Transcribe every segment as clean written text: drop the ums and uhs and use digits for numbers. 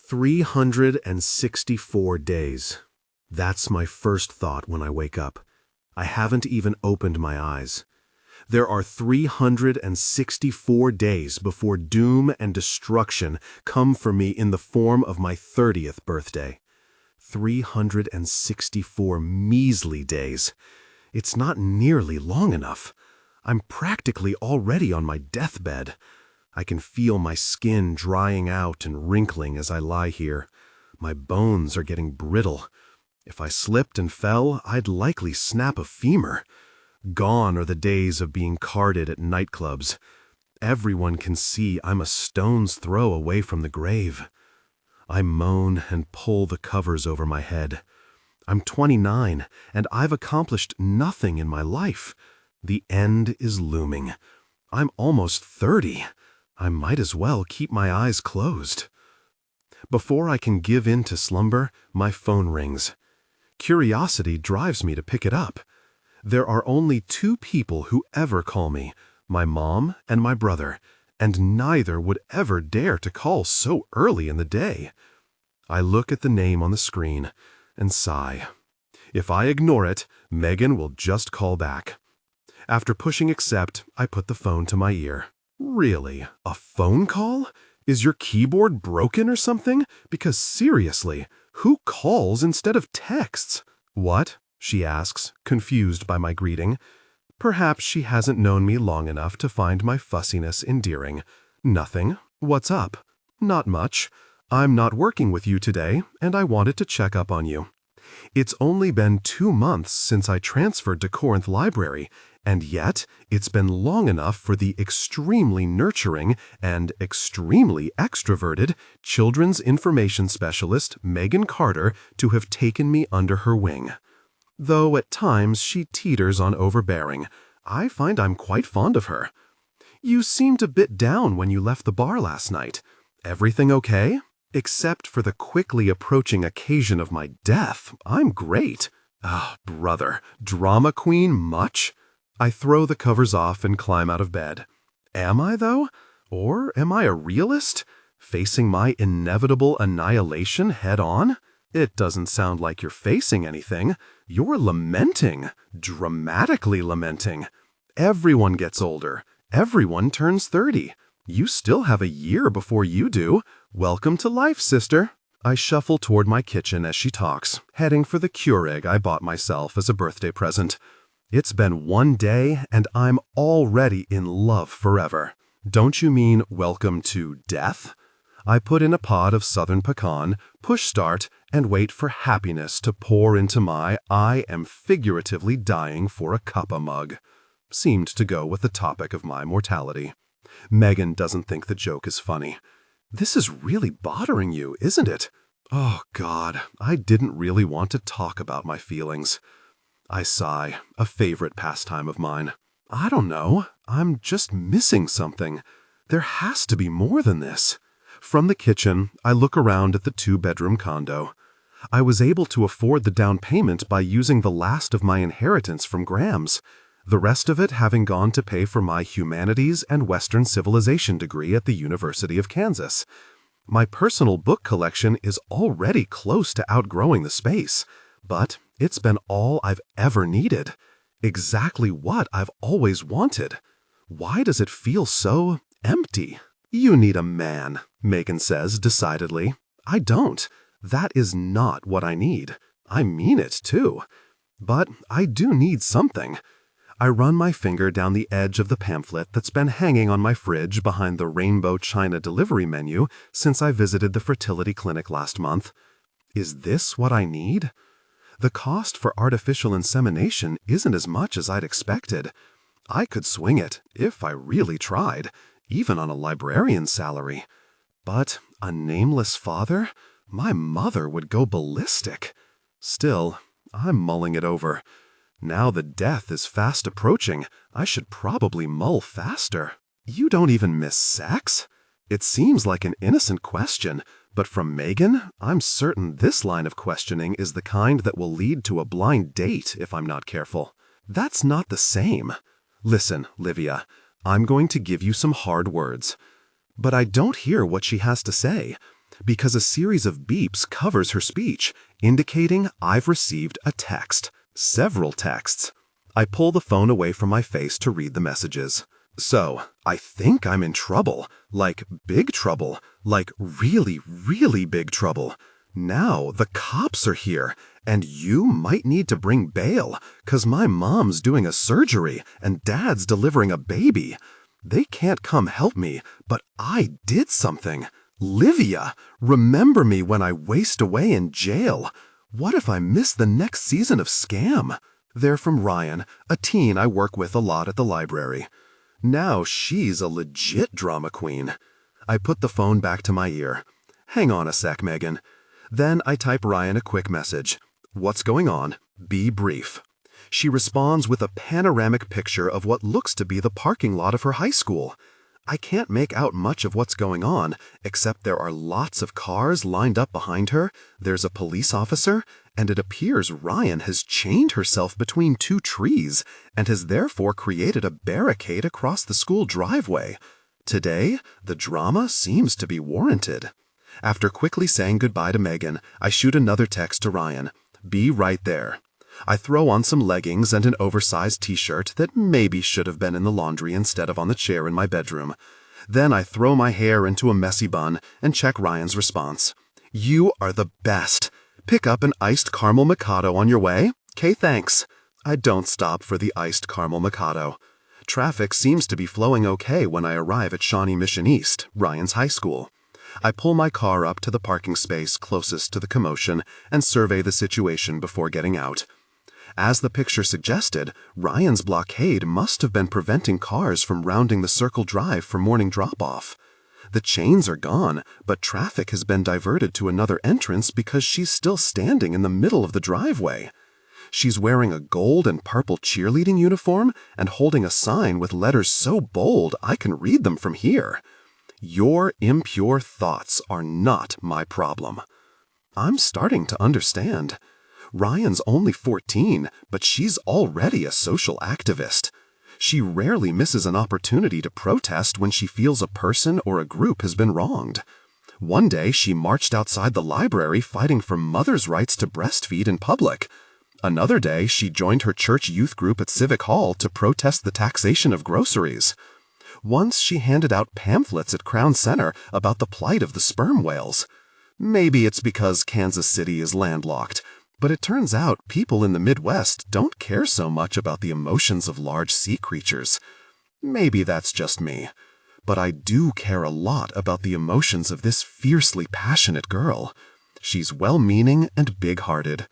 364 days. That's my first thought when I wake up. I haven't even opened my eyes. There are 364 days before doom and destruction come for me in the form of my 30th birthday. 364 measly days. It's not nearly long enough. I'm practically already on my deathbed. I can feel my skin drying out and wrinkling as I lie here. My bones are getting brittle. If I slipped and fell, I'd likely snap a femur. Gone are the days of being carded at nightclubs. Everyone can see I'm a stone's throw away from the grave. I moan and pull the covers over my head. I'm 29, and I've accomplished nothing in my life. The end is looming. I'm almost 30. I might as well keep my eyes closed. Before I can give in to slumber, my phone rings. Curiosity drives me to pick it up. There are only two people who ever call me, my mom and my brother, and neither would ever dare to call so early in the day. I look at the name on the screen and sigh. If I ignore it, Megan will just call back. After pushing accept, I put the phone to my ear. Really? A phone call? Is your keyboard broken or something? Because seriously, who calls instead of texts? What? She asks, confused by my greeting. Perhaps she hasn't known me long enough to find my fussiness endearing. Nothing. What's up? Not much. I'm not working with you today, and I wanted to check up on you. It's only been 2 months since I transferred to Corinth Library, and yet it's been long enough for the extremely nurturing and extremely extroverted children's information specialist Megan Carter to have taken me under her wing. Though at times she teeters on overbearing, I find I'm quite fond of her. You seemed a bit down when you left the bar last night. Everything okay? Except for the quickly approaching occasion of my death, I'm great. Ah, brother, drama queen much? I throw the covers off and climb out of bed. Am I, though? Or am I a realist? Facing my inevitable annihilation head on? It doesn't sound like you're facing anything. You're lamenting, dramatically lamenting. Everyone gets older. Everyone turns 30. You still have a year before you do. Welcome to life, sister. I shuffle toward my kitchen as she talks, heading for the Keurig I bought myself as a birthday present. It's been 1 day, and I'm already in love forever. Don't you mean welcome to death? I put in a pod of southern pecan, push start, and wait for happiness to pour into my I am figuratively dying for a cuppa mug. Seemed to go with the topic of my mortality. Megan doesn't think the joke is funny. This is really bothering you, isn't it? Oh, God, I didn't really want to talk about my feelings. I sigh, a favorite pastime of mine. I don't know. I'm just missing something. There has to be more than this. From the kitchen, I look around at the 2-bedroom condo. I was able to afford the down payment by using the last of my inheritance from Grams, the rest of it having gone to pay for my humanities and Western civilization degree at the University of Kansas. My personal book collection is already close to outgrowing the space, but it's been all I've ever needed. Exactly what I've always wanted. Why does it feel so empty? You need a man, Megan says decidedly. I don't. That is not what I need. I mean it, too. But I do need something. I run my finger down the edge of the pamphlet that's been hanging on my fridge behind the rainbow china delivery menu since I visited the fertility clinic last month. Is this what I need? The cost for artificial insemination isn't as much as I'd expected. I could swing it, if I really tried, even on a librarian's salary. But a nameless father? My mother would go ballistic. Still, I'm mulling it over. Now the death is fast approaching, I should probably mull faster. You don't even miss sex? It seems like an innocent question, but from Megan, I'm certain this line of questioning is the kind that will lead to a blind date if I'm not careful. That's not the same. Listen, Livia, I'm going to give you some hard words. But I don't hear what she has to say. Because a series of beeps covers her speech, indicating I've received a text. Several texts. I pull the phone away from my face to read the messages. So, I think I'm in trouble. Like big trouble. Like really, really big trouble. Now the cops are here, and you might need to bring bail, 'cause my mom's doing a surgery and dad's delivering a baby. They can't come help me, but I did something. Livia, remember me when I waste away in jail. What if I miss the next season of Scam? They're from Ryan, a teen I work with a lot at the library. Now she's a legit drama queen. I put the phone back to my ear. Hang on a sec, Megan. Then I type Ryan a quick message. What's going on? Be brief. She responds with a panoramic picture of what looks to be the parking lot of her high school. I can't make out much of what's going on, except there are lots of cars lined up behind her, there's a police officer, and it appears Ryan has chained herself between two trees and has therefore created a barricade across the school driveway. Today, the drama seems to be warranted. After quickly saying goodbye to Megan, I shoot another text to Ryan. Be right there. I throw on some leggings and an oversized t-shirt that maybe should have been in the laundry instead of on the chair in my bedroom. Then I throw my hair into a messy bun and check Ryan's response. You are the best. Pick up an iced caramel macchiato on your way? 'Kay, thanks. I don't stop for the iced caramel macchiato. Traffic seems to be flowing okay when I arrive at Shawnee Mission East, Ryan's high school. I pull my car up to the parking space closest to the commotion and survey the situation before getting out. As the picture suggested, Ryan's blockade must have been preventing cars from rounding the circle drive for morning drop-off. The chains are gone, but traffic has been diverted to another entrance because she's still standing in the middle of the driveway. She's wearing a gold and purple cheerleading uniform and holding a sign with letters so bold I can read them from here. Your impure thoughts are not my problem. I'm starting to understand. Ryan's only 14, but she's already a social activist. She rarely misses an opportunity to protest when she feels a person or a group has been wronged. One day, she marched outside the library fighting for mothers' rights to breastfeed in public. Another day, she joined her church youth group at Civic Hall to protest the taxation of groceries. Once she handed out pamphlets at Crown Center about the plight of the sperm whales. Maybe it's because Kansas City is landlocked, but it turns out people in the Midwest don't care so much about the emotions of large sea creatures. Maybe that's just me, but I do care a lot about the emotions of this fiercely passionate girl. She's well-meaning and big-hearted.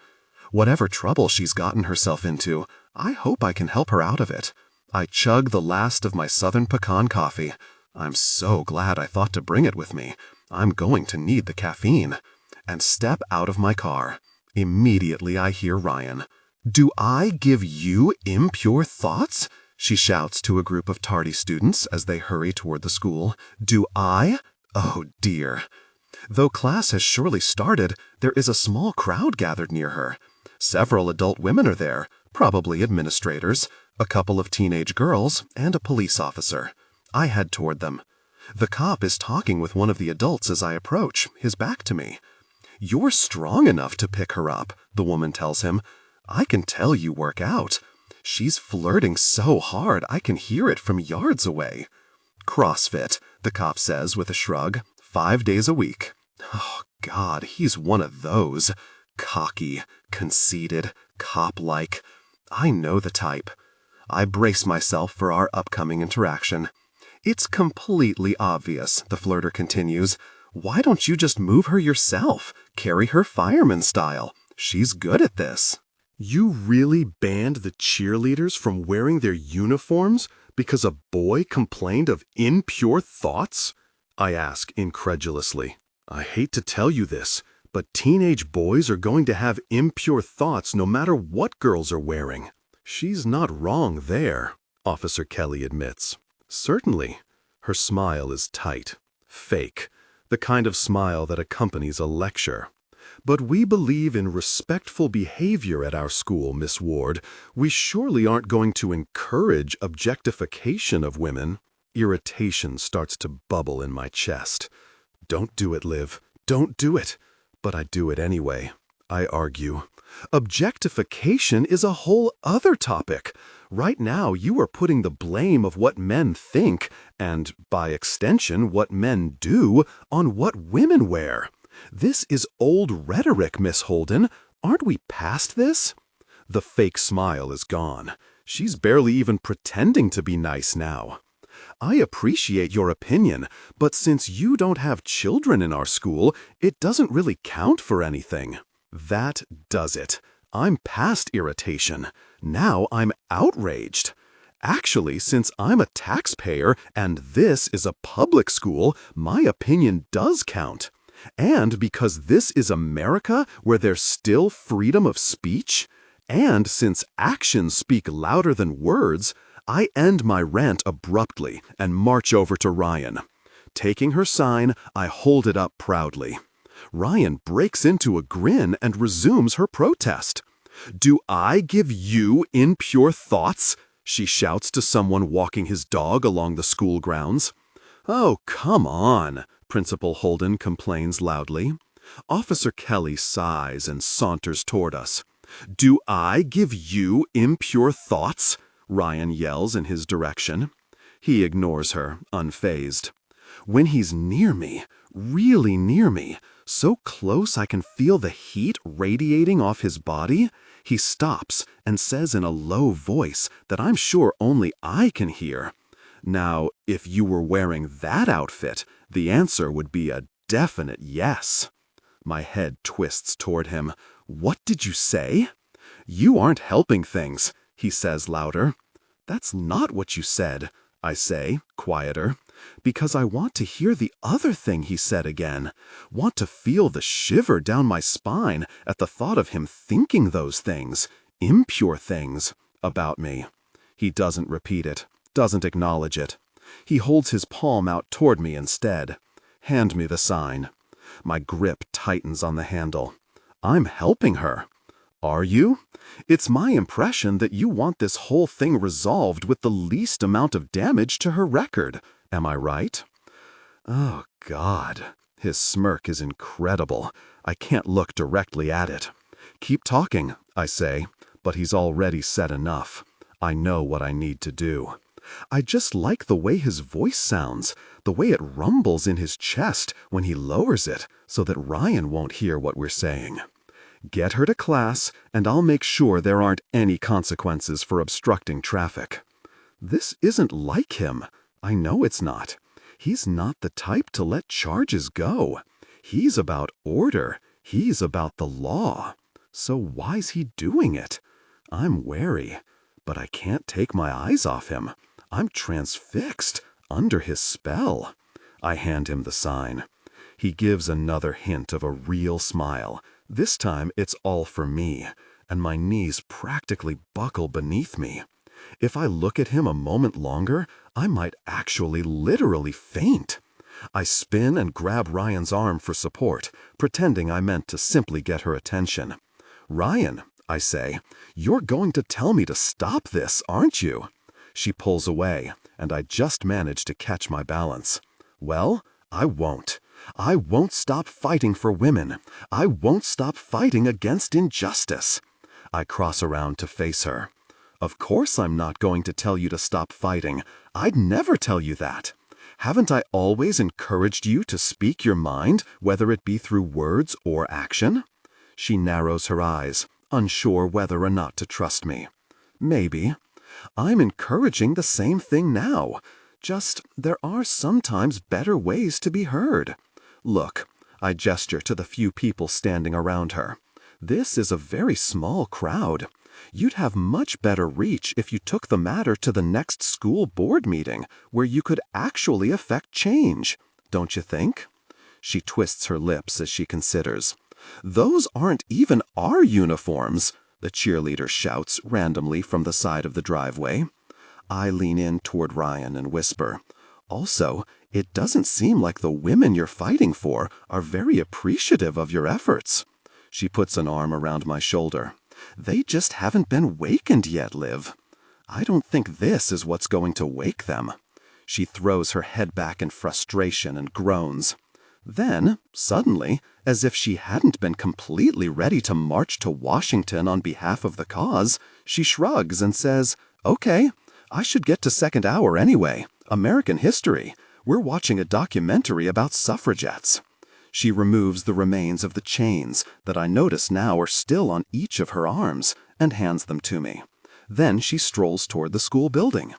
Whatever trouble she's gotten herself into, I hope I can help her out of it. I chug the last of my Southern pecan coffee. I'm so glad I thought to bring it with me. I'm going to need the caffeine. And step out of my car. Immediately I hear Ryan. Do I give you impure thoughts? She shouts to a group of tardy students as they hurry toward the school. Do I? Oh dear. Though class has surely started, there is a small crowd gathered near her. Several adult women are there, probably administrators, a couple of teenage girls, and a police officer. I head toward them. The cop is talking with one of the adults as I approach, his back to me. You're strong enough to pick her up, the woman tells him. I can tell you work out. She's flirting so hard I can hear it from yards away. CrossFit, the cop says with a shrug, 5 days a week. Oh, God, he's one of those. Cocky, conceited, cop-like. I know the type. I brace myself for our upcoming interaction. It's completely obvious, the flirter continues. Why don't you just move her yourself? Carry her fireman style. She's good at this. You really banned the cheerleaders from wearing their uniforms because a boy complained of impure thoughts? I ask incredulously. I hate to tell you this, but teenage boys are going to have impure thoughts no matter what girls are wearing. She's not wrong there, Officer Kelly admits. Certainly. Her smile is tight, fake, the kind of smile that accompanies a lecture. But we believe in respectful behavior at our school, Miss Ward. We surely aren't going to encourage objectification of women. Irritation starts to bubble in my chest. Don't do it, Liv. Don't do it. But I do it anyway. I argue. Objectification is a whole other topic. Right now, you are putting the blame of what men think, and by extension, what men do, on what women wear. This is old rhetoric, Miss Holden. Aren't we past this? The fake smile is gone. She's barely even pretending to be nice now. I appreciate your opinion, but since you don't have children in our school, it doesn't really count for anything. That does it. I'm past irritation. Now I'm outraged. Actually, since I'm a taxpayer and this is a public school, my opinion does count. And because this is America where there's still freedom of speech, and since actions speak louder than words, I end my rant abruptly and march over to Ryan. Taking her sign, I hold it up proudly. Ryan breaks into a grin and resumes her protest. "Do I give you impure thoughts?" she shouts to someone walking his dog along the school grounds. "Oh, come on," Principal Holden complains loudly. Officer Kelly sighs and saunters toward us. "Do I give you impure thoughts?" Ryan yells in his direction. He ignores her, unfazed. When he's near me, really near me, so close I can feel the heat radiating off his body, he stops and says in a low voice that I'm sure only I can hear. Now, if you were wearing that outfit, the answer would be a definite yes. My head twists toward him. "What did you say?" "You aren't helping things," he says louder. "That's not what you said," I say, quieter, because I want to hear the other thing he said again, want to feel the shiver down my spine at the thought of him thinking those things, impure things, about me. He doesn't repeat it, doesn't acknowledge it. He holds his palm out toward me instead. "Hand me the sign." My grip tightens on the handle. I'm helping her. Are you? It's my impression that you want this whole thing resolved with the least amount of damage to her record. Am I right? Oh, God. His smirk is incredible. I can't look directly at it. "Keep talking," I say, but he's already said enough. I know what I need to do. I just like the way his voice sounds, the way it rumbles in his chest when he lowers it so that Ryan won't hear what we're saying. Get her to class, and I'll make sure there aren't any consequences for obstructing traffic. This isn't like him. I know it's not. He's not the type to let charges go. He's about order. He's about the law. So why's he doing it? I'm wary, but I can't take my eyes off him. I'm transfixed, under his spell. I hand him the sign. He gives another hint of a real smile. This time it's all for me, and my knees practically buckle beneath me. If I look at him a moment longer, I might actually literally faint. I spin and grab Ryan's arm for support, pretending I meant to simply get her attention. "Ryan," I say, "you're going to tell me to stop this, aren't you?" She pulls away, and I just manage to catch my balance. Well, I won't. I won't stop fighting for women. I won't stop fighting against injustice. I cross around to face her. Of course I'm not going to tell you to stop fighting. I'd never tell you that. Haven't I always encouraged you to speak your mind, whether it be through words or action? She narrows her eyes, unsure whether or not to trust me. Maybe. I'm encouraging the same thing now. Just, there are sometimes better ways to be heard. Look, I gesture to the few people standing around her. This is a very small crowd. You'd have much better reach if you took the matter to the next school board meeting, where you could actually affect change, don't you think? She twists her lips as she considers. Those aren't even our uniforms, the cheerleader shouts randomly from the side of the driveway. I lean in toward Ryan and whisper, also, it doesn't seem like the women you're fighting for are very appreciative of your efforts. She puts an arm around my shoulder. They just haven't been wakened yet, Liv. I don't think this is what's going to wake them. She throws her head back in frustration and groans. Then, suddenly, as if she hadn't been completely ready to march to Washington on behalf of the cause, she shrugs and says, "Okay, I should get to second hour anyway. American history. We're watching a documentary about suffragettes." She removes the remains of the chains that I notice now are still on each of her arms and hands them to me. Then she strolls toward the school building.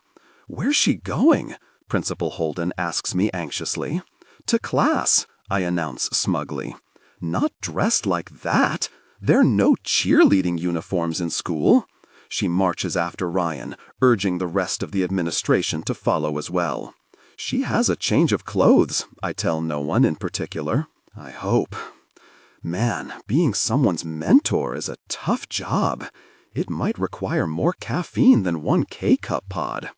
"Where's she going?" Principal Holden asks me anxiously. "To class," I announce smugly. "Not dressed like that. There are no cheerleading uniforms in school." She marches after Ryan, urging the rest of the administration to follow as well. "She has a change of clothes," I tell no one in particular. I hope. Man, being someone's mentor is a tough job. It might require more caffeine than one K-cup pod.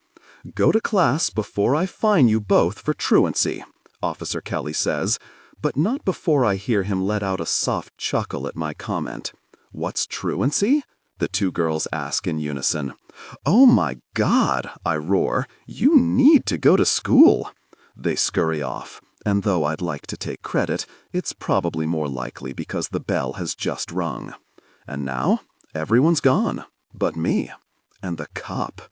"Go to class before I fine you both for truancy," Officer Kelly says, but not before I hear him let out a soft chuckle at my comment. "What's truancy?" the two girls ask in unison. "Oh my God," I roar, "you need to go to school." They scurry off, and though I'd like to take credit, it's probably more likely because the bell has just rung. And now, everyone's gone, but me, and the cup.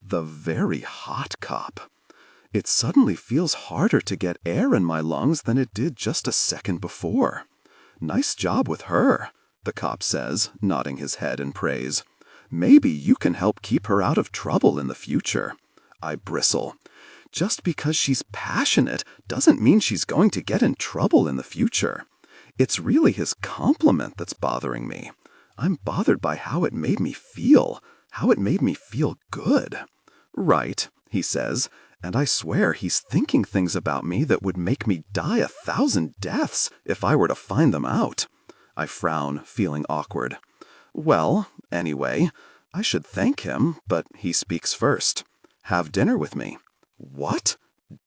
The very hot cup. It suddenly feels harder to get air in my lungs than it did just a second before. "Nice job with her," the cop says, nodding his head in praise. "Maybe you can help keep her out of trouble in the future." I bristle. Just because she's passionate doesn't mean she's going to get in trouble in the future. It's really his compliment that's bothering me. I'm bothered by how it made me feel good. "Right," he says, and I swear he's thinking things about me that would make me die 1,000 deaths if I were to find them out. I frown, feeling awkward. Well, anyway, I should thank him, but he speaks first. "Have dinner with me." What?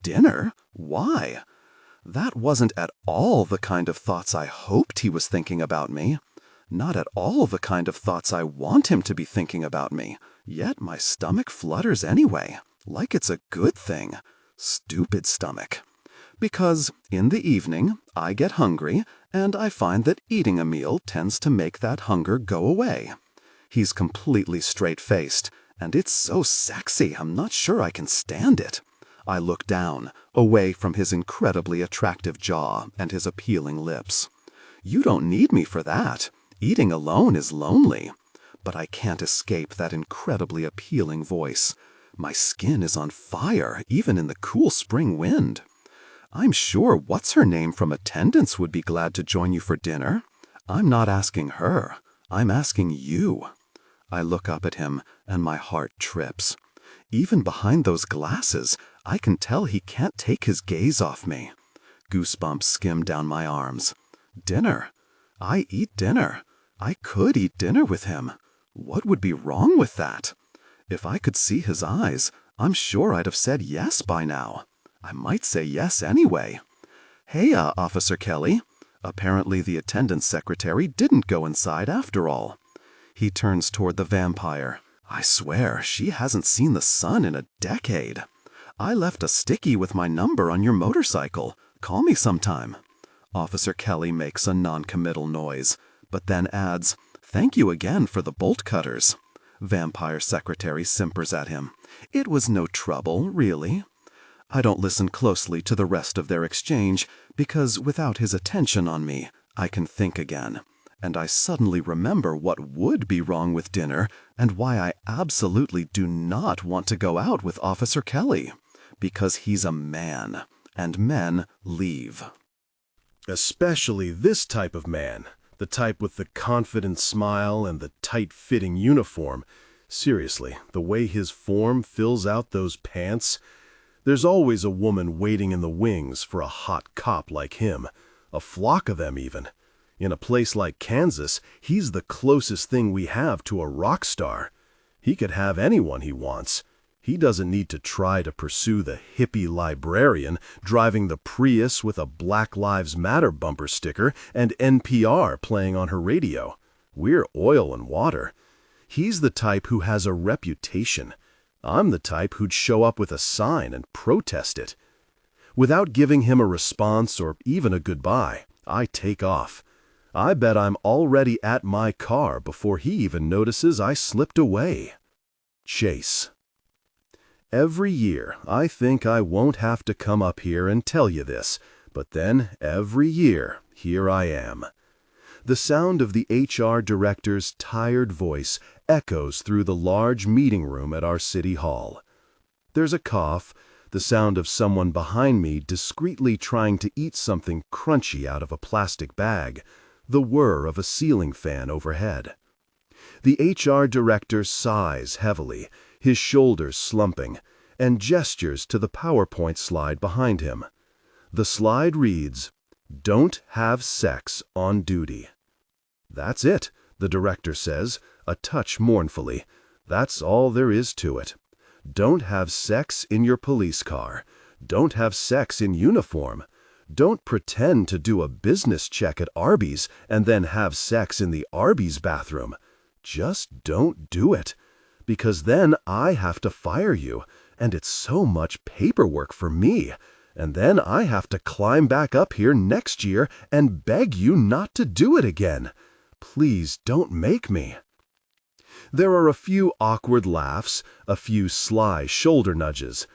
Dinner? Why? That wasn't at all the kind of thoughts I hoped he was thinking about me. Not at all the kind of thoughts I want him to be thinking about me. Yet my stomach flutters anyway, like it's a good thing. Stupid stomach. Because in the evening, I get hungry, and I find that eating a meal tends to make that hunger go away. He's completely straight-faced, and it's so sexy I'm not sure I can stand it. I look down, away from his incredibly attractive jaw and his appealing lips. You don't need me for that. Eating alone is lonely. But I can't escape that incredibly appealing voice. My skin is on fire, even in the cool spring wind. I'm sure what's-her-name from attendance would be glad to join you for dinner. I'm not asking her. I'm asking you. I look up at him, and my heart trips. Even behind those glasses, I can tell he can't take his gaze off me. Goosebumps skim down my arms. Dinner. I eat dinner. I could eat dinner with him. What would be wrong with that? If I could see his eyes, I'm sure I'd have said yes by now. I might say yes anyway. "Hey, Officer Kelly." Apparently the attendance secretary didn't go inside after all. He turns toward the vampire. I swear, she hasn't seen the sun in a decade. "I left a sticky with my number on your motorcycle. Call me sometime." Officer Kelly makes a non-committal noise, but then adds, "Thank you again for the bolt cutters." Vampire secretary simpers at him. "It was no trouble, really." I don't listen closely to the rest of their exchange, because without his attention on me, I can think again. And I suddenly remember what would be wrong with dinner and why I absolutely do not want to go out with Officer Kelly. Because he's a man, and men leave. Especially this type of man, the type with the confident smile and the tight-fitting uniform. Seriously, the way his form fills out those pants. There's always a woman waiting in the wings for a hot cop like him. A flock of them, even. In a place like Kansas, he's the closest thing we have to a rock star. He could have anyone he wants. He doesn't need to try to pursue the hippie librarian driving the Prius with a Black Lives Matter bumper sticker and NPR playing on her radio. We're oil and water. He's the type who has a reputation. I'm the type who'd show up with a sign and protest it. Without giving him a response or even a goodbye, I take off. I bet I'm already at my car before he even notices I slipped away. Chase. Every year, I think I won't have to come up here and tell you this, but then every year, here I am. The sound of the HR director's tired voice echoes through the large meeting room at our city hall. There's a cough, the sound of someone behind me discreetly trying to eat something crunchy out of a plastic bag, the whir of a ceiling fan overhead. The HR director sighs heavily, his shoulders slumping, and gestures to the PowerPoint slide behind him. The slide reads, "Don't have sex on duty." "That's it," the director says, a touch mournfully. "That's all there is to it. Don't have sex in your police car. Don't have sex in uniform. Don't pretend to do a business check at Arby's and then have sex in the Arby's bathroom. Just don't do it. Because then I have to fire you, and it's so much paperwork for me. And then I have to climb back up here next year and beg you not to do it again. Please don't make me." There are a few awkward laughs, a few sly shoulder nudges.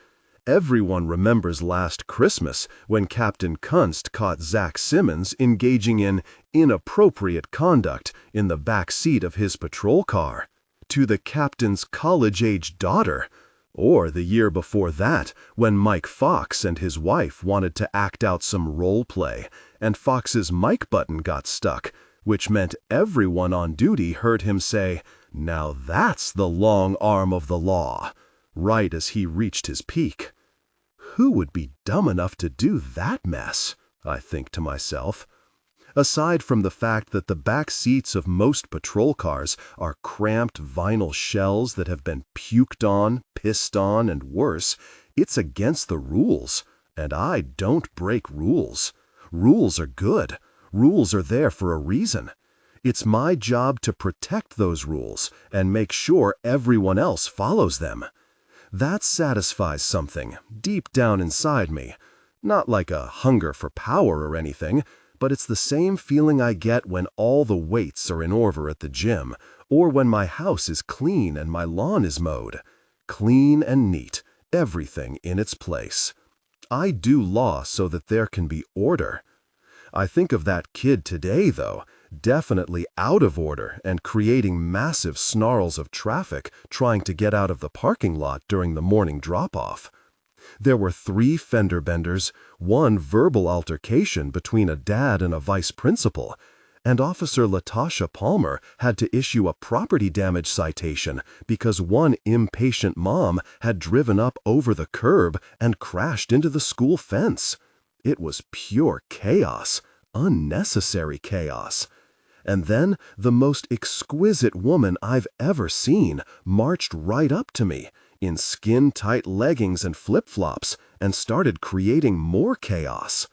Everyone remembers last Christmas when Captain Kunst caught Zach Simmons engaging in inappropriate conduct in the back seat of his patrol car, to the captain's college-age daughter, or the year before that when Mike Fox and his wife wanted to act out some role play and Fox's mic button got stuck, which meant everyone on duty heard him say, "Now that's the long arm of the law," right as he reached his peak. Who would be dumb enough to do that mess, I think to myself. Aside from the fact that the back seats of most patrol cars are cramped vinyl shells that have been puked on, pissed on, and worse, it's against the rules, and I don't break rules. Rules are good. Rules are there for a reason. It's my job to protect those rules and make sure everyone else follows them. That satisfies something deep down inside me. Not like a hunger for power or anything, but it's the same feeling I get when all the weights are in order at the gym, or when my house is clean and my lawn is mowed. Clean and neat, everything in its place. I do law so that there can be order. I think of that kid today, though, definitely out of order and creating massive snarls of traffic trying to get out of the parking lot during the morning drop-off. There were 3 fender benders, 1 verbal altercation between a dad and a vice principal, and Officer Latasha Palmer had to issue a property damage citation because one impatient mom had driven up over the curb and crashed into the school fence. It was pure chaos, unnecessary chaos. And then the most exquisite woman I've ever seen marched right up to me in skin-tight leggings and flip-flops and started creating more chaos.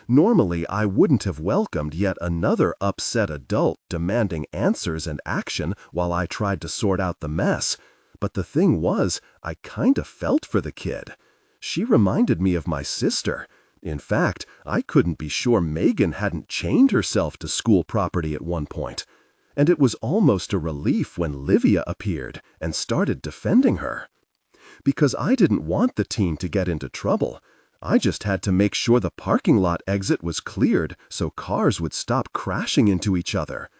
Normally, I wouldn't have welcomed yet another upset adult demanding answers and action while I tried to sort out the mess, but the thing was, I kinda felt for the kid. She reminded me of my sister. In fact, I couldn't be sure Megan hadn't chained herself to school property at one point. And it was almost a relief when Livia appeared and started defending her. Because I didn't want the teen to get into trouble. I just had to make sure the parking lot exit was cleared so cars would stop crashing into each other.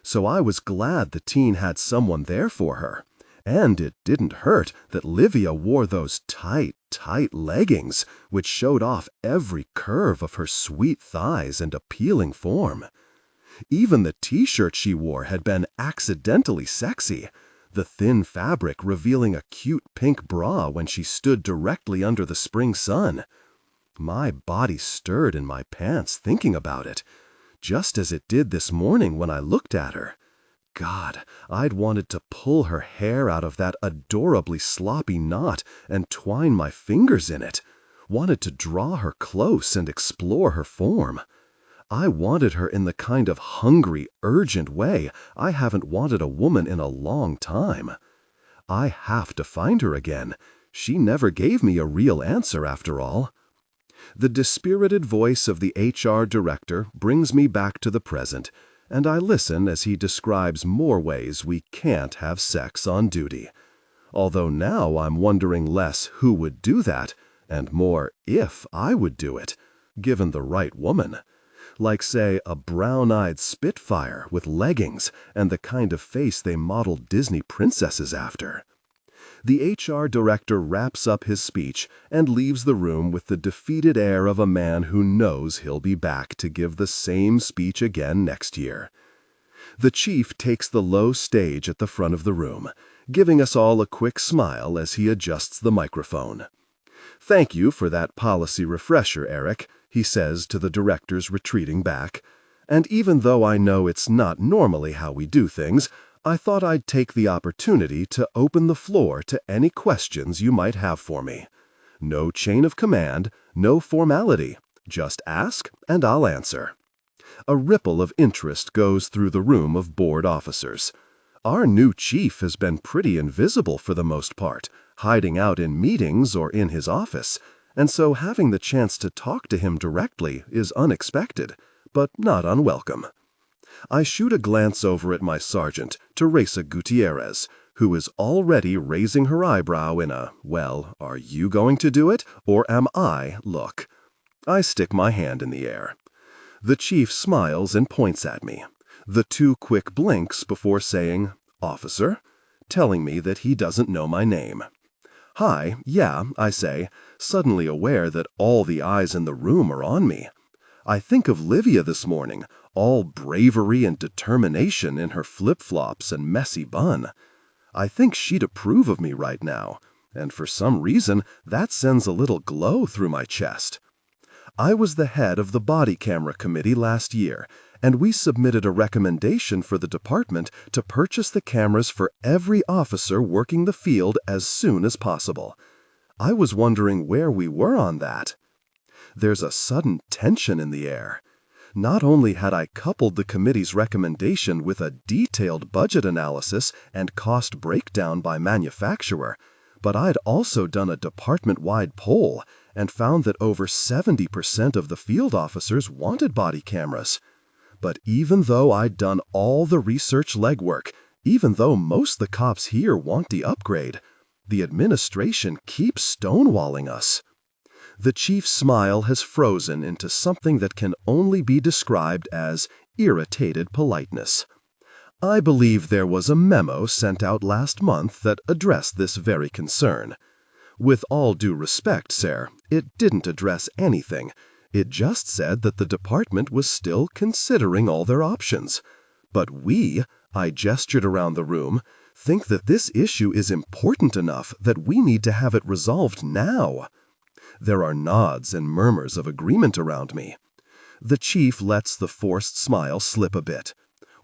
So I was glad the teen had someone there for her. And it didn't hurt that Livia wore those tight leggings, which showed off every curve of her sweet thighs and appealing form. Even the t-shirt she wore had been accidentally sexy, the thin fabric revealing a cute pink bra when she stood directly under the spring sun. My body stirred in my pants thinking about it, just as it did this morning when I looked at her. God, I'd wanted to pull her hair out of that adorably sloppy knot and twine my fingers in it. Wanted to draw her close and explore her form. I wanted her in the kind of hungry, urgent way I haven't wanted a woman in a long time. I have to find her again. She never gave me a real answer after all. The dispirited voice of the HR director brings me back to the present, and I listen as he describes more ways we can't have sex on duty. Although now I'm wondering less who would do that, and more if I would do it, given the right woman. Like, say, a brown-eyed spitfire with leggings and the kind of face they modeled Disney princesses after. The HR director wraps up his speech and leaves the room with the defeated air of a man who knows he'll be back to give the same speech again next year. The chief takes the low stage at the front of the room, giving us all a quick smile as he adjusts the microphone. "Thank you for that policy refresher, Eric," he says to the directors retreating back. "And even though I know it's not normally how we do things, I thought I'd take the opportunity to open the floor to any questions you might have for me. No chain of command, no formality. Just ask and I'll answer." A ripple of interest goes through the room of board officers. Our new chief has been pretty invisible for the most part, hiding out in meetings or in his office, and so having the chance to talk to him directly is unexpected, but not unwelcome. I shoot a glance over at my sergeant, Teresa Gutierrez, who is already raising her eyebrow in a, "Well, are you going to do it, or am I?" look. I stick my hand in the air. The chief smiles and points at me, the 2 quick blinks before saying, "Officer," telling me that he doesn't know my name. "Hi, yeah," I say, suddenly aware that all the eyes in the room are on me. I think of Livia this morning, all bravery and determination in her flip-flops and messy bun. I think she'd approve of me right now, and for some reason that sends a little glow through my chest. I was the head of the body camera committee last year, and we submitted a recommendation for the department to purchase the cameras for every officer working the field as soon as possible. I was wondering where we were on that. There's a sudden tension in the air. Not only had I coupled the committee's recommendation with a detailed budget analysis and cost breakdown by manufacturer, but I'd also done a department-wide poll and found that over 70% of the field officers wanted body cameras. But even though I'd done all the research legwork, even though most the cops here want the upgrade, the administration keeps stonewalling us. The chief's smile has frozen into something that can only be described as irritated politeness. I believe there was a memo sent out last month that addressed this very concern. With all due respect, sir, it didn't address anything. It just said that the department was still considering all their options. But we, I gestured around the room, think that this issue is important enough that we need to have it resolved now. There are nods and murmurs of agreement around me. The chief lets the forced smile slip a bit.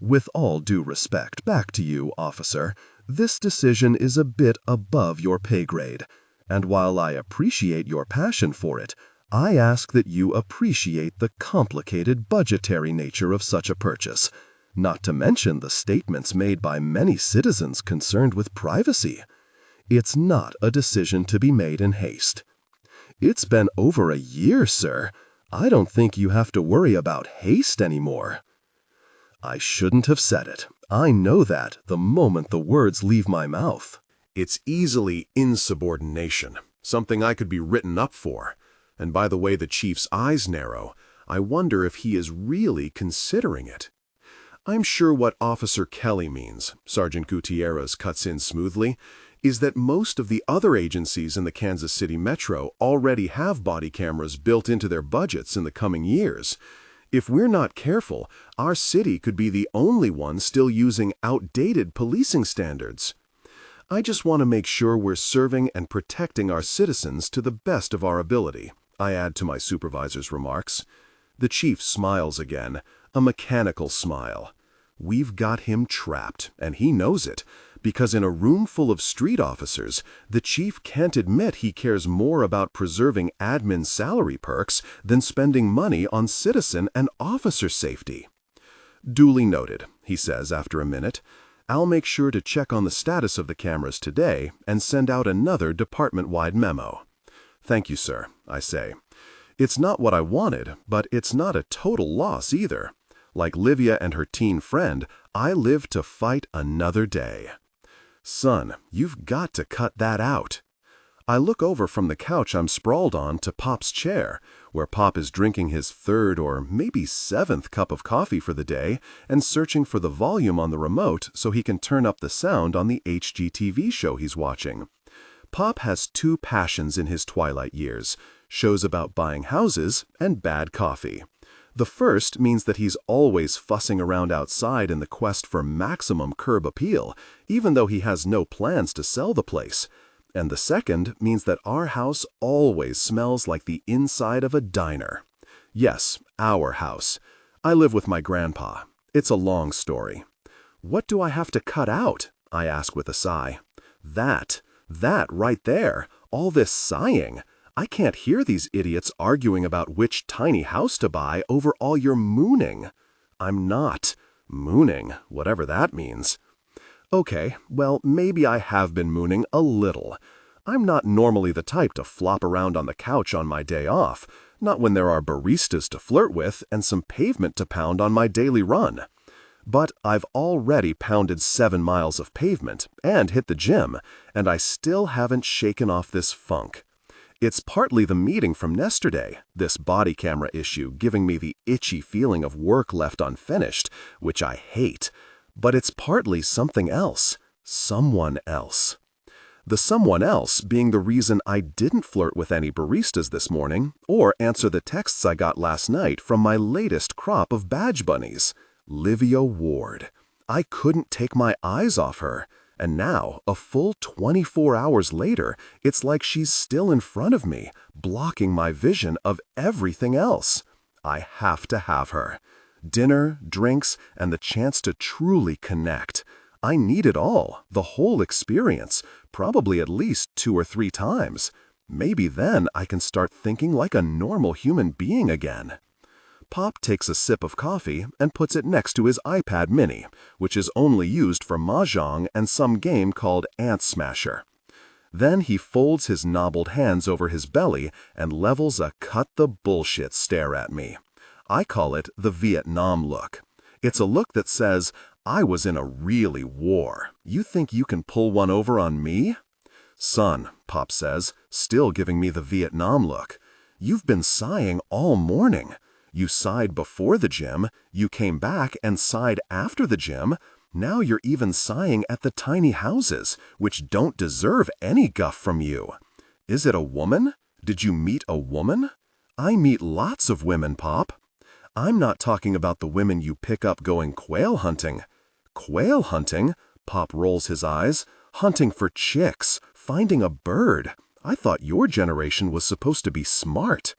"With all due respect back to you, officer, this decision is a bit above your pay grade. And while I appreciate your passion for it, I ask that you appreciate the complicated budgetary nature of such a purchase, not to mention the statements made by many citizens concerned with privacy. It's not a decision to be made in haste. It's been over a year, sir. I don't think you have to worry about haste anymore." I shouldn't have said it. I know that the moment the words leave my mouth. It's easily insubordination, something I could be written up for. And by the way the chief's eyes narrow, I wonder if he is really considering it. "I'm sure what Officer Kelly means," Sergeant Gutierrez cuts in smoothly, "is that most of the other agencies in the Kansas City Metro already have body cameras built into their budgets in the coming years. If we're not careful, our city could be the only one still using outdated policing standards. I just want to make sure we're serving and protecting our citizens to the best of our ability," I add to my supervisor's remarks. The chief smiles again, a mechanical smile. We've got him trapped, and he knows it, because in a room full of street officers, the chief can't admit he cares more about preserving admin salary perks than spending money on citizen and officer safety. "Duly noted," he says after a minute. "I'll make sure to check on the status of the cameras today and send out another department-wide memo." "Thank you, sir," I say. It's not what I wanted, but it's not a total loss either. Like Livia and her teen friend, I live to fight another day. Son, you've got to cut that out. I look over from the couch I'm sprawled on to Pop's chair, where Pop is drinking his third or maybe seventh cup of coffee for the day and searching for the volume on the remote so he can turn up the sound on the HGTV show he's watching. Pop has two passions in his twilight years: shows about buying houses and bad coffee. The first means that he's always fussing around outside in the quest for maximum curb appeal, even though he has no plans to sell the place. And the second means that our house always smells like the inside of a diner. Yes, our house. I live with my grandpa. It's a long story. What do I have to cut out? I ask with a sigh. That right there, all this sighing. I can't hear these idiots arguing about which tiny house to buy over all your mooning. I'm not mooning, whatever that means. Okay, well, maybe I have been mooning a little. I'm not normally the type to flop around on the couch on my day off, not when there are baristas to flirt with and some pavement to pound on my daily run. But I've already pounded 7 miles of pavement and hit the gym, and I still haven't shaken off this funk. It's partly the meeting from yesterday, this body camera issue giving me the itchy feeling of work left unfinished, which I hate. But it's partly something else, someone else. The someone else being the reason I didn't flirt with any baristas this morning or answer the texts I got last night from my latest crop of badge bunnies, Livia Ward. I couldn't take my eyes off her, and now, a full 24 hours later, it's like she's still in front of me, blocking my vision of everything else. I have to have her. Dinner, drinks, and the chance to truly connect. I need it all, the whole experience, probably at least 2 or 3 times. Maybe then I can start thinking like a normal human being again. Pop takes a sip of coffee and puts it next to his iPad mini, which is only used for mahjong and some game called Ant Smasher. Then he folds his knobbled hands over his belly and levels a cut-the-bullshit stare at me. I call it the Vietnam look. It's a look that says, I was in a really war. You think you can pull one over on me? Son, Pop says, still giving me the Vietnam look. You've been sighing all morning. You sighed before the gym, you came back and sighed after the gym. Now you're even sighing at the tiny houses, which don't deserve any guff from you. Is it a woman? Did you meet a woman? I meet lots of women, Pop. I'm not talking about the women you pick up going quail hunting. Quail hunting? Pop rolls his eyes. Hunting for chicks, finding a bird. I thought your generation was supposed to be smart.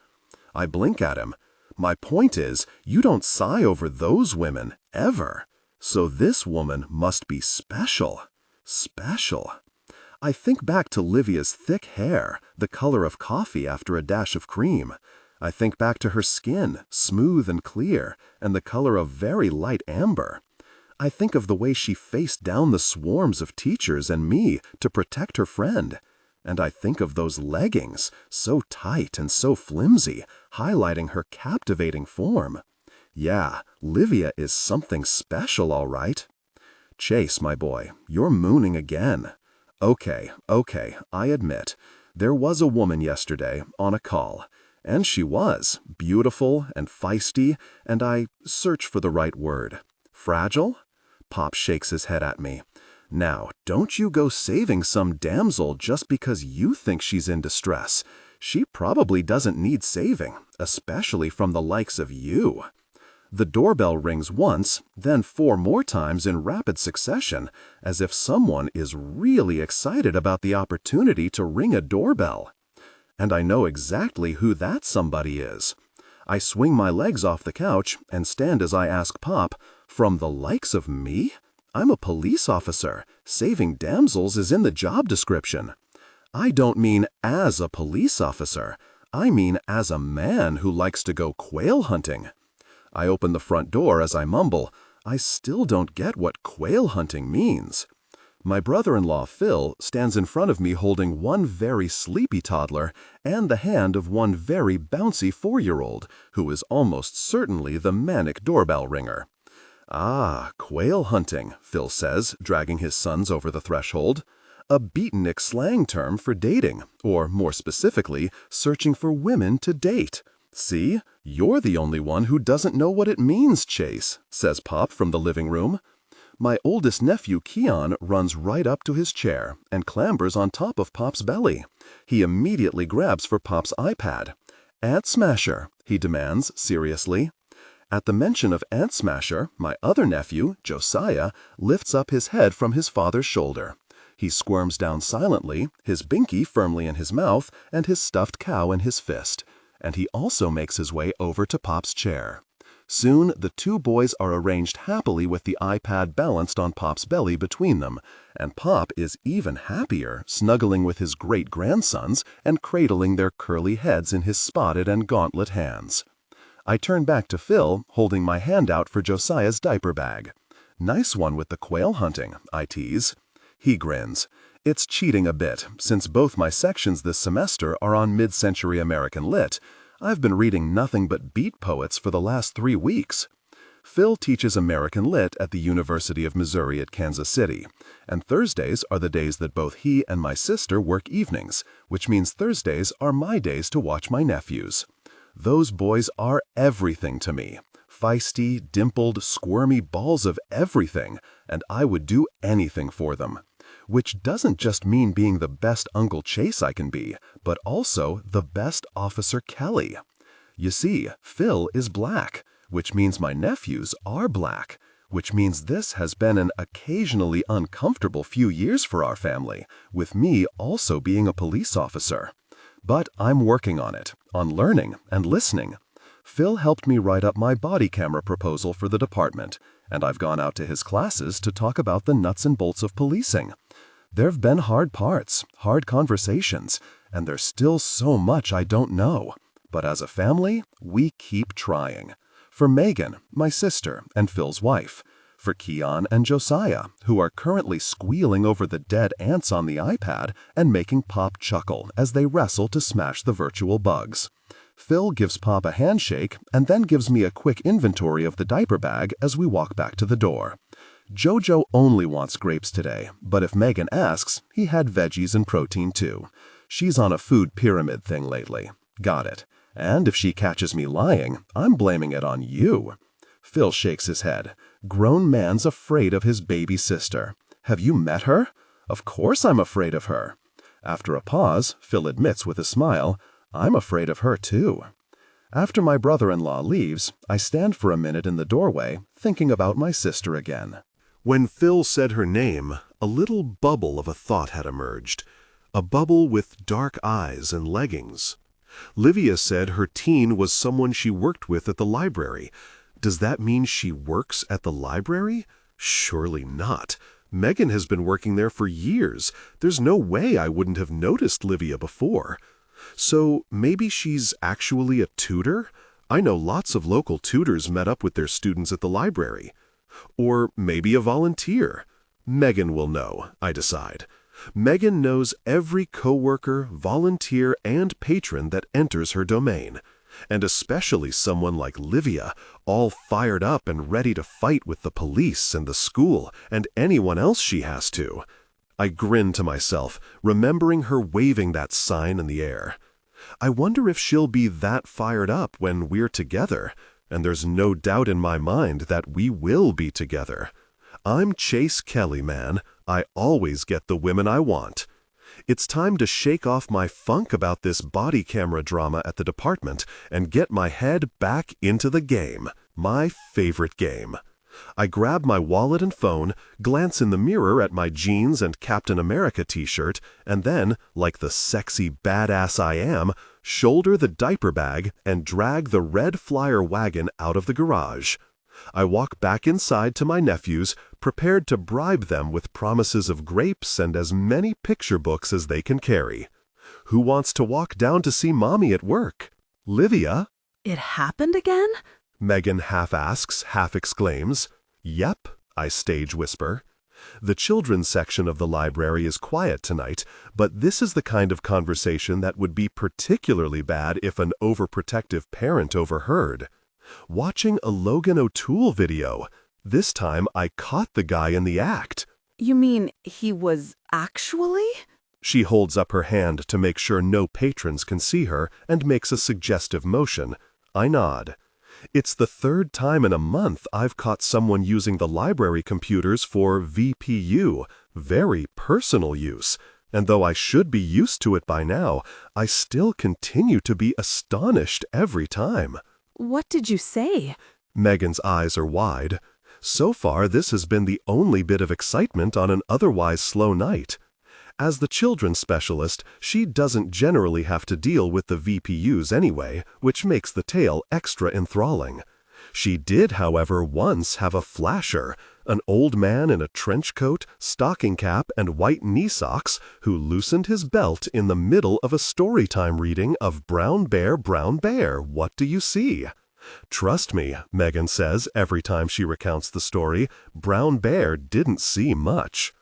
I blink at him. My point is, you don't sigh over those women, ever. So this woman must be special. Special. I think back to Livia's thick hair, the color of coffee after a dash of cream. I think back to her skin, smooth and clear, and the color of very light amber. I think of the way she faced down the swarms of teachers and me to protect her friend. And I think of those leggings, so tight and so flimsy, highlighting her captivating form. Yeah, Livia is something special, all right. Chase, my boy, you're mooning again. Okay, I admit. There was a woman yesterday on a call. And she was beautiful and feisty, and I search for the right word. Fragile? Pop shakes his head at me. Now, don't you go saving some damsel just because you think she's in distress. She probably doesn't need saving, especially from the likes of you. The doorbell rings once, then 4 more times in rapid succession, as if someone is really excited about the opportunity to ring a doorbell. And I know exactly who that somebody is. I swing my legs off the couch and stand as I ask Pop, from the likes of me? I'm a police officer. Saving damsels is in the job description. I don't mean as a police officer. I mean as a man who likes to go quail hunting. I open the front door as I mumble, I still don't get what quail hunting means. My brother-in-law, Phil, stands in front of me holding one very sleepy toddler and the hand of one very bouncy 4-year-old, who is almost certainly the manic doorbell ringer. "Ah, quail hunting," Phil says, dragging his sons over the threshold. "A beatnik slang term for dating, or more specifically, searching for women to date. See, you're the only one who doesn't know what it means, Chase," says Pop from the living room. My oldest nephew, Keon, runs right up to his chair and clambers on top of Pop's belly. He immediately grabs for Pop's iPad. "Ant Smasher," he demands, seriously. At the mention of Ant Smasher, my other nephew, Josiah, lifts up his head from his father's shoulder. He squirms down silently, his binky firmly in his mouth and his stuffed cow in his fist. And he also makes his way over to Pop's chair. Soon, the two boys are arranged happily with the iPad balanced on Pop's belly between them, and Pop is even happier, snuggling with his great-grandsons and cradling their curly heads in his spotted and gauntlet hands. I turn back to Phil, holding my hand out for Josiah's diaper bag. "Nice one with the quail hunting," I tease. He grins. "It's cheating a bit, since both my sections this semester are on mid-century American lit. I've been reading nothing but beat poets for the last 3 weeks." Phil teaches American lit at the University of Missouri at Kansas City, and Thursdays are the days that both he and my sister work evenings, which means Thursdays are my days to watch my nephews. Those boys are everything to me. Feisty, dimpled, squirmy balls of everything, and I would do anything for them. Which doesn't just mean being the best Uncle Chase I can be, but also the best Officer Kelly. You see, Phil is black, which means my nephews are black, which means this has been an occasionally uncomfortable few years for our family, with me also being a police officer. But I'm working on it, on learning and listening. Phil helped me write up my body camera proposal for the department, and I've gone out to his classes to talk about the nuts and bolts of policing. There've been hard parts, hard conversations, and there's still so much I don't know. But as a family, we keep trying. For Megan, my sister, and Phil's wife. For Keon and Josiah, who are currently squealing over the dead ants on the iPad and making Pop chuckle as they wrestle to smash the virtual bugs. Phil gives Pop a handshake and then gives me a quick inventory of the diaper bag as we walk back to the door. Jojo only wants grapes today, but if Megan asks, he had veggies and protein too. She's on a food pyramid thing lately. Got it. And if she catches me lying, I'm blaming it on you. Phil shakes his head. Grown man's afraid of his baby sister. Have you met her? Of course I'm afraid of her. After a pause, Phil admits with a smile, I'm afraid of her too. After my brother-in-law leaves, I stand for a minute in the doorway, thinking about my sister again. When Phil said her name, a little bubble of a thought had emerged. A bubble with dark eyes and leggings. Livia said her teen was someone she worked with at the library. Does that mean she works at the library? Surely not. Megan has been working there for years. There's no way I wouldn't have noticed Livia before. So maybe she's actually a tutor? I know lots of local tutors met up with their students at the library. Or maybe a volunteer. Megan will know, I decide. Megan knows every coworker, volunteer, and patron that enters her domain. And especially someone like Livia, all fired up and ready to fight with the police and the school and anyone else she has to. I grin to myself, remembering her waving that sign in the air. I wonder if she'll be that fired up when we're together, and there's no doubt in my mind that we will be together. I'm Chase Kelly, man. I always get the women I want. It's time to shake off my funk about this body camera drama at the department and get my head back into the game, my favorite game. I grab my wallet and phone, glance in the mirror at my jeans and Captain America t-shirt, and then, like the sexy badass I am, shoulder the diaper bag and drag the red flyer wagon out of the garage. I walk back inside to my nephews, prepared to bribe them with promises of grapes and as many picture books as they can carry. Who wants to walk down to see Mommy at work? Livia? It happened again? Megan half asks, half exclaims. Yep, I stage whisper. The children's section of the library is quiet tonight, but this is the kind of conversation that would be particularly bad if an overprotective parent overheard. Watching a Logan O'Toole video. This time I caught the guy in the act. You mean he was actually? She holds up her hand to make sure no patrons can see her and makes a suggestive motion. I nod. It's the third time in a month I've caught someone using the library computers for VPU, very personal use, and though I should be used to it by now, I still continue to be astonished every time. What did you say? Megan's eyes are wide. So far, this has been the only bit of excitement on an otherwise slow night. As the children's specialist, she doesn't generally have to deal with the VPUs anyway, which makes the tale extra enthralling. She did, however, once have a flasher, an old man in a trench coat, stocking cap, and white knee socks who loosened his belt in the middle of a storytime reading of Brown Bear, What Do You See? Trust me, Megan says every time she recounts the story, Brown Bear didn't see much.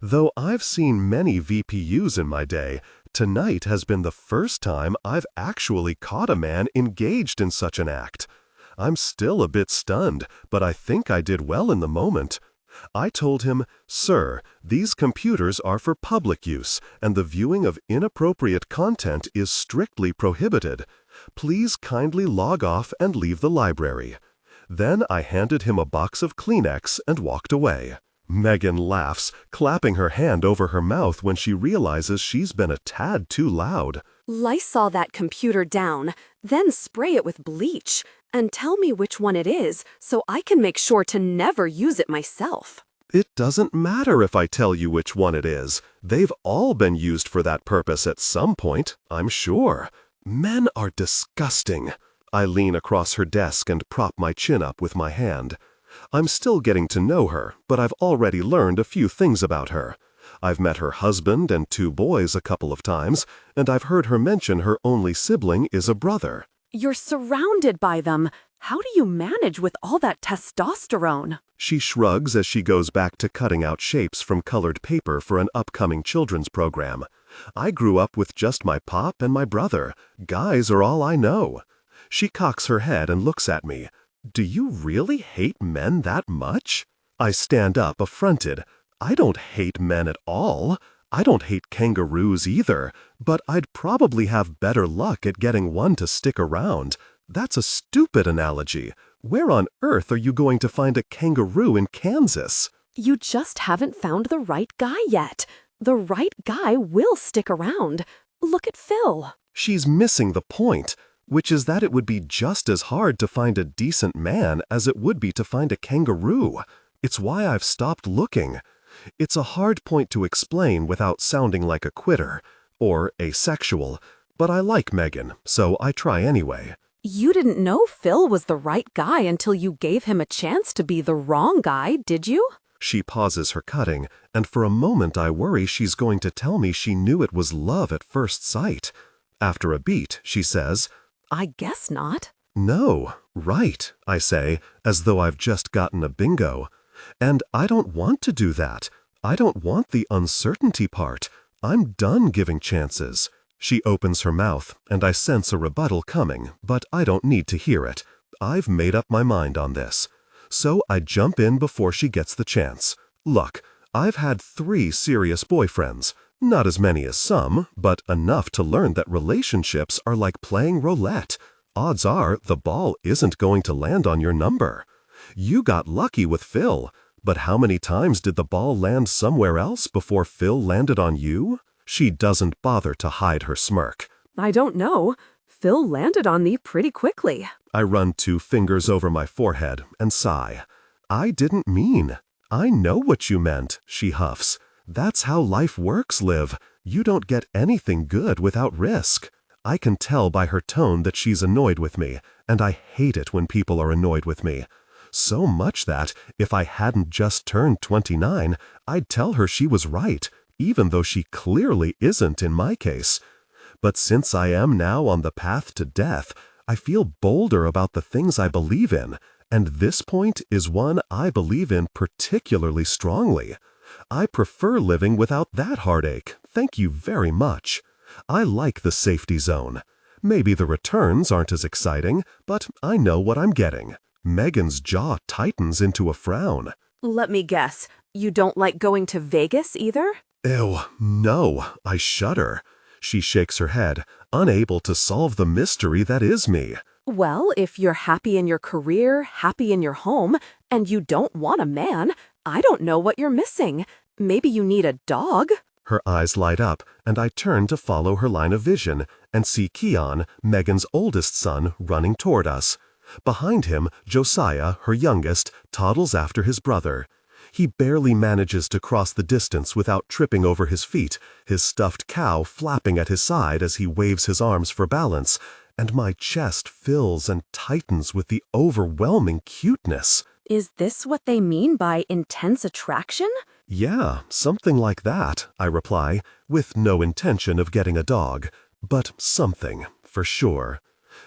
Though I've seen many VPUs in my day, tonight has been the first time I've actually caught a man engaged in such an act. I'm still a bit stunned, but I think I did well in the moment. I told him, "Sir, these computers are for public use, and the viewing of inappropriate content is strictly prohibited. Please kindly log off and leave the library." Then I handed him a box of Kleenex and walked away. Megan laughs, clapping her hand over her mouth when she realizes she's been a tad too loud. Lysol that computer down, then spray it with bleach, and tell me which one it is so I can make sure to never use it myself. It doesn't matter if I tell you which one it is. They've all been used for that purpose at some point, I'm sure. Men are disgusting. I lean across her desk and prop my chin up with my hand. I'm still getting to know her, but I've already learned a few things about her. I've met her husband and 2 boys a couple of times, and I've heard her mention her only sibling is a brother. You're surrounded by them. How do you manage with all that testosterone? She shrugs as she goes back to cutting out shapes from colored paper for an upcoming children's program. I grew up with just my pop and my brother. Guys are all I know. She cocks her head and looks at me. Do you really hate men that much? I stand up affronted. I don't hate men at all. I don't hate kangaroos either, but I'd probably have better luck at getting one to stick around. That's a stupid analogy. Where on earth are you going to find a kangaroo in Kansas? You just haven't found the right guy yet. The right guy will stick around. Look at Phil. She's missing the point, which is that it would be just as hard to find a decent man as it would be to find a kangaroo. It's why I've stopped looking. It's a hard point to explain without sounding like a quitter, or asexual, but I like Megan, so I try anyway. You didn't know Phil was the right guy until you gave him a chance to be the wrong guy, did you? She pauses her cutting, and for a moment I worry she's going to tell me she knew it was love at first sight. After a beat, she says, I guess not. No, right, I say, as though I've just gotten a bingo. And I don't want to do that. I don't want the uncertainty part. I'm done giving chances. She opens her mouth, and I sense a rebuttal coming, but I don't need to hear it. I've made up my mind on this. So I jump in before she gets the chance. Look, I've had 3 serious boyfriends. Not as many as some, but enough to learn that relationships are like playing roulette. Odds are the ball isn't going to land on your number. You got lucky with Phil, but how many times did the ball land somewhere else before Phil landed on you? She doesn't bother to hide her smirk. I don't know. Phil landed on me pretty quickly. I run 2 fingers over my forehead and sigh. I didn't mean. I know what you meant, she huffs. That's how life works, Liv. You don't get anything good without risk. I can tell by her tone that she's annoyed with me, and I hate it when people are annoyed with me. So much that, if I hadn't just turned 29, I'd tell her she was right, even though she clearly isn't in my case. But since I am now on the path to death, I feel bolder about the things I believe in, and this point is one I believe in particularly strongly. I prefer living without that heartache, thank you very much. I like the safety zone. Maybe the returns aren't as exciting, but I know what I'm getting. Megan's jaw tightens into a frown. Let me guess, you don't like going to Vegas either? Ew, no, I shudder. She shakes her head, unable to solve the mystery that is me. Well, if you're happy in your career, happy in your home, and you don't want a man, I don't know what you're missing. Maybe you need a dog? Her eyes light up, and I turn to follow her line of vision and see Keon, Megan's oldest son, running toward us. Behind him, Josiah, her youngest, toddles after his brother. He barely manages to cross the distance without tripping over his feet, his stuffed cow flapping at his side as he waves his arms for balance, and my chest fills and tightens with the overwhelming cuteness. Is this what they mean by intense attraction? Yeah, something like that, I reply, with no intention of getting a dog, but something, for sure.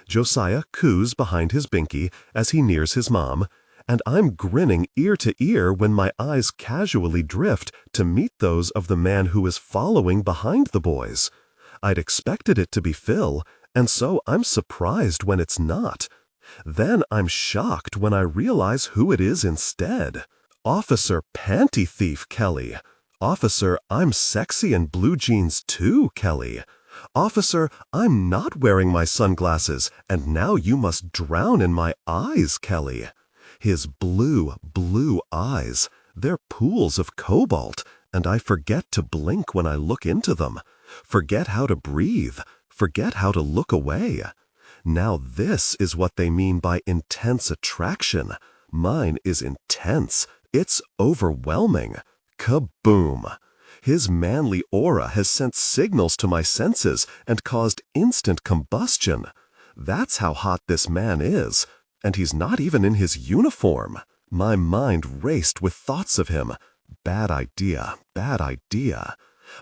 Josiah coos behind his binky as he nears his mom, and I'm grinning ear to ear when my eyes casually drift to meet those of the man who is following behind the boys. I'd expected it to be Phil, and so I'm surprised when it's not. Then I'm shocked when I realize who it is instead. Officer Panty Thief Kelly. Officer, I'm sexy in blue jeans too, Kelly. Officer, I'm not wearing my sunglasses, and now you must drown in my eyes, Kelly. His blue, blue eyes. They're pools of cobalt, and I forget to blink when I look into them. Forget how to breathe. Forget how to look away. Now this is what they mean by intense attraction. Mine is intense. It's overwhelming. Kaboom! His manly aura has sent signals to my senses and caused instant combustion. That's how hot this man is. And he's not even in his uniform. My mind raced with thoughts of him. Bad idea, bad idea.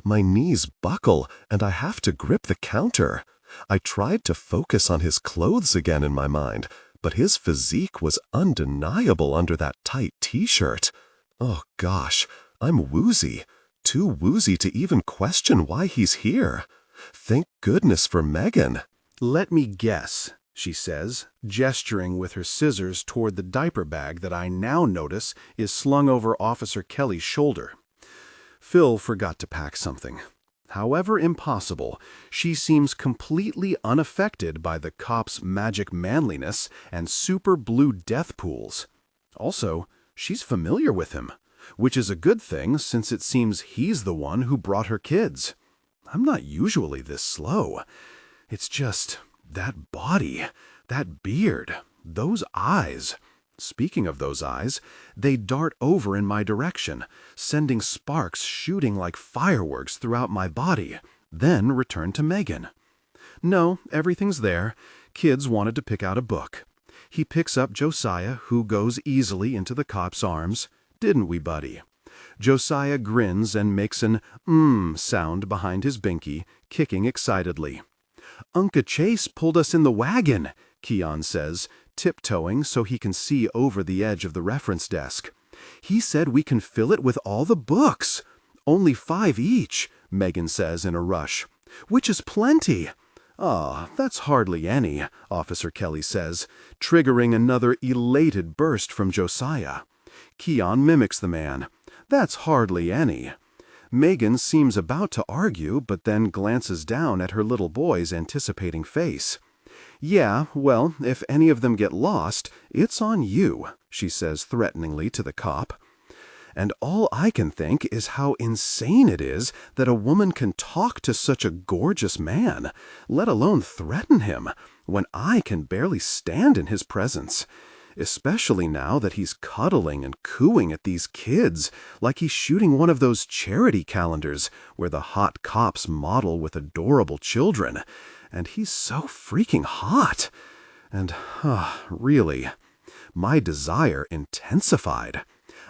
My knees buckle and I have to grip the counter. I tried to focus on his clothes again in my mind, but his physique was undeniable under that tight t-shirt. Oh gosh, I'm woozy. Too woozy to even question why he's here. Thank goodness for Megan. Let me guess, she says, gesturing with her scissors toward the diaper bag that I now notice is slung over Officer Kelly's shoulder. Phil forgot to pack something. However impossible, she seems completely unaffected by the cop's magic manliness and super blue death pools. Also, she's familiar with him, which is a good thing since it seems he's the one who brought her kids. I'm not usually this slow. It's just that body, that beard, those eyes. Speaking of those eyes, they dart over in my direction, sending sparks shooting like fireworks throughout my body, then return to Megan. No, everything's there. Kids wanted to pick out a book. He picks up Josiah, who goes easily into the cop's arms. Didn't we, buddy? Josiah grins and makes an sound behind his binky, kicking excitedly. Uncle Chase pulled us in the wagon, Keon says, tiptoeing so he can see over the edge of the reference desk. He said we can fill it with all the books. Only 5 each, Megan says in a rush. Which is plenty. Ah, that's hardly any, Officer Kelly says, triggering another elated burst from Josiah. Keon mimics the man. That's hardly any. Megan seems about to argue, but then glances down at her little boy's anticipating face. Yeah, well, if any of them get lost, it's on you, she says threateningly to the cop. And all I can think is how insane it is that a woman can talk to such a gorgeous man, let alone threaten him, when I can barely stand in his presence. Especially now that he's cuddling and cooing at these kids like he's shooting one of those charity calendars where the hot cops model with adorable children. And he's so freaking hot. And, really, my desire intensified.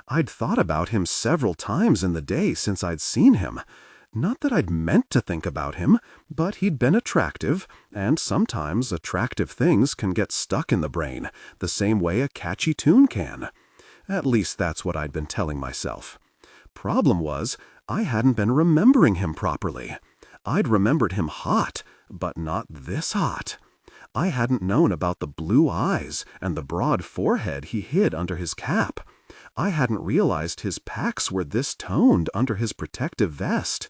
I'd thought about him several times in the day since I'd seen him. Not that I'd meant to think about him, but he'd been attractive, and sometimes attractive things can get stuck in the brain, the same way a catchy tune can. At least that's what I'd been telling myself. Problem was, I hadn't been remembering him properly. I'd remembered him hot, but not this hot. I hadn't known about the blue eyes and the broad forehead he hid under his cap. I hadn't realized his pacs were this toned under his protective vest.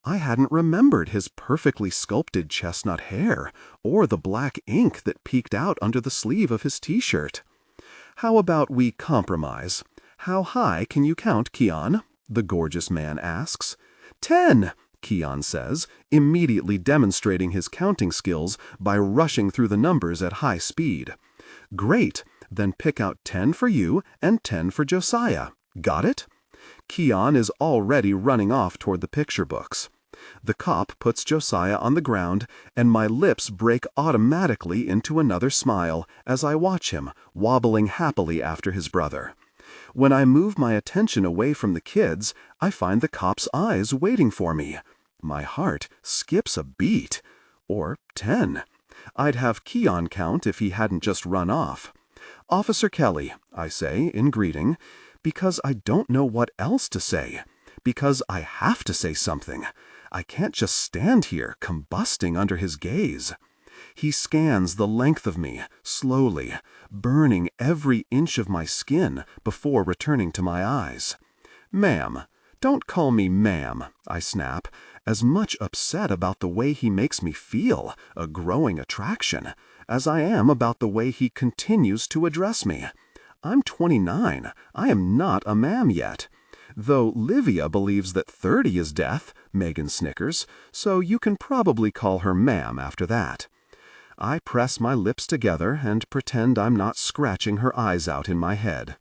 I hadn't remembered his perfectly sculpted chestnut hair or the black ink that peeked out under the sleeve of his t-shirt. "How about we compromise? How high can you count, Keon?" the gorgeous man asks. 10, Keon says, immediately demonstrating his counting skills by rushing through the numbers at high speed. "Great, then pick out 10 for you and 10 for Josiah. Got it?" Keon is already running off toward the picture books. The cop puts Josiah on the ground, and my lips break automatically into another smile as I watch him, wobbling happily after his brother. When I move my attention away from the kids, I find the cop's eyes waiting for me. My heart skips a beat. Or 10. I'd have Keon count if he hadn't just run off. "Officer Kelly," I say in greeting, because I don't know what else to say. Because I have to say something. I can't just stand here, combusting under his gaze. He scans the length of me, slowly, burning every inch of my skin before returning to my eyes. "Ma'am, don't call me ma'am," I snap, as much upset about the way he makes me feel, a growing attraction, as I am about the way he continues to address me. I'm 29. I am not a ma'am yet. Though Livia believes that 30 is death, Megan snickers, so you can probably call her ma'am after that. I press my lips together and pretend I'm not scratching her eyes out in my head.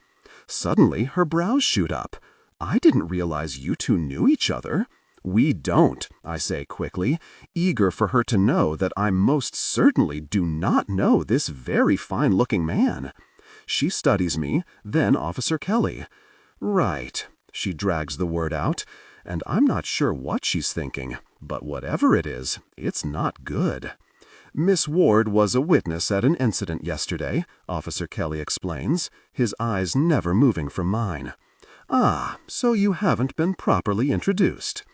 Suddenly, her brows shoot up. "I didn't realize you two knew each other." "We don't," I say quickly, eager for her to know that I most certainly do not know this very fine-looking man. She studies me, then Officer Kelly. "Right." She drags the word out, and I'm not sure what she's thinking, but whatever it is, it's not good. "Miss Ward was a witness at an incident yesterday," Officer Kelly explains, his eyes never moving from mine. "Ah, so you haven't been properly introduced."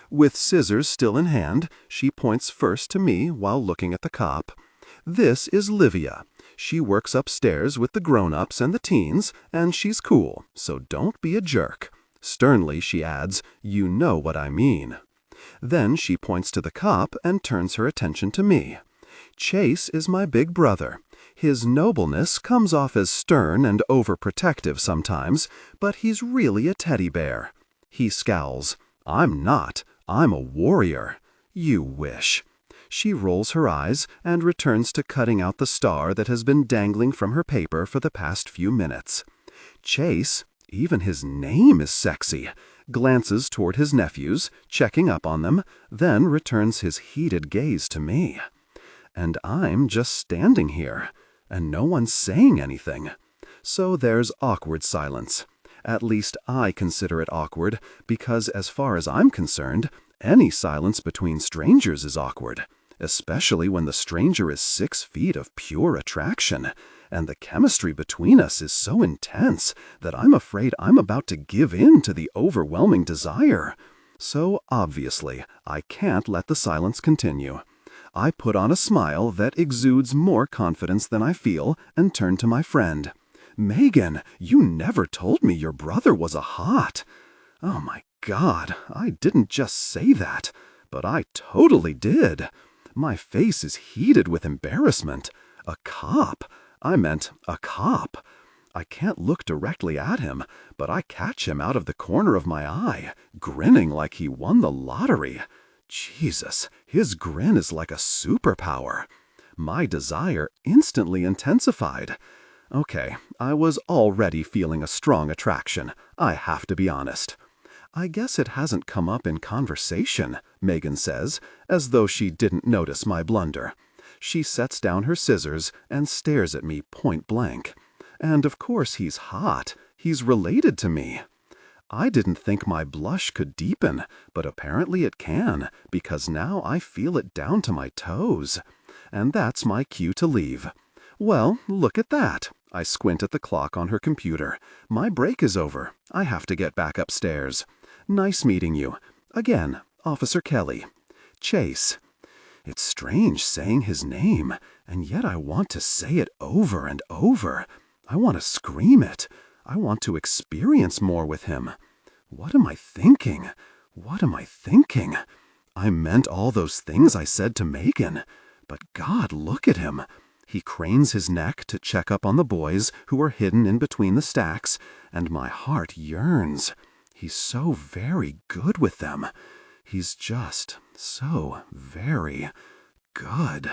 With scissors still in hand, she points first to me while looking at the cop. "This is Livia. She works upstairs with the grown-ups and the teens, and she's cool, so don't be a jerk." Sternly, she adds, "You know what I mean." Then she points to the cop and turns her attention to me. "Chase is my big brother. His nobleness comes off as stern and overprotective sometimes, but he's really a teddy bear." He scowls. "I'm not. I'm a warrior." "You wish." She rolls her eyes and returns to cutting out the star that has been dangling from her paper for the past few minutes. Chase, even his name is sexy, glances toward his nephews, checking up on them, then returns his heated gaze to me. And I'm just standing here, and no one's saying anything. So there's awkward silence. At least I consider it awkward, because as far as I'm concerned, any silence between strangers is awkward, especially when the stranger is 6 feet of pure attraction, and the chemistry between us is so intense that I'm afraid I'm about to give in to the overwhelming desire. So obviously, I can't let the silence continue. I put on a smile that exudes more confidence than I feel and turn to my friend. "Megan, you never told me your brother was a hot." Oh my God, I didn't just say that, but I totally did. My face is heated with embarrassment. A cop. I meant a cop. I can't look directly at him, but I catch him out of the corner of my eye, grinning like he won the lottery. Jesus, his grin is like a superpower. My desire instantly intensified. Okay, I was already feeling a strong attraction. I have to be honest. "I guess it hasn't come up in conversation," Megan says, as though she didn't notice my blunder. She sets down her scissors and stares at me point blank. And of course he's hot. He's related to me. I didn't think my blush could deepen, but apparently it can, because now I feel it down to my toes. And that's my cue to leave. Well, look at that. I squint at the clock on her computer. My break is over. I have to get back upstairs. Nice meeting you. Again, Officer Kelly. Chase. It's strange saying his name, and yet I want to say it over and over. I want to scream it. I want to experience more with him. What am I thinking? What am I thinking? I meant all those things I said to Megan. But God, look at him. He cranes his neck to check up on the boys who are hidden in between the stacks, and my heart yearns. He's so very good with them. He's just so very good.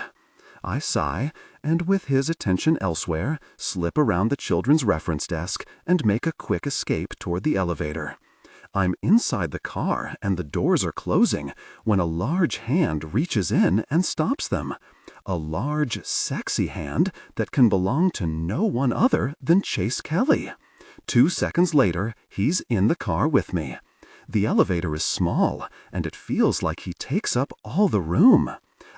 I sigh, and with his attention elsewhere, slip around the children's reference desk and make a quick escape toward the elevator. I'm inside the car and the doors are closing when a large hand reaches in and stops them. A large, sexy hand that can belong to no one other than Chase Kelly. 2 seconds later, he's in the car with me. The elevator is small, and it feels like he takes up all the room.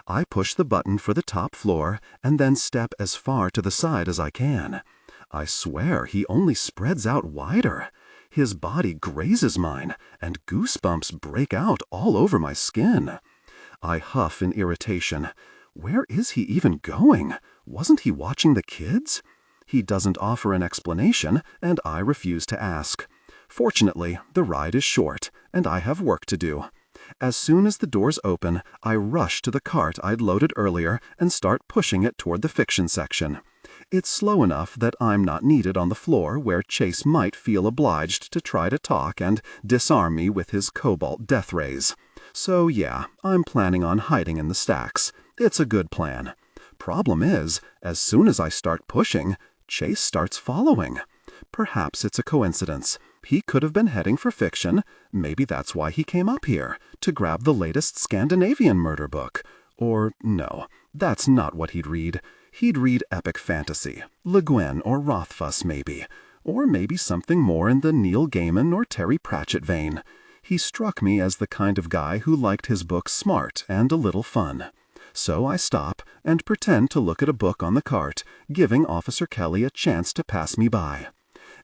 I push the button for the top floor and then step as far to the side as I can. I swear he only spreads out wider. His body grazes mine, and goosebumps break out all over my skin. I huff in irritation. Where is he even going? Wasn't he watching the kids? He doesn't offer an explanation, and I refuse to ask. Fortunately, the ride is short, and I have work to do. As soon as the doors open, I rush to the cart I'd loaded earlier and start pushing it toward the fiction section. It's slow enough that I'm not needed on the floor where Chase might feel obliged to try to talk and disarm me with his cobalt death rays. So yeah, I'm planning on hiding in the stacks. It's a good plan. Problem is, as soon as I start pushing, Chase starts following. Perhaps it's a coincidence. He could have been heading for fiction. Maybe that's why he came up here, to grab the latest Scandinavian murder book. Or no, that's not what he'd read. He'd read epic fantasy, Le Guin or Rothfuss maybe, or maybe something more in the Neil Gaiman or Terry Pratchett vein. He struck me as the kind of guy who liked his books smart and a little fun. So I stop and pretend to look at a book on the cart, giving Officer Kelly a chance to pass me by.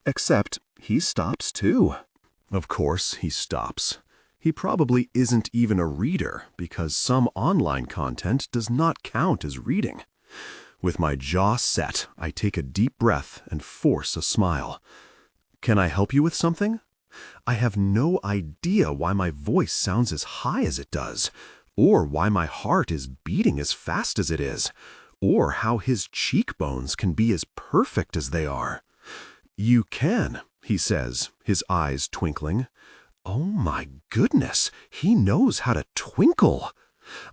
Except he stops too. Of course he stops. He probably isn't even a reader because some online content does not count as reading. With my jaw set, I take a deep breath and force a smile. Can I help you with something? I have no idea why my voice sounds as high as it does, or why my heart is beating as fast as it is, or how his cheekbones can be as perfect as they are. You can, he says, his eyes twinkling. Oh my goodness, he knows how to twinkle.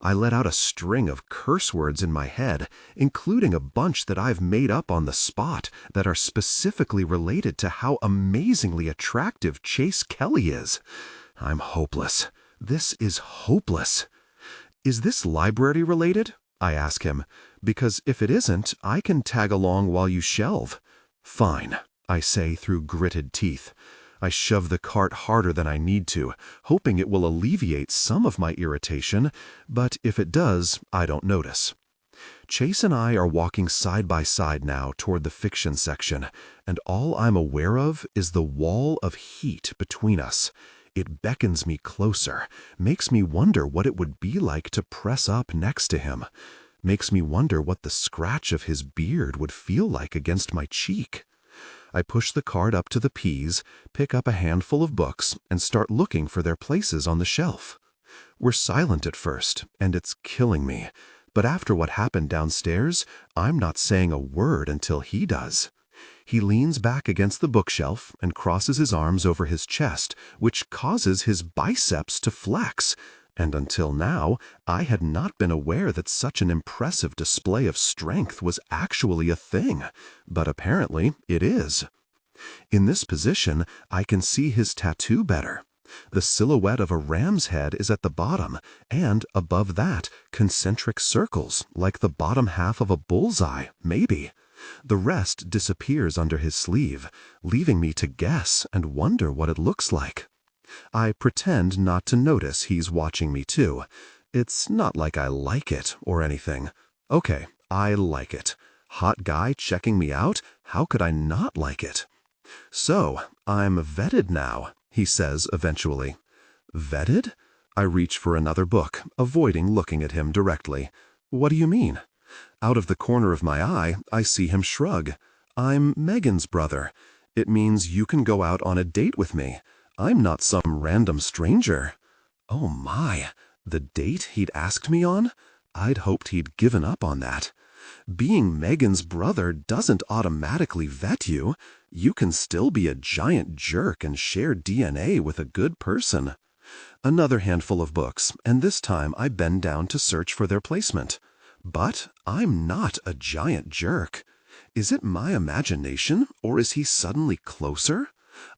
I let out a string of curse words in my head, including a bunch that I've made up on the spot that are specifically related to how amazingly attractive Chase Kelly is. I'm hopeless. This is hopeless. Is this library related? I ask him, because if it isn't, I can tag along while you shelve. Fine, I say through gritted teeth. I shove the cart harder than I need to, hoping it will alleviate some of my irritation, but if it does, I don't notice. Chase and I are walking side by side now toward the fiction section, and all I'm aware of is the wall of heat between us. It beckons me closer, makes me wonder what it would be like to press up next to him, makes me wonder what the scratch of his beard would feel like against my cheek. I push the cart up to the P's, pick up a handful of books, and start looking for their places on the shelf. We're silent at first, and it's killing me. But after what happened downstairs, I'm not saying a word until he does. He leans back against the bookshelf and crosses his arms over his chest, which causes his biceps to flex. And until now, I had not been aware that such an impressive display of strength was actually a thing, but apparently it is. In this position, I can see his tattoo better. The silhouette of a ram's head is at the bottom, and above that, concentric circles, like the bottom half of a bullseye, maybe. The rest disappears under his sleeve, leaving me to guess and wonder what it looks like. I pretend not to notice he's watching me too. It's not like I like it or anything. Okay, I like it. Hot guy checking me out? How could I not like it? So, I'm vetted now, he says eventually. Vetted? I reach for another book, avoiding looking at him directly. What do you mean? Out of the corner of my eye, I see him shrug. I'm Megan's brother. It means you can go out on a date with me. I'm not some random stranger. Oh my, the date he'd asked me on? I'd hoped he'd given up on that. Being Megan's brother doesn't automatically vet you. You can still be a giant jerk and share DNA with a good person. Another handful of books, and this time I bend down to search for their placement. But I'm not a giant jerk. Is it my imagination, or is he suddenly closer?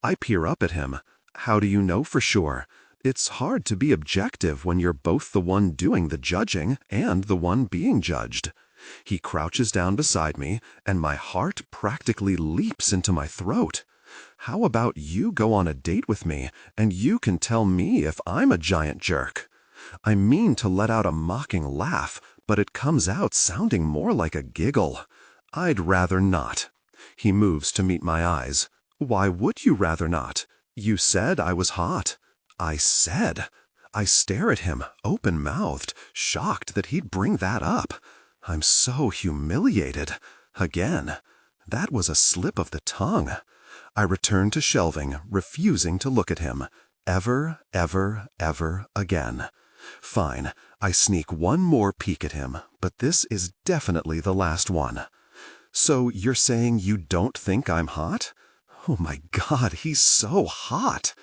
I peer up at him. How do you know for sure? It's hard to be objective when you're both the one doing the judging and the one being judged. He crouches down beside me, and my heart practically leaps into my throat. How about you go on a date with me, and you can tell me if I'm a giant jerk? I mean to let out a mocking laugh, but it comes out sounding more like a giggle. I'd rather not. He moves to meet my eyes. Why would you rather not? You said I was hot. I said. I stare at him, open-mouthed, shocked that he'd bring that up. I'm so humiliated. Again. That was a slip of the tongue. I return to shelving, refusing to look at him. Ever again. Fine, I sneak one more peek at him, but this is definitely the last one. So you're saying you don't think I'm hot? Oh my God, he's so hot.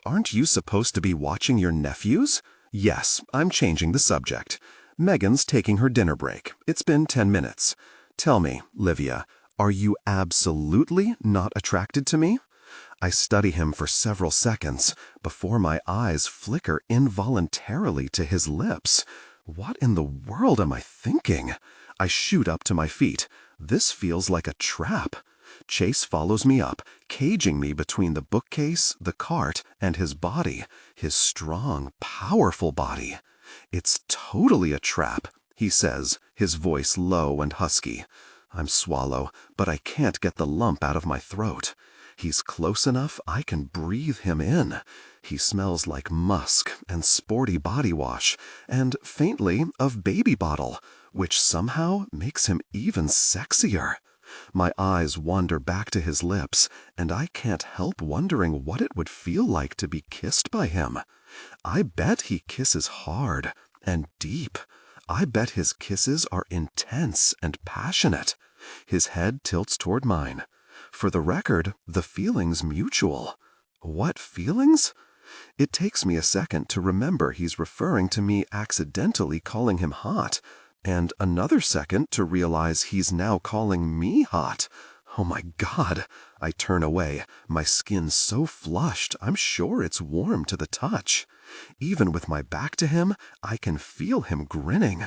Aren't you supposed to be watching your nephews? Yes, I'm changing the subject. Megan's taking her dinner break. It's been 10 minutes. Tell me, Livia, are you absolutely not attracted to me? I study him for several seconds before my eyes flicker involuntarily to his lips. What in the world am I thinking? I shoot up to my feet. This feels like a trap. Chase follows me up, caging me between the bookcase, the cart, and his body, his strong, powerful body. It's totally a trap, he says, his voice low and husky. I'm swallow, but I can't get the lump out of my throat. He's close enough I can breathe him in. He smells like musk and sporty body wash, and faintly of baby bottle, which somehow makes him even sexier. My eyes wander back to his lips, and I can't help wondering what it would feel like to be kissed by him. I bet he kisses hard and deep. I bet his kisses are intense and passionate. His head tilts toward mine. For the record, the feeling's mutual. What feelings? It takes me a second to remember he's referring to me accidentally calling him hot, and another second to realize he's now calling me hot. Oh my God! I turn away, my skin so flushed I'm sure it's warm to the touch. Even with my back to him, I can feel him grinning.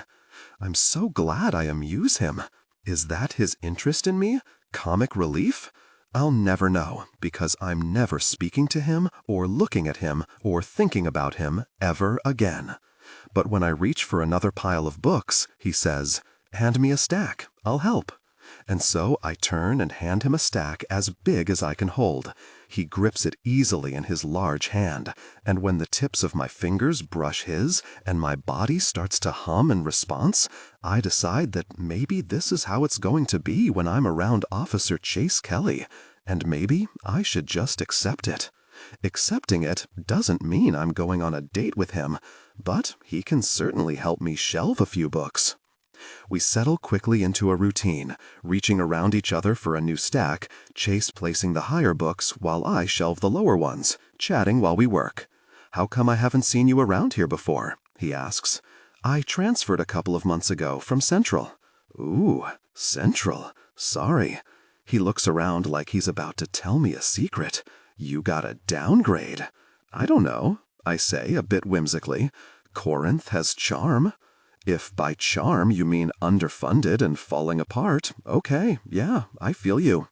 I'm so glad I amuse him. Is that his interest in me? Comic relief? I'll never know, because I'm never speaking to him or looking at him or thinking about him ever again. But when I reach for another pile of books, he says, "Hand me a stack, I'll help." And so I turn and hand him a stack as big as I can hold. He grips it easily in his large hand, and when the tips of my fingers brush his and my body starts to hum in response, I decide that maybe this is how it's going to be when I'm around Officer Chase Kelly, and maybe I should just accept it. Accepting it doesn't mean I'm going on a date with him, but he can certainly help me shelve a few books. We settle quickly into a routine, reaching around each other for a new stack, Chase placing the higher books while I shelve the lower ones, chatting while we work. "How come I haven't seen you around here before?" he asks. "I transferred a couple of months ago from Central." "Ooh, Central. Sorry." He looks around like he's about to tell me a secret. "You got a downgrade." "I don't know," I say a bit whimsically. "Corinth has charm." "If by charm you mean underfunded and falling apart, okay, yeah, I feel you."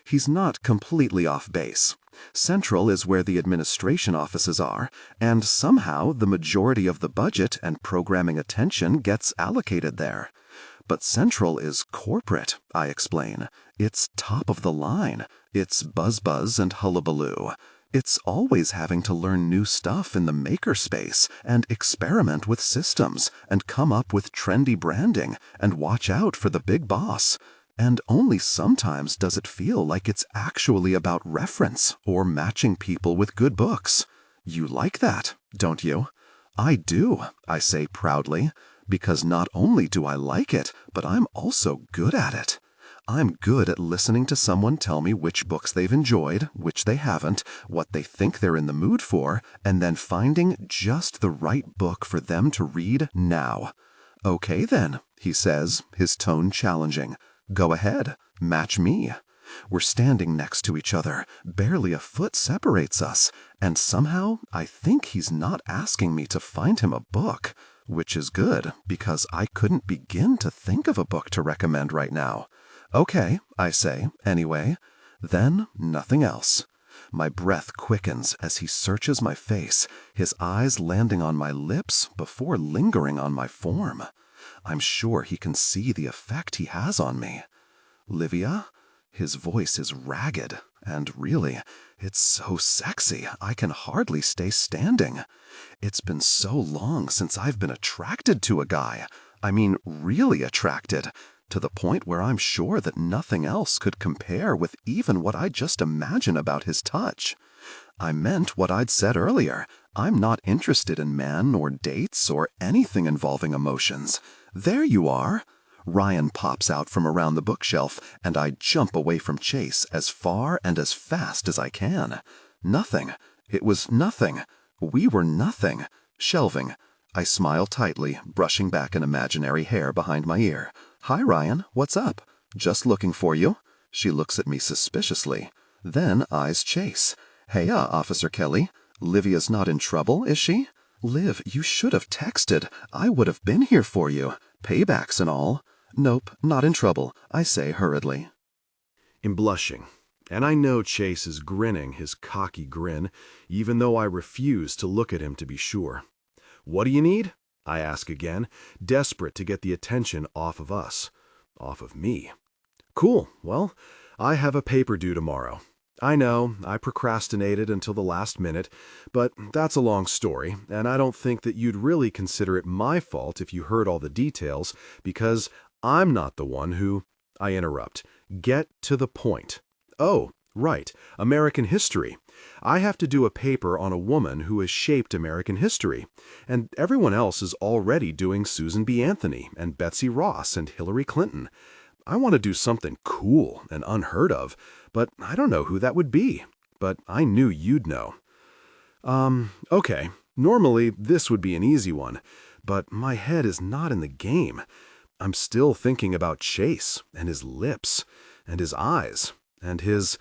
He's not completely off base. Central is where the administration offices are, and somehow the majority of the budget and programming attention gets allocated there. But Central is corporate, I explain. It's top of the line. It's buzz and hullabaloo. It's always having to learn new stuff in the makerspace and experiment with systems and come up with trendy branding and watch out for the big boss. And only sometimes does it feel like it's actually about reference or matching people with good books. You like that, don't you? I do, I say proudly, because not only do I like it, but I'm also good at it. I'm good at listening to someone tell me which books they've enjoyed, which they haven't, what they think they're in the mood for, and then finding just the right book for them to read now. Okay then, he says, his tone challenging. Go ahead, match me. We're standing next to each other, barely a foot separates us, and somehow I think he's not asking me to find him a book, which is good because I couldn't begin to think of a book to recommend right now. Okay, I say, anyway. Then nothing else. My breath quickens as he searches my face, his eyes landing on my lips before lingering on my form. I'm sure he can see the effect he has on me. Livia? His voice is ragged, and really, it's so sexy I can hardly stay standing. It's been so long since I've been attracted to a guy. I mean, really attracted. To the point where I'm sure that nothing else could compare with even what I just imagine about his touch. I meant what I'd said earlier. I'm not interested in men or dates or anything involving emotions. There you are. Ryan pops out from around the bookshelf, and I jump away from Chase as far and as fast as I can. Nothing. It was nothing. We were nothing. Shelving. I smile tightly, brushing back an imaginary hair behind my ear. Hi, Ryan. What's up? Just looking for you. She looks at me suspiciously. Then eyes Chase. Heya, Officer Kelly. Livia's not in trouble, is she? Liv, you should have texted. I would have been here for you. Paybacks and all. Nope, not in trouble, I say hurriedly. I'm blushing, and I know Chase is grinning his cocky grin, even though I refuse to look at him to be sure. What do you need? I ask again, desperate to get the attention off of us. Off of me. Cool, well, I have a paper due tomorrow. I know, I procrastinated until the last minute, but that's a long story, and I don't think that you'd really consider it my fault if you heard all the details, because I'm not the one who... I interrupt. Get to the point. Oh, right, American history. I have to do a paper on a woman who has shaped American history, and everyone else is already doing Susan B. Anthony and Betsy Ross and Hillary Clinton. I want to do something cool and unheard of, but I don't know who that would be. But I knew you'd know. Okay, normally this would be an easy one, but my head is not in the game. I'm still thinking about Chase, and his lips, and his eyes, and his...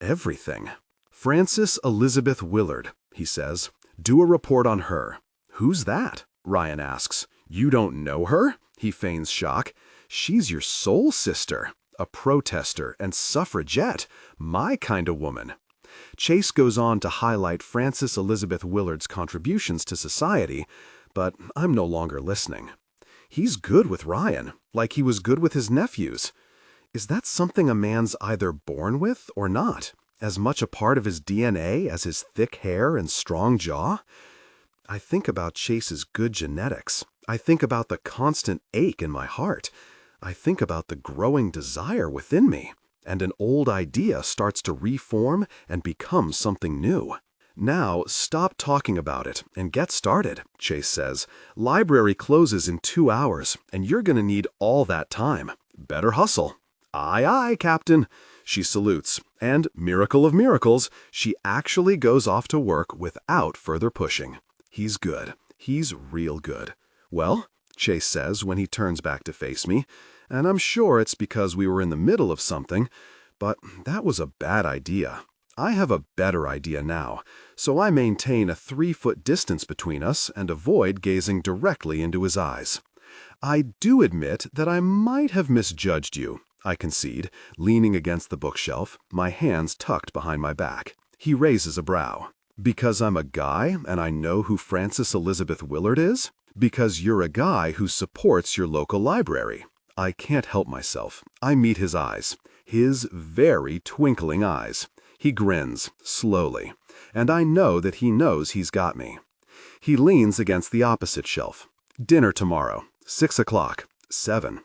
everything. Frances Elizabeth Willard, he says. Do a report on her. Who's that? Ryan asks. You don't know her? He feigns shock. She's your soul sister, a protester and suffragette, my kind of woman. Chase goes on to highlight Frances Elizabeth Willard's contributions to society, but I'm no longer listening. He's good with Ryan, like he was good with his nephews. Is that something a man's either born with or not, as much a part of his DNA as his thick hair and strong jaw? I think about Chase's good genetics. I think about the constant ache in my heart. I think about the growing desire within me, and an old idea starts to reform and become something new. Now, stop talking about it and get started, Chase says. Library closes in 2 hours, and you're going to need all that time. Better hustle. Aye, aye, Captain. She salutes, and, miracle of miracles, she actually goes off to work without further pushing. He's good. He's real good. Well, Chase says when he turns back to face me, and I'm sure it's because we were in the middle of something, but that was a bad idea. I have a better idea now, so I maintain a 3-foot distance between us and avoid gazing directly into his eyes. I do admit that I might have misjudged you, I concede, leaning against the bookshelf, my hands tucked behind my back. He raises a brow. Because I'm a guy and I know who Frances Elizabeth Willard is? Because you're a guy who supports your local library. I can't help myself. I meet his eyes. His very twinkling eyes. He grins, slowly, and I know that he knows he's got me. He leans against the opposite shelf. Dinner tomorrow, 6 o'clock, 7.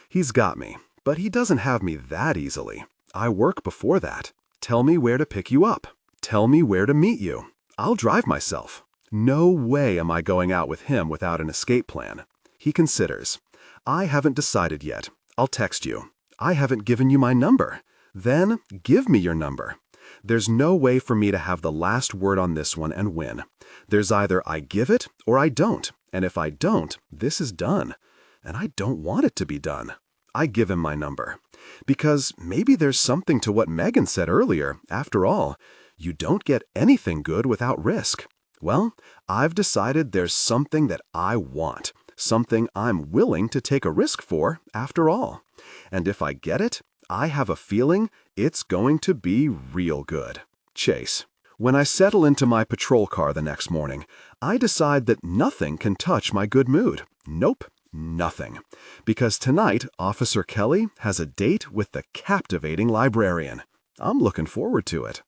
He's got me, but he doesn't have me that easily. I work before that. Tell me where to pick you up. Tell me where to meet you. I'll drive myself. No way am I going out with him without an escape plan. He considers. I haven't decided yet. I'll text you. I haven't given you my number. Then give me your number. There's no way for me to have the last word on this one and win. There's either I give it or I don't, and if I don't, this is done. And I don't want it to be done. I give him my number. Because maybe there's something to what Megan said earlier. After all, you don't get anything good without risk. Well, I've decided there's something that I want, something I'm willing to take a risk for after all. And if I get it, I have a feeling it's going to be real good. Chase. When I settle into my patrol car the next morning, I decide that nothing can touch my good mood. Nope, nothing. Because tonight, Officer Kelly has a date with the captivating librarian. I'm looking forward to it.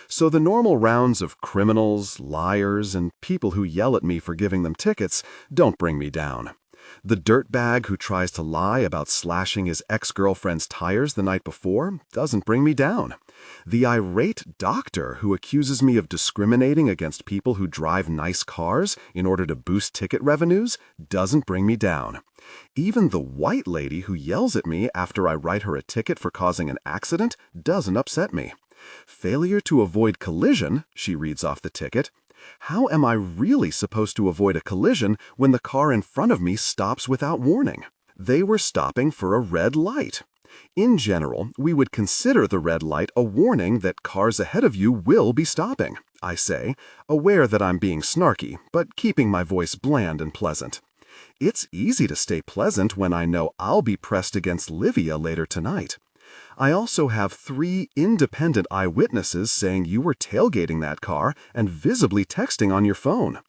So the normal rounds of criminals, liars, and people who yell at me for giving them tickets don't bring me down. The dirtbag who tries to lie about slashing his ex-girlfriend's tires the night before doesn't bring me down. The irate doctor who accuses me of discriminating against people who drive nice cars in order to boost ticket revenues doesn't bring me down. Even the white lady who yells at me after I write her a ticket for causing an accident doesn't upset me. Failure to avoid collision, she reads off the ticket. How am I really supposed to avoid a collision when the car in front of me stops without warning? They were stopping for a red light. In general, we would consider the red light a warning that cars ahead of you will be stopping, I say, aware that I'm being snarky, but keeping my voice bland and pleasant. It's easy to stay pleasant when I know I'll be pressed against Livia later tonight. I also have 3 independent eyewitnesses saying you were tailgating that car and visibly texting on your phone.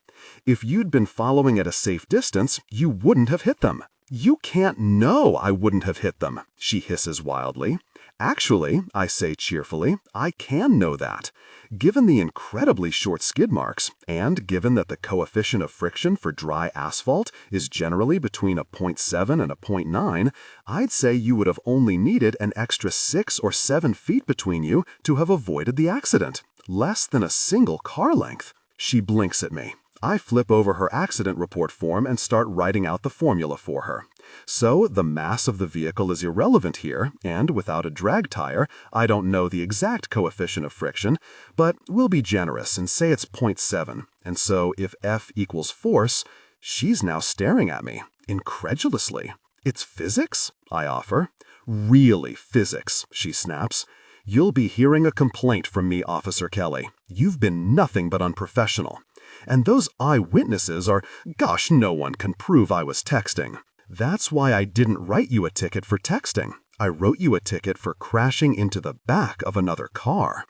If you'd been following at a safe distance, you wouldn't have hit them. You can't know I wouldn't have hit them, she hisses wildly. Actually, I say cheerfully, I can know that. Given the incredibly short skid marks, and given that the coefficient of friction for dry asphalt is generally between a 0.7 and a 0.9, I'd say you would have only needed an extra 6 or 7 feet between you to have avoided the accident. Less than a single car length. She blinks at me. I flip over her accident report form and start writing out the formula for her. So the mass of the vehicle is irrelevant here, and without a drag tire, I don't know the exact coefficient of friction, but we'll be generous and say it's 0.7. And so if F equals force, she's now staring at me, incredulously. It's physics? I offer. Really physics, she snaps. You'll be hearing a complaint from me, Officer Kelly. You've been nothing but unprofessional. And those eyewitnesses are, gosh, no one can prove I was texting. That's why I didn't write you a ticket for texting. I wrote you a ticket for crashing into the back of another car.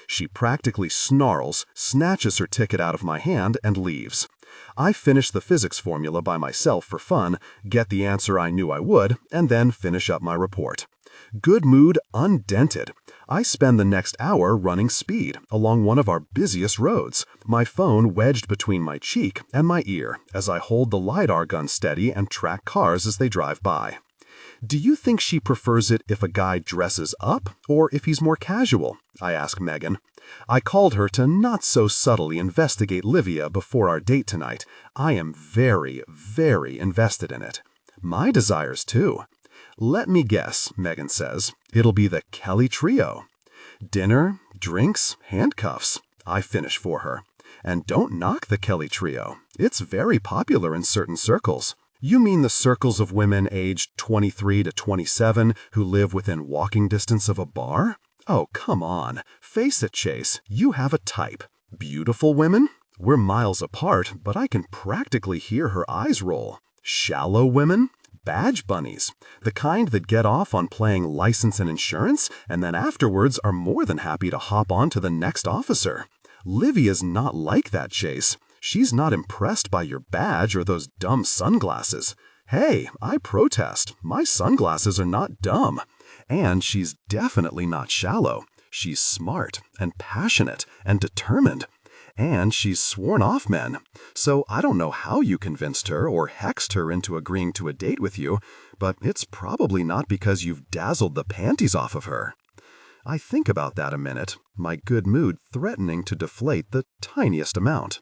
She practically snarls, snatches her ticket out of my hand, and leaves. I finish the physics formula by myself for fun, get the answer I knew I would, and then finish up my report. Good mood undented. I spend the next hour running speed along one of our busiest roads, my phone wedged between my cheek and my ear as I hold the LiDAR gun steady and track cars as they drive by. Do you think she prefers it if a guy dresses up or if he's more casual? I ask Megan. I called her to not so subtly investigate Livia before our date tonight. I am very, very invested in it. My desires too. Let me guess, Megan says. It'll be the Kelly trio. Dinner, drinks, handcuffs. I finish for her. And don't knock the Kelly trio. It's very popular in certain circles. You mean the circles of women aged 23 to 27 who live within walking distance of a bar? Oh, come on. Face it, Chase. You have a type. Beautiful women? We're miles apart, but I can practically hear her eyes roll. Shallow women? Badge bunnies, the kind that get off on playing license and insurance and then afterwards are more than happy to hop on to the next officer. Livia's not like that, Chase. She's not impressed by your badge or those dumb sunglasses. Hey, I protest. My sunglasses are not dumb. And she's definitely not shallow. She's smart and passionate and determined. And she's sworn off men. So I don't know how you convinced her or hexed her into agreeing to a date with you, but it's probably not because you've dazzled the panties off of her. I think about that a minute, my good mood threatening to deflate the tiniest amount.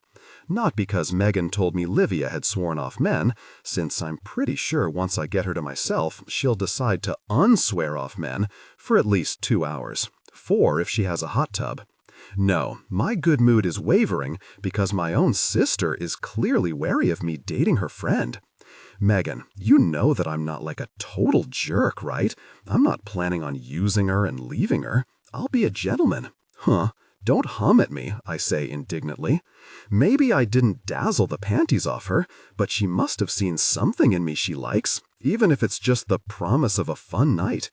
Not because Megan told me Livia had sworn off men, since I'm pretty sure once I get her to myself, she'll decide to unswear off men for at least 2 hours, 4 if she has a hot tub. No, my good mood is wavering because my own sister is clearly wary of me dating her friend. Megan, you know that I'm not like a total jerk, right? I'm not planning on using her and leaving her. I'll be a gentleman. Huh, don't hum at me, I say indignantly. Maybe I didn't dazzle the panties off her, but she must have seen something in me she likes, even if it's just the promise of a fun night.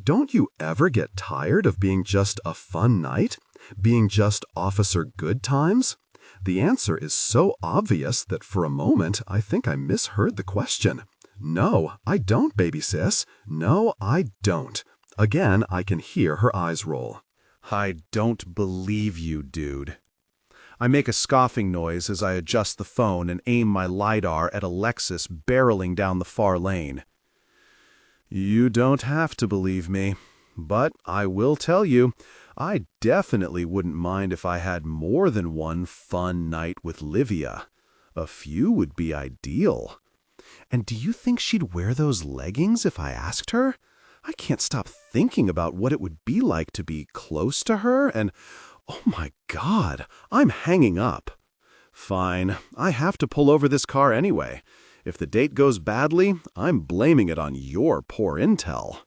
Don't you ever get tired of being just a fun night? Being just Officer Good Times? The answer is so obvious that for a moment I think I misheard the question. No, I don't, baby sis. No, I don't. Again, I can hear her eyes roll. I don't believe you, dude. I make a scoffing noise as I adjust the phone and aim my LiDAR at a Lexus barreling down the far lane. You don't have to believe me, but I will tell you, I definitely wouldn't mind if I had more than one fun night with Livia. A few would be ideal. And do you think she'd wear those leggings if I asked her? I can't stop thinking about what it would be like to be close to her, and oh my God, I'm hanging up. Fine, I have to pull over this car anyway. If the date goes badly, I'm blaming it on your poor intel.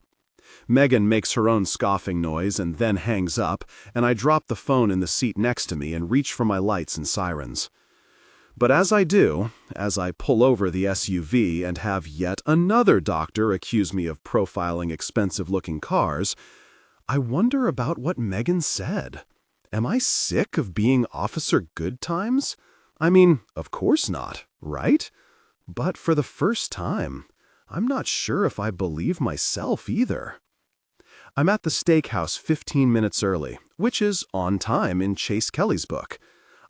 Megan makes her own scoffing noise and then hangs up, and I drop the phone in the seat next to me and reach for my lights and sirens. But as I do, as I pull over the SUV and have yet another doctor accuse me of profiling expensive-looking cars, I wonder about what Megan said. Am I sick of being Officer Good Times? I mean, of course not, right? But for the first time, I'm not sure if I believe myself either. I'm at the steakhouse 15 minutes early, which is on time in Chase Kelly's book.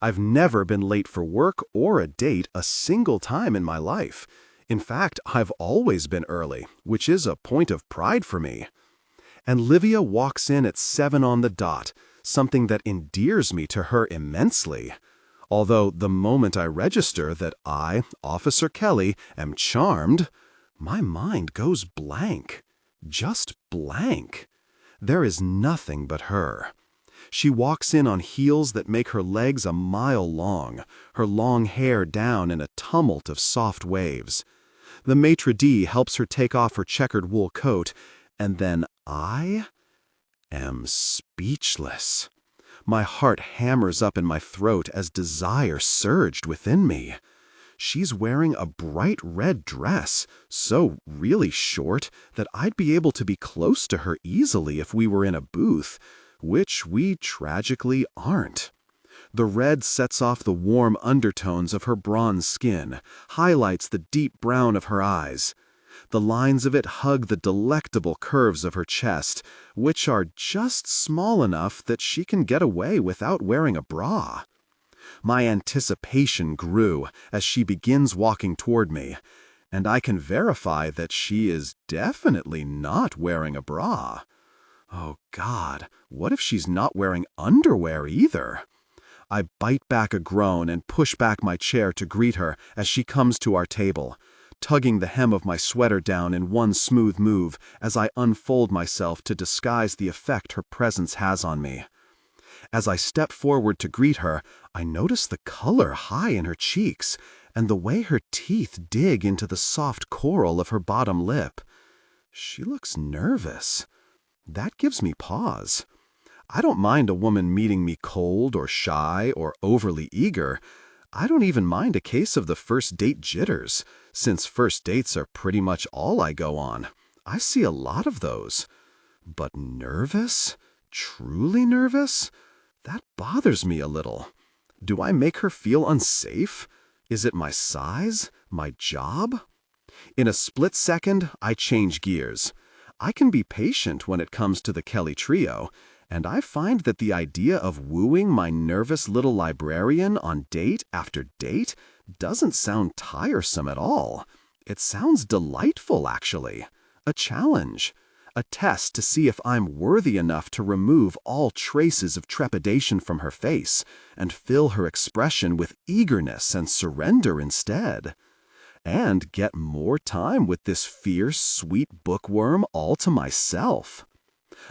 I've never been late for work or a date a single time in my life. In fact, I've always been early, which is a point of pride for me. And Livia walks in at 7 on the dot, something that endears me to her immensely. Although the moment I register that I, Officer Kelly, am charmed, my mind goes blank. Just blank. There is nothing but her. She walks in on heels that make her legs a mile long, her long hair down in a tumult of soft waves. The maitre d' helps her take off her checkered wool coat, and then I am speechless. My heart hammers up in my throat as desire surged within me. She's wearing a bright red dress, so really short that I'd be able to be close to her easily if we were in a booth, which we tragically aren't. The red sets off the warm undertones of her bronze skin, highlights the deep brown of her eyes. The lines of it hug the delectable curves of her chest, which are just small enough that she can get away without wearing a bra. My anticipation grew as she begins walking toward me, and I can verify that she is definitely not wearing a bra. Oh God, what if she's not wearing underwear either? I bite back a groan and push back my chair to greet her as she comes to our table, tugging the hem of my sweater down in one smooth move as I unfold myself to disguise the effect her presence has on me. As I step forward to greet her, I notice the color high in her cheeks and the way her teeth dig into the soft coral of her bottom lip. She looks nervous. That gives me pause. I don't mind a woman meeting me cold or shy or overly eager. I don't even mind a case of the first date jitters, since first dates are pretty much all I go on. I see a lot of those. But nervous? Truly nervous? That bothers me a little. Do I make her feel unsafe? Is it my size? My job? In a split second, I change gears. I can be patient when it comes to the Kelly trio, And I find that the idea of wooing my nervous little librarian on date after date doesn't sound tiresome at all. It sounds delightful, actually. A challenge. A test to see if I'm worthy enough to remove all traces of trepidation from her face and fill her expression with eagerness and surrender instead. And get more time with this fierce, sweet bookworm all to myself.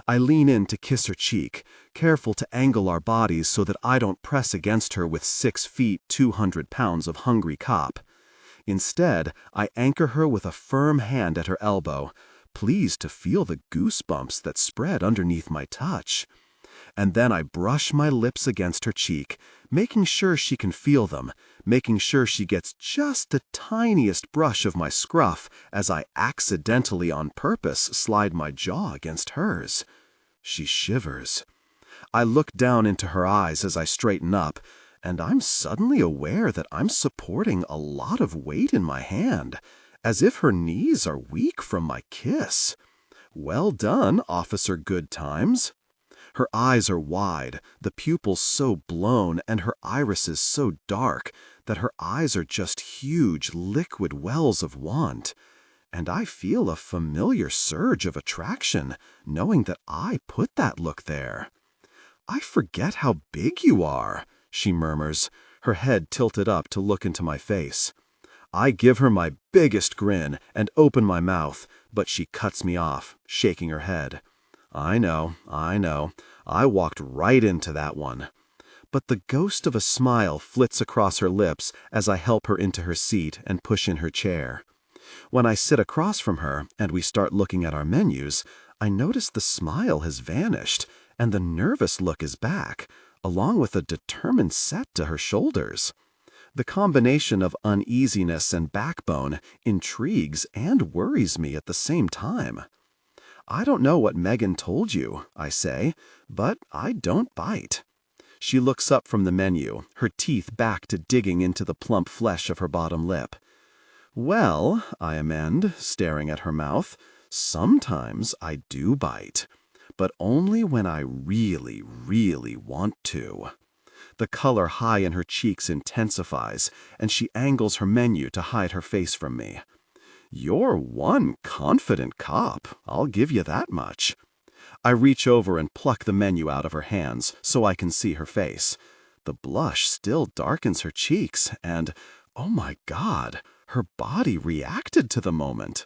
I lean in to kiss her cheek, careful to angle our bodies so that I don't press against her with 6 feet, 200 pounds of hungry cop. Instead, I anchor her with a firm hand at her elbow, pleased to feel the goosebumps that spread underneath my touch. And then I brush my lips against her cheek, making sure she can feel them, making sure she gets just the tiniest brush of my scruff as I accidentally on purpose slide my jaw against hers. She shivers. I look down into her eyes as I straighten up, and I'm suddenly aware that I'm supporting a lot of weight in my hand, as if her knees are weak from my kiss. Well done, Officer Good Times. Her eyes are wide, the pupils so blown and her irises so dark that her eyes are just huge, liquid wells of want. And I feel a familiar surge of attraction, knowing that I put that look there. "I forget how big you are," she murmurs, her head tilted up to look into my face. I give her my biggest grin and open my mouth, but she cuts me off, shaking her head. I know. I walked right into that one. But the ghost of a smile flits across her lips as I help her into her seat and push in her chair. When I sit across from her and we start looking at our menus, I notice the smile has vanished and the nervous look is back, along with a determined set to her shoulders. The combination of uneasiness and backbone intrigues and worries me at the same time. "I don't know what Megan told you," I say, but I don't bite. She looks up from the menu, her teeth back to digging into the plump flesh of her bottom lip. "Well," I amend, staring at her mouth, "sometimes I do bite, but only when I really, really want to." The color high in her cheeks intensifies, and she angles her menu to hide her face from me. "You're one confident cop, I'll give you that much." I reach over and pluck the menu out of her hands so I can see her face. The blush still darkens her cheeks, and, oh my God, her body reacted to the moment.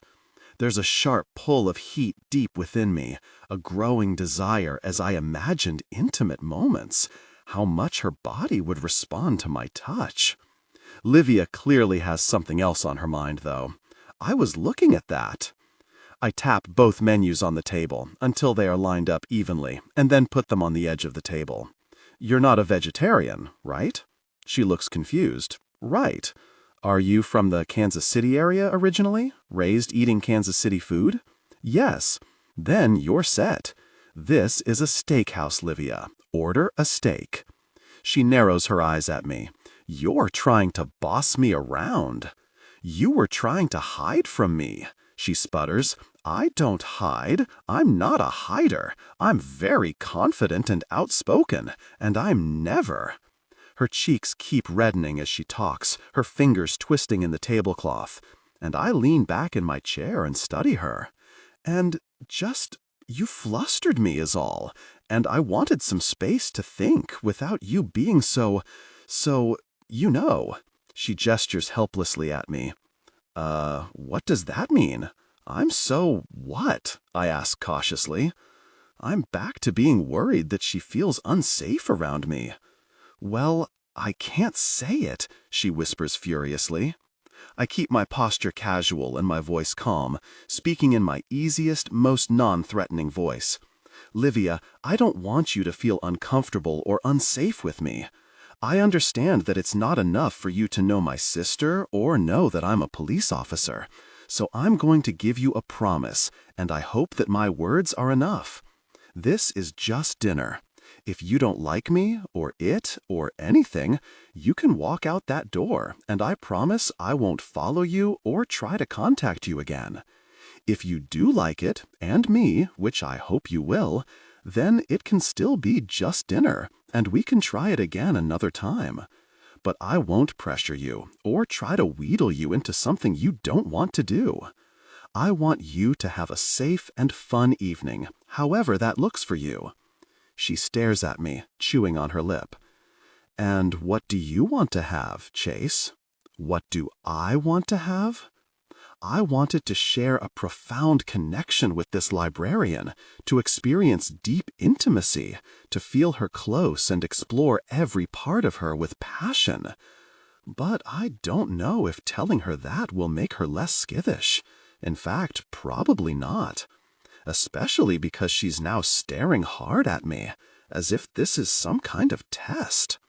There's a sharp pull of heat deep within me, a growing desire as I imagined intimate moments, how much her body would respond to my touch. Livia clearly has something else on her mind, though. I was looking at that. I tap both menus on the table until they are lined up evenly, and then put them on the edge of the table. "You're not a vegetarian, right?" She looks confused. "Right. Are you from the Kansas City area originally? Raised eating Kansas City food?" "Yes." "Then you're set. This is a steakhouse, Livia. Order a steak." She narrows her eyes at me. "You're trying to boss me around." "You were trying to hide from me," she sputters. "I don't hide. I'm not a hider. I'm very confident and outspoken, and I'm never." Her cheeks keep reddening as she talks, her fingers twisting in the tablecloth, and I lean back in my chair and study her. "And you flustered me is all, and I wanted some space to think without you being so, you know." She gestures helplessly at me. What does that mean?" "I'm so what?" I ask cautiously. I'm back to being worried that she feels unsafe around me. "Well, I can't say it," she whispers furiously. I keep my posture casual and my voice calm, speaking in my easiest, most non-threatening voice. "Livia, I don't want you to feel uncomfortable or unsafe with me. I understand that it's not enough for you to know my sister or know that I'm a police officer, so I'm going to give you a promise, and I hope that my words are enough. This is just dinner. If you don't like me, or it, or anything, you can walk out that door, and I promise I won't follow you or try to contact you again. If you do like it, and me, which I hope you will, then it can still be just dinner, and we can try it again another time. But I won't pressure you or try to wheedle you into something you don't want to do. I want you to have a safe and fun evening, however that looks for you." She stares at me, chewing on her lip. "And what do you want to have, Chase?" "What do I want to have?" I wanted to share a profound connection with this librarian, to experience deep intimacy, to feel her close and explore every part of her with passion. But I don't know if telling her that will make her less skittish. In fact, probably not. Especially because she's now staring hard at me, as if this is some kind of test.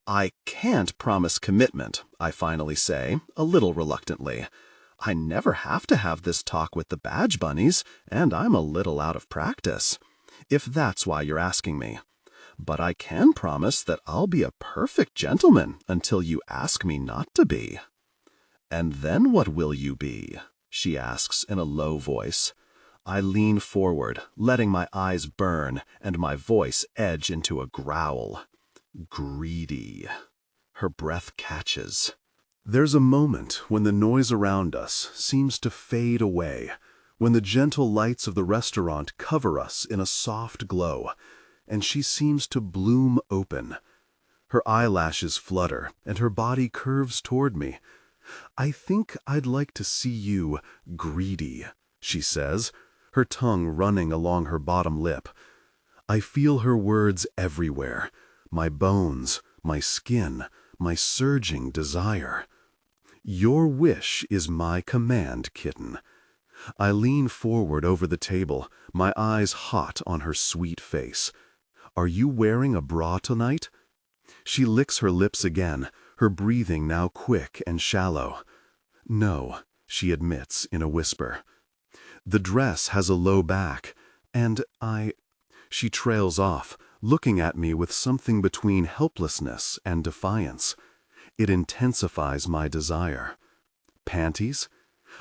"I can't promise commitment," I finally say, a little reluctantly. I never have to have this talk with the badge bunnies, and I'm a little out of practice, if that's why you're asking me. But I can promise that I'll be a perfect gentleman until you ask me not to be." "And then what will you be?" she asks in a low voice. I lean forward, letting my eyes burn and my voice edge into a growl. "Greedy." Her breath catches. There's a moment when the noise around us seems to fade away, when the gentle lights of the restaurant cover us in a soft glow, and she seems to bloom open. Her eyelashes flutter, and her body curves toward me. "I think I'd like to see you greedy," she says, her tongue running along her bottom lip. I feel her words everywhere, my bones, my skin, my surging desire. "Your wish is my command, kitten." I lean forward over the table, my eyes hot on her sweet face. "Are you wearing a bra tonight?" She licks her lips again, her breathing now quick and shallow. "No," she admits in a whisper. "The dress has a low back, and She trails off, looking at me with something between helplessness and defiance. It intensifies my desire. Panties?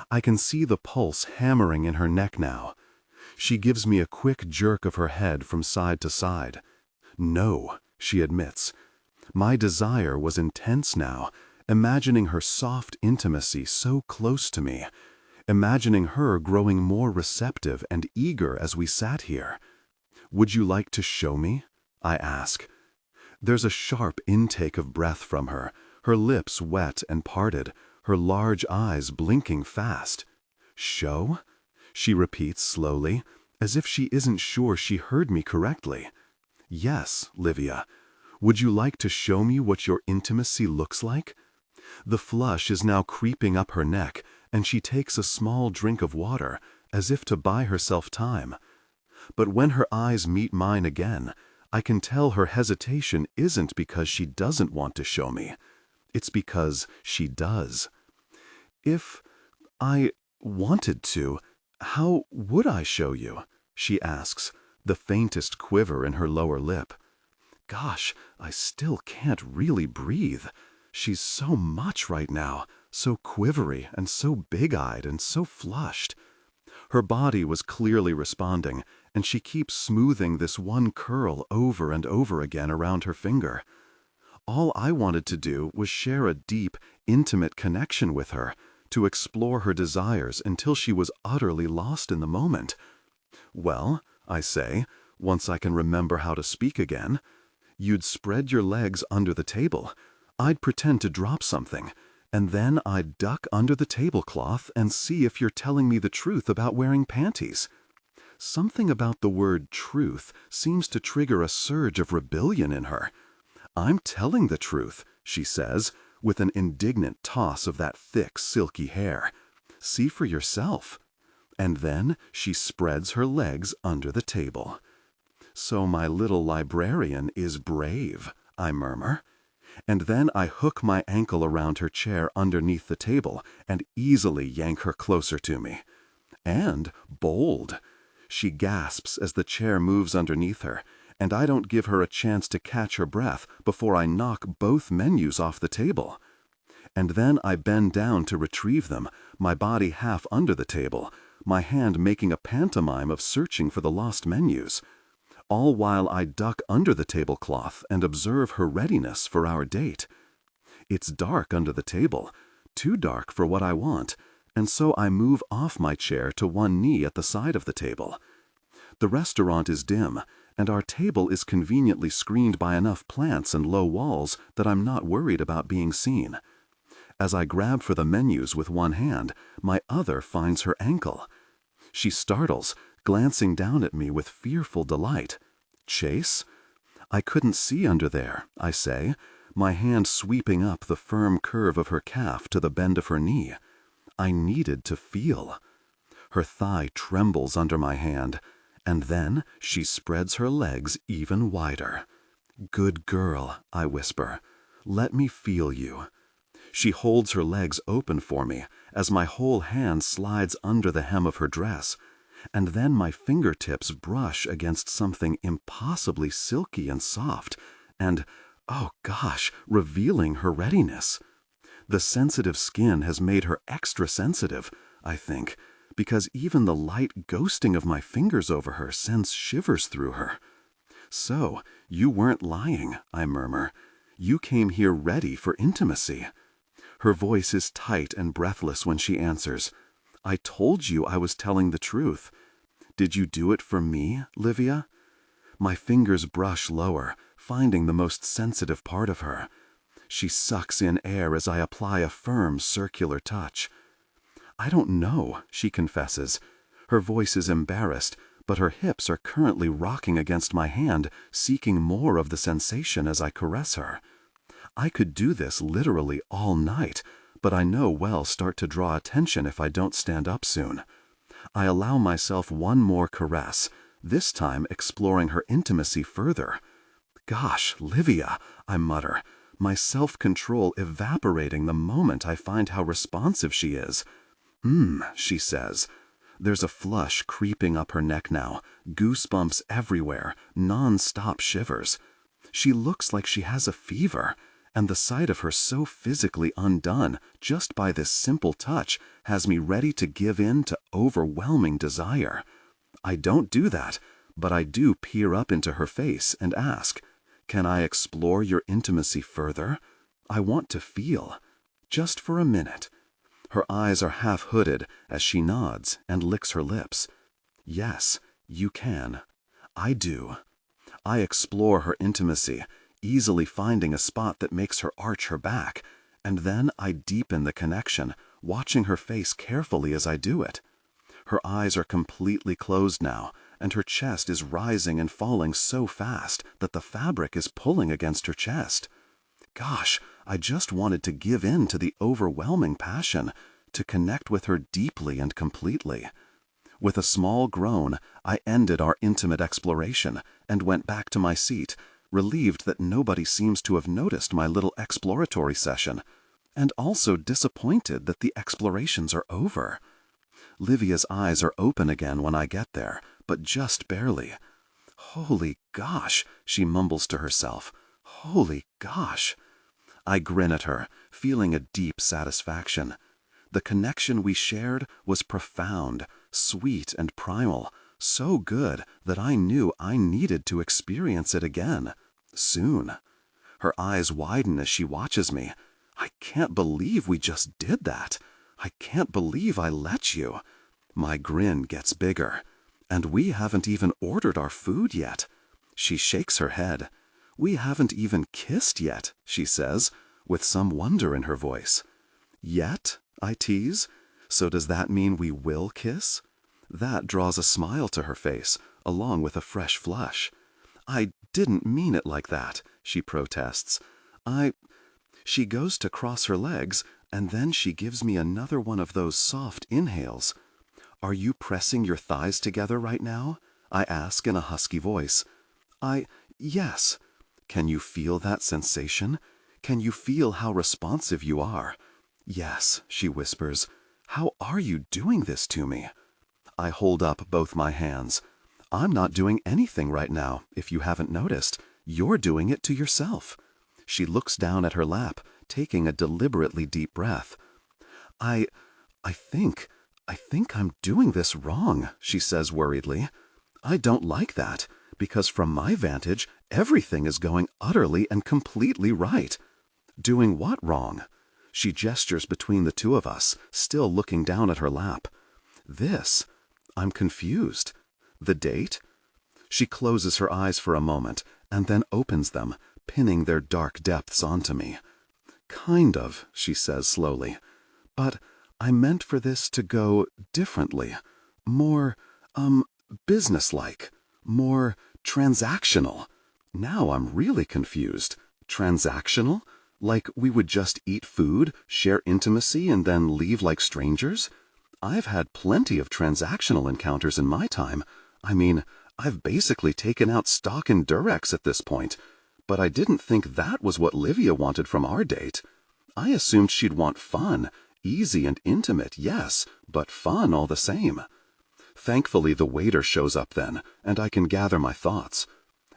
I can see the pulse hammering in her neck now. She gives me a quick jerk of her head from side to side. "No," she admits. My desire was intense now, imagining her soft intimacy so close to me, imagining her growing more receptive and eager as we sat here. "Would you like to show me?" I ask. There's a sharp intake of breath from her lips wet and parted, her large eyes blinking fast. "Show?" she repeats slowly, as if she isn't sure she heard me correctly. "Yes, Livia. Would you like to show me what your intimacy looks like?" The flush is now creeping up her neck, and she takes a small drink of water, as if to buy herself time. But when her eyes meet mine again, I can tell her hesitation isn't because she doesn't want to show me. It's because she does. "If I wanted to, how would I show you?" she asks, the faintest quiver in her lower lip. Gosh, I still can't really breathe. She's so much right now, so quivery and so big-eyed and so flushed. Her body was clearly responding, and she keeps smoothing this one curl over and over again around her finger. All I wanted to do was share a deep, intimate connection with her, to explore her desires until she was utterly lost in the moment. "Well," I say, once I can remember how to speak again, "you'd spread your legs under the table. I'd pretend to drop something, and then I'd duck under the tablecloth and see if you're telling me the truth about wearing panties." Something about the word truth seems to trigger a surge of rebellion in her. "I'm telling the truth," she says, with an indignant toss of that thick, silky hair. "See for yourself." And then she spreads her legs under the table. "So my little librarian is brave," I murmur. And then I hook my ankle around her chair underneath the table and easily yank her closer to me. And bold. She gasps as the chair moves underneath her, and I don't give her a chance to catch her breath before I knock both menus off the table. And then I bend down to retrieve them, my body half under the table, my hand making a pantomime of searching for the lost menus. all while I duck under the tablecloth and observe her readiness for our date. It's dark under the table, too dark for what I want, and so I move off my chair to one knee at the side of the table. The restaurant is dim, and our table is conveniently screened by enough plants and low walls that I'm not worried about being seen. As I grab for the menus with one hand, my other finds her ankle. She startles, glancing down at me with fearful delight. Chase? I couldn't see under there, I say, my hand sweeping up the firm curve of her calf to the bend of her knee. I needed to feel. Her thigh trembles under my hand, and then she spreads her legs even wider. Good girl, I whisper. Let me feel you. She holds her legs open for me as my whole hand slides under the hem of her dress, and then my fingertips brush against something impossibly silky and soft, and, oh gosh, revealing her readiness. The sensitive skin has made her extra sensitive, I think, because even the light ghosting of my fingers over her sends shivers through her. So, you weren't lying, I murmur. You came here ready for intimacy. Her voice is tight and breathless when she answers. I told you I was telling the truth. Did you do it for me, Livia? My fingers brush lower, finding the most sensitive part of her. She sucks in air as I apply a firm, circular touch. I don't know, she confesses. Her voice is embarrassed, but her hips are currently rocking against my hand, seeking more of the sensation as I caress her. I could do this literally all night, but I know we'll start to draw attention if I don't stand up soon. I allow myself one more caress, this time exploring her intimacy further. Gosh, Livia, I mutter, my self-control evaporating the moment I find how responsive she is. She says. There's a flush creeping up her neck now, goosebumps everywhere, non-stop shivers. She looks like she has a fever, and the sight of her so physically undone just by this simple touch has me ready to give in to overwhelming desire. I don't do that, but I do peer up into her face and ask, can I explore your intimacy further? I want to feel. Just for a minute. Her eyes are half hooded as she nods and licks her lips. Yes, you can. I do. I explore her intimacy, easily finding a spot that makes her arch her back, and then I deepen the connection, watching her face carefully as I do it. Her eyes are completely closed now, and her chest is rising and falling so fast that the fabric is pulling against her chest. Gosh, I just wanted to give in to the overwhelming passion, to connect with her deeply and completely. With a small groan, I ended our intimate exploration and went back to my seat, relieved that nobody seems to have noticed my little exploratory session, and also disappointed that the explorations are over. Livia's eyes are open again when I get there, but just barely. Holy gosh, she mumbles to herself. Holy gosh. I grin at her, feeling a deep satisfaction. The connection we shared was profound, sweet and primal, so good that I knew I needed to experience it again, soon. Her eyes widen as she watches me. I can't believe we just did that. I can't believe I let you. My grin gets bigger. And we haven't even ordered our food yet. She shakes her head. We haven't even kissed yet, she says, with some wonder in her voice. Yet, I tease. So does that mean we will kiss? That draws a smile to her face, along with a fresh flush. I didn't mean it like that, she protests. She goes to cross her legs, and then she gives me another one of those soft inhales. Are you pressing your thighs together right now? I ask in a husky voice. Yes. Can you feel that sensation? Can you feel how responsive you are? Yes, she whispers. How are you doing this to me? I hold up both my hands. I'm not doing anything right now, if you haven't noticed. You're doing it to yourself. She looks down at her lap, taking a deliberately deep breath. I think I'm doing this wrong, she says worriedly. I don't like that. because from my vantage, everything is going utterly and completely right. Doing what wrong? She gestures between the two of us, still looking down at her lap. This? I'm confused. The date? She closes her eyes for a moment, and then opens them, pinning their dark depths onto me. Kind of, she says slowly. But I meant for this to go differently. More, businesslike. More transactional. Now I'm really confused. Transactional? Like we would just eat food, share intimacy, and then leave like strangers? I've had plenty of transactional encounters in my time. I mean, I've basically taken out stock in Durex at this point. But I didn't think that was what Livia wanted from our date. I assumed she'd want fun, easy and intimate, yes, but fun all the same. Thankfully, the waiter shows up then, and I can gather my thoughts.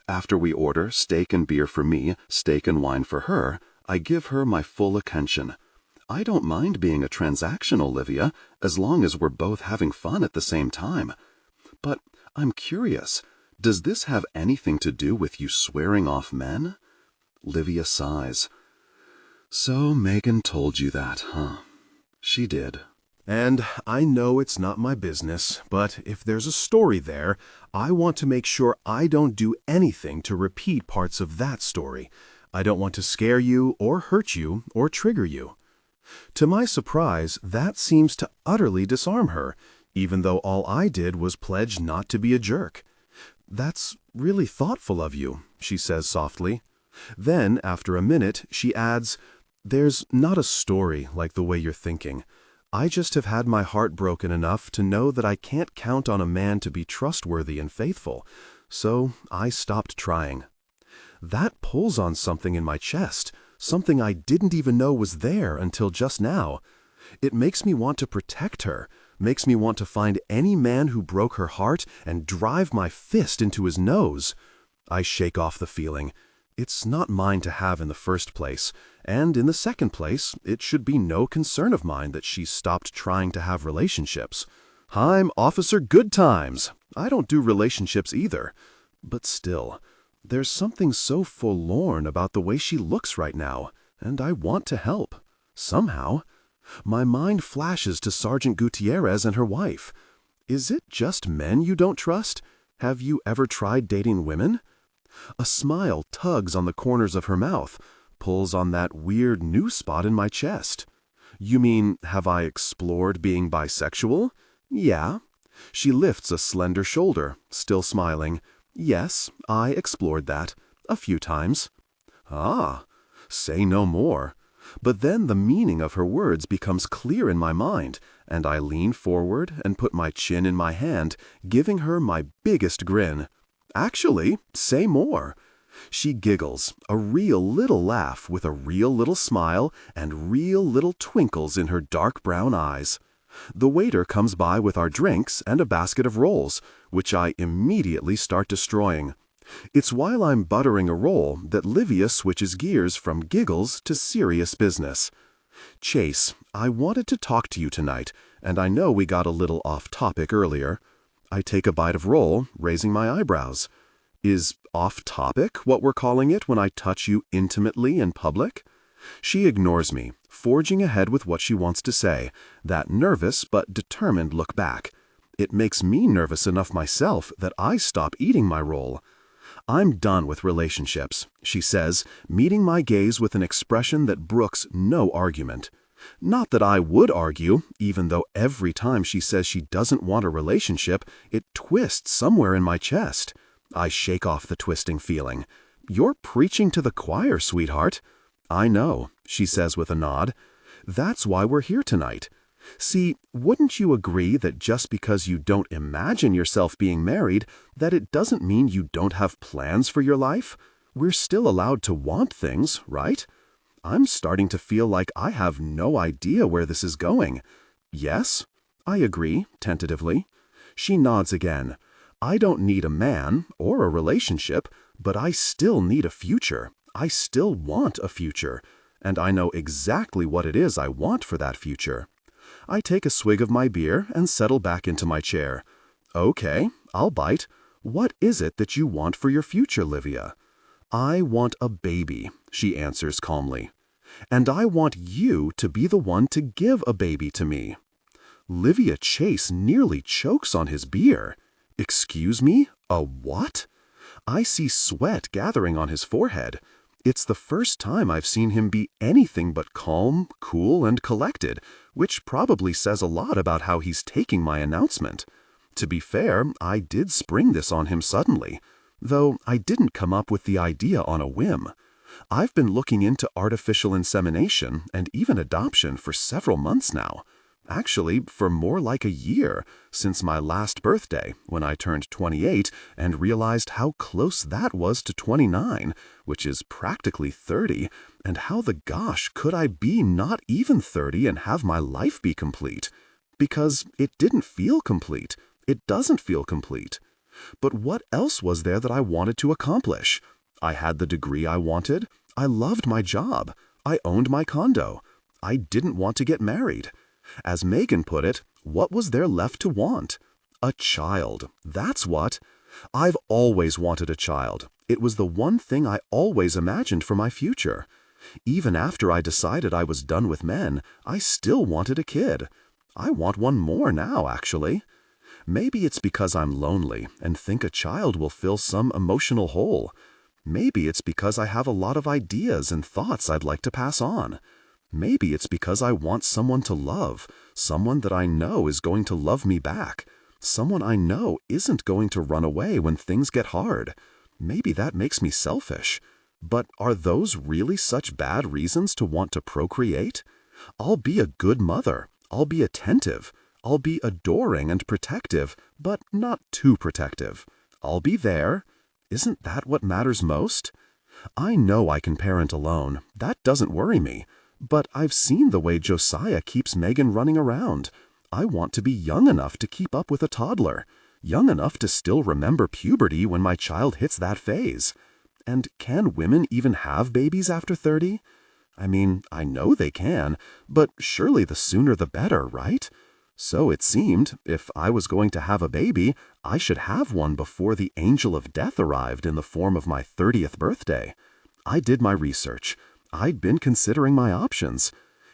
After we order steak and beer for me, steak and wine for her, I give her my full attention. I don't mind being a transactional Livia, as long as we're both having fun at the same time. But I'm curious, does this have anything to do with you swearing off men? Livia sighs. So Megan told you that, huh? She did. And I know it's not my business, but if there's a story there, I want to make sure I don't do anything to repeat parts of that story. I don't want to scare you or hurt you or trigger you. To my surprise, that seems to utterly disarm her, even though all I did was pledge not to be a jerk. That's really thoughtful of you, she says softly. Then, after a minute, she adds, there's not a story like the way you're thinking. I just have had my heart broken enough to know that I can't count on a man to be trustworthy and faithful, so I stopped trying. That pulls on something in my chest, something I didn't even know was there until just now. It makes me want to protect her, makes me want to find any man who broke her heart and drive my fist into his nose. I shake off the feeling. It's not mine to have in the first place, and in the second place, it should be no concern of mine that she stopped trying to have relationships. I'm Officer Good Times. I don't do relationships either. But still, there's something so forlorn about the way she looks right now, and I want to help. Somehow. My mind flashes to Sergeant Gutierrez and her wife. Is it just men you don't trust? Have you ever tried dating women? A smile tugs on the corners of her mouth, pulls on that weird new spot in my chest. You mean, have I explored being bisexual? Yeah. She lifts a slender shoulder, still smiling. Yes, I explored that. A few times. Ah, say no more. But then the meaning of her words becomes clear in my mind, and I lean forward and put my chin in my hand, giving her my biggest grin. Actually, say more. She giggles, a real little laugh with a real little smile and real little twinkles in her dark brown eyes. The waiter comes by with our drinks and a basket of rolls, which I immediately start destroying. It's while I'm buttering a roll that Livia switches gears from giggles to serious business. Chase, I wanted to talk to you tonight, and I know we got a little off topic earlier. I take a bite of roll, raising my eyebrows. Is off topic what we're calling it when I touch you intimately in public? She ignores me, forging ahead with what she wants to say, that nervous but determined look back. It makes me nervous enough myself that I stop eating my roll. I'm done with relationships, she says, meeting my gaze with an expression that brooks no argument. Not that I would argue, even though every time she says she doesn't want a relationship, it twists somewhere in my chest. I shake off the twisting feeling. You're preaching to the choir, sweetheart. I know, she says with a nod. That's why we're here tonight. See, wouldn't you agree that just because you don't imagine yourself being married, that it doesn't mean you don't have plans for your life? We're still allowed to want things, right? I'm starting to feel like I have no idea where this is going. Yes? I agree, tentatively. She nods again. I don't need a man or a relationship, but I still need a future. I still want a future, and I know exactly what it is I want for that future. I take a swig of my beer and settle back into my chair. Okay, I'll bite. What is it that you want for your future, Livia? I want a baby, she answers calmly. And I want you to be the one to give a baby to me. Livia Chase nearly chokes on his beer. Excuse me? A what? I see sweat gathering on his forehead. It's the first time I've seen him be anything but calm, cool, and collected, which probably says a lot about how he's taking my announcement. To be fair, I did spring this on him suddenly, though I didn't come up with the idea on a whim. I've been looking into artificial insemination and even adoption for several months now. Actually, for more like a year, since my last birthday, when I turned 28 and realized how close that was to 29, which is practically 30, and how the gosh could I be not even 30 and have my life be complete? Because it didn't feel complete. It doesn't feel complete. But what else was there that I wanted to accomplish? I had the degree I wanted. I loved my job. I owned my condo. I didn't want to get married. As Megan put it, what was there left to want? A child. That's what. I've always wanted a child. It was the one thing I always imagined for my future. Even after I decided I was done with men, I still wanted a kid. I want one more now, actually. Maybe it's because I'm lonely and think a child will fill some emotional hole. Maybe it's because I have a lot of ideas and thoughts I'd like to pass on. Maybe it's because I want someone to love, someone that I know is going to love me back, someone I know isn't going to run away when things get hard. Maybe that makes me selfish. But are those really such bad reasons to want to procreate? I'll be a good mother. I'll be attentive. I'll be adoring and protective, but not too protective. I'll be there. Isn't that what matters most? I know I can parent alone. That doesn't worry me. But I've seen the way Josiah keeps Megan running around. I want to be young enough to keep up with a toddler, young enough to still remember puberty when my child hits that phase. And can women even have babies after 30? I mean, I know they can, but surely the sooner the better, right? So it seemed, if I was going to have a baby, I should have one before the angel of death arrived in the form of my 30th birthday. I did my research. I'd been considering my options.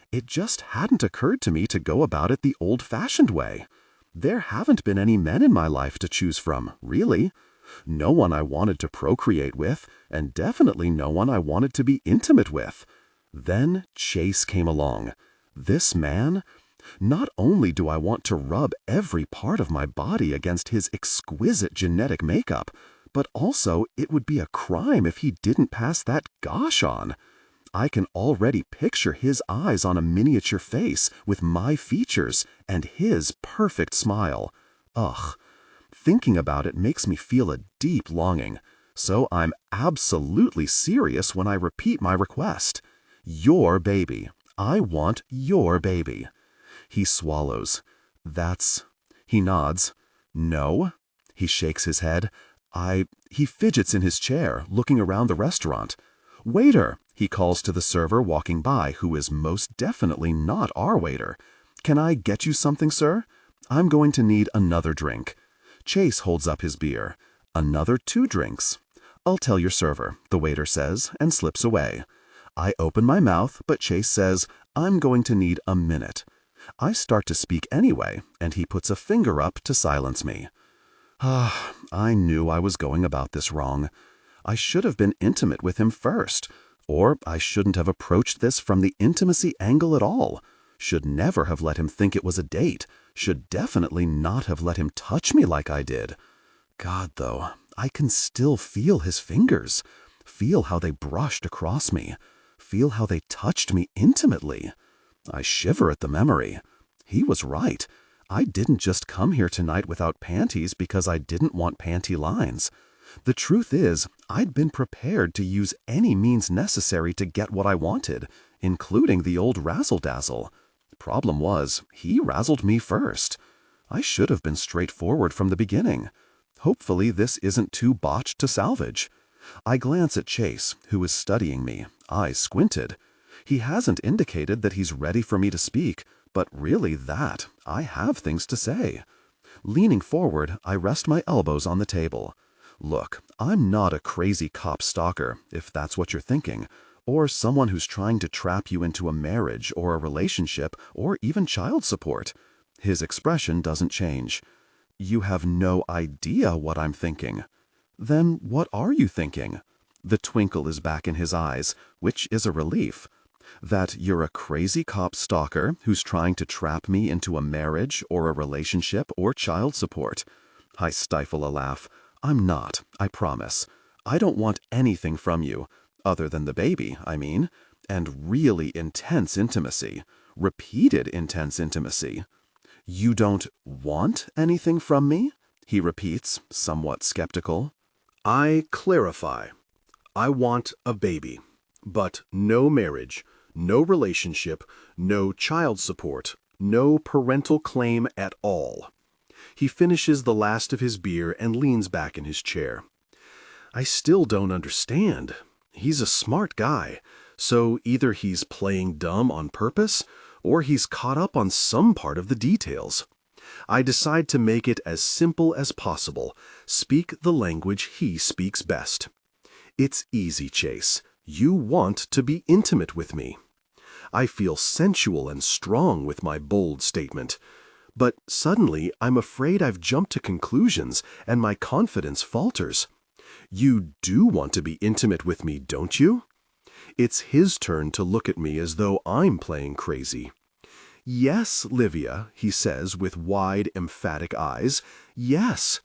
It just hadn't occurred to me to go about it the old-fashioned way. There haven't been any men in my life to choose from, really. No one I wanted to procreate with, and definitely no one I wanted to be intimate with. Then Chase came along. This man? Not only do I want to rub every part of my body against his exquisite genetic makeup, but also it would be a crime if he didn't pass that gosh on. I can already picture his eyes on a miniature face with my features and his perfect smile. Ugh. Thinking about it makes me feel a deep longing. So I'm absolutely serious when I repeat my request. Your baby. I want your baby. He swallows. He nods. No. He shakes his head. He fidgets in his chair, looking around the restaurant. Waiter, he calls to the server walking by, who is most definitely not our waiter. Can I get you something, sir? I'm going to need another drink. Chase holds up his beer. Another 2 drinks. I'll tell your server, the waiter says, and slips away. I open my mouth, but Chase says, I'm going to need a minute. I start to speak anyway, and he puts a finger up to silence me. I knew I was going about this wrong. I should have been intimate with him first, or I shouldn't have approached this from the intimacy angle at all. Should never have let him think it was a date. Should definitely not have let him touch me like I did. God, though, I can still feel his fingers. Feel how they brushed across me. Feel how they touched me intimately. I shiver at the memory. He was right. I didn't just come here tonight without panties because I didn't want panty lines. The truth is, I'd been prepared to use any means necessary to get what I wanted, including the old razzle-dazzle. Problem was, he razzled me first. I should have been straightforward from the beginning. Hopefully this isn't too botched to salvage. I glance at Chase, who is studying me, eyes squinted. He hasn't indicated that he's ready for me to speak, but really I have things to say. Leaning forward, I rest my elbows on the table. Look, I'm not a crazy cop stalker, if that's what you're thinking, or someone who's trying to trap you into a marriage or a relationship or even child support. His expression doesn't change. You have no idea what I'm thinking. Then what are you thinking? The twinkle is back in his eyes, which is a relief. That you're a crazy cop stalker who's trying to trap me into a marriage or a relationship or child support. I stifle a laugh. I'm not, I promise. I don't want anything from you, other than the baby, I mean, and really intense intimacy, repeated intense intimacy. You don't want anything from me? He repeats, somewhat skeptical. I clarify. I want a baby, but no marriage, no relationship, no child support, no parental claim at all. He finishes the last of his beer and leans back in his chair. I still don't understand. He's a smart guy, so either he's playing dumb on purpose, or he's caught up on some part of the details. I decide to make it as simple as possible, speak the language he speaks best. It's easy, Chase. You want to be intimate with me. I feel sensual and strong with my bold statement. But suddenly, I'm afraid I've jumped to conclusions and my confidence falters. You do want to be intimate with me, don't you? It's his turn to look at me as though I'm playing crazy. Yes, Livia, he says with wide, emphatic eyes. Yes.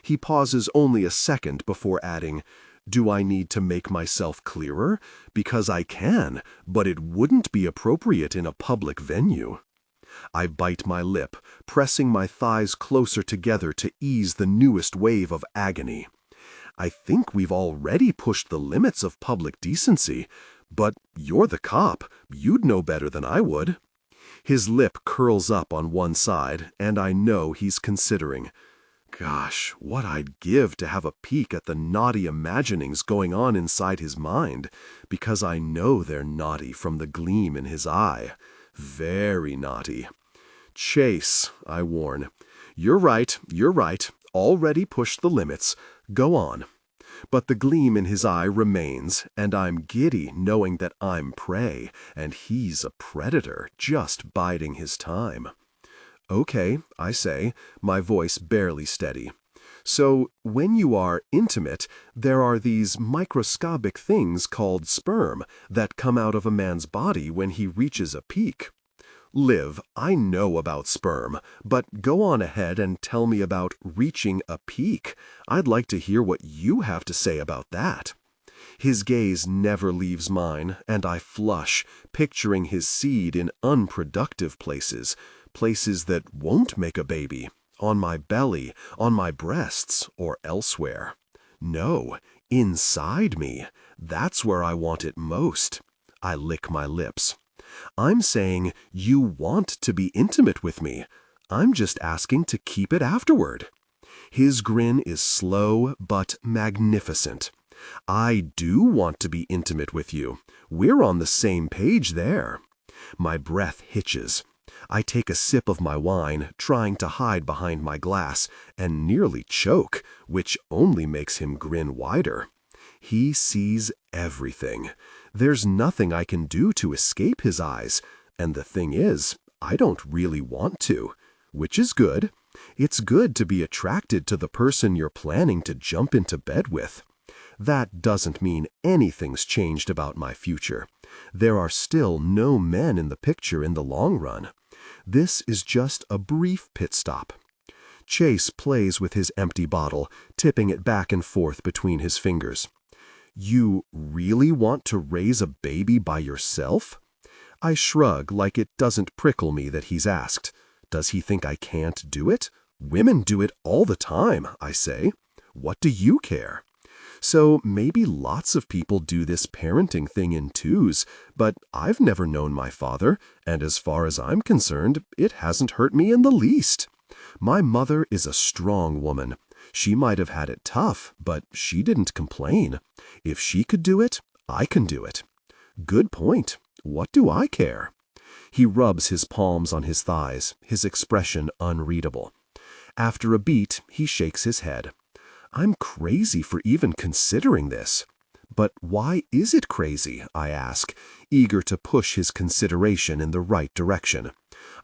He pauses only a second before adding, do I need to make myself clearer? Because I can, but it wouldn't be appropriate in a public venue. I bite my lip, pressing my thighs closer together to ease the newest wave of agony. I think we've already pushed the limits of public decency, but you're the cop. You'd know better than I would. His lip curls up on one side, and I know he's considering. Gosh, what I'd give to have a peek at the naughty imaginings going on inside his mind, because I know they're naughty from the gleam in his eye. Very naughty. Chase, I warn. You're right. Already pushed the limits. Go on. But the gleam in his eye remains, and I'm giddy knowing that I'm prey, and he's a predator just biding his time. Okay, I say, my voice barely steady. So, when you are intimate, there are these microscopic things called sperm that come out of a man's body when he reaches a peak. Liv, I know about sperm, but go on ahead and tell me about reaching a peak. I'd like to hear what you have to say about that. His gaze never leaves mine, and I flush, picturing his seed in unproductive places, places that won't make a baby, on my belly, on my breasts, or elsewhere. No, inside me. That's where I want it most. I lick my lips. I'm saying you want to be intimate with me. I'm just asking to keep it afterward. His grin is slow but magnificent. I do want to be intimate with you. We're on the same page there. My breath hitches. I take a sip of my wine, trying to hide behind my glass, and nearly choke, which only makes him grin wider. He sees everything. There's nothing I can do to escape his eyes, and the thing is, I don't really want to, which is good. It's good to be attracted to the person you're planning to jump into bed with. That doesn't mean anything's changed about my future. There are still no men in the picture in the long run. This is just a brief pit stop. Chase plays with his empty bottle, tipping it back and forth between his fingers. You really want to raise a baby by yourself? I shrug like it doesn't prickle me that he's asked. Does he think I can't do it? Women do it all the time, I say. What do you care? So maybe lots of people do this parenting thing in twos, but I've never known my father, and as far as I'm concerned, it hasn't hurt me in the least. My mother is a strong woman. She might have had it tough, but she didn't complain. If she could do it, I can do it. Good point. What do I care? He rubs his palms on his thighs, his expression unreadable. After a beat, he shakes his head. I'm crazy for even considering this. But why is it crazy, I ask, eager to push his consideration in the right direction.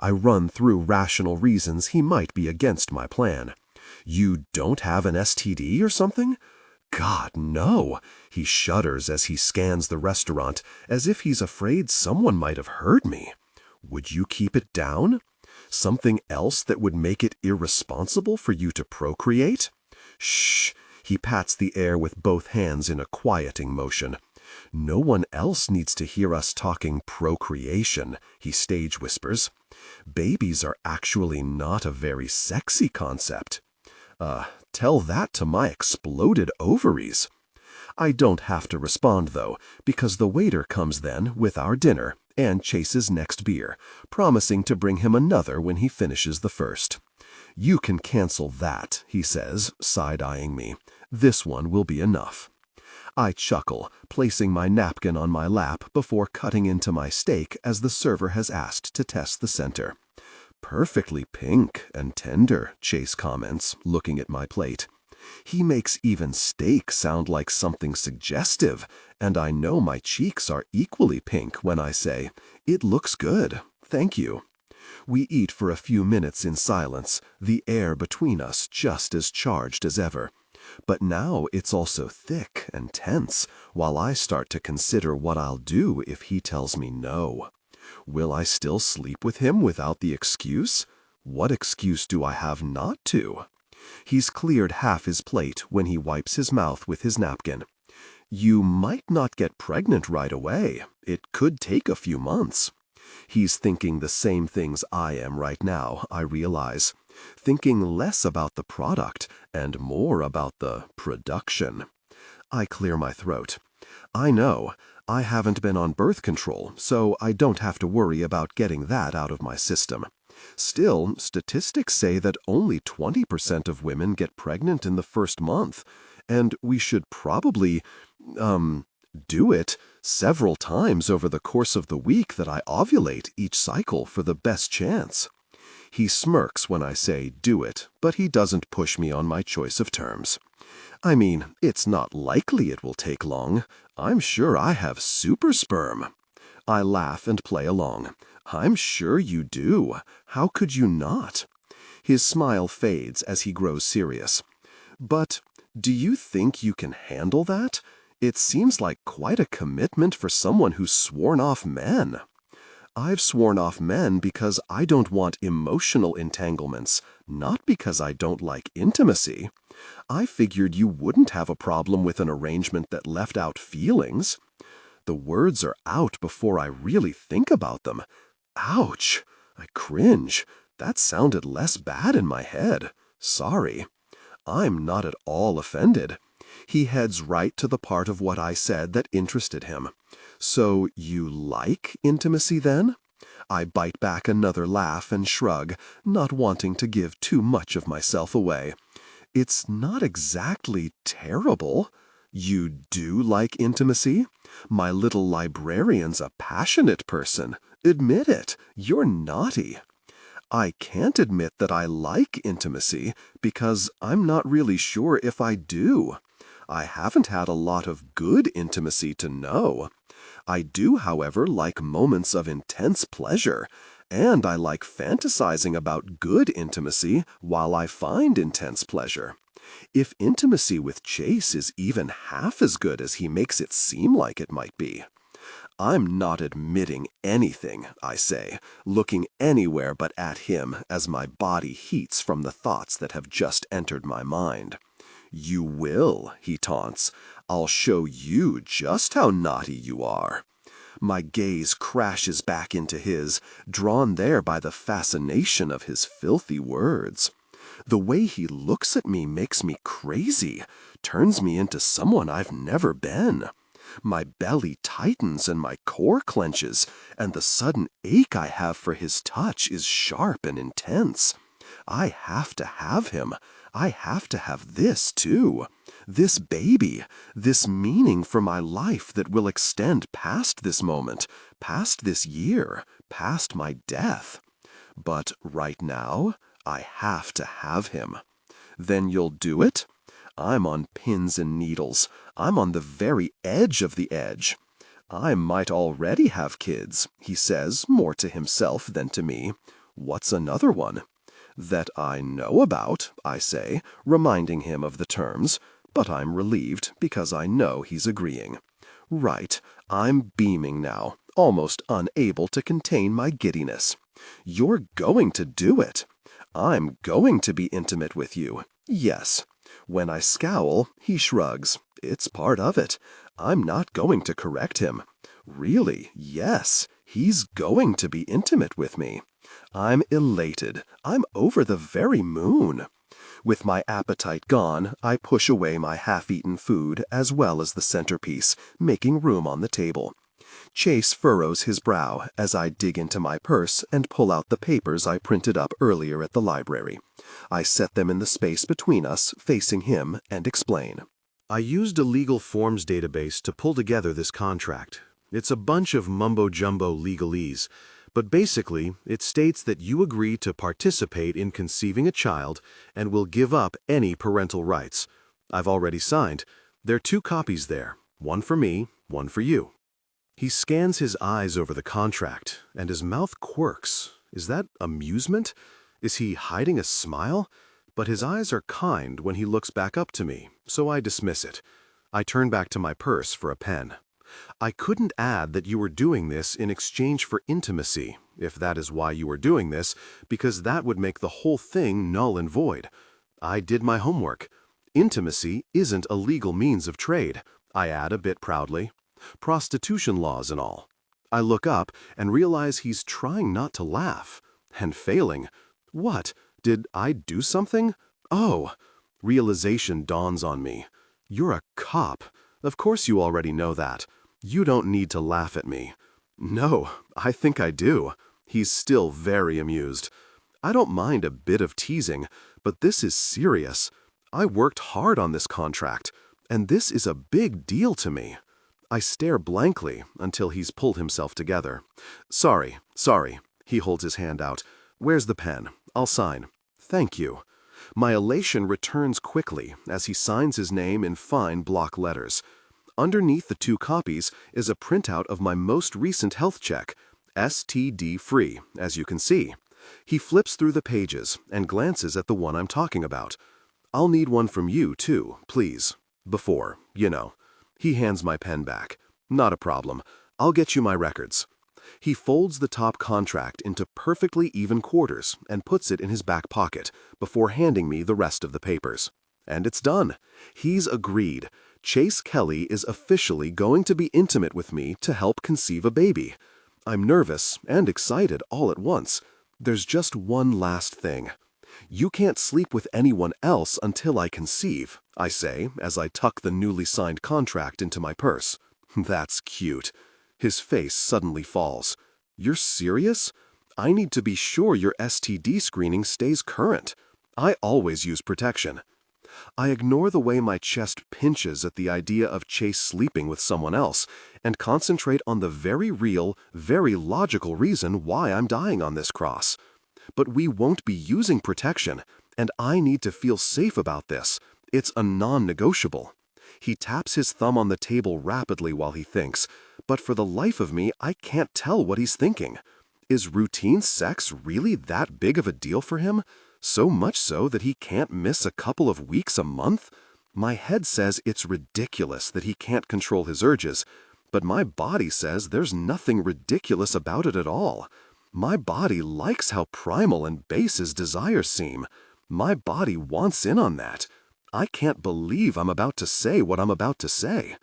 I run through rational reasons he might be against my plan. You don't have an STD or something? God, no. He shudders as he scans the restaurant, as if he's afraid someone might have heard me. Would you keep it down? Something else that would make it irresponsible for you to procreate? Shh. He pats the air with both hands in a quieting motion. No one else needs to hear us talking procreation, he stage whispers. Babies are actually not a very sexy concept. Tell that to my exploded ovaries. I don't have to respond, though, because the waiter comes then with our dinner and chases next beer, promising to bring him another when he finishes the first. You can cancel that, he says, side-eyeing me. This one will be enough. I chuckle, placing my napkin on my lap before cutting into my steak as the server has asked to test the center. Perfectly pink and tender, Chase comments, looking at my plate. He makes even steak sound like something suggestive, and I know my cheeks are equally pink when I say, "It looks good, thank you." We eat for a few minutes in silence, the air between us just as charged as ever. But now it's also thick and tense, while I start to consider what I'll do if he tells me no. Will I still sleep with him without the excuse? What excuse do I have not to? He's cleared half his plate when he wipes his mouth with his napkin. You might not get pregnant right away. It could take a few months. He's thinking the same things I am right now, I realize. Thinking less about the product and more about the production. I clear my throat. I know, I haven't been on birth control, so I don't have to worry about getting that out of my system. Still, statistics say that only 20% of women get pregnant in the first month, and we should probably, do it several times over the course of the week that I ovulate each cycle for the best chance. He smirks when I say do it, but he doesn't push me on my choice of terms. I mean, it's not likely it will take long. I'm sure I have super sperm. I laugh and play along. I'm sure you do. How could you not? His smile fades as he grows serious. But do you think you can handle that? It seems like quite a commitment for someone who's sworn off men. I've sworn off men because I don't want emotional entanglements, not because I don't like intimacy. I figured you wouldn't have a problem with an arrangement that left out feelings. The words are out before I really think about them. Ouch! I cringe. That sounded less bad in my head. Sorry. I'm not at all offended. He heads right to the part of what I said that interested him. So you like intimacy then? I bite back another laugh and shrug, not wanting to give too much of myself away. It's not exactly terrible. You do like intimacy? My little librarian's a passionate person. Admit it. You're naughty. I can't admit that I like intimacy because I'm not really sure if I do. I haven't had a lot of good intimacy to know. I do, however, like moments of intense pleasure, and I like fantasizing about good intimacy while I find intense pleasure. If intimacy with Chase is even half as good as he makes it seem like it might be. I'm not admitting anything, I say, looking anywhere but at him as my body heats from the thoughts that have just entered my mind. You will, he taunts. I'll show you just how naughty you are. My gaze crashes back into his, drawn there by the fascination of his filthy words. The way he looks at me makes me crazy, turns me into someone I've never been. My belly tightens and my core clenches, and the sudden ache I have for his touch is sharp and intense. I have to have him. I have to have this, too. This baby, this meaning for my life that will extend past this moment, past this year, past my death. But right now, I have to have him. Then you'll do it? I'm on pins and needles. I'm on the very edge of the edge. I might already have kids, he says, more to himself than to me. What's another one? That I know about, I say, reminding him of the terms, but I'm relieved because I know he's agreeing. Right, I'm beaming now, almost unable to contain my giddiness. You're going to do it. I'm going to be intimate with you. Yes. When I scowl, he shrugs. It's part of it. I'm not going to correct him. Really, yes, he's going to be intimate with me. I'm elated. I'm over the very moon. With my appetite gone, I push away my half-eaten food as well as the centerpiece, making room on the table. Chase furrows his brow as I dig into my purse and pull out the papers I printed up earlier at the library. I set them in the space between us, facing him, and explain. I used a legal forms database to pull together this contract. It's a bunch of mumbo-jumbo legalese, but basically it states that you agree to participate in conceiving a child and will give up any parental rights. I've already signed. There are 2 copies there, one for me, one for you. He scans his eyes over the contract, and his mouth quirks. Is that amusement? Is he hiding a smile? But his eyes are kind when he looks back up to me, so I dismiss it. I turn back to my purse for a pen. I couldn't add that you were doing this in exchange for intimacy, if that is why you were doing this, because that would make the whole thing null and void. I did my homework. Intimacy isn't a legal means of trade, I add a bit proudly. Prostitution laws and all. I look up and realize he's trying not to laugh. And failing. What? Did I do something? Oh! Realization dawns on me. You're a cop. Of course you already know that. You don't need to laugh at me. No, I think I do. He's still very amused. I don't mind a bit of teasing, but this is serious. I worked hard on this contract, and this is a big deal to me. I stare blankly until he's pulled himself together. Sorry. He holds his hand out. Where's the pen? I'll sign. Thank you. My elation returns quickly as he signs his name in fine block letters. Underneath the 2 copies is a printout of my most recent health check, STD-free, as you can see. He flips through the pages and glances at the one I'm talking about. I'll need one from you, too, please. Before, you know. He hands my pen back. Not a problem. I'll get you my records. He folds the top contract into perfectly even quarters and puts it in his back pocket before handing me the rest of the papers. And it's done. He's agreed. Chase Kelly is officially going to be intimate with me to help conceive a baby. I'm nervous and excited all at once. There's just one last thing. You can't sleep with anyone else until I conceive, I say as I tuck the newly signed contract into my purse. That's cute. His face suddenly falls. You're serious? I need to be sure your STD screening stays current. I always use protection. I ignore the way my chest pinches at the idea of Chase sleeping with someone else and concentrate on the very real, very logical reason why I'm dying on this cross. But we won't be using protection, and I need to feel safe about this. It's a non-negotiable. He taps his thumb on the table rapidly while he thinks, but for the life of me, I can't tell what he's thinking. Is routine sex really that big of a deal for him? So much so that he can't miss a couple of weeks a month? My head says it's ridiculous that he can't control his urges, but my body says there's nothing ridiculous about it at all. My body likes how primal and base his desires seem. My body wants in on that. I can't believe I'm about to say what I'm about to say.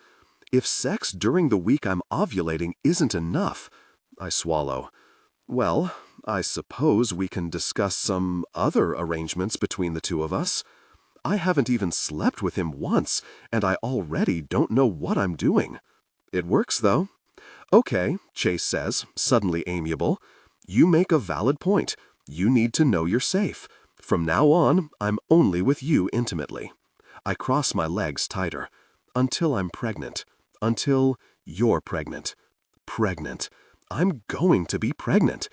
If sex during the week I'm ovulating isn't enough, I swallow. Well, I suppose we can discuss some other arrangements between the 2 of us. I haven't even slept with him once, and I already don't know what I'm doing. It works, though. Okay, Chase says, suddenly amiable. You make a valid point. You need to know you're safe. From now on, I'm only with you intimately. I cross my legs tighter. Until I'm pregnant. Until you're pregnant. Pregnant. I'm going to be pregnant.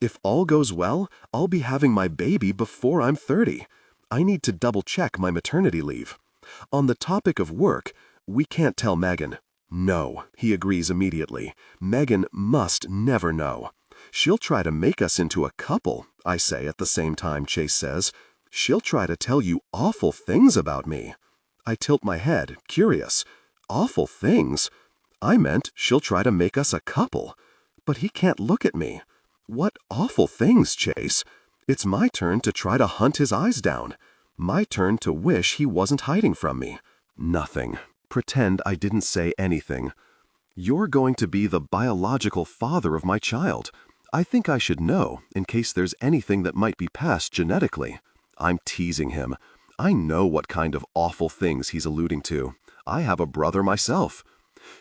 If all goes well, I'll be having my baby before I'm 30. I need to double-check my maternity leave. On the topic of work, we can't tell Megan. No, he agrees immediately. Megan must never know. She'll try to make us into a couple, I say at the same time, Chase says. She'll try to tell you awful things about me. I tilt my head, curious. Awful things? I meant she'll try to make us a couple. But he can't look at me. What awful things, Chase? It's my turn to try to hunt his eyes down. My turn to wish he wasn't hiding from me. Nothing. Pretend I didn't say anything. You're going to be the biological father of my child. I think I should know, in case there's anything that might be passed genetically. I'm teasing him. I know what kind of awful things he's alluding to. I have a brother myself.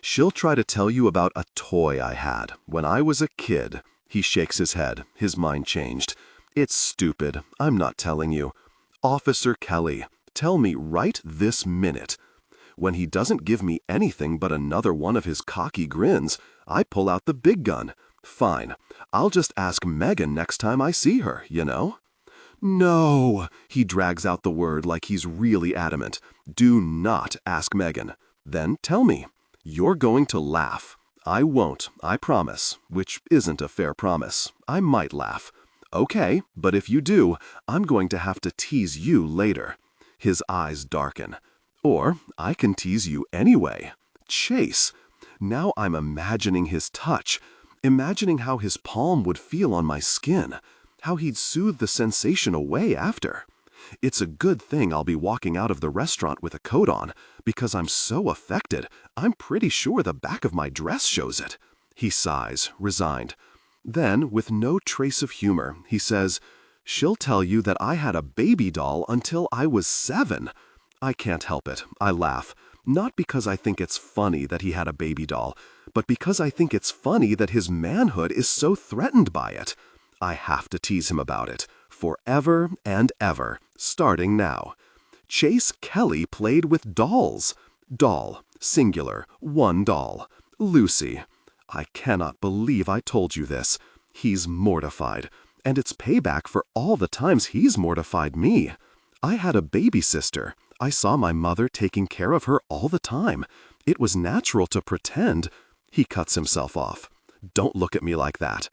She'll try to tell you about a toy I had when I was a kid. He shakes his head. His mind changed. It's stupid. I'm not telling you. Officer Kelly, tell me right this minute. When he doesn't give me anything but another one of his cocky grins, I pull out the big gun. Fine. I'll just ask Megan next time I see her, you know? No, he drags out the word like he's really adamant. Do not ask Megan. Then tell me. You're going to laugh. I won't, I promise, which isn't a fair promise. I might laugh. Okay, but if you do, I'm going to have to tease you later. His eyes darken. Or I can tease you anyway. Chase. Now I'm imagining his touch, imagining how his palm would feel on my skin, how he'd soothe the sensation away after. It's a good thing I'll be walking out of the restaurant with a coat on, because I'm so affected, I'm pretty sure the back of my dress shows it. He sighs, resigned. Then, with no trace of humor, he says, She'll tell you that I had a baby doll until I was 7. I can't help it. I laugh. Not because I think it's funny that he had a baby doll, but because I think it's funny that his manhood is so threatened by it. I have to tease him about it. Forever and ever, starting now. Chase Kelly played with dolls. Doll, singular, one doll. Lucy. I cannot believe I told you this. He's mortified, and it's payback for all the times he's mortified me. I had a baby sister. I saw my mother taking care of her all the time. It was natural to pretend. He cuts himself off. Don't look at me like that.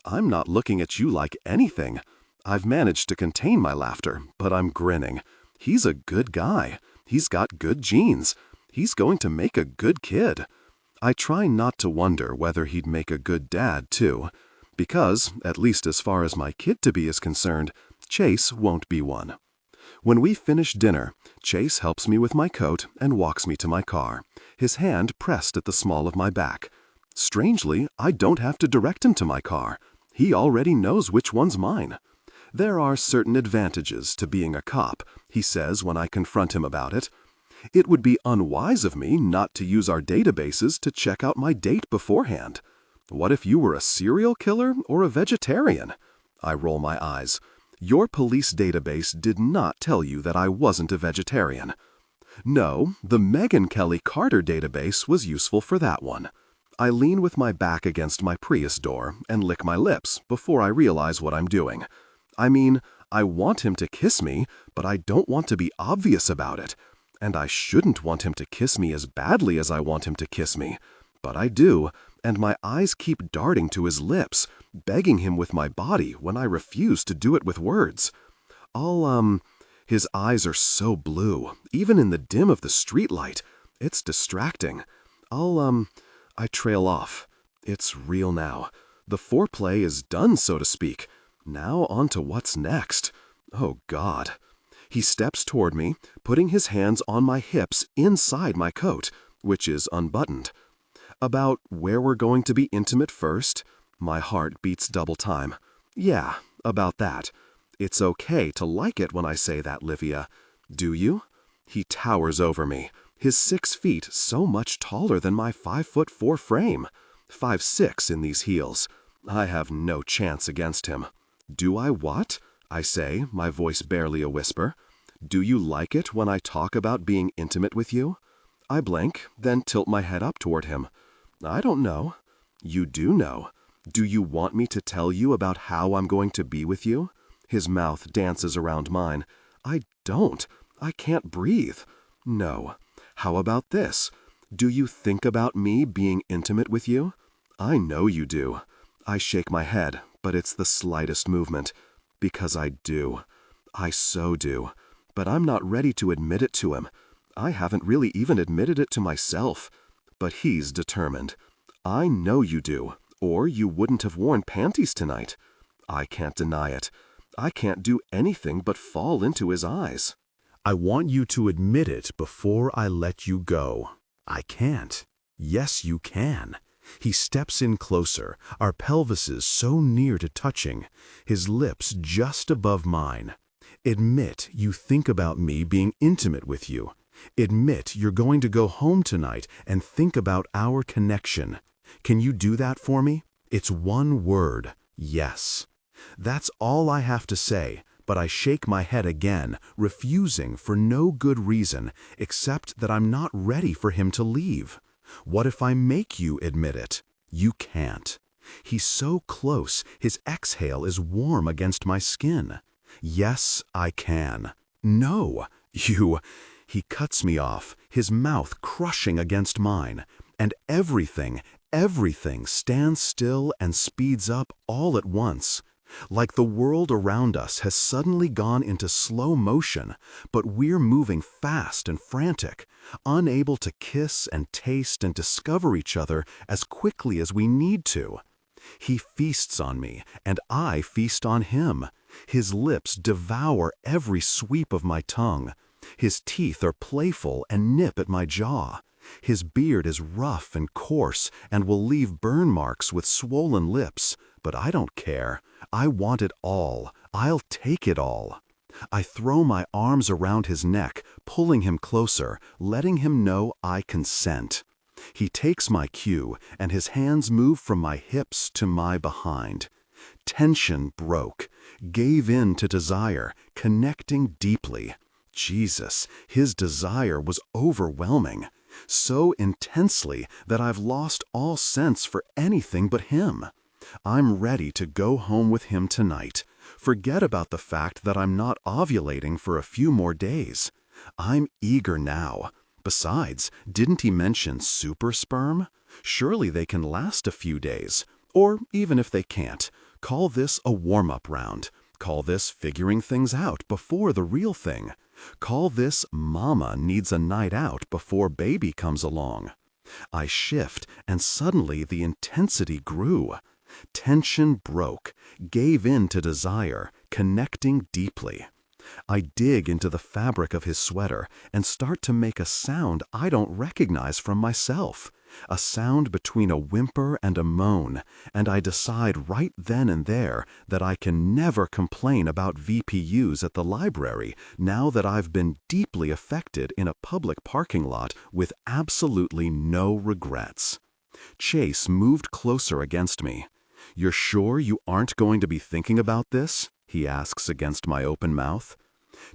I'm not looking at you like anything. I've managed to contain my laughter, but I'm grinning. He's a good guy. He's got good genes. He's going to make a good kid. I try not to wonder whether he'd make a good dad, too, because, at least as far as my kid-to-be is concerned, Chase won't be one. When we finish dinner, Chase helps me with my coat and walks me to my car, his hand pressed at the small of my back. Strangely, I don't have to direct him to my car. He already knows which one's mine. There are certain advantages to being a cop, he says when I confront him about it. It would be unwise of me not to use our databases to check out my date beforehand. What if you were a serial killer or a vegetarian? I roll my eyes. Your police database did not tell you that I wasn't a vegetarian. No, the Megan Kelly Carter database was useful for that one. I lean with my back against my Prius door and lick my lips before I realize what I'm doing. I mean, I want him to kiss me, but I don't want to be obvious about it. And I shouldn't want him to kiss me as badly as I want him to kiss me. But I do, and my eyes keep darting to his lips, begging him with my body when I refuse to do it with words. His eyes are so blue, even in the dim of the streetlight. It's distracting. I trail off. It's real now. The foreplay is done, so to speak. Now on to what's next. Oh, God. He steps toward me, putting his hands on my hips inside my coat, which is unbuttoned. About where we're going to be intimate first? My heart beats double time. Yeah, about that. It's okay to like it when I say that, Livia. Do you? He towers over me, his 6 feet so much taller than my 5'4" frame. 5'6" in these heels. I have no chance against him. Do I what? I say, my voice barely a whisper. Do you like it when I talk about being intimate with you? I blink, then tilt my head up toward him. I don't know. You do know. Do you want me to tell you about how I'm going to be with you? His mouth dances around mine. I don't. I can't breathe. No. How about this? Do you think about me being intimate with you? I know you do. I shake my head, but it's the slightest movement. Because I do. I so do. But I'm not ready to admit it to him. I haven't really even admitted it to myself. But he's determined. I know you do, or you wouldn't have worn panties tonight. I can't deny it. I can't do anything but fall into his eyes. I want you to admit it before I let you go. I can't. Yes, you can. He steps in closer, our pelvises so near to touching, his lips just above mine. Admit you think about me being intimate with you. Admit you're going to go home tonight and think about our connection. Can you do that for me? It's one word, yes. That's all I have to say, but I shake my head again, refusing for no good reason, except that I'm not ready for him to leave. What if I make you admit it? You can't. He's so close, his exhale is warm against my skin. Yes, I can. No, you. He cuts me off, his mouth crushing against mine, and everything stands still and speeds up all at once. Like the world around us has suddenly gone into slow motion, but we're moving fast and frantic, unable to kiss and taste and discover each other as quickly as we need to. He feasts on me, and I feast on him. His lips devour every sweep of my tongue. His teeth are playful and nip at my jaw. His beard is rough and coarse and will leave burn marks with swollen lips, but I don't care. I want it all. I'll take it all. I throw my arms around his neck, pulling him closer, letting him know I consent. He takes my cue, and his hands move from my hips to my behind. Tension broke, gave in to desire, connecting deeply. Jesus, his desire was overwhelming, so intensely that I've lost all sense for anything but him. I'm ready to go home with him tonight. Forget about the fact that I'm not ovulating for a few more days. I'm eager now. Besides, didn't he mention super sperm? Surely they can last a few days. Or even if they can't, call this a warm-up round. Call this figuring things out before the real thing. Call this mama needs a night out before baby comes along. I shift, and suddenly the intensity grew. Tension broke, gave in to desire, connecting deeply. I dig into the fabric of his sweater and start to make a sound I don't recognize from myself, a sound between a whimper and a moan, and I decide right then and there that I can never complain about VPUs at the library now that I've been deeply affected in a public parking lot with absolutely no regrets. Chase moved closer against me. "You're sure you aren't going to be thinking about this?" he asks against my open mouth.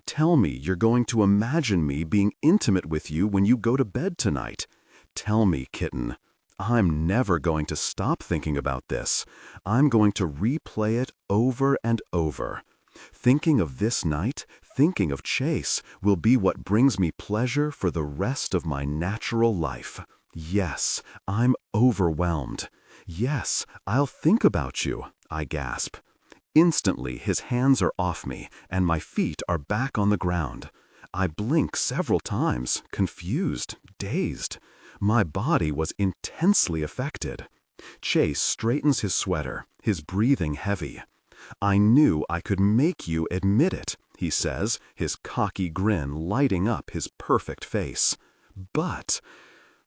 "Tell me you're going to imagine me being intimate with you when you go to bed tonight. Tell me, kitten. I'm never going to stop thinking about this. I'm going to replay it over and over. Thinking of this night, thinking of Chase, will be what brings me pleasure for the rest of my natural life. Yes, I'm overwhelmed. Yes, I'll think about you," I gasp. Instantly, his hands are off me, and my feet are back on the ground. I blink several times, confused, dazed. My body was intensely affected. Chase straightens his sweater, his breathing heavy. "I knew I could make you admit it," he says, his cocky grin lighting up his perfect face. "But,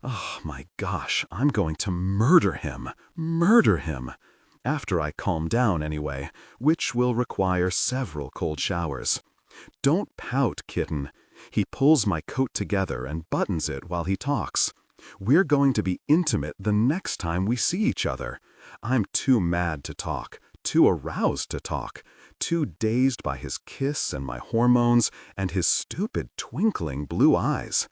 oh my gosh, I'm going to murder him. Murder him. After I calm down anyway, which will require several cold showers. Don't pout, kitten." He pulls my coat together and buttons it while he talks. "We're going to be intimate the next time we see each other. I'm too mad to talk, too aroused to talk, too dazed by his kiss and my hormones and his stupid twinkling blue eyes."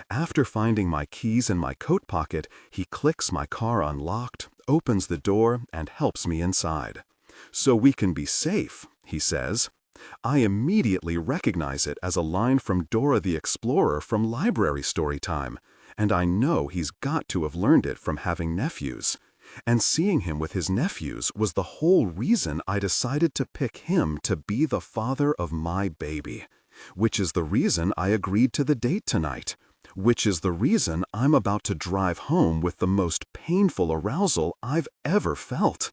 After finding my keys in my coat pocket, he clicks my car unlocked, opens the door and helps me inside. "So we can be safe," he says. I immediately recognize it as a line from Dora the Explorer from library story time, and I know he's got to have learned it from having nephews. And seeing him with his nephews was the whole reason I decided to pick him to be the father of my baby, which is the reason I agreed to the date tonight, which is the reason I'm about to drive home with the most painful arousal I've ever felt.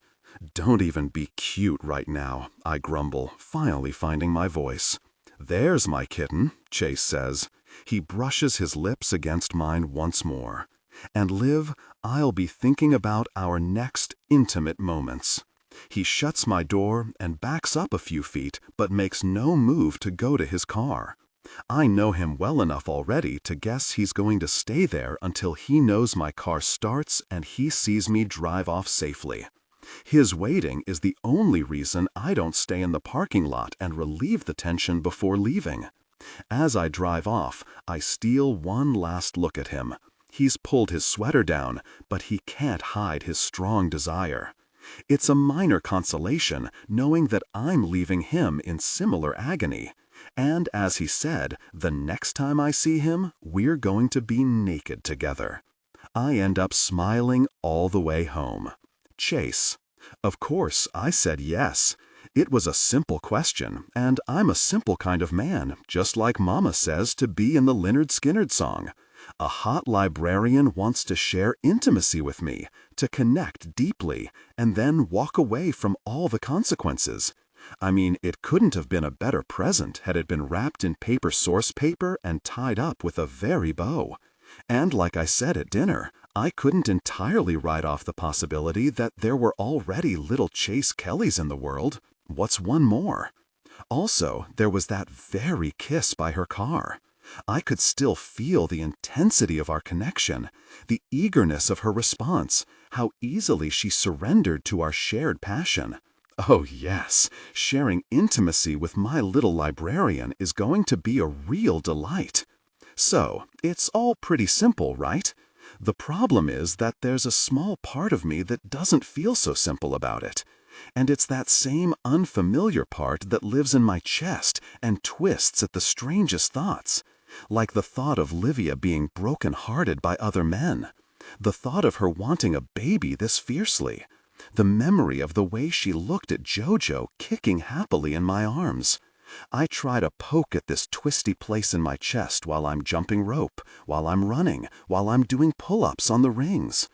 "Don't even be cute right now," I grumble, finally finding my voice. "There's my kitten," Chase says. He brushes his lips against mine once more. "And Liv, I'll be thinking about our next intimate moments." He shuts my door and backs up a few feet, but makes no move to go to his car. I know him well enough already to guess he's going to stay there until he knows my car starts and he sees me drive off safely. His waiting is the only reason I don't stay in the parking lot and relieve the tension before leaving. As I drive off, I steal one last look at him. He's pulled his sweater down, but he can't hide his strong desire. It's a minor consolation knowing that I'm leaving him in similar agony. And as he said, the next time I see him, we're going to be naked together. I end up smiling all the way home. Chase. Of course, I said yes. It was a simple question, and I'm a simple kind of man, just like Mama says to be in the Lynyrd Skynyrd song. A hot librarian wants to share intimacy with me, to connect deeply, and then walk away from all the consequences. I mean, it couldn't have been a better present had it been wrapped in paper source paper and tied up with a very bow. And like I said at dinner, I couldn't entirely write off the possibility that there were already little Chase Kellys in the world. What's one more? Also, there was that very kiss by her car. I could still feel the intensity of our connection, the eagerness of her response, how easily she surrendered to our shared passion. Oh yes, sharing intimacy with my little librarian is going to be a real delight. So, it's all pretty simple, right? The problem is that there's a small part of me that doesn't feel so simple about it. And it's that same unfamiliar part that lives in my chest and twists at the strangest thoughts. Like the thought of Livia being broken-hearted by other men. The thought of her wanting a baby this fiercely. The memory of the way she looked at Jojo kicking happily in my arms. I try to poke at this twisty place in my chest while I'm jumping rope, while I'm running, while I'm doing pull-ups on the rings.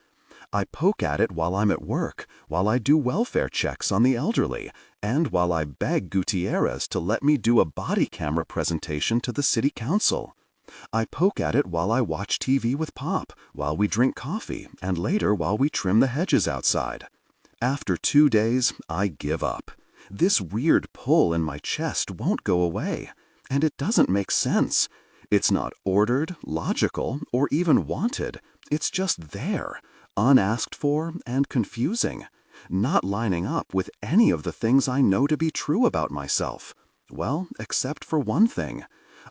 I poke at it while I'm at work, while I do welfare checks on the elderly, and while I beg Gutierrez to let me do a body camera presentation to the city council. I poke at it while I watch TV with Pop, while we drink coffee, and later while we trim the hedges outside. After 2 days, I give up. This weird pull in my chest won't go away, and it doesn't make sense. It's not ordered, logical, or even wanted. It's just there, unasked for and confusing, not lining up with any of the things I know to be true about myself. Well, except for one thing.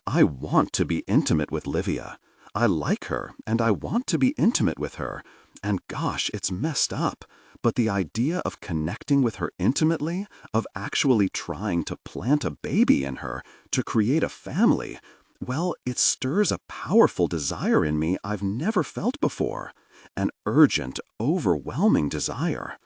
I want to be intimate with Livia. I like her, and I want to be intimate with her. And gosh, it's messed up. But the idea of connecting with her intimately, of actually trying to plant a baby in her, to create a family, well, it stirs a powerful desire in me I've never felt before. An urgent, overwhelming desire.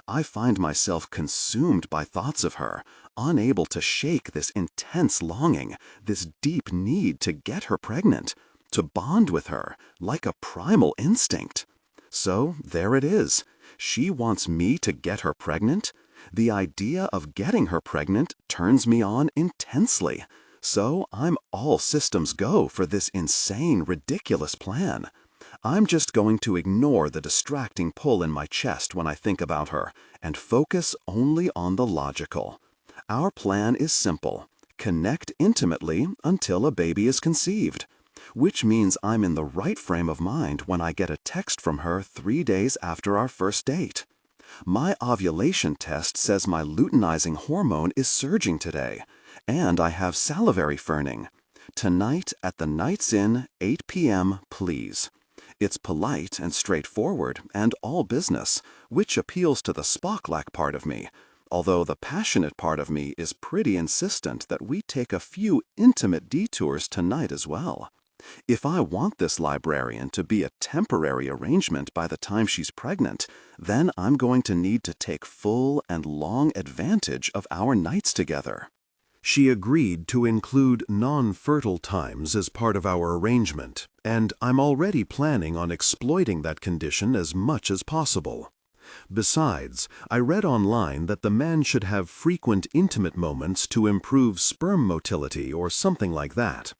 I find myself consumed by thoughts of her, unable to shake this intense longing, this deep need to get her pregnant, to bond with her, like a primal instinct. So there it is. She wants me to get her pregnant. The idea of getting her pregnant turns me on intensely. So I'm all systems go for this insane, ridiculous plan. I'm just going to ignore the distracting pull in my chest when I think about her and focus only on the logical. Our plan is simple. Connect intimately until a baby is conceived. Which means I'm in the right frame of mind when I get a text from her 3 days after our first date. My ovulation test says my luteinizing hormone is surging today, and I have salivary ferning. Tonight at the Night's Inn, 8 p.m., please. It's polite and straightforward and all business, which appeals to the Spock-like part of me, although the passionate part of me is pretty insistent that we take a few intimate detours tonight as well. If I want this librarian to be a temporary arrangement by the time she's pregnant, then I'm going to need to take full and long advantage of our nights together. She agreed to include non-fertile times as part of our arrangement, and I'm already planning on exploiting that condition as much as possible. Besides, I read online that the man should have frequent intimate moments to improve sperm motility or something like that.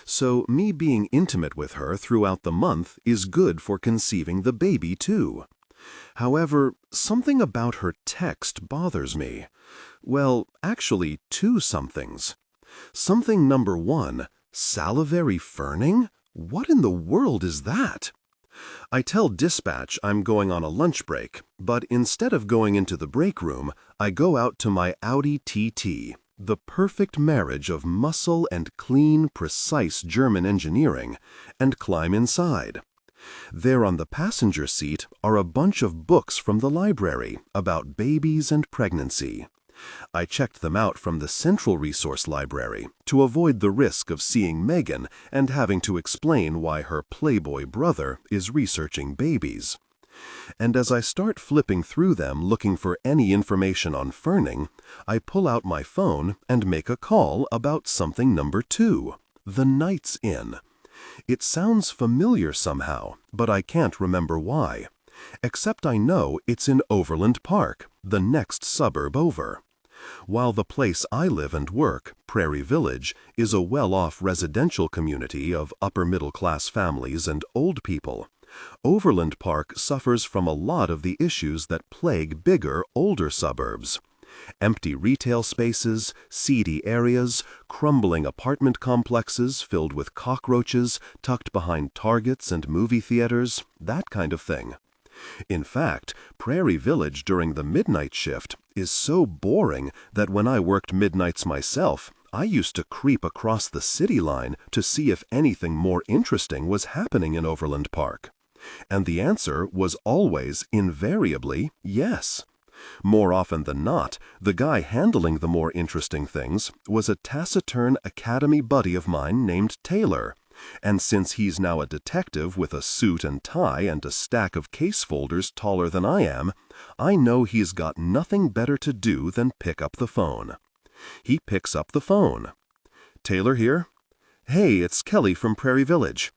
So me being intimate with her throughout the month is good for conceiving the baby too. However, something about her text bothers me. Well, actually, two somethings. Something number one, salivary ferning? What in the world is that? I tell dispatch I'm going on a lunch break, but instead of going into the break room, I go out to my Audi TT, the perfect marriage of muscle and clean, precise German engineering, and climb inside. There on the passenger seat are a bunch of books from the library about babies and pregnancy. I checked them out from the Central Resource Library to avoid the risk of seeing Megan and having to explain why her playboy brother is researching babies. And as I start flipping through them looking for any information on ferning, I pull out my phone and make a call about something number two, the Night's Inn. It sounds familiar somehow, but I can't remember why. Except I know it's in Overland Park, the next suburb over. While the place I live and work, Prairie Village, is a well-off residential community of upper-middle-class families and old people, Overland Park suffers from a lot of the issues that plague bigger, older suburbs. Empty retail spaces, seedy areas, crumbling apartment complexes filled with cockroaches tucked behind Targets and movie theaters, that kind of thing. In fact, Prairie Village during the midnight shift is so boring that when I worked midnights myself, I used to creep across the city line to see if anything more interesting was happening in Overland Park. And the answer was always, invariably, yes. More often than not, the guy handling the more interesting things was a taciturn academy buddy of mine named Taylor. And since he's now a detective with a suit and tie and a stack of case folders taller than I am, I know he's got nothing better to do than pick up the phone. He picks up the phone. Taylor here? Hey, it's Kelly from Prairie Village.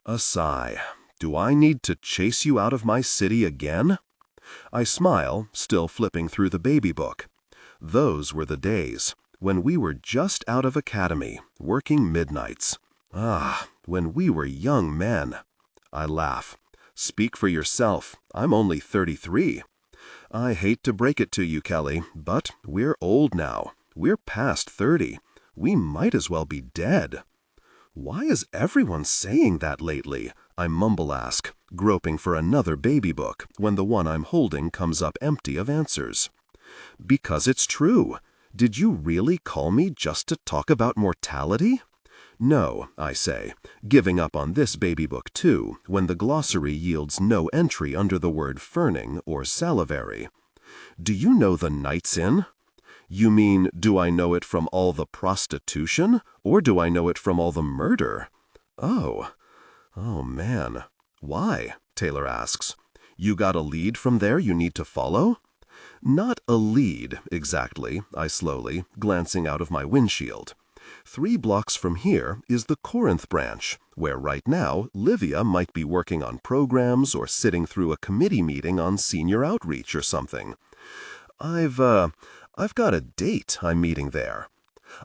A sigh. Do I need to chase you out of my city again? I smile, still flipping through the baby book. Those were the days, when we were just out of academy, working midnights. Ah, when we were young men. I laugh. Speak for yourself. I'm only 33. I hate to break it to you, Kelly, but we're old now. We're past 30. We might as well be dead. Why is everyone saying that lately? I mumble-ask, groping for another baby book when the one I'm holding comes up empty of answers. Because it's true. Did you really call me just to talk about mortality? No, I say, giving up on this baby book too, when the glossary yields no entry under the word ferning or salivary. Do you know the Night's Inn? You mean, do I know it from all the prostitution, or do I know it from all the murder? Oh man. Why? Taylor asks. You got a lead from there you need to follow? Not a lead, exactly, I slowly, glancing out of my windshield. 3 blocks from here is the Corinth branch, where right now Livia might be working on programs or sitting through a committee meeting on senior outreach or something. I've got a date I'm meeting there.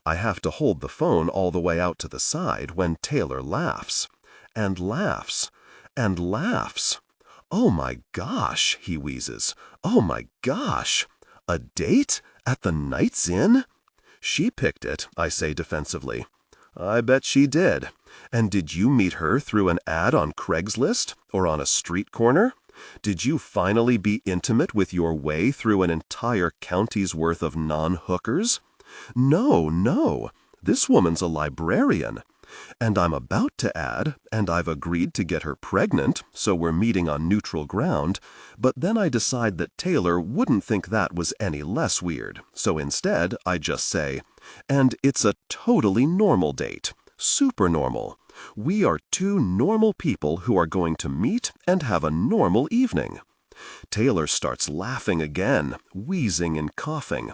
I have to hold the phone all the way out to the side when Taylor laughs. And laughs. And laughs. Oh my gosh, he wheezes. Oh my gosh. A date? At the Night's Inn? She picked it, I say defensively. I bet she did. And did you meet her through an ad on Craigslist? Or on a street corner? Did you finally be intimate with your way through an entire county's worth of non-hookers? No. This woman's a librarian. And I'm about to add, and I've agreed to get her pregnant, so we're meeting on neutral ground, but then I decide that Taylor wouldn't think that was any less weird, so instead I just say, and it's a totally normal date. Super normal. We are two normal people who are going to meet and have a normal evening. Taylor starts laughing again, wheezing and coughing.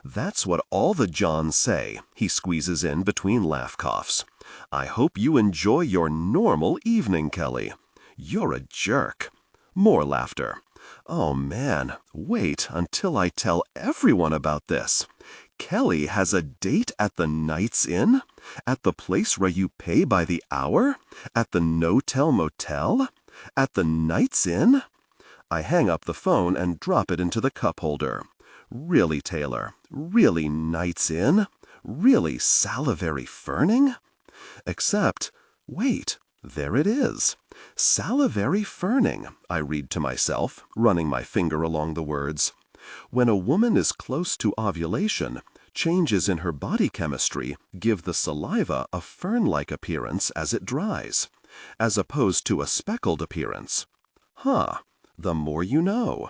That's what all the Johns say, he squeezes in between laugh coughs. I hope you enjoy your normal evening, Kelly. You're a jerk. More laughter. Oh man, wait until I tell everyone about this. Kelly has a date at the Night's Inn? At the place where you pay by the hour? At the No-Tell Motel? At the Night's Inn? I hang up the phone and drop it into the cup holder. Really, Taylor? Really Night's Inn? Really salivary ferning? Except, wait, there it is. Salivary ferning, I read to myself, running my finger along the words. When a woman is close to ovulation, changes in her body chemistry give the saliva a fern-like appearance as it dries, as opposed to a speckled appearance. Huh, the more you know.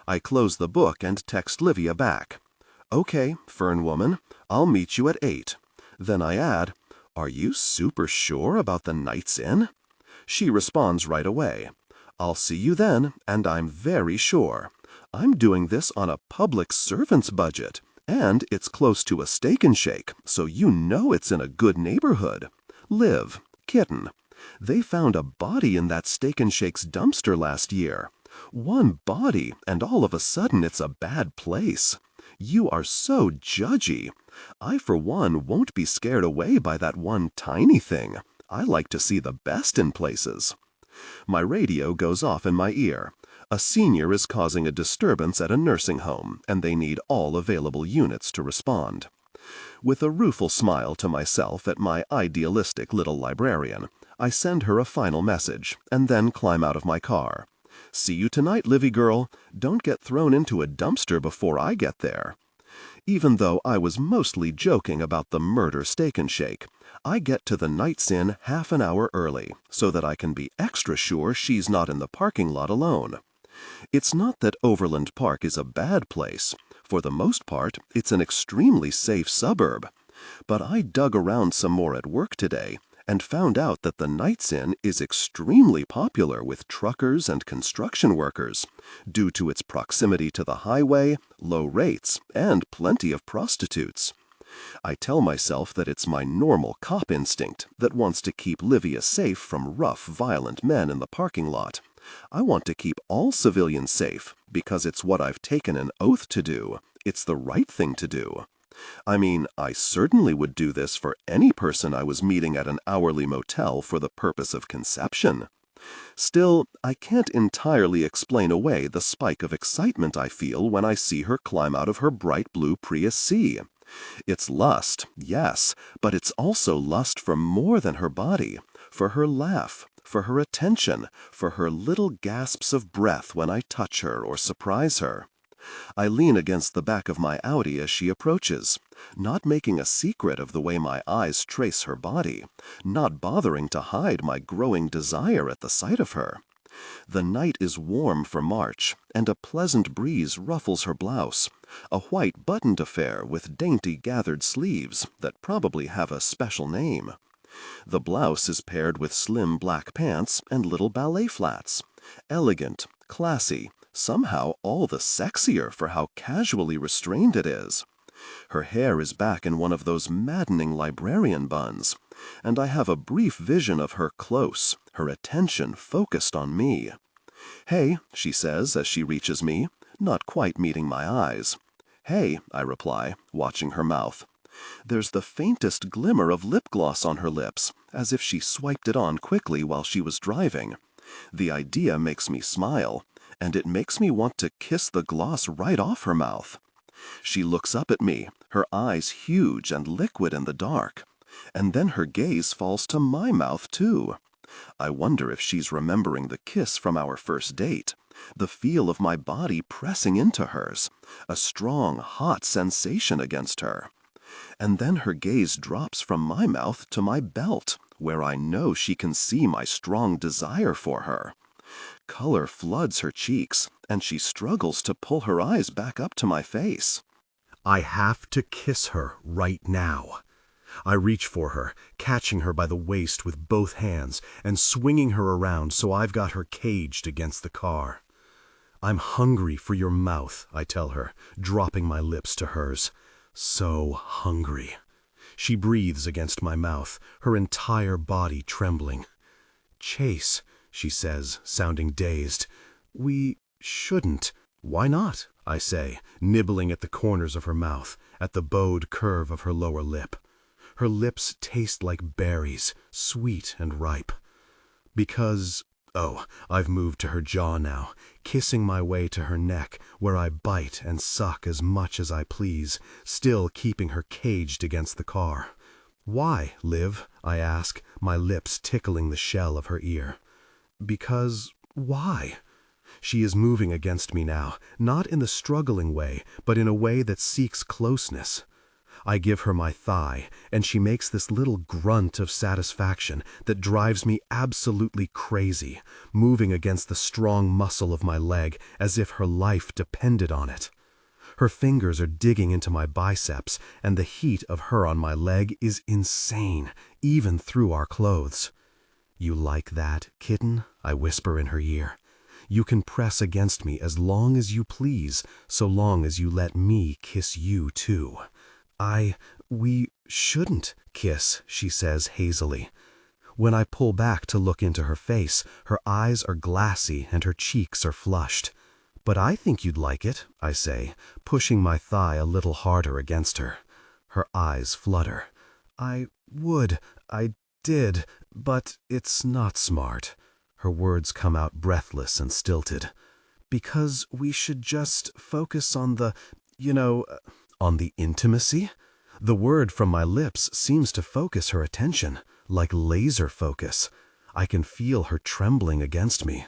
I close the book and text Livia back. Okay, fern woman, I'll meet you at 8. Then I add, are you super sure about the Night's Inn? She responds right away. I'll see you then, and I'm very sure. I'm doing this on a public servant's budget, and it's close to a Steak and Shake, so you know it's in a good neighborhood. Liv, kitten. They found a body in that Steak and Shake's dumpster last year. One body, and all of a sudden it's a bad place. You are so judgy. I, for one, won't be scared away by that one tiny thing. I like to see the best in places. My radio goes off in my ear. A senior is causing a disturbance at a nursing home, and they need all available units to respond. With a rueful smile to myself at my idealistic little librarian, I send her a final message, and then climb out of my car. See you tonight, Livy girl. Don't get thrown into a dumpster before I get there. Even though I was mostly joking about the murder Steak and Shake, I get to the Night's Inn half an hour early, so that I can be extra sure she's not in the parking lot alone. It's not that Overland Park is a bad place. For the most part, it's an extremely safe suburb. But I dug around some more at work today, and found out that the Night's Inn is extremely popular with truckers and construction workers, due to its proximity to the highway, low rates, and plenty of prostitutes. I tell myself that it's my normal cop instinct that wants to keep Livia safe from rough, violent men in the parking lot. I want to keep all civilians safe because it's what I've taken an oath to do. It's the right thing to do. I mean, I certainly would do this for any person I was meeting at an hourly motel for the purpose of conception. Still, I can't entirely explain away the spike of excitement I feel when I see her climb out of her bright blue Prius C. It's lust, yes, but it's also lust for more than her body, for her laugh, for her attention, for her little gasps of breath when I touch her or surprise her. I lean against the back of my Audi as she approaches, not making a secret of the way my eyes trace her body, not bothering to hide my growing desire at the sight of her. The night is warm for March, and a pleasant breeze ruffles her blouse, a white buttoned affair with dainty gathered sleeves that probably have a special name. The blouse is paired with slim black pants and little ballet flats, elegant, classy, somehow all the sexier for how casually restrained it is. Her hair is back in one of those maddening librarian buns, and I have a brief vision of her close, her attention focused on me. "Hey," she says as she reaches me, not quite meeting my eyes. "Hey," I reply, watching her mouth. There's the faintest glimmer of lip gloss on her lips, as if she swiped it on quickly while she was driving. The idea makes me smile, and it makes me want to kiss the gloss right off her mouth. She looks up at me, her eyes huge and liquid in the dark, and then her gaze falls to my mouth too. I wonder if she's remembering the kiss from our first date, the feel of my body pressing into hers, a strong, hot sensation against her. And then her gaze drops from my mouth to my belt, where I know she can see my strong desire for her. Color floods her cheeks, and she struggles to pull her eyes back up to my face. I have to kiss her right now. I reach for her, catching her by the waist with both hands and swinging her around so I've got her caged against the car. I'm hungry for your mouth, I tell her, dropping my lips to hers. So hungry. She breathes against my mouth, her entire body trembling. Chase, she says, sounding dazed. We shouldn't. Why not? I say, nibbling at the corners of her mouth, at the bowed curve of her lower lip. Her lips taste like berries, sweet and ripe. Because, I've moved to her jaw now, kissing my way to her neck, where I bite and suck as much as I please, still keeping her caged against the car. Why, Liv? I ask, my lips tickling the shell of her ear. Because why? She is moving against me now, not in the struggling way, but in a way that seeks closeness. I give her my thigh, and she makes this little grunt of satisfaction that drives me absolutely crazy, moving against the strong muscle of my leg as if her life depended on it. Her fingers are digging into my biceps, and the heat of her on my leg is insane, even through our clothes. You like that, kitten? I whisper in her ear. You can press against me as long as you please, so long as you let me kiss you too. We shouldn't kiss, she says hazily. When I pull back to look into her face, her eyes are glassy and her cheeks are flushed. But I think you'd like it, I say, pushing my thigh a little harder against her. Her eyes flutter. I did, but it's not smart. Her words come out breathless and stilted. Because we should just focus on the, on the intimacy? The word from my lips seems to focus her attention, like laser focus. I can feel her trembling against me.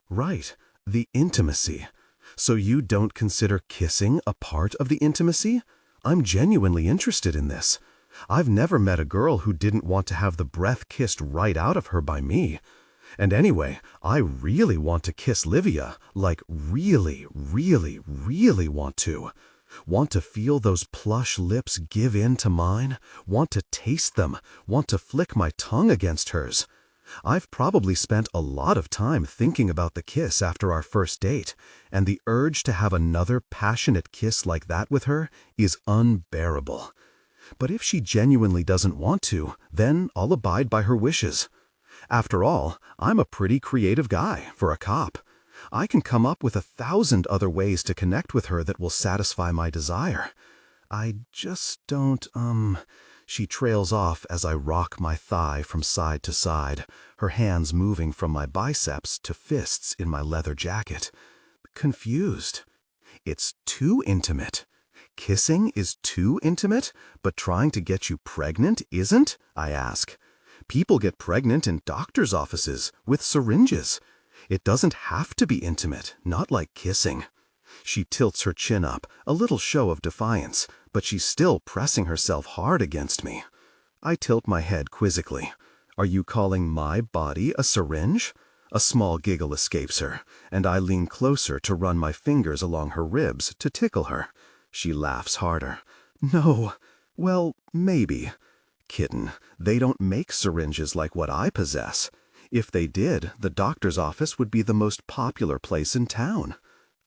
Right, the intimacy. So you don't consider kissing a part of the intimacy? I'm genuinely interested in this. I've never met a girl who didn't want to have the breath kissed right out of her by me. And anyway, I really want to kiss Livia, like really, really, really want to. Want to feel those plush lips give in to mine, want to taste them, want to flick my tongue against hers. I've probably spent a lot of time thinking about the kiss after our first date, and the urge to have another passionate kiss like that with her is unbearable. But if she genuinely doesn't want to, then I'll abide by her wishes. After all, I'm a pretty creative guy for a cop. I can come up with 1,000 other ways to connect with her that will satisfy my desire. I just don't, She trails off as I rock my thigh from side to side, her hands moving from my biceps to fists in my leather jacket. Confused. It's too intimate. Kissing is too intimate, but trying to get you pregnant isn't? I ask. People get pregnant in doctors' offices with syringes. It doesn't have to be intimate, not like kissing. She tilts her chin up, a little show of defiance, but she's still pressing herself hard against me. I tilt my head quizzically. Are you calling my body a syringe? A small giggle escapes her, and I lean closer to run my fingers along her ribs to tickle her. She laughs harder. No, well, maybe. Kitten, they don't make syringes like what I possess. If they did, the doctor's office would be the most popular place in town.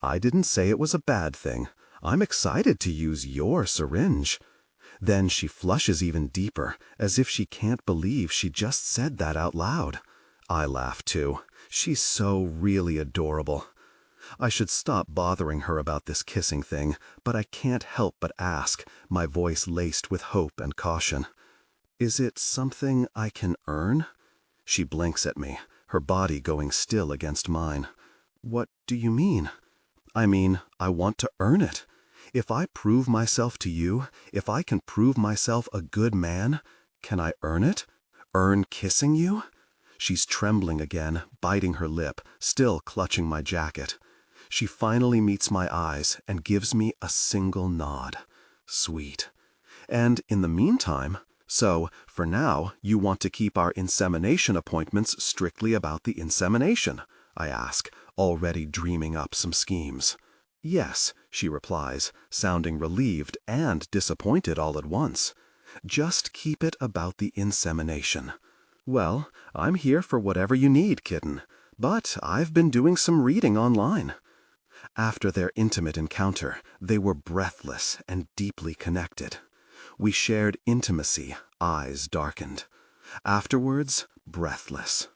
I didn't say it was a bad thing. I'm excited to use your syringe. Then she flushes even deeper, as if she can't believe she just said that out loud. I laugh too. She's so really adorable. I should stop bothering her about this kissing thing, but I can't help but ask, my voice laced with hope and caution. Is it something I can earn? She blinks at me, her body going still against mine. What do you mean? I mean, I want to earn it. If I prove myself to you, if I can prove myself a good man, can I earn it? Earn kissing you? She's trembling again, biting her lip, still clutching my jacket. She finally meets my eyes and gives me a single nod. Sweet. And in the meantime, so, for now, you want to keep our insemination appointments strictly about the insemination? I ask, already dreaming up some schemes. Yes, she replies, sounding relieved and disappointed all at once. Just keep it about the insemination. Well, I'm here for whatever you need, kitten, but I've been doing some reading online. After their intimate encounter, they were breathless and deeply connected. We shared intimacy, eyes darkened. Afterwards, breathless.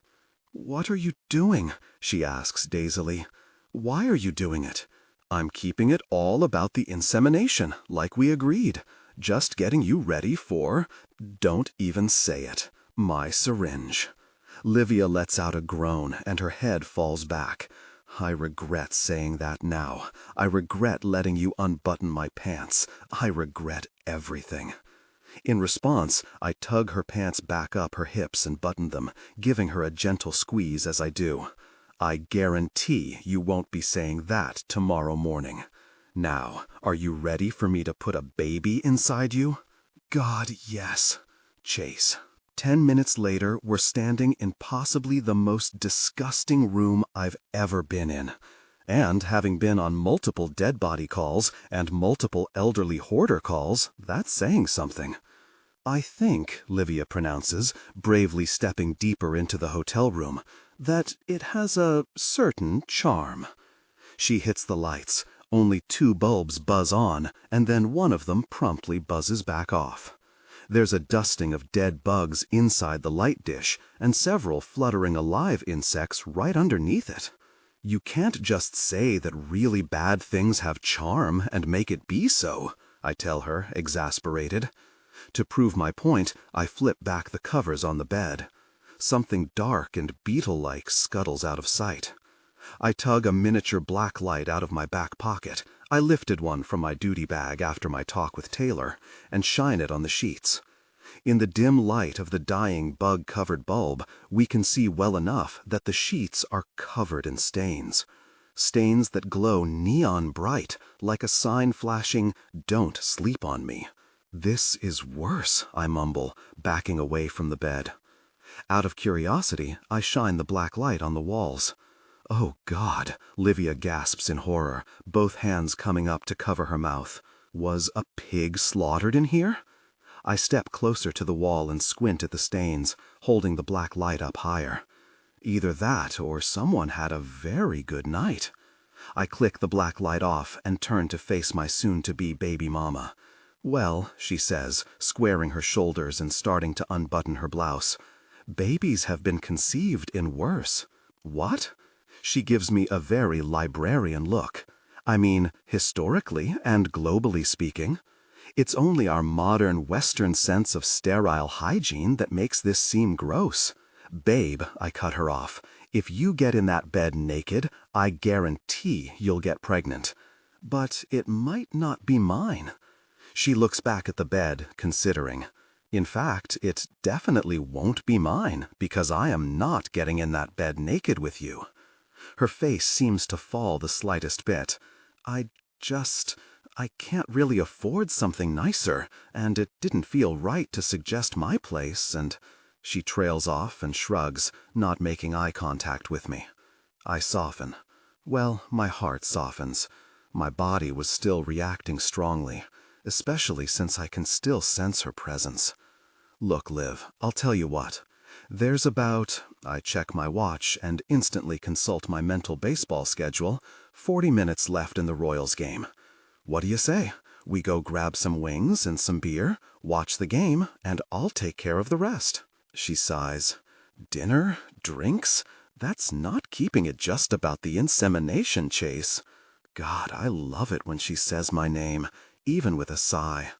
"What are you doing?" she asks dazedly. "Why are you doing it?" "I'm keeping it all about the insemination, like we agreed. Just getting you ready for, don't even say it, my syringe." Livia lets out a groan and her head falls back. I regret saying that now. I regret letting you unbutton my pants. I regret everything. In response, I tug her pants back up her hips and button them, giving her a gentle squeeze as I do. "I guarantee you won't be saying that tomorrow morning. Now, are you ready for me to put a baby inside you?" "God, yes." Chase. 10 minutes later, we're standing in possibly the most disgusting room I've ever been in. And having been on multiple dead body calls and multiple elderly hoarder calls, that's saying something. "I think," Livia pronounces, bravely stepping deeper into the hotel room, "that it has a certain charm." She hits the lights. Only 2 bulbs buzz on, and then one of them promptly buzzes back off. There's a dusting of dead bugs inside the light dish, and several fluttering alive insects right underneath it. "You can't just say that really bad things have charm and make it be so," I tell her, exasperated. To prove my point, I flip back the covers on the bed. Something dark and beetle-like scuttles out of sight. I tug a miniature black light out of my back pocket. I lifted one from my duty bag after my talk with Taylor, and shine it on the sheets. In the dim light of the dying bug-covered bulb, we can see well enough that the sheets are covered in stains. Stains that glow neon bright, like a sign flashing, "Don't sleep on me." "This is worse," I mumble, backing away from the bed. Out of curiosity, I shine the black light on the walls. "Oh, God," Livia gasps in horror, both hands coming up to cover her mouth. "Was a pig slaughtered in here?" I step closer to the wall and squint at the stains, holding the black light up higher. Either that or someone had a very good night. I click the black light off and turn to face my soon-to-be baby mama. "Well," she says, squaring her shoulders and starting to unbutton her blouse, "babies have been conceived in worse." "What?" She gives me a very librarian look. "I mean, historically and globally speaking. It's only our modern Western sense of sterile hygiene that makes this seem gross." "Babe," I cut her off, "if you get in that bed naked, I guarantee you'll get pregnant. But it might not be mine." She looks back at the bed, considering. "In fact, it definitely won't be mine, because I am not getting in that bed naked with you." Her face seems to fall the slightest bit. I can't really afford something nicer, and it didn't feel right to suggest my place, and..." She trails off and shrugs, not making eye contact with me. I soften. Well, my heart softens. My body was still reacting strongly, especially since I can still sense her presence. "Look, Liv, I'll tell you what. There's about," I check my watch and instantly consult my mental baseball schedule, "40 minutes left in the Royals game. What do you say? We go grab some wings and some beer, watch the game, and I'll take care of the rest." She sighs. "Dinner? Drinks? That's not keeping it just about the insemination, Chase." God, I love it when she says my name, even with a sigh.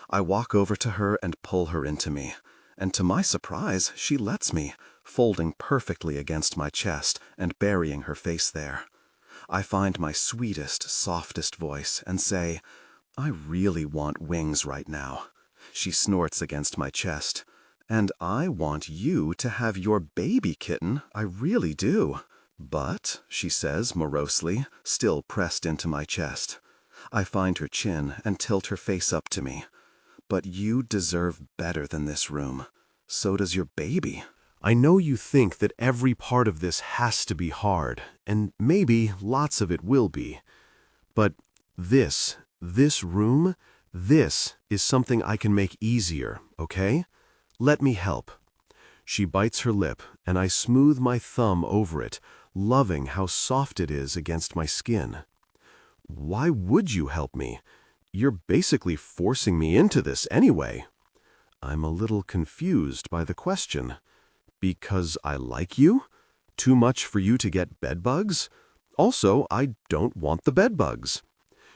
I walk over to her and pull her into me, and to my surprise, she lets me, folding perfectly against my chest and burying her face there. I find my sweetest, softest voice and say, "I really want wings right now." She snorts against my chest. "And I want you to have your baby, kitten, I really do." "But," she says morosely, still pressed into my chest. I find her chin and tilt her face up to me. But you deserve better than this room. So does your baby. I know you think that every part of this has to be hard, and maybe lots of it will be. But this room, this is something I can make easier, okay? Let me help. She bites her lip, and I smooth my thumb over it, loving how soft it is against my skin. Why would you help me? You're basically forcing me into this anyway. I'm a little confused by the question. Because I like you? Too much for you to get bedbugs? Also, I don't want the bedbugs.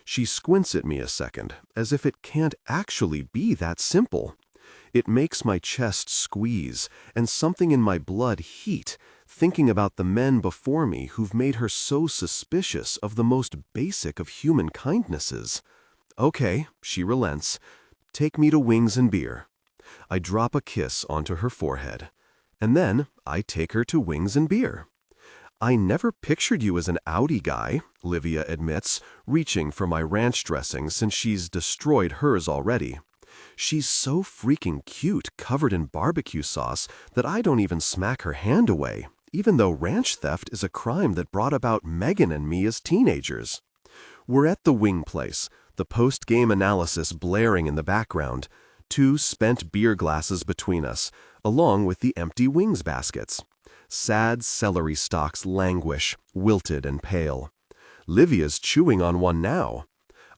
She squints at me a second, as if it can't actually be that simple. It makes my chest squeeze, and something in my blood heat, thinking about the men before me who've made her so suspicious of the most basic of human kindnesses. Okay, she relents. Take me to Wings and Beer. I drop a kiss onto her forehead. And then I take her to Wings and Beer. I never pictured you as an Audi guy, Livia admits, reaching for my ranch dressing since she's destroyed hers already. She's so freaking cute, covered in barbecue sauce, that I don't even smack her hand away, even though ranch theft is a crime that brought about Megan and me as teenagers. We're at the wing place, the post-game analysis blaring in the background, 2 spent beer glasses between us, along with the empty wings baskets. Sad celery stalks languish, wilted and pale. Livia's chewing on one now.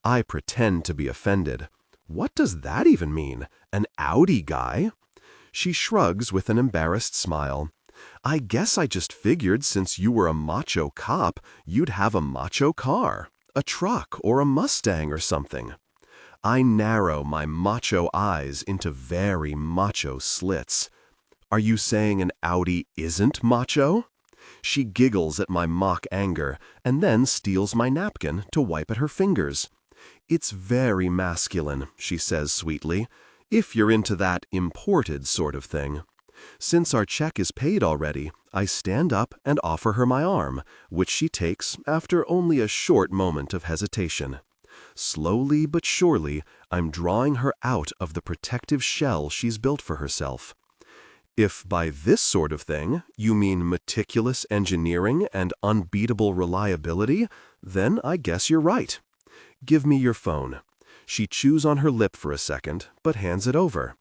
I pretend to be offended. What does that even mean? An Audi guy? She shrugs with an embarrassed smile. I guess I just figured since you were a macho cop, you'd have a macho car, a truck or a Mustang or something. I narrow my macho eyes into very macho slits. Are you saying an Audi isn't macho? She giggles at my mock anger and then steals my napkin to wipe at her fingers. It's very masculine, she says sweetly, if you're into that imported sort of thing. Since our check is paid already, I stand up and offer her my arm, which she takes after only a short moment of hesitation. Slowly but surely, I'm drawing her out of the protective shell she's built for herself. If by this sort of thing you mean meticulous engineering and unbeatable reliability, then I guess you're right. Give me your phone. She chews on her lip for a second, but hands it over.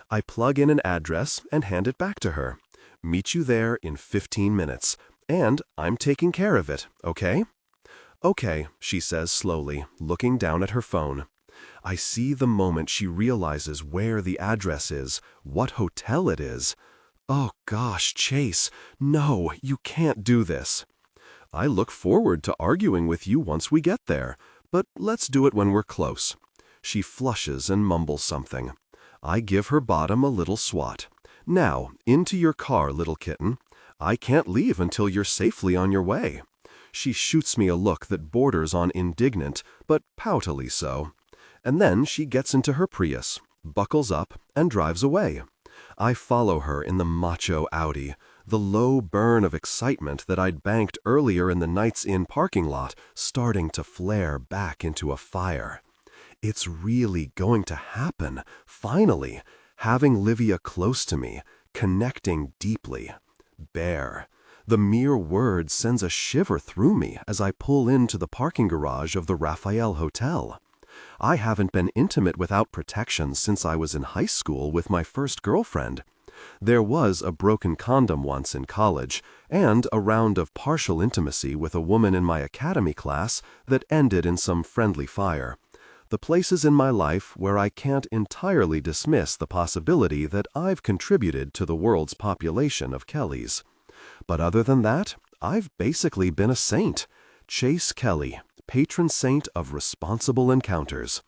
I plug in an address and hand it back to her. Meet you there in 15 minutes, and I'm taking care of it, okay? Okay, she says slowly, looking down at her phone. I see the moment she realizes where the address is, what hotel it is. Oh gosh, Chase, no, you can't do this. I look forward to arguing with you once we get there, but let's do it when we're close. She flushes and mumbles something. I give her bottom a little swat. Now, into your car, little kitten. I can't leave until you're safely on your way. She shoots me a look that borders on indignant, but poutily so. And then she gets into her Prius, buckles up, and drives away. I follow her in the macho Audi, the low burn of excitement that I'd banked earlier in the Night's Inn parking lot starting to flare back into a fire. It's really going to happen, finally, having Livia close to me, connecting deeply. Bear. The mere word sends a shiver through me as I pull into the parking garage of the Raphael Hotel. I haven't been intimate without protection since I was in high school with my first girlfriend. There was a broken condom once in college, and a round of partial intimacy with a woman in my academy class that ended in some friendly fire. The places in my life where I can't entirely dismiss the possibility that I've contributed to the world's population of Kellys. But other than that, I've basically been a saint. Chase Kelly, patron saint of responsible encounters.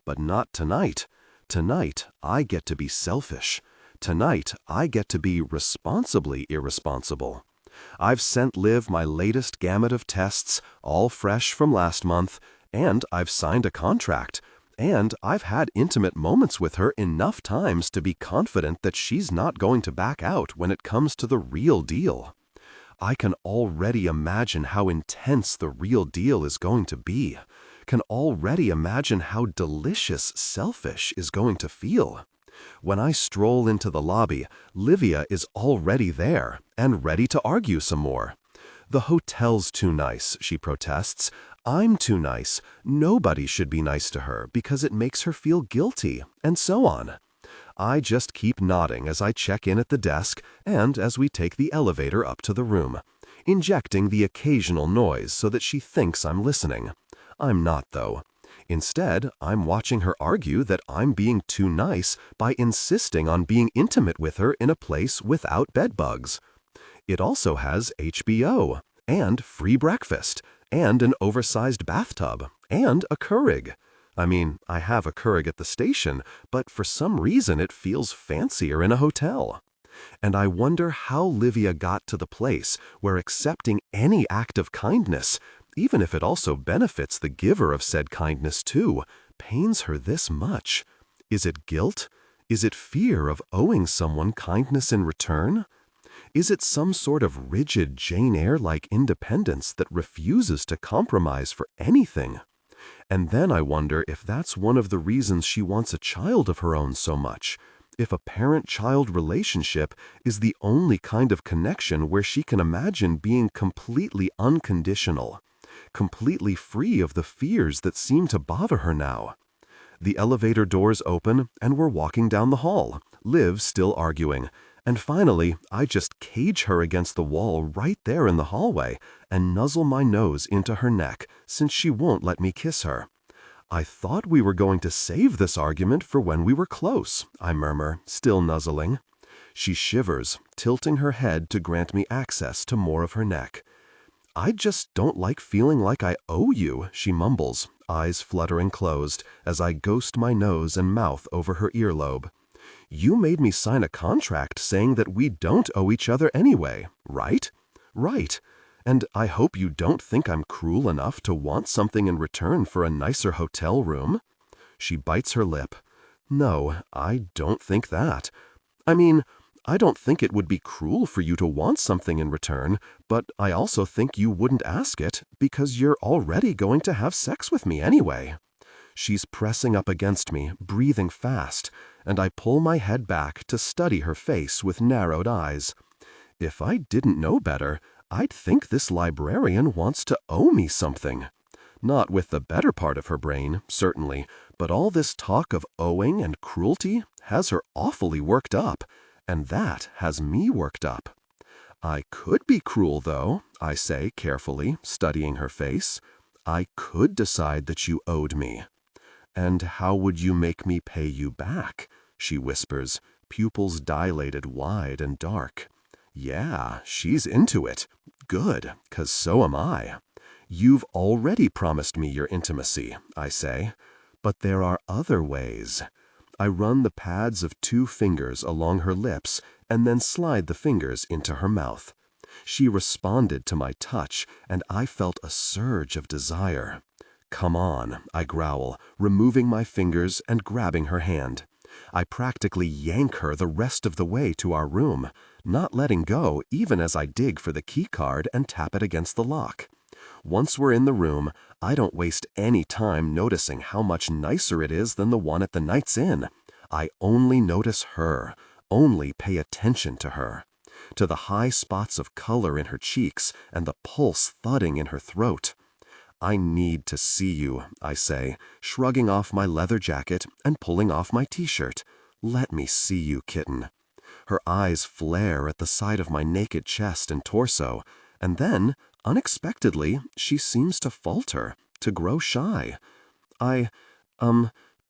But not tonight. Tonight, I get to be selfish. Tonight, I get to be responsibly irresponsible. I've sent Liv my latest gamut of tests, all fresh from last month, and I've signed a contract. And I've had intimate moments with her enough times to be confident that she's not going to back out when it comes to the real deal. I can already imagine how intense the real deal is going to be. can already imagine how delicious selfish is going to feel. When I stroll into the lobby, Livia is already there and ready to argue some more. The hotel's too nice, she protests. I'm too nice. Nobody should be nice to her because it makes her feel guilty, and so on. I just keep nodding as I check in at the desk and as we take the elevator up to the room, injecting the occasional noise so that she thinks I'm listening. I'm not, though. Instead, I'm watching her argue that I'm being too nice by insisting on being intimate with her in a place without bedbugs. It also has HBO, and free breakfast, and an oversized bathtub, and a Keurig. I mean, I have a Keurig at the station, but for some reason it feels fancier in a hotel. And I wonder how Livia got to the place where accepting any act of kindness, even if it also benefits the giver of said kindness too, pains her this much. Is it guilt? Is it fear of owing someone kindness in return? Is it some sort of rigid Jane Eyre-like independence that refuses to compromise for anything? And then I wonder if that's one of the reasons she wants a child of her own so much, if a parent-child relationship is the only kind of connection where she can imagine being completely unconditional, completely free of the fears that seem to bother her now. The elevator doors open and we're walking down the hall, Liv still arguing. And finally, I just cage her against the wall right there in the hallway and nuzzle my nose into her neck since she won't let me kiss her. I thought we were going to save this argument for when we were close, I murmur, still nuzzling. She shivers, tilting her head to grant me access to more of her neck. I just don't like feeling like I owe you, she mumbles, eyes fluttering closed as I ghost my nose and mouth over her earlobe. You made me sign a contract saying that we don't owe each other anyway, right? Right. And I hope you don't think I'm cruel enough to want something in return for a nicer hotel room? She bites her lip. No, I don't think that. I mean, I don't think it would be cruel for you to want something in return, but I also think you wouldn't ask it because you're already going to have sex with me anyway. She's pressing up against me, breathing fast, and I pull my head back to study her face with narrowed eyes. If I didn't know better, I'd think this librarian wants to owe me something. Not with the better part of her brain, certainly, but all this talk of owing and cruelty has her awfully worked up, and that has me worked up. I could be cruel, though, I say carefully, studying her face. I could decide that you owed me. And how would you make me pay you back? She whispers, pupils dilated wide and dark. Yeah, she's into it. Good, 'cause so am I. You've already promised me your intimacy, I say. But there are other ways. I run the pads of 2 fingers along her lips and then slide the fingers into her mouth. She responded to my touch, and I felt a surge of desire. Come on, I growl, removing my fingers and grabbing her hand. I practically yank her the rest of the way to our room, not letting go even as I dig for the key card and tap it against the lock. Once we're in the room, I don't waste any time noticing how much nicer it is than the one at the Night's Inn. I only notice her, only pay attention to her, to the high spots of color in her cheeks and the pulse thudding in her throat. I need to see you, I say, shrugging off my leather jacket and pulling off my t-shirt. Let me see you, kitten. Her eyes flare at the sight of my naked chest and torso, and then, unexpectedly, she seems to falter, to grow shy.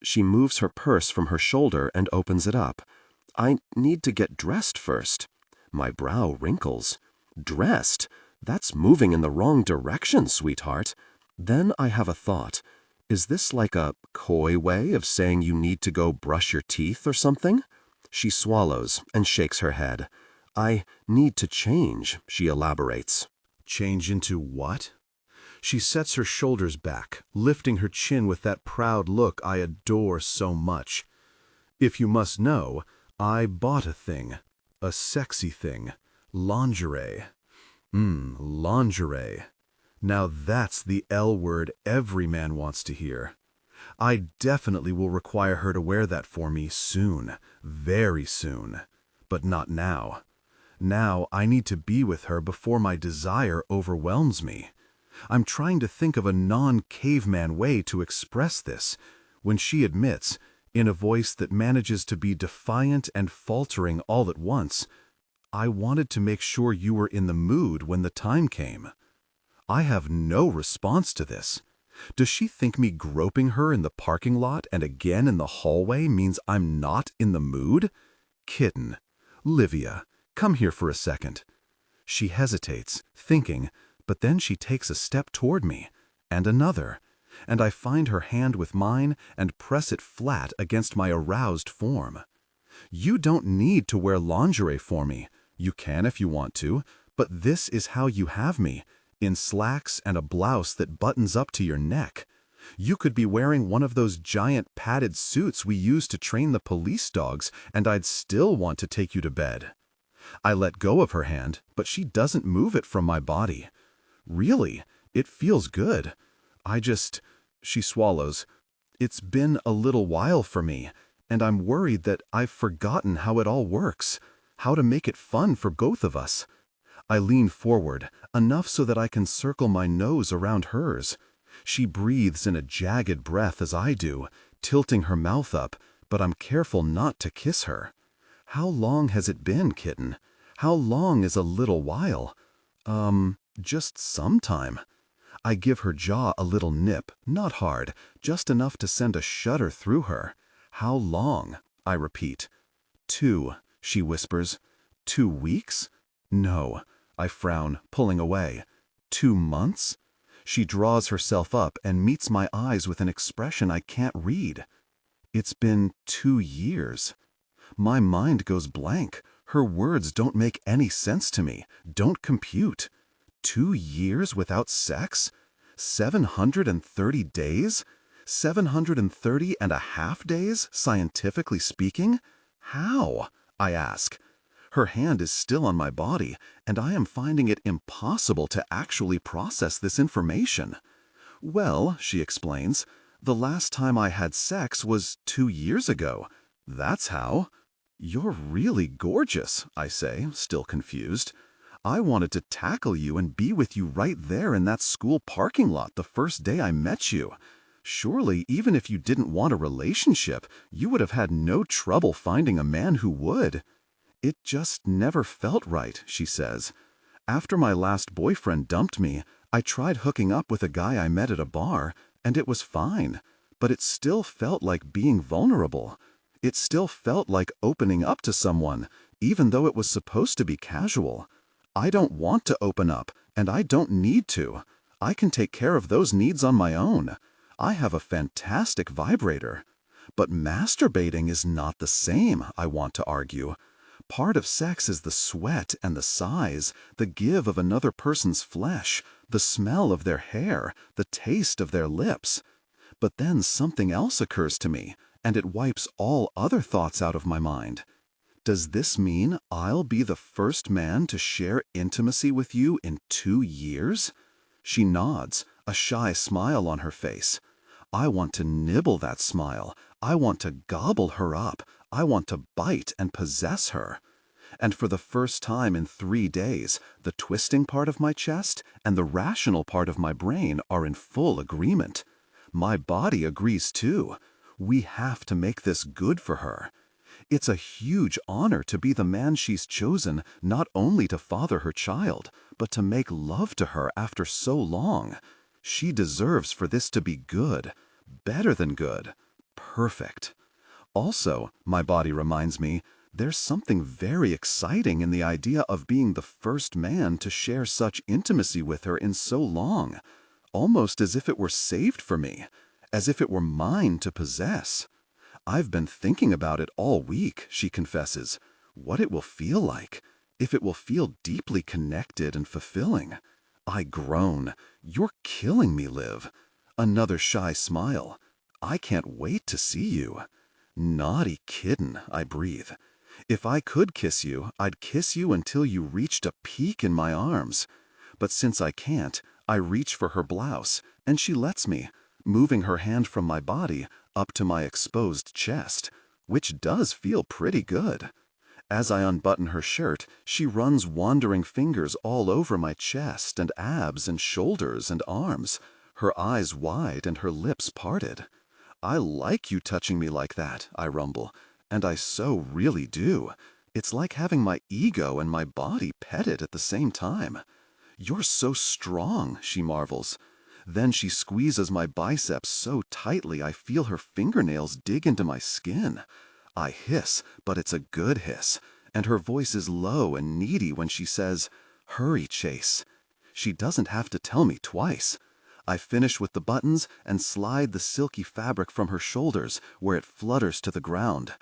She moves her purse from her shoulder and opens it up. I need to get dressed first. My brow wrinkles. Dressed? That's moving in the wrong direction, sweetheart. Then I have a thought. Is this like a coy way of saying you need to go brush your teeth or something? She swallows and shakes her head. I need to change, she elaborates. Change into what? She sets her shoulders back, lifting her chin with that proud look I adore so much. If you must know, I bought a thing. A sexy thing. Lingerie. Lingerie. Now that's the L word every man wants to hear. I definitely will require her to wear that for me soon, very soon. But not now. Now I need to be with her before my desire overwhelms me. I'm trying to think of a non-caveman way to express this, when she admits, in a voice that manages to be defiant and faltering all at once, "I wanted to make sure you were in the mood when the time came." I have no response to this. Does she think me groping her in the parking lot and again in the hallway means I'm not in the mood? Kitten, Livia, come here for a second. She hesitates, thinking, but then she takes a step toward me, and another, and I find her hand with mine and press it flat against my aroused form. You don't need to wear lingerie for me. You can if you want to, but this is how you have me, in slacks and a blouse that buttons up to your neck. You could be wearing one of those giant padded suits we use to train the police dogs, and I'd still want to take you to bed. I let go of her hand, but she doesn't move it from my body. Really, it feels good. She swallows. It's been a little while for me, and I'm worried that I've forgotten how it all works, how to make it fun for both of us. I lean forward, enough so that I can circle my nose around hers. She breathes in a jagged breath as I do, tilting her mouth up, but I'm careful not to kiss her. How long has it been, kitten? How long is a little while? Just some time. I give her jaw a little nip, not hard, just enough to send a shudder through her. How long? I repeat. 2, she whispers. 2 weeks? No. I frown, pulling away. 2 months? She draws herself up and meets my eyes with an expression I can't read. It's been 2 years. My mind goes blank. Her words don't make any sense to me, don't compute. 2 years without sex? 730 days? 730 and a half days, scientifically speaking? How? I ask. Her hand is still on my body, and I am finding it impossible to actually process this information. Well, she explains, the last time I had sex was 2 years ago. That's how. You're really gorgeous, I say, still confused. I wanted to tackle you and be with you right there in that school parking lot the first day I met you. Surely, even if you didn't want a relationship, you would have had no trouble finding a man who would. It just never felt right, she says. After my last boyfriend dumped me, I tried hooking up with a guy I met at a bar, and it was fine. But it still felt like being vulnerable. It still felt like opening up to someone, even though it was supposed to be casual. I don't want to open up, and I don't need to. I can take care of those needs on my own. I have a fantastic vibrator. But masturbating is not the same, I want to argue. Part of sex is the sweat and the sighs, the give of another person's flesh, the smell of their hair, the taste of their lips. But then something else occurs to me, and it wipes all other thoughts out of my mind. Does this mean I'll be the first man to share intimacy with you in 2 years? She nods, a shy smile on her face. I want to nibble that smile. I want to gobble her up. I want to bite and possess her. And for the first time in 3 days, the twisting part of my chest and the rational part of my brain are in full agreement. My body agrees too. We have to make this good for her. It's a huge honor to be the man she's chosen not only to father her child, but to make love to her after so long. She deserves for this to be good, better than good, perfect. Also, my body reminds me, there's something very exciting in the idea of being the first man to share such intimacy with her in so long, almost as if it were saved for me, as if it were mine to possess. I've been thinking about it all week, she confesses, what it will feel like, if it will feel deeply connected and fulfilling. I groan. You're killing me, Liv. Another shy smile. I can't wait to see you. Naughty kitten, I breathe. If I could kiss you, I'd kiss you until you reached a peak in my arms. But since I can't, I reach for her blouse, and she lets me, moving her hand from my body up to my exposed chest, which does feel pretty good. As I unbutton her shirt, she runs wandering fingers all over my chest and abs and shoulders and arms, her eyes wide and her lips parted. "I like you touching me like that," I rumble, "and I so really do. It's like having my ego and my body petted at the same time." "You're so strong," she marvels. Then she squeezes my biceps so tightly I feel her fingernails dig into my skin. I hiss, but it's a good hiss, and her voice is low and needy when she says, "Hurry, Chase." She doesn't have to tell me twice. I finish with the buttons and slide the silky fabric from her shoulders where it flutters to the ground.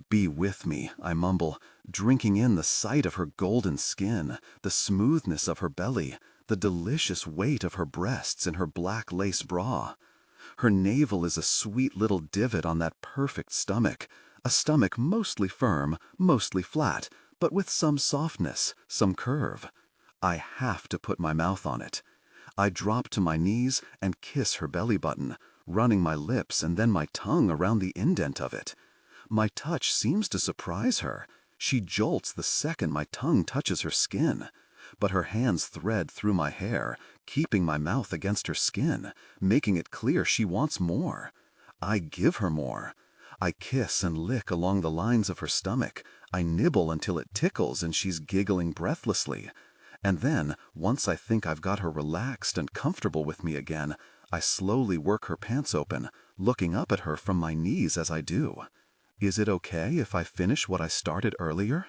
"Be with me," I mumble, drinking in the sight of her golden skin, the smoothness of her belly, the delicious weight of her breasts in her black lace bra. Her navel is a sweet little divot on that perfect stomach, a stomach mostly firm, mostly flat, but with some softness, some curve. I have to put my mouth on it. I drop to my knees and kiss her belly button, running my lips and then my tongue around the indent of it. My touch seems to surprise her. She jolts the second my tongue touches her skin. But her hands thread through my hair, keeping my mouth against her skin, making it clear she wants more. I give her more. I kiss and lick along the lines of her stomach. I nibble until it tickles and she's giggling breathlessly. And then, once I think I've got her relaxed and comfortable with me again, I slowly work her pants open, looking up at her from my knees as I do. "Is it okay if I finish what I started earlier?"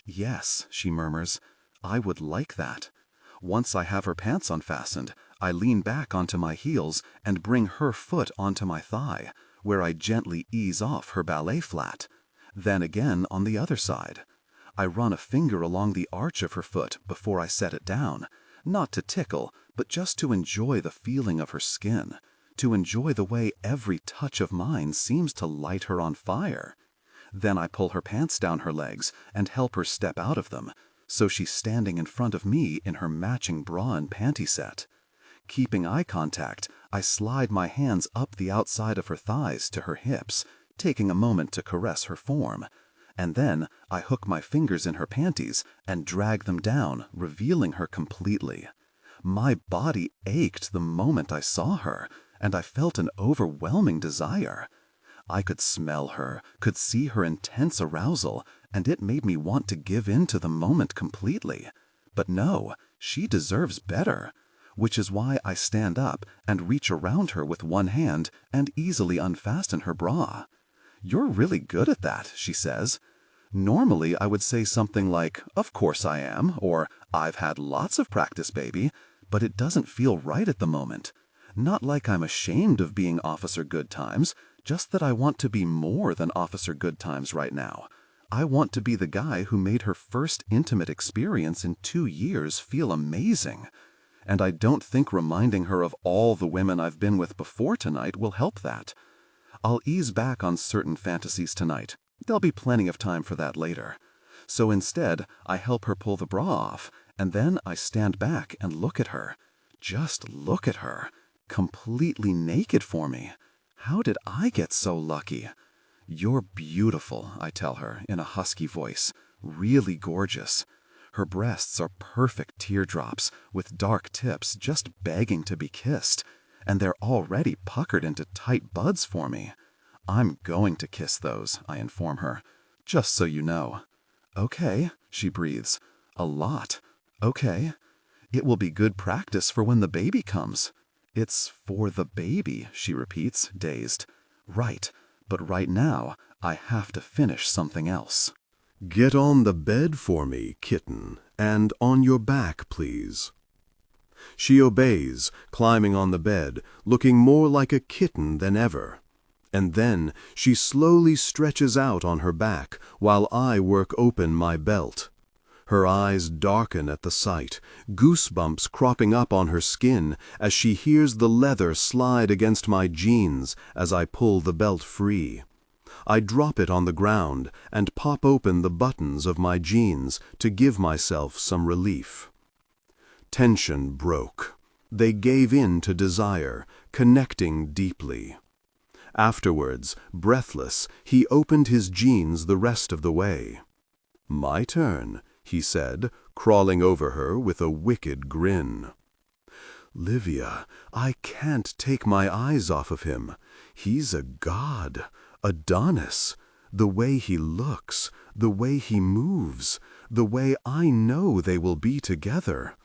"Yes," she murmurs. "I would like that." Once I have her pants unfastened, I lean back onto my heels and bring her foot onto my thigh, where I gently ease off her ballet flat. Then again on the other side. I run a finger along the arch of her foot before I set it down, not to tickle, but just to enjoy the feeling of her skin, to enjoy the way every touch of mine seems to light her on fire. Then I pull her pants down her legs and help her step out of them, so she's standing in front of me in her matching bra and panty set. Keeping eye contact, I slide my hands up the outside of her thighs to her hips, taking a moment to caress her form. And then I hook my fingers in her panties and drag them down, revealing her completely. My body ached the moment I saw her, and I felt an overwhelming desire. I could smell her, could see her intense arousal, and it made me want to give in to the moment completely. But no, she deserves better, which is why I stand up and reach around her with one hand and easily unfasten her bra. "You're really good at that," she says. Normally I would say something like, "Of course I am," or "I've had lots of practice, baby," but it doesn't feel right at the moment. Not like I'm ashamed of being Officer Goodtimes, just that I want to be more than Officer Goodtimes right now. I want to be the guy who made her first intimate experience in 2 years feel amazing. And I don't think reminding her of all the women I've been with before tonight will help that. I'll ease back on certain fantasies tonight. There'll be plenty of time for that later. So instead, I help her pull the bra off, and then I stand back and look at her. Just look at her. Completely naked for me. How did I get so lucky? "You're beautiful," I tell her in a husky voice. "Really gorgeous." Her breasts are perfect teardrops, with dark tips just begging to be kissed, and they're already puckered into tight buds for me. "I'm going to kiss those," I inform her, "just so you know." "Okay," she breathes. "A lot. Okay. It will be good practice for when the baby comes." "It's for the baby," she repeats, dazed. "Right, but right now, I have to finish something else." "Get on the bed for me, kitten, and on your back, please." She obeys, climbing on the bed, looking more like a kitten than ever. And then she slowly stretches out on her back while I work open my belt. Her eyes darken at the sight, goosebumps cropping up on her skin as she hears the leather slide against my jeans as I pull the belt free. I drop it on the ground and pop open the buttons of my jeans to give myself some relief. Tension broke. They gave in to desire, connecting deeply. Afterwards, breathless, he opened his jeans the rest of the way. "My turn," he said, crawling over her with a wicked grin. "Livia, I can't take my eyes off of him. He's a god, Adonis. The way he looks, the way he moves, the way I know they will be together.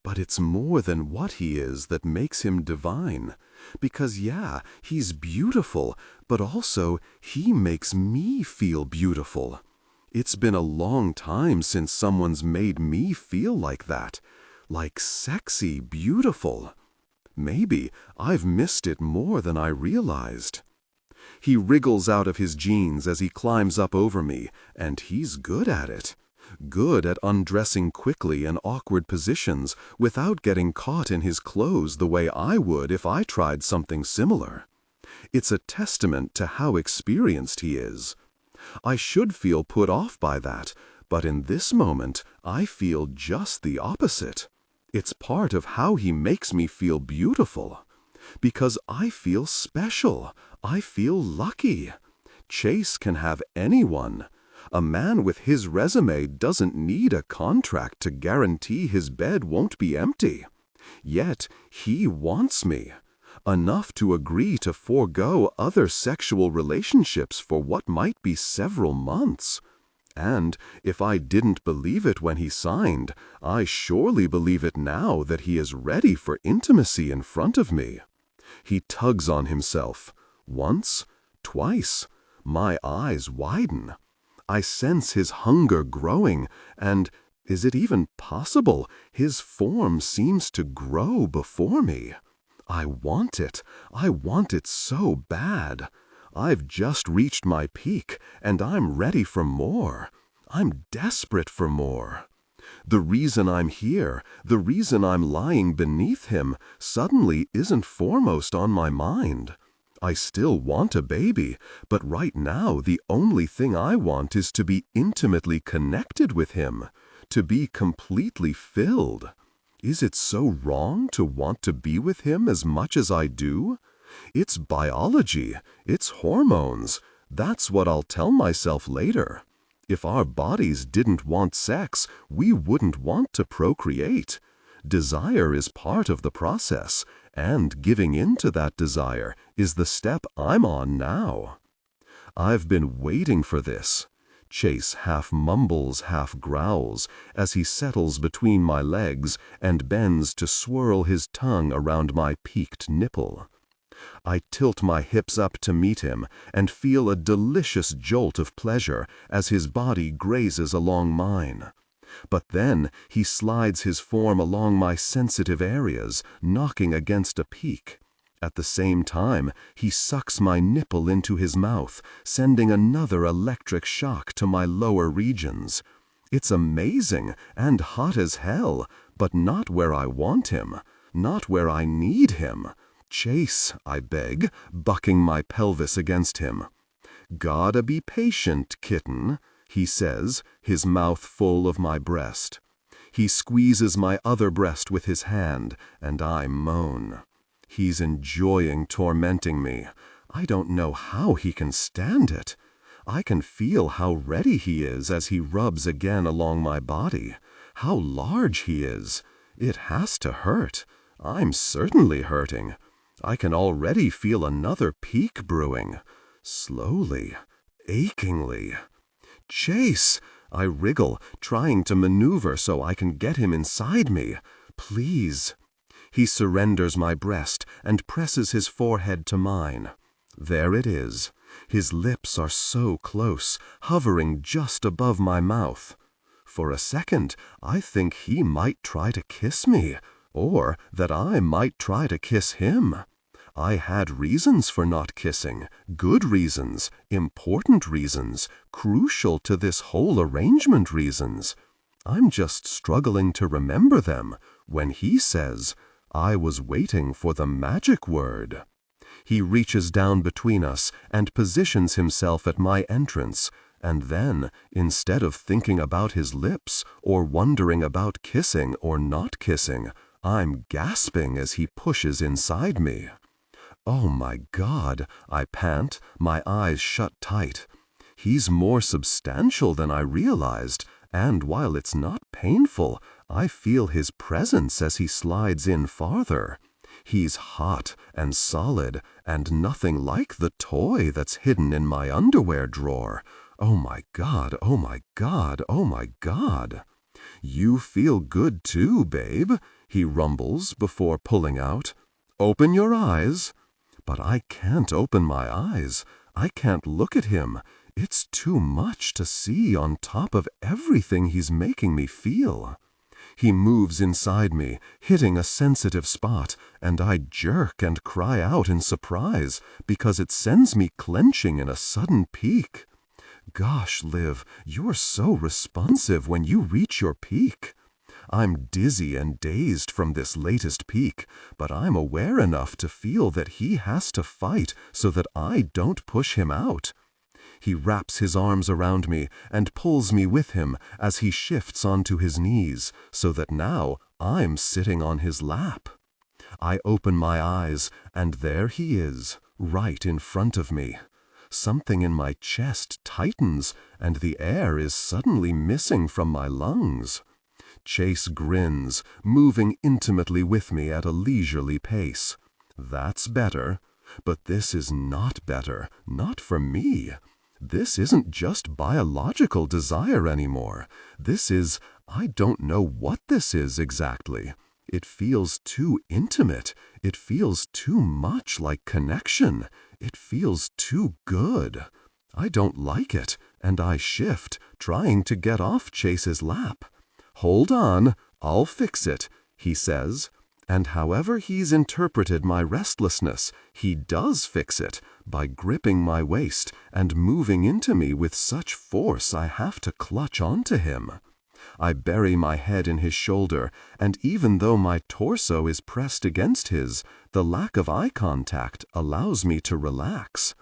But it's more than what he is that makes him divine. Because yeah, he's beautiful, but also he makes me feel beautiful. It's been a long time since someone's made me feel like that. Like sexy beautiful. Maybe I've missed it more than I realized." He wriggles out of his jeans as he climbs up over me, and he's good at it. Good at undressing quickly in awkward positions without getting caught in his clothes the way I would if I tried something similar. It's a testament to how experienced he is. I should feel put off by that, but in this moment I feel just the opposite. It's part of how he makes me feel beautiful. Because I feel special. I feel lucky. Chase can have anyone. A man with his resume doesn't need a contract to guarantee his bed won't be empty. Yet he wants me. Enough to agree to forego other sexual relationships for what might be several months. And if I didn't believe it when he signed, I surely believe it now that he is ready for intimacy in front of me. He tugs on himself. Once, twice. My eyes widen. I sense his hunger growing, and, is it even possible, his form seems to grow before me. I want it. I want it so bad. I've just reached my peak, and I'm ready for more. I'm desperate for more. The reason I'm here, the reason I'm lying beneath him, suddenly isn't foremost on my mind. I still want a baby, but right now the only thing I want is to be intimately connected with him, to be completely filled. Is it so wrong to want to be with him as much as I do? It's biology, it's hormones. That's what I'll tell myself later. If our bodies didn't want sex, we wouldn't want to procreate. Desire is part of the process, and giving in to that desire is the step I'm on now. I've been waiting for this. Chase half mumbles, half growls, as he settles between my legs and bends to swirl his tongue around my peaked nipple. I tilt my hips up to meet him and feel a delicious jolt of pleasure as his body grazes along mine. But then he slides his form along my sensitive areas, knocking against a peak. At the same time, he sucks my nipple into his mouth, sending another electric shock to my lower regions. It's amazing and hot as hell, but not where I want him, not where I need him. Chase, I beg, bucking my pelvis against him. "Gotta be patient, kitten," he says, his mouth full of my breast. He squeezes my other breast with his hand, and I moan. He's enjoying tormenting me. I don't know how he can stand it. I can feel how ready he is as he rubs again along my body. How large he is. It has to hurt. I'm certainly hurting. I can already feel another peak brewing. Slowly, achingly. "Chase!" I wriggle, trying to maneuver so I can get him inside me. "Please." He surrenders my breast and presses his forehead to mine. There it is. His lips are so close, hovering just above my mouth. For a second, I think he might try to kiss me, or that I might try to kiss him. I had reasons for not kissing, good reasons, important reasons, crucial to this whole arrangement reasons. I'm just struggling to remember them when he says, "I was waiting for the magic word." He reaches down between us and positions himself at my entrance, and then, instead of thinking about his lips or wondering about kissing or not kissing, I'm gasping as he pushes inside me. Oh my God, I pant, my eyes shut tight. He's more substantial than I realized, and while it's not painful, I feel his presence as he slides in farther. He's hot and solid and nothing like the toy that's hidden in my underwear drawer. Oh my God, oh my God, oh my God. You feel good too, babe, he rumbles before pulling out. Open your eyes. But I can't open my eyes. I can't look at him. It's too much to see on top of everything he's making me feel. He moves inside me, hitting a sensitive spot, and I jerk and cry out in surprise because it sends me clenching in a sudden peak. Gosh, Liv, you're so responsive when you reach your peak. I'm dizzy and dazed from this latest peak, but I'm aware enough to feel that he has to fight so that I don't push him out. He wraps his arms around me and pulls me with him as he shifts onto his knees, so that now I'm sitting on his lap. I open my eyes, and there he is, right in front of me. Something in my chest tightens, and the air is suddenly missing from my lungs. Chase grins, moving intimately with me at a leisurely pace. That's better. But this is not better, not for me. This isn't just biological desire anymore. This is, I don't know what this is exactly. It feels too intimate. It feels too much like connection. It feels too good. I don't like it, and I shift, trying to get off Chase's lap. Hold on, I'll fix it, he says. And however he's interpreted my restlessness, he does fix it by gripping my waist and moving into me with such force I have to clutch onto him. I bury my head in his shoulder, and even though my torso is pressed against his, the lack of eye contact allows me to relax.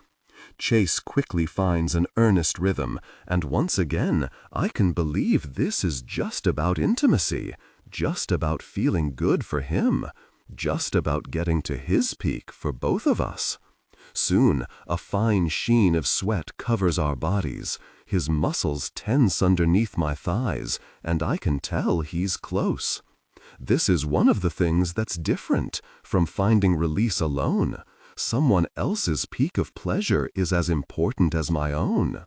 Chase quickly finds an earnest rhythm, and once again, I can believe this is just about intimacy, just about feeling good for him, just about getting to his peak for both of us. Soon, a fine sheen of sweat covers our bodies. His muscles tense underneath my thighs, and I can tell he's close. This is one of the things that's different from finding release alone. Someone else's peak of pleasure is as important as my own.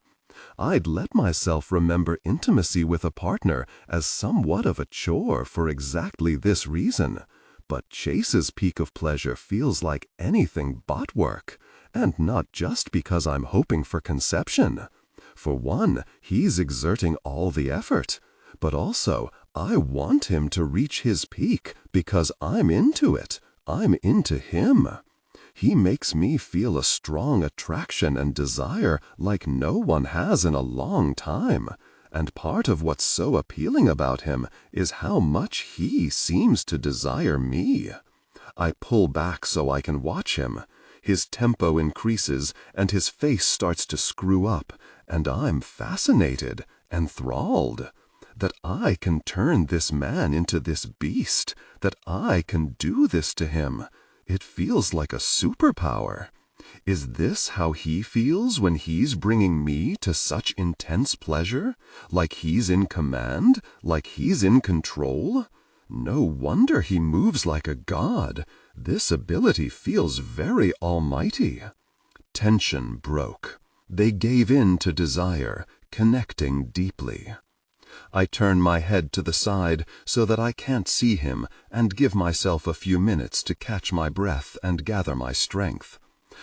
I'd let myself remember intimacy with a partner as somewhat of a chore for exactly this reason. But Chase's peak of pleasure feels like anything but work, and not just because I'm hoping for conception. For one, he's exerting all the effort, but also I want him to reach his peak because I'm into it. I'm into him. He makes me feel a strong attraction and desire like no one has in a long time, and part of what's so appealing about him is how much he seems to desire me. I pull back so I can watch him. His tempo increases and his face starts to screw up, and I'm fascinated, enthralled. That I can turn this man into this beast, that I can do this to him. It feels like a superpower. Is this how he feels when he's bringing me to such intense pleasure? Like he's in command? Like he's in control? No wonder he moves like a god. This ability feels very almighty. Tension broke. They gave in to desire, connecting deeply. I turn my head to the side so that I can't see him and give myself a few minutes to catch my breath and gather my strength.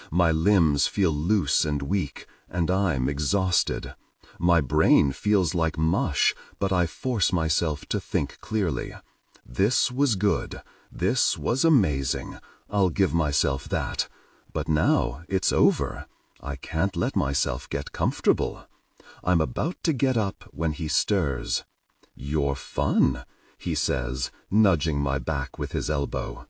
My limbs feel loose and weak, and I'm exhausted. My brain feels like mush, but I force myself to think clearly. This was good. This was amazing. I'll give myself that. But now it's over. I can't let myself get comfortable. I'm about to get up when he stirs. "You're fun," he says, nudging my back with his elbow.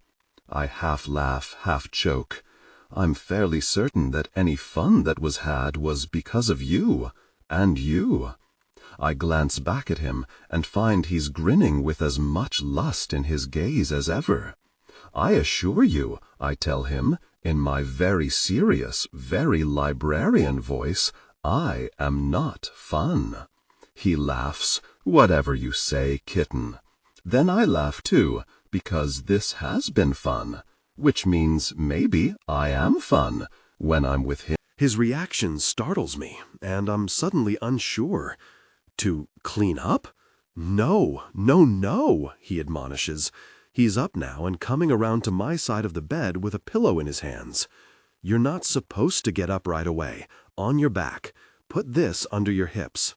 I half laugh, half choke. I'm fairly certain that any fun that was had was because of you, and you. I glance back at him and find he's grinning with as much lust in his gaze as ever. I assure you, I tell him, in my very serious, very librarian voice, I am not fun. He laughs. Whatever you say, kitten. Then I laugh too, because this has been fun, which means maybe I am fun when I'm with him. His reaction startles me, and I'm suddenly unsure. To clean up? No, no, no, he admonishes. He's up now and coming around to my side of the bed with a pillow in his hands. You're not supposed to get up right away. On your back. Put this under your hips.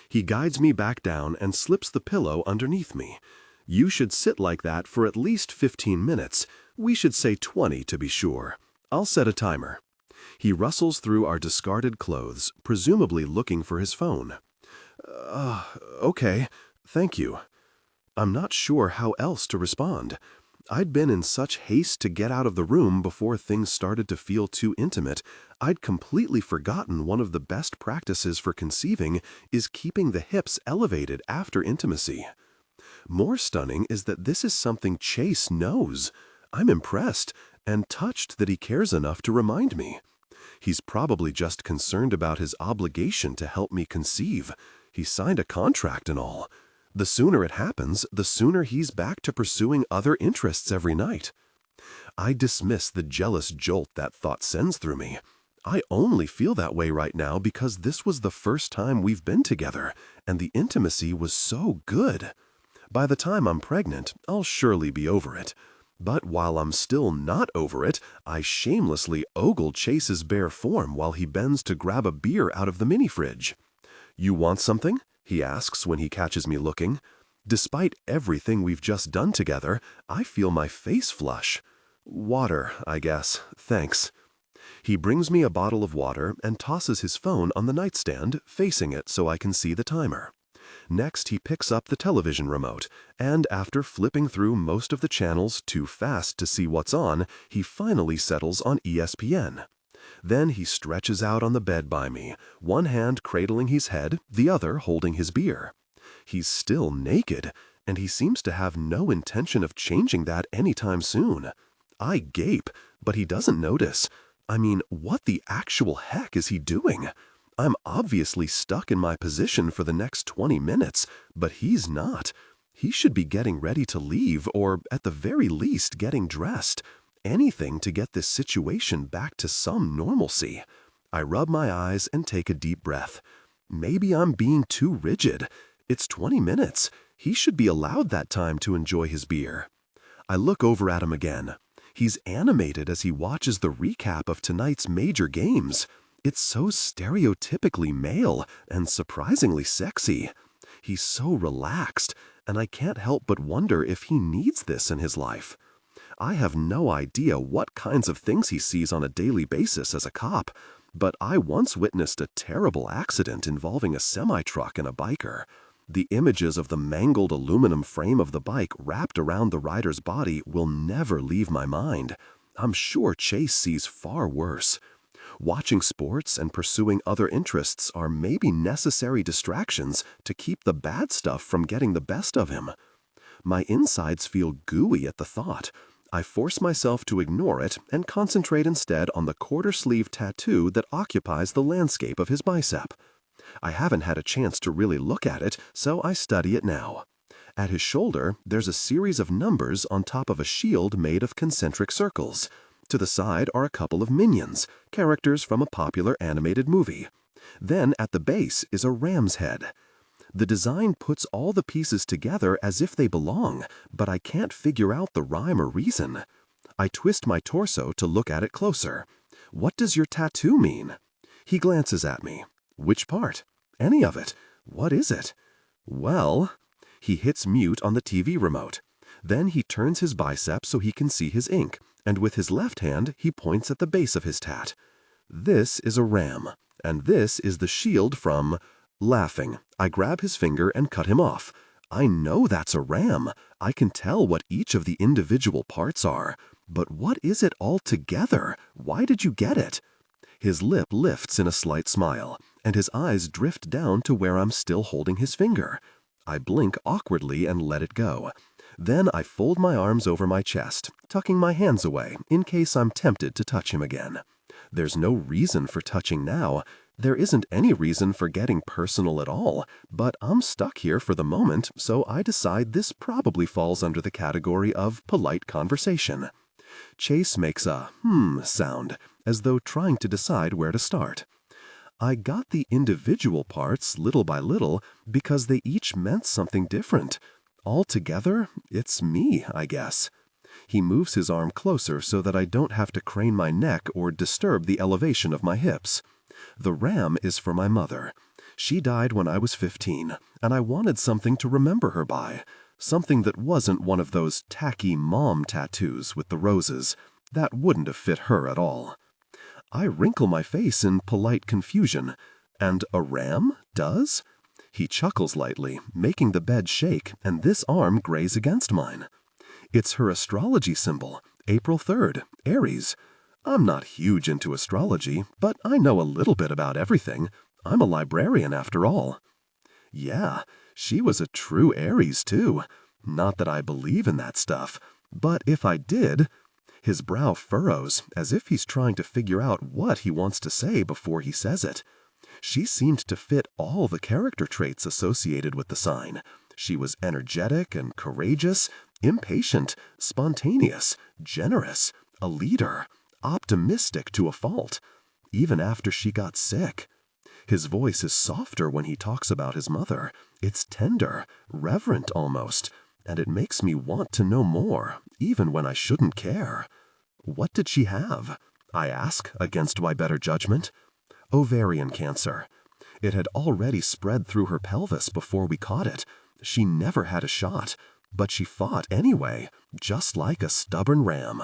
He guides me back down and slips the pillow underneath me. You should sit like that for at least 15 minutes. We should say 20 to be sure. I'll set a timer. He rustles through our discarded clothes, presumably looking for his phone. Okay, thank you. I'm not sure how else to respond. I'd been in such haste to get out of the room before things started to feel too intimate, I'd completely forgotten one of the best practices for conceiving is keeping the hips elevated after intimacy. More stunning is that this is something Chase knows. I'm impressed and touched that he cares enough to remind me. He's probably just concerned about his obligation to help me conceive. He signed a contract and all. The sooner it happens, the sooner he's back to pursuing other interests every night. I dismiss the jealous jolt that thought sends through me. I only feel that way right now because this was the first time we've been together, and the intimacy was so good. By the time I'm pregnant, I'll surely be over it. But while I'm still not over it, I shamelessly ogle Chase's bare form while he bends to grab a beer out of the mini-fridge. You want something? He asks when he catches me looking. Despite everything we've just done together, I feel my face flush. Water, I guess. Thanks. He brings me a bottle of water and tosses his phone on the nightstand, facing it so I can see the timer. Next, he picks up the television remote, and after flipping through most of the channels too fast to see what's on, he finally settles on ESPN. Then he stretches out on the bed by me, one hand cradling his head, the other holding his beer. He's still naked, and he seems to have no intention of changing that anytime soon. I gape, but he doesn't notice. I mean, what the actual heck is he doing? I'm obviously stuck in my position for the next 20 minutes, but he's not. He should be getting ready to leave, or at the very least getting dressed. Anything to get this situation back to some normalcy. I rub my eyes and take a deep breath. Maybe I'm being too rigid. It's 20 minutes. He should be allowed that time to enjoy his beer. I look over at him again. He's animated as he watches the recap of tonight's major games. It's so stereotypically male and surprisingly sexy. He's so relaxed, and I can't help but wonder if he needs this in his life. I have no idea what kinds of things he sees on a daily basis as a cop, but I once witnessed a terrible accident involving a semi-truck and a biker. The images of the mangled aluminum frame of the bike wrapped around the rider's body will never leave my mind. I'm sure Chase sees far worse. Watching sports and pursuing other interests are maybe necessary distractions to keep the bad stuff from getting the best of him. My insides feel gooey at the thought. I force myself to ignore it and concentrate instead on the quarter-sleeve tattoo that occupies the landscape of his bicep. I haven't had a chance to really look at it, so I study it now. At his shoulder, there's a series of numbers on top of a shield made of concentric circles. To the side are a couple of minions, characters from a popular animated movie. Then at the base is a ram's head. The design puts all the pieces together as if they belong, but I can't figure out the rhyme or reason. I twist my torso to look at it closer. What does your tattoo mean? He glances at me. Which part? Any of it. What is it? Well, he hits mute on the TV remote. Then he turns his bicep so he can see his ink, and with his left hand he points at the base of his tat. This is a ram, and this is the shield from... Laughing, I grab his finger and cut him off. I know that's a ram. I can tell what each of the individual parts are. But what is it all together? Why did you get it? His lip lifts in a slight smile, and his eyes drift down to where I'm still holding his finger. I blink awkwardly and let it go. Then I fold my arms over my chest, tucking my hands away in case I'm tempted to touch him again. There's no reason for touching now. There isn't any reason for getting personal at all, but I'm stuck here for the moment, so I decide this probably falls under the category of polite conversation. Chase makes a sound, as though trying to decide where to start. I got the individual parts little by little because they each meant something different. Altogether, it's me, I guess. He moves his arm closer so that I don't have to crane my neck or disturb the elevation of my hips. The ram is for my mother. She died when I was 15, and I wanted something to remember her by. Something that wasn't one of those tacky mom tattoos with the roses. That wouldn't have fit her at all. I wrinkle my face in polite confusion. And a ram does? He chuckles lightly, making the bed shake, and this arm graze against mine. It's her astrology symbol, April 3rd, Aries. I'm not huge into astrology, but I know a little bit about everything. I'm a librarian after all. Yeah, she was a true Aries too. Not that I believe in that stuff, but if I did... His brow furrows, as if he's trying to figure out what he wants to say before he says it. She seemed to fit all the character traits associated with the sign. She was energetic and courageous, impatient, spontaneous, generous, a leader, optimistic to a fault, even after she got sick. His voice is softer when he talks about his mother. It's tender, reverent almost, and it makes me want to know more, even when I shouldn't care. What did she have? I ask, against my better judgment. Ovarian cancer. It had already spread through her pelvis before we caught it. She never had a shot, but she fought anyway, just like a stubborn ram.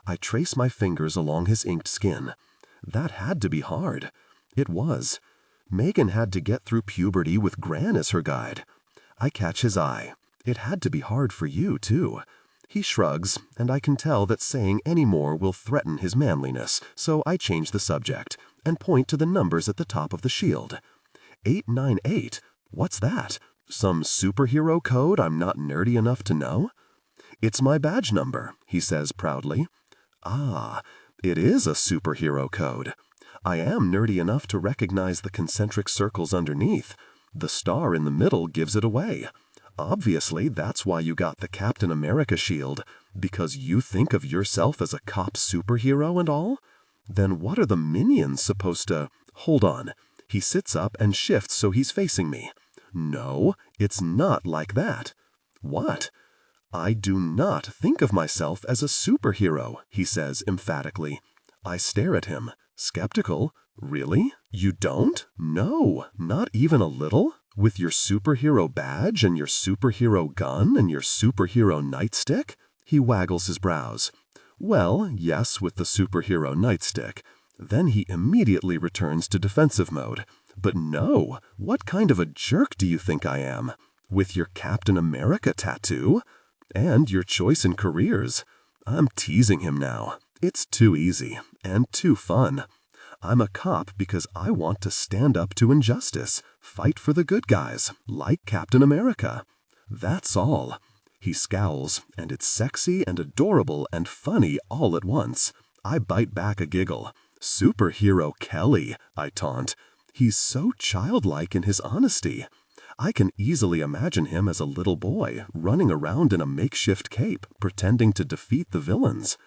I trace my fingers along his inked skin. That had to be hard. It was. Megan had to get through puberty with Gran as her guide. I catch his eye. It had to be hard for you, too. He shrugs, and I can tell that saying any more will threaten his manliness, so I change the subject and point to the numbers at the top of the shield. 898. What's that? Some superhero code I'm not nerdy enough to know? It's my badge number, he says proudly. Ah, it is a superhero code. I am nerdy enough to recognize the concentric circles underneath. The star in the middle gives it away. Obviously, that's why you got the Captain America shield, because you think of yourself as a cop superhero and all? Then what are the minions supposed to... Hold on. He sits up and shifts so he's facing me. No, it's not like that. What? I do not think of myself as a superhero, he says emphatically. I stare at him, skeptical. Really? You don't? No, not even a little? With your superhero badge and your superhero gun and your superhero nightstick? He waggles his brows. Well, yes, with the superhero nightstick. Then he immediately returns to defensive mode. But no, what kind of a jerk do you think I am? With your Captain America tattoo? And your choice in careers. I'm teasing him now. It's too easy and too fun. I'm a cop because I want to stand up to injustice, fight for the good guys, like Captain America. That's all. He scowls, and it's sexy and adorable and funny all at once. I bite back a giggle. Superhero Kelly, I taunt. He's so childlike in his honesty. I can easily imagine him as a little boy, running around in a makeshift cape, pretending to defeat the villains.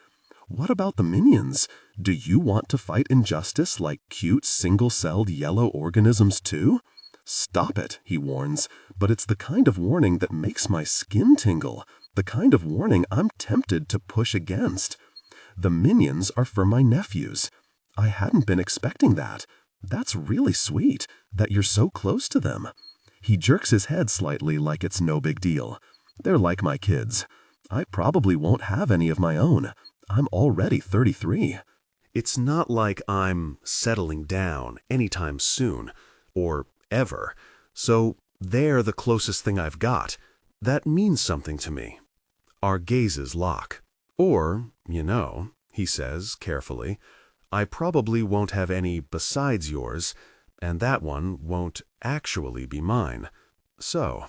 What about the minions? Do you want to fight injustice like cute single-celled yellow organisms too? Stop it, he warns, but it's the kind of warning that makes my skin tingle, the kind of warning I'm tempted to push against. The minions are for my nephews. I hadn't been expecting that. That's really sweet, that you're so close to them. He jerks his head slightly like it's no big deal. They're like my kids. I probably won't have any of my own. I'm already 33. It's not like I'm settling down anytime soon, or ever, so they're the closest thing I've got. That means something to me. Our gazes lock. Or, you know, he says carefully, I probably won't have any besides yours, and that one won't actually be mine. So,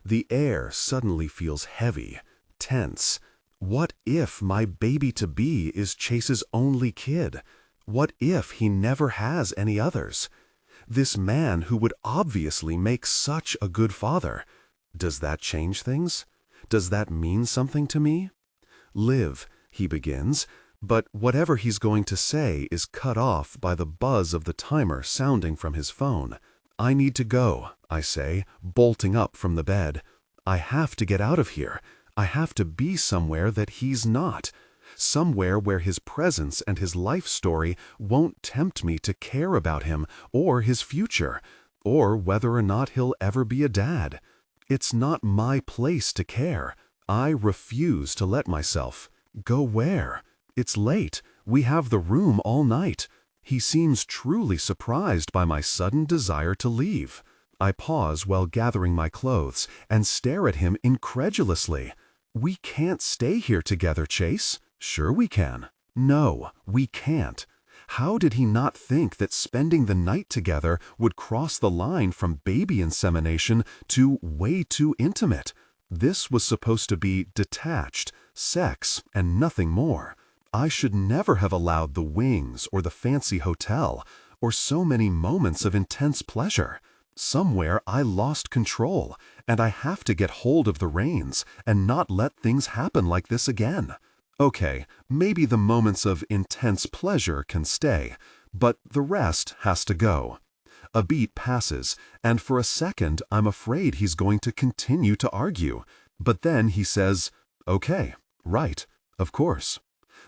the air suddenly feels heavy, tense. What if my baby-to-be is Chase's only kid? What if he never has any others? This man who would obviously make such a good father. Does that change things? Does that mean something to me? Liv, he begins, but whatever he's going to say is cut off by the buzz of the timer sounding from his phone. I need to go, I say, bolting up from the bed. I have to get out of here. I have to be somewhere that he's not. Somewhere where his presence and his life story won't tempt me to care about him or his future, or whether or not he'll ever be a dad. It's not my place to care. I refuse to let myself. Go where? It's late. We have the room all night. He seems truly surprised by my sudden desire to leave. I pause while gathering my clothes and stare at him incredulously. We can't stay here together, Chase. Sure we can. No, we can't. How did he not think that spending the night together would cross the line from baby insemination to way too intimate? This was supposed to be detached, sex, and nothing more. I should never have allowed the wings or the fancy hotel, or so many moments of intense pleasure. Somewhere I lost control, and I have to get hold of the reins and not let things happen like this again. Okay, maybe the moments of intense pleasure can stay, but the rest has to go. A beat passes, and for a second I'm afraid he's going to continue to argue. But then he says, "Okay, right, of course."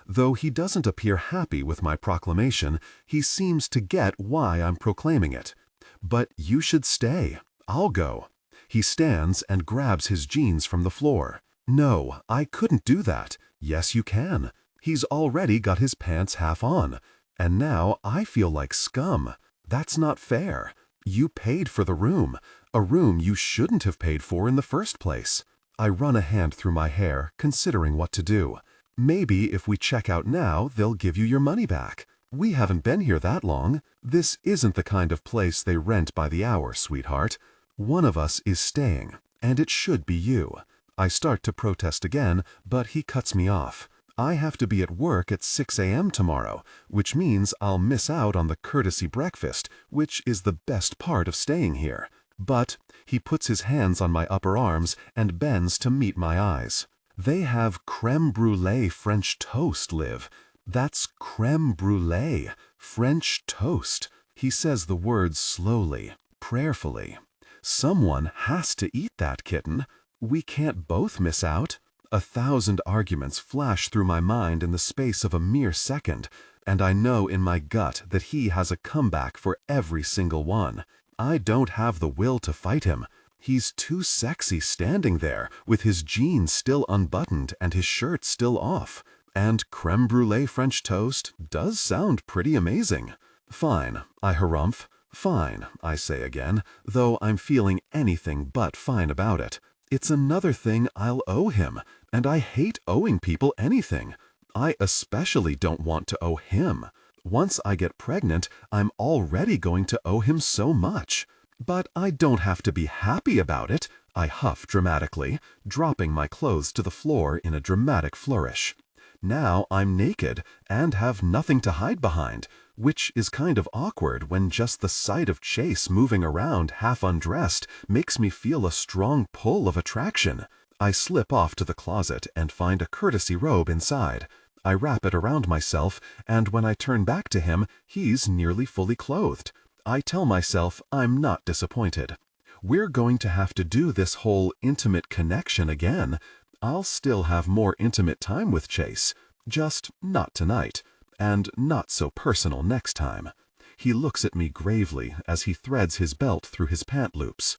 Though he doesn't appear happy with my proclamation, he seems to get why I'm proclaiming it. "But you should stay. I'll go." He stands and grabs his jeans from the floor. "No, I couldn't do that." "Yes, you can." He's already got his pants half on. And now I feel like scum. That's not fair. You paid for the room, a room you shouldn't have paid for in the first place. I run a hand through my hair, considering what to do. Maybe if we check out now, they'll give you your money back. We haven't been here that long. This isn't the kind of place they rent by the hour, sweetheart. One of us is staying, and it should be you. I start to protest again, but he cuts me off. I have to be at work at 6 a.m. tomorrow, which means I'll miss out on the courtesy breakfast, which is the best part of staying here. But he puts his hands on my upper arms and bends to meet my eyes. They have crème brûlée French toast, Liv. That's crème brûlée, French toast. He says the words slowly, prayerfully. Someone has to eat that, kitten. We can't both miss out. 1,000 arguments flash through my mind in the space of a mere second, and I know in my gut that he has a comeback for every single one. I don't have the will to fight him. He's too sexy standing there, with his jeans still unbuttoned and his shirt still off. And crème brûlée French toast does sound pretty amazing. Fine, I harumph. Fine, I say again, though I'm feeling anything but fine about it. It's another thing I'll owe him, and I hate owing people anything. I especially don't want to owe him. Once I get pregnant, I'm already going to owe him so much. But I don't have to be happy about it, I huff dramatically, dropping my clothes to the floor in a dramatic flourish. Now I'm naked and have nothing to hide behind, which is kind of awkward when just the sight of Chase moving around half undressed makes me feel a strong pull of attraction. I slip off to the closet and find a courtesy robe inside. I wrap it around myself, and when I turn back to him, he's nearly fully clothed. I tell myself I'm not disappointed. We're going to have to do this whole intimate connection again. I'll still have more intimate time with Chase, just not tonight, and not so personal next time. He looks at me gravely as he threads his belt through his pant loops.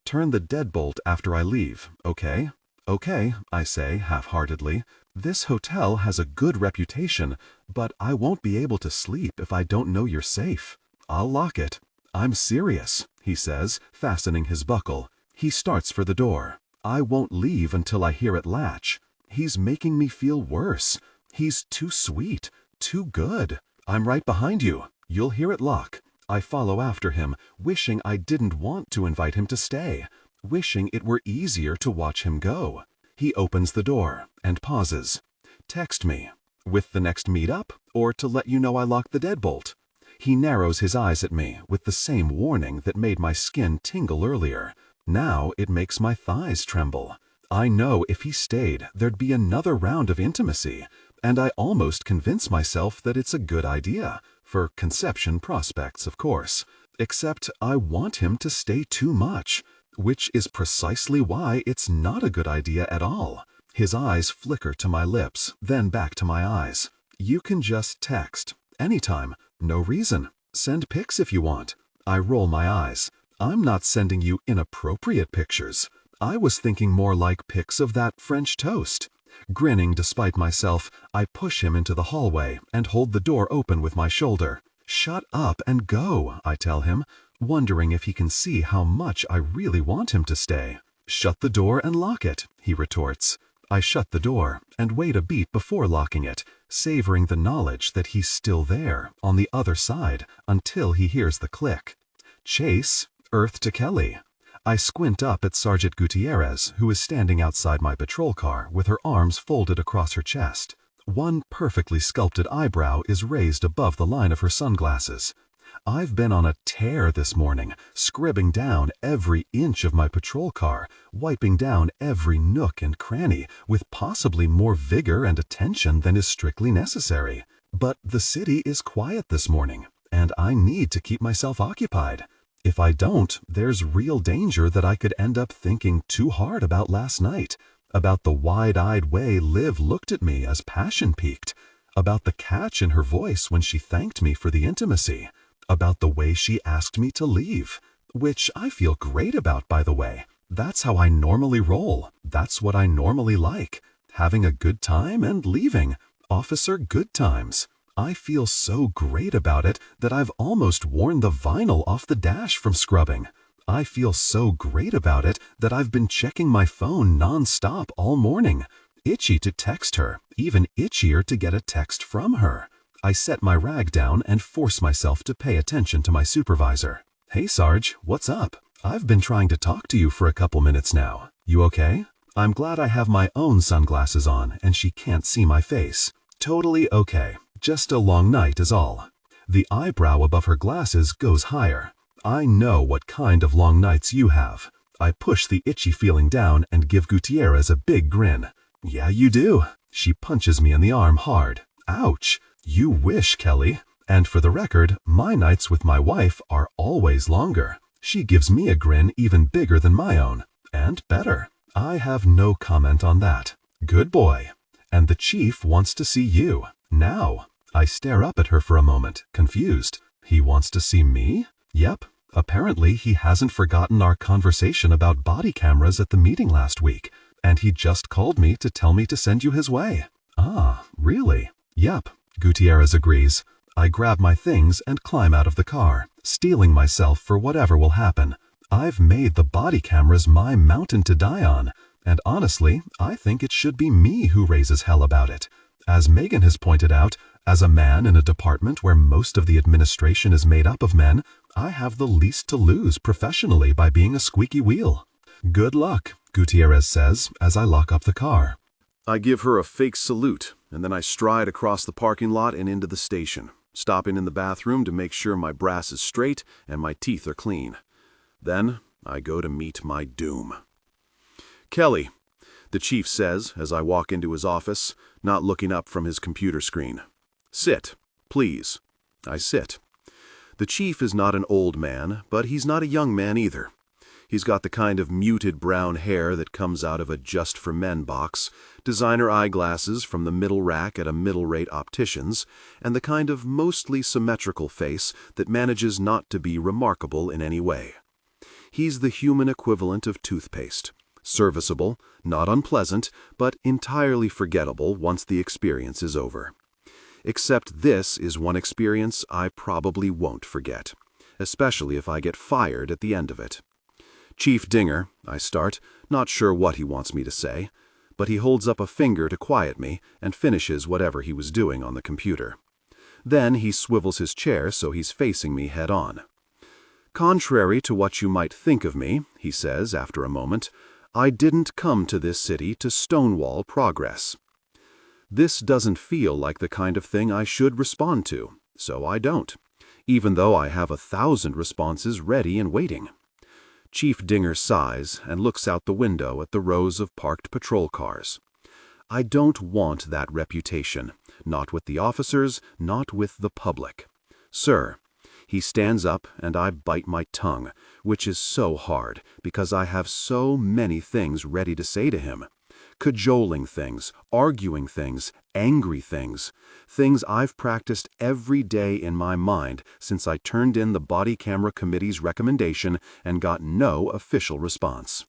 Turn the deadbolt after I leave, okay? Okay, I say half-heartedly. This hotel has a good reputation, but I won't be able to sleep if I don't know you're safe. I'll lock it. I'm serious, he says, fastening his buckle. He starts for the door. I won't leave until I hear it latch. He's making me feel worse. He's too sweet, too good. I'm right behind you. You'll hear it lock. I follow after him, wishing I didn't want to invite him to stay, wishing it were easier to watch him go. He opens the door and pauses. Text me. With the next meet-up, or to let you know I locked the deadbolt? He narrows his eyes at me with the same warning that made my skin tingle earlier. Now it makes my thighs tremble. I know if he stayed, there'd be another round of intimacy, and I almost convince myself that it's a good idea, for conception prospects, of course. Except I want him to stay too much, which is precisely why it's not a good idea at all. His eyes flicker to my lips, then back to my eyes. You can just text. Anytime. No reason. Send pics if you want. I roll my eyes. I'm not sending you inappropriate pictures. I was thinking more like pics of that French toast. Grinning despite myself, I push him into the hallway and hold the door open with my shoulder. Shut up and go, I tell him, wondering if he can see how much I really want him to stay. Shut the door and lock it, he retorts. I shut the door and wait a beat before locking it, savoring the knowledge that he's still there, on the other side, until he hears the click. Chase, earth to Kelly. I squint up at Sergeant Gutierrez, who is standing outside my patrol car with her arms folded across her chest. One perfectly sculpted eyebrow is raised above the line of her sunglasses. I've been on a tear this morning, scribbing down every inch of my patrol car, wiping down every nook and cranny, with possibly more vigor and attention than is strictly necessary. But the city is quiet this morning, and I need to keep myself occupied. If I don't, there's real danger that I could end up thinking too hard about last night, about the wide-eyed way Liv looked at me as passion peaked, about the catch in her voice when she thanked me for the intimacy, about the way she asked me to leave, which I feel great about, by the way. That's how I normally roll. That's what I normally like. Having a good time and leaving. Officer Good Times. I feel so great about it that I've almost worn the vinyl off the dash from scrubbing. I feel so great about it that I've been checking my phone non-stop all morning. Itchy to text her, even itchier to get a text from her. I set my rag down and force myself to pay attention to my supervisor. Hey Sarge, what's up? I've been trying to talk to you for a couple minutes now. You okay? I'm glad I have my own sunglasses on and she can't see my face. Totally okay. Just a long night is all. The eyebrow above her glasses goes higher. I know what kind of long nights you have. I push the itchy feeling down and give Gutierrez a big grin. Yeah, you do. She punches me in the arm hard. Ouch. You wish, Kelly. And for the record, my nights with my wife are always longer. She gives me a grin even bigger than my own. And better. I have no comment on that. Good boy. And the chief wants to see you. Now. I stare up at her for a moment, confused. He wants to see me? Yep. Apparently he hasn't forgotten our conversation about body cameras at the meeting last week. And he just called me to tell me to send you his way. Ah, really? Yep. Gutierrez agrees. I grab my things and climb out of the car, steeling myself for whatever will happen. I've made the body cameras my mountain to die on, and honestly, I think it should be me who raises hell about it. As Megan has pointed out, as a man in a department where most of the administration is made up of men, I have the least to lose professionally by being a squeaky wheel. Good luck, Gutierrez says as I lock up the car. I give her a fake salute, and then I stride across the parking lot and into the station, stopping in the bathroom to make sure my brass is straight and my teeth are clean. Then I go to meet my doom. Kelly, the chief says as I walk into his office, not looking up from his computer screen. Sit, please. I sit. The chief is not an old man, but he's not a young man either. He's got the kind of muted brown hair that comes out of a Just for Men box, designer eyeglasses from the middle rack at a middle-rate optician's, and the kind of mostly symmetrical face that manages not to be remarkable in any way. He's the human equivalent of toothpaste. Serviceable, not unpleasant, but entirely forgettable once the experience is over. Except this is one experience I probably won't forget, especially if I get fired at the end of it. Chief Dinger, I start, not sure what he wants me to say, but he holds up a finger to quiet me and finishes whatever he was doing on the computer. Then he swivels his chair so he's facing me head-on. "Contrary to what you might think of me," he says after a moment, "I didn't come to this city to stonewall progress. This doesn't feel like the kind of thing I should respond to, so I don't, even though I have 1,000 responses ready and waiting." Chief Dinger sighs and looks out the window at the rows of parked patrol cars. "I don't want that reputation, not with the officers, not with the public. Sir," he stands up and I bite my tongue, which is so hard because I have so many things ready to say to him. Cajoling things, arguing things, angry things. Things I've practiced every day in my mind since I turned in the body camera committee's recommendation and got no official response.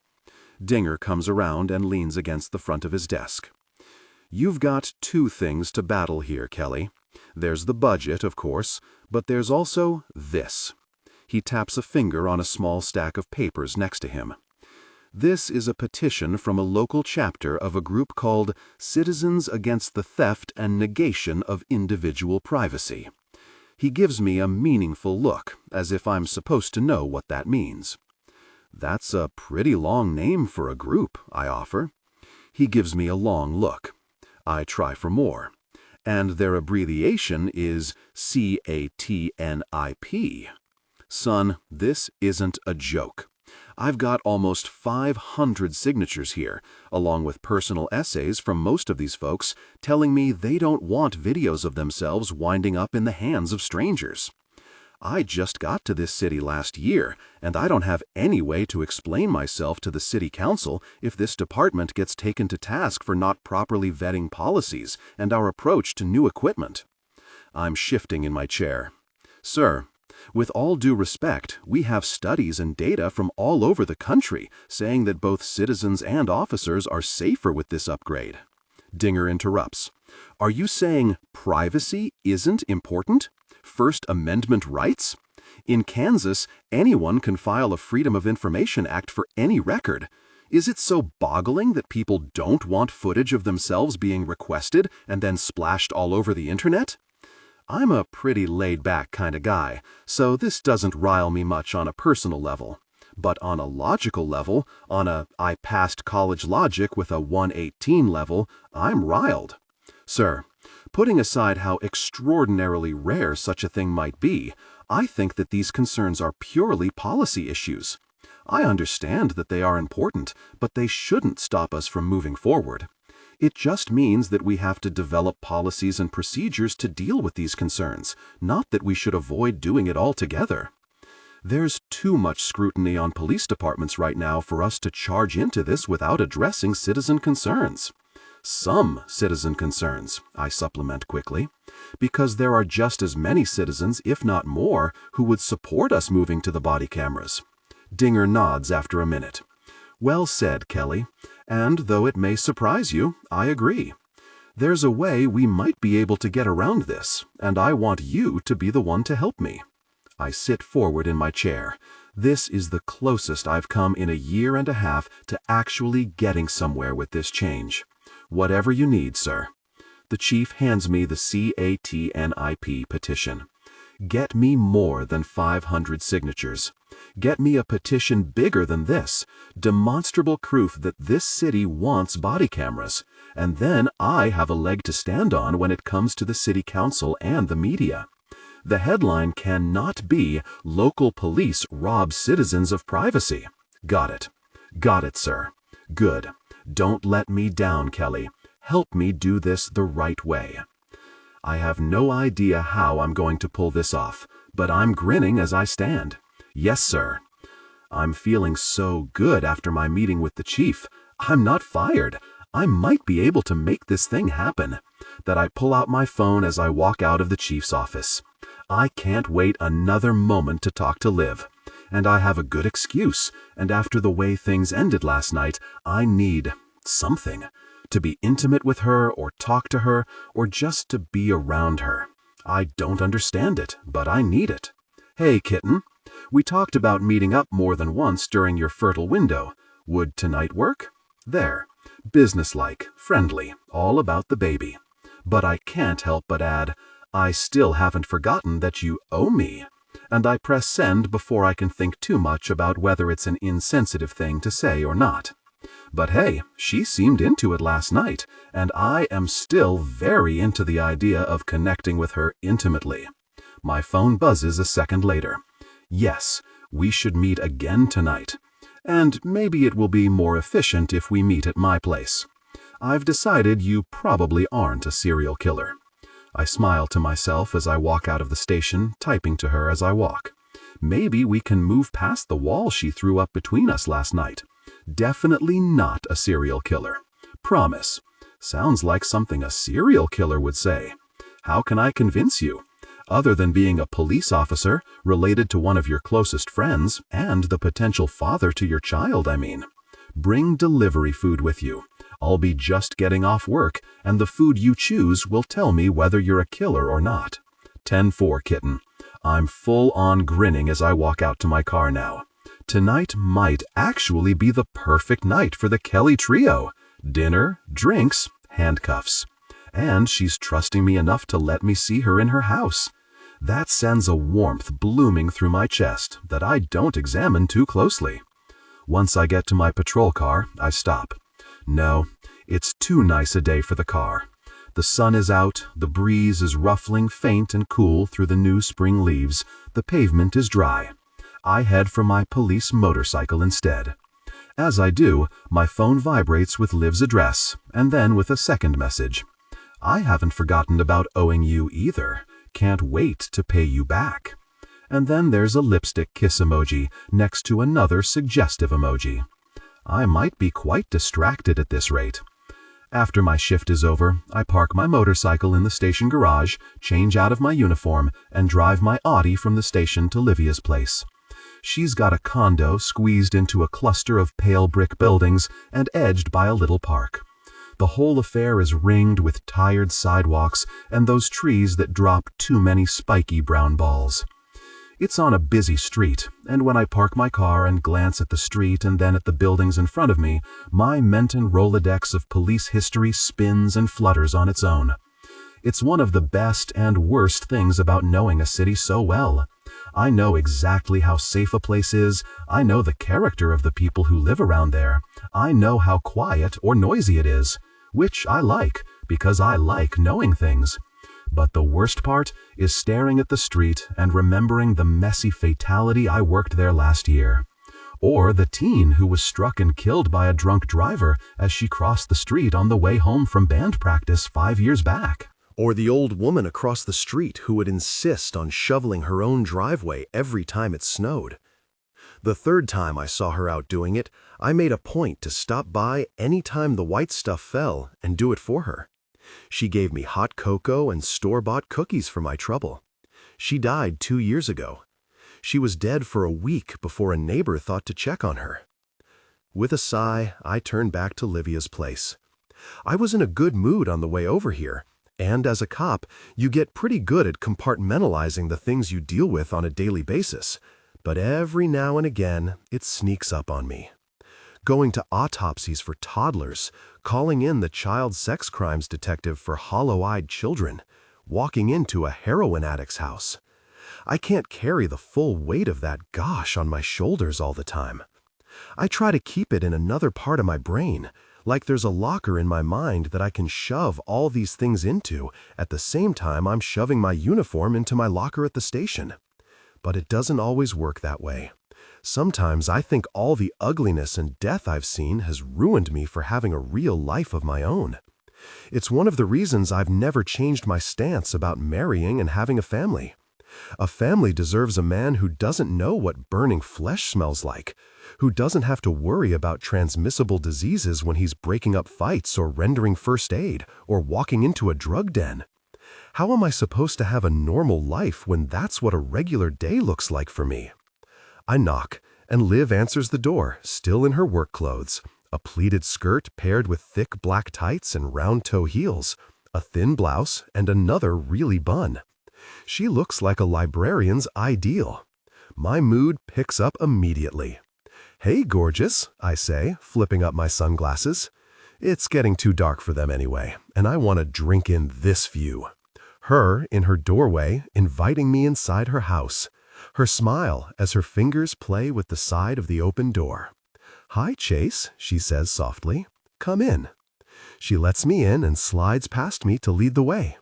Dinger comes around and leans against the front of his desk. "You've got 2 things to battle here, Kelly. There's the budget, of course, but there's also this." He taps a finger on a small stack of papers next to him. "This is a petition from a local chapter of a group called Citizens Against the Theft and Negation of Individual Privacy." He gives me a meaningful look, as if I'm supposed to know what that means. "That's a pretty long name for a group," I offer. He gives me a long look. I try for more. "And their abbreviation is CATNIP. Son, this isn't a joke. I've got almost 500 signatures here, along with personal essays from most of these folks telling me they don't want videos of themselves winding up in the hands of strangers. I just got to this city last year, and I don't have any way to explain myself to the city council if this department gets taken to task for not properly vetting policies and our approach to new equipment." I'm shifting in my chair. "Sir, with all due respect, we have studies and data from all over the country saying that both citizens and officers are safer with this upgrade." Dinger interrupts. "Are you saying privacy isn't important? First Amendment rights? In Kansas, anyone can file a Freedom of Information Act for any record. Is it so boggling that people don't want footage of themselves being requested and then splashed all over the internet?" I'm a pretty laid-back kind of guy, so this doesn't rile me much on a personal level. But on a logical level, on a I passed college logic with a 118 level, I'm riled. "Sir, putting aside how extraordinarily rare such a thing might be, I think that these concerns are purely policy issues. I understand that they are important, but they shouldn't stop us from moving forward. It just means that we have to develop policies and procedures to deal with these concerns, not that we should avoid doing it altogether. There's too much scrutiny on police departments right now for us to charge into this without addressing citizen concerns. Some citizen concerns," I supplement quickly, "because there are just as many citizens, if not more, who would support us moving to the body cameras." Dinger nods after a minute. "Well said, Kelly. And though it may surprise you, I agree. There's a way we might be able to get around this, and I want you to be the one to help me." I sit forward in my chair. This is the closest I've come in a year and a half to actually getting somewhere with this change. "Whatever you need, sir." The chief hands me the CATNIP petition. "Get me more than 500 signatures. Get me a petition bigger than this, demonstrable proof that this city wants body cameras, and then I have a leg to stand on when it comes to the city council and the media. The headline cannot be 'Local Police Rob Citizens of Privacy.' Got it. Got it, sir. Good. Don't let me down, Kelly. Help me do this the right way." I have no idea how I'm going to pull this off, but I'm grinning as I stand. "Yes, sir." I'm feeling so good after my meeting with the chief. I'm not fired. I might be able to make this thing happen. That I pull out my phone as I walk out of the chief's office. I can't wait another moment to talk to Liv. And I have a good excuse, and after the way things ended last night, I need something. To be intimate with her, or talk to her, or just to be around her. I don't understand it, but I need it. "Hey, kitten. We talked about meeting up more than once during your fertile window. Would tonight work?" There. Businesslike, friendly, all about the baby. But I can't help but add, I still haven't forgotten that you owe me. And I press send before I can think too much about whether it's an insensitive thing to say or not. But hey, she seemed into it last night, and I am still very into the idea of connecting with her intimately. My phone buzzes a second later. Yes, we should meet again tonight. And maybe it will be more efficient if we meet at my place. I've decided you probably aren't a serial killer. I smile to myself as I walk out of the station, typing to her as I walk. Maybe we can move past the wall she threw up between us last night. Definitely not a serial killer. Promise. Sounds like something a serial killer would say. How can I convince you? Other than being a police officer, related to one of your closest friends, and the potential father to your child, I mean. Bring delivery food with you. I'll be just getting off work, and the food you choose will tell me whether you're a killer or not. 10-4, kitten. I'm full-on grinning as I walk out to my car now. Tonight might actually be the perfect night for the Kelly trio. Dinner, drinks, handcuffs. And she's trusting me enough to let me see her in her house. That sends a warmth blooming through my chest that I don't examine too closely. Once I get to my patrol car, I stop. No, it's too nice a day for the car. The sun is out, the breeze is ruffling faint and cool through the new spring leaves, the pavement is dry. I head for my police motorcycle instead. As I do, my phone vibrates with Liv's address, and then with a second message. I haven't forgotten about owing you either. Can't wait to pay you back. And then there's a lipstick kiss emoji next to another suggestive emoji. I might be quite distracted at this rate. After my shift is over, I park my motorcycle in the station garage, change out of my uniform, and drive my Audi from the station to Livia's place. She's got a condo squeezed into a cluster of pale brick buildings and edged by a little park. The whole affair is ringed with tired sidewalks and those trees that drop too many spiky brown balls. It's on a busy street, and when I park my car and glance at the street and then at the buildings in front of me, my Menton Rolodex of police history spins and flutters on its own. It's one of the best and worst things about knowing a city so well. I know exactly how safe a place is, I know the character of the people who live around there, I know how quiet or noisy it is, which I like, because I like knowing things. But the worst part is staring at the street and remembering the messy fatality I worked there last year. Or the teen who was struck and killed by a drunk driver as she crossed the street on the way home from band practice 5 years back. Or the old woman across the street who would insist on shoveling her own driveway every time it snowed. The third time I saw her out doing it, I made a point to stop by any time the white stuff fell and do it for her. She gave me hot cocoa and store-bought cookies for my trouble. She died 2 years ago. She was dead for a week before a neighbor thought to check on her. With a sigh, I turned back to Livia's place. I was in a good mood on the way over here, and as a cop, you get pretty good at compartmentalizing the things you deal with on a daily basis. But every now and again, it sneaks up on me. Going to autopsies for toddlers, calling in the child sex crimes detective for hollow-eyed children, walking into a heroin addict's house. I can't carry the full weight of that gosh on my shoulders all the time. I try to keep it in another part of my brain, like there's a locker in my mind that I can shove all these things into at the same time I'm shoving my uniform into my locker at the station. But it doesn't always work that way. Sometimes I think all the ugliness and death I've seen has ruined me for having a real life of my own. It's one of the reasons I've never changed my stance about marrying and having a family. A family deserves a man who doesn't know what burning flesh smells like, who doesn't have to worry about transmissible diseases when he's breaking up fights or rendering first aid or walking into a drug den. How am I supposed to have a normal life when that's what a regular day looks like for me? I knock, and Liv answers the door, still in her work clothes, a pleated skirt paired with thick black tights and round-toe heels, a thin blouse, and another really bun. She looks like a librarian's ideal. My mood picks up immediately. "Hey, gorgeous," I say, flipping up my sunglasses. It's getting too dark for them anyway, and I want to drink in this view. Her in her doorway, inviting me inside her house. Her smile as her fingers play with the side of the open door. "Hi, Chase," she says softly. "Come in." She lets me in and slides past me to lead the way.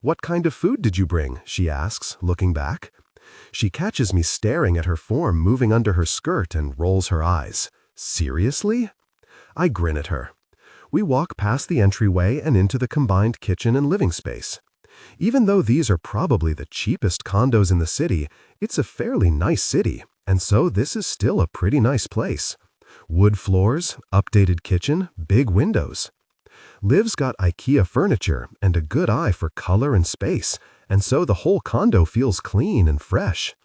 "What kind of food did you bring?" she asks, looking back. She catches me staring at her form moving under her skirt and rolls her eyes. "Seriously?" I grin at her. We walk past the entryway and into the combined kitchen and living space. Even though these are probably the cheapest condos in the city, it's a fairly nice city, and so this is still a pretty nice place. Wood floors, updated kitchen, big windows. Liv's got IKEA furniture and a good eye for color and space, and so the whole condo feels clean and fresh.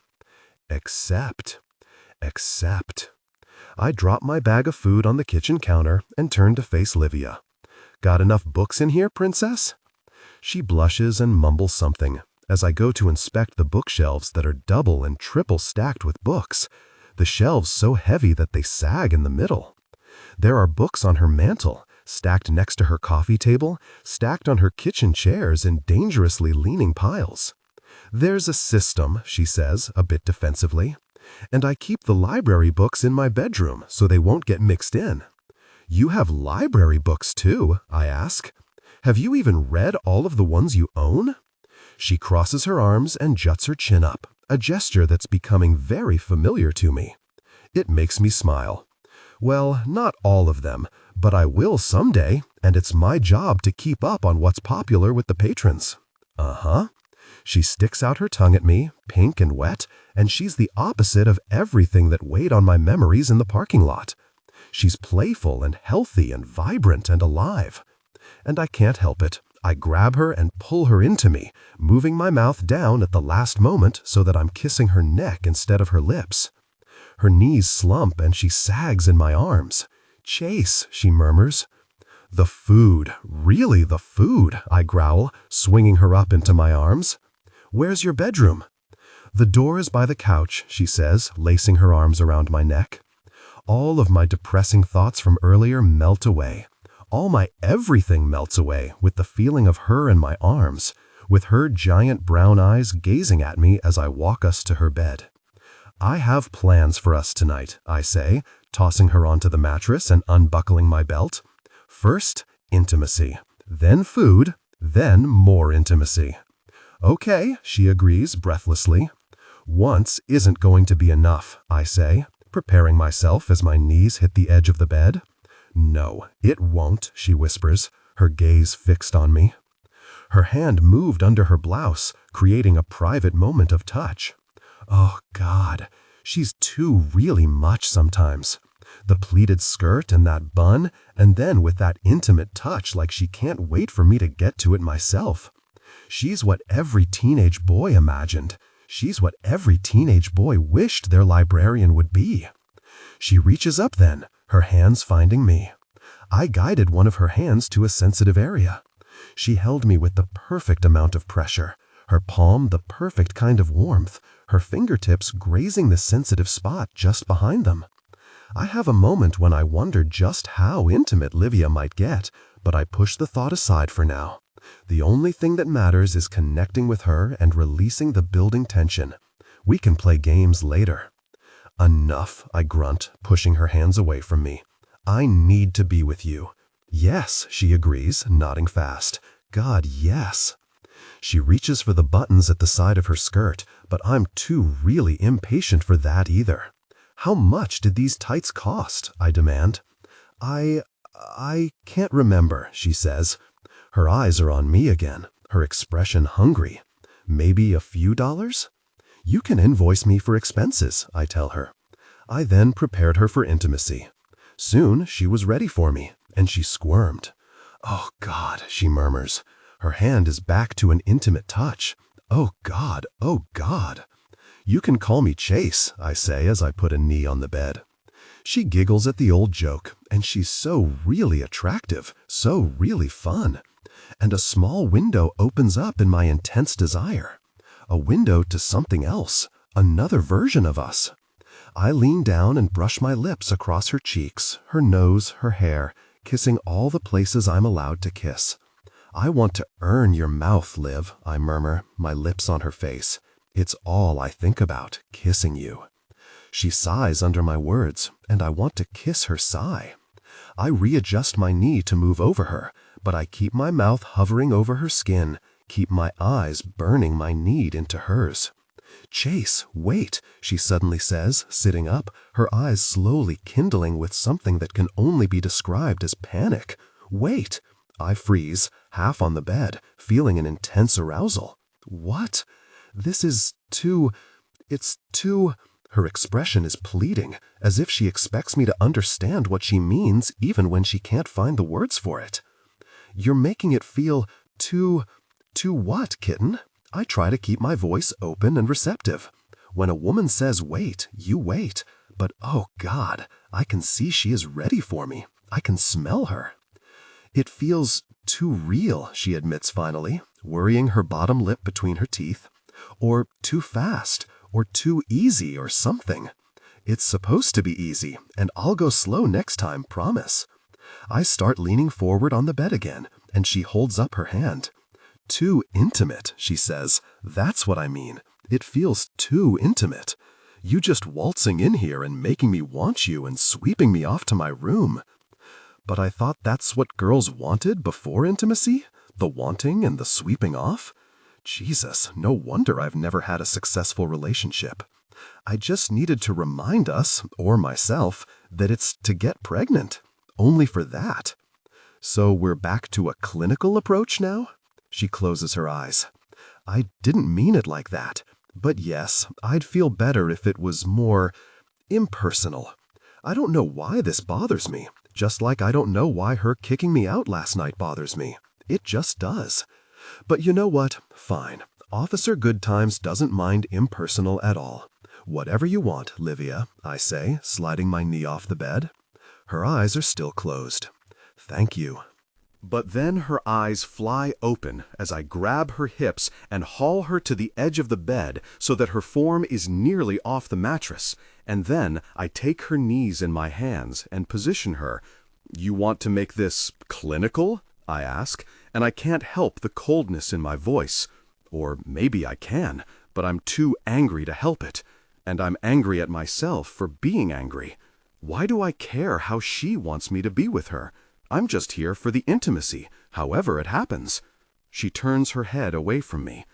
Except. I drop my bag of food on the kitchen counter and turn to face Livia. "Got enough books in here, princess?" She blushes and mumbles something as I go to inspect the bookshelves that are double and triple stacked with books, the shelves so heavy that they sag in the middle. There are books on her mantel, stacked next to her coffee table, stacked on her kitchen chairs in dangerously leaning piles. "There's a system," she says, a bit defensively, "and I keep the library books in my bedroom so they won't get mixed in." "You have library books too?" I ask. "Have you even read all of the ones you own?" She crosses her arms and juts her chin up, a gesture that's becoming very familiar to me. It makes me smile. "Well, not all of them, but I will someday, and it's my job to keep up on what's popular with the patrons." "Uh-huh." She sticks out her tongue at me, pink and wet, and she's the opposite of everything that weighed on my memories in the parking lot. She's playful and healthy and vibrant and alive. And I can't help it. I grab her and pull her into me, moving my mouth down at the last moment so that I'm kissing her neck instead of her lips. Her knees slump and she sags in my arms. "Chase," she murmurs. "The food, really the food," I growl, swinging her up into my arms. "Where's your bedroom?" "The door is by the couch," she says, lacing her arms around my neck. All of my depressing thoughts from earlier melt away. All my everything melts away with the feeling of her in my arms, with her giant brown eyes gazing at me as I walk us to her bed. "I have plans for us tonight," I say, tossing her onto the mattress and unbuckling my belt. "First, intimacy, then food, then more intimacy." "Okay," she agrees breathlessly. "Once isn't going to be enough," I say, preparing myself as my knees hit the edge of the bed. "No, it won't," she whispers, her gaze fixed on me. Her hand moved under her blouse, creating a private moment of touch. Oh, God, she's too really much sometimes. The pleated skirt and that bun, and then with that intimate touch like she can't wait for me to get to it myself. She's what every teenage boy imagined. She's what every teenage boy wished their librarian would be. She reaches up then, her hands finding me. I guided one of her hands to a sensitive area. She held me with the perfect amount of pressure, her palm the perfect kind of warmth, her fingertips grazing the sensitive spot just behind them. I have a moment when I wonder just how intimate Livia might get, but I push the thought aside for now. The only thing that matters is connecting with her and releasing the building tension. We can play games later. "Enough," I grunt, pushing her hands away from me. "I need to be with you." "Yes," she agrees, nodding fast. "God, yes." She reaches for the buttons at the side of her skirt, but I'm too really impatient for that either. "How much did these tights cost?" I demand. I can't remember," she says. Her eyes are on me again, her expression hungry. "Maybe a few dollars?" "You can invoice me for expenses," I tell her. I then prepared her for intimacy. Soon she was ready for me, and she squirmed. "Oh, God," she murmurs. Her hand is back to an intimate touch. "Oh, God, oh, God." "You can call me Chase," I say as I put a knee on the bed. She giggles at the old joke, and she's so really attractive, so really fun. And a small window opens up in my intense desire. A window to something else, another version of us. I lean down and brush my lips across her cheeks, her nose, her hair, kissing all the places I'm allowed to kiss. I want to earn your mouth, Liv, I murmur, my lips on her face. It's all I think about, kissing you. She sighs under my words, and I want to kiss her sigh. I readjust my knee to move over her, but I keep my mouth hovering over her skin, keep my eyes burning my need into hers. Chase, wait, she suddenly says, sitting up, her eyes slowly kindling with something that can only be described as panic. Wait! I freeze, half on the bed, feeling an intense arousal. What? This is too... It's too... Her expression is pleading, as if she expects me to understand what she means even when she can't find the words for it. You're making it feel too what, kitten? I try to keep my voice open and receptive. When a woman says wait, you wait. But oh God, I can see she is ready for me. I can smell her. It feels too real, she admits finally, worrying her bottom lip between her teeth. Or too fast, or too easy or something. It's supposed to be easy, and I'll go slow next time, promise. I start leaning forward on the bed again, and she holds up her hand. Too intimate, she says. That's what I mean. It feels too intimate. You just waltzing in here and making me want you and sweeping me off to my room. But I thought that's what girls wanted before intimacy? The wanting and the sweeping off? Jesus, no wonder I've never had a successful relationship. I just needed to remind us, or myself, that it's to get pregnant. Only for that. So we're back to a clinical approach now? She closes her eyes. I didn't mean it like that. But yes, I'd feel better if it was more impersonal. I don't know why this bothers me, just like I don't know why her kicking me out last night bothers me. It just does. But you know what? Fine. Officer Goodtimes doesn't mind impersonal at all. Whatever you want, Livia, I say, sliding my knee off the bed. Her eyes are still closed. Thank you. But then her eyes fly open as I grab her hips and haul her to the edge of the bed so that her form is nearly off the mattress, and then I take her knees in my hands and position her. You want to make this clinical? I ask, and I can't help the coldness in my voice. Or maybe I can, but I'm too angry to help it, and I'm angry at myself for being angry. Why do I care how she wants me to be with her? I'm just here for the intimacy, however it happens. She turns her head away from me.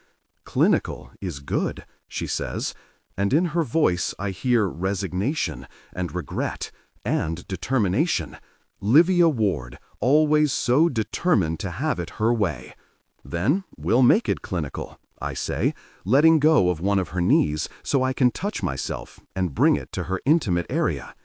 Clinical is good, she says, and in her voice I hear resignation and regret and determination. Livia Ward, always so determined to have it her way. Then we'll make it clinical, I say, letting go of one of her knees so I can touch myself and bring it to her intimate area.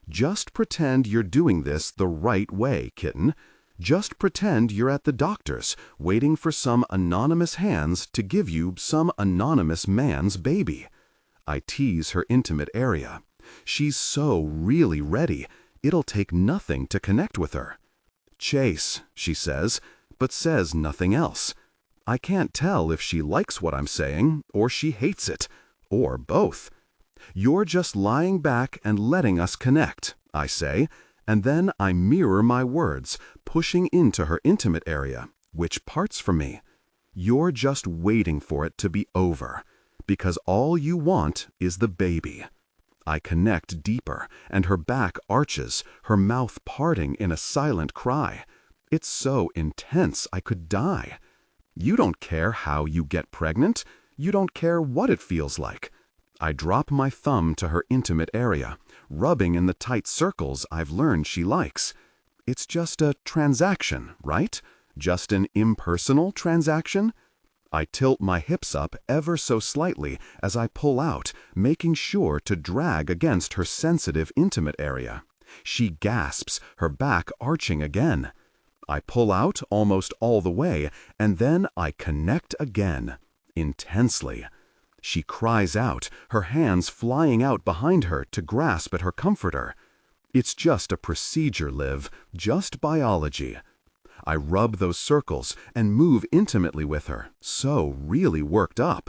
Just pretend you're doing this the right way, kitten. Just pretend you're at the doctor's, waiting for some anonymous hands to give you some anonymous man's baby. I tease her intimate area. She's so really ready, it'll take nothing to connect with her. Chase, she says, but says nothing else. I can't tell if she likes what I'm saying, or she hates it, or both. You're just lying back and letting us connect, I say, and then I mirror my words, pushing into her intimate area, which parts from me. You're just waiting for it to be over, because all you want is the baby. I connect deeper, and her back arches, her mouth parting in a silent cry. It's so intense I could die. You don't care how you get pregnant. You don't care what it feels like. I drop my thumb to her intimate area, rubbing in the tight circles I've learned she likes. It's just a transaction, right? Just an impersonal transaction? I tilt my hips up ever so slightly as I pull out, making sure to drag against her sensitive intimate area. She gasps, her back arching again. I pull out almost all the way, and then I connect again, intensely. She cries out, her hands flying out behind her to grasp at her comforter. It's just a procedure, Liv, just biology. I rub those circles and move intimately with her, so really worked up.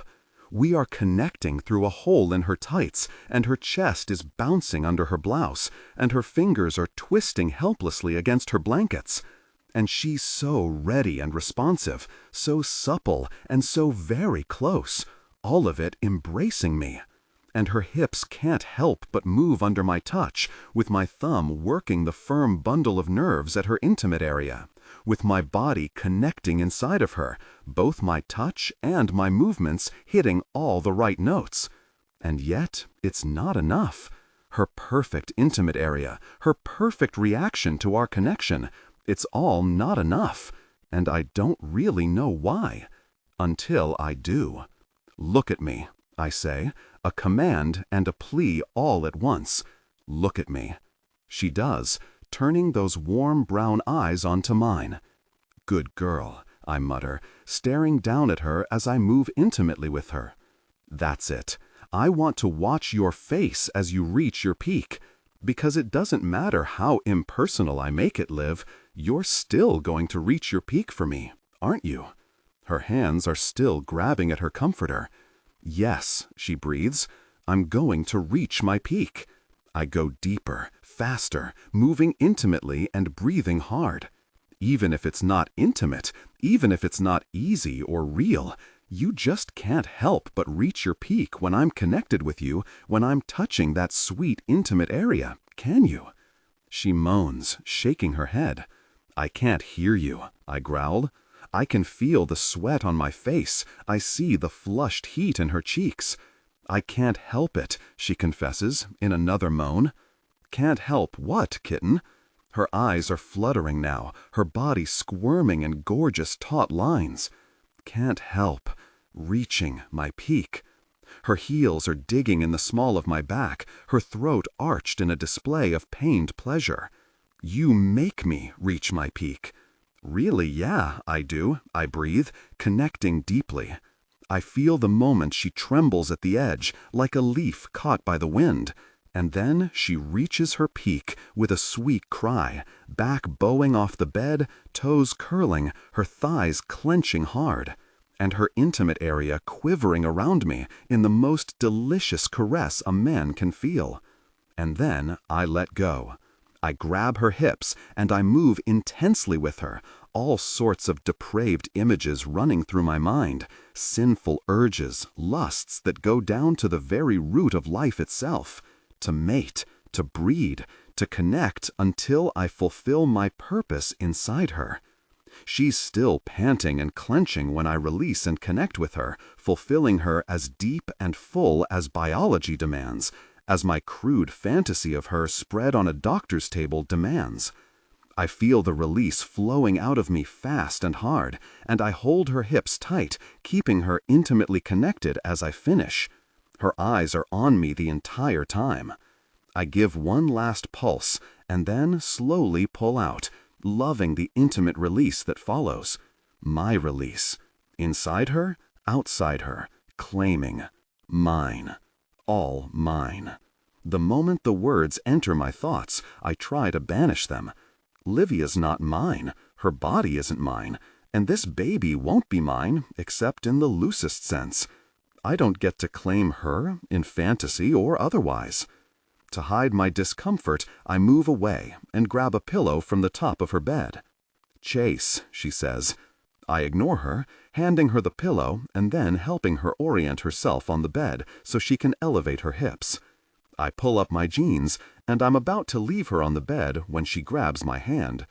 We are connecting through a hole in her tights, and her chest is bouncing under her blouse, and her fingers are twisting helplessly against her blankets. And she's so ready and responsive, so supple and so very close, all of it embracing me. And her hips can't help but move under my touch, with my thumb working the firm bundle of nerves at her intimate area, with my body connecting inside of her, both my touch and my movements hitting all the right notes. And yet, it's not enough. Her perfect intimate area, her perfect reaction to our connection, it's all not enough, and I don't really know why. Until I do. Look at me, I say, a command and a plea all at once. Look at me. She does, turning those warm brown eyes onto mine. Good girl, I mutter, staring down at her as I move intimately with her. That's it. I want to watch your face as you reach your peak. Because it doesn't matter how impersonal I make it, Liv, you're still going to reach your peak for me, aren't you? Her hands are still grabbing at her comforter. Yes, she breathes, I'm going to reach my peak. I go deeper, faster, moving intimately and breathing hard. Even if it's not intimate, even if it's not easy or real, you just can't help but reach your peak when I'm connected with you, when I'm touching that sweet, intimate area, can you? She moans, shaking her head. I can't hear you, I growled. I can feel the sweat on my face. I see the flushed heat in her cheeks. I can't help it, she confesses, in another moan. Can't help what, kitten? Her eyes are fluttering now, her body squirming in gorgeous taut lines. Can't help. Reaching my peak. Her heels are digging in the small of my back, her throat arched in a display of pained pleasure. You make me reach my peak. Really, yeah, I do, I breathe, connecting deeply. I feel the moment she trembles at the edge, like a leaf caught by the wind, and then she reaches her peak with a sweet cry, back bowing off the bed, toes curling, her thighs clenching hard, and her intimate area quivering around me in the most delicious caress a man can feel. And then I let go. I grab her hips and I move intensely with her, all sorts of depraved images running through my mind, sinful urges, lusts that go down to the very root of life itself, to mate, to breed, to connect until I fulfill my purpose inside her. She's still panting and clenching when I release and connect with her, fulfilling her as deep and full as biology demands, as my crude fantasy of her spread on a doctor's table demands. I feel the release flowing out of me fast and hard, and I hold her hips tight, keeping her intimately connected as I finish. Her eyes are on me the entire time. I give one last pulse, and then slowly pull out, loving the intimate release that follows. My release. Inside her, outside her, claiming. Mine. All mine. The moment the words enter my thoughts, I try to banish them. Livia's not mine, her body isn't mine, and this baby won't be mine except in the loosest sense. I don't get to claim her, in fantasy or otherwise. To hide my discomfort, I move away and grab a pillow from the top of her bed. Chase, she says. I ignore her, handing her the pillow and then helping her orient herself on the bed so she can elevate her hips. I pull up my jeans, and I'm about to leave her on the bed when she grabs my hand.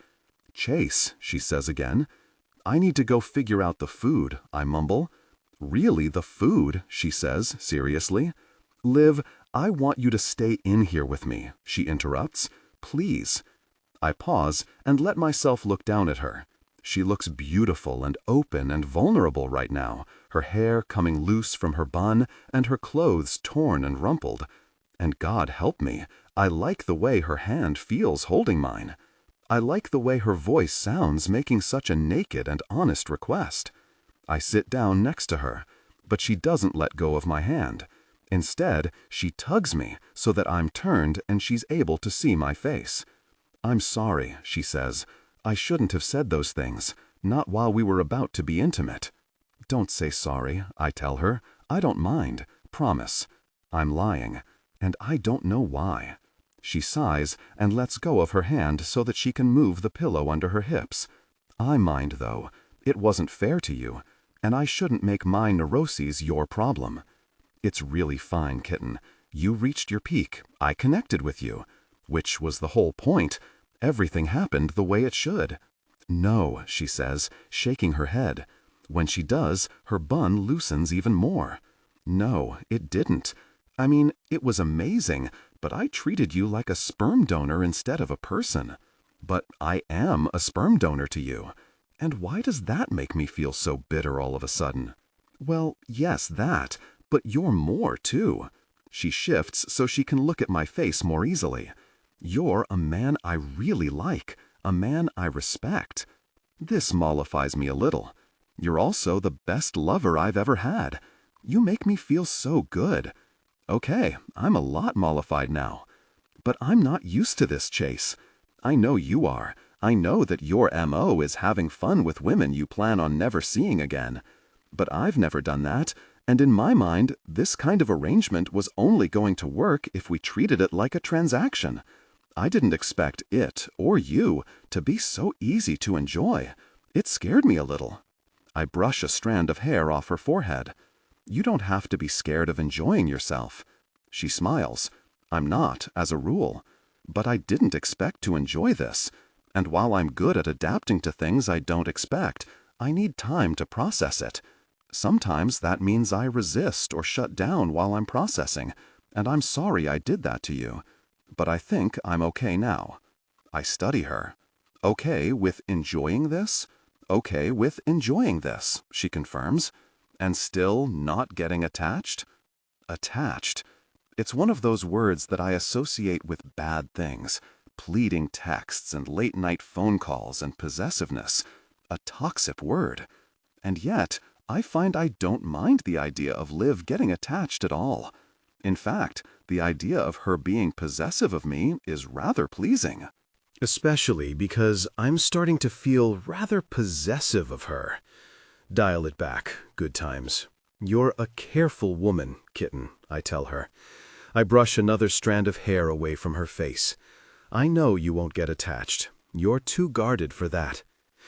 Chase, she says again. I need to go figure out the food, I mumble. Really, the food, she says, seriously. Liv, I want you to stay in here with me, she interrupts. Please. I pause and let myself look down at her. She looks beautiful and open and vulnerable right now, her hair coming loose from her bun and her clothes torn and rumpled. And God help me, I like the way her hand feels holding mine. I like the way her voice sounds making such a naked and honest request. I sit down next to her, but she doesn't let go of my hand. Instead, she tugs me so that I'm turned and she's able to see my face. I'm sorry, she says. I shouldn't have said those things, not while we were about to be intimate. Don't say sorry, I tell her. I don't mind, promise. I'm lying, and I don't know why. She sighs and lets go of her hand so that she can move the pillow under her hips. I mind, though. It wasn't fair to you, and I shouldn't make my neuroses your problem. It's really fine, kitten. You reached your peak. I connected with you. Which was the whole point. Everything happened the way it should. No, she says, shaking her head. When she does, her bun loosens even more. No, it didn't. I mean, it was amazing, but I treated you like a sperm donor instead of a person. But I am a sperm donor to you. And why does that make me feel so bitter all of a sudden? Well, yes, that, but you're more, too. She shifts so she can look at my face more easily. You're a man I really like, a man I respect. This mollifies me a little. You're also the best lover I've ever had. You make me feel so good. Okay, I'm a lot mollified now. But I'm not used to this, Chase. I know you are. I know that your M.O. is having fun with women you plan on never seeing again. But I've never done that, and in my mind, this kind of arrangement was only going to work if we treated it like a transaction. I didn't expect it, or you, to be so easy to enjoy. It scared me a little. I brush a strand of hair off her forehead. You don't have to be scared of enjoying yourself. She smiles. I'm not, as a rule. But I didn't expect to enjoy this. And while I'm good at adapting to things I don't expect, I need time to process it. Sometimes that means I resist or shut down while I'm processing, and I'm sorry I did that to you. But I think I'm okay now. I study her. Okay with enjoying this? Okay with enjoying this, she confirms. And still not getting attached? Attached. It's one of those words that I associate with bad things. Pleading texts and late-night phone calls and possessiveness. A toxic word. And yet, I find I don't mind the idea of Liv getting attached at all. In fact, the idea of her being possessive of me is rather pleasing. Especially because I'm starting to feel rather possessive of her. Dial it back, good times. You're a careful woman, kitten, I tell her. I brush another strand of hair away from her face. I know you won't get attached. You're too guarded for that.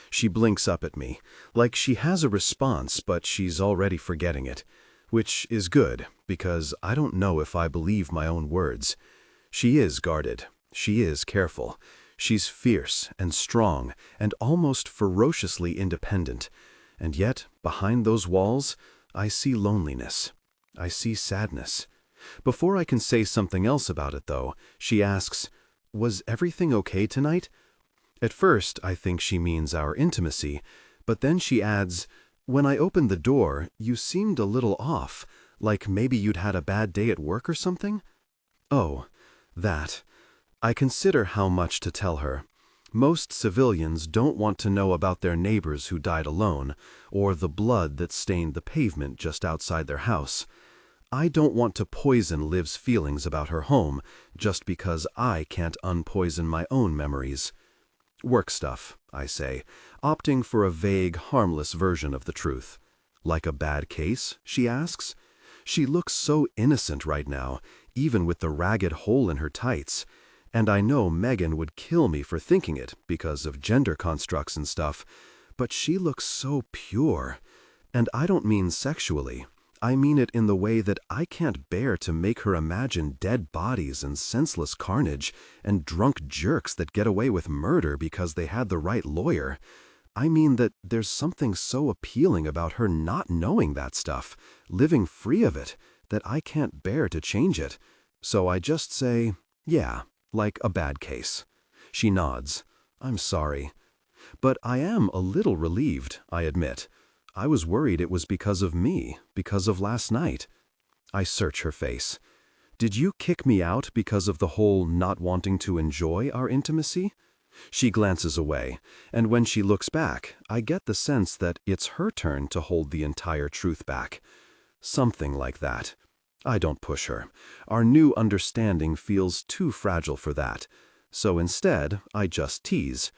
She blinks up at me, like she has a response, but she's already forgetting it. Which is good, because I don't know if I believe my own words. She is guarded. She is careful. She's fierce and strong and almost ferociously independent. And yet, behind those walls, I see loneliness. I see sadness. Before I can say something else about it, though, she asks, "Was everything okay tonight?" At first, I think she means our intimacy, but then she adds, "When I opened the door, you seemed a little off, like maybe you'd had a bad day at work or something?" Oh, that. I consider how much to tell her. Most civilians don't want to know about their neighbors who died alone, or the blood that stained the pavement just outside their house. I don't want to poison Liv's feelings about her home just because I can't unpoison my own memories. Work stuff, I say, opting for a vague, harmless version of the truth. Like a bad case, she asks. She looks so innocent right now, even with the ragged hole in her tights. And I know Megan would kill me for thinking it because of gender constructs and stuff, but she looks so pure. And I don't mean sexually. I mean it in the way that I can't bear to make her imagine dead bodies and senseless carnage and drunk jerks that get away with murder because they had the right lawyer. I mean that there's something so appealing about her not knowing that stuff, living free of it, that I can't bear to change it. So I just say, yeah, like a bad case. She nods. I'm sorry. But I am a little relieved, I admit. I was worried it was because of me, because of last night. I search her face. Did you kick me out because of the whole not wanting to enjoy our intimacy? She glances away, and when she looks back, I get the sense that it's her turn to hold the entire truth back. Something like that. I don't push her. Our new understanding feels too fragile for that. So instead, I just tease.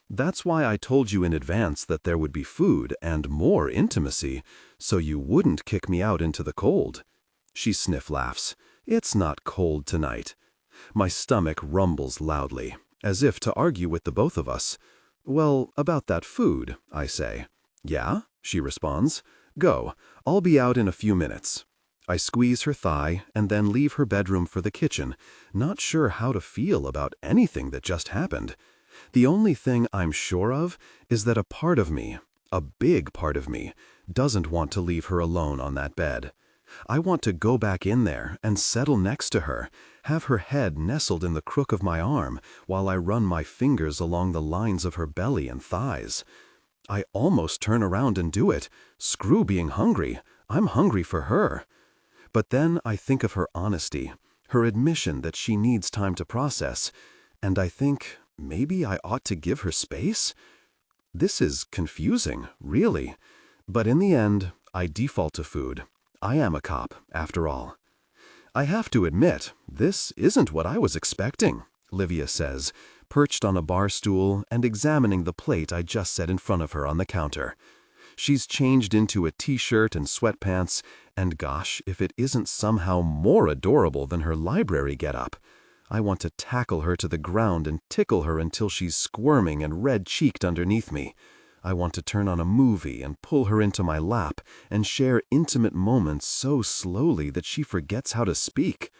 That's why I told you in advance that there would be food and more intimacy, so you wouldn't kick me out into the cold. She sniff laughs. It's not cold tonight. My stomach rumbles loudly, as if to argue with the both of us. Well, about that food, I say. Yeah, she responds. Go, I'll be out in a few minutes. I squeeze her thigh and then leave her bedroom for the kitchen, not sure how to feel about anything that just happened. The only thing I'm sure of is that a part of me, a big part of me, doesn't want to leave her alone on that bed. I want to go back in there and settle next to her, have her head nestled in the crook of my arm while I run my fingers along the lines of her belly and thighs. I almost turn around and do it. Screw being hungry. I'm hungry for her. But then I think of her honesty, her admission that she needs time to process, and I think maybe I ought to give her space? This is confusing, really. But in the end, I default to food. I am a cop, after all. I have to admit, this isn't what I was expecting, Livia says, perched on a bar stool and examining the plate I just set in front of her on the counter. She's changed into a t-shirt and sweatpants, and gosh, if it isn't somehow more adorable than her library getup. I want to tackle her to the ground and tickle her until she's squirming and red-cheeked underneath me. I want to turn on a movie and pull her into my lap and share intimate moments so slowly that she forgets how to speak.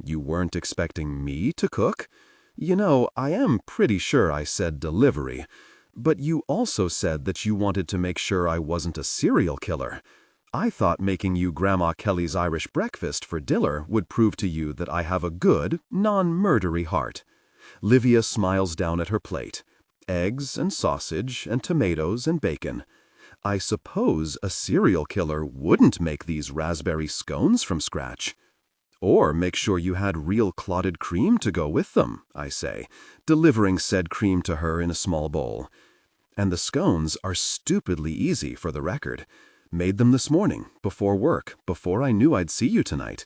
You weren't expecting me to cook? You know, I am pretty sure I said delivery. But you also said that you wanted to make sure I wasn't a serial killer. I thought making you Grandma Kelly's Irish breakfast for dinner would prove to you that I have a good, non-murdery heart. Livia smiles down at her plate. Eggs and sausage and tomatoes and bacon. I suppose a serial killer wouldn't make these raspberry scones from scratch. Or make sure you had real clotted cream to go with them, I say, delivering said cream to her in a small bowl. And the scones are stupidly easy, for the record. Made them this morning, before work, before I knew I'd see you tonight.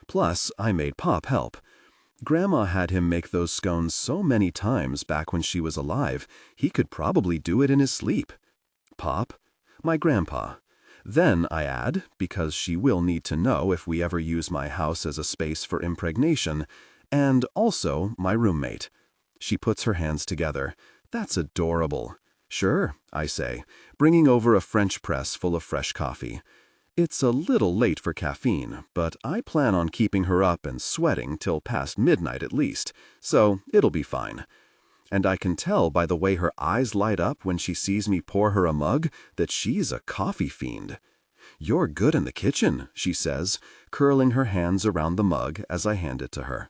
Plus, I made Pop help. Grandma had him make those scones so many times back when she was alive, he could probably do it in his sleep. Pop? My grandpa. Then I add, because she will need to know if we ever use my house as a space for impregnation, and also my roommate. She puts her hands together. That's adorable. Sure, I say, bringing over a French press full of fresh coffee. It's a little late for caffeine, but I plan on keeping her up and sweating till past midnight at least, so it'll be fine. And I can tell by the way her eyes light up when she sees me pour her a mug that she's a coffee fiend. You're good in the kitchen, she says, curling her hands around the mug as I hand it to her.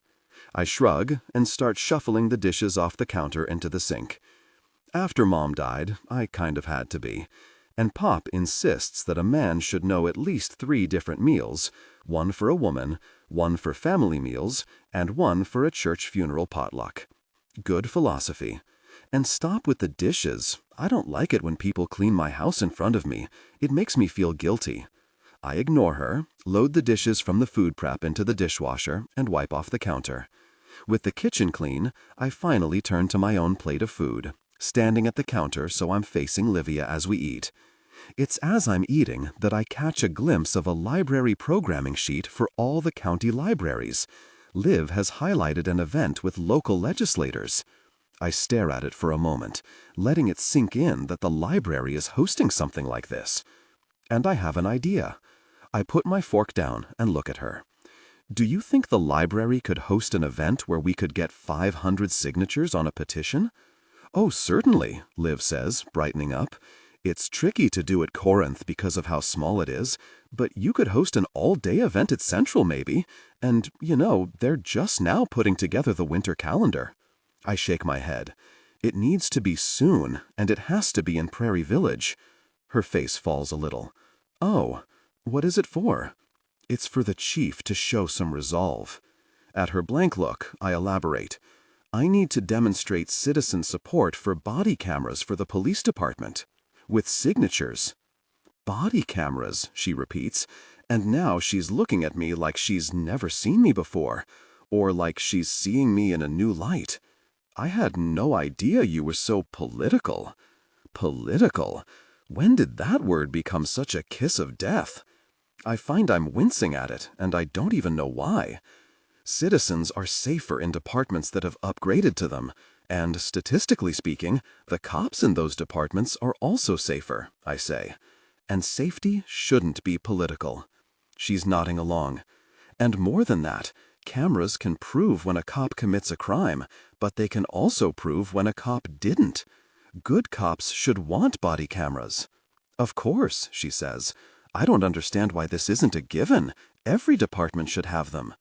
I shrug and start shuffling the dishes off the counter into the sink. After Mom died, I kind of had to be. And Pop insists that a man should know at least 3 different meals, one for a woman, one for family meals, and one for a church funeral potluck. Good philosophy. And stop with the dishes. I don't like it when people clean my house in front of me. It makes me feel guilty. I ignore her, load the dishes from the food prep into the dishwasher, and wipe off the counter. With the kitchen clean, I finally turn to my own plate of food, standing at the counter so I'm facing Livia as we eat. It's as I'm eating that I catch a glimpse of a library programming sheet for all the county libraries. Liv has highlighted an event with local legislators. I stare at it for a moment, letting it sink in that the library is hosting something like this. And I have an idea. I put my fork down and look at her. Do you think the library could host an event where we could get 500 signatures on a petition? Oh, certainly, Liv says, brightening up. It's tricky to do at Corinth because of how small it is, but you could host an all-day event at Central maybe, and, you know, they're just now putting together the winter calendar. I shake my head. It needs to be soon, and it has to be in Prairie Village. Her face falls a little. Oh, what is it for? It's for the chief to show some resolve. At her blank look, I elaborate. I need to demonstrate citizen support for body cameras for the police department. With signatures. Body cameras, she repeats, and now she's looking at me like she's never seen me before, or like she's seeing me in a new light. I had no idea you were so political. Political? When did that word become such a kiss of death? I find I'm wincing at it, and I don't even know why. Citizens are safer in departments that have upgraded to them, And statistically speaking, the cops in those departments are also safer, I say. And safety shouldn't be political. She's nodding along. And more than that, cameras can prove when a cop commits a crime, but they can also prove when a cop didn't. Good cops should want body cameras. Of course, she says. I don't understand why this isn't a given. Every department should have them.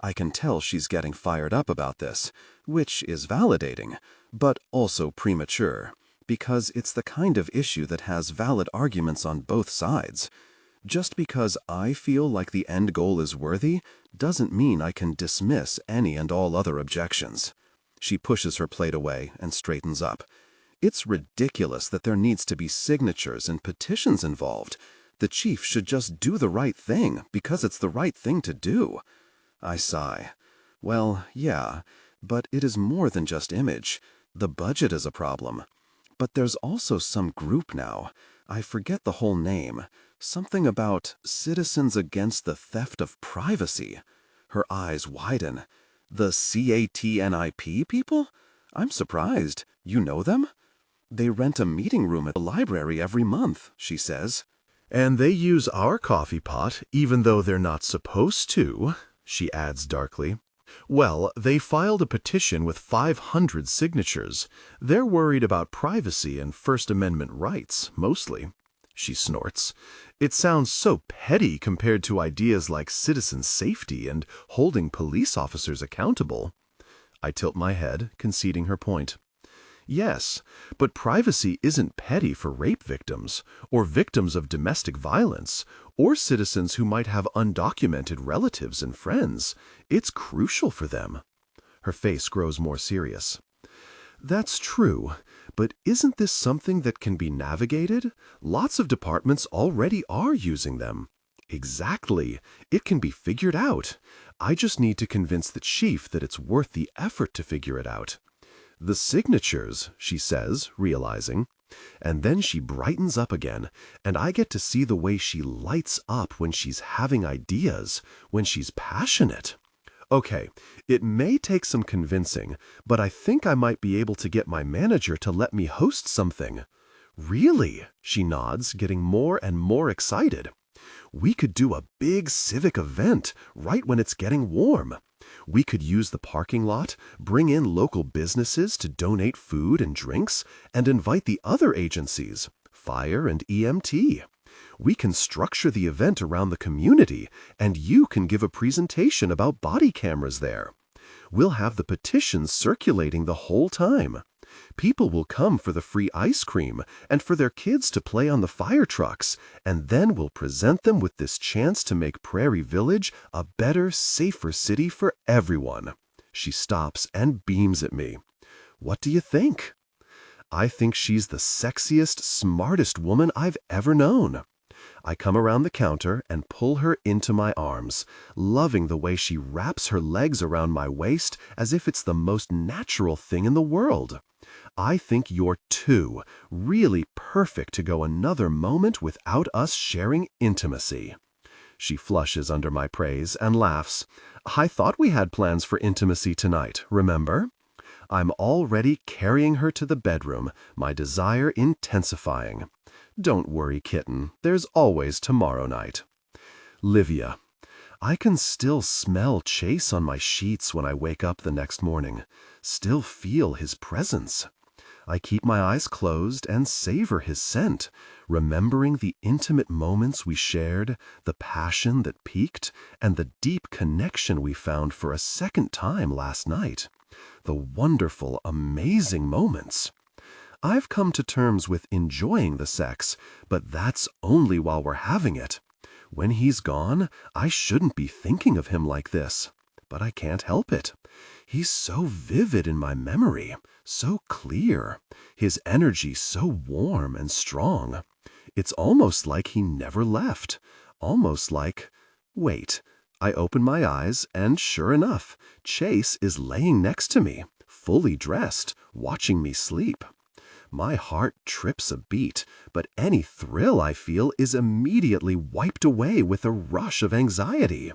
I can tell she's getting fired up about this, which is validating, but also premature, because it's the kind of issue that has valid arguments on both sides. Just because I feel like the end goal is worthy doesn't mean I can dismiss any and all other objections. She pushes her plate away and straightens up. It's ridiculous that there needs to be signatures and petitions involved. The chief should just do the right thing because it's the right thing to do. I sigh. Well, yeah, but it is more than just image. The budget is a problem. But there's also some group now. I forget the whole name. Something about Citizens Against the Theft of Privacy. Her eyes widen. The CATNIP people? I'm surprised. You know them? They rent a meeting room at the library every month, she says. And they use our coffee pot, even though they're not supposed to, she adds darkly. Well, they filed a petition with 500 signatures. They're worried about privacy and First Amendment rights, mostly. She snorts. It sounds so petty compared to ideas like citizen safety and holding police officers accountable. I tilt my head, conceding her point. Yes, but privacy isn't petty for rape victims, or victims of domestic violence, or citizens who might have undocumented relatives and friends. It's crucial for them. Her face grows more serious. That's true, but isn't this something that can be navigated? Lots of departments already are using them. Exactly. It can be figured out. I just need to convince the chief that it's worth the effort to figure it out. The signatures, she says, realizing. And then she brightens up again, and I get to see the way she lights up when she's having ideas, when she's passionate. Okay, it may take some convincing, but I think I might be able to get my manager to let me host something. Really? She nods, getting more and more excited. We could do a big civic event right when it's getting warm. We could use the parking lot, bring in local businesses to donate food and drinks, and invite the other agencies, fire and EMT. We can structure the event around the community, and you can give a presentation about body cameras there. We'll have the petitions circulating the whole time. People will come for the free ice cream and for their kids to play on the fire trucks, and then we'll present them with this chance to make Prairie Village a better, safer city for everyone. She stops and beams at me. What do you think? I think she's the sexiest, smartest woman I've ever known. I come around the counter and pull her into my arms, loving the way she wraps her legs around my waist as if it's the most natural thing in the world. I think you're really perfect to go another moment without us sharing intimacy. She flushes under my praise and laughs. I thought we had plans for intimacy tonight, remember? I'm already carrying her to the bedroom, my desire intensifying. Don't worry, kitten. There's always tomorrow night. Livia. I can still smell Chase on my sheets when I wake up the next morning, still feel his presence. I keep my eyes closed and savor his scent, remembering the intimate moments we shared, the passion that peaked, and the deep connection we found for a second time last night. The wonderful, amazing moments. I've come to terms with enjoying the sex, but that's only while we're having it. When he's gone, I shouldn't be thinking of him like this, but I can't help it. He's so vivid in my memory, so clear, his energy so warm and strong. It's almost like he never left, almost like... Wait, I open my eyes, and sure enough, Chase is laying next to me, fully dressed, watching me sleep. My heart trips a beat, but any thrill I feel is immediately wiped away with a rush of anxiety.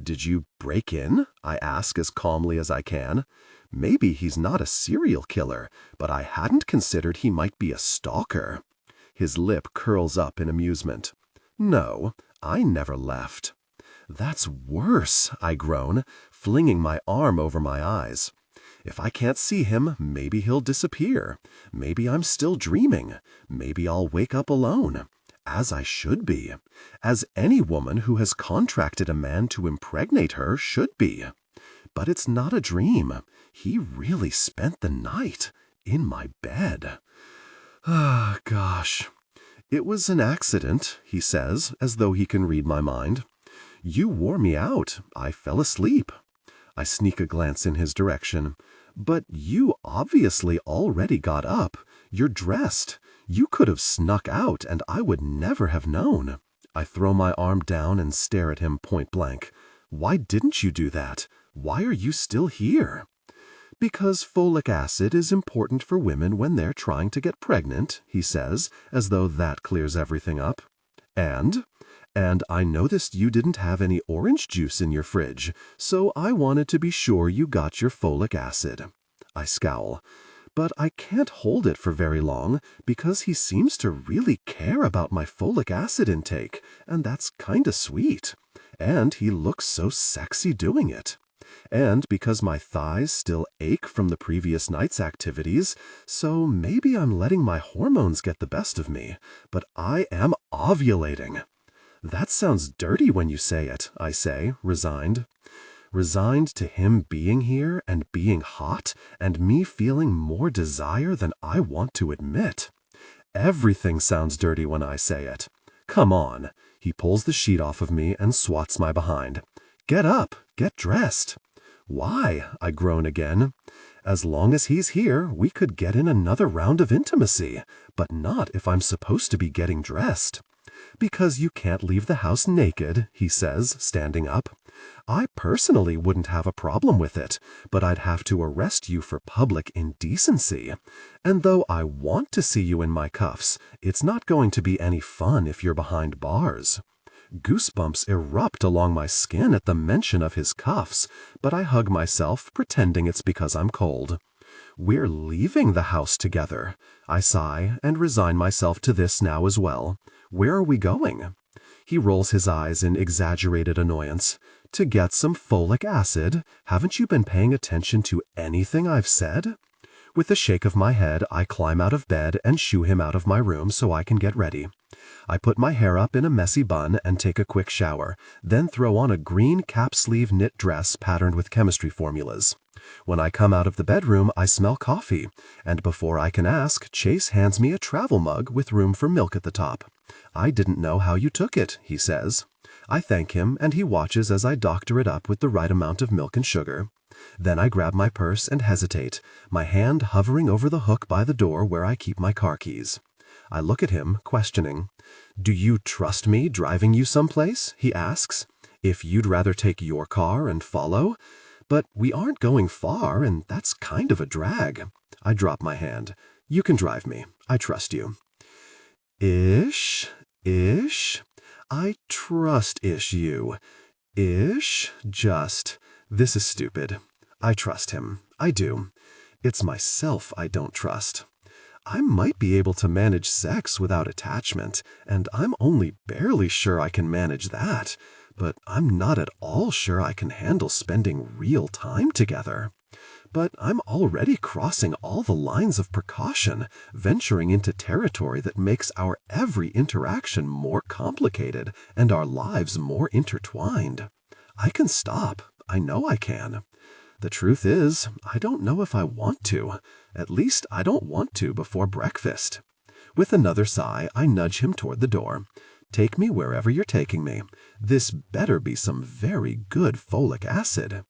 Did you break in? I ask as calmly as I can. Maybe he's not a serial killer, but I hadn't considered he might be a stalker. His lip curls up in amusement. No, I never left. That's worse, I groan, flinging my arm over my eyes. If I can't see him, maybe he'll disappear. Maybe I'm still dreaming. Maybe I'll wake up alone. As I should be. As any woman who has contracted a man to impregnate her should be. But it's not a dream. He really spent the night in my bed. Ah, gosh. It was an accident, he says, as though he can read my mind. You wore me out. I fell asleep. I sneak a glance in his direction. But you obviously already got up. You're dressed. You could have snuck out, and I would never have known. I throw my arm down and stare at him point blank. Why didn't you do that? Why are you still here? Because folic acid is important for women when they're trying to get pregnant, he says, as though that clears everything up. And I noticed you didn't have any orange juice in your fridge, so I wanted to be sure you got your folic acid. I scowl. But I can't hold it for very long because he seems to really care about my folic acid intake, and that's kinda sweet. And he looks so sexy doing it. And because my thighs still ache from the previous night's activities, so maybe I'm letting my hormones get the best of me, but I am ovulating. That sounds dirty when you say it, I say, resigned. Resigned to him being here and being hot and me feeling more desire than I want to admit. Everything sounds dirty when I say it. Come on. He pulls the sheet off of me and swats my behind. Get up. Get dressed. Why? I groan again. As long as he's here, we could get in another round of intimacy, but not if I'm supposed to be getting dressed. Because you can't leave the house naked, he says, standing up. I personally wouldn't have a problem with it, but I'd have to arrest you for public indecency. And though I want to see you in my cuffs, it's not going to be any fun if you're behind bars. Goosebumps erupt along my skin at the mention of his cuffs, but I hug myself, pretending it's because I'm cold. We're leaving the house together. I sigh and resign myself to this now as well. Where are we going? He rolls his eyes in exaggerated annoyance. To get some folic acid? Haven't you been paying attention to anything I've said? With a shake of my head, I climb out of bed and shoo him out of my room so I can get ready. I put my hair up in a messy bun and take a quick shower, then throw on a green cap-sleeve knit dress patterned with chemistry formulas. When I come out of the bedroom, I smell coffee, and before I can ask, Chase hands me a travel mug with room for milk at the top. I didn't know how you took it, he says. I thank him, and he watches as I doctor it up with the right amount of milk and sugar. Then I grab my purse and hesitate, my hand hovering over the hook by the door where I keep my car keys. I look at him, questioning. Do you trust me driving you someplace? He asks. If you'd rather take your car and follow? But we aren't going far, and that's kind of a drag. I drop my hand. You can drive me. I trust you. Ish? I trust you. Just. This is stupid. I trust him. I do. It's myself I don't trust. I might be able to manage sex without attachment, and I'm only barely sure I can manage that, but I'm not at all sure I can handle spending real time together. But I'm already crossing all the lines of precaution, venturing into territory that makes our every interaction more complicated and our lives more intertwined. I can stop. I know I can. The truth is, I don't know if I want to. At least I don't want to before breakfast. With another sigh, I nudge him toward the door. Take me wherever you're taking me. This better be some very good folic acid.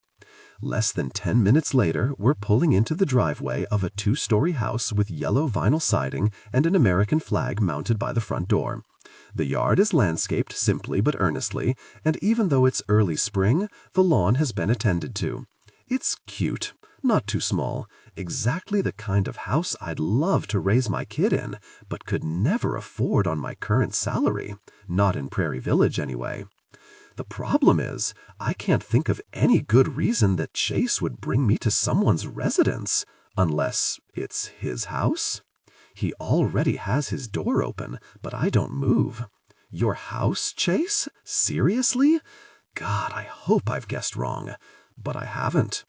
Less than 10 minutes later, we're pulling into the driveway of a 2-story house with yellow vinyl siding and an American flag mounted by the front door. The yard is landscaped simply but earnestly, and even though it's early spring, the lawn has been attended to. It's cute, not too small, exactly the kind of house I'd love to raise my kid in, but could never afford on my current salary, not in Prairie Village anyway. The problem is, I can't think of any good reason that Chase would bring me to someone's residence, unless it's his house. He already has his door open, but I don't move. Your house, Chase? Seriously? God, I hope I've guessed wrong. But I haven't.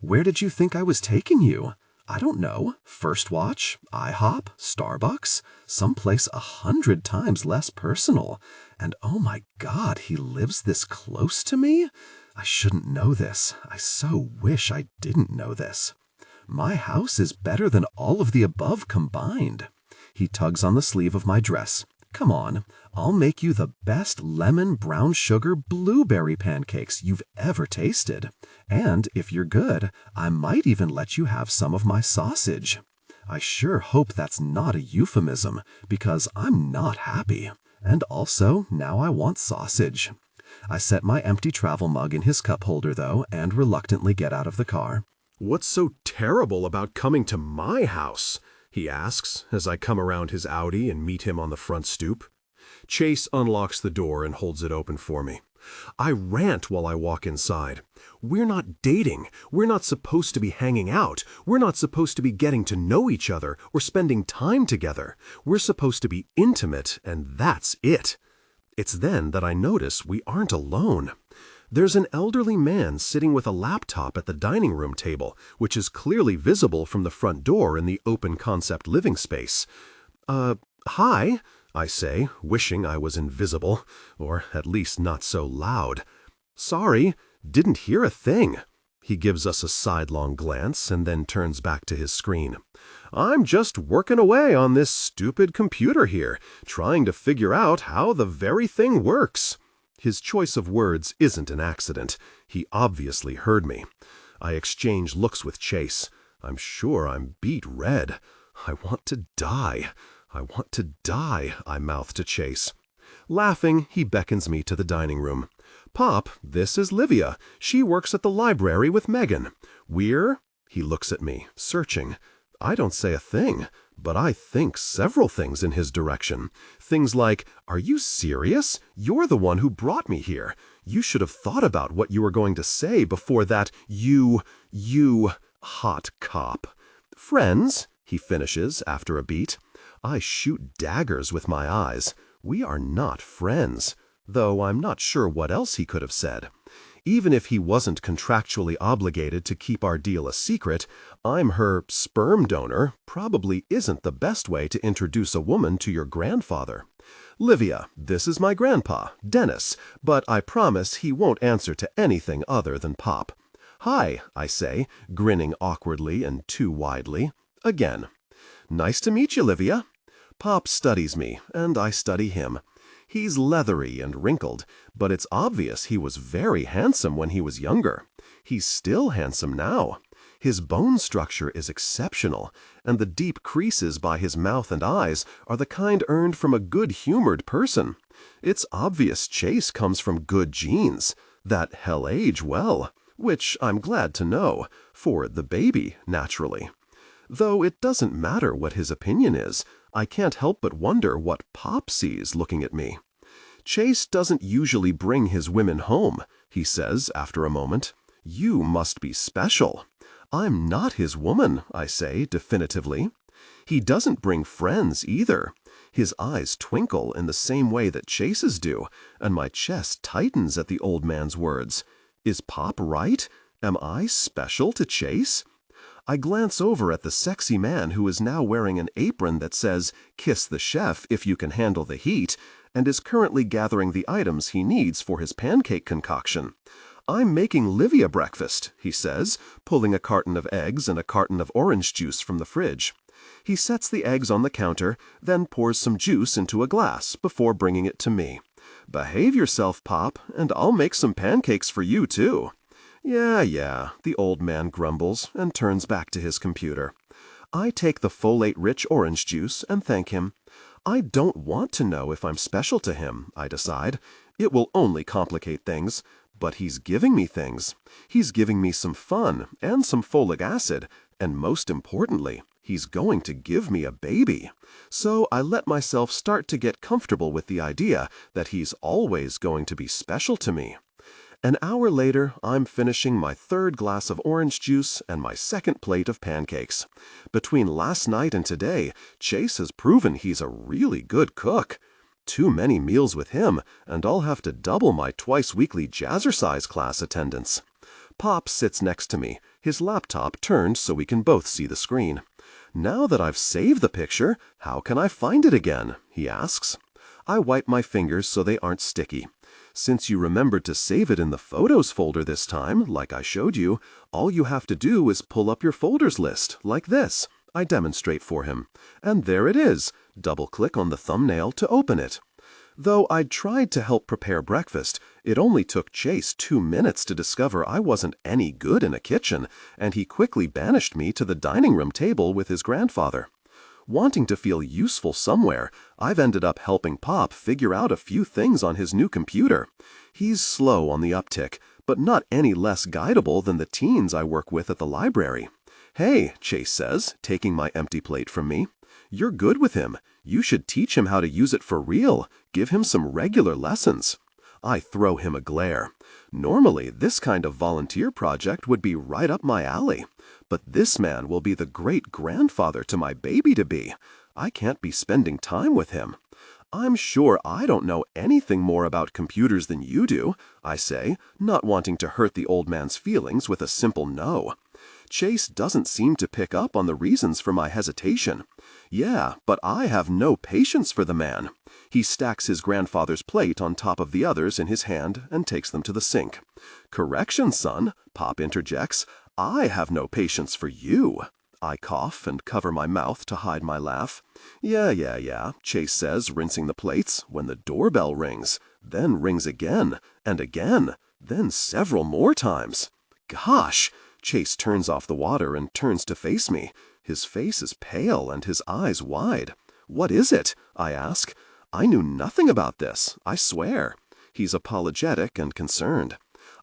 Where did you think I was taking you? I don't know. First Watch, IHOP, Starbucks, someplace 100 times less personal. And oh my God, he lives this close to me? I shouldn't know this. I so wish I didn't know this. My house is better than all of the above combined. He tugs on the sleeve of my dress. Come on, I'll make you the best lemon brown sugar blueberry pancakes you've ever tasted. And if you're good, I might even let you have some of my sausage. I sure hope that's not a euphemism, because I'm not happy. And also, now I want sausage. I set my empty travel mug in his cup holder, though, and reluctantly get out of the car. "What's so terrible about coming to my house?" he asks as I come around his Audi and meet him on the front stoop. Chase unlocks the door and holds it open for me. I rant while I walk inside. We're not dating. We're not supposed to be hanging out. We're not supposed to be getting to know each other or spending time together. We're supposed to be intimate, and that's it. It's then that I notice we aren't alone. There's an elderly man sitting with a laptop at the dining room table, which is clearly visible from the front door in the open concept living space. Hi, I say, wishing I was invisible, or at least not so loud. Sorry, didn't hear a thing. He gives us a sidelong glance and then turns back to his screen. I'm just working away on this stupid computer here, trying to figure out how the very thing works. His choice of words isn't an accident. He obviously heard me. I exchange looks with Chase. I'm sure I'm beet red. I want to die. I want to die, I mouth to Chase. Laughing, he beckons me to the dining room. Pop, this is Livia. She works at the library with Megan. He looks at me, searching. I don't say a thing, but I think several things in his direction. Things like, are you serious? You're the one who brought me here. You should have thought about what you were going to say before that you hot cop. Friends, he finishes after a beat. I shoot daggers with my eyes. We are not friends, though I'm not sure what else he could have said. Even if he wasn't contractually obligated to keep our deal a secret, I'm her sperm donor probably isn't the best way to introduce a woman to your grandfather. Livia, this is my grandpa, Dennis, but I promise he won't answer to anything other than Pop. Hi, I say, grinning awkwardly and too widely. Again. Nice to meet you, Livia. Pop studies me, and I study him. He's leathery and wrinkled, but it's obvious he was very handsome when he was younger. He's still handsome now. His bone structure is exceptional, and the deep creases by his mouth and eyes are the kind earned from a good-humored person. It's obvious Chase comes from good genes, that hell age well, which I'm glad to know, for the baby, naturally. Though it doesn't matter what his opinion is, I can't help but wonder what Pop sees looking at me. Chase doesn't usually bring his women home, he says after a moment. You must be special. I'm not his woman, I say definitively. He doesn't bring friends either. His eyes twinkle in the same way that Chase's do, and my chest tightens at the old man's words. Is Pop right? Am I special to Chase? I glance over at the sexy man who is now wearing an apron that says, "Kiss the chef if you can handle the heat," and is currently gathering the items he needs for his pancake concoction. I'm making Livia breakfast, he says, pulling a carton of eggs and a carton of orange juice from the fridge. He sets the eggs on the counter, then pours some juice into a glass before bringing it to me. Behave yourself, Pop, and I'll make some pancakes for you, too. Yeah, the old man grumbles and turns back to his computer. I take the folate-rich orange juice and thank him. I don't want to know if I'm special to him, I decide. It will only complicate things. But he's giving me things. He's giving me some fun and some folic acid, and most importantly, He's going to give me a baby. So I let myself start to get comfortable with the idea that he's always going to be special to me. An hour later, I'm finishing my third glass of orange juice and my second plate of pancakes. Between last night and today, Chase has proven he's a really good cook. Too many meals with him, and I'll have to double my twice-weekly jazzercise class attendance. Pop sits next to me, his laptop turned so we can both see the screen. "Now that I've saved the picture, how can I find it again?" he asks. I wipe my fingers so they aren't sticky. "Since you remembered to save it in the Photos folder this time, like I showed you, all you have to do is pull up your folders list, like this." I demonstrate for him. And there it is. Double-click on the thumbnail to open it. Though I'd tried to help prepare breakfast, it only took Chase 2 minutes to discover I wasn't any good in a kitchen, and he quickly banished me to the dining room table with his grandfather. Wanting to feel useful somewhere, I've ended up helping Pop figure out a few things on his new computer. He's slow on the uptick, but not any less guidable than the teens I work with at the library. "Hey," Chase says, taking my empty plate from me. "You're good with him. You should teach him how to use it for real. Give him some regular lessons." I throw him a glare. Normally, this kind of volunteer project would be right up my alley. But this man will be the great-grandfather to my baby-to-be. I can't be spending time with him. "I'm sure I don't know anything more about computers than you do," I say, not wanting to hurt the old man's feelings with a simple no. Chase doesn't seem to pick up on the reasons for my hesitation. "Yeah, but I have no patience for the man." He stacks his grandfather's plate on top of the others in his hand and takes them to the sink. "Correction, son," Pop interjects. "I have no patience for you." I cough and cover my mouth to hide my laugh. Yeah, Chase says, rinsing the plates, when the doorbell rings, then rings again, and again, then several more times. "Gosh!" Chase turns off the water and turns to face me. His face is pale and his eyes wide. "What is it?" I ask. I knew nothing about this, I swear. He's apologetic and concerned.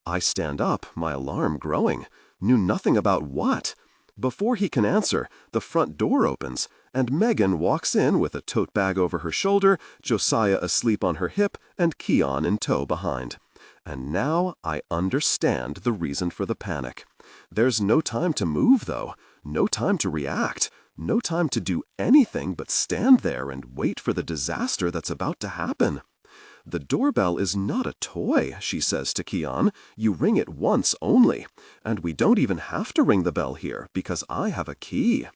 I stand up, my alarm growing. Knew nothing about what? Before he can answer, the front door opens, and Megan walks in with a tote bag over her shoulder, Josiah asleep on her hip, and Keon in tow behind. And now I understand the reason for the panic. There's no time to move, though. No time to react. No time to do anything but stand there and wait for the disaster that's about to happen. "The doorbell is not a toy," she says to Keon. "You ring it once only. And we don't even have to ring the bell here, because I have a key."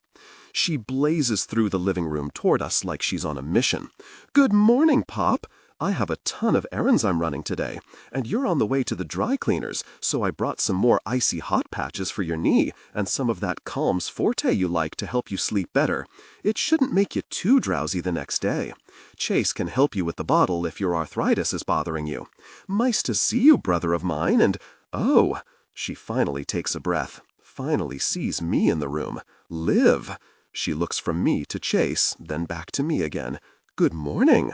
She blazes through the living room toward us like she's on a mission. "Good morning, Pop. I have a ton of errands I'm running today, and you're on the way to the dry cleaners, so I brought some more icy hot patches for your knee and some of that Calm's Forte you like to help you sleep better. It shouldn't make you too drowsy the next day. Chase can help you with the bottle if your arthritis is bothering you. Nice to see you, brother of mine, and oh," she finally takes a breath, finally sees me in the room. "Liv." She looks from me to Chase, then back to me again. "Good morning."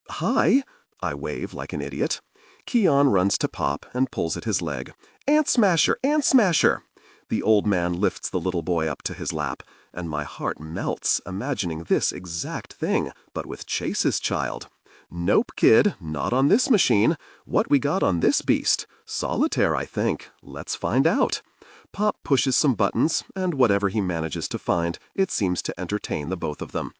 Hi," I wave like an idiot. Keon runs to Pop and pulls at his leg. "Ant Smasher! Ant Smasher!" The old man lifts the little boy up to his lap, and my heart melts imagining this exact thing, but with Chase's child. "Nope, kid, not on this machine. What we got on this beast? Solitaire, I think. Let's find out." Pop pushes some buttons, and whatever he manages to find, it seems to entertain the both of them.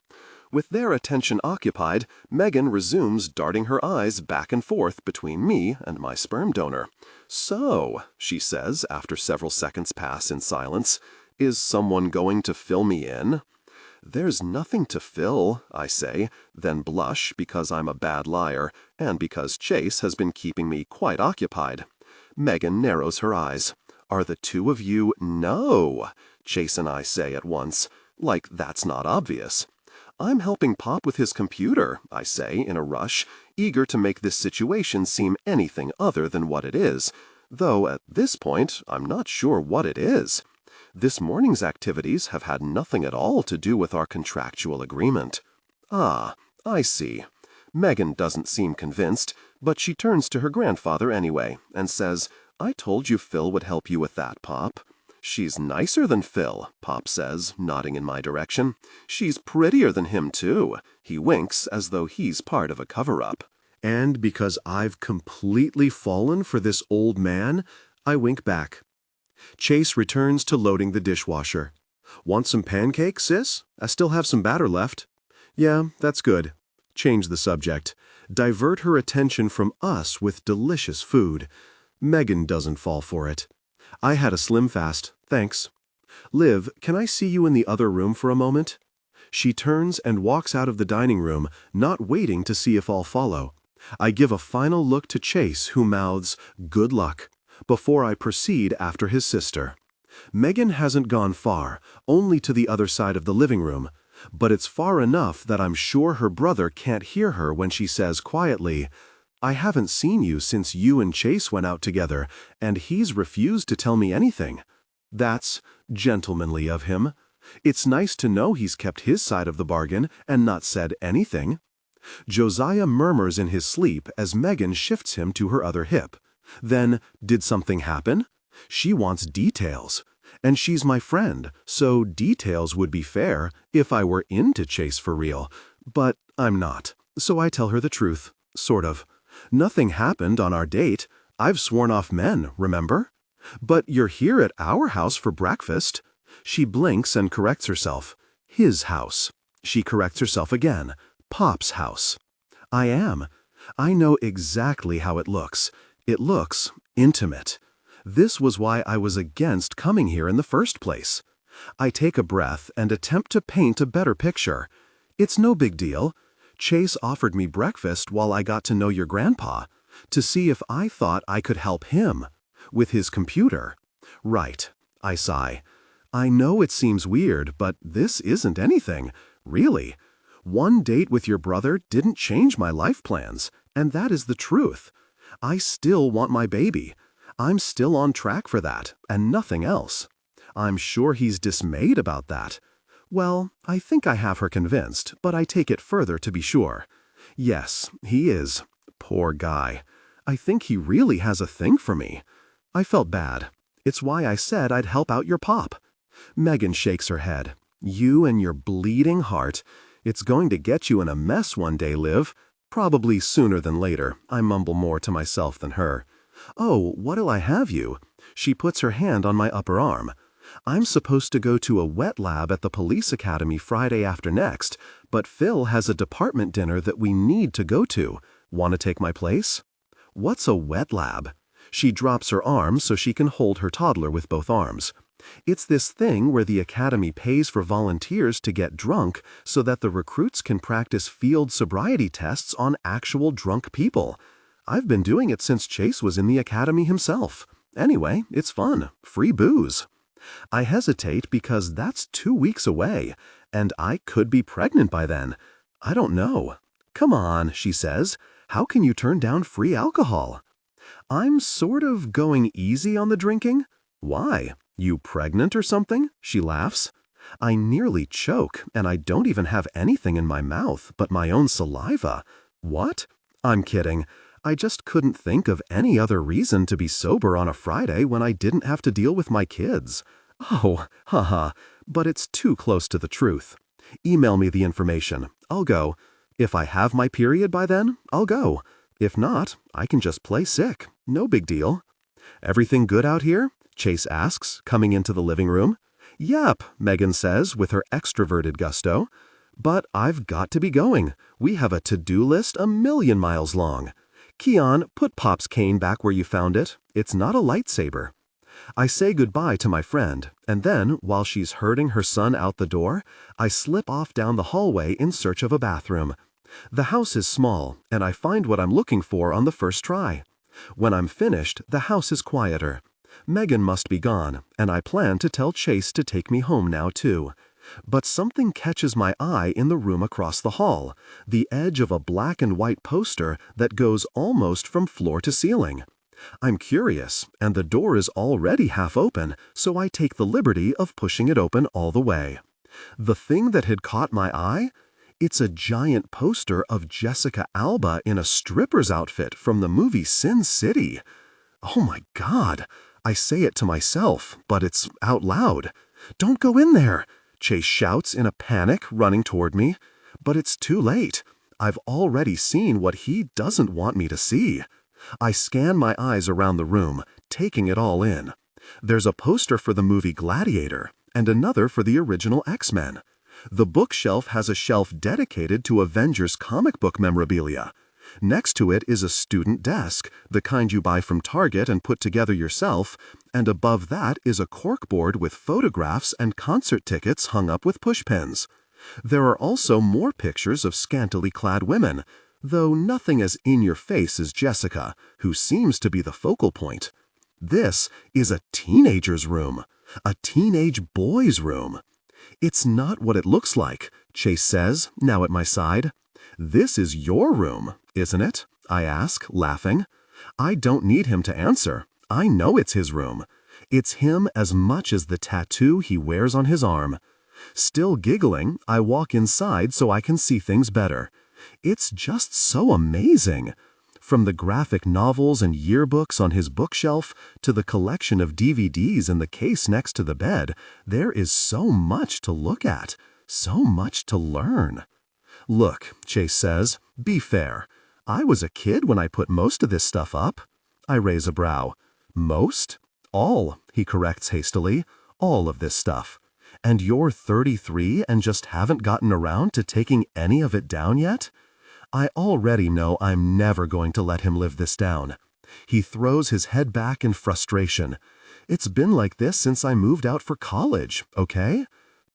With their attention occupied, Megan resumes darting her eyes back and forth between me and my sperm donor. "So," she says after several seconds pass in silence, "is someone going to fill me in?" "There's nothing to fill," I say, then blush because I'm a bad liar and because Chase has been keeping me quite occupied. Megan narrows her eyes. "Are the two of you—" "No," Chase and I say at once, like that's not obvious. "I'm helping Pop with his computer," I say in a rush, eager to make this situation seem anything other than what it is, though at this point I'm not sure what it is. This morning's activities have had nothing at all to do with our contractual agreement. "Ah, I see." Megan doesn't seem convinced, but she turns to her grandfather anyway and says, "I told you Phil would help you with that, Pop." She's nicer than Phil, Pop says, nodding in my direction. She's prettier than him, too. He winks as though he's part of a cover-up. And because I've completely fallen for this old man, I wink back. Chase returns to loading the dishwasher. Want some pancakes, sis? I still have some batter left. Yeah, that's good. Change the subject. Divert her attention from us with delicious food. Megan doesn't fall for it. I had a slim fast, thanks. Liv, can I see you in the other room for a moment? She turns and walks out of the dining room, not waiting to see if I'll follow. I give a final look to Chase, who mouths, "Good luck," before I proceed after his sister. Megan hasn't gone far, only to the other side of the living room, but it's far enough that I'm sure her brother can't hear her when she says quietly, "I haven't seen you since you and Chase went out together, and he's refused to tell me anything." That's gentlemanly of him. It's nice to know he's kept his side of the bargain and not said anything. Josiah murmurs in his sleep as Megan shifts him to her other hip. Then, did something happen? She wants details. And she's my friend, so details would be fair if I were into Chase for real. But I'm not, so I tell her the truth, sort of. Nothing happened on our date. I've sworn off men, remember? But you're here at our house for breakfast. She blinks and corrects herself. His house. She corrects herself again. Pop's house. I am. I know exactly how it looks. It looks intimate. This was why I was against coming here in the first place. I take a breath and attempt to paint a better picture. It's no big deal. Chase offered me breakfast while I got to know your grandpa, to see if I thought I could help him with his computer. Right, I sigh. I know it seems weird, but this isn't anything, really. One date with your brother didn't change my life plans, and that is the truth. I still want my baby. I'm still on track for that, and nothing else. I'm sure he's dismayed about that. Well, I think I have her convinced, but I take it further to be sure. Yes, he is. Poor guy. I think he really has a thing for me. I felt bad. It's why I said I'd help out your pop. Megan shakes her head. You and your bleeding heart. It's going to get you in a mess one day, Liv. Probably sooner than later. I mumble more to myself than her. Oh, what'll I have you? She puts her hand on my upper arm. I'm supposed to go to a wet lab at the police academy Friday after next, but Phil has a department dinner that we need to go to. Want to take my place? What's a wet lab? She drops her arm so she can hold her toddler with both arms. It's this thing where the academy pays for volunteers to get drunk so that the recruits can practice field sobriety tests on actual drunk people. I've been doing it since Chase was in the academy himself. Anyway, it's fun. Free booze. I hesitate because that's 2 weeks away, and I could be pregnant by then. I don't know. Come on, she says. How can you turn down free alcohol? I'm sort of going easy on the drinking. Why? You pregnant or something? She laughs. I nearly choke, and I don't even have anything in my mouth but my own saliva. What? I'm kidding. I just couldn't think of any other reason to be sober on a Friday when I didn't have to deal with my kids. Oh, haha, but it's too close to the truth. Email me the information. I'll go. If I have my period by then, I'll go. If not, I can just play sick. No big deal. Everything good out here? Chase asks, coming into the living room. Yep, Megan says with her extroverted gusto. But I've got to be going. We have a to-do list 1,000,000 miles long. Keon, put Pop's cane back where you found it. It's not a lightsaber. I say goodbye to my friend, and then, while she's herding her son out the door, I slip off down the hallway in search of a bathroom. The house is small, and I find what I'm looking for on the first try. When I'm finished, the house is quieter. Megan must be gone, and I plan to tell Chase to take me home now, too. But something catches my eye in the room across the hall, the edge of a black and white poster that goes almost from floor to ceiling. I'm curious, and the door is already half open, so I take the liberty of pushing it open all the way. The thing that had caught my eye? It's a giant poster of Jessica Alba in a stripper's outfit from the movie Sin City. Oh my God! I say it to myself, but it's out loud. "Don't go in there," Chase shouts in a panic, running toward me. But it's too late. I've already seen what he doesn't want me to see. I scan my eyes around the room, taking it all in. There's a poster for the movie Gladiator, and another for the original X-Men. The bookshelf has a shelf dedicated to Avengers comic book memorabilia. Next to it is a student desk, the kind you buy from Target and put together yourself, and above that is a corkboard with photographs and concert tickets hung up with pushpins. There are also more pictures of scantily clad women, though nothing as in-your-face as Jessica, who seems to be the focal point. This is a teenager's room, a teenage boy's room. "It's not what it looks like," Chase says, now at my side. "This is your room, isn't it?" I ask, laughing. I don't need him to answer. I know it's his room. It's him as much as the tattoo he wears on his arm. Still giggling, I walk inside so I can see things better. It's just so amazing. From the graphic novels and yearbooks on his bookshelf to the collection of DVDs in the case next to the bed, there is so much to look at, so much to learn. "Look," Chase says, "be fair. I was a kid when I put most of this stuff up." I raise a brow. "Most? All," he corrects hastily. "All of this stuff. And you're 33 and just haven't gotten around to taking any of it down yet?" I already know I'm never going to let him live this down. He throws his head back in frustration. "It's been like this since I moved out for college, okay?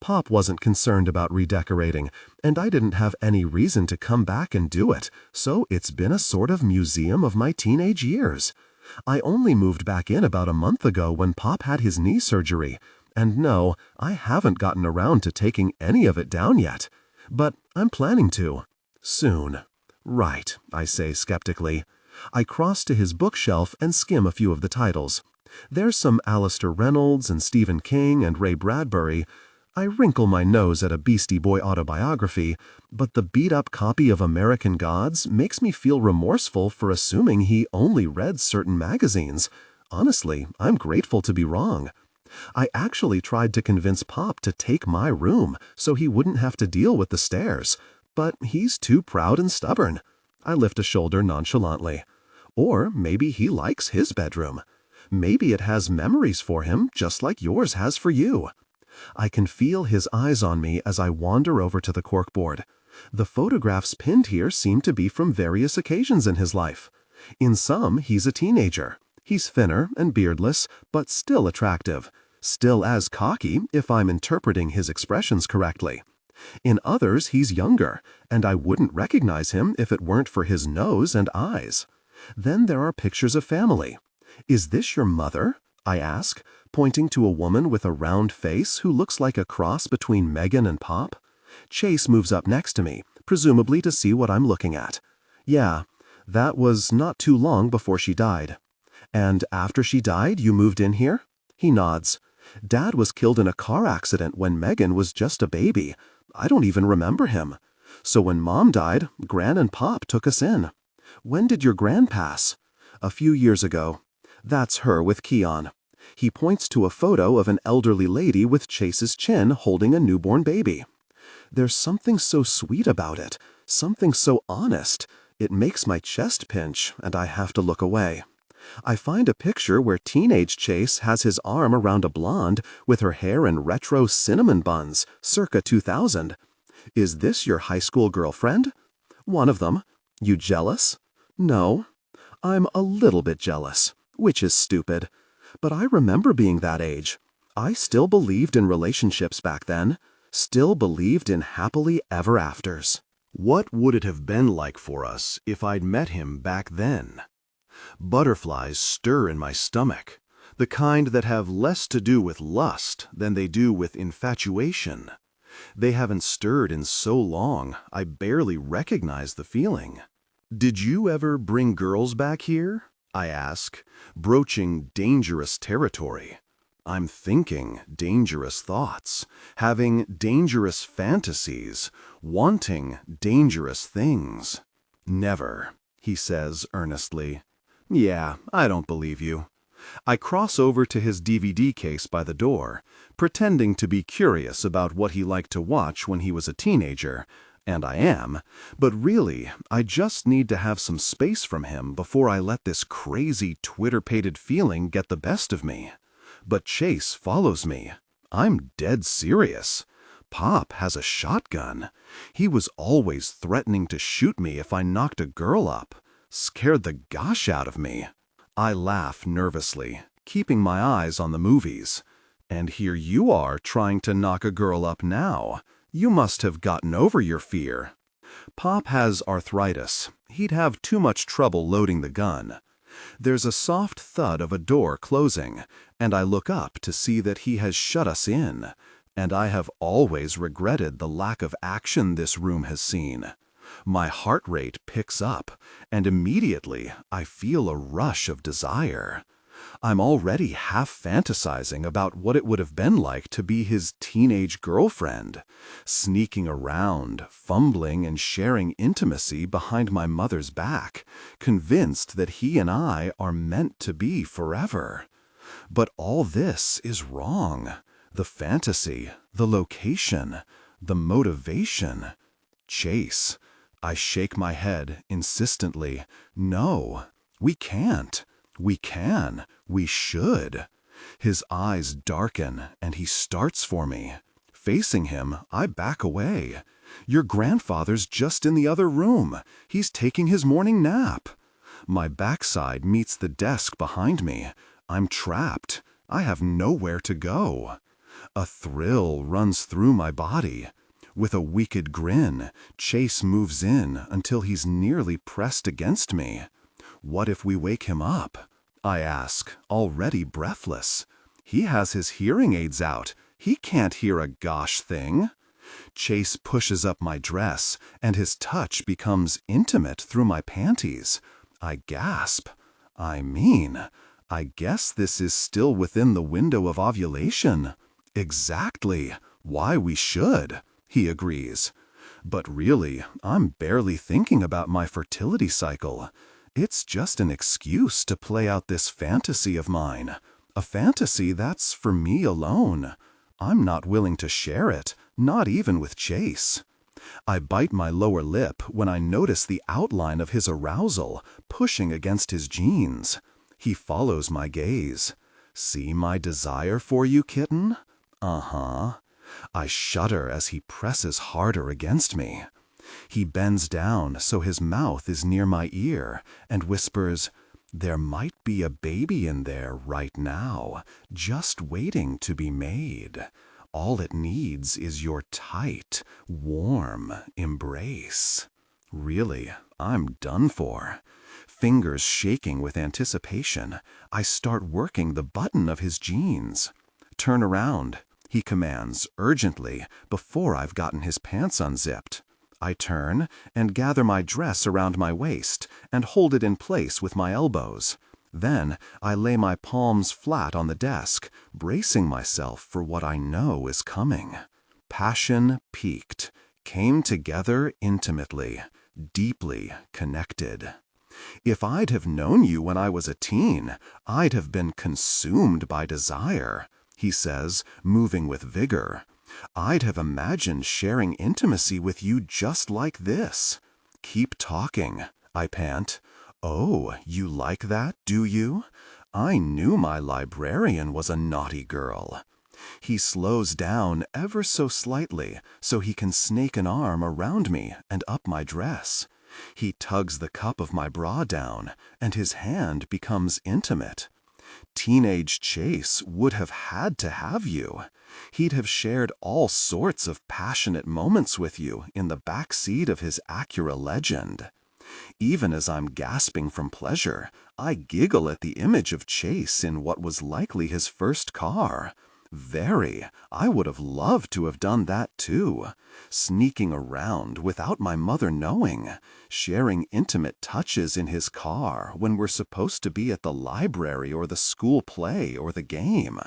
Pop wasn't concerned about redecorating, and I didn't have any reason to come back and do it, so it's been a sort of museum of my teenage years. I only moved back in about a month ago when Pop had his knee surgery, and no, I haven't gotten around to taking any of it down yet. But I'm planning to. Soon." "Right," I say skeptically. I cross to his bookshelf and skim a few of the titles. There's some Alistair Reynolds and Stephen King and Ray Bradbury. I wrinkle my nose at a Beastie Boy autobiography, but the beat-up copy of American Gods makes me feel remorseful for assuming he only read certain magazines. Honestly, I'm grateful to be wrong. I actually tried to convince Pop to take my room so he wouldn't have to deal with the stairs, but he's too proud and stubborn. I lift a shoulder nonchalantly. Or maybe he likes his bedroom. Maybe it has memories for him just like yours has for you. I can feel his eyes on me as I wander over to the corkboard. The photographs pinned here seem to be from various occasions in his life. In some, he's a teenager. He's thinner and beardless, but still attractive. Still as cocky, if I'm interpreting his expressions correctly. In others, he's younger, and I wouldn't recognize him if it weren't for his nose and eyes. Then there are pictures of family. "Is this your mother?" I ask, pointing to a woman with a round face who looks like a cross between Megan and Pop. Chase moves up next to me, presumably to see what I'm looking at. "Yeah, that was not too long before she died." "And after she died, you moved in here?" He nods. "Dad was killed in a car accident when Megan was just a baby. I don't even remember him. So when Mom died, Gran and Pop took us in." "When did your Gran pass?" "A few years ago. That's her with Keon." He points to a photo of an elderly lady with Chase's chin holding a newborn baby. There's something so sweet about it, something so honest. It makes my chest pinch, and I have to look away. I find a picture where teenage Chase has his arm around a blonde with her hair in retro cinnamon buns, circa 2000. "Is this your high school girlfriend?" "One of them." "You jealous?" "No. I'm a little bit jealous, which is stupid. But I remember being that age. I still believed in relationships back then, still believed in happily ever afters." What would it have been like for us if I'd met him back then? Butterflies stir in my stomach, the kind that have less to do with lust than they do with infatuation. They haven't stirred in so long, I barely recognize the feeling. "Did you ever bring girls back here?" I ask, broaching dangerous territory. I'm thinking dangerous thoughts, having dangerous fantasies, wanting dangerous things. "Never," he says earnestly. "Yeah, I don't believe you. I cross over to his DVD case by the door, pretending to be curious about what he liked to watch when he was a teenager, and I am, but really, I just need to have some space from him before I let this crazy Twitter-pated feeling get the best of me. But Chase follows me. I'm dead serious. Pop has a shotgun. He was always threatening to shoot me if I knocked a girl up. Scared the gosh out of me. I laugh nervously, keeping my eyes on the movies. And here you are trying to knock a girl up now. You must have gotten over your fear. Pop has arthritis. He'd have too much trouble loading the gun. There's a soft thud of a door closing, and I look up to see that he has shut us in, and I have always regretted the lack of action this room has seen. My heart rate picks up, and immediately I feel a rush of desire. I'm already half fantasizing about what it would have been like to be his teenage girlfriend, sneaking around, fumbling and sharing intimacy behind my mother's back, convinced that he and I are meant to be forever. But all this is wrong. The fantasy, the location, the motivation. Chase. I shake my head insistently. No, we can't. We can. We should. His eyes darken, and he starts for me. Facing him, I back away. Your grandfather's just in the other room. He's taking his morning nap. My backside meets the desk behind me. I'm trapped. I have nowhere to go. A thrill runs through my body. With a wicked grin, Chase moves in until he's nearly pressed against me. What if we wake him up? I ask, already breathless. He has his hearing aids out. He can't hear a gosh thing. Chase pushes up my dress, and his touch becomes intimate through my panties. I gasp. I guess this is still within the window of ovulation. Exactly. Why we should, he agrees. But really, I'm barely thinking about my fertility cycle. It's just an excuse to play out this fantasy of mine. A fantasy that's for me alone. I'm not willing to share it, not even with Chase. I bite my lower lip when I notice the outline of his arousal pushing against his jeans. He follows my gaze. See my desire for you, kitten? Uh-huh. I shudder as he presses harder against me. He bends down so his mouth is near my ear and whispers, "There might be a baby in there right now, just waiting to be made. All it needs is your tight, warm embrace." Really, I'm done for. Fingers shaking with anticipation, I start working the button of his jeans. "Turn around," he commands urgently before I've gotten his pants unzipped. I turn and gather my dress around my waist and hold it in place with my elbows. Then I lay my palms flat on the desk, bracing myself for what I know is coming. Passion peaked, came together intimately, deeply connected. If I'd have known you when I was a teen, I'd have been consumed by desire, he says, moving with vigor. I'd have imagined sharing intimacy with you just like this. Keep talking, I pant. Oh, you like that, do you? I knew my librarian was a naughty girl. He slows down ever so slightly so he can snake an arm around me and up my dress. He tugs the cup of my bra down, and his hand becomes intimate. Teenage Chase would have had to have you. He'd have shared all sorts of passionate moments with you in the back seat of his Acura Legend. Even as I'm gasping from pleasure, I giggle at the image of Chase in what was likely his first car. I would have loved to have done that too. Sneaking around without my mother knowing, sharing intimate touches in his car when we're supposed to be at the library or the school play or the game.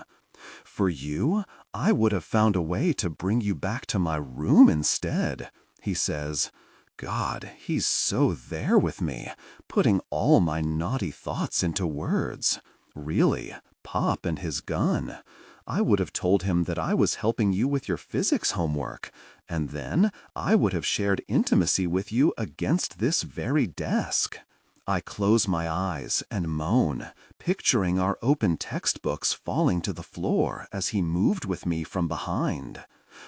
For you, I would have found a way to bring you back to my room instead, he says. God, he's so there with me, putting all my naughty thoughts into words. Really, Pop and his gun. I would have told him that I was helping you with your physics homework, and then I would have shared intimacy with you against this very desk. I close my eyes and moan, picturing our open textbooks falling to the floor as he moved with me from behind.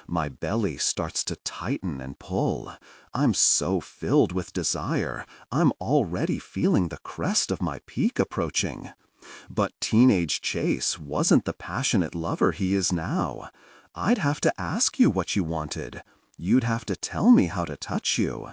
My belly starts to tighten and pull. I'm so filled with desire, I'm already feeling the crest of my peak approaching. But teenage Chase wasn't the passionate lover he is now. I'd have to ask you what you wanted. You'd have to tell me how to touch you.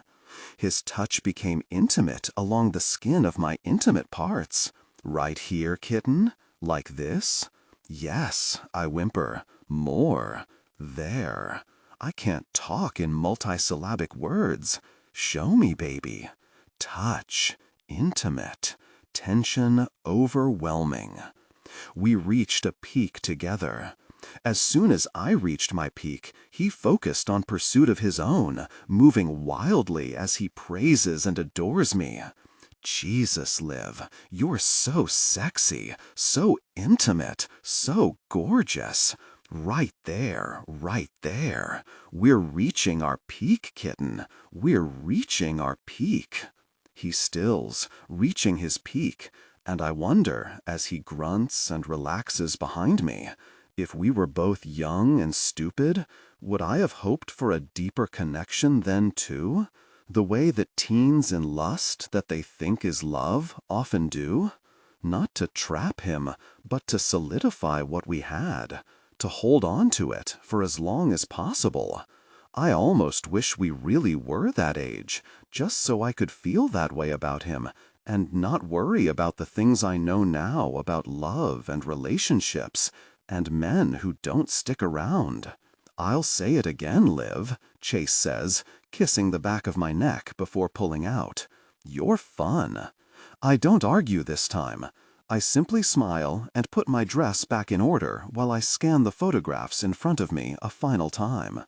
His touch became intimate along the skin of my intimate parts. Right here, kitten? Like this? Yes, I whimper. More. There. I can't talk in multisyllabic words. Show me, baby. Touch. Intimate. Tension overwhelming. We reached a peak together. As soon as I reached my peak, he focused on pursuit of his own, moving wildly as he praises and adores me. Jesus, Liv, you're so sexy, so intimate, so gorgeous. Right there, right there. We're reaching our peak, kitten. We're reaching our peak. He stills, reaching his peak, and I wonder, as he grunts and relaxes behind me, if we were both young and stupid, would I have hoped for a deeper connection then too? The way that teens in lust that they think is love often do? Not to trap him, but to solidify what we had, to hold on to it for as long as possible. I almost wish we really were that age, just so I could feel that way about him, and not worry about the things I know now about love and relationships, and men who don't stick around. I'll say it again, Liv, Chase says, kissing the back of my neck before pulling out. You're fun. I don't argue this time. I simply smile and put my dress back in order while I scan the photographs in front of me a final time.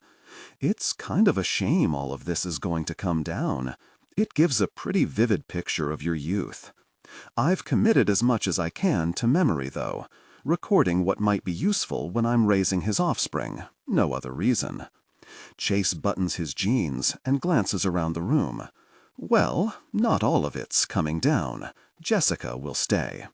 It's kind of a shame all of this is going to come down. It gives a pretty vivid picture of your youth. I've committed as much as I can to memory, though, recording what might be useful when I'm raising his offspring, no other reason. Chase buttons his jeans and glances around the room. Well, not all of it's coming down. Jessica will stay.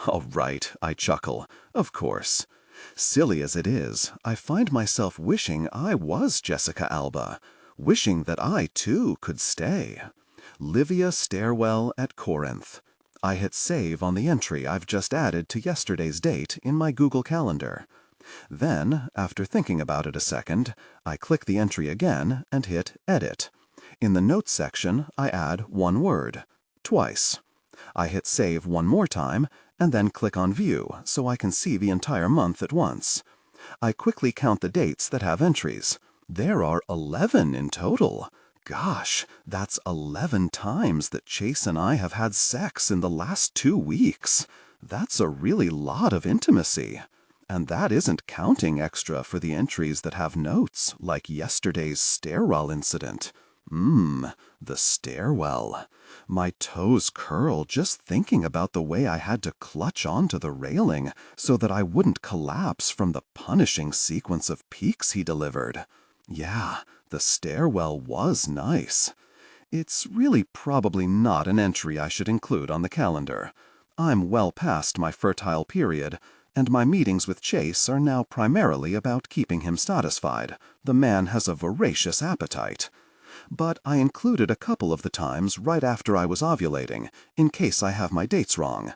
All right, I chuckle. Of course. Silly as it is, I find myself wishing I was Jessica Alba, wishing that I, too, could stay. Livia Stairwell at Corinth. I hit save on the entry I've just added to yesterday's date in my Google Calendar. Then, after thinking about it a second, I click the entry again and hit Edit. In the Notes section, I add one word. Twice. I hit Save one more time, and then click on View so I can see the entire month at once. I quickly count the dates that have entries. There are 11 in total. Gosh, that's 11 times that Chase and I have had sex in the last 2 weeks. That's a really lot of intimacy. And that isn't counting extra for the entries that have notes, like yesterday's stairwell incident. The stairwell. My toes curl just thinking about the way I had to clutch onto the railing so that I wouldn't collapse from the punishing sequence of peaks he delivered. Yeah, the stairwell was nice. It's really probably not an entry I should include on the calendar. I'm well past my fertile period, and my meetings with Chase are now primarily about keeping him satisfied. The man has a voracious appetite. But I included a couple of the times right after I was ovulating, in case I have my dates wrong.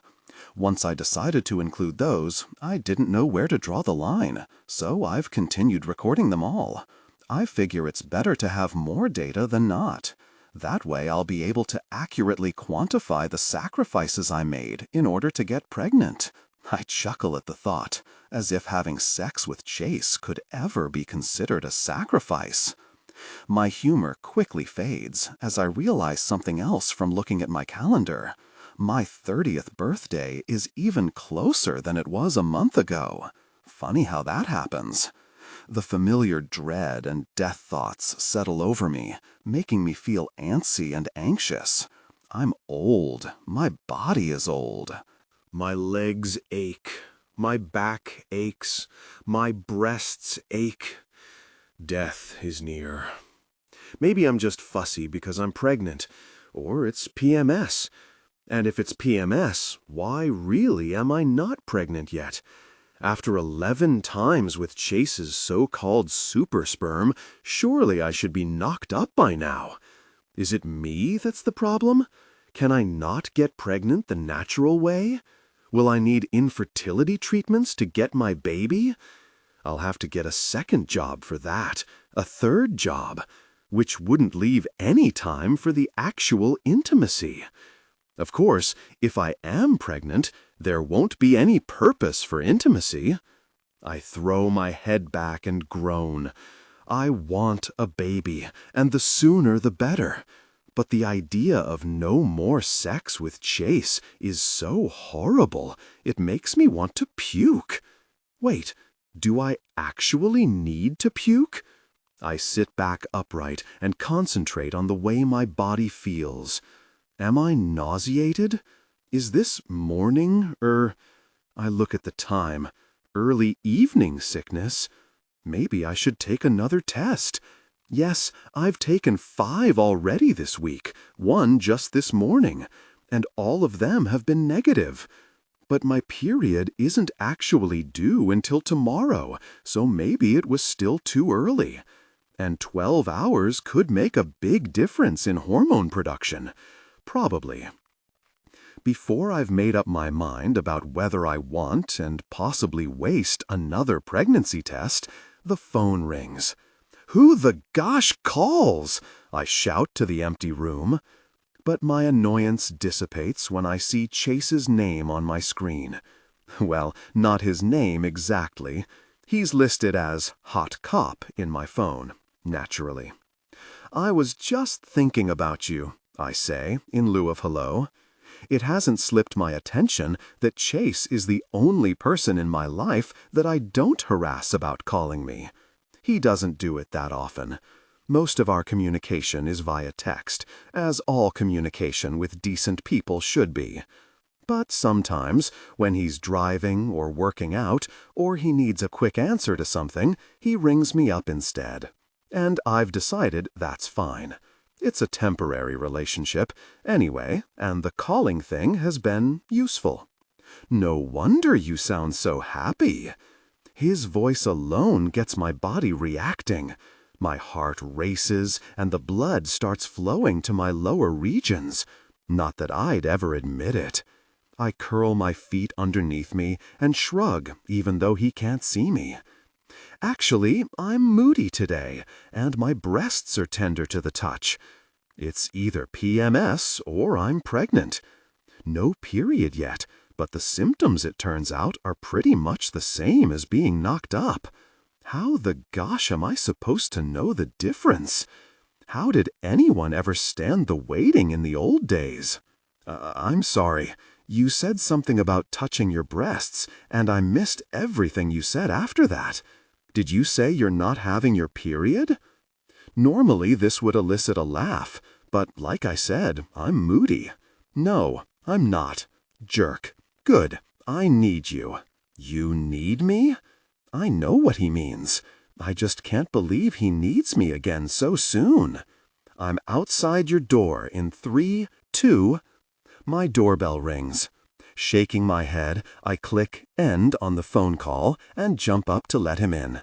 Once I decided to include those, I didn't know where to draw the line, so I've continued recording them all. I figure it's better to have more data than not. That way I'll be able to accurately quantify the sacrifices I made in order to get pregnant. I chuckle at the thought, as if having sex with Chase could ever be considered a sacrifice. My humor quickly fades as I realize something else from looking at my calendar. My 30th birthday is even closer than it was a month ago. Funny how that happens. The familiar dread and death thoughts settle over me, making me feel antsy and anxious. I'm old. My body is old. My legs ache. My back aches. My breasts ache. Death is near. Maybe I'm just fussy because I'm pregnant, or it's PMS. And if it's PMS, why really am I not pregnant yet? After 11 times with Chase's so-called super sperm, surely I should be knocked up by now. Is it me that's the problem? Can I not get pregnant the natural way? Will I need infertility treatments to get my baby? I'll have to get a second job for that, a third job, which wouldn't leave any time for the actual intimacy. Of course, if I am pregnant, there won't be any purpose for intimacy. I throw my head back and groan. I want a baby, and the sooner the better. But the idea of no more sex with Chase is so horrible, it makes me want to puke. Wait, do I actually need to puke? I sit back upright and concentrate on the way my body feels. Am I nauseated? Is this morning, I look at the time, early evening sickness? Maybe I should take another test. Yes, I've taken 5 already this week, 1 just this morning, and all of them have been negative. But my period isn't actually due until tomorrow, so maybe it was still too early. And 12 hours could make a big difference in hormone production. Probably. Before I've made up my mind about whether I want and possibly waste another pregnancy test, the phone rings. Who the gosh calls? I shout to the empty room. But my annoyance dissipates when I see Chase's name on my screen. Well, not his name exactly. He's listed as Hot Cop in my phone, naturally. I was just thinking about you, I say, in lieu of hello. It hasn't slipped my attention that Chase is the only person in my life that I don't harass about calling me. He doesn't do it that often. Most of our communication is via text, as all communication with decent people should be. But sometimes, when he's driving or working out, or he needs a quick answer to something, he rings me up instead. And I've decided that's fine. It's a temporary relationship, anyway, and the calling thing has been useful. No wonder you sound so happy. His voice alone gets my body reacting. My heart races, and the blood starts flowing to my lower regions. Not that I'd ever admit it. I curl my feet underneath me and shrug, even though he can't see me. Actually, I'm moody today, and my breasts are tender to the touch. It's either PMS or I'm pregnant. No period yet, but the symptoms, it turns out, are pretty much the same as being knocked up. How the gosh am I supposed to know the difference? How did anyone ever stand the waiting in the old days? I'm sorry. You said something about touching your breasts, and I missed everything you said after that. Did you say you're not having your period? Normally this would elicit a laugh, but like I said, I'm moody. No, I'm not. Jerk. Good. I need you. You need me? I know what he means. I just can't believe he needs me again so soon. I'm outside your door in 3, 2... My doorbell rings. Shaking my head, I click End on the phone call and jump up to let him in.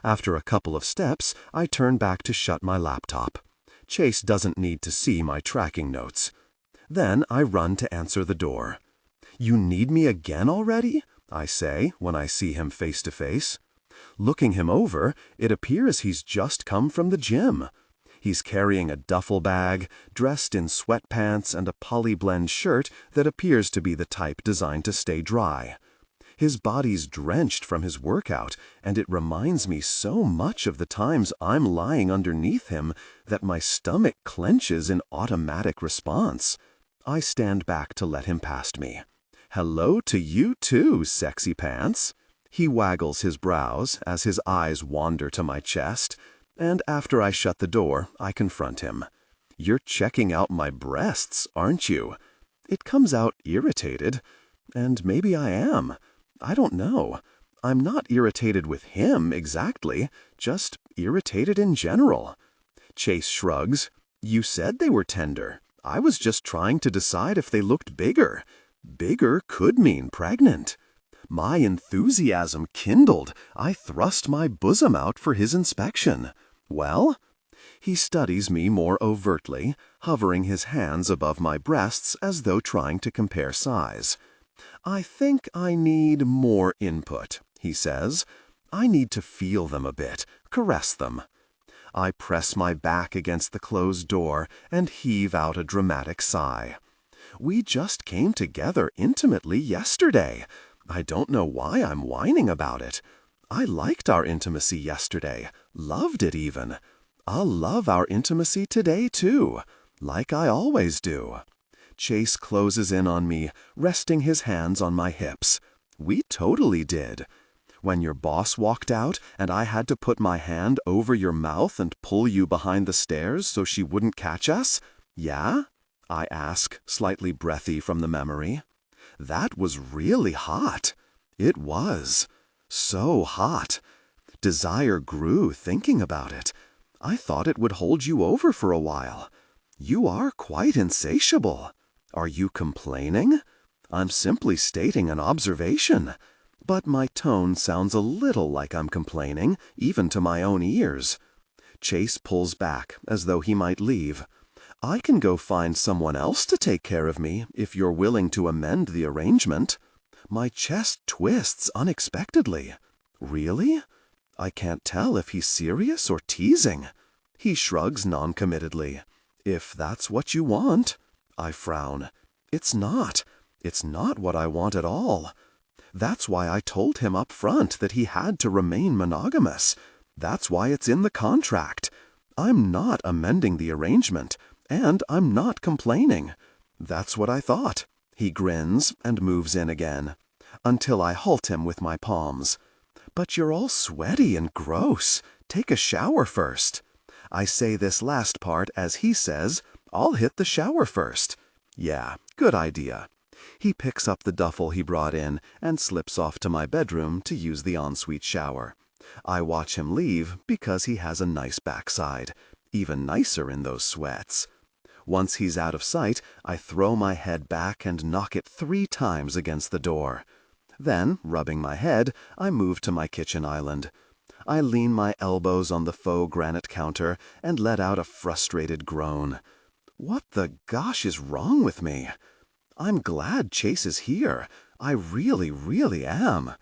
After a couple of steps, I turn back to shut my laptop. Chase doesn't need to see my tracking notes. Then I run to answer the door. You need me again already? I say when I see him face to face. Looking him over, it appears he's just come from the gym. He's carrying a duffel bag, dressed in sweatpants and a polyblend shirt that appears to be the type designed to stay dry. His body's drenched from his workout, and it reminds me so much of the times I'm lying underneath him that my stomach clenches in automatic response. I stand back to let him past me. Hello to you too, sexy pants. He waggles his brows as his eyes wander to my chest, and after I shut the door, I confront him. You're checking out my breasts, aren't you? It comes out irritated. And maybe I am. I don't know. I'm not irritated with him exactly, just irritated in general. Chase shrugs. You said they were tender. I was just trying to decide if they looked bigger. Bigger could mean pregnant. My enthusiasm kindled. I thrust my bosom out for his inspection. Well? He studies me more overtly, hovering his hands above my breasts as though trying to compare size. I think I need more input, he says. I need to feel them a bit, caress them. I press my back against the closed door and heave out a dramatic sigh. We just came together intimately yesterday. I don't know why I'm whining about it. I liked our intimacy yesterday, loved it even. I'll love our intimacy today too, like I always do. Chase closes in on me, resting his hands on my hips. We totally did. When your boss walked out and I had to put my hand over your mouth and pull you behind the stairs so she wouldn't catch us? Yeah? I ask, slightly breathy from the memory. That was really hot. It was. So hot. Desire grew thinking about it. I thought it would hold you over for a while. You are quite insatiable. Are you complaining? I'm simply stating an observation. But my tone sounds a little like I'm complaining, even to my own ears. Chase pulls back, as though he might leave. I can go find someone else to take care of me, if you're willing to amend the arrangement. My chest twists unexpectedly. Really? I can't tell if he's serious or teasing. He shrugs noncommittedly. If that's what you want. I frown. It's not. It's not what I want at all. That's why I told him up front that he had to remain monogamous. That's why it's in the contract. I'm not amending the arrangement, and I'm not complaining. That's what I thought. He grins and moves in again, until I halt him with my palms. But you're all sweaty and gross. Take a shower first. I say this last part as he says, I'll hit the shower first. Yeah, good idea. He picks up the duffel he brought in and slips off to my bedroom to use the ensuite shower. I watch him leave because he has a nice backside, even nicer in those sweats. Once he's out of sight, I throw my head back and knock it 3 times against the door. Then, rubbing my head, I move to my kitchen island. I lean my elbows on the faux granite counter and let out a frustrated groan. What the gosh is wrong with me? I'm glad Chase is here. I really, really am.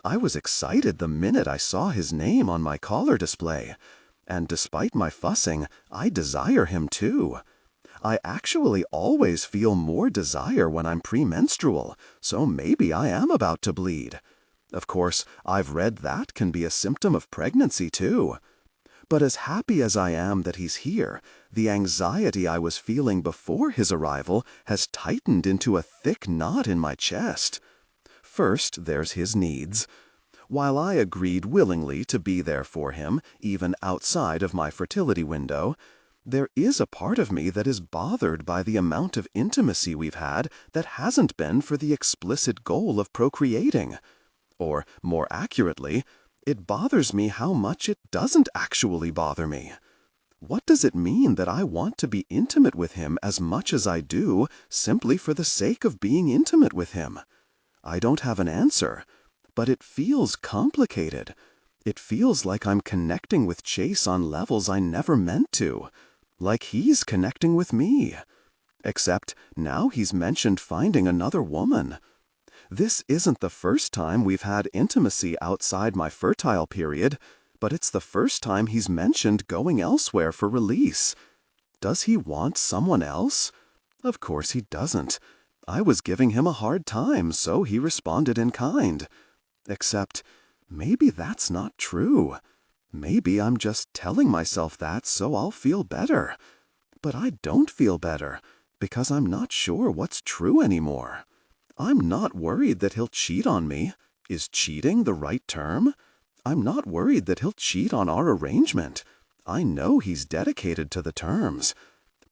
I was excited the minute I saw his name on my collar display. And despite my fussing, I desire him too. I actually always feel more desire when I'm premenstrual, so maybe I am about to bleed. Of course, I've read that can be a symptom of pregnancy too. But as happy as I am that he's here, the anxiety I was feeling before his arrival has tightened into a thick knot in my chest. First, there's his needs. While I agreed willingly to be there for him, even outside of my fertility window, there is a part of me that is bothered by the amount of intimacy we've had that hasn't been for the explicit goal of procreating. Or, more accurately, it bothers me how much it doesn't actually bother me. What does it mean that I want to be intimate with him as much as I do simply for the sake of being intimate with him? I don't have an answer, but it feels complicated. It feels like I'm connecting with Chase on levels I never meant to. Like he's connecting with me. Except now he's mentioned finding another woman. This isn't the first time we've had intimacy outside my fertile period, but it's the first time he's mentioned going elsewhere for release. Does he want someone else? Of course he doesn't. I was giving him a hard time, so he responded in kind. Except, maybe that's not true. Maybe I'm just telling myself that so I'll feel better. But I don't feel better, because I'm not sure what's true anymore. I'm not worried that he'll cheat on me. Is cheating the right term? I'm not worried that he'll cheat on our arrangement. I know he's dedicated to the terms.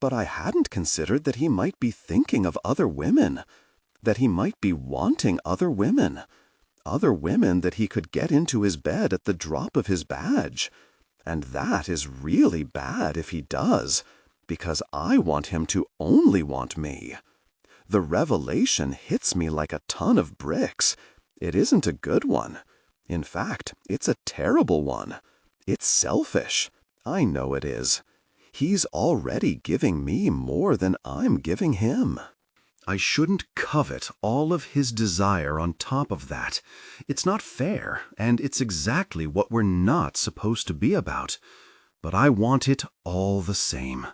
But I hadn't considered that he might be thinking of other women. that he might be wanting other women that he could get into his bed at the drop of his badge. And that is really bad if he does, because I want him to only want me. The revelation hits me like a ton of bricks. It isn't a good one. In fact, it's a terrible one. It's selfish. I know it is. He's already giving me more than I'm giving him. I shouldn't covet all of his desire on top of that. It's not fair, and it's exactly what we're not supposed to be about. But I want it all the same.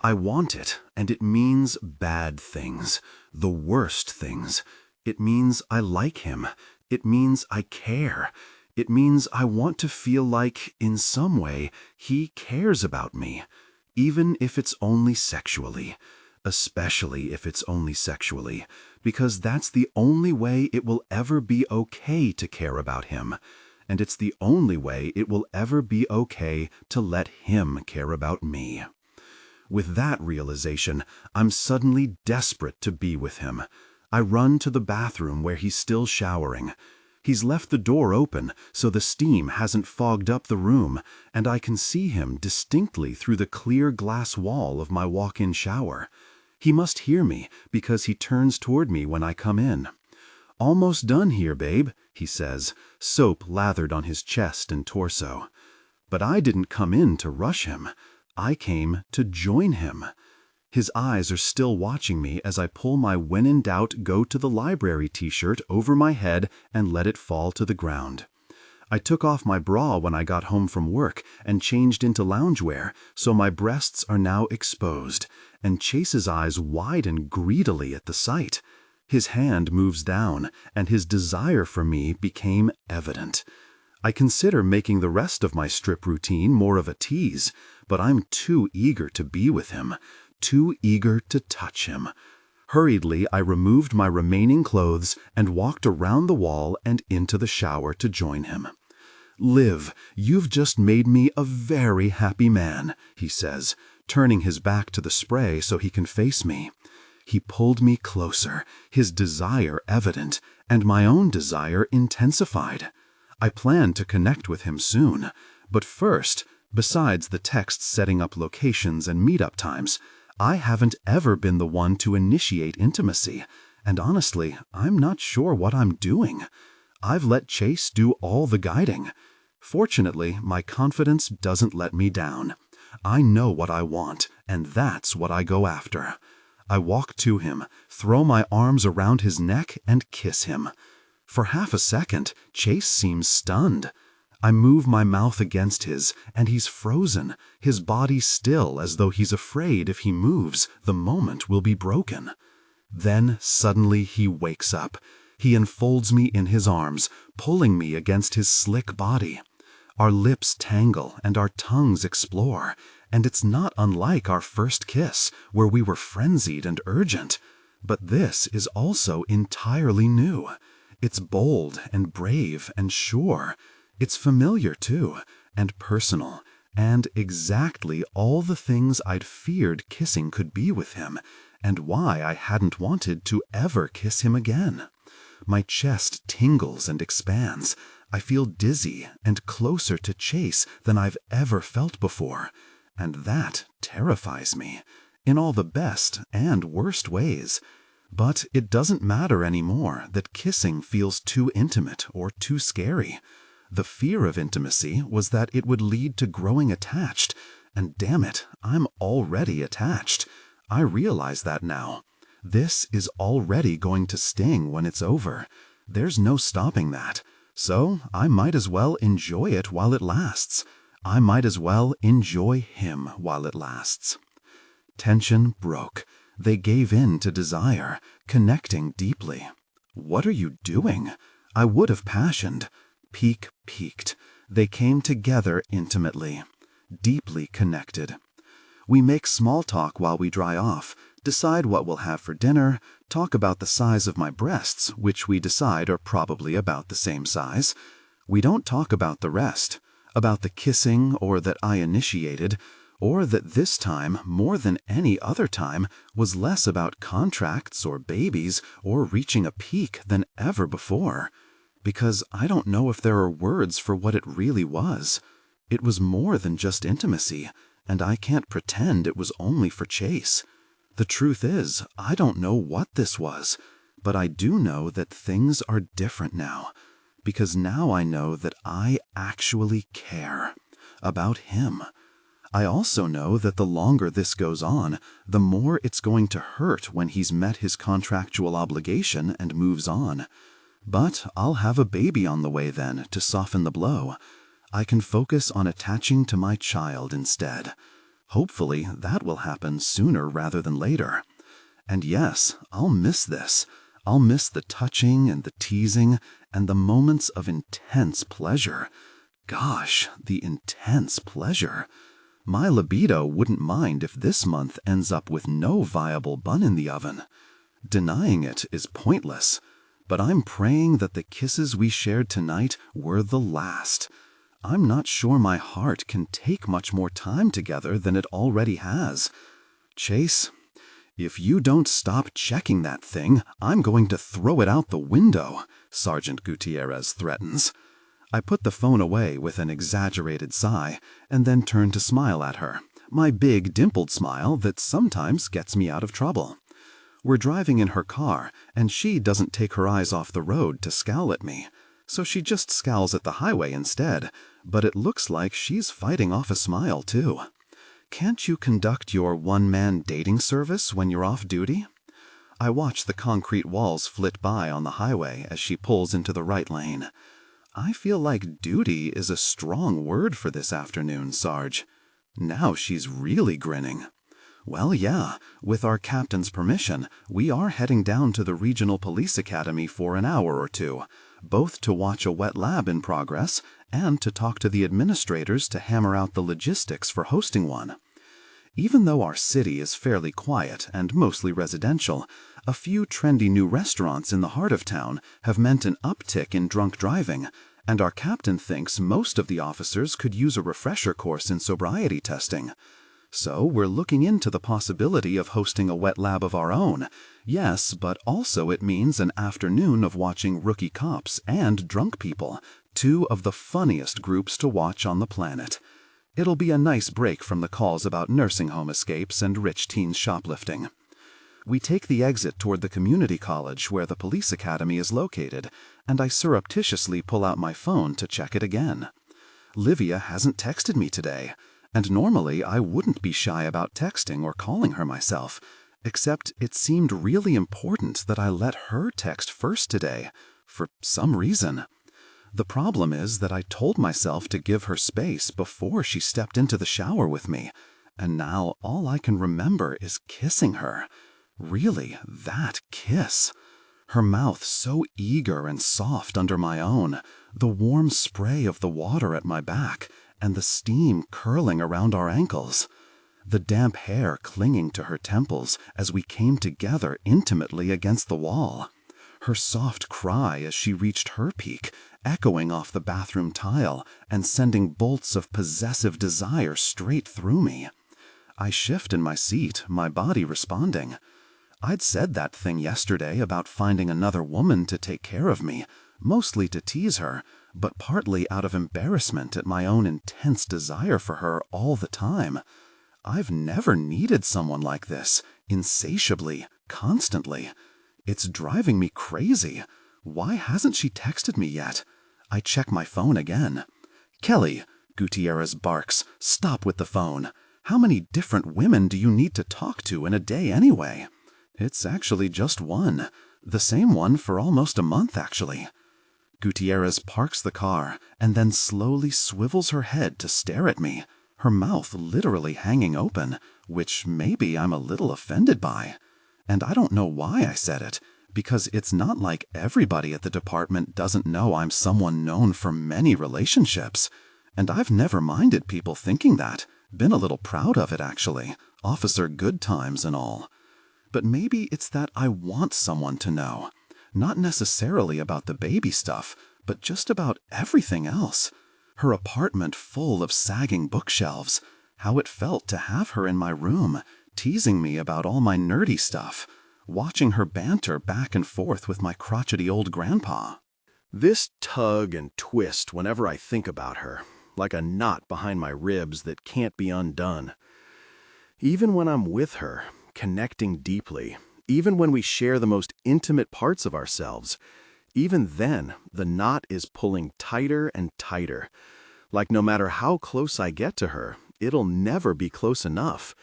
I want it, and it means bad things, the worst things. It means I like him. It means I care. It means I want to feel like, in some way, he cares about me, even if it's only sexually. Especially if it's only sexually, because that's the only way it will ever be okay to care about him, and it's the only way it will ever be okay to let him care about me. With that realization, I'm suddenly desperate to be with him. I run to the bathroom where he's still showering. He's left the door open so the steam hasn't fogged up the room, and I can see him distinctly through the clear glass wall of my walk-in shower. He must hear me because he turns toward me when I come in. "Almost done here, babe," he says, soap lathered on his chest and torso. But I didn't come in to rush him. I came to join him. His eyes are still watching me as I pull my "When in Doubt, Go to the Library" t-shirt over my head and let it fall to the ground. I took off my bra when I got home from work and changed into loungewear, so my breasts are now exposed, and Chase's eyes widen greedily at the sight. His hand moves down, and his desire for me became evident. I consider making the rest of my strip routine more of a tease, but I'm too eager to be with him, too eager to touch him. Hurriedly, I removed my remaining clothes and walked around the wall and into the shower to join him. "Liv, you've just made me a very happy man," he says, turning his back to the spray so he can face me. He pulled me closer, his desire evident, and my own desire intensified. I plan to connect with him soon, but first, besides the texts setting up locations and meetup times, I haven't ever been the one to initiate intimacy, and honestly, I'm not sure what I'm doing. I've let Chase do all the guiding. Fortunately, my confidence doesn't let me down. I know what I want, and that's what I go after. I walk to him, throw my arms around his neck, and kiss him. For half a second, Chase seems stunned. I move my mouth against his, and he's frozen, his body still as though he's afraid if he moves, the moment will be broken. Then suddenly he wakes up. He enfolds me in his arms, pulling me against his slick body. Our lips tangle and our tongues explore, and it's not unlike our first kiss, where we were frenzied and urgent. But this is also entirely new. It's bold and brave and sure. It's familiar, too, and personal, and exactly all the things I'd feared kissing could be with him, and why I hadn't wanted to ever kiss him again. My chest tingles and expands. I feel dizzy and closer to Chase than I've ever felt before, and that terrifies me, in all the best and worst ways. But it doesn't matter anymore that kissing feels too intimate or too scary. The fear of intimacy was that it would lead to growing attached, and damn it, I'm already attached. I realize that now. This is already going to sting when it's over. There's no stopping that. So I might as well enjoy it while it lasts. I might as well enjoy him while it lasts. Tension broke. They gave in to desire, connecting deeply. What are you doing? I would have passioned. Peak peaked. They came together intimately, deeply connected. We make small talk while we dry off, decide what we'll have for dinner, talk about the size of my breasts, which we decide are probably about the same size. We don't talk about the rest, about the kissing or that I initiated, or that this time, more than any other time, was less about contracts or babies or reaching a peak than ever before. Because I don't know if there are words for what it really was. It was more than just intimacy, and I can't pretend it was only for Chase. The truth is, I don't know what this was, but I do know that things are different now, because now I know that I actually care about him. I also know that the longer this goes on, the more it's going to hurt when he's met his contractual obligation and moves on. But I'll have a baby on the way then to soften the blow. I can focus on attaching to my child instead. Hopefully that will happen sooner rather than later. And yes, I'll miss this. I'll miss the touching and the teasing and the moments of intense pleasure. Gosh, the intense pleasure. My libido wouldn't mind if this month ends up with no viable bun in the oven. Denying it is pointless, but I'm praying that the kisses we shared tonight were the last. I'm not sure my heart can take much more time together than it already has. Chase, if you don't stop checking that thing, I'm going to throw it out the window, Sergeant Gutierrez threatens. I put the phone away with an exaggerated sigh, and then turn to smile at her, my big dimpled smile that sometimes gets me out of trouble. We're driving in her car, and she doesn't take her eyes off the road to scowl at me, so she just scowls at the highway instead, but it looks like she's fighting off a smile too. Can't you conduct your one-man dating service when you're off duty? I watch the concrete walls flit by on the highway as she pulls into the right lane. I feel like duty is a strong word for this afternoon, Sarge. Now she's really grinning. Well, yeah, with our captain's permission, we are heading down to the Regional Police Academy for an hour or two, both to watch a wet lab in progress and to talk to the administrators to hammer out the logistics for hosting one. Even though our city is fairly quiet and mostly residential, a few trendy new restaurants in the heart of town have meant an uptick in drunk driving, and our captain thinks most of the officers could use a refresher course in sobriety testing. So we're looking into the possibility of hosting a wet lab of our own. Yes, but also it means an afternoon of watching rookie cops and drunk people, two of the funniest groups to watch on the planet. It'll be a nice break from the calls about nursing home escapes and rich teens shoplifting. We take the exit toward the community college where the police academy is located, and I surreptitiously pull out my phone to check it again. Livia hasn't texted me today, and normally I wouldn't be shy about texting or calling her myself, except it seemed really important that I let her text first today, for some reason. The problem is that I told myself to give her space before she stepped into the shower with me, and now all I can remember is kissing her. Really, that kiss. Her mouth so eager and soft under my own, the warm spray of the water at my back, and the steam curling around our ankles. The damp hair clinging to her temples as we came together intimately against the wall. Her soft cry as she reached her peak, echoing off the bathroom tile and sending bolts of possessive desire straight through me. I shift in my seat, my body responding. I'd said that thing yesterday about finding another woman to take care of me, mostly to tease her, but partly out of embarrassment at my own intense desire for her all the time. I've never needed someone like this, insatiably, constantly. It's driving me crazy. Why hasn't she texted me yet? I check my phone again. Kelly, Gutierrez barks, stop with the phone. How many different women do you need to talk to in a day anyway? It's actually just one. The same one for almost a month, actually. Gutierrez parks the car and then slowly swivels her head to stare at me, her mouth literally hanging open, which maybe I'm a little offended by. And I don't know why I said it, because it's not like everybody at the department doesn't know I'm someone known for many relationships. And I've never minded people thinking that, been a little proud of it actually, Officer Good Times and all. But maybe it's that I want someone to know. Not necessarily about the baby stuff, but just about everything else. Her apartment full of sagging bookshelves, how it felt to have her in my room, teasing me about all my nerdy stuff, watching her banter back and forth with my crotchety old grandpa. This tug and twist whenever I think about her, like a knot behind my ribs that can't be undone. Even when I'm with her, connecting deeply, even when we share the most intimate parts of ourselves, even then the knot is pulling tighter and tighter. Like no matter how close I get to her, it'll never be close enough.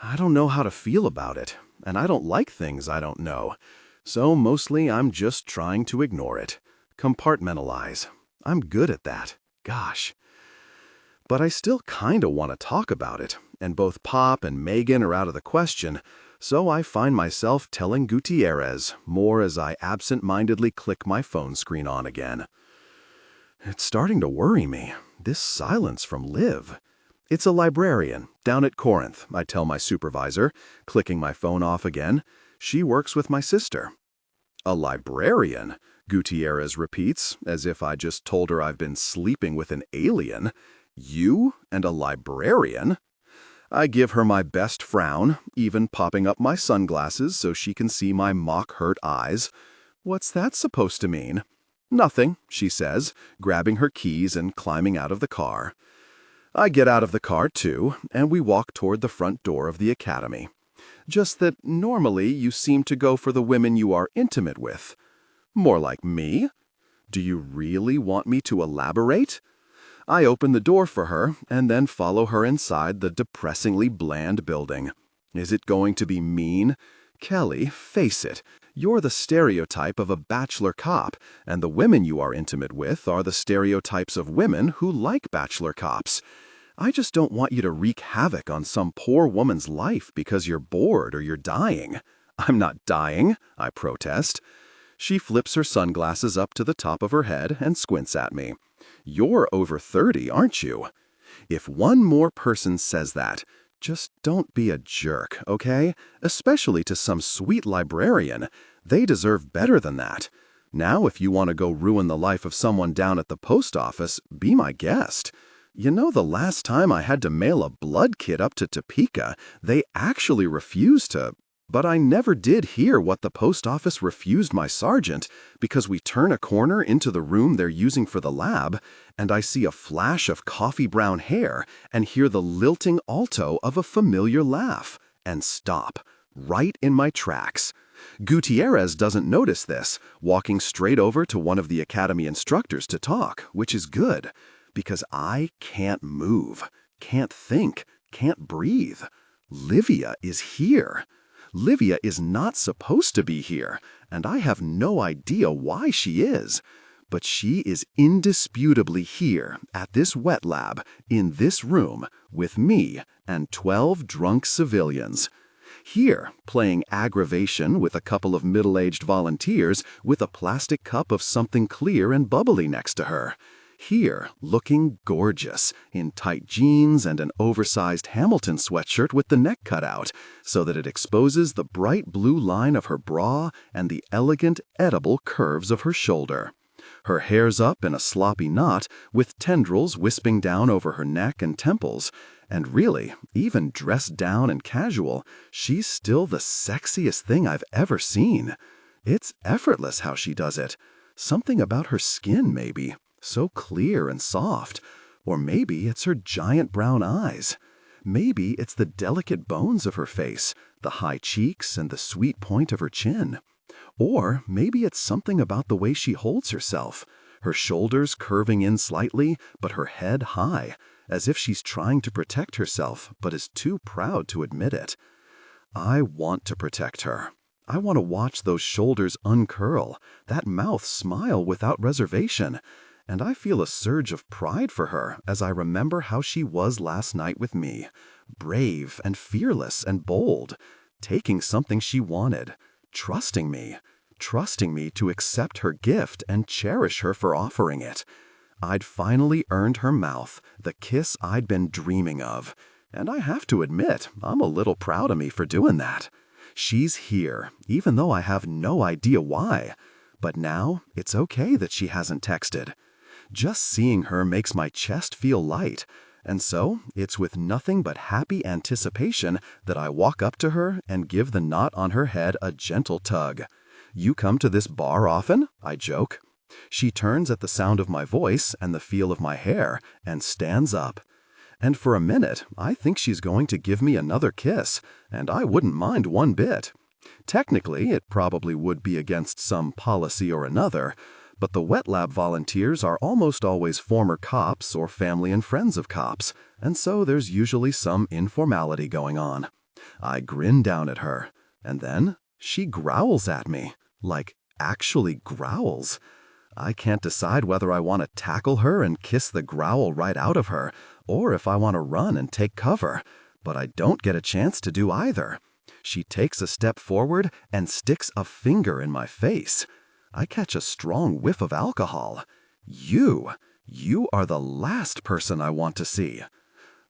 I don't know how to feel about it, and I don't like things I don't know. So mostly I'm just trying to ignore it. Compartmentalize. I'm good at that. Gosh. But I still kinda want to talk about it, and both Pop and Megan are out of the question, so I find myself telling Gutierrez more as I absent-mindedly click my phone screen on again. It's starting to worry me, this silence from Liv. It's a librarian, down at Corinth, I tell my supervisor, clicking my phone off again. She works with my sister. A librarian? Gutierrez repeats, as if I just told her I've been sleeping with an alien. You and a librarian? I give her my best frown, even popping up my sunglasses so she can see my mock-hurt eyes. What's that supposed to mean? Nothing, she says, grabbing her keys and climbing out of the car. I get out of the car too, and we walk toward the front door of the academy. Just that normally you seem to go for the women you are intimate with. More like me? Do you really want me to elaborate? I open the door for her and then follow her inside the depressingly bland building. Is it going to be mean? Kelly, face it. You're the stereotype of a bachelor cop, and the women you are intimate with are the stereotypes of women who like bachelor cops. I just don't want you to wreak havoc on some poor woman's life because you're bored or you're dying. I'm not dying, I protest. She flips her sunglasses up to the top of her head and squints at me. You're over 30, aren't you? If one more person says that, just don't be a jerk, okay? Especially to some sweet librarian. They deserve better than that. Now, if you want to go ruin the life of someone down at the post office, be my guest. You know, the last time I had to mail a blood kit up to Topeka, they actually refused to. But I never did hear what the post office refused my sergeant, because we turn a corner into the room they're using for the lab, and I see a flash of coffee brown hair and hear the lilting alto of a familiar laugh, and stop, right in my tracks. Gutierrez doesn't notice this, walking straight over to one of the academy instructors to talk, which is good, because I can't move, can't think, can't breathe. Livia is here. Livia is not supposed to be here, and I have no idea why she is. But she is indisputably here, at this wet lab, in this room, with me and 12 drunk civilians. Here, playing aggravation with a couple of middle-aged volunteers with a plastic cup of something clear and bubbly next to her. Here, looking gorgeous, in tight jeans and an oversized Hamilton sweatshirt with the neck cut out, so that it exposes the bright blue line of her bra and the elegant, edible curves of her shoulder. Her hair's up in a sloppy knot, with tendrils wisping down over her neck and temples, and really, even dressed down and casual, she's still the sexiest thing I've ever seen. It's effortless how she does it. Something about her skin, maybe. So clear and soft. Or maybe it's her giant brown eyes. Maybe it's the delicate bones of her face, the high cheeks and the sweet point of her chin. Or maybe it's something about the way she holds herself, her shoulders curving in slightly, but her head high, as if she's trying to protect herself but is too proud to admit it. I want to protect her. I want to watch those shoulders uncurl, that mouth smile without reservation, and I feel a surge of pride for her as I remember how she was last night with me, brave and fearless and bold, taking something she wanted, trusting me to accept her gift and cherish her for offering it. I'd finally earned her mouth, the kiss I'd been dreaming of, and I have to admit, I'm a little proud of me for doing that. She's here, even though I have no idea why, but now it's okay that she hasn't texted. Just seeing her makes my chest feel light, And so, it's with nothing but happy anticipation that I walk up to her and give the knot on her head a gentle tug. "You come to this bar often?" I joke. She turns at the sound of my voice and the feel of my hair and stands up. And for a minute, I think she's going to give me another kiss, and I wouldn't mind one bit. Technically, it probably would be against some policy or another, but the wet lab volunteers are almost always former cops or family and friends of cops, and so there's usually some informality going on. I grin down at her, and then she growls at me, like actually growls. I can't decide whether I want to tackle her and kiss the growl right out of her, or if I want to run and take cover, but I don't get a chance to do either. She takes a step forward and sticks a finger in my face. I catch a strong whiff of alcohol. You are the last person I want to see.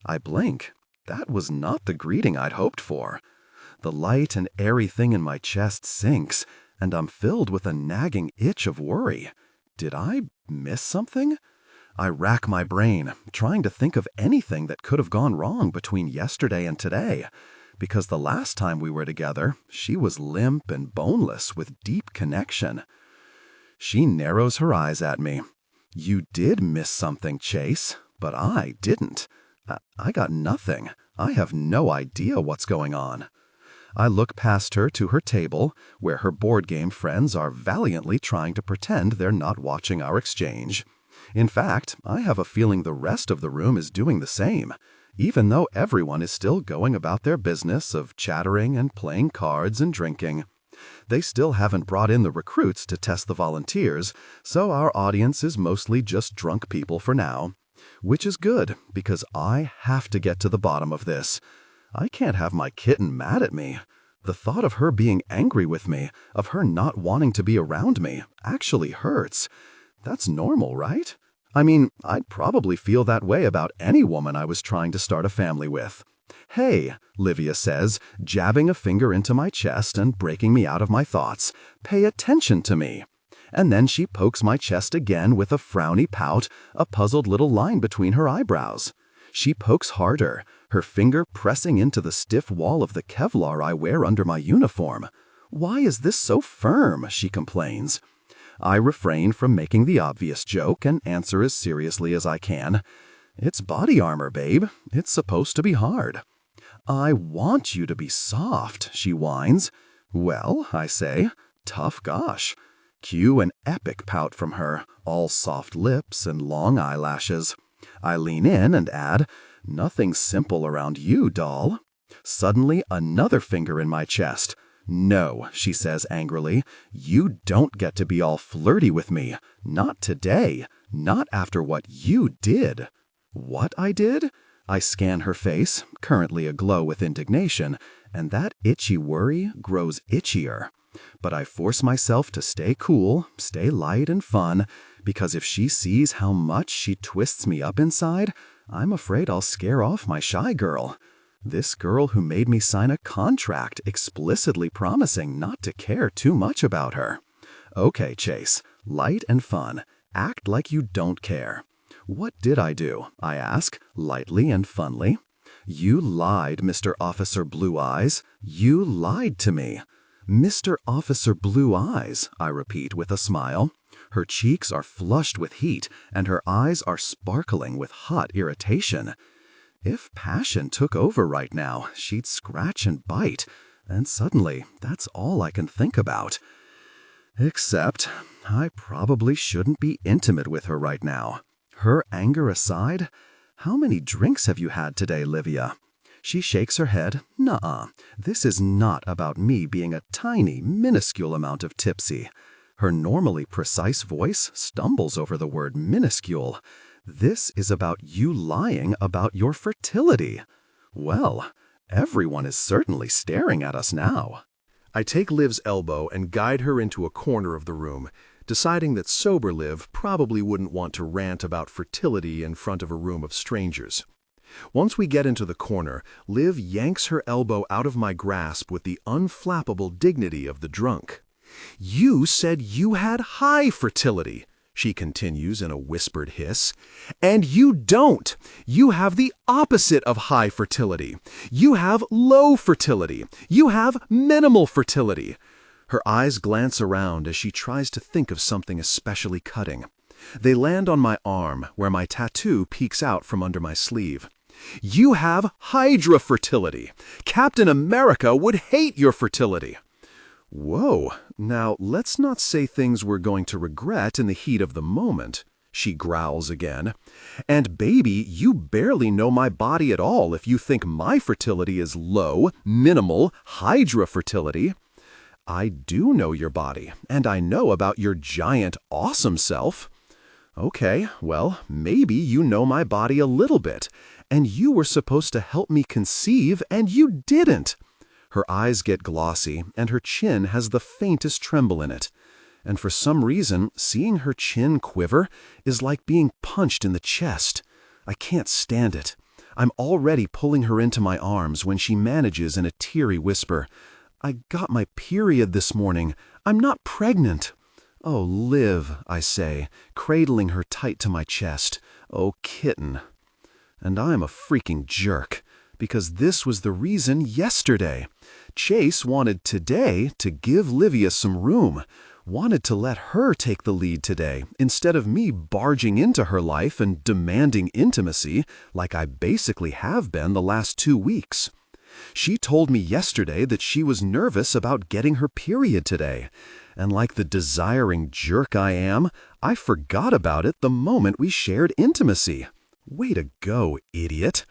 I blink. That was not the greeting I'd hoped for. The light and airy thing in my chest sinks, and I'm filled with a nagging itch of worry. Did I miss something? I rack my brain, trying to think of anything that could have gone wrong between yesterday and today, because the last time we were together, she was limp and boneless with deep connection. She narrows her eyes at me. "You did miss something, Chase, but I didn't. I got nothing. I have no idea what's going on." I look past her to her table, where her board game friends are valiantly trying to pretend they're not watching our exchange. In fact, I have a feeling the rest of the room is doing the same, even though everyone is still going about their business of chattering and playing cards and drinking. They still haven't brought in the recruits to test the volunteers, so our audience is mostly just drunk people for now. Which is good, because I have to get to the bottom of this. I can't have my kitten mad at me. The thought of her being angry with me, of her not wanting to be around me, actually hurts. That's normal, right? I mean, I'd probably feel that way about any woman I was trying to start a family with. "Hey," Livia says, jabbing a finger into my chest and breaking me out of my thoughts, "pay attention to me." And then she pokes my chest again with a frowny pout, a puzzled little line between her eyebrows. She pokes harder, her finger pressing into the stiff wall of the Kevlar I wear under my uniform. "Why is this so firm?" she complains. I refrain from making the obvious joke and answer as seriously as I can. "It's body armor, babe. It's supposed to be hard." "I want you to be soft," she whines. "Well," I say, "tough gosh." Cue an epic pout from her, all soft lips and long eyelashes. I lean in and add, "Nothing simple around you, doll." Suddenly, another finger in my chest. "No," she says angrily, "you don't get to be all flirty with me. Not today. Not after what you did." What I did? I scan her face, currently aglow with indignation, and that itchy worry grows itchier. But I force myself to stay cool, stay light and fun, because if she sees how much she twists me up inside, I'm afraid I'll scare off my shy girl. This girl who made me sign a contract explicitly promising not to care too much about her. Okay, Chase, light and fun. Act like you don't care. "What did I do?" I ask, lightly and funly. "You lied, Mr. Officer Blue Eyes. You lied to me." "Mr. Officer Blue Eyes," I repeat with a smile. Her cheeks are flushed with heat, and her eyes are sparkling with hot irritation. If passion took over right now, she'd scratch and bite, and suddenly that's all I can think about. Except, I probably shouldn't be intimate with her right now. Her anger aside, how many drinks have you had today, Livia? She shakes her head. Nuh-uh, this is not about me being a tiny, minuscule amount of tipsy. Her normally precise voice stumbles over the word minuscule. This is about you lying about your fertility. Well, everyone is certainly staring at us now. I take Liv's elbow and guide her into a corner of the room, deciding that sober Liv probably wouldn't want to rant about fertility in front of a room of strangers. Once we get into the corner, Liv yanks her elbow out of my grasp with the unflappable dignity of the drunk. "You said you had high fertility," she continues in a whispered hiss. And you don't. You have the opposite of high fertility. You have low fertility. You have minimal fertility. Her eyes glance around as she tries to think of something especially cutting. They land on my arm, where my tattoo peeks out from under my sleeve. You have hydra fertility. Captain America would hate your fertility. Whoa, now let's not say things we're going to regret in the heat of the moment, she growls again. And baby, you barely know my body at all if you think my fertility is low, minimal, hydra fertility. I do know your body, and I know about your giant, awesome self. Okay, well, maybe you know my body a little bit, and you were supposed to help me conceive, and you didn't. Her eyes get glossy, and her chin has the faintest tremble in it. And for some reason, seeing her chin quiver is like being punched in the chest. I can't stand it. I'm already pulling her into my arms when she manages in a teary whisper, "I got my period this morning. I'm not pregnant." "Oh, Liv," I say, cradling her tight to my chest. "Oh, kitten." And I'm a freaking jerk, because this was the reason yesterday. Chase wanted today to give Livia some room, wanted to let her take the lead today, instead of me barging into her life and demanding intimacy like I basically have been the last 2 weeks. She told me yesterday that she was nervous about getting her period today, and like the desiring jerk I am, I forgot about it the moment we shared intimacy. Way to go, idiot.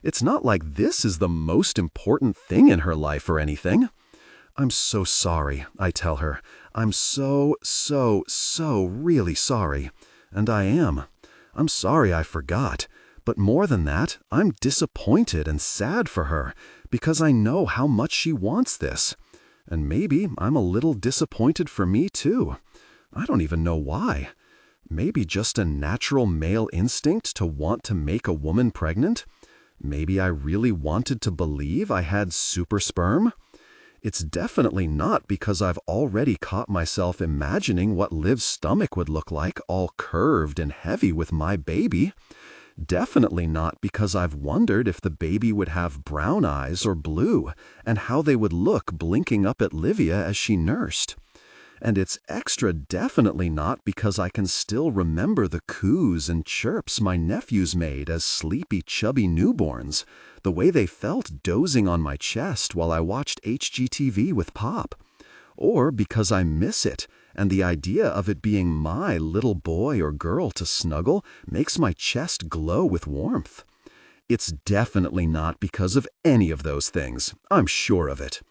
It's not like this is the most important thing in her life or anything. "I'm so sorry," I tell her. "I'm so really sorry." And I am. I'm sorry I forgot. But more than that, I'm disappointed and sad for her, because I know how much she wants this. And maybe I'm a little disappointed for me too. I don't even know why. Maybe just a natural male instinct to want to make a woman pregnant? Maybe I really wanted to believe I had super sperm? It's definitely not because I've already caught myself imagining what Liv's stomach would look like, all curved and heavy with my baby. Definitely not because I've wondered if the baby would have brown eyes or blue, and how they would look blinking up at Livia as she nursed. And it's extra definitely not because I can still remember the coos and chirps my nephews made as sleepy, chubby newborns, the way they felt dozing on my chest while I watched HGTV with Pop. Or because I miss it, and the idea of it being my little boy or girl to snuggle makes my chest glow with warmth. It's definitely not because of any of those things. I'm sure of it.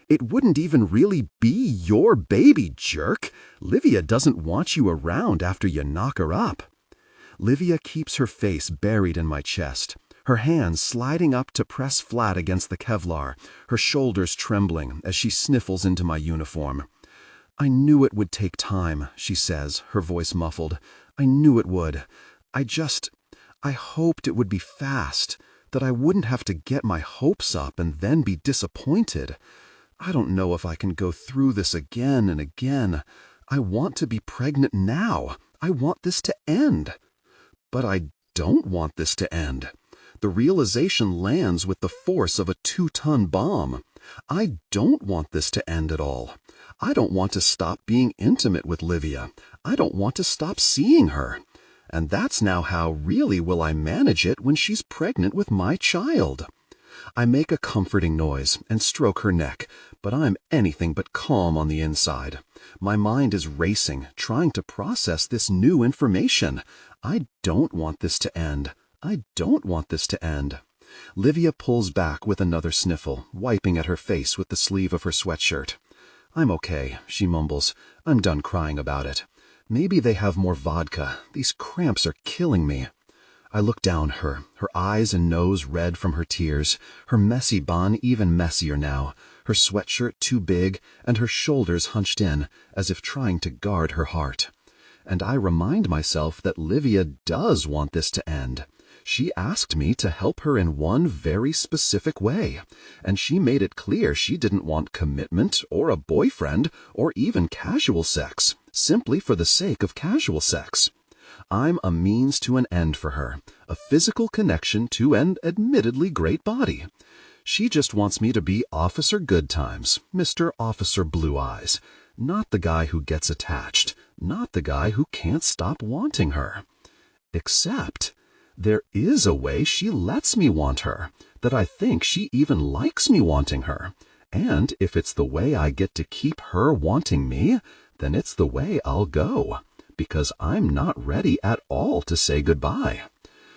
It wouldn't even really be your baby, jerk. Livia doesn't want you around after you knock her up. Livia keeps her face buried in my chest, her hands sliding up to press flat against the Kevlar, her shoulders trembling as she sniffles into my uniform. "I knew it would take time," she says, her voice muffled. "I knew it would. I hoped it would be fast, that I wouldn't have to get my hopes up and then be disappointed. I don't know if I can go through this again and again. I want to be pregnant now. I want this to end." But I don't want this to end. The realization lands with the force of a 2-ton bomb. I don't want this to end at all. I don't want to stop being intimate with Livia. I don't want to stop seeing her. And that's now how really will I manage it when she's pregnant with my child. I make a comforting noise and stroke her neck, but I'm anything but calm on the inside. My mind is racing, trying to process this new information. I don't want this to end. I don't want this to end. Livia pulls back with another sniffle, wiping at her face with the sleeve of her sweatshirt. "I'm okay," she mumbles. "I'm done crying about it. Maybe they have more vodka. These cramps are killing me." I look down her eyes and nose red from her tears, her messy bun even messier now, her sweatshirt too big, and her shoulders hunched in, as if trying to guard her heart. And I remind myself that Livia does want this to end. She asked me to help her in one very specific way, and she made it clear she didn't want commitment or a boyfriend or even casual sex. simply for the sake of casual sex. I'm a means to an end for her, a physical connection to an admittedly great body. She just wants me to be Officer Good Times, Mr. Officer Blue Eyes, not the guy who gets attached, not the guy who can't stop wanting her. Except there is a way she lets me want her, that I think she even likes me wanting her. And if it's the way I get to keep her wanting me, then it's the way I'll go, because I'm not ready at all to say goodbye.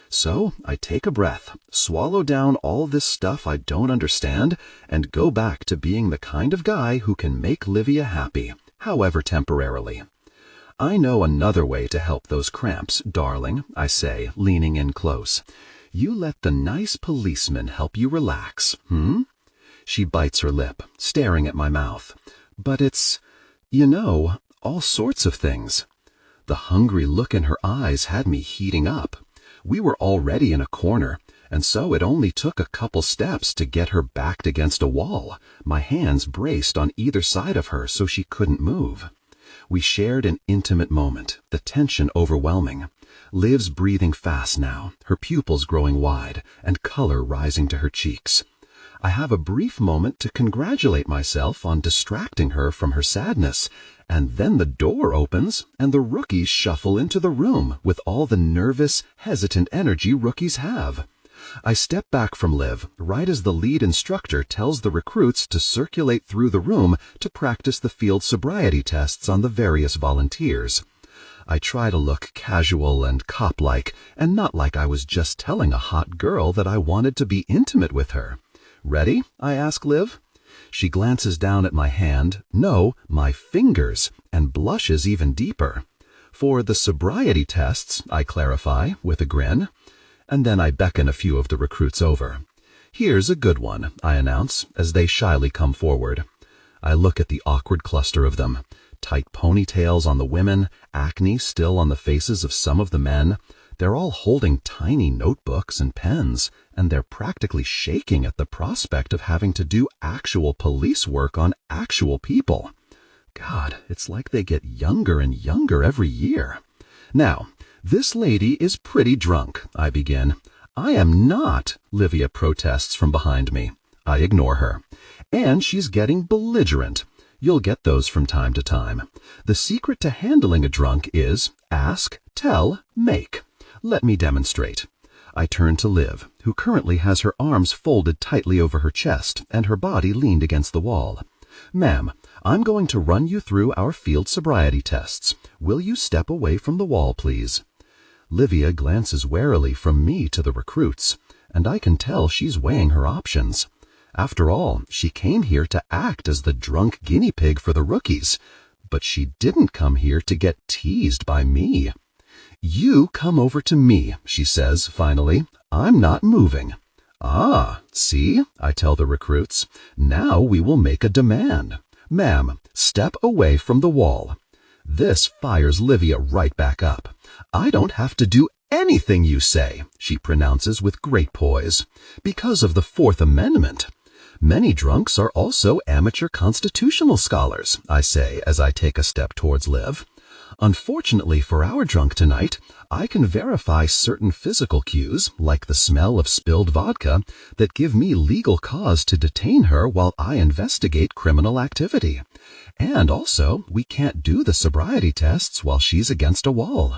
So I take a breath, swallow down all this stuff I don't understand, and go back to being the kind of guy who can make Livia happy, however temporarily. I know another way to help those cramps, darling, I say, leaning in close. You let the nice policeman help you relax, She bites her lip, staring at my mouth. But it's, all sorts of things. The hungry look in her eyes had me heating up. We were already in a corner, and so it only took a couple steps to get her backed against a wall, my hands braced on either side of her so she couldn't move. We shared an intimate moment, the tension overwhelming. Liv's breathing fast now, her pupils growing wide, and color rising to her cheeks. I have a brief moment to congratulate myself on distracting her from her sadness, and then the door opens and the rookies shuffle into the room with all the nervous, hesitant energy rookies have. I step back from Liv right as the lead instructor tells the recruits to circulate through the room to practice the field sobriety tests on the various volunteers. I try to look casual and cop-like, and not like I was just telling a hot girl that I wanted to be intimate with her. Ready? I ask Liv. She glances down at my hand, no, my fingers, and blushes even deeper. For the sobriety tests, I clarify, with a grin. And then I beckon a few of the recruits over. Here's a good one, I announce, as they shyly come forward. I look at the awkward cluster of them. Tight ponytails on the women, acne still on the faces of some of the men. They're all holding tiny notebooks and pens, and they're practically shaking at the prospect of having to do actual police work on actual people. God, it's like they get younger and younger every year. Now, this lady is pretty drunk, I begin. I am not, Livia protests from behind me. I ignore her. And she's getting belligerent. You'll get those from time to time. The secret to handling a drunk is ask, tell, make. Let me demonstrate. I turn to Liv, who currently has her arms folded tightly over her chest and her body leaned against the wall. Ma'am, I'm going to run you through our field sobriety tests. Will you step away from the wall, please? Livia glances warily from me to the recruits, and I can tell she's weighing her options. After all, she came here to act as the drunk guinea pig for the rookies, but she didn't come here to get teased by me. You come over to me, she says finally. I'm not moving. Ah, see, I tell the recruits. Now we will make a demand. Ma'am, step away from the wall. This fires Livia right back up. I don't have to do anything you say, she pronounces with great poise, because of the Fourth Amendment. Many drunks are also amateur constitutional scholars, I say as I take a step towards Liv. Unfortunately for our drunk tonight, I can verify certain physical cues, like the smell of spilled vodka, that give me legal cause to detain her while I investigate criminal activity. And also, we can't do the sobriety tests while she's against a wall.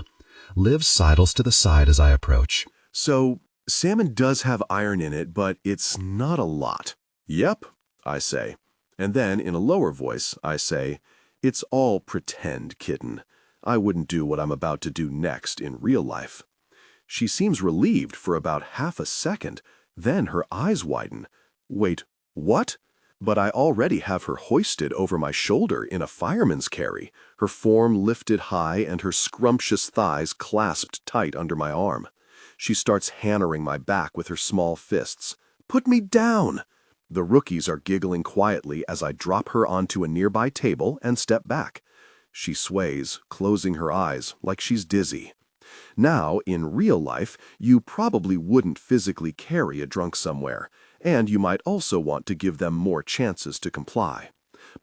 Liv sidles to the side as I approach. So, salmon does have iron in it, but it's not a lot. Yep, I say. And then, in a lower voice, I say, it's all pretend, kitten. I wouldn't do what I'm about to do next in real life. She seems relieved for about half a second, then her eyes widen. Wait, what? But I already have her hoisted over my shoulder in a fireman's carry, her form lifted high and her scrumptious thighs clasped tight under my arm. She starts hammering my back with her small fists. Put me down! The rookies are giggling quietly as I drop her onto a nearby table and step back. She sways, closing her eyes like she's dizzy. Now, in real life, you probably wouldn't physically carry a drunk somewhere, and you might also want to give them more chances to comply.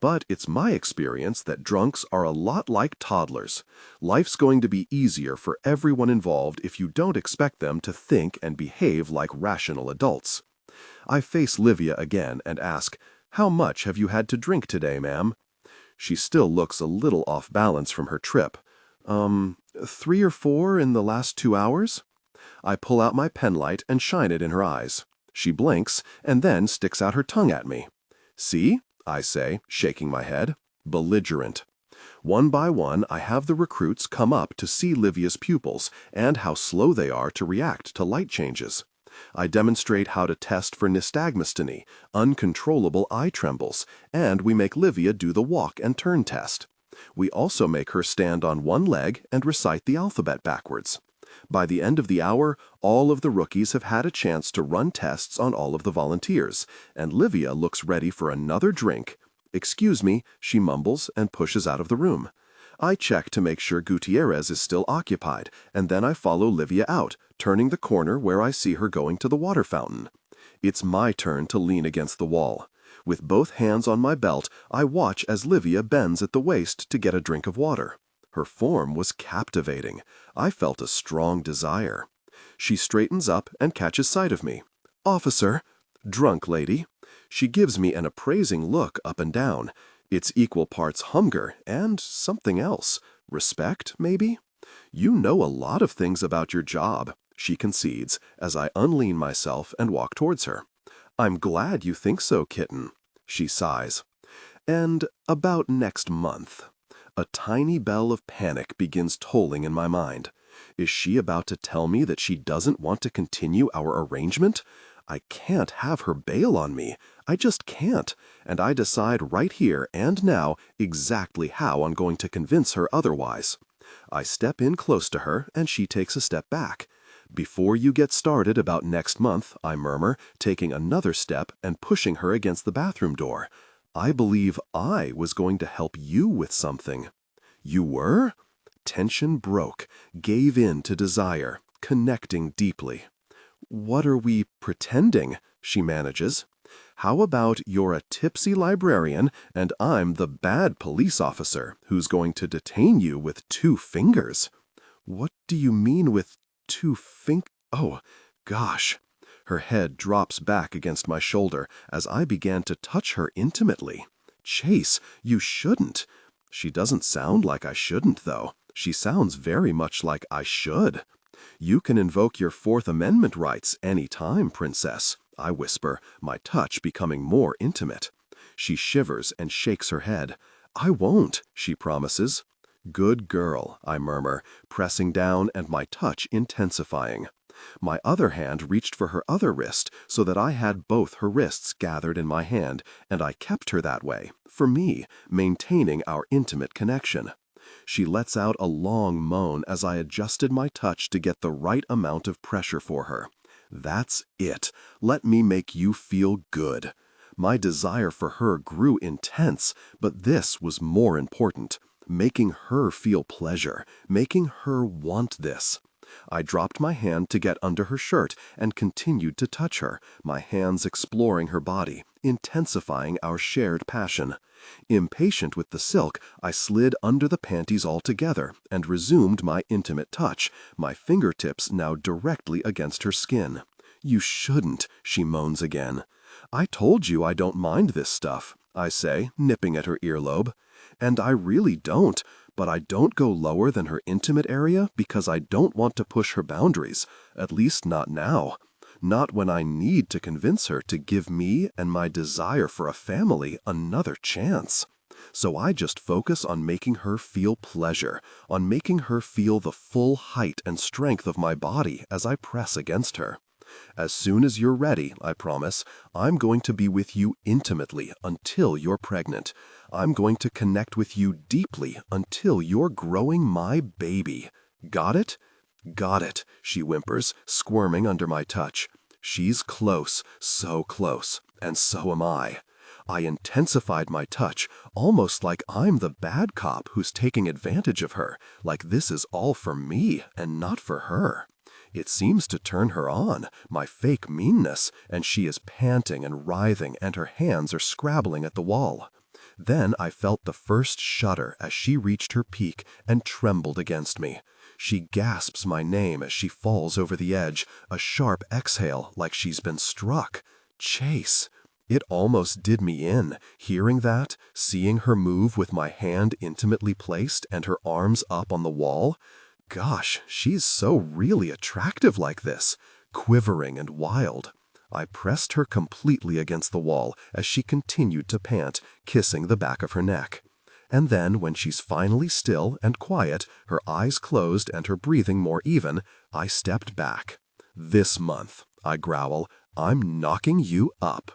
But it's my experience that drunks are a lot like toddlers. Life's going to be easier for everyone involved if you don't expect them to think and behave like rational adults. I face Livia again and ask, "How much have you had to drink today, ma'am?" She still looks a little off balance from her trip. 3 or 4 in the last 2 hours? I pull out my penlight and shine it in her eyes. She blinks and then sticks out her tongue at me. "See?" I say, shaking my head. Belligerent. One by one, I have the recruits come up to see Livia's pupils and how slow they are to react to light changes. I demonstrate how to test for nystagmastony, uncontrollable eye trembles, and we make Livia do the walk and turn test. We also make her stand on one leg and recite the alphabet backwards. By the end of the hour, all of the rookies have had a chance to run tests on all of the volunteers, and Livia looks ready for another drink. "Excuse me," she mumbles and pushes out of the room. I check to make sure Gutierrez is still occupied, and then I follow Livia out, turning the corner where I see her going to the water fountain. It's my turn to lean against the wall. With both hands on my belt, I watch as Livia bends at the waist to get a drink of water. Her form was captivating. I felt a strong desire. She straightens up and catches sight of me. "Officer." "Drunk lady." She gives me an appraising look up and down. It's equal parts hunger and something else. Respect, maybe? "You know a lot of things about your job," she concedes as I unlean myself and walk towards her. "I'm glad you think so, kitten." She sighs. "And about next month." A tiny bell of panic begins tolling in my mind. Is she about to tell me that she doesn't want to continue our arrangement? I can't have her bail on me. I just can't. And I decide right here and now exactly how I'm going to convince her otherwise. I step in close to her and she takes a step back. "Before you get started about next month," I murmur, taking another step and pushing her against the bathroom door. "I believe I was going to help you with something." "You were?" Tension broke, gave in to desire, connecting deeply. "What are we pretending?" she manages. "How about you're a tipsy librarian and I'm the bad police officer who's going to detain you with 2 fingers?" "What do you mean with 2 Oh, gosh." Her head drops back against my shoulder as I began to touch her intimately. "Chase, you shouldn't." She doesn't sound like I shouldn't, though. She sounds very much like I should. "You can invoke your Fourth Amendment rights any time, Princess," I whisper, my touch becoming more intimate. She shivers and shakes her head. "I won't," she promises. "Good girl," I murmur, pressing down and my touch intensifying. My other hand reached for her other wrist so that I had both her wrists gathered in my hand, and I kept her that way, for me, maintaining our intimate connection. She lets out a long moan as I adjusted my touch to get the right amount of pressure for her. "That's it. Let me make you feel good." My desire for her grew intense, but this was more important. Making her feel pleasure, making her want this. I dropped my hand to get under her shirt and continued to touch her, my hands exploring her body, intensifying our shared passion. Impatient with the silk, I slid under the panties altogether and resumed my intimate touch, my fingertips now directly against her skin. "You shouldn't," she moans again. "I told you I don't mind this stuff," I say, nipping at her earlobe. "And I really don't. But I don't go lower than her intimate area because I don't want to push her boundaries, at least not now. Not when I need to convince her to give me and my desire for a family another chance. So I just focus on making her feel pleasure, on making her feel the full height and strength of my body as I press against her. As soon as you're ready, I promise, I'm going to be with you intimately until you're pregnant. I'm going to connect with you deeply until you're growing my baby. Got it?" "Got it," she whimpers, squirming under my touch. She's close, so close, and so am I. I intensified my touch, almost like I'm the bad cop who's taking advantage of her, like this is all for me and not for her. It seems to turn her on, my fake meanness, and she is panting and writhing and her hands are scrabbling at the wall. Then I felt the first shudder as she reached her peak and trembled against me. She gasps my name as she falls over the edge, a sharp exhale like she's been struck. Chase. It almost did me in, hearing that, seeing her move with my hand intimately placed and her arms up on the wall. Gosh, she's so really attractive like this, quivering and wild. I pressed her completely against the wall as she continued to pant, kissing the back of her neck. And then, when she's finally still and quiet, her eyes closed and her breathing more even, I stepped back. "This month," I growl, "I'm knocking you up."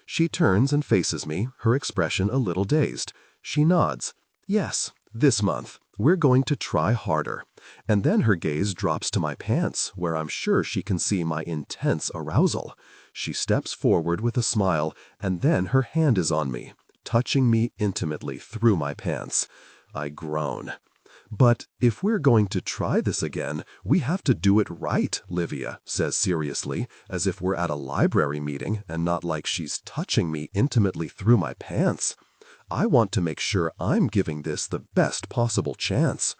She turns and faces me, her expression a little dazed. She nods. "Yes, this month. We're going to try harder." And then her gaze drops to my pants, where I'm sure she can see my intense arousal. She steps forward with a smile, and then her hand is on me, touching me intimately through my pants. I groan. "But if we're going to try this again, we have to do it right," Livia says seriously, as if we're at a library meeting and not like she's touching me intimately through my pants. I want to make sure I'm giving this the best possible chance.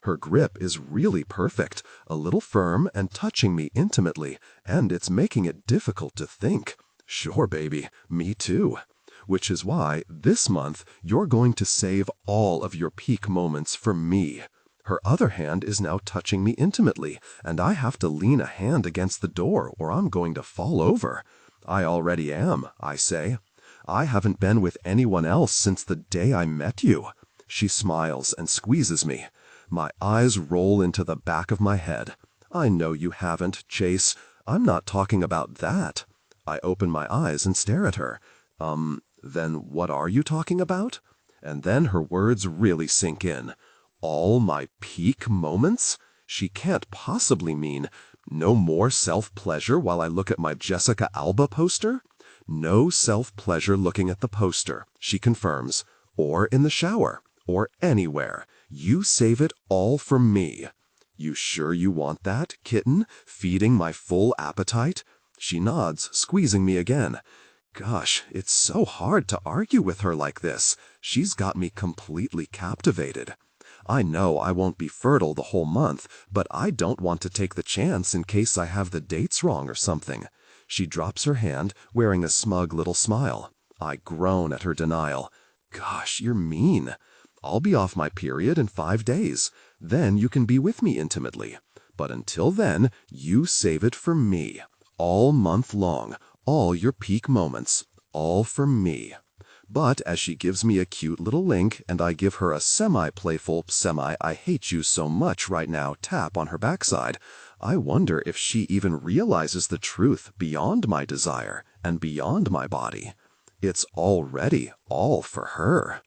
Her grip is really perfect, a little firm and touching me intimately, and it's making it difficult to think. Sure, baby, me too. Which is why, this month, you're going to save all of your peak moments for me. Her other hand is now touching me intimately, and I have to lean a hand against the door or I'm going to fall over. I already am, I say. I haven't been with anyone else since the day I met you. She smiles and squeezes me. My eyes roll into the back of my head. I know you haven't, Chase. I'm not talking about that. I open my eyes and stare at her. Then what are you talking about? And then her words really sink in. All my peak moments? She can't possibly mean no more self-pleasure while I look at my Jessica Alba poster? No self-pleasure looking at the poster, she confirms, or in the shower, or anywhere. You save it all for me. You sure you want that, kitten, feeding my full appetite? She nods, squeezing me again. Gosh, it's so hard to argue with her like this. She's got me completely captivated. I know I won't be fertile the whole month, but I don't want to take the chance in case I have the dates wrong or something. She drops her hand, wearing a smug little smile. I groan at her denial. Gosh, you're mean. I'll be off my period in 5 days. Then you can be with me intimately. But until then, you save it for me. All month long. All your peak moments, all for me. But as she gives me a cute little link and I give her a semi-playful, I hate you so much right now tap on her backside, I wonder if she even realizes the truth beyond my desire and beyond my body. It's already all for her.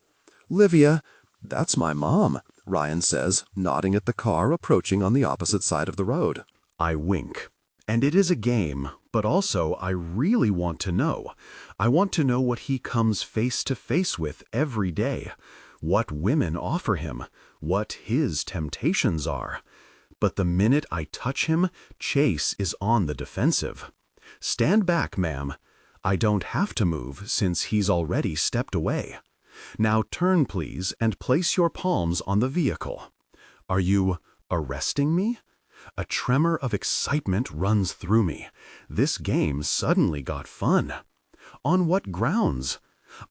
"Livia, that's my mom," Ryan says, nodding at the car approaching on the opposite side of the road. I wink. And it is a game, but also I really want to know. I want to know what he comes face to face with every day, what women offer him, what his temptations are. But the minute I touch him, Chase is on the defensive. "Stand back, ma'am. I don't have to move since he's already stepped away. Now turn, please, and place your palms on the vehicle. Are you arresting me?" A tremor of excitement runs through me. This game suddenly got fun. On what grounds?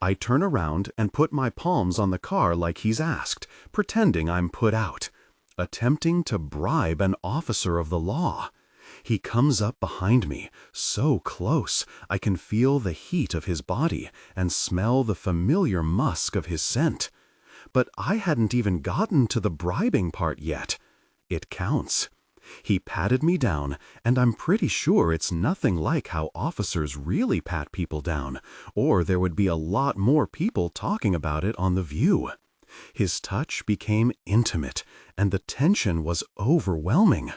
I turn around and put my palms on the car like he's asked, pretending I'm put out, attempting to bribe an officer of the law. He comes up behind me, so close I can feel the heat of his body and smell the familiar musk of his scent. But I hadn't even gotten to the bribing part yet. It counts. He patted me down, and I'm pretty sure it's nothing like how officers really pat people down, or there would be a lot more people talking about it on The View. His touch became intimate, and the tension was overwhelming.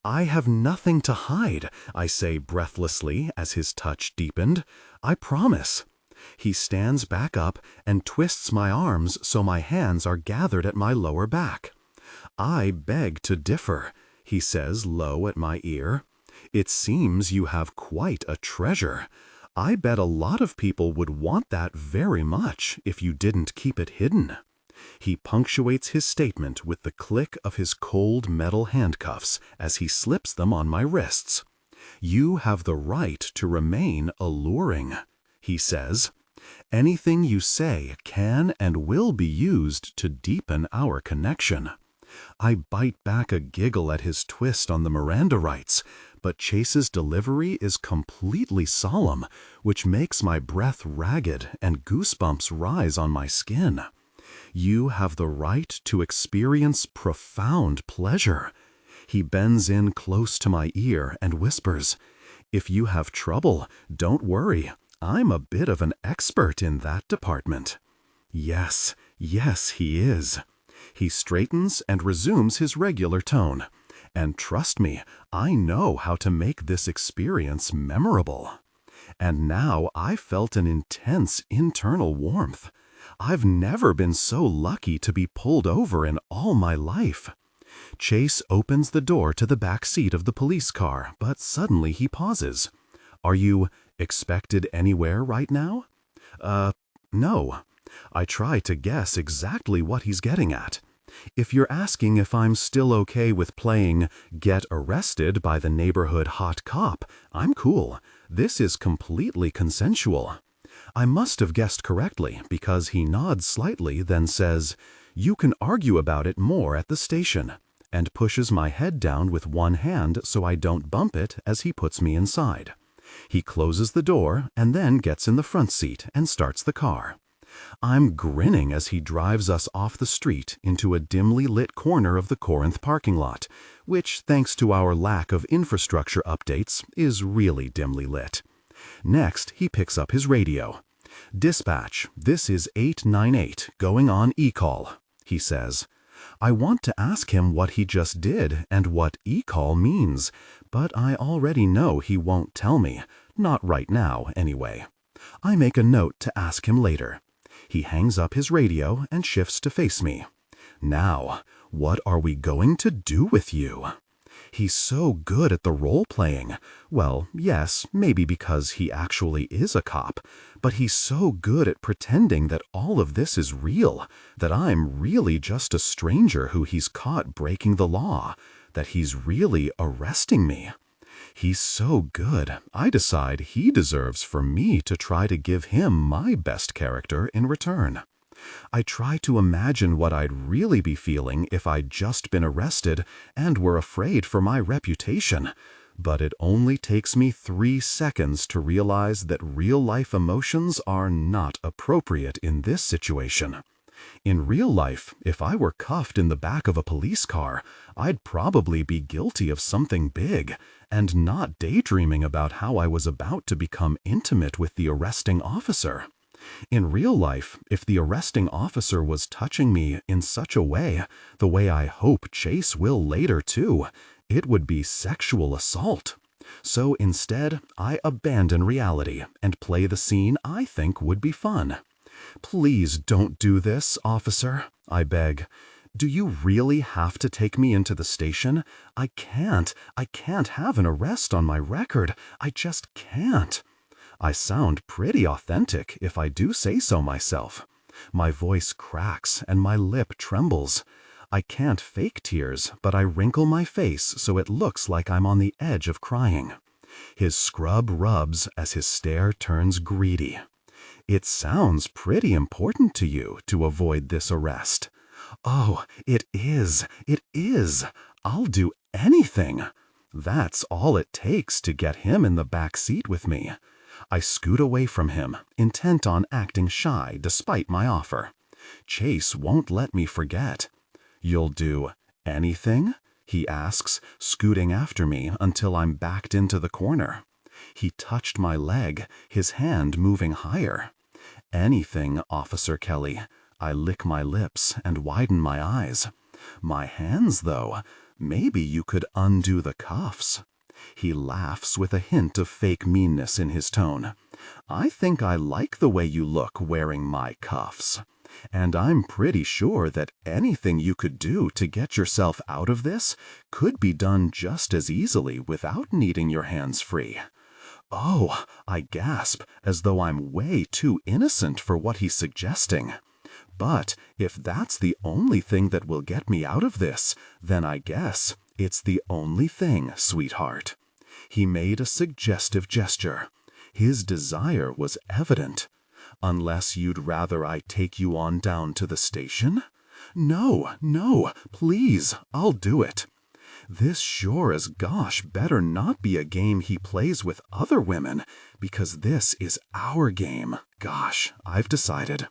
"I have nothing to hide," I say breathlessly as his touch deepened. "I promise." He stands back up and twists my arms so my hands are gathered at my lower back. "I beg to differ," he says low at my ear. "It seems you have quite a treasure. I bet a lot of people would want that very much if you didn't keep it hidden." He punctuates his statement with the click of his cold metal handcuffs as he slips them on my wrists. "You have the right to remain alluring," he says. "Anything you say can and will be used to deepen our connection." I bite back a giggle at his twist on the Miranda rights, but Chase's delivery is completely solemn, which makes my breath ragged and goosebumps rise on my skin. "You have the right to experience profound pleasure." He bends in close to my ear and whispers, "If you have trouble, don't worry. I'm a bit of an expert in that department." Yes, he is. He straightens and resumes his regular tone. And trust me, I know how to make this experience memorable. And now I felt an intense internal warmth. I've never been so lucky to be pulled over in all my life. Chase opens the door to the back seat of the police car, but suddenly he pauses. "Are you expected anywhere right now?" No. I try to guess exactly what he's getting at. If you're asking if I'm still okay with playing Get Arrested by the Neighborhood Hot Cop, I'm cool. This is completely consensual. I must have guessed correctly because he nods slightly, then says, "You can argue about it more at the station," and pushes my head down with one hand so I don't bump it as he puts me inside. He closes the door and then gets in the front seat and starts the car. I'm grinning as he drives us off the street into a dimly lit corner of the Corinth parking lot, which, thanks to our lack of infrastructure updates, is really dimly lit. Next, he picks up his radio. "Dispatch, this is 898 going on e-call," he says. I want to ask him what he just did and what e-call means, but I already know he won't tell me, not right now anyway. I make a note to ask him later. He hangs up his radio and shifts to face me. "Now, what are we going to do with you?" He's so good at the role-playing. Well, yes, maybe because he actually is a cop, but he's so good at pretending that all of this is real, that I'm really just a stranger who he's caught breaking the law, that he's really arresting me. He's so good, I decide he deserves for me to try to give him my best character in return. I try to imagine what I'd really be feeling if I'd just been arrested and were afraid for my reputation, but it only takes me 3 seconds to realize that real-life emotions are not appropriate in this situation. In real life, if I were cuffed in the back of a police car, I'd probably be guilty of something big, and not daydreaming about how I was about to become intimate with the arresting officer. In real life, if the arresting officer was touching me in such a way, the way I hope Chase will later too, it would be sexual assault. So instead, I abandon reality and play the scene I think would be fun. "Please don't do this, officer," I beg. "Do you really have to take me into the station? I can't have an arrest on my record. I just can't." I sound pretty authentic if I do say so myself. My voice cracks and my lip trembles. I can't fake tears, but I wrinkle my face so it looks like I'm on the edge of crying. His scrub rubs as his stare turns greedy. "It sounds pretty important to you to avoid this arrest." "Oh, it is. I'll do anything." That's all it takes to get him in the back seat with me. I scoot away from him, intent on acting shy despite my offer. Chase won't let me forget. "You'll do anything?" he asks, scooting after me until I'm backed into the corner. He touched my leg, his hand moving higher. "Anything, Officer Kelly." I lick my lips and widen my eyes. "My hands, though. Maybe you could undo the cuffs." He laughs with a hint of fake meanness in his tone. "I think I like the way you look wearing my cuffs. And I'm pretty sure that anything you could do to get yourself out of this could be done just as easily without needing your hands free." "Oh," I gasp, as though I'm way too innocent for what he's suggesting. But if that's the only thing that will get me out of this, then I guess it's the only thing, sweetheart. He made a suggestive gesture. His desire was evident. "Unless you'd rather I take you on down to the station?" "No, no, please, I'll do it." This sure as gosh better not be a game he plays with other women, because this is our game. Gosh, I've decided.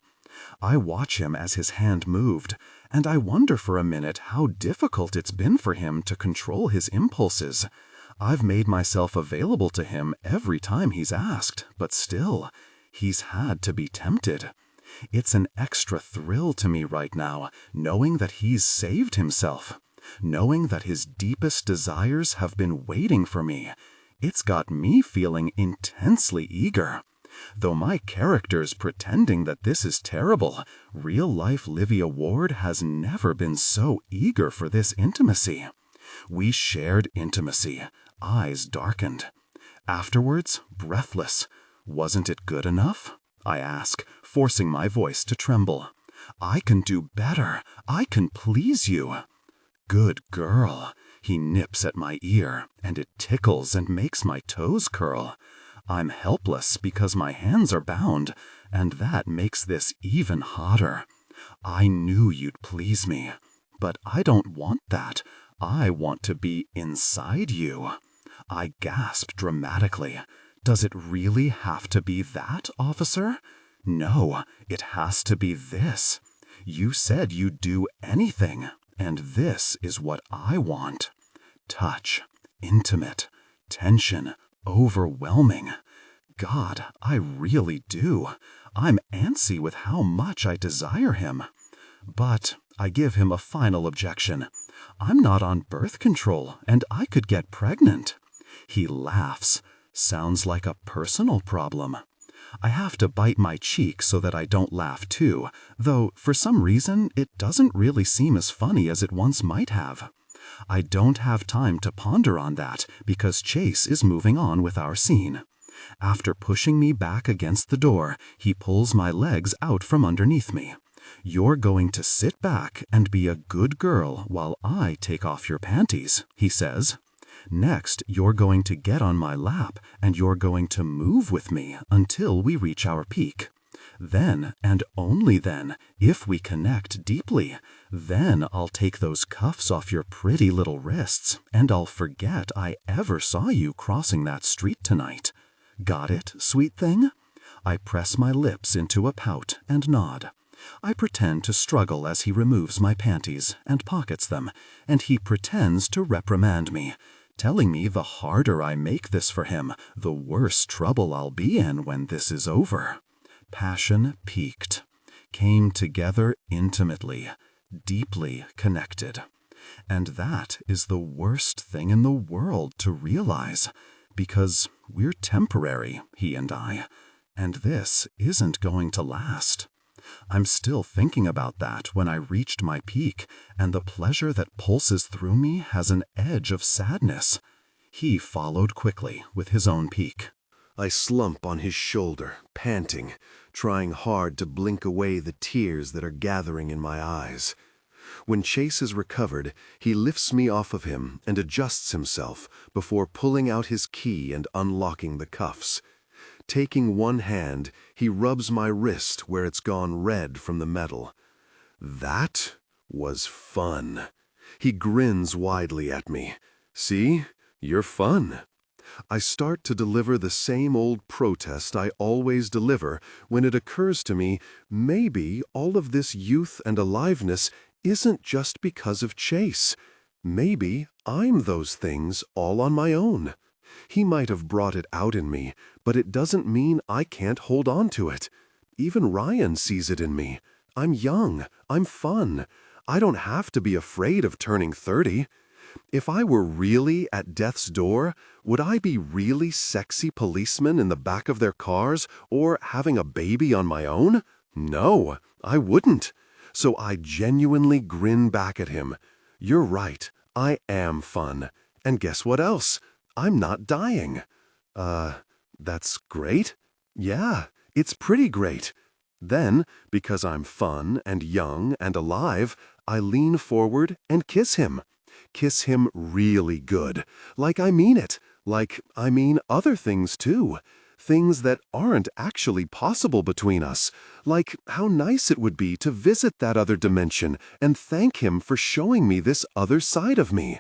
I watch him as his hand moved, and I wonder for a minute how difficult it's been for him to control his impulses. I've made myself available to him every time he's asked, but still, he's had to be tempted. It's an extra thrill to me right now, knowing that he's saved himself. Knowing that his deepest desires have been waiting for me. It's got me feeling intensely eager. Though my character's pretending that this is terrible, real-life Livia Ward has never been so eager for this intimacy. We shared intimacy, eyes darkened. Afterwards, breathless. "Wasn't it good enough?" I ask, forcing my voice to tremble. "I can do better. I can please you." "Good girl." He nips at my ear, and it tickles and makes my toes curl. I'm helpless because my hands are bound, and that makes this even hotter. "I knew you'd please me. But I don't want that. I want to be inside you." I gasp dramatically. "Does it really have to be that, officer?" "No, it has to be this. You said you'd do anything. And this is what I want. Touch, intimate, tension, overwhelming. God, I really do. I'm antsy with how much I desire him. But I give him a final objection. I'm not on birth control, and I could get pregnant. He laughs. Sounds like a personal problem. I have to bite my cheek so that I don't laugh too, though for some reason it doesn't really seem as funny as it once might have. I don't have time to ponder on that because Chase is moving on with our scene. After pushing me back against the door, he pulls my legs out from underneath me. "You're going to sit back and be a good girl while I take off your panties," he says. "Next, you're going to get on my lap and you're going to move with me until we reach our peak. Then, and only then, if we connect deeply, then I'll take those cuffs off your pretty little wrists and I'll forget I ever saw you crossing that street tonight. Got it, sweet thing?" I press my lips into a pout and nod. I pretend to struggle as he removes my panties and pockets them, and he pretends to reprimand me, telling me the harder I make this for him, the worse trouble I'll be in when this is over. Passion peaked. Came together intimately, deeply connected. And that is the worst thing in the world to realize, because we're temporary, he and I, and this isn't going to last. I'm still thinking about that when I reached my peak, and the pleasure that pulses through me has an edge of sadness. He followed quickly with his own peak. I slump on his shoulder, panting, trying hard to blink away the tears that are gathering in my eyes. When Chase is recovered, he lifts me off of him and adjusts himself before pulling out his key and unlocking the cuffs. Taking one hand, he rubs my wrist where it's gone red from the metal. That was fun. He grins widely at me. "See? You're fun." I start to deliver the same old protest I always deliver when it occurs to me maybe all of this youth and aliveness isn't just because of Chase. Maybe I'm those things all on my own. He might have brought it out in me, but it doesn't mean I can't hold on to it. Even Ryan sees it in me. I'm young. I'm fun. I don't have to be afraid of turning 30. If I were really at death's door, would I be really sexy policemen in the back of their cars or having a baby on my own? No, I wouldn't. So I genuinely grin back at him. You're right. I am fun. And guess what else? I'm not dying. That's great. Yeah, it's pretty great. Then, because I'm fun and young and alive, I lean forward and kiss him. Kiss him really good. Like I mean it. Like I mean other things too. Things that aren't actually possible between us. Like how nice it would be to visit that other dimension and thank him for showing me this other side of me.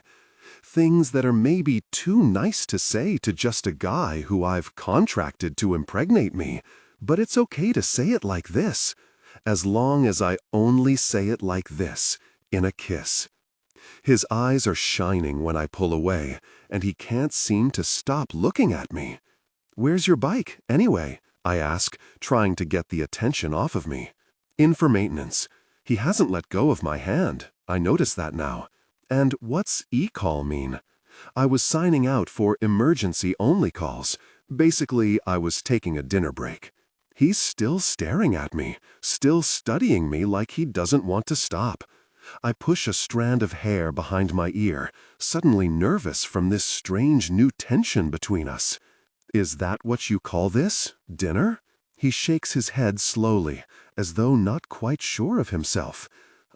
Things that are maybe too nice to say to just a guy who I've contracted to impregnate me. But it's okay to say it like this. As long as I only say it like this, in a kiss. His eyes are shining when I pull away, and he can't seem to stop looking at me. "Where's your bike, anyway?" I ask, trying to get the attention off of me. "In for maintenance." He hasn't let go of my hand. I notice that now. And what's e-call mean? I was signing out for emergency-only calls. Basically, I was taking a dinner break. He's still staring at me, still studying me like he doesn't want to stop. I push a strand of hair behind my ear, suddenly nervous from this strange new tension between us. "Is that what you call this? Dinner?" He shakes his head slowly, as though not quite sure of himself.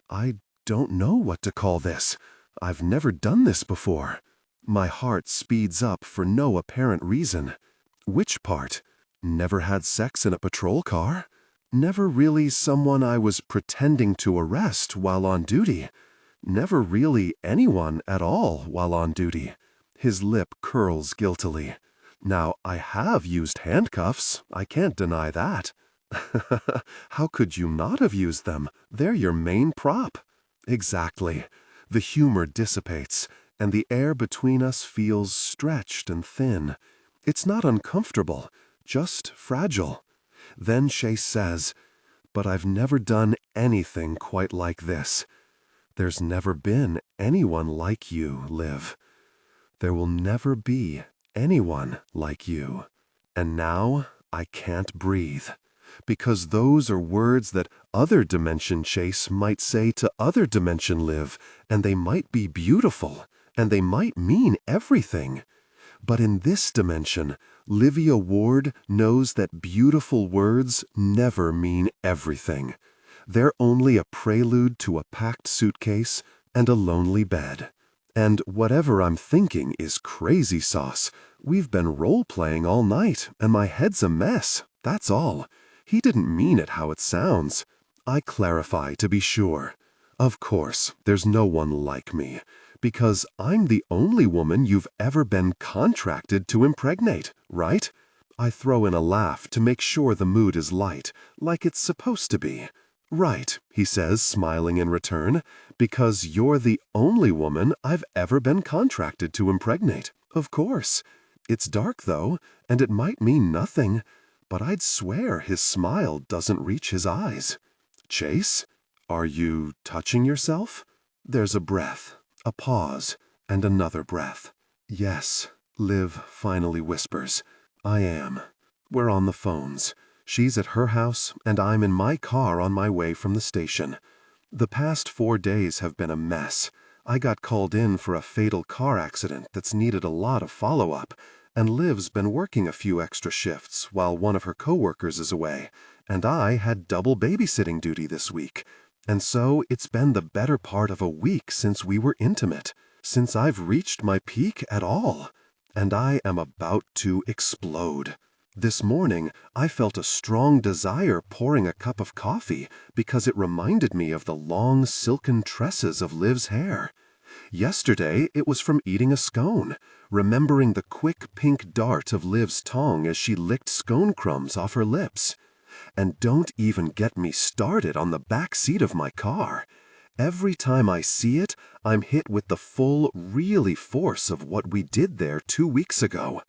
"I don't know what to call this. I've never done this before." My heart speeds up for no apparent reason. Which part? Never had sex in a patrol car? Never really someone I was pretending to arrest while on duty? Never really anyone at all while on duty? His lip curls guiltily. Now, I have used handcuffs. I can't deny that. How could you not have used them? They're your main prop. Exactly. The humor dissipates, and the air between us feels stretched and thin. It's not uncomfortable, just fragile. Then Shay says, "But I've never done anything quite like this. There's never been anyone like you, Liv. There will never be anyone like you." And now I can't breathe. Because those are words that other dimension Chase might say to other dimension Liv, and they might be beautiful, and they might mean everything. But in this dimension, Livia Ward knows that beautiful words never mean everything. They're only a prelude to a packed suitcase and a lonely bed. And whatever I'm thinking is crazy sauce. We've been role-playing all night, and my head's a mess, that's all. He didn't mean it how it sounds. I clarify to be sure. Of course, there's no one like me, because I'm the only woman you've ever been contracted to impregnate, right? I throw in a laugh to make sure the mood is light, like it's supposed to be. "Right," he says, smiling in return, "because you're the only woman I've ever been contracted to impregnate. Of course. It's dark, though, and it might mean nothing. But I'd swear his smile doesn't reach his eyes." "Chase, are you touching yourself?" There's a breath, a pause, and another breath. "Yes," Liv finally whispers. "I am. We're on the phones. She's at her house, and I'm in my car on my way from the station. The past 4 days have been a mess. I got called in for a fatal car accident that's needed a lot of follow-up, and Liv's been working a few extra shifts while one of her coworkers is away, and I had double babysitting duty this week. And so it's been the better part of a week since we were intimate, since I've reached my peak at all. And I am about to explode. This morning, I felt a strong desire pouring a cup of coffee because it reminded me of the long silken tresses of Liv's hair. Yesterday, it was from eating a scone, remembering the quick pink dart of Liv's tongue as she licked scone crumbs off her lips. And don't even get me started on the back seat of my car. Every time I see it, I'm hit with the full, really force of what we did there 2 weeks ago.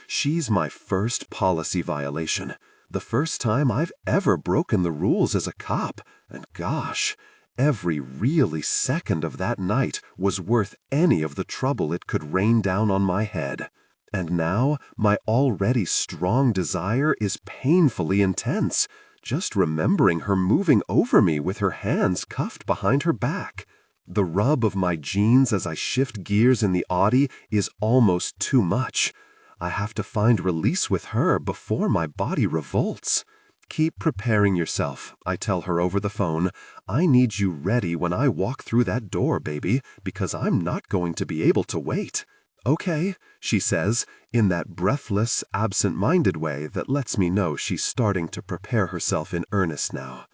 She's my first policy violation, the first time I've ever broken the rules as a cop, and gosh, every really second of that night was worth any of the trouble it could rain down on my head. And now my already strong desire is painfully intense, just remembering her moving over me with her hands cuffed behind her back. The rub of my jeans as I shift gears in the Audi is almost too much. I have to find release with her before my body revolts. Keep preparing yourself, I tell her over the phone. I need you ready when I walk through that door, baby, because I'm not going to be able to wait. Okay, she says, in that breathless, absent-minded way that lets me know she's starting to prepare herself in earnest now.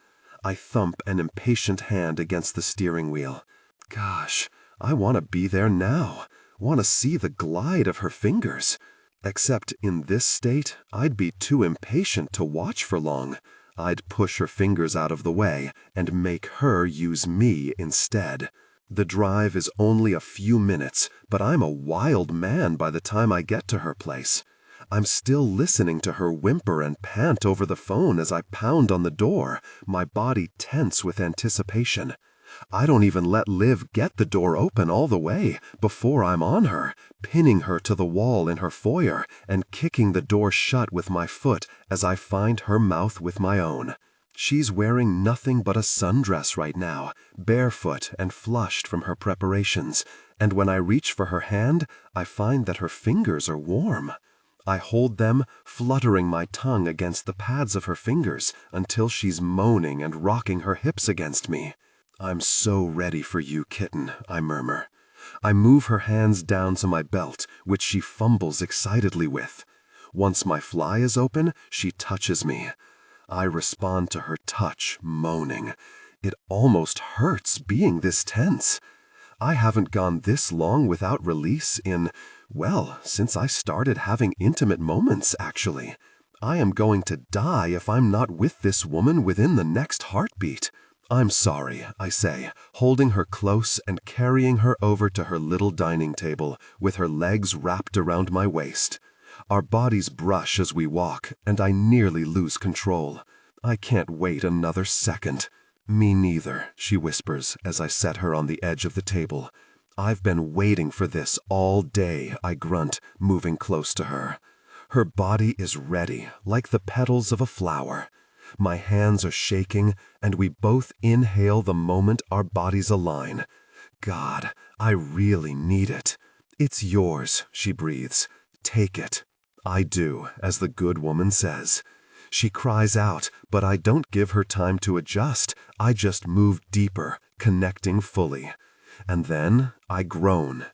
I thump an impatient hand against the steering wheel. Gosh, I want to be there now. Want to see the glide of her fingers. Except in this state, I'd be too impatient to watch for long. I'd push her fingers out of the way and make her use me instead. The drive is only a few minutes, but I'm a wild man by the time I get to her place. I'm still listening to her whimper and pant over the phone as I pound on the door, my body tense with anticipation. I don't even let Liv get the door open all the way before I'm on her, pinning her to the wall in her foyer and kicking the door shut with my foot as I find her mouth with my own. She's wearing nothing but a sundress right now, barefoot and flushed from her preparations, and when I reach for her hand, I find that her fingers are warm. I hold them, fluttering my tongue against the pads of her fingers until she's moaning and rocking her hips against me. I'm so ready for you, kitten, I murmur. I move her hands down to my belt, which she fumbles excitedly with. Once my fly is open, she touches me. I respond to her touch, moaning. It almost hurts being this tense. I haven't gone this long without release since I started having intimate moments, actually. I am going to die if I'm not with this woman within the next heartbeat. I'm sorry, I say, holding her close and carrying her over to her little dining table with her legs wrapped around my waist. Our bodies brush as we walk, and I nearly lose control. I can't wait another second. Me neither, she whispers as I set her on the edge of the table. I've been waiting for this all day, I grunt, moving close to her. Her body is ready, like the petals of a flower. My hands are shaking, and we both inhale the moment our bodies align. God, I really need it. It's yours, she breathes. Take it. I do, as the good woman says. She cries out, but I don't give her time to adjust. I just move deeper, connecting fully. And then I groan.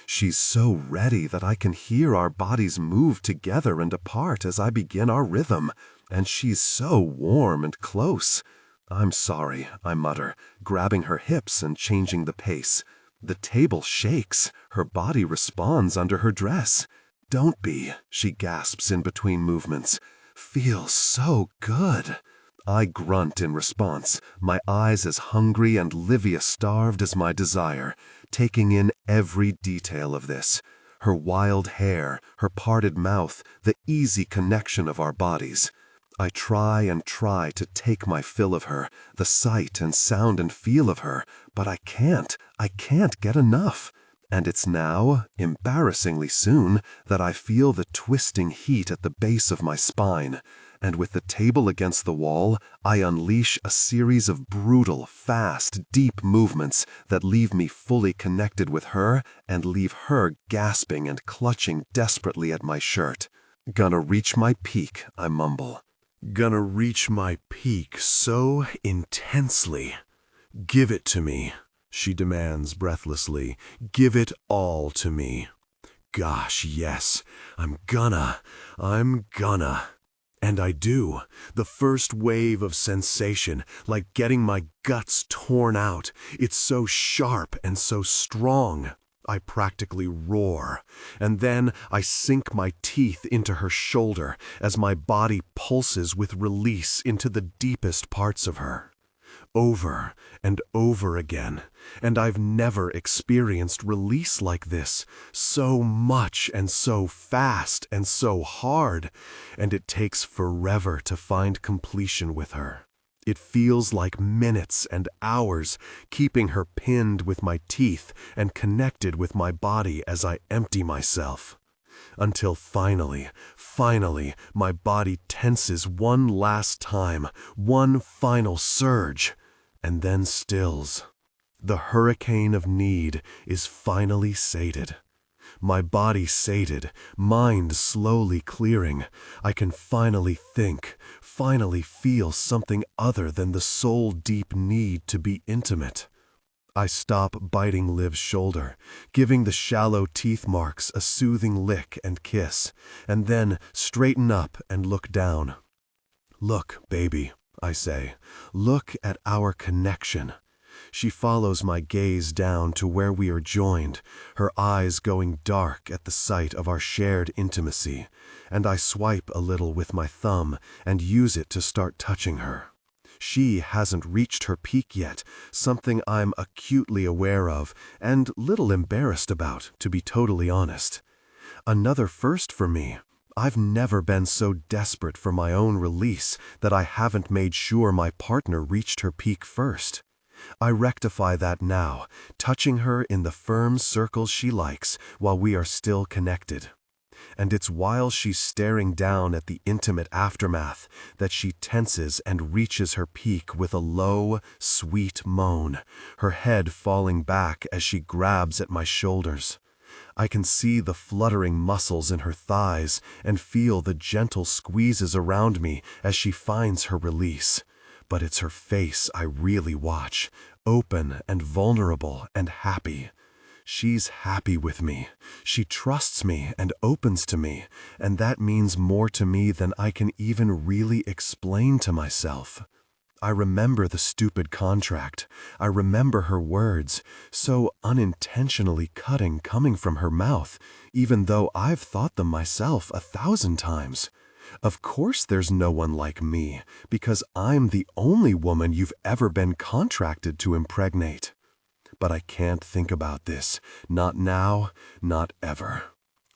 She's so ready that I can hear our bodies move together and apart as I begin our rhythm. And she's so warm and close. I'm sorry, I mutter, grabbing her hips and changing the pace. The table shakes. Her body responds under her dress. Don't be, she gasps in between movements. Feels so good. I grunt in response, my eyes as hungry and Livia starved as my desire, taking in every detail of this. Her wild hair, her parted mouth, the easy connection of our bodies. I try and try to take my fill of her, the sight and sound and feel of her, but I can't get enough. And it's now, embarrassingly soon, that I feel the twisting heat at the base of my spine, and with the table against the wall, I unleash a series of brutal, fast, deep movements that leave me fully connected with her and leave her gasping and clutching desperately at my shirt. Gonna reach my peak, I mumble. Gonna reach my peak so intensely. Give it to me, she demands breathlessly. Give it all to me. Gosh, yes, I'm gonna. And I do. The first wave of sensation, like getting my guts torn out. It's so sharp and so strong. I practically roar, and then I sink my teeth into her shoulder as my body pulses with release into the deepest parts of her. Over and over again, and I've never experienced release like this, so much and so fast and so hard, and it takes forever to find completion with her. It feels like minutes and hours, keeping her pinned with my teeth and connected with my body as I empty myself. Until finally, my body tenses one last time, one final surge, and then stills. The hurricane of need is finally sated. My body sated, mind slowly clearing. I can finally think, finally feel something other than the soul-deep need to be intimate. I stop biting Liv's shoulder, giving the shallow teeth marks a soothing lick and kiss, and then straighten up and look down. "Look, baby," I say. "Look at our connection." She follows my gaze down to where we are joined, her eyes going dark at the sight of our shared intimacy, and I swipe a little with my thumb and use it to start touching her. She hasn't reached her peak yet, something I'm acutely aware of and little embarrassed about, to be totally honest. Another first for me. I've never been so desperate for my own release that I haven't made sure my partner reached her peak first. I rectify that now, touching her in the firm circles she likes while we are still connected. And it's while she's staring down at the intimate aftermath that she tenses and reaches her peak with a low, sweet moan, her head falling back as she grabs at my shoulders. I can see the fluttering muscles in her thighs and feel the gentle squeezes around me as she finds her release. But it's her face I really watch, open and vulnerable and happy. She's happy with me. She trusts me and opens to me, and that means more to me than I can even really explain to myself. I remember the stupid contract. I remember her words, so unintentionally cutting coming from her mouth, even though I've thought them myself 1,000 times. Of course there's no one like me, because I'm the only woman you've ever been contracted to impregnate. But I can't think about this. Not now, not ever.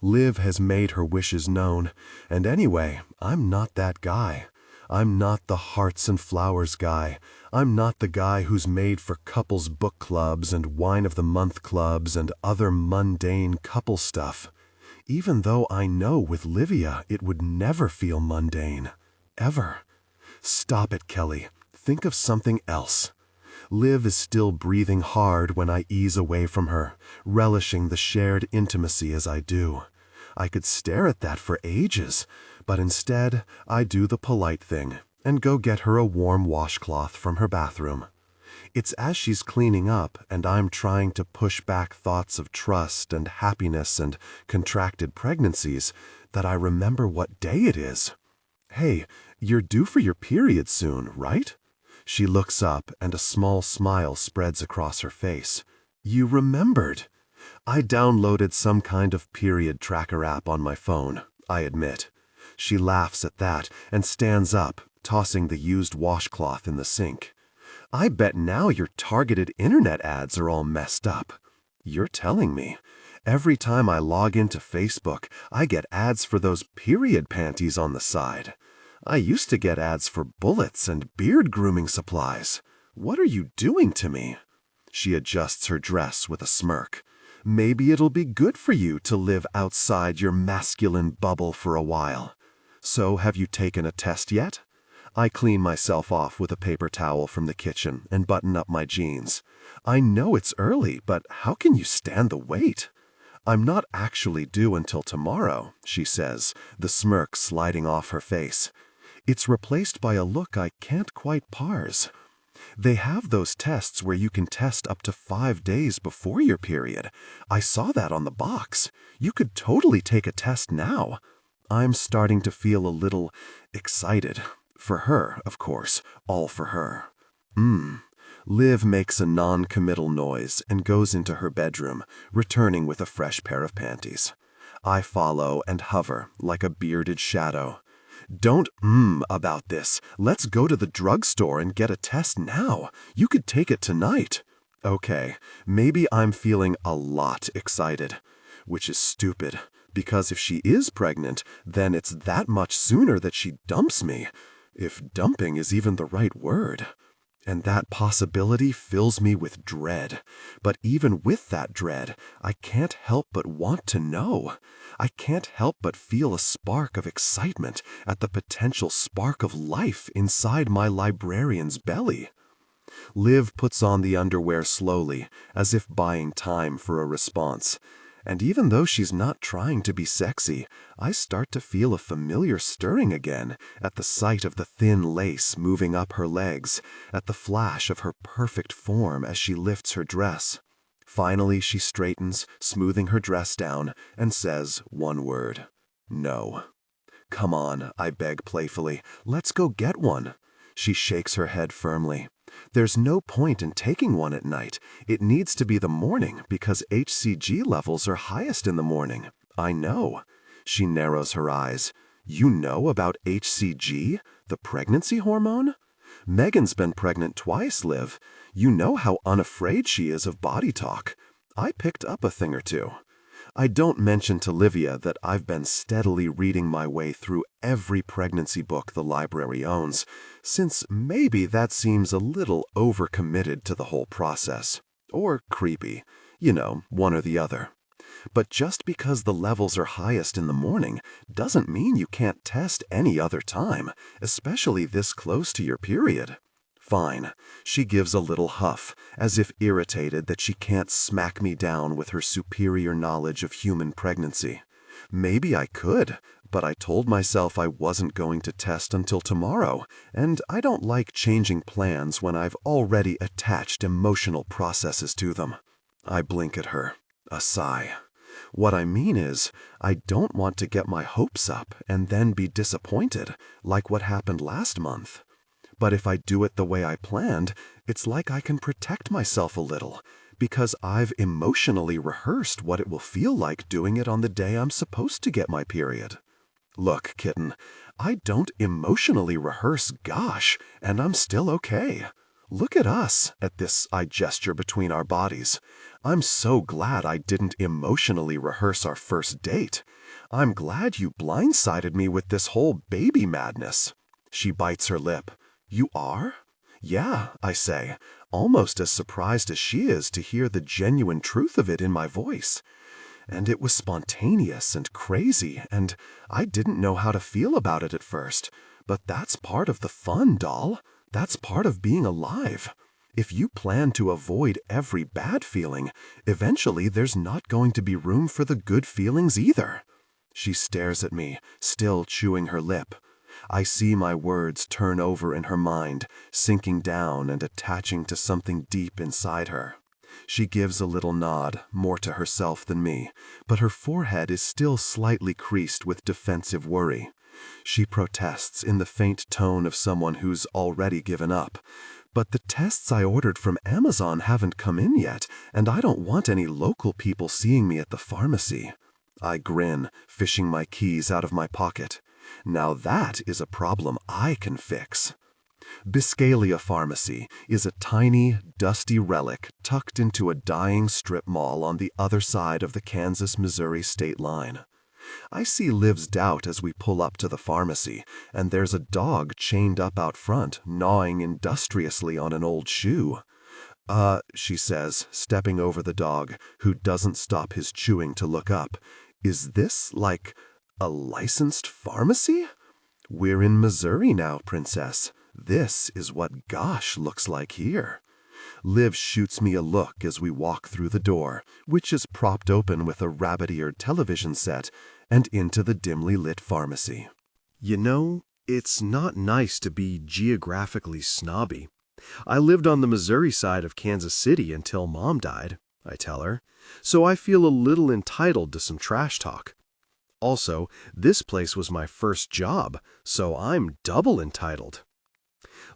Liv has made her wishes known, and anyway, I'm not that guy. I'm not the hearts and flowers guy. I'm not the guy who's made for couples book clubs and wine of the month clubs and other mundane couple stuff. Even though I know with Livia it would never feel mundane. Ever. Stop it, Kelly. Think of something else. Liv is still breathing hard when I ease away from her, relishing the shared intimacy as I do. I could stare at that for ages, but instead I do the polite thing and go get her a warm washcloth from her bathroom. It's as she's cleaning up and I'm trying to push back thoughts of trust and happiness and contracted pregnancies that I remember what day it is. "Hey, you're due for your period soon, right?" She looks up and a small smile spreads across her face. "You remembered." I downloaded some kind of period tracker app on my phone, I admit. She laughs at that and stands up, tossing the used washcloth in the sink. "I bet now your targeted internet ads are all messed up." "You're telling me. Every time I log into Facebook, I get ads for those period panties on the side. I used to get ads for bullets and beard grooming supplies. What are you doing to me?" She adjusts her dress with a smirk. "Maybe it'll be good for you to live outside your masculine bubble for a while. So have you taken a test yet?" I clean myself off with a paper towel from the kitchen and button up my jeans. "I know it's early, but how can you stand the wait?" "I'm not actually due until tomorrow," she says, the smirk sliding off her face. It's replaced by a look I can't quite parse. "They have those tests where you can test up to 5 days before your period. I saw that on the box. You could totally take a test now." I'm starting to feel a little excited. For her, of course, all for her. Liv makes a non-committal noise and goes into her bedroom, returning with a fresh pair of panties. I follow and hover like a bearded shadow. "Don't about this. Let's go to the drugstore and get a test now. You could take it tonight." Okay, maybe I'm feeling a lot excited, which is stupid, because if she is pregnant, then it's that much sooner that she dumps me, if dumping is even the right word. And that possibility fills me with dread. But even with that dread, I can't help but want to know. I can't help but feel a spark of excitement at the potential spark of life inside my librarian's belly. Liv puts on the underwear slowly, as if buying time for a response. And even though she's not trying to be sexy, I start to feel a familiar stirring again at the sight of the thin lace moving up her legs, at the flash of her perfect form as she lifts her dress. Finally, she straightens, smoothing her dress down, and says one word: no. Come on, I beg playfully. Let's go get one. She shakes her head firmly. There's no point in taking one at night. It needs to be the morning because HCG levels are highest in the morning. I know. She narrows her eyes. You know about HCG, the pregnancy hormone? Megan's been pregnant twice, Liv. You know how unafraid she is of body talk. I picked up a thing or two. I don't mention to Livia that I've been steadily reading my way through every pregnancy book the library owns, since maybe that seems a little overcommitted to the whole process. Or creepy. You know, one or the other. But just because the levels are highest in the morning doesn't mean you can't test any other time, especially this close to your period. Fine. She gives a little huff, as if irritated that she can't smack me down with her superior knowledge of human pregnancy. Maybe I could, but I told myself I wasn't going to test until tomorrow, and I don't like changing plans when I've already attached emotional processes to them. I blink at her. A sigh. What I mean is, I don't want to get my hopes up and then be disappointed, like what happened last month. But if I do it the way I planned, it's like I can protect myself a little, because I've emotionally rehearsed what it will feel like doing it on the day I'm supposed to get my period. Look, kitten, I don't emotionally rehearse gosh, and I'm still okay. Look at us, at this I gesture between our bodies. I'm so glad I didn't emotionally rehearse our first date. I'm glad you blindsided me with this whole baby madness. She bites her lip. You are? Yeah, I say, almost as surprised as she is to hear the genuine truth of it in my voice. And it was spontaneous and crazy, and I didn't know how to feel about it at first. But that's part of the fun, doll. That's part of being alive. If you plan to avoid every bad feeling, eventually there's not going to be room for the good feelings either. She stares at me, still chewing her lip. I see my words turn over in her mind, sinking down and attaching to something deep inside her. She gives a little nod, more to herself than me, but her forehead is still slightly creased with defensive worry. She protests in the faint tone of someone who's already given up. But the tests I ordered from Amazon haven't come in yet, and I don't want any local people seeing me at the pharmacy. I grin, fishing my keys out of my pocket. Now that is a problem I can fix. Biscalia Pharmacy is a tiny, dusty relic tucked into a dying strip mall on the other side of the Kansas-Missouri state line. I see Liv's doubt as we pull up to the pharmacy, and there's a dog chained up out front, gnawing industriously on an old shoe. She says, stepping over the dog, who doesn't stop his chewing to look up. Is this, like, a licensed pharmacy? We're in Missouri now, Princess. This is what gosh looks like here. Liv shoots me a look as we walk through the door, which is propped open with a rabbit-eared television set, and into the dimly lit pharmacy. You know, it's not nice to be geographically snobby. I lived on the Missouri side of Kansas City until Mom died, I tell her, so I feel a little entitled to some trash talk. Also, this place was my first job, so I'm double entitled.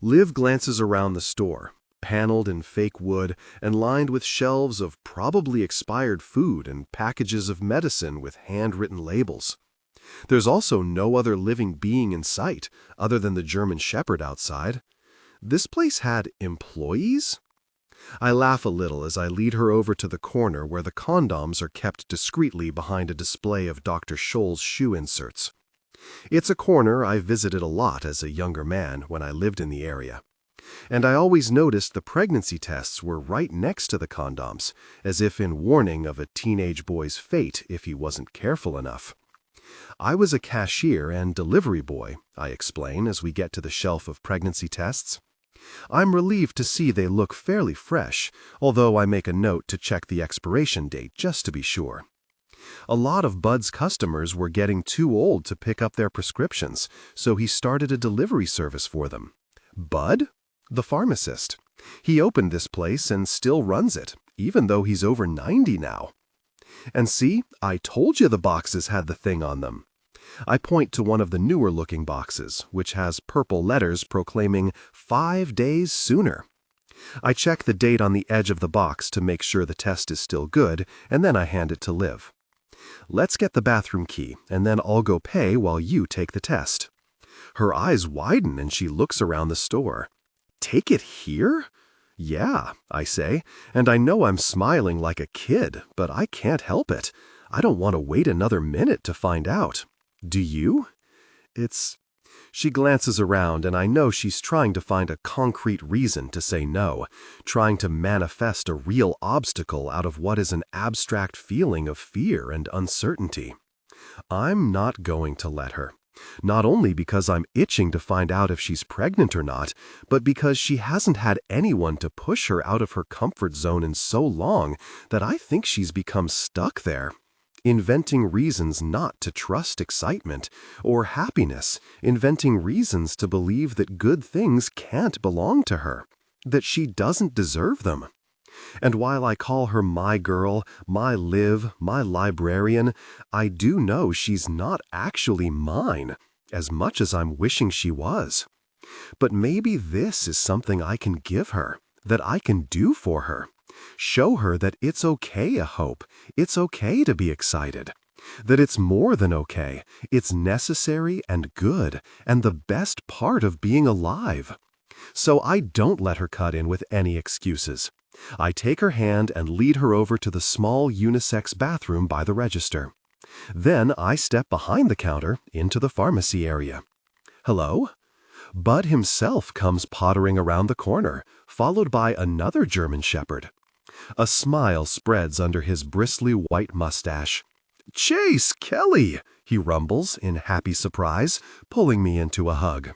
Liv glances around the store, paneled in fake wood and lined with shelves of probably expired food and packages of medicine with handwritten labels. There's also no other living being in sight other than the German Shepherd outside. This place had employees? I laugh a little as I lead her over to the corner where the condoms are kept discreetly behind a display of Dr. Scholl's shoe inserts. It's a corner I visited a lot as a younger man when I lived in the area. And I always noticed the pregnancy tests were right next to the condoms, as if in warning of a teenage boy's fate if he wasn't careful enough. I was a cashier and delivery boy, I explain as we get to the shelf of pregnancy tests. I'm relieved to see they look fairly fresh, although I make a note to check the expiration date just to be sure. A lot of Bud's customers were getting too old to pick up their prescriptions, so he started a delivery service for them. Bud? The pharmacist. He opened this place and still runs it, even though he's over 90 now. And see, I told you the boxes had the thing on them. I point to one of the newer-looking boxes, which has purple letters proclaiming 5 days sooner. I check the date on the edge of the box to make sure the test is still good, and then I hand it to Liv. Let's get the bathroom key, and then I'll go pay while you take the test. Her eyes widen and she looks around the store. Take it here? Yeah, I say, and I know I'm smiling like a kid, but I can't help it. I don't want to wait another minute to find out. Do you? She glances around, and I know she's trying to find a concrete reason to say no, trying to manifest a real obstacle out of what is an abstract feeling of fear and uncertainty. I'm not going to let her. Not only because I'm itching to find out if she's pregnant or not, but because she hasn't had anyone to push her out of her comfort zone in so long that I think she's become stuck there. Inventing reasons not to trust excitement or happiness, inventing reasons to believe that good things can't belong to her, that she doesn't deserve them. And while I call her my girl, my Liv, my librarian, I do know she's not actually mine, as much as I'm wishing she was. But maybe this is something I can give her, that I can do for her. Show her that it's okay to hope, it's okay to be excited, that it's more than okay, it's necessary and good, and the best part of being alive. So I don't let her cut in with any excuses. I take her hand and lead her over to the small unisex bathroom by the register. Then I step behind the counter into the pharmacy area. Hello? Bud himself comes pottering around the corner, followed by another German Shepherd. A smile spreads under his bristly white mustache. "Chase, Kelly!" he rumbles in happy surprise, pulling me into a hug.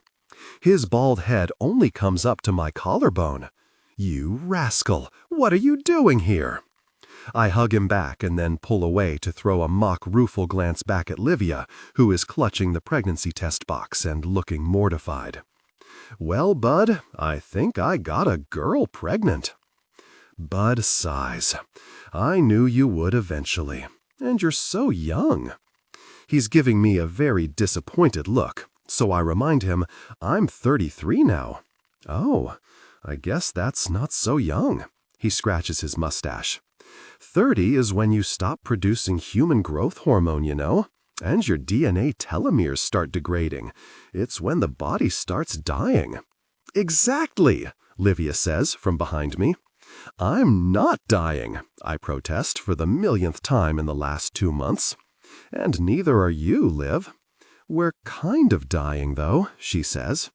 His bald head only comes up to my collarbone. "You rascal! What are you doing here?" I hug him back and then pull away to throw a mock rueful glance back at Livia, who is clutching the pregnancy test box and looking mortified. "Well, Bud, I think I got a girl pregnant." Bud sighs. "I knew you would eventually. And you're so young." He's giving me a very disappointed look, so I remind him I'm 33 now. "Oh, I guess that's not so young." He scratches his mustache. 30 is when you stop producing human growth hormone, you know, and your DNA telomeres start degrading. It's when the body starts dying. "Exactly," Livia says from behind me. "I'm not dying," I protest for the millionth time in the last 2 months. "And neither are you, Liv." "We're kind of dying, though," she says.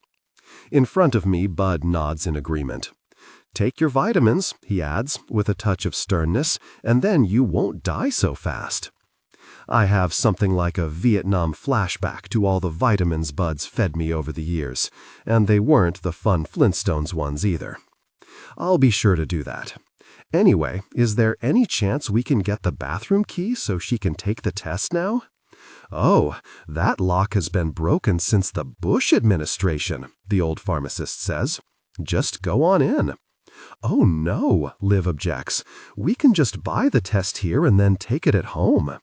In front of me, Bud nods in agreement. "Take your vitamins," he adds, with a touch of sternness, "and then you won't die so fast." I have something like a Vietnam flashback to all the vitamins Bud's fed me over the years, and they weren't the fun Flintstones ones either. I'll be sure to do that. Anyway, is there any chance we can get the bathroom key so she can take the test now? "Oh, that lock has been broken since the Bush administration," the old pharmacist says. "Just go on in." "Oh no," Liv objects. "We can just buy the test here and then take it at home."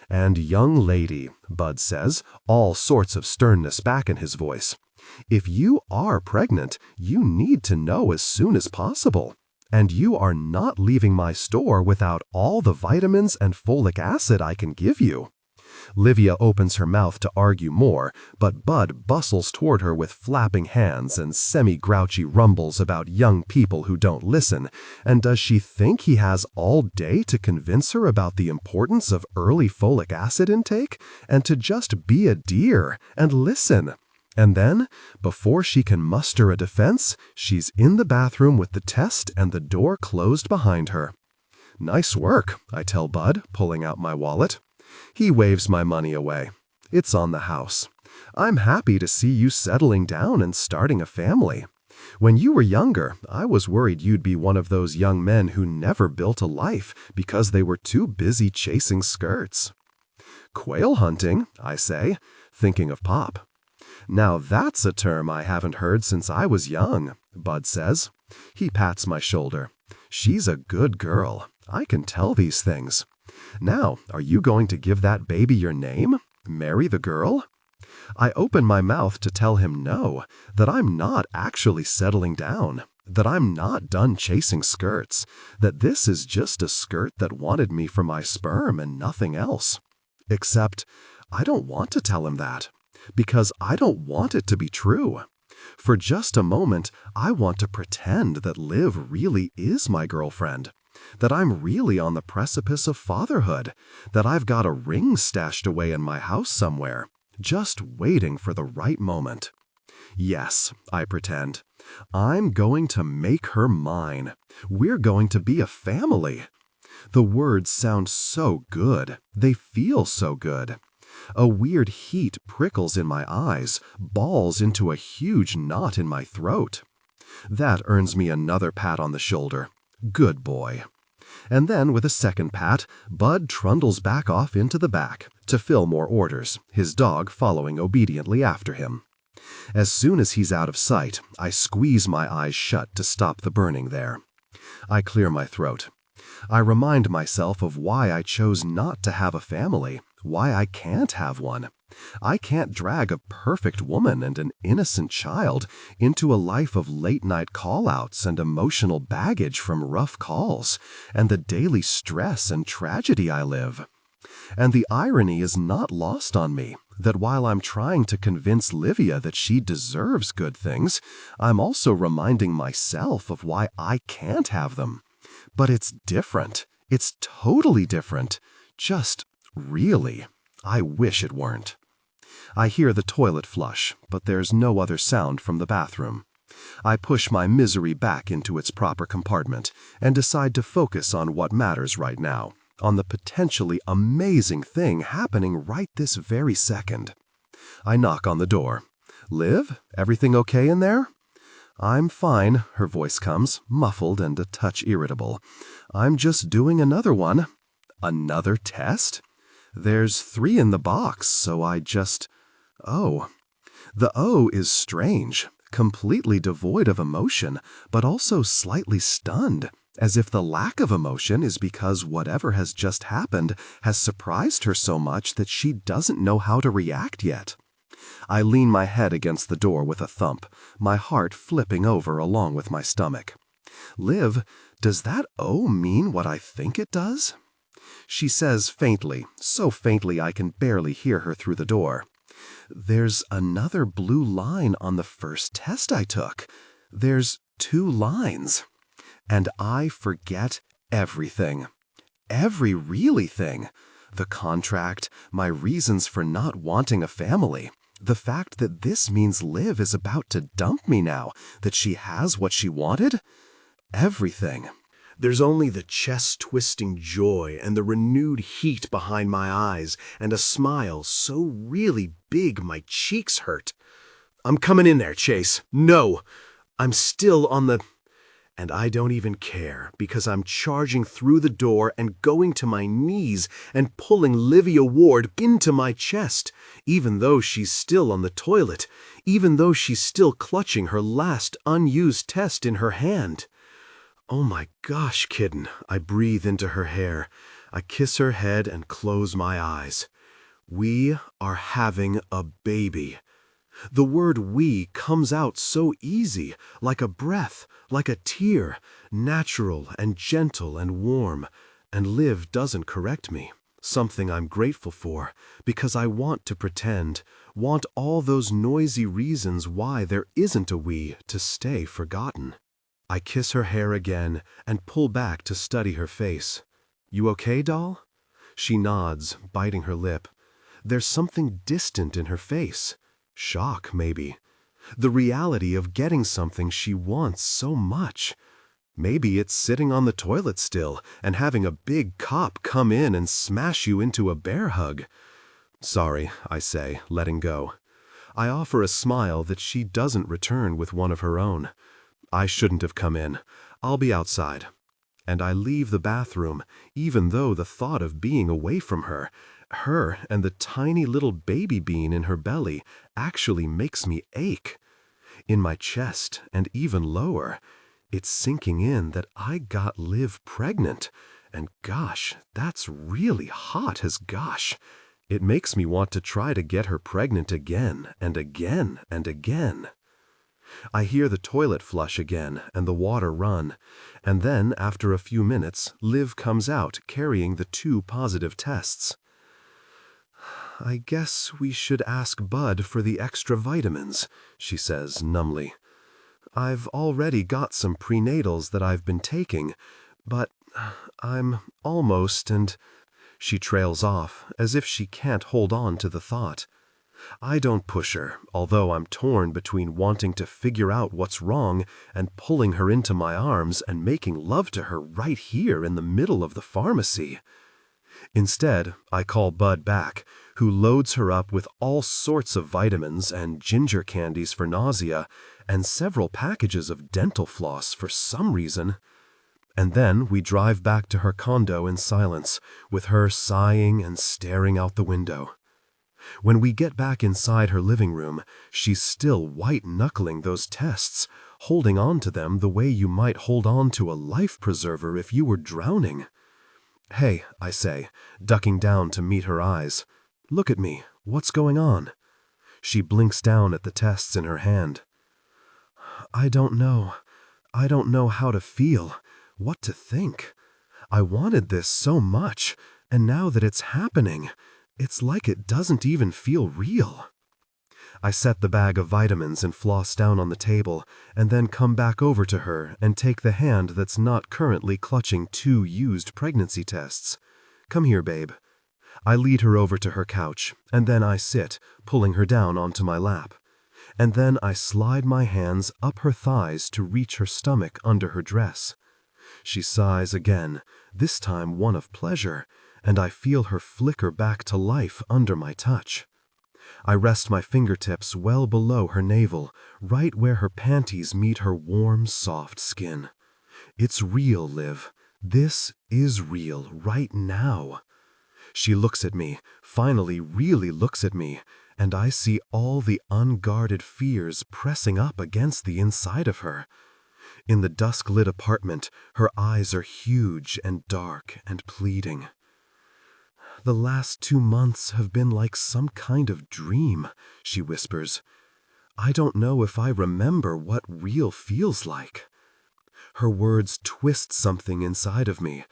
"And young lady," Bud says, all sorts of sternness back in his voice, "if you are pregnant, you need to know as soon as possible. And you are not leaving my store without all the vitamins and folic acid I can give you." Livia opens her mouth to argue more, but Bud bustles toward her with flapping hands and semi-grouchy rumbles about young people who don't listen, and does she think he has all day to convince her about the importance of early folic acid intake, and to just be a dear and listen? And then, before she can muster a defense, she's in the bathroom with the test and the door closed behind her. "Nice work," I tell Bud, pulling out my wallet. He waves my money away. "It's on the house. I'm happy to see you settling down and starting a family. When you were younger, I was worried you'd be one of those young men who never built a life because they were too busy chasing skirts. Quail hunting, I say, thinking of Pop. Now that's a term I haven't heard since I was young, Bud says. He pats my shoulder. She's a good girl. I can tell these things. Now, are you going to give that baby your name? Marry the girl? I open my mouth to tell him no, that I'm not actually settling down, that I'm not done chasing skirts, that this is just a skirt that wanted me for my sperm and nothing else. Except, I don't want to tell him that, because I don't want it to be true. For just a moment, I want to pretend that Liv really is my girlfriend, that I'm really on the precipice of fatherhood, that I've got a ring stashed away in my house somewhere, just waiting for the right moment. Yes, I pretend. I'm going to make her mine. We're going to be a family. The words sound so good. They feel so good. A weird heat prickles in my eyes, balls into a huge knot in my throat. That earns me another pat on the shoulder. Good boy. And then, with a second pat, Bud trundles back off into the back to fill more orders, his dog following obediently after him. As soon as he's out of sight, I squeeze my eyes shut to stop the burning there. I clear my throat. I remind myself of why I chose not to have a family, why I can't have one. I can't drag a perfect woman and an innocent child into a life of late-night call-outs and emotional baggage from rough calls, and the daily stress and tragedy I live. And the irony is not lost on me, that while I'm trying to convince Livia that she deserves good things, I'm also reminding myself of why I can't have them. But it's different. It's totally different. Just really. I wish it weren't. I hear the toilet flush, but there's no other sound from the bathroom. I push my misery back into its proper compartment and decide to focus on what matters right now, on the potentially amazing thing happening right this very second. I knock on the door. Liv, everything okay in there? I'm fine, her voice comes, muffled and a touch irritable. I'm just doing another one. Another test? There's 3 in the box, so I just... Oh. The O is strange, completely devoid of emotion, but also slightly stunned, as if the lack of emotion is because whatever has just happened has surprised her so much that she doesn't know how to react yet. I lean my head against the door with a thump, my heart flipping over along with my stomach. Liv, does that O mean what I think it does? She says faintly, so faintly I can barely hear her through the door. There's another blue line on the first test I took. There's 2 lines. And I forget everything. Every really thing. The contract, my reasons for not wanting a family. The fact that this means Liv is about to dump me now, that she has what she wanted. Everything. There's only the chest-twisting joy and the renewed heat behind my eyes and a smile so really big my cheeks hurt. I'm coming in there, Chase. No! I'm still on the... And I don't even care, because I'm charging through the door and going to my knees and pulling Livia Ward into my chest, even though she's still on the toilet, even though she's still clutching her last unused test in her hand. Oh my gosh, kitten, I breathe into her hair. I kiss her head and close my eyes. We are having a baby. The word we comes out so easy, like a breath, like a tear, natural and gentle and warm, and Liv doesn't correct me, something I'm grateful for, because I want to pretend, want all those noisy reasons why there isn't a we to stay forgotten. I kiss her hair again and pull back to study her face. You okay, doll? She nods, biting her lip. There's something distant in her face. Shock, maybe. The reality of getting something she wants so much. Maybe it's sitting on the toilet still and having a big cop come in and smash you into a bear hug. Sorry, I say, letting go. I offer a smile that she doesn't return with one of her own. I shouldn't have come in. I'll be outside. And I leave the bathroom, even though the thought of being away from her and the tiny little baby bean in her belly actually makes me ache. In my chest and even lower, it's sinking in that I got Liv pregnant. And gosh, that's really hot as gosh. It makes me want to try to get her pregnant again and again and again. I hear the toilet flush again and the water run, and then after a few minutes, Liv comes out carrying the 2 positive tests. I guess we should ask Bud for the extra vitamins, she says numbly. I've already got some prenatals that I've been taking, but I'm almost, and she trails off as if she can't hold on to the thought. I don't push her, although I'm torn between wanting to figure out what's wrong and pulling her into my arms and making love to her right here in the middle of the pharmacy. Instead, I call Bud back, who loads her up with all sorts of vitamins and ginger candies for nausea and several packages of dental floss for some reason. And then we drive back to her condo in silence, with her sighing and staring out the window. When we get back inside her living room, she's still white-knuckling those tests, holding on to them the way you might hold on to a life preserver if you were drowning. Hey, I say, ducking down to meet her eyes. Look at me. What's going on? She blinks down at the tests in her hand. I don't know. I don't know how to feel, what to think. I wanted this so much, and now that it's happening, it's like it doesn't even feel real. I set the bag of vitamins and floss down on the table, and then come back over to her and take the hand that's not currently clutching 2 used pregnancy tests. Come here, babe. I lead her over to her couch, and then I sit, pulling her down onto my lap. And then I slide my hands up her thighs to reach her stomach under her dress. She sighs again, this time one of pleasure, and I feel her flicker back to life under my touch. I rest my fingertips well below her navel, right where her panties meet her warm, soft skin. It's real, Liv. This is real, right now. She looks at me, finally really looks at me, and I see all the unguarded fears pressing up against the inside of her. In the dusk-lit apartment, her eyes are huge and dark and pleading. The last 2 months have been like some kind of dream, she whispers. I don't know if I remember what real feels like. Her words twist something inside of me.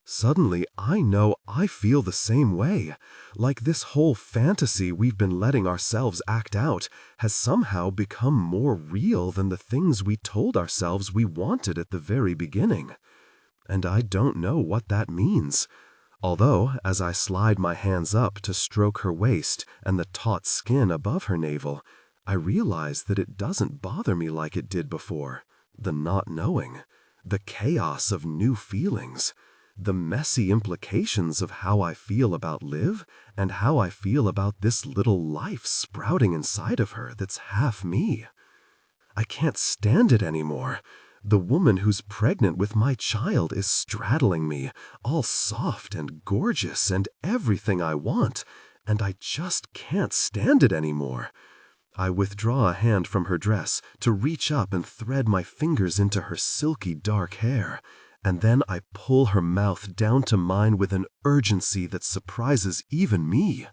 Suddenly, I know I feel the same way, like this whole fantasy we've been letting ourselves act out has somehow become more real than the things we told ourselves we wanted at the very beginning. And I don't know what that means. Although, as I slide my hands up to stroke her waist and the taut skin above her navel, I realize that it doesn't bother me like it did before. The not knowing, the chaos of new feelings, the messy implications of how I feel about Liv and how I feel about this little life sprouting inside of her that's half me. I can't stand it anymore. The woman who's pregnant with my child is straddling me, all soft and gorgeous and everything I want, and I just can't stand it anymore. I withdraw a hand from her dress to reach up and thread my fingers into her silky dark hair, and then I pull her mouth down to mine with an urgency that surprises even me.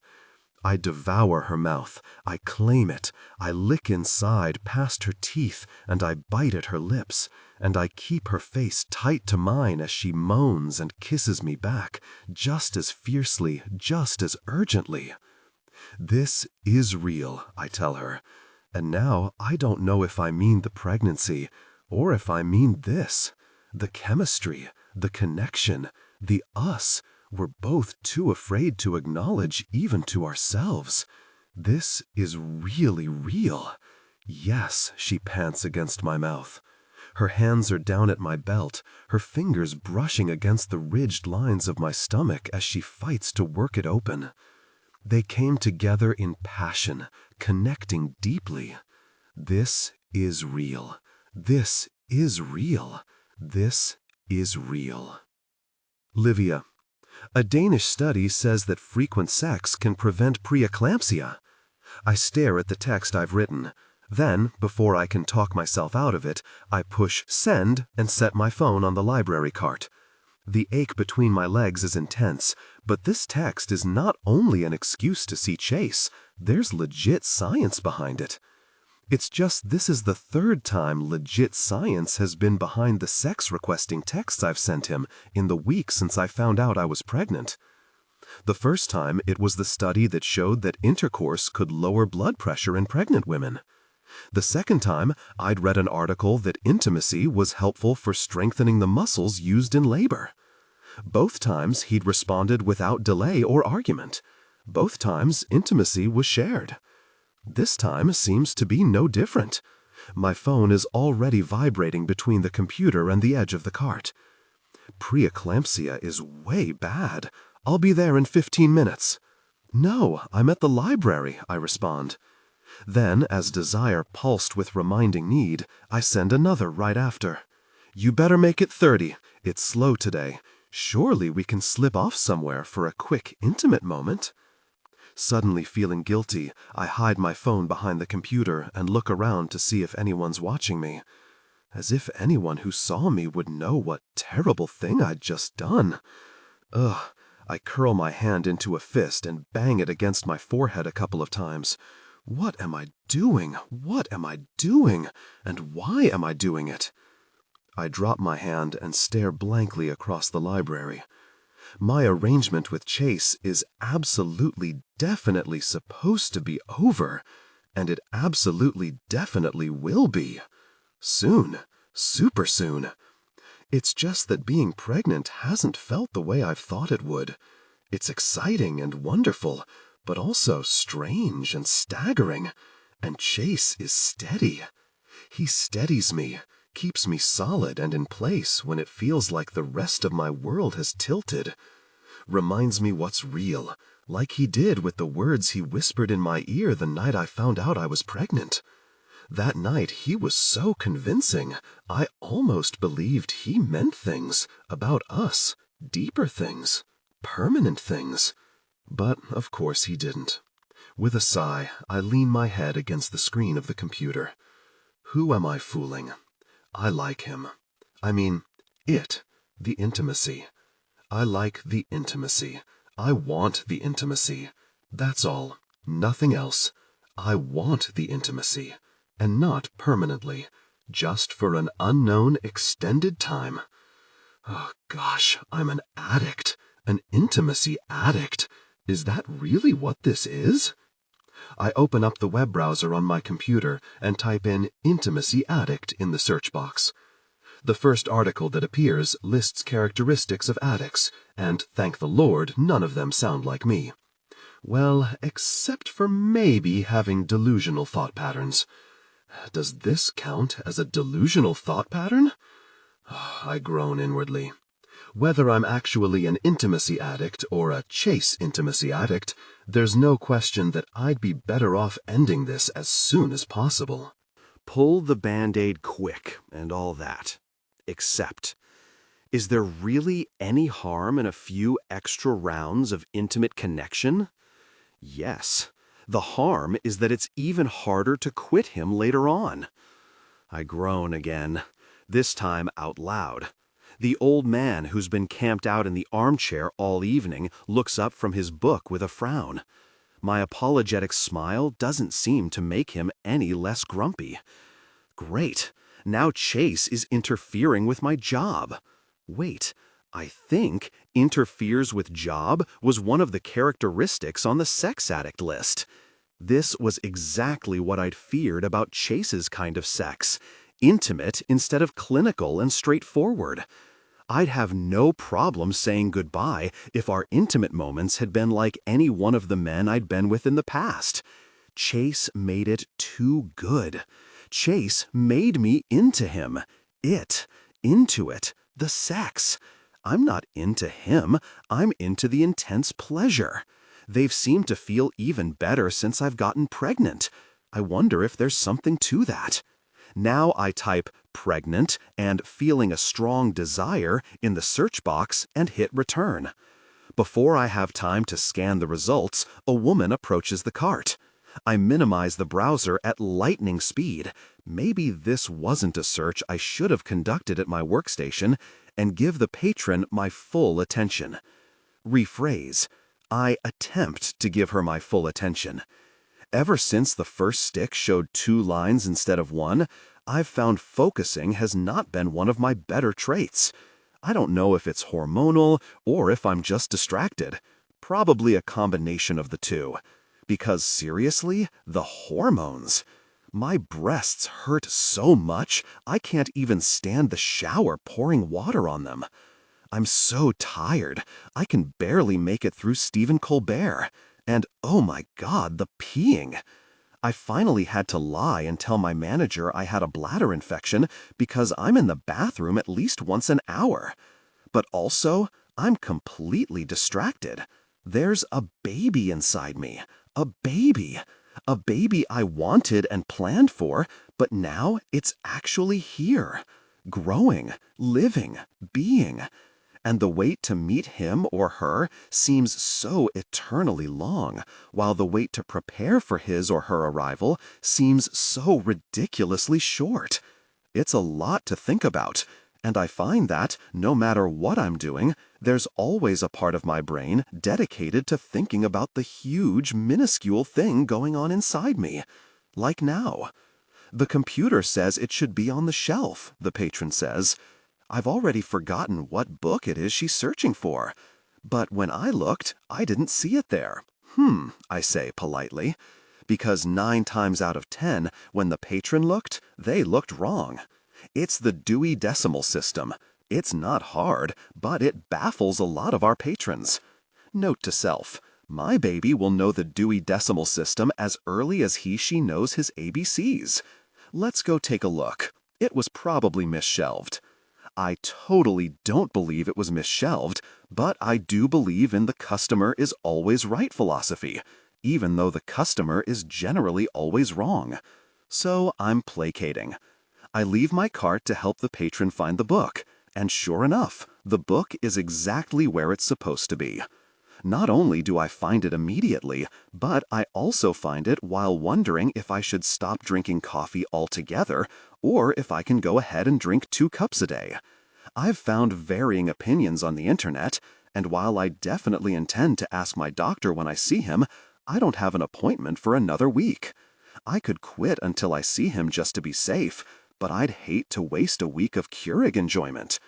I devour her mouth, I claim it, I lick inside past her teeth, and I bite at her lips, and I keep her face tight to mine as she moans and kisses me back, just as fiercely, just as urgently. This is real, I tell her, and now I don't know if I mean the pregnancy, or if I mean this, the chemistry, the connection, the us. We're both too afraid to acknowledge even to ourselves. This is really real. Yes, she pants against my mouth. Her hands are down at my belt, her fingers brushing against the ridged lines of my stomach as she fights to work it open. They came together in passion, connecting deeply. This is real. This is real. This is real. Livia, a Danish study says that frequent sex can prevent preeclampsia. I stare at the text I've written. Then, before I can talk myself out of it, I push send and set my phone on the library cart. The ache between my legs is intense, but this text is not only an excuse to see Chase, there's legit science behind it. It's just this is the third time legit science has been behind the sex-requesting texts I've sent him in the week since I found out I was pregnant. The first time it was the study that showed that intercourse could lower blood pressure in pregnant women. The second time, I'd read an article that intimacy was helpful for strengthening the muscles used in labor. Both times he'd responded without delay or argument. Both times intimacy was shared. This time seems to be no different. My phone is already vibrating between the computer and the edge of the cart. Preeclampsia is way bad. I'll be there in 15 minutes. No, I'm at the library, I respond. Then, as desire pulsed with reminding need, I send another right after. You better make it 30. It's slow today. Surely we can slip off somewhere for a quick, intimate moment. Suddenly feeling guilty, I hide my phone behind the computer and look around to see if anyone's watching me. As if anyone who saw me would know what terrible thing I'd just done. Ugh, I curl my hand into a fist and bang it against my forehead a couple of times. What am I doing? What am I doing? And why am I doing it? I drop my hand and stare blankly across the library. My arrangement with Chase is absolutely definitely supposed to be over, and it absolutely definitely will be. Soon. Super soon. It's just that being pregnant hasn't felt the way I've thought it would. It's exciting and wonderful, but also strange and staggering. And Chase is steady. He steadies me, keeps me solid and in place when it feels like the rest of my world has tilted. Reminds me what's real, like he did with the words he whispered in my ear the night I found out I was pregnant. That night he was so convincing, I almost believed he meant things about us, deeper things, permanent things. But, of course, he didn't. With a sigh, I lean my head against the screen of the computer. Who am I fooling? I like him. I mean, the intimacy. I like the intimacy. I want the intimacy. That's all. Nothing else. I want the intimacy. And not permanently. Just for an unknown extended time. Oh, gosh, I'm an addict. An intimacy addict. Is that really what this is? I open up the web browser on my computer and type in Intimacy Addict in the search box. The first article that appears lists characteristics of addicts, and thank the Lord, none of them sound like me. Well, except for maybe having delusional thought patterns. Does this count as a delusional thought pattern? I groan inwardly. Whether I'm actually an intimacy addict or a Chase intimacy addict, there's no question that I'd be better off ending this as soon as possible. Pull the Band-Aid quick and all that. Except, is there really any harm in a few extra rounds of intimate connection? Yes. The harm is that it's even harder to quit him later on. I groan again, this time out loud. The old man who's been camped out in the armchair all evening looks up from his book with a frown. My apologetic smile doesn't seem to make him any less grumpy. Great. Now Chase is interfering with my job. Wait, I think interferes with job was one of the characteristics on the sex addict list. This was exactly what I'd feared about Chase's kind of sex. Intimate instead of clinical and straightforward. I'd have no problem saying goodbye if our intimate moments had been like any one of the men I'd been with in the past. Chase made it too good. Chase made me into him. Into it, the sex. I'm not into him, I'm into the intense pleasure. They've seemed to feel even better since I've gotten pregnant. I wonder if there's something to that. Now I type pregnant and feeling a strong desire in the search box and hit return. Before I have time to scan the results, a woman approaches the cart. I minimize the browser at lightning speed. Maybe this wasn't a search I should have conducted at my workstation, and give the patron my full attention. Rephrase. I attempt to give her my full attention. Ever since the first stick showed 2 lines instead of 1, I've found focusing has not been one of my better traits. I don't know if it's hormonal or if I'm just distracted. Probably a combination of the two. Because seriously, the hormones. My breasts hurt so much I can't even stand the shower pouring water on them. I'm so tired, I can barely make it through Stephen Colbert. And oh my God, the peeing. I finally had to lie and tell my manager I had a bladder infection because I'm in the bathroom at least once an hour. But also, I'm completely distracted. There's a baby inside me. A baby. A baby I wanted and planned for, but now it's actually here. Growing, living, being. And the wait to meet him or her seems so eternally long, while the wait to prepare for his or her arrival seems so ridiculously short. It's a lot to think about, and I find that, no matter what I'm doing, there's always a part of my brain dedicated to thinking about the huge, minuscule thing going on inside me. Like now. The computer says it should be on the shelf, the patron says. I've already forgotten what book it is she's searching for. But when I looked, I didn't see it there. I say politely. Because 9 times out of 10, when the patron looked, they looked wrong. It's the Dewey Decimal System. It's not hard, but it baffles a lot of our patrons. Note to self, my baby will know the Dewey Decimal System as early as she knows his ABCs. Let's go take a look. It was probably misshelved. I totally don't believe it was misshelved, but I do believe in the customer is always right philosophy, even though the customer is generally always wrong. So I'm placating. I leave my cart to help the patron find the book, and sure enough, the book is exactly where it's supposed to be. Not only do I find it immediately, but I also find it while wondering if I should stop drinking coffee altogether, or if I can go ahead and drink 2 cups a day. I've found varying opinions on the internet, and while I definitely intend to ask my doctor when I see him, I don't have an appointment for another week. I could quit until I see him just to be safe, but I'd hate to waste a week of Keurig enjoyment.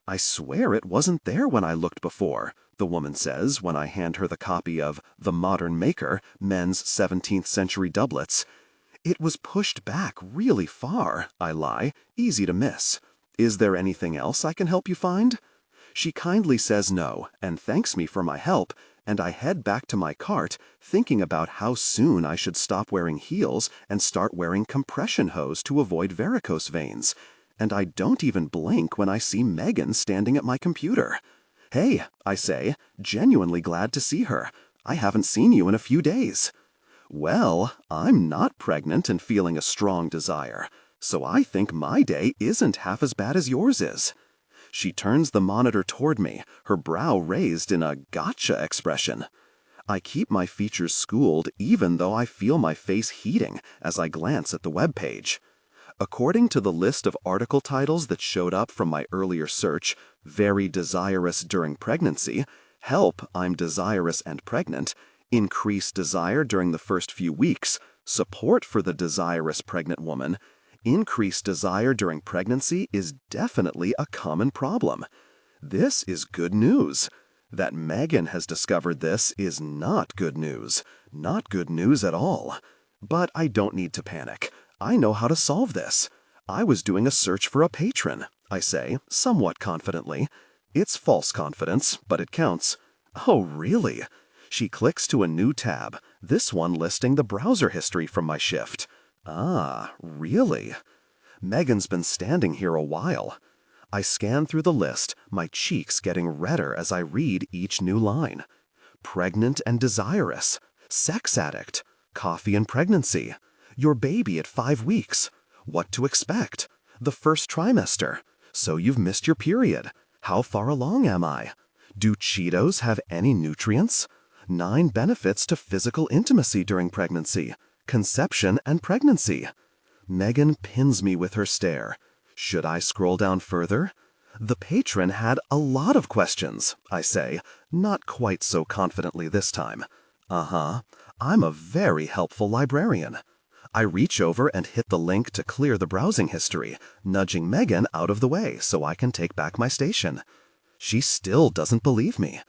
I swear it wasn't there when I looked before, the woman says when I hand her the copy of The Modern Maker, Men's 17th Century Doublets. It was pushed back really far, I lie, easy to miss. Is there anything else I can help you find? She kindly says no and thanks me for my help, and I head back to my cart, thinking about how soon I should stop wearing heels and start wearing compression hose to avoid varicose veins. And I don't even blink when I see Megan standing at my computer. Hey, I say, genuinely glad to see her. I haven't seen you in a few days. Well, I'm not pregnant and feeling a strong desire, so I think my day isn't half as bad as yours is. She turns the monitor toward me, her brow raised in a gotcha expression. I keep my features schooled even though I feel my face heating as I glance at the webpage. According to the list of article titles that showed up from my earlier search, Very Desirous During Pregnancy, Help, I'm Desirous and Pregnant, Increased Desire During the First Few Weeks, Support for the Desirous Pregnant Woman, Increased desire during pregnancy is definitely a common problem. This is good news. That Megan has discovered this is not good news. Not good news at all. But I don't need to panic. I know how to solve this. I was doing a search for a patron, I say, somewhat confidently. It's false confidence, but it counts. Oh, really? She clicks to a new tab, this one listing the browser history from my shift. Ah, really? Megan's been standing here a while. I scan through the list, my cheeks getting redder as I read each new line. Pregnant and desirous. Sex addict. Coffee and pregnancy. Your baby at 5 weeks. What to expect? The first trimester. So you've missed your period. How far along am I? Do Cheetos have any nutrients? 9 benefits to physical intimacy during pregnancy, conception and pregnancy. Megan pins me with her stare. Should I scroll down further? The patron had a lot of questions, I say, not quite so confidently this time. I'm a very helpful librarian. I reach over and hit the link to clear the browsing history, nudging Megan out of the way so I can take back my station. She still doesn't believe me.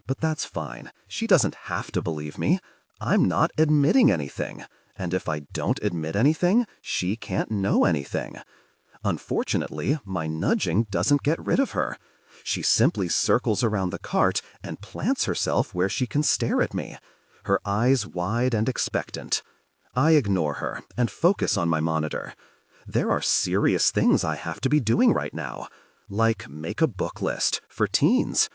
But that's fine. She doesn't have to believe me. I'm not admitting anything. And if I don't admit anything, she can't know anything. Unfortunately, my nudging doesn't get rid of her. She simply circles around the cart and plants herself where she can stare at me, her eyes wide and expectant. I ignore her and focus on my monitor. There are serious things I have to be doing right now, like make a book list for teens.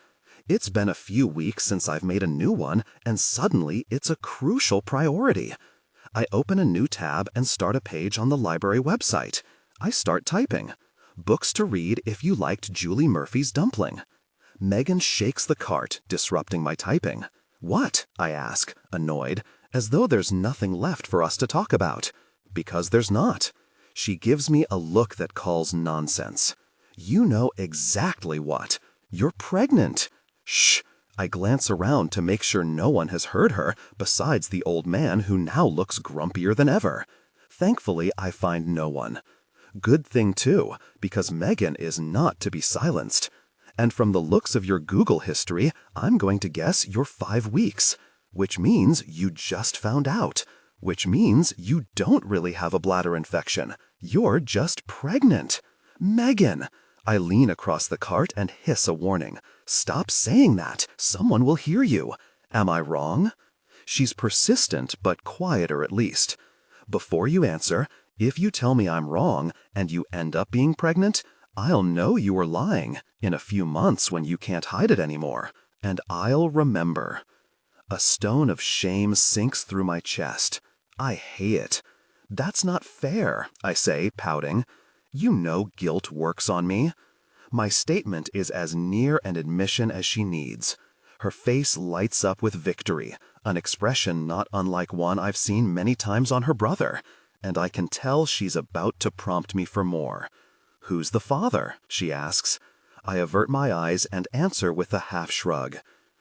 It's been a few weeks since I've made a new one, and suddenly it's a crucial priority. I open a new tab and start a page on the library website. I start typing. Books to read if you liked Julie Murphy's Dumpling. Megan shakes the cart, disrupting my typing. What? I ask, annoyed, as though there's nothing left for us to talk about. Because there's not. She gives me a look that calls nonsense. You know exactly what. You're pregnant. Shh. I glance around to make sure no one has heard her besides the old man who now looks grumpier than ever. Thankfully, I find no one. Good thing, too, because Megan is not to be silenced. And from the looks of your Google history, I'm going to guess you're 5 weeks, which means you just found out, which means you don't really have a bladder infection. You're just pregnant. Megan! I lean across the cart and hiss a warning. Stop saying that. Someone will hear you. Am I wrong? She's persistent, but quieter at least. Before you answer, if you tell me I'm wrong and you end up being pregnant, I'll know you were lying in a few months when you can't hide it anymore. And I'll remember. A stone of shame sinks through my chest. I hate it. That's not fair, I say, pouting. You know guilt works on me. My statement is as near an admission as she needs. Her face lights up with victory, an expression not unlike one I've seen many times on her brother, and I can tell she's about to prompt me for more. Who's the father? She asks. I avert my eyes and answer with a half shrug.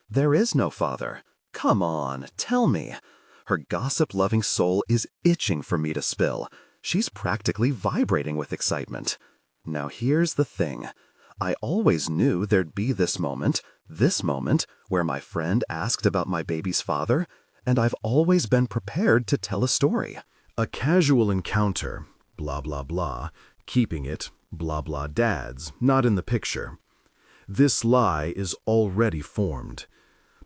There is no father. Come on, tell me. Her gossip-loving soul is itching for me to spill. She's practically vibrating with excitement. Now here's the thing. I always knew there'd be this moment, where my friend asked about my baby's father, and I've always been prepared to tell a story. A casual encounter, blah blah blah, keeping it, blah blah dads, not in the picture. This lie is already formed.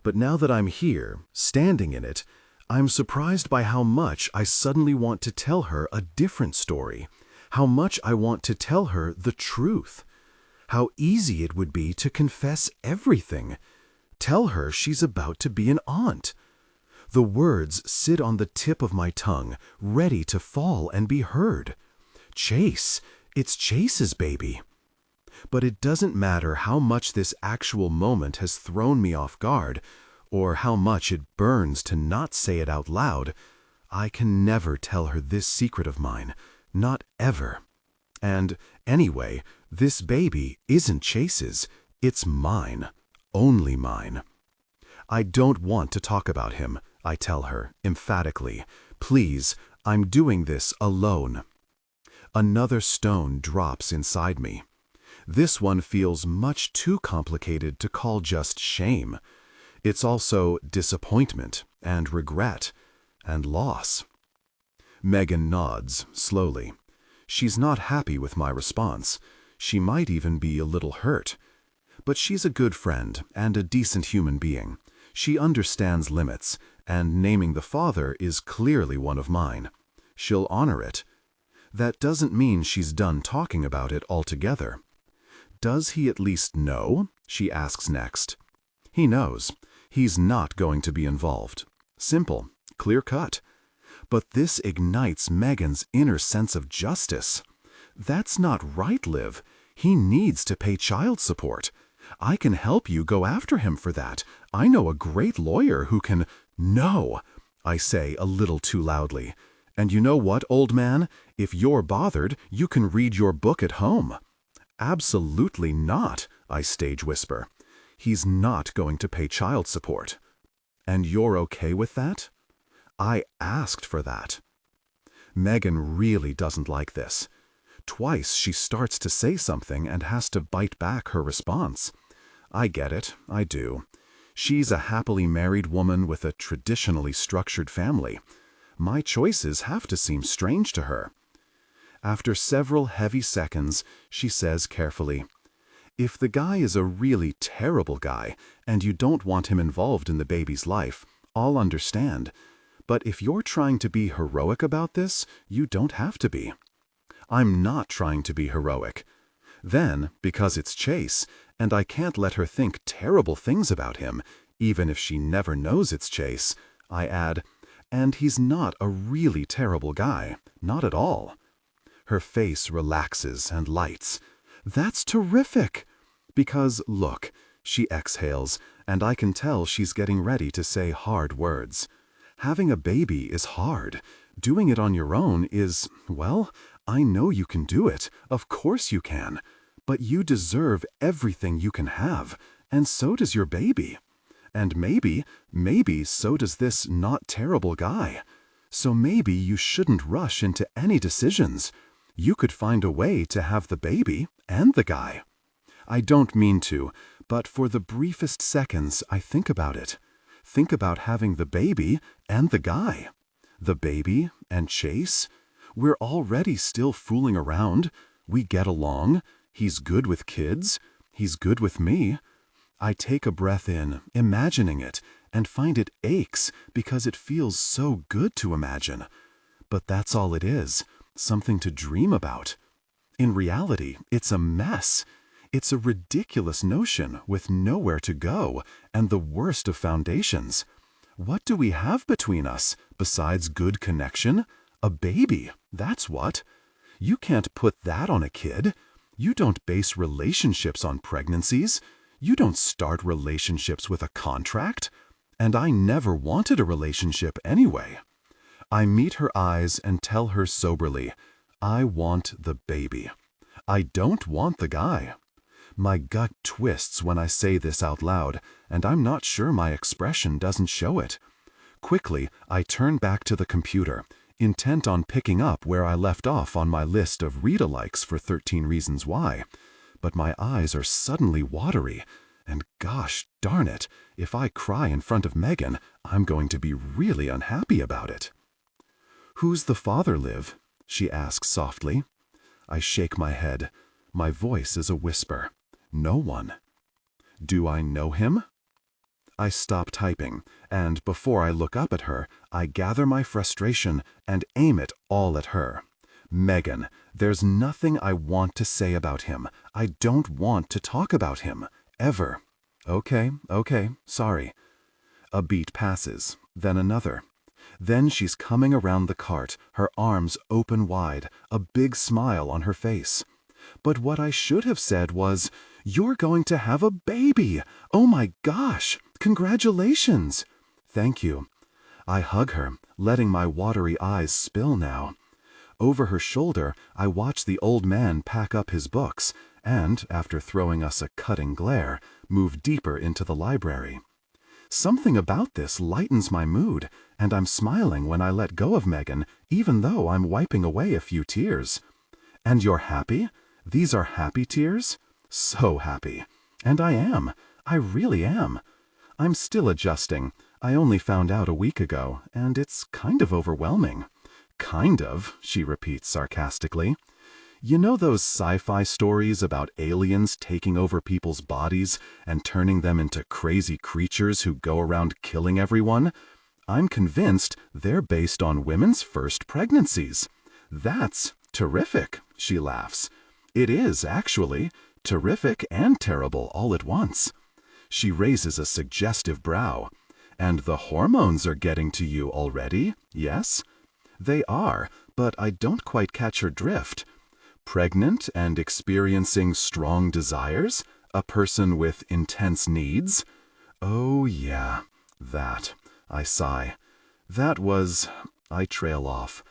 But now that I'm here, standing in it, I'm surprised by how much I suddenly want to tell her a different story, how much I want to tell her the truth, how easy it would be to confess everything, tell her she's about to be an aunt. The words sit on the tip of my tongue, ready to fall and be heard. Chase, it's Chase's baby. But it doesn't matter how much this actual moment has thrown me off guard, or how much it burns to not say it out loud. I can never tell her this secret of mine, not ever. And anyway, this baby isn't Chase's, it's mine, only mine. I don't want to talk about him, I tell her, emphatically. Please, I'm doing this alone. Another stone drops inside me. This one feels much too complicated to call just shame. It's also disappointment and regret and loss. Megan nods, slowly. She's not happy with my response. She might even be a little hurt. But she's a good friend and a decent human being. She understands limits, and naming the father is clearly one of mine. She'll honor it. That doesn't mean she's done talking about it altogether. Does he at least know? She asks next. He knows. He's not going to be involved. Simple, clear cut. But this ignites Megan's inner sense of justice. That's not right, Liv. He needs to pay child support. I can help you go after him for that. I know a great lawyer who can— No, I say a little too loudly. And you know what, old man? If you're bothered, you can read your book at home. Absolutely not, I stage whisper. He's not going to pay child support. And you're okay with that? I asked for that. Megan really doesn't like this. Twice she starts to say something and has to bite back her response. I get it, I do. She's a happily married woman with a traditionally structured family. My choices have to seem strange to her. After several heavy seconds, she says carefully, "If the guy is a really terrible guy, and you don't want him involved in the baby's life, I'll understand. But if you're trying to be heroic about this, you don't have to be." I'm not trying to be heroic. Then, because it's Chase, and I can't let her think terrible things about him, even if she never knows it's Chase, I add, "And he's not a really terrible guy, not at all." Her face relaxes and lights. That's terrific! Because, look, she exhales, and I can tell she's getting ready to say hard words. Having a baby is hard. Doing it on your own is, well, I know you can do it. Of course you can. But you deserve everything you can have, and so does your baby. And maybe so does this not terrible guy. So maybe you shouldn't rush into any decisions. You could find a way to have the baby and the guy. I don't mean to, but for the briefest seconds I think about it. Think about having the baby and the guy. The baby and Chase. We're already still fooling around. We get along. He's good with kids. He's good with me. I take a breath in, imagining it, and find it aches because it feels so good to imagine. But that's all it is, something to dream about. In reality, it's a mess. It's a ridiculous notion with nowhere to go and the worst of foundations. What do we have between us besides good connection? A baby, that's what. You can't put that on a kid. You don't base relationships on pregnancies. You don't start relationships with a contract. And I never wanted a relationship anyway. I meet her eyes and tell her soberly, I want the baby. I don't want the guy. My gut twists when I say this out loud, and I'm not sure my expression doesn't show it. Quickly, I turn back to the computer, intent on picking up where I left off on my list of read-alikes for 13 Reasons Why. But my eyes are suddenly watery, and gosh darn it, if I cry in front of Megan, I'm going to be really unhappy about it. "Who's the father, Liv?" she asks softly. I shake my head. My voice is a whisper. No one. Do I know him? I stop typing, and before I look up at her, I gather my frustration and aim it all at her. Megan, there's nothing I want to say about him. I don't want to talk about him. Ever. Okay, sorry. A beat passes, then another. Then she's coming around the cart, her arms open wide, a big smile on her face. But what I should have said was, "You're going to have a baby! Oh my gosh! Congratulations!" Thank you. I hug her, letting my watery eyes spill now. Over her shoulder, I watch the old man pack up his books and, after throwing us a cutting glare, move deeper into the library. Something about this lightens my mood, and I'm smiling when I let go of Megan, even though I'm wiping away a few tears. And you're happy? These are happy tears? So happy. And I am. I really am. I'm still adjusting. I only found out a week ago, and it's kind of overwhelming. Kind of, she repeats sarcastically. You know those sci-fi stories about aliens taking over people's bodies and turning them into crazy creatures who go around killing everyone? I'm convinced they're based on women's first pregnancies. That's terrific, she laughs. It is, actually, terrific and terrible all at once. She raises a suggestive brow. And the hormones are getting to you already, yes? They are, but I don't quite catch her drift. pregnant and experiencing strong desires? A person with intense needs? Oh, yeah, that. I sigh. That was... I trail off.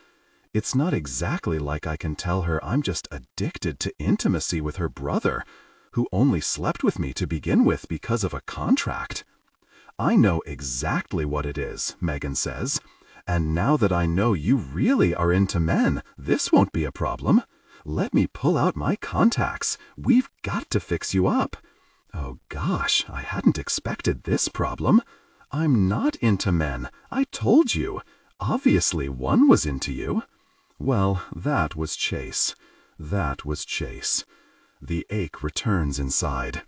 It's not exactly like I can tell her I'm just addicted to intimacy with her brother, who only slept with me to begin with because of a contract. I know exactly what it is, Megan says. And now that I know you really are into men, this won't be a problem. Let me pull out my contacts. We've got to fix you up. Oh gosh, I hadn't expected this problem. I'm not into men. I told you. Obviously one was into you. Well, that was Chase. That was Chase. The ache returns inside.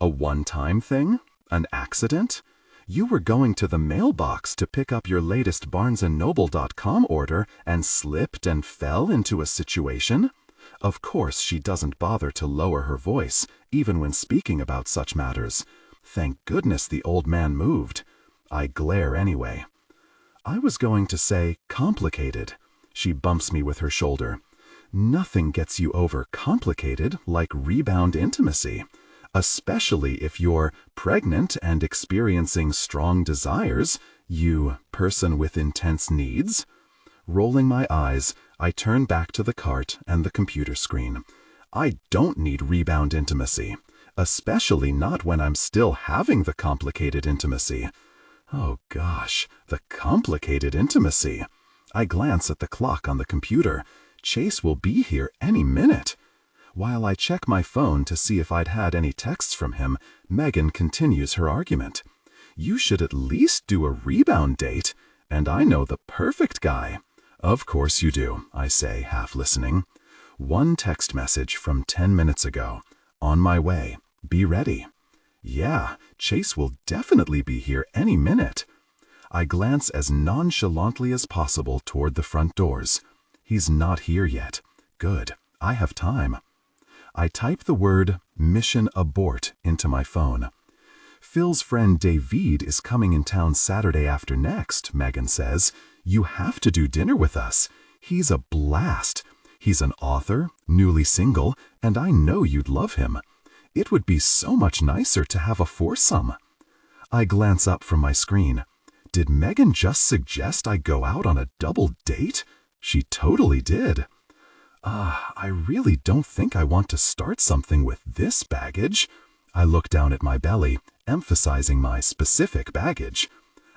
A one-time thing? An accident? You were going to the mailbox to pick up your latest barnesandnoble.com order and slipped and fell into a situation? Of course she doesn't bother to lower her voice, even when speaking about such matters. Thank goodness the old man moved. I glare anyway. I was going to say complicated. She bumps me with her shoulder. Nothing gets you over complicated like rebound intimacy, especially if you're pregnant and experiencing strong desires, you person with intense needs. Rolling my eyes, I turn back to the cart and the computer screen. I don't need rebound intimacy, especially not when I'm still having the complicated intimacy. Oh gosh, the complicated intimacy. I glance at the clock on the computer. Chase will be here any minute. While I check my phone to see if I'd had any texts from him, Megan continues her argument. You should at least do a rebound date, and I know the perfect guy. Of course you do, I say, half listening. One text message from 10 minutes ago. On my way. Be ready. Yeah, Chase will definitely be here any minute. I glance as nonchalantly as possible toward the front doors. He's not here yet. Good. I have time. I type the word mission abort into my phone. Phil's friend David is coming in town Saturday after next, Megan says. You have to do dinner with us. He's a blast. He's an author, newly single, and I know you'd love him. It would be so much nicer to have a foursome. I glance up from my screen. Did Megan just suggest I go out on a double date? She totally did. I really don't think I want to start something with this baggage. I look down at my belly, emphasizing my specific baggage.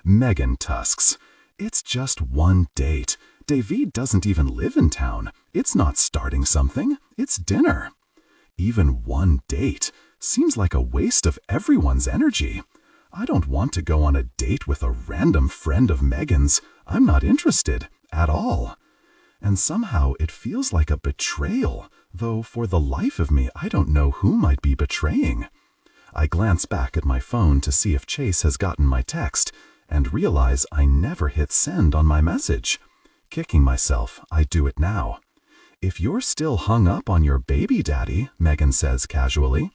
Megan tusks. It's just one date. David doesn't even live in town. It's not starting something. It's dinner. Even one date seems like a waste of everyone's energy. I don't want to go on a date with a random friend of Megan's. I'm not interested at all. And somehow it feels like a betrayal, though for the life of me I don't know who might be betraying. I glance back at my phone to see if Chase has gotten my text, and realize I never hit send on my message. Kicking myself, I do it now. If you're still hung up on your baby daddy, Megan says casually.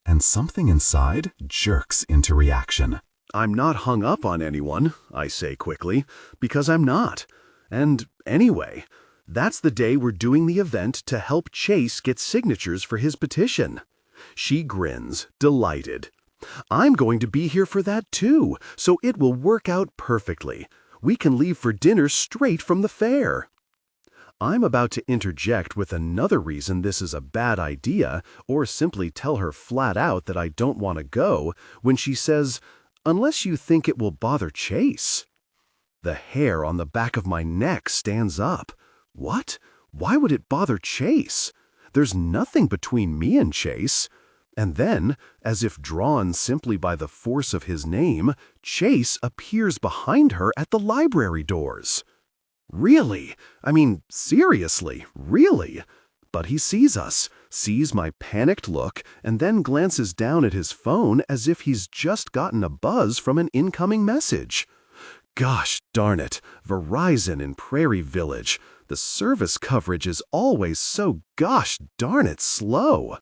And something inside jerks into reaction. I'm not hung up on anyone, I say quickly, because I'm not. And anyway, that's the day we're doing the event to help Chase get signatures for his petition. She grins, delighted. I'm going to be here for that too, so it will work out perfectly. We can leave for dinner straight from the fair. I'm about to interject with another reason this is a bad idea, or simply tell her flat out that I don't want to go, when she says, unless you think it will bother Chase. The hair on the back of my neck stands up. What? Why would it bother Chase? There's nothing between me and Chase. And then, as if drawn simply by the force of his name, Chase appears behind her at the library doors. Really? I mean, seriously, really? But he sees us, sees my panicked look, and then glances down at his phone as if he's just gotten a buzz from an incoming message. Gosh darn it, Verizon in Prairie Village. The service coverage is always so gosh darn it slow.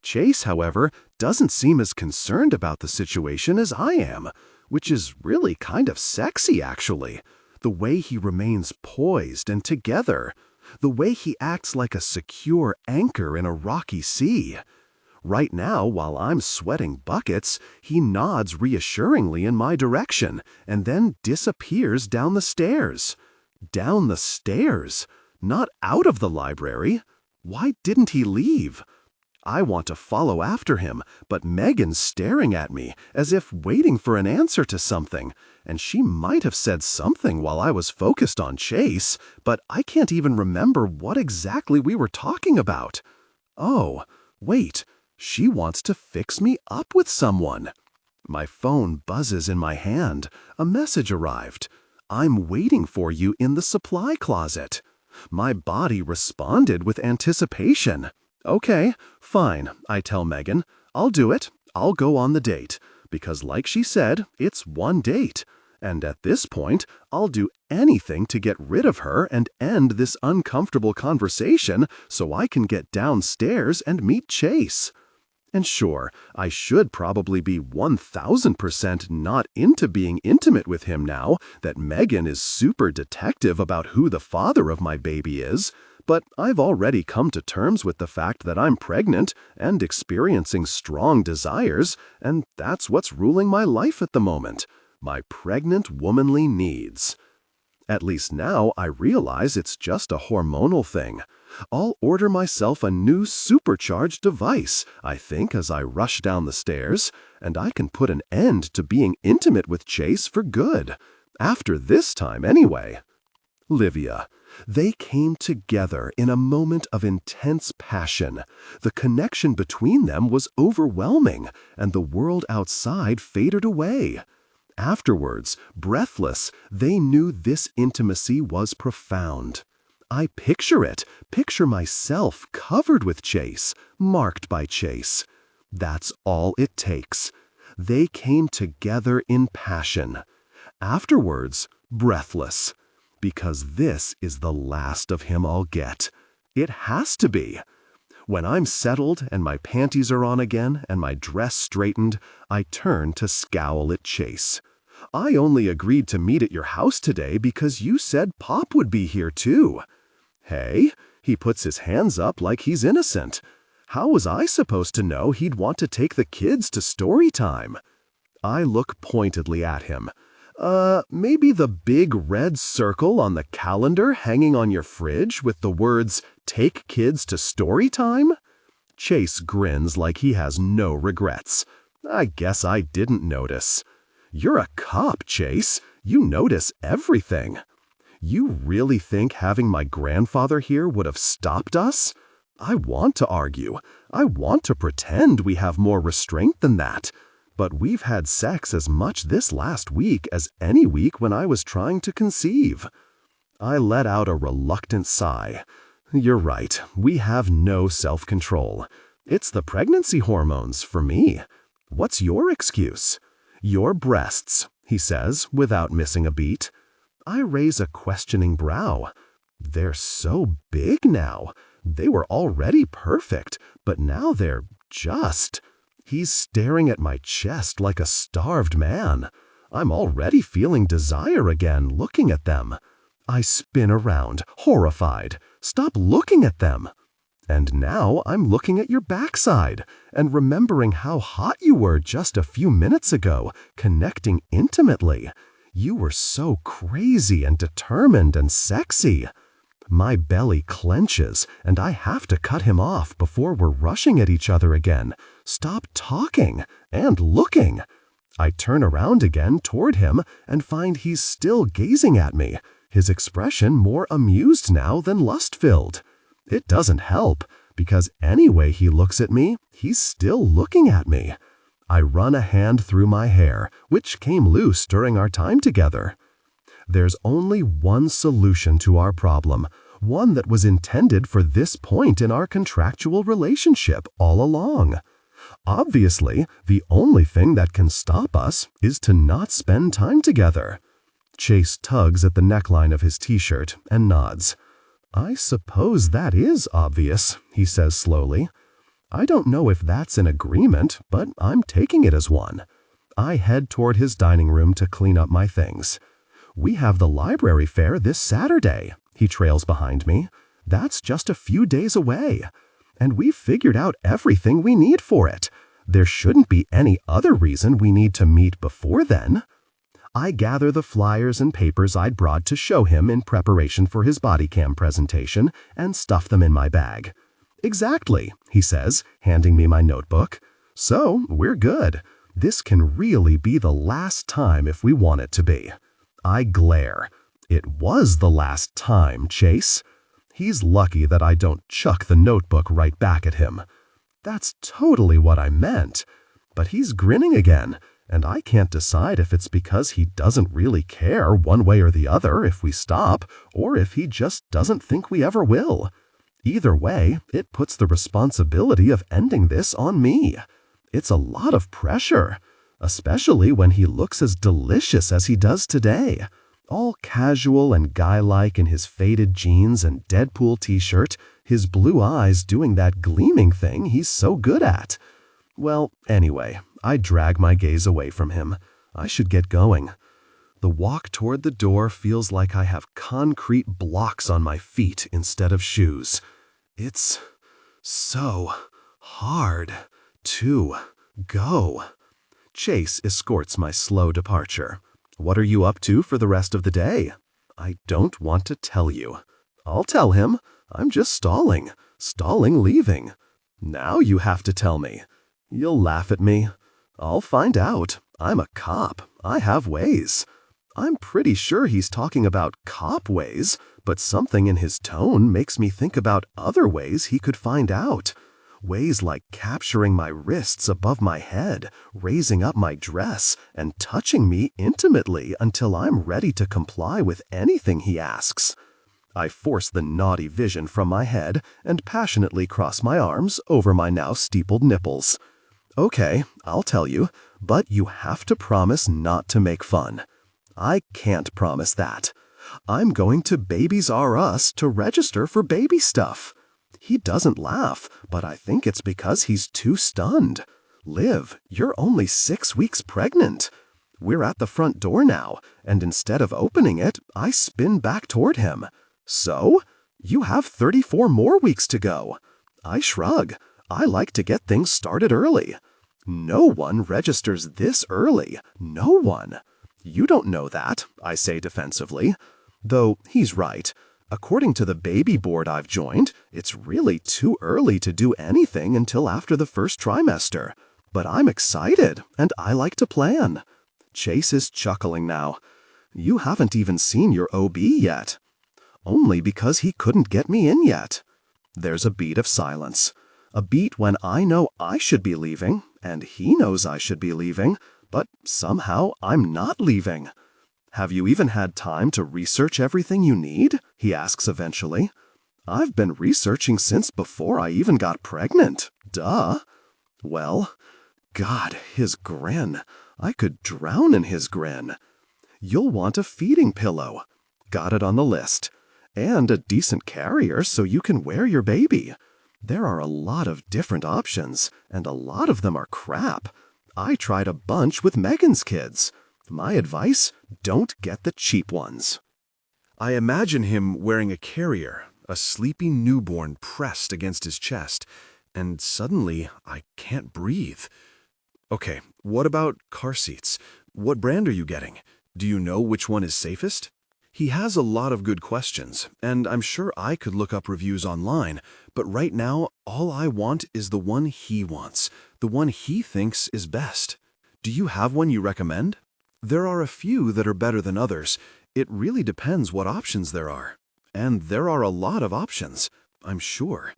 Chase, however, doesn't seem as concerned about the situation as I am, which is really kind of sexy, actually. The way he remains poised and together. the way he acts like a secure anchor in a rocky sea. Right now, while I'm sweating buckets, he nods reassuringly in my direction and then disappears down the stairs. Down the stairs, not out of the library. Why didn't he leave? I want to follow after him, but Megan's staring at me as if waiting for an answer to something, and she might have said something while I was focused on Chase, but I can't even remember what exactly we were talking about. Oh, wait, she wants to fix me up with someone. My phone buzzes in my hand. A message arrived. I'm waiting for you in the supply closet. My body responded with anticipation. Okay, fine, I tell Megan. I'll do it. I'll go on the date. Because like she said, it's one date. And at this point, I'll do anything to get rid of her and end this uncomfortable conversation so I can get downstairs and meet Chase. And sure, I should probably be 1000% not into being intimate with him now that Megan is super detective about who the father of my baby is, but I've already come to terms with the fact that I'm pregnant and experiencing strong desires, and that's what's ruling my life at the moment, my pregnant womanly needs. At least now I realize it's just a hormonal thing. I'll order myself a new supercharged device, I think, as I rush down the stairs, and I can put an end to being intimate with Chase for good. After this time, anyway. Livia. They came together in a moment of intense passion. The connection between them was overwhelming, and the world outside faded away. Afterwards, breathless, they knew this intimacy was profound. I picture myself covered with Chase, marked by Chase. That's all it takes. They came together in passion. Afterwards, breathless. Because this is the last of him I'll get. It has to be. When I'm settled and my panties are on again and my dress straightened, I turn to scowl at Chase. I only agreed to meet at your house today because you said Pop would be here too. Hey, he puts his hands up like he's innocent. How was I supposed to know he'd want to take the kids to story time? I look pointedly at him. Maybe the big red circle on the calendar hanging on your fridge with the words, "Take kids to story time"? Chase grins like he has no regrets. I guess I didn't notice. You're a cop, Chase. You notice everything. You really think having my grandfather here would have stopped us? I want to argue. I want to pretend we have more restraint than that. But we've had sex as much this last week as any week when I was trying to conceive. I let out a reluctant sigh. You're right, we have no self-control. It's the pregnancy hormones for me. What's your excuse? Your breasts, he says, without missing a beat. I raise a questioning brow. They're so big now. They were already perfect, but now they're just... He's staring at my chest like a starved man. I'm already feeling desire again looking at them. I spin around, horrified. Stop looking at them. And now I'm looking at your backside and remembering how hot you were just a few minutes ago, connecting intimately. You were so crazy and determined and sexy. My belly clenches, and I have to cut him off before we're rushing at each other again. Stop talking and looking. I turn around again toward him and find he's still gazing at me, his expression more amused now than lust-filled. It doesn't help, because any way he looks at me, he's still looking at me. I run a hand through my hair, which came loose during our time together. There's only one solution to our problem, one that was intended for this point in our contractual relationship all along. Obviously, the only thing that can stop us is to not spend time together. Chase tugs at the neckline of his t-shirt and nods. I suppose that is obvious, he says slowly. I don't know if that's an agreement, but I'm taking it as one. I head toward his dining room to clean up my things. We have the library fair this Saturday, he trails behind me. That's just a few days away. And we've figured out everything we need for it. There shouldn't be any other reason we need to meet before then. I gather the flyers and papers I'd brought to show him in preparation for his body cam presentation and stuff them in my bag. Exactly, he says, handing me my notebook. So, we're good. This can really be the last time if we want it to be. I glare. It was the last time, Chase. He's lucky that I don't chuck the notebook right back at him. That's totally what I meant. But he's grinning again, and I can't decide if it's because he doesn't really care one way or the other if we stop, or if he just doesn't think we ever will. Either way, it puts the responsibility of ending this on me. It's a lot of pressure, especially when he looks as delicious as he does today. All casual and guy-like in his faded jeans and Deadpool t-shirt, his blue eyes doing that gleaming thing he's so good at. Well, anyway, I drag my gaze away from him. I should get going. The walk toward the door feels like I have concrete blocks on my feet instead of shoes. It's so hard to go. Chase escorts my slow departure. What are you up to for the rest of the day? I don't want to tell you. I'll tell him. I'm just stalling leaving. Now you have to tell me. You'll laugh at me. I'll find out. I'm a cop. I have ways. I'm pretty sure he's talking about cop ways, but something in his tone makes me think about other ways he could find out. Ways like capturing my wrists above my head, raising up my dress, and touching me intimately until I'm ready to comply with anything he asks. I force the naughty vision from my head and passionately cross my arms over my now steepled nipples. Okay, I'll tell you, but you have to promise not to make fun. I can't promise that. I'm going to Babies R Us to register for baby stuff. He doesn't laugh, but I think it's because he's too stunned. Liv, you're only 6 weeks pregnant. We're at the front door now, and instead of opening it, I spin back toward him. So? You have 34 more weeks to go. I shrug. I like to get things started early. No one registers this early. No one. You don't know that, I say defensively. Though he's right. According to the baby board I've joined, it's really too early to do anything until after the first trimester. But I'm excited, and I like to plan. Chase is chuckling now. You haven't even seen your OB yet. Only because he couldn't get me in yet. There's a beat of silence. A beat when I know I should be leaving, and he knows I should be leaving, but somehow I'm not leaving. Have you even had time to research everything you need? He asks eventually. I've been researching since before I even got pregnant. Duh. Well, God, his grin. I could drown in his grin. You'll want a feeding pillow. Got it on the list. And a decent carrier so you can wear your baby. There are a lot of different options, and a lot of them are crap. I tried a bunch with Megan's kids. My advice, don't get the cheap ones. I imagine him wearing a carrier, a sleepy newborn pressed against his chest, and suddenly I can't breathe. Okay, what about car seats? What brand are you getting? Do you know which one is safest? He has a lot of good questions, and I'm sure I could look up reviews online, but right now, all I want is the one he wants, the one he thinks is best. Do you have one you recommend? There are a few that are better than others. It really depends what options there are. And there are a lot of options, I'm sure.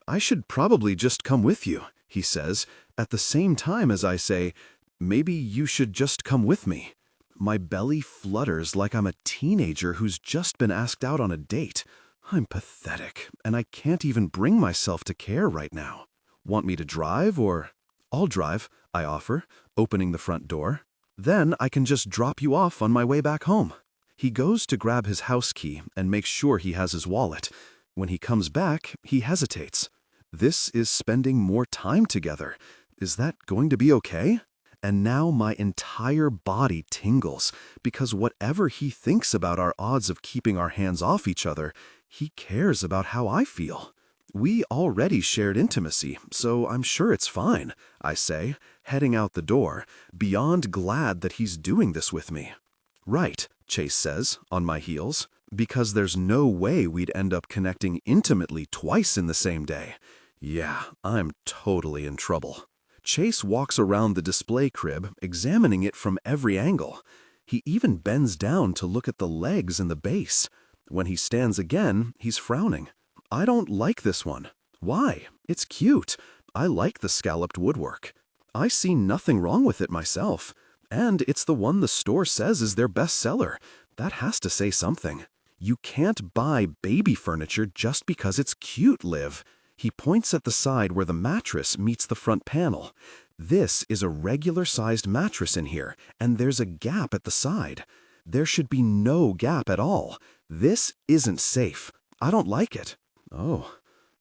I should probably just come with you, he says, at the same time as I say, maybe you should just come with me. My belly flutters like I'm a teenager who's just been asked out on a date. I'm pathetic, and I can't even bring myself to care right now. Want me to drive or... I'll drive, I offer, opening the front door. Then I can just drop you off on my way back home. He goes to grab his house key and makes sure he has his wallet. When he comes back, he hesitates. This is spending more time together. Is that going to be okay? And now my entire body tingles, because whatever he thinks about our odds of keeping our hands off each other, he cares about how I feel. We already shared intimacy, so I'm sure it's fine, I say, heading out the door, beyond glad that he's doing this with me. Right, Chase says, on my heels, because there's no way we'd end up connecting intimately twice in the same day. Yeah, I'm totally in trouble. Chase walks around the display crib, examining it from every angle. He even bends down to look at the legs and the base. When he stands again, he's frowning. I don't like this one. Why? It's cute. I like the scalloped woodwork. I see nothing wrong with it myself. And it's the one the store says is their best seller. That has to say something. You can't buy baby furniture just because it's cute, Liv. He points at the side where the mattress meets the front panel. This is a regular-sized mattress in here, and there's a gap at the side. There should be no gap at all. This isn't safe. I don't like it. Oh,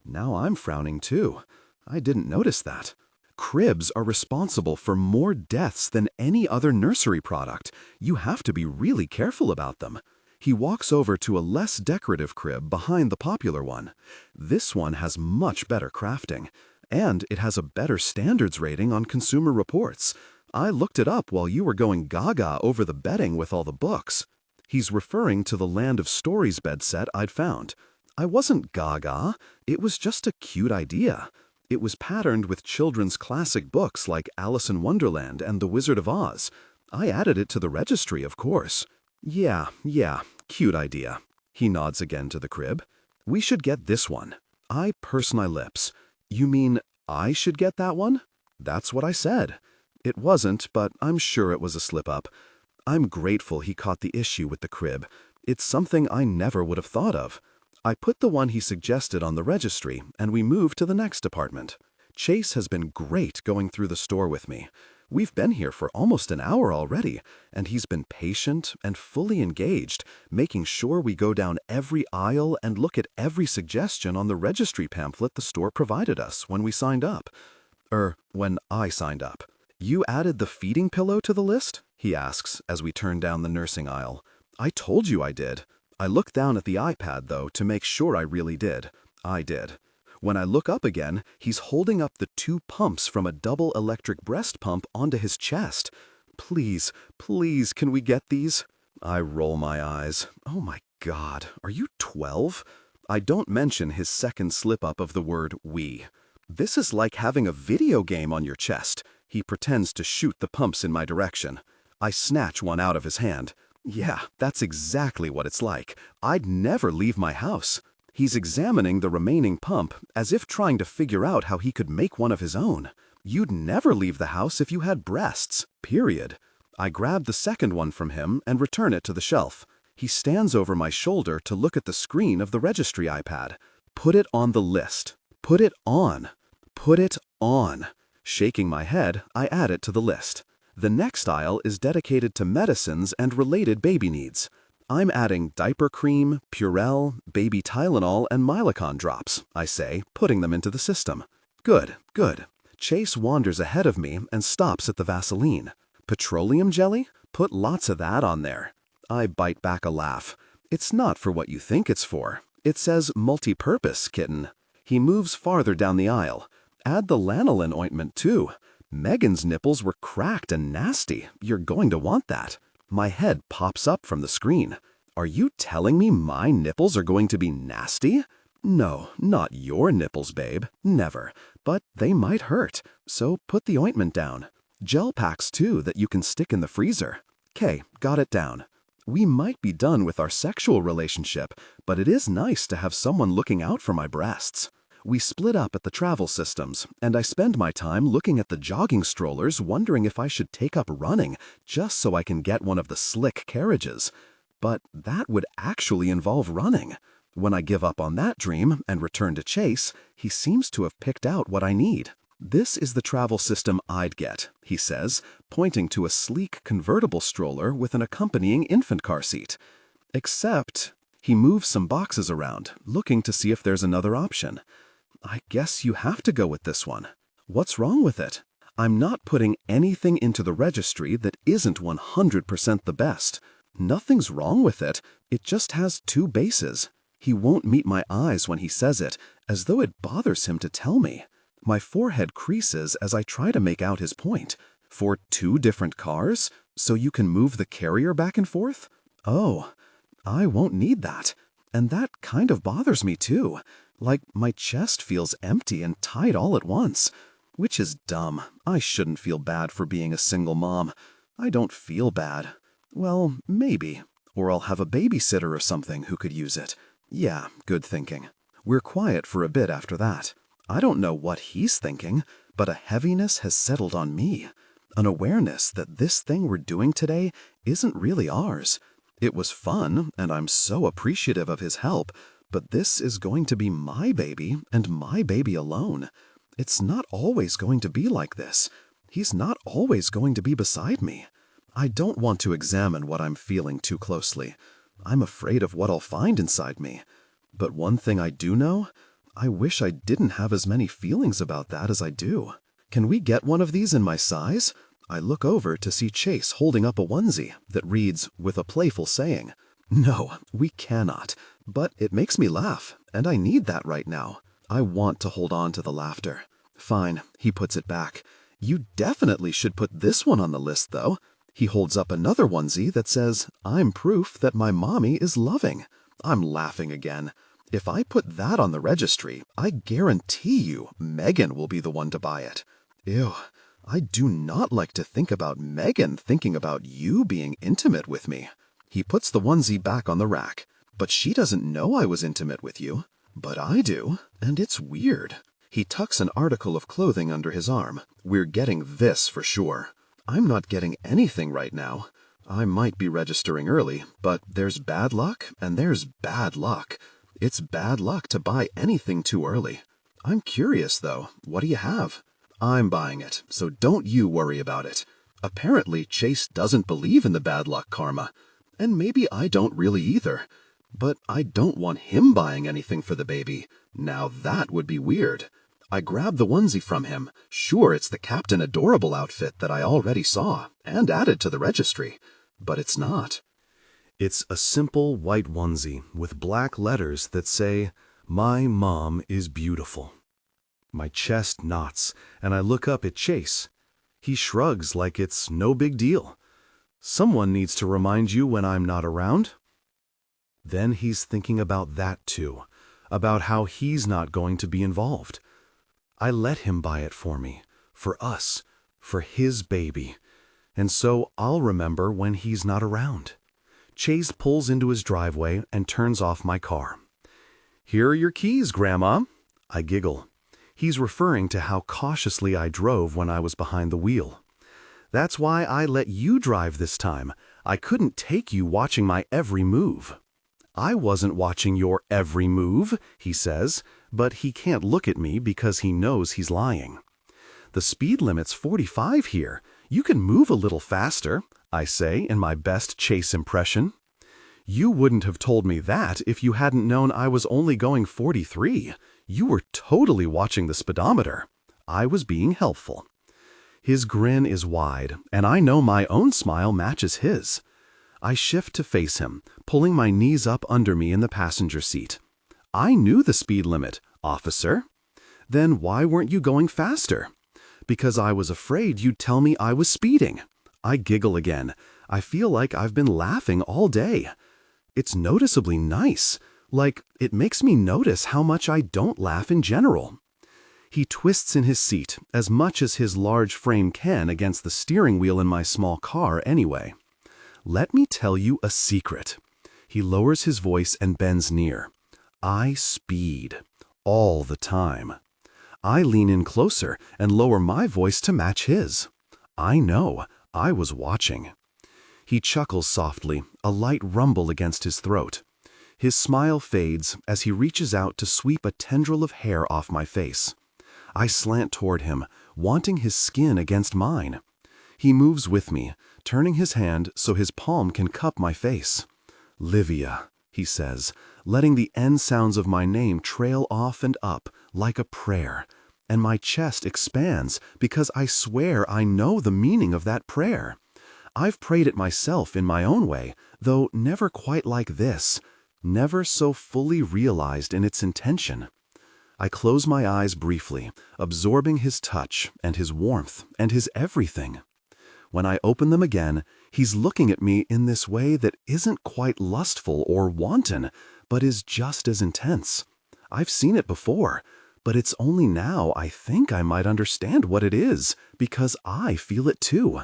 now I'm frowning too. I didn't notice that. Cribs are responsible for more deaths than any other nursery product. You have to be really careful about them. He walks over to a less decorative crib behind the popular one. This one has much better crafting, and it has a better standards rating on Consumer Reports. I looked it up while you were going gaga over the bedding with all the books. He's referring to the Land of Stories bed set I'd found. I wasn't gaga. It was just a cute idea. It was patterned with children's classic books like Alice in Wonderland and The Wizard of Oz. I added it to the registry, of course. Yeah, cute idea. He nods again to the crib. We should get this one. I purse my lips. You mean I should get that one? That's what I said. It wasn't, but I'm sure it was a slip-up. I'm grateful he caught the issue with the crib. It's something I never would have thought of. I put the one he suggested on the registry, and we moved to the next department. Chase has been great going through the store with me. We've been here for almost an hour already, and he's been patient and fully engaged, making sure we go down every aisle and look at every suggestion on the registry pamphlet the store provided us when we signed up. When I signed up. You added the feeding pillow to the list? He asks as we turn down the nursing aisle. I told you I did. I looked down at the iPad, though, to make sure I really did. I did. When I look up again, he's holding up the 2 pumps from a double electric breast pump onto his chest. Please, can we get these? I roll my eyes. Oh my God, are you 12? I don't mention his second slip-up of the word we. This is like having a video game on your chest. He pretends to shoot the pumps in my direction. I snatch one out of his hand. Yeah, that's exactly what it's like. I'd never leave my house. He's examining the remaining pump as if trying to figure out how he could make one of his own. You'd never leave the house if you had breasts, period. I grab the second one from him and return it to the shelf. He stands over my shoulder to look at the screen of the registry iPad. Put it on the list. Put it on. Put it on. Shaking my head, I add it to the list. The next aisle is dedicated to medicines and related baby needs. I'm adding diaper cream, Purell, baby Tylenol, and Mylicon drops, I say, putting them into the system. Good. Chase wanders ahead of me and stops at the Vaseline. Petroleum jelly? Put lots of that on there. I bite back a laugh. It's not for what you think it's for. It says multi-purpose, kitten. He moves farther down the aisle. Add the lanolin ointment, too. Megan's nipples were cracked and nasty. You're going to want that. My head pops up from the screen. Are you telling me my nipples are going to be nasty? No, not your nipples, babe. Never. But they might hurt. So put the ointment down. Gel packs, too, that you can stick in the freezer. 'Kay, got it down. We might be done with our sexual relationship, but it is nice to have someone looking out for my breasts. We split up at the travel systems, and I spend my time looking at the jogging strollers wondering if I should take up running just so I can get one of the slick carriages. But that would actually involve running. When I give up on that dream and return to Chase, he seems to have picked out what I need. This is the travel system I'd get, he says, pointing to a sleek convertible stroller with an accompanying infant car seat. Except, he moves some boxes around, looking to see if there's another option. I guess you have to go with this one. What's wrong with it? I'm not putting anything into the registry that isn't 100% the best. Nothing's wrong with it, it just has 2 bases. He won't meet my eyes when he says it, as though it bothers him to tell me. My forehead creases as I try to make out his point. For 2 different cars? So you can move the carrier back and forth? Oh, I won't need that. And that kind of bothers me too. Like my chest feels empty and tight all at once. Which is dumb. I shouldn't feel bad for being a single mom. I don't feel bad. Well, maybe. Or I'll have a babysitter or something who could use it. Yeah, good thinking. We're quiet for a bit after that. I don't know what he's thinking, but a heaviness has settled on me. An awareness that this thing we're doing today isn't really ours. It was fun, and I'm so appreciative of his help, but this is going to be my baby and my baby alone. It's not always going to be like this. He's not always going to be beside me. I don't want to examine what I'm feeling too closely. I'm afraid of what I'll find inside me. But one thing I do know, I wish I didn't have as many feelings about that as I do. Can we get one of these in my size? I look over to see Chase holding up a onesie that reads, with a playful saying, "No, we cannot, but it makes me laugh, and I need that right now. I want to hold on to the laughter." Fine, he puts it back. "You definitely should put this one on the list, though." He holds up another onesie that says, "I'm proof that my mommy is loving." I'm laughing again. If I put that on the registry, I guarantee you Megan will be the one to buy it. Ew, I do not like to think about Megan thinking about you being intimate with me. He puts the onesie back on the rack. But she doesn't know I was intimate with you. But I do, and it's weird. He tucks an article of clothing under his arm. We're getting this for sure. I'm not getting anything right now. I might be registering early, but there's bad luck and there's bad luck. It's bad luck to buy anything too early. I'm curious, though. What do you have? I'm buying it, so don't you worry about it. Apparently, Chase doesn't believe in the bad luck karma. And maybe I don't really either. But I don't want him buying anything for the baby. Now that would be weird. I grab the onesie from him. Sure, it's the Captain Adorable outfit that I already saw and added to the registry. But it's not. It's a simple white onesie with black letters that say, "My mom is beautiful." My chest knots, and I look up at Chase. He shrugs like it's no big deal. Someone needs to remind you when I'm not around. Then he's thinking about that too, about how he's not going to be involved. I let him buy it for me, for us, for his baby. And so I'll remember when he's not around. Chase pulls into his driveway and turns off my car. "Here are your keys, Grandma." I giggle. He's referring to how cautiously I drove when I was behind the wheel. "That's why I let you drive this time. I couldn't take you watching my every move." "I wasn't watching your every move," he says, but he can't look at me because he knows he's lying. "The speed limit's 45 here. You can move a little faster," I say in my best Chase impression. "You wouldn't have told me that if you hadn't known I was only going 43. You were totally watching the speedometer." I was being helpful. His grin is wide, and I know my own smile matches his. I shift to face him, pulling my knees up under me in the passenger seat. "I knew the speed limit, officer." "Then why weren't you going faster?" "Because I was afraid you'd tell me I was speeding." I giggle again. I feel like I've been laughing all day. It's noticeably nice. Like, it makes me notice how much I don't laugh in general. He twists in his seat, as much as his large frame can against the steering wheel in my small car anyway. "Let me tell you a secret." He lowers his voice and bends near. "I speed. All the time." I lean in closer and lower my voice to match his. I know. I was watching. He chuckles softly, a light rumble against his throat. His smile fades as he reaches out to sweep a tendril of hair off my face. I slant toward him, wanting his skin against mine. He moves with me, turning his hand so his palm can cup my face. "Livia," he says, letting the end sounds of my name trail off and up like a prayer, and my chest expands because I swear I know the meaning of that prayer. I've prayed it myself in my own way, though never quite like this, never so fully realized in its intention. I close my eyes briefly, absorbing his touch and his warmth and his everything. When I open them again, he's looking at me in this way that isn't quite lustful or wanton, but is just as intense. I've seen it before, but it's only now I think I might understand what it is, because I feel it too.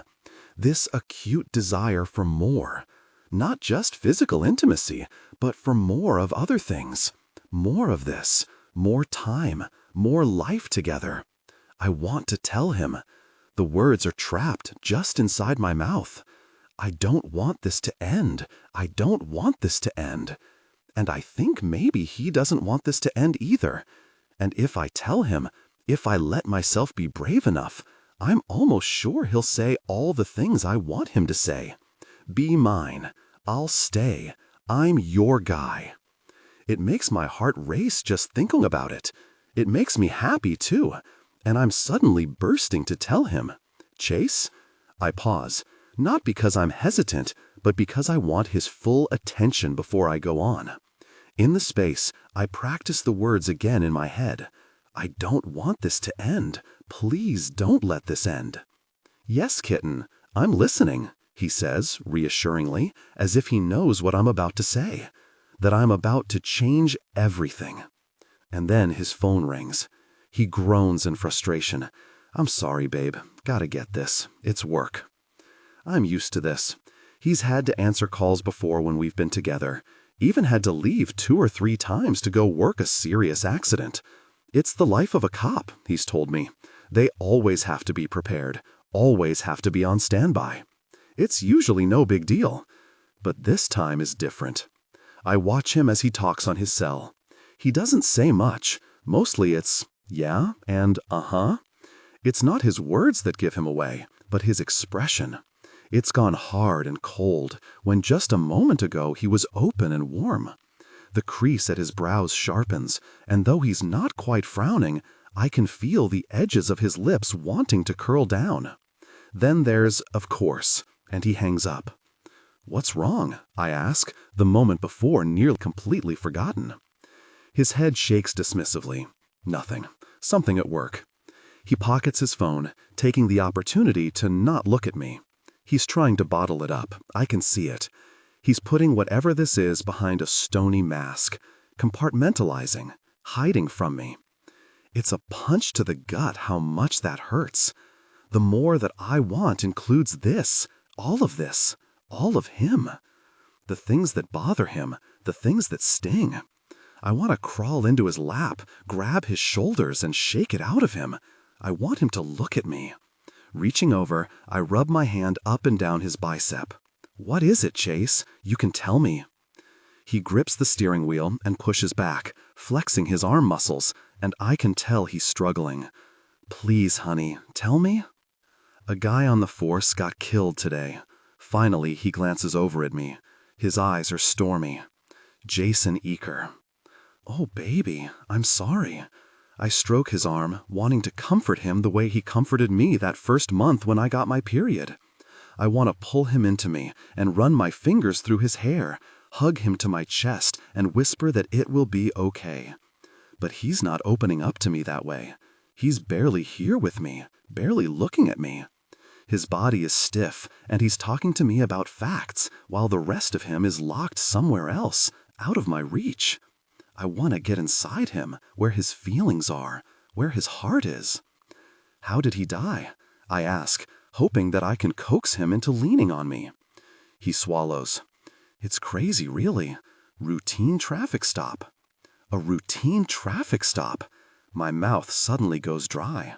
This acute desire for more. Not just physical intimacy, but for more of other things. More of this. More time. More life together. I want to tell him. The words are trapped just inside my mouth. I don't want this to end. I don't want this to end. And I think maybe he doesn't want this to end either. And if I tell him, if I let myself be brave enough, I'm almost sure he'll say all the things I want him to say. Be mine. I'll stay. I'm your guy. It makes my heart race just thinking about it. It makes me happy too. And I'm suddenly bursting to tell him. Chase? I pause, not because I'm hesitant, but because I want his full attention before I go on. In the space, I practice the words again in my head. I don't want this to end. Please don't let this end. Yes, kitten, I'm listening, he says, reassuringly, as if he knows what I'm about to say. That I'm about to change everything. And then his phone rings. He groans in frustration. I'm sorry, babe. Gotta get this. It's work. I'm used to this. He's had to answer calls before when we've been together. Even had to leave 2 or 3 times to go work a serious accident. It's the life of a cop, he's told me. They always have to be prepared. Always have to be on standby. It's usually no big deal. But this time is different. I watch him as he talks on his cell. He doesn't say much. Mostly it's, yeah, and uh-huh. It's not his words that give him away, but his expression. It's gone hard and cold, when just a moment ago he was open and warm. The crease at his brows sharpens, and though he's not quite frowning, I can feel the edges of his lips wanting to curl down. Then there's, of course, and he hangs up. What's wrong? I ask, the moment before nearly completely forgotten. His head shakes dismissively. Nothing. Something at work. He pockets his phone, taking the opportunity to not look at me. He's trying to bottle it up. I can see it. He's putting whatever this is behind a stony mask, compartmentalizing, hiding from me. It's a punch to the gut how much that hurts. The more that I want includes this, all of this, all of him. The things that bother him, the things that sting. I want to crawl into his lap, grab his shoulders, and shake it out of him. I want him to look at me. Reaching over, I rub my hand up and down his bicep. What is it, Chase? You can tell me. He grips the steering wheel and pushes back, flexing his arm muscles, and I can tell he's struggling. Please, honey, tell me. A guy on the force got killed today. Finally, he glances over at me. His eyes are stormy. Jason Eaker. Oh, baby, I'm sorry. I stroke his arm, wanting to comfort him the way he comforted me that first month when I got my period. I want to pull him into me and run my fingers through his hair, hug him to my chest, and whisper that it will be okay. But he's not opening up to me that way. He's barely here with me, barely looking at me. His body is stiff, and he's talking to me about facts, while the rest of him is locked somewhere else, out of my reach. I want to get inside him, where his feelings are, where his heart is. How did he die? I ask, hoping that I can coax him into leaning on me. He swallows. It's crazy, really. Routine traffic stop. A routine traffic stop. My mouth suddenly goes dry.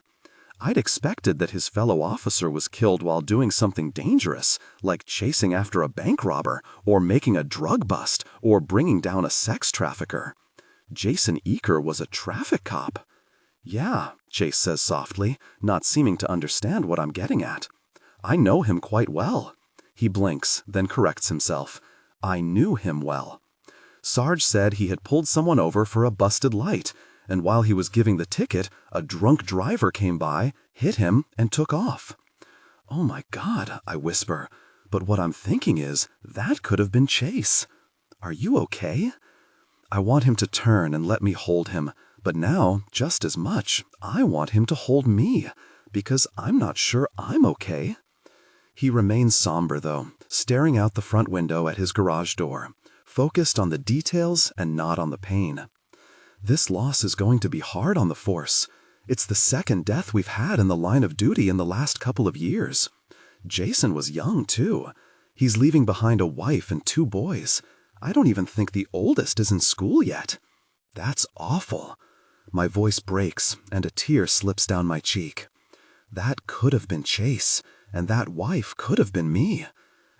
I'd expected that his fellow officer was killed while doing something dangerous, like chasing after a bank robber, or making a drug bust, or bringing down a sex trafficker. Jason Eaker was a traffic cop. Yeah, Chase says softly, not seeming to understand what I'm getting at. I know him quite well. He blinks, then corrects himself. I knew him well. Sarge said he had pulled someone over for a busted light, and while he was giving the ticket, a drunk driver came by, hit him, and took off. "Oh my God," I whisper, but what I'm thinking is, that could have been Chase. "Are you okay?" I want him to turn and let me hold him, but now, just as much, I want him to hold me, because I'm not sure I'm okay. He remains somber, though, staring out the front window at his garage door, focused on the details and not on the pain. This loss is going to be hard on the force. It's the second death we've had in the line of duty in the last couple of years. Jason was young, too. He's leaving behind a wife and 2 boys. I don't even think the oldest is in school yet. That's awful. My voice breaks, and a tear slips down my cheek. That could have been Chase, and that wife could have been me.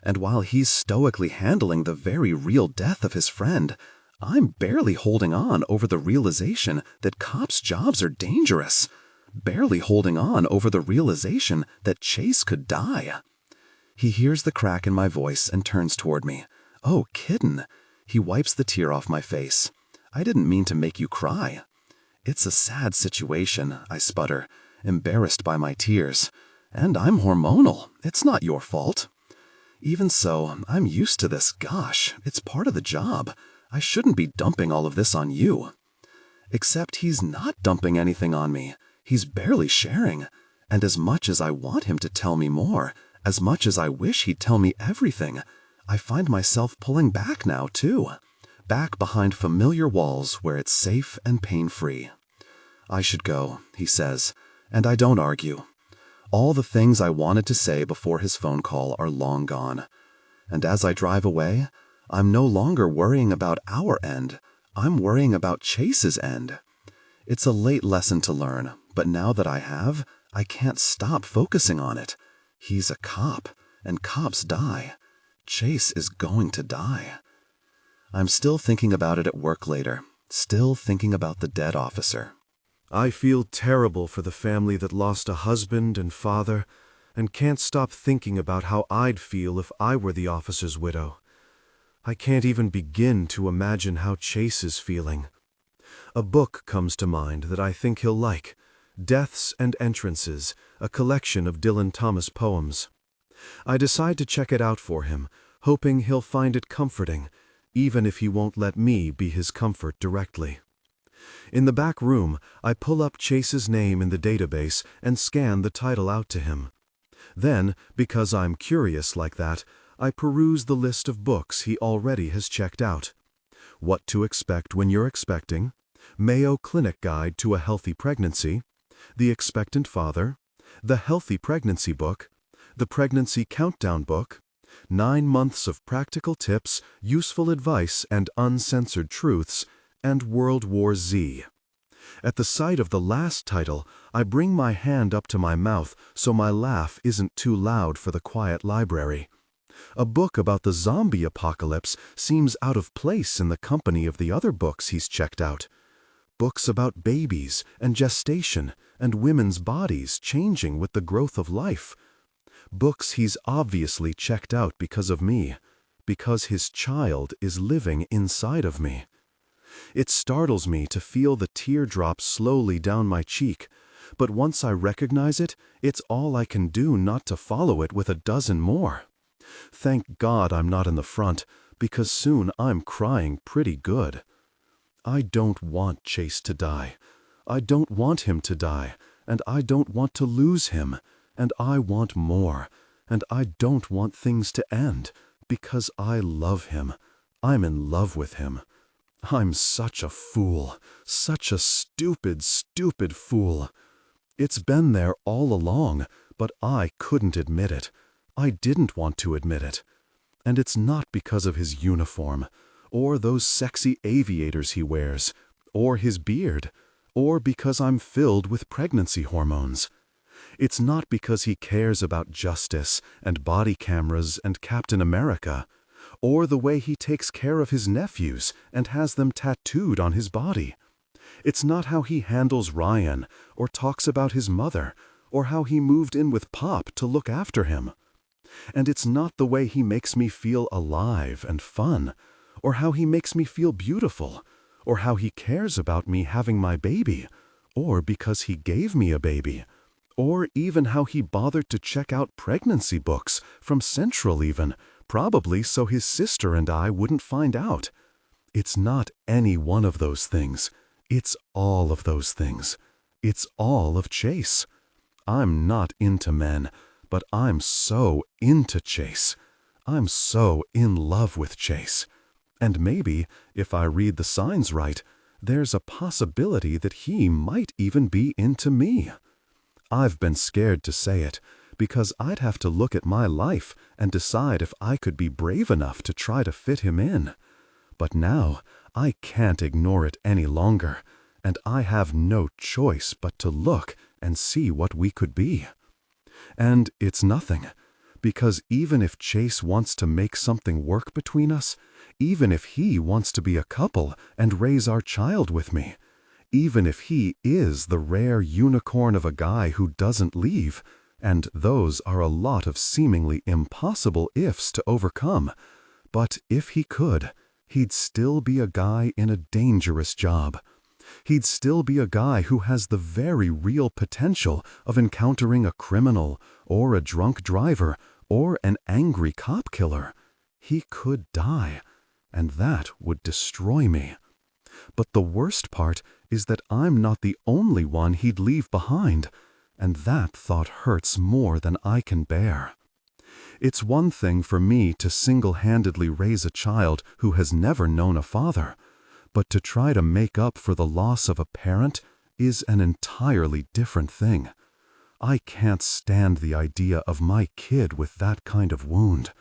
And while he's stoically handling the very real death of his friend, I'm barely holding on over the realization that cops' jobs are dangerous. Barely holding on over the realization that Chase could die. He hears the crack in my voice and turns toward me. "Oh, kitten." He wipes the tear off my face. "I didn't mean to make you cry." "It's a sad situation," I sputter, embarrassed by my tears. "And I'm hormonal. It's not your fault." "Even so, I'm used to this. Gosh, it's part of the job. I shouldn't be dumping all of this on you." Except he's not dumping anything on me. He's barely sharing. And as much as I want him to tell me more, as much as I wish he'd tell me everything, I find myself pulling back now, too. Back behind familiar walls where it's safe and pain-free. "I should go," he says, and I don't argue. All the things I wanted to say before his phone call are long gone. And as I drive away, I'm no longer worrying about our end. I'm worrying about Chase's end. It's a late lesson to learn, but now that I have, I can't stop focusing on it. He's a cop, and cops die. Chase is going to die. I'm still thinking about it at work later, still thinking about the dead officer. I feel terrible for the family that lost a husband and father, and can't stop thinking about how I'd feel if I were the officer's widow. I can't even begin to imagine how Chase is feeling. A book comes to mind that I think he'll like, Deaths and Entrances, a collection of Dylan Thomas poems. I decide to check it out for him, hoping he'll find it comforting, even if he won't let me be his comfort directly. In the back room, I pull up Chase's name in the database and scan the title out to him. Then, because I'm curious like that, I peruse the list of books he already has checked out. What to Expect When You're Expecting, Mayo Clinic Guide to a Healthy Pregnancy, The Expectant Father, The Healthy Pregnancy Book, The Pregnancy Countdown Book, 9 Months of Practical Tips, Useful Advice, and Uncensored Truths, and World War Z. At the sight of the last title, I bring my hand up to my mouth so my laugh isn't too loud for the quiet library. A book about the zombie apocalypse seems out of place in the company of the other books he's checked out. Books about babies and gestation and women's bodies changing with the growth of life. Books he's obviously checked out because of me, because his child is living inside of me. It startles me to feel the teardrop slowly down my cheek, but once I recognize it, it's all I can do not to follow it with a dozen more. Thank God I'm not in the front, because soon I'm crying pretty good. I don't want Chase to die. I don't want him to die, and I don't want to lose him, and I want more, and I don't want things to end, because I love him. I'm in love with him. I'm such a fool, such a stupid, stupid fool. It's been there all along, but I couldn't admit it. I didn't want to admit it. And it's not because of his uniform, or those sexy aviators he wears, or his beard, or because I'm filled with pregnancy hormones. It's not because he cares about justice and body cameras and Captain America, or the way he takes care of his nephews and has them tattooed on his body. It's not how he handles Ryan, or talks about his mother, or how he moved in with Pop to look after him. And it's not the way he makes me feel alive and fun, or how he makes me feel beautiful, or how he cares about me having my baby, or because he gave me a baby, or even how he bothered to check out pregnancy books from Central even, probably so his sister and I wouldn't find out. It's not any one of those things. It's all of those things. It's all of Chase. I'm not into men, but I'm so into Chase. I'm so in love with Chase. And maybe, if I read the signs right, there's a possibility that he might even be into me. I've been scared to say it, because I'd have to look at my life and decide if I could be brave enough to try to fit him in. But now, I can't ignore it any longer, and I have no choice but to look and see what we could be. And it's nothing, because even if Chase wants to make something work between us, even if he wants to be a couple and raise our child with me, even if he is the rare unicorn of a guy who doesn't leave, and those are a lot of seemingly impossible ifs to overcome, but if he could, he'd still be a guy in a dangerous job. He'd still be a guy who has the very real potential of encountering a criminal, or a drunk driver, or an angry cop killer. He could die, and that would destroy me. But the worst part is that I'm not the only one he'd leave behind, and that thought hurts more than I can bear. It's one thing for me to single-handedly raise a child who has never known a father, but to try to make up for the loss of a parent is an entirely different thing. I can't stand the idea of my kid with that kind of wound.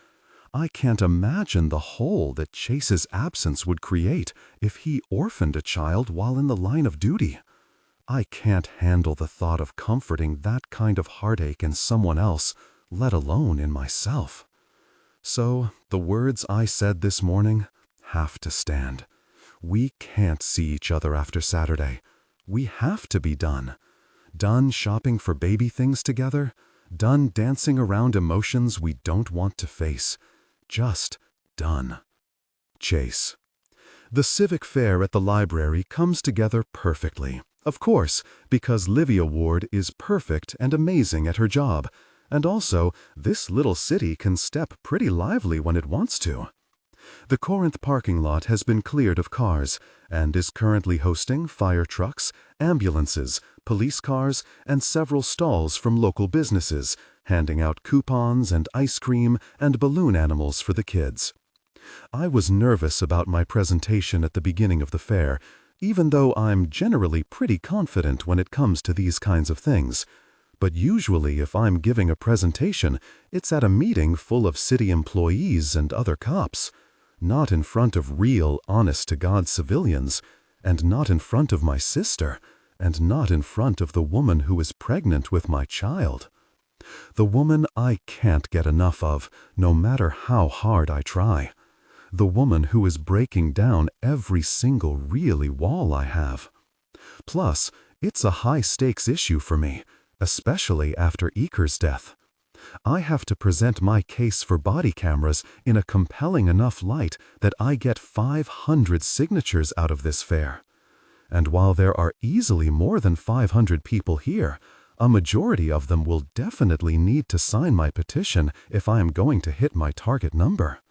I can't imagine the hole that Chase's absence would create if he orphaned a child while in the line of duty. I can't handle the thought of comforting that kind of heartache in someone else, let alone in myself. So, the words I said this morning have to stand. We can't see each other after Saturday. We have to be done. Done shopping for baby things together. Done dancing around emotions we don't want to face. Just done. Chase. The civic fair at the library comes together perfectly. Of course, because Livia Ward is perfect and amazing at her job. And also, this little city can step pretty lively when it wants to. The Corinth parking lot has been cleared of cars and is currently hosting fire trucks, ambulances, police cars, and several stalls from local businesses, handing out coupons and ice cream and balloon animals for the kids. I was nervous about my presentation at the beginning of the fair, even though I'm generally pretty confident when it comes to these kinds of things. But usually if I'm giving a presentation, it's at a meeting full of city employees and other cops. Not in front of real, honest-to-God civilians, and not in front of my sister, and not in front of the woman who is pregnant with my child. The woman I can't get enough of, no matter how hard I try. The woman who is breaking down every single really wall I have. Plus, it's a high-stakes issue for me, especially after Eker's death. I have to present my case for body cameras in a compelling enough light that I get 500 signatures out of this fair. And while there are easily more than 500 people here, a majority of them will definitely need to sign my petition if I am going to hit my target number.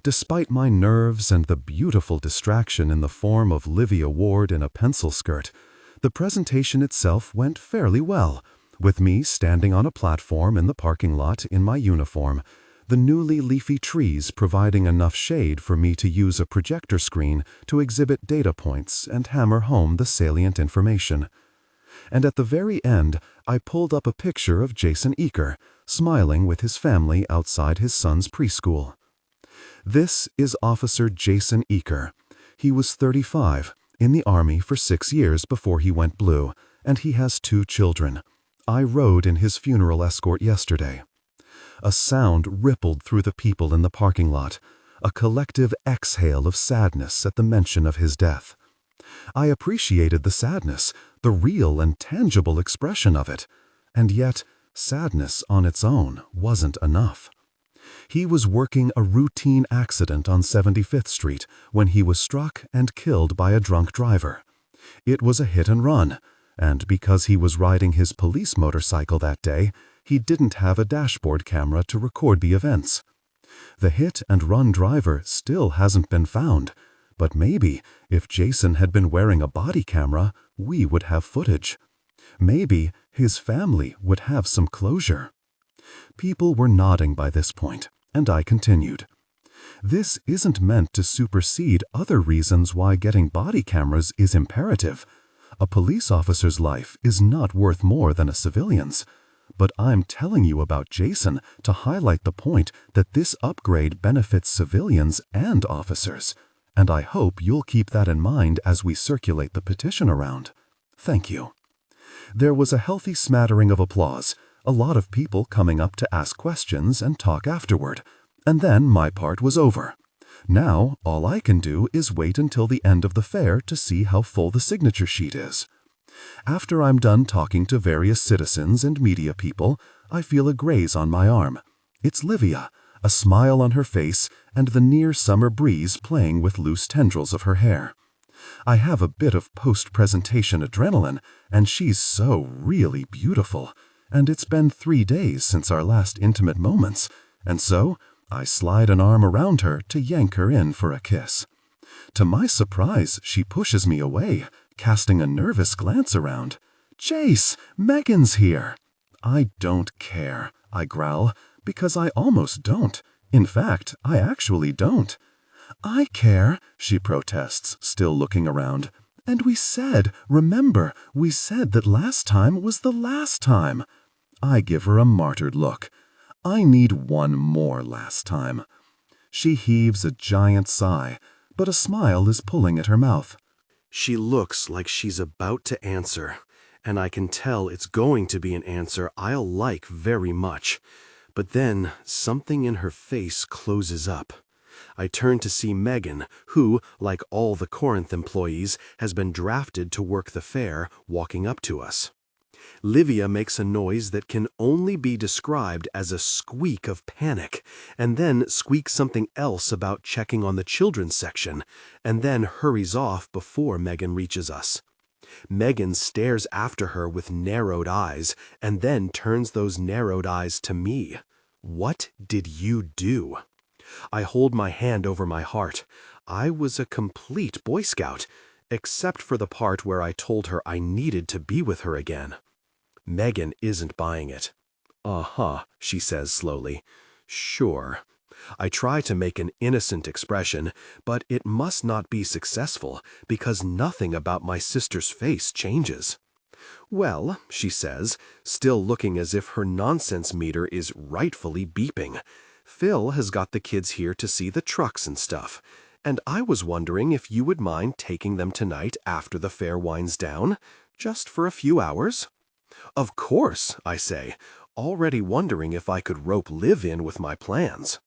Despite my nerves and the beautiful distraction in the form of Livia Ward in a pencil skirt, the presentation itself went fairly well, with me standing on a platform in the parking lot in my uniform, the newly leafy trees providing enough shade for me to use a projector screen to exhibit data points and hammer home the salient information. And at the very end, I pulled up a picture of Jason Eker, smiling with his family outside his son's preschool. This is Officer Jason Eker. He was 35, in the Army for 6 years before he went blue, and he has 2 children. I rode in his funeral escort yesterday. A sound rippled through the people in the parking lot, a collective exhale of sadness at the mention of his death. I appreciated the sadness, the real and tangible expression of it, and yet sadness on its own wasn't enough. He was working a routine accident on 75th Street when he was struck and killed by a drunk driver. It was a hit and run, and because he was riding his police motorcycle that day, he didn't have a dashboard camera to record the events. The hit and run driver still hasn't been found, but maybe if Jason had been wearing a body camera, we would have footage. Maybe his family would have some closure. People were nodding by this point, and I continued. This isn't meant to supersede other reasons why getting body cameras is imperative. A police officer's life is not worth more than a civilian's. But I'm telling you about Jason to highlight the point that this upgrade benefits civilians and officers, and I hope you'll keep that in mind as we circulate the petition around. Thank you. There was a healthy smattering of applause, a lot of people coming up to ask questions and talk afterward, and then my part was over. Now, all I can do is wait until the end of the fair to see how full the signature sheet is. After I'm done talking to various citizens and media people, I feel a graze on my arm. It's Livia, a smile on her face and the near summer breeze playing with loose tendrils of her hair. I have a bit of post-presentation adrenaline, and she's so really beautiful, and it's been 3 days since our last intimate moments, and so I slide an arm around her to yank her in for a kiss. To my surprise, she pushes me away, casting a nervous glance around. "Jace, Megan's here." "I don't care," I growl, because I almost don't. In fact, I actually don't. "I care," she protests, still looking around. "And remember, we said that last time was the last time." I give her a martyred look. I need one more last time. She heaves a giant sigh, but a smile is pulling at her mouth. She looks like she's about to answer, and I can tell it's going to be an answer I'll like very much. But then something in her face closes up. I turn to see Megan, who, like all the Corinth employees, has been drafted to work the fair, walking up to us. Livia makes a noise that can only be described as a squeak of panic, and then squeaks something else about checking on the children's section, and then hurries off before Megan reaches us. Megan stares after her with narrowed eyes, and then turns those narrowed eyes to me. "What did you do?" I hold my hand over my heart. I was a complete Boy Scout, except for the part where I told her I needed to be with her again. Megan isn't buying it. "Uh-huh," she says slowly. "Sure." I try to make an innocent expression, but it must not be successful because nothing about my sister's face changes. "Well," she says, still looking as if her nonsense meter is rightfully beeping, "Phil has got the kids here to see the trucks and stuff, and I was wondering if you would mind taking them tonight after the fair winds down, just for a few hours?" "Of course," I say, already wondering if I could rope Liv in with my plans.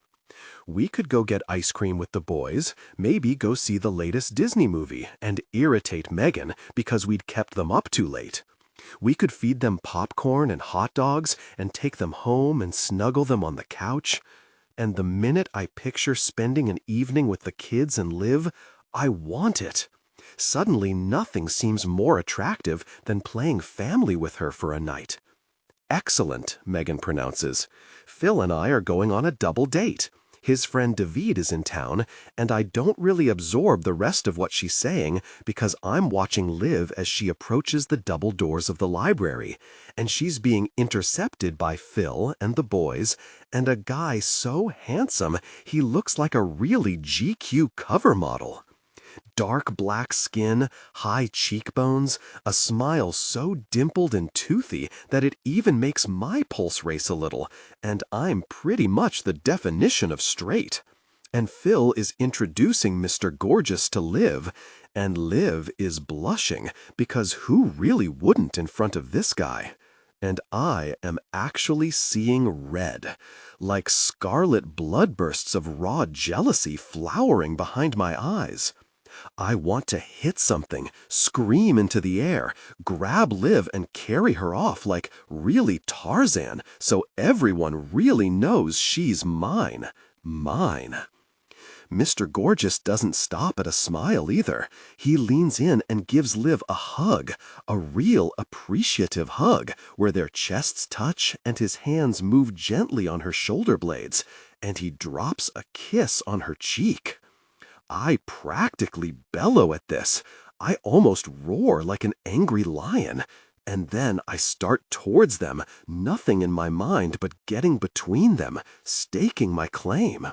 "We could go get ice cream with the boys, maybe go see the latest Disney movie, and irritate Megan because we'd kept them up too late. We could feed them popcorn and hot dogs and take them home and snuggle them on the couch. And the minute I picture spending an evening with the kids and Liv, I want it. Suddenly nothing seems more attractive than playing family with her for a night." "Excellent," Megan pronounces. "Phil and I are going on a double date. His friend David is in town, and I don't really absorb the rest of what she's saying because I'm watching Liv as she approaches the double doors of the library, and she's being intercepted by Phil and the boys, and a guy so handsome he looks like a really GQ cover model. Dark black skin, high cheekbones, a smile so dimpled and toothy that it even makes my pulse race a little, and I'm pretty much the definition of straight. And Phil is introducing Mr. Gorgeous to Liv, and Liv is blushing, because who really wouldn't in front of this guy? And I am actually seeing red, like scarlet bloodbursts of raw jealousy flowering behind my eyes. I want to hit something, scream into the air, grab Liv and carry her off like really Tarzan, so everyone really knows she's mine. Mine. Mr. Gorgeous doesn't stop at a smile either. He leans in and gives Liv a hug, a real appreciative hug, where their chests touch and his hands move gently on her shoulder blades, and he drops a kiss on her cheek. I practically bellow at this. I almost roar like an angry lion. And then I start towards them, nothing in my mind but getting between them, staking my claim.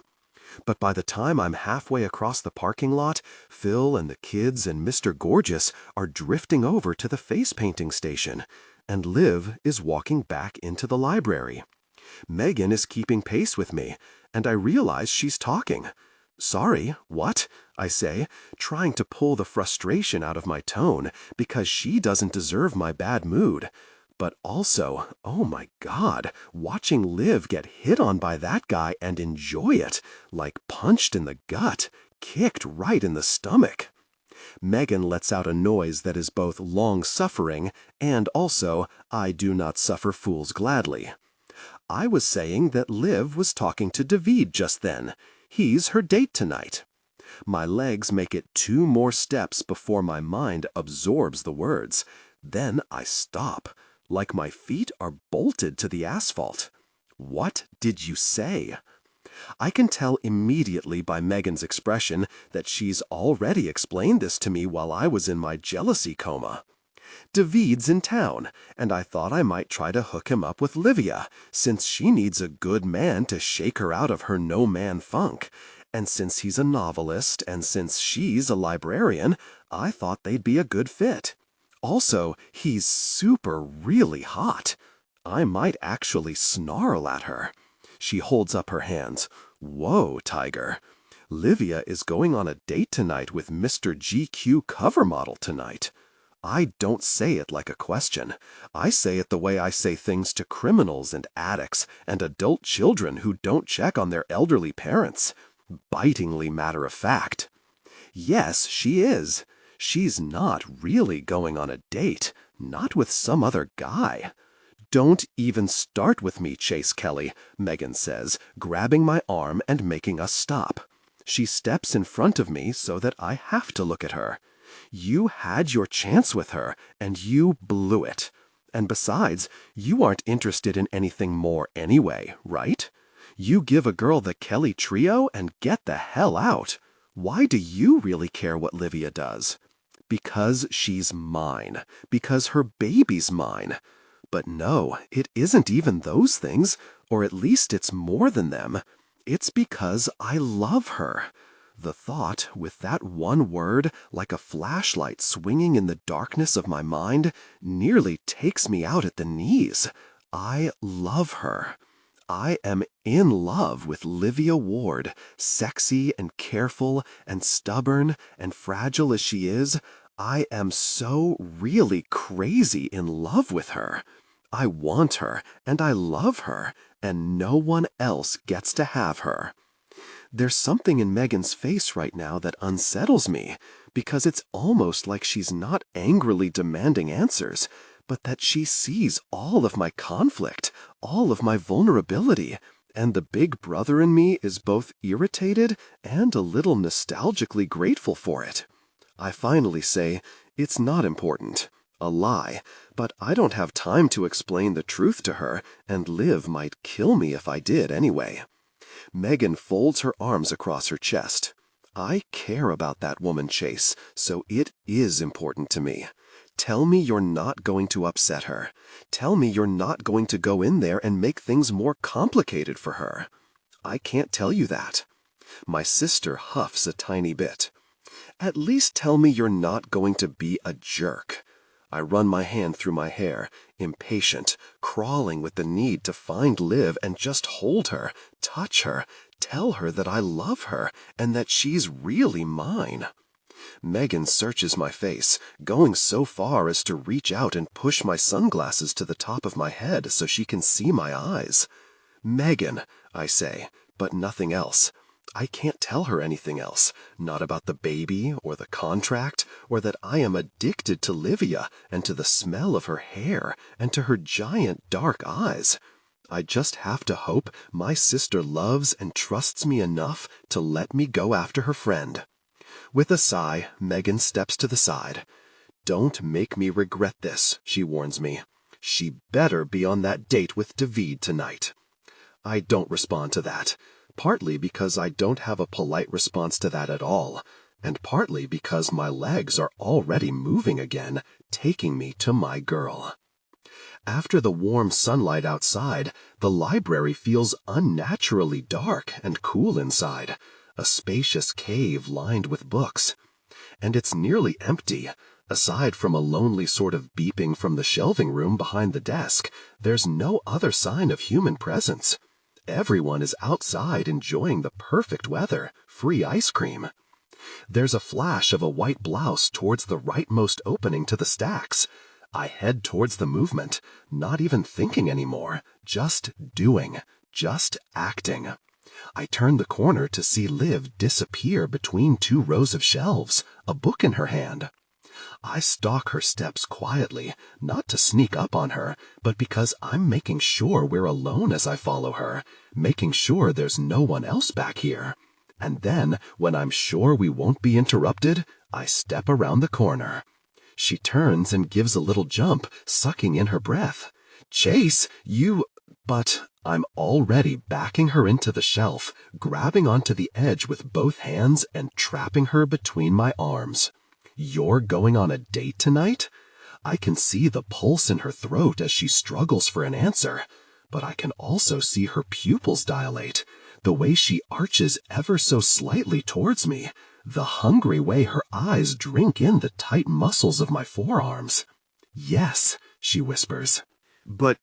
But by the time I'm halfway across the parking lot, Phil and the kids and Mr. Gorgeous are drifting over to the face painting station, and Liv is walking back into the library. Megan is keeping pace with me, and I realize she's talking. "Sorry, what?" I say, trying to pull the frustration out of my tone because she doesn't deserve my bad mood. But also, oh my God, watching Liv get hit on by that guy and enjoy it, like punched in the gut, kicked right in the stomach. Megan lets out a noise that is both long-suffering and also, I do not suffer fools gladly. I was saying that Liv was talking to David just then. He's her date tonight. My legs make it 2 more steps before my mind absorbs the words. Then I stop, like my feet are bolted to the asphalt. What did you say? I can tell immediately by Megan's expression that she's already explained this to me while I was in my jealousy coma. David's in town, and I thought I might try to hook him up with Livia, since she needs a good man to shake her out of her no-man funk. And since he's a novelist, and since she's a librarian, I thought they'd be a good fit. Also, he's super really hot. I might actually snarl at her. She holds up her hands. Whoa, Tiger. Livia is going on a date tonight with Mr. GQ cover model tonight. I don't say it like a question. I say it the way I say things to criminals and addicts and adult children who don't check on their elderly parents. Bitingly matter of fact. Yes, she is. She's not really going on a date, not with some other guy. Don't even start with me, Chase Kelly, Megan says, grabbing my arm and making us stop. She steps in front of me so that I have to look at her. You had your chance with her, and you blew it. And besides, you aren't interested in anything more anyway, right? You give a girl the Kelly trio and get the hell out. Why do you really care what Livia does? Because she's mine. Because her baby's mine. But no, it isn't even those things, or at least it's more than them. It's because I love her. The thought, with that one word, like a flashlight swinging in the darkness of my mind, nearly takes me out at the knees. I love her. I am in love with Livia Ward, sexy and careful and stubborn and fragile as she is. I am so really crazy in love with her. I want her, and I love her, and no one else gets to have her. There's something in Megan's face right now that unsettles me, because it's almost like she's not angrily demanding answers, but that she sees all of my conflict, all of my vulnerability, and the big brother in me is both irritated and a little nostalgically grateful for it. I finally say, it's not important. A lie, but I don't have time to explain the truth to her, and Liv might kill me if I did anyway. Megan folds her arms across her chest. I care about that woman, Chase, so it is important to me. Tell me you're not going to upset her. Tell me you're not going to go in there and make things more complicated for her. I can't tell you that. My sister huffs a tiny bit. At least tell me you're not going to be a jerk. I run my hand through my hair, impatient, crawling with the need to find Liv and just hold her, touch her, tell her that I love her and that she's really mine. Megan searches my face, going so far as to reach out and push my sunglasses to the top of my head so she can see my eyes. Megan, I say, but nothing else. I can't tell her anything else, not about the baby or the contract, or that I am addicted to Livia and to the smell of her hair and to her giant dark eyes. I just have to hope my sister loves and trusts me enough to let me go after her friend. With a sigh, Megan steps to the side. Don't make me regret this, she warns me. She better be on that date with David tonight. I don't respond to that, partly because I don't have a polite response to that at all, and partly because my legs are already moving again, taking me to my girl. After the warm sunlight outside, the library feels unnaturally dark and cool inside, a spacious cave lined with books. And it's nearly empty. Aside from a lonely sort of beeping from the shelving room behind the desk, there's no other sign of human presence. Everyone is outside enjoying the perfect weather, free ice cream. There's a flash of a white blouse towards the rightmost opening to the stacks. I head towards the movement, not even thinking anymore, just doing, just acting. I turn the corner to see Liv disappear between two rows of shelves, a book in her hand. I stalk her steps quietly, not to sneak up on her, but because I'm making sure we're alone as I follow her, making sure there's no one else back here. And then, when I'm sure we won't be interrupted, I step around the corner. She turns and gives a little jump, sucking in her breath. Chase, you... But I'm already backing her into the shelf, grabbing onto the edge with both hands and trapping her between my arms. You're going on a date tonight? I can see the pulse in her throat as she struggles for an answer, but I can also see her pupils dilate, the way she arches ever so slightly towards me, the hungry way her eyes drink in the tight muscles of my forearms. Yes, she whispers. But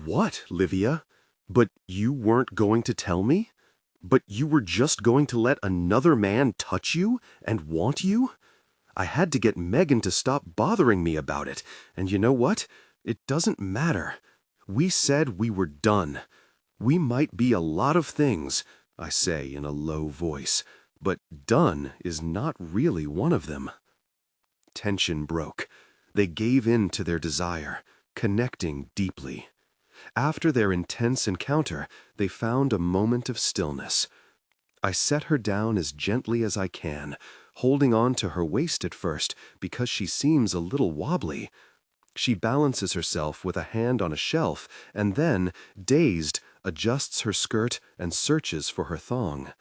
what, Livia? But you weren't going to tell me? But you were just going to let another man touch you and want you? I had to get Megan to stop bothering me about it, and you know what? It doesn't matter. We said we were done. We might be a lot of things, I say in a low voice, but done is not really one of them. Tension broke. They gave in to their desire, connecting deeply. After their intense encounter, they found a moment of stillness. I set her down as gently as I can, holding on to her waist at first because she seems a little wobbly. She balances herself with a hand on a shelf and then, dazed, adjusts her skirt and searches for her thong.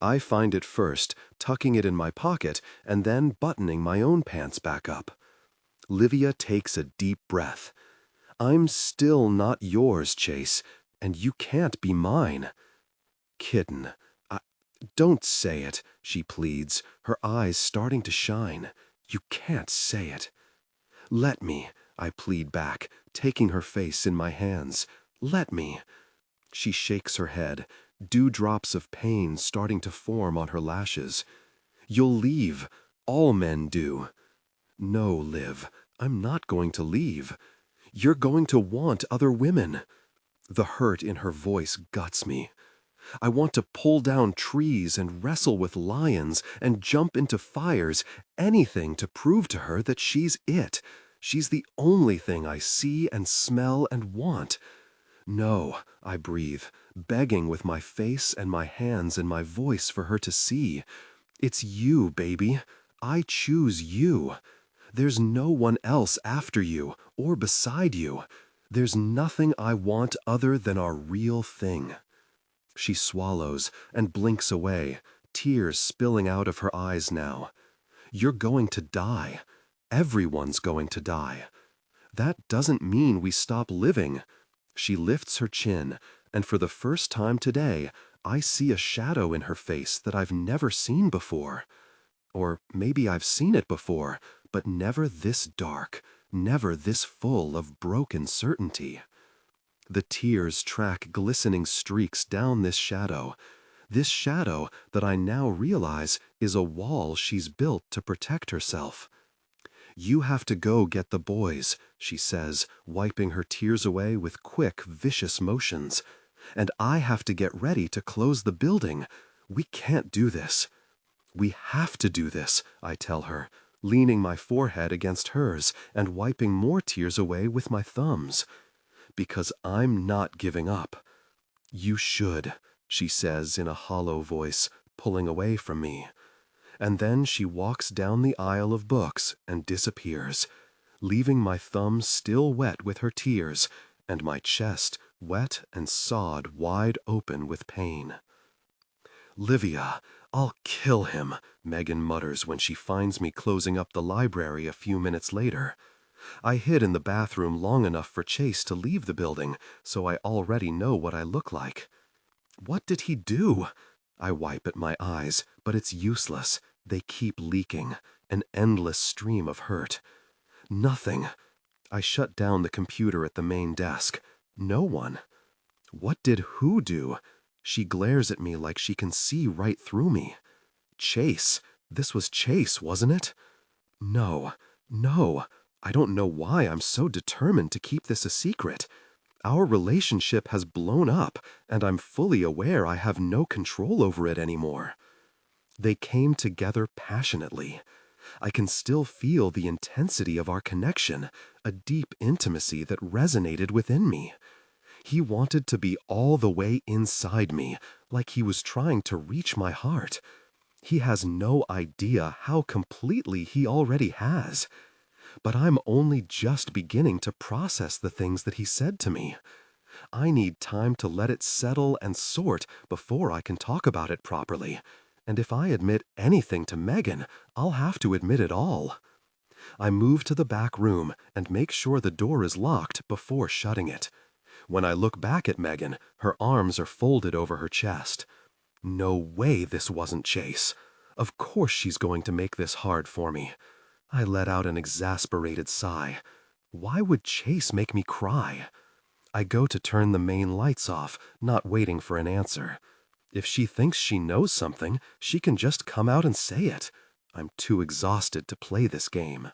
I find it first, tucking it in my pocket, and then buttoning my own pants back up. Livia takes a deep breath. I'm still not yours, Chase, and you can't be mine. Kitten, don't say it, she pleads, her eyes starting to shine. You can't say it. Let me, I plead back, taking her face in my hands. Let me. She shakes her head, dewdrops of pain starting to form on her lashes. You'll leave. All men do. No, Liv, I'm not going to leave. You're going to want other women. The hurt in her voice guts me. I want to pull down trees and wrestle with lions and jump into fires, anything to prove to her that she's it. She's the only thing I see and smell and want. No, I breathe, begging with my face and my hands and my voice for her to see. It's you, baby. I choose you. There's no one else after you or beside you. There's nothing I want other than our real thing. She swallows and blinks away, tears spilling out of her eyes now. You're going to die. Everyone's going to die. That doesn't mean we stop living. She lifts her chin, and for the first time today, I see a shadow in her face that I've never seen before. Or maybe I've seen it before, but never this dark, never this full of broken certainty. The tears track glistening streaks down this shadow that I now realize is a wall she's built to protect herself. You have to go get the boys, she says, wiping her tears away with quick, vicious motions. And I have to get ready to close the building. We can't do this. We have to do this, I tell her, leaning my forehead against hers and wiping more tears away with my thumbs. Because I'm not giving up. You should, she says in a hollow voice, pulling away from me. And then she walks down the aisle of books and disappears, leaving my thumbs still wet with her tears and my chest wet and sawed wide open with pain. Livia, I'll kill him, Megan mutters when she finds me closing up the library a few minutes later. I hid in the bathroom long enough for Chase to leave the building, so I already know what I look like. What did he do? I wipe at my eyes, but it's useless. They keep leaking, an endless stream of hurt. Nothing. I shut down the computer at the main desk. No one. What did who do? She glares at me like she can see right through me. Chase. This was Chase, wasn't it? No. I don't know why I'm so determined to keep this a secret. Our relationship has blown up, and I'm fully aware I have no control over it anymore. They came together passionately. I can still feel the intensity of our connection, a deep intimacy that resonated within me. He wanted to be all the way inside me, like he was trying to reach my heart. He has no idea how completely he already has. But I'm only just beginning to process the things that he said to me. I need time to let it settle and sort before I can talk about it properly. And if I admit anything to Megan, I'll have to admit it all. I move to the back room and make sure the door is locked before shutting it. When I look back at Megan, her arms are folded over her chest. No way this wasn't Chase. Of course she's going to make this hard for me. I let out an exasperated sigh. Why would Chase make me cry? I go to turn the main lights off, not waiting for an answer. If she thinks she knows something, she can just come out and say it. I'm too exhausted to play this game.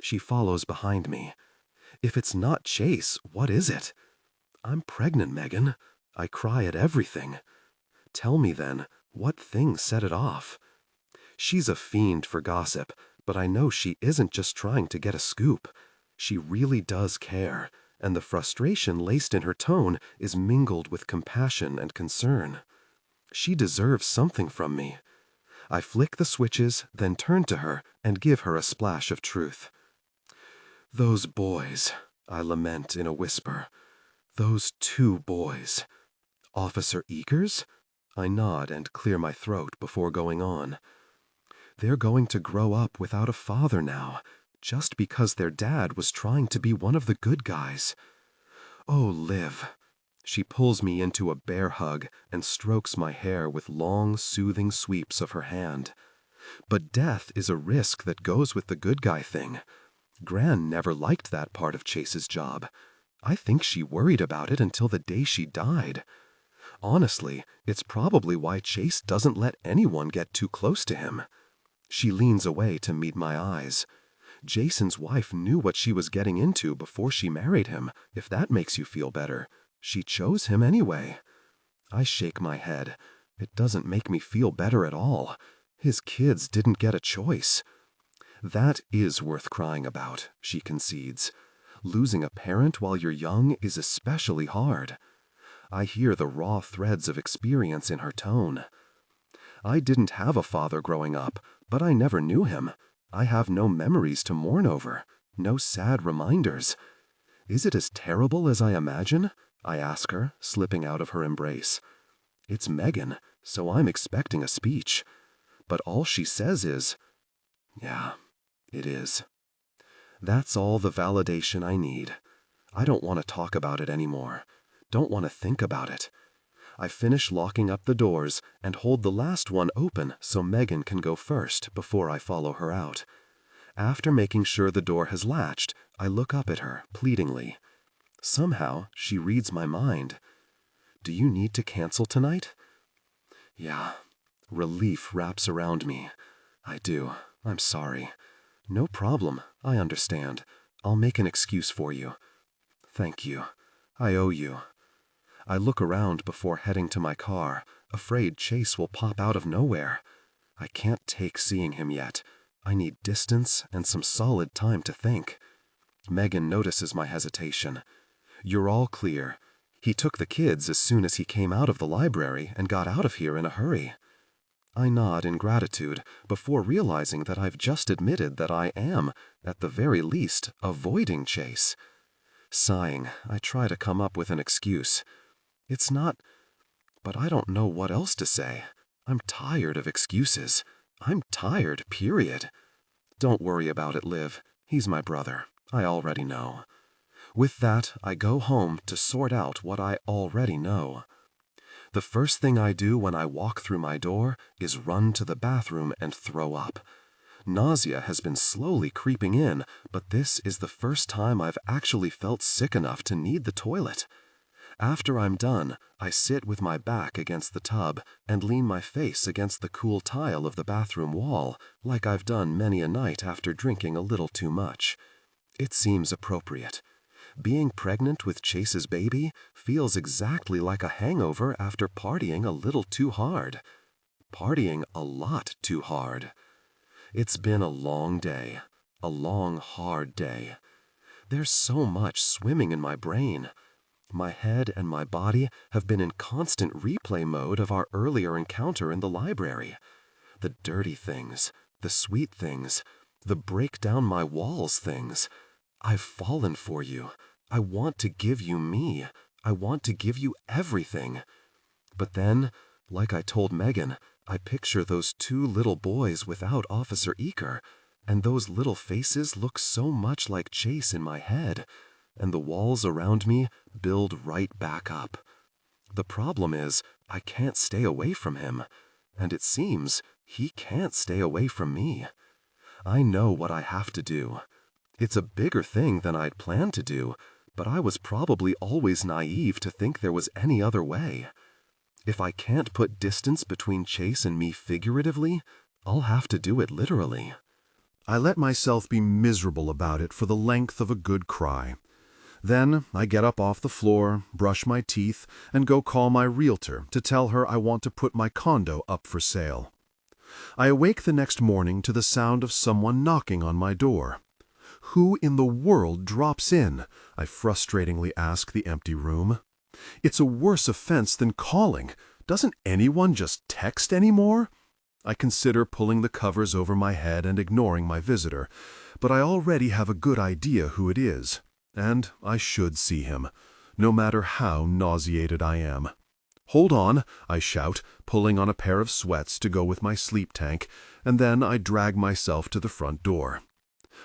She follows behind me. If it's not Chase, what is it? I'm pregnant, Megan. I cry at everything. Tell me then, what thing set it off? She's a fiend for gossip, but I know she isn't just trying to get a scoop. She really does care, and the frustration laced in her tone is mingled with compassion and concern. She deserves something from me. I flick the switches, then turn to her and give her a splash of truth. Those boys, I lament in a whisper. Those 2 boys. Officer Eakers? I nod and clear my throat before going on. They're going to grow up without a father now, just because their dad was trying to be one of the good guys. Oh, Liv. She pulls me into a bear hug and strokes my hair with long, soothing sweeps of her hand. But death is a risk that goes with the good guy thing. Gran never liked that part of Chase's job. I think she worried about it until the day she died. Honestly, it's probably why Chase doesn't let anyone get too close to him. She leans away to meet my eyes. Jason's wife knew what she was getting into before she married him, if that makes you feel better. She chose him anyway. I shake my head. It doesn't make me feel better at all. His kids didn't get a choice. That is worth crying about, she concedes. Losing a parent while you're young is especially hard. I hear the raw threads of experience in her tone. I didn't have a father growing up, but I never knew him. I have no memories to mourn over, no sad reminders. Is it as terrible as I imagine? I ask her, slipping out of her embrace. It's Megan, so I'm expecting a speech. But all she says is, yeah, it is. That's all the validation I need. I don't want to talk about it anymore. Don't want to think about it. I finish locking up the doors and hold the last one open so Megan can go first before I follow her out. After making sure the door has latched, I look up at her, pleadingly. Somehow, she reads my mind. Do you need to cancel tonight? Yeah. Relief wraps around me. I do. I'm sorry. No problem. I understand. I'll make an excuse for you. Thank you. I owe you. I look around before heading to my car, afraid Chase will pop out of nowhere. I can't take seeing him yet. I need distance and some solid time to think. Megan notices my hesitation. You're all clear. He took the kids as soon as he came out of the library and got out of here in a hurry. I nod in gratitude before realizing that I've just admitted that I am, at the very least, avoiding Chase. Sighing, I try to come up with an excuse. It's not, but I don't know what else to say. I'm tired of excuses. I'm tired, period. Don't worry about it, Liv. He's my brother. I already know. With that, I go home to sort out what I already know. The first thing I do when I walk through my door is run to the bathroom and throw up. Nausea has been slowly creeping in, but this is the first time I've actually felt sick enough to need the toilet. After I'm done, I sit with my back against the tub and lean my face against the cool tile of the bathroom wall, like I've done many a night after drinking a little too much. It seems appropriate. Being pregnant with Chase's baby feels exactly like a hangover after partying a little too hard. Partying a lot too hard. It's been a long day. A long, hard day. There's so much swimming in my brain. My head and my body have been in constant replay mode of our earlier encounter in the library. The dirty things, the sweet things, the break down my walls things. I've fallen for you. I want to give you me. I want to give you everything. But then, like I told Megan, I picture those two little boys without Officer Eaker, and those little faces look so much like Chase in my head, and the walls around me build right back up. The problem is, I can't stay away from him, and it seems he can't stay away from me. I know what I have to do. It's a bigger thing than I'd planned to do, but I was probably always naive to think there was any other way. If I can't put distance between Chase and me figuratively, I'll have to do it literally. I let myself be miserable about it for the length of a good cry. Then I get up off the floor, brush my teeth, and go call my realtor to tell her I want to put my condo up for sale. I awake the next morning to the sound of someone knocking on my door. Who in the world drops in? I frustratingly ask the empty room. It's a worse offense than calling. Doesn't anyone just text anymore? I consider pulling the covers over my head and ignoring my visitor, but I already have a good idea who it is, and I should see him, no matter how nauseated I am. Hold on, I shout, pulling on a pair of sweats to go with my sleep tank, and then I drag myself to the front door.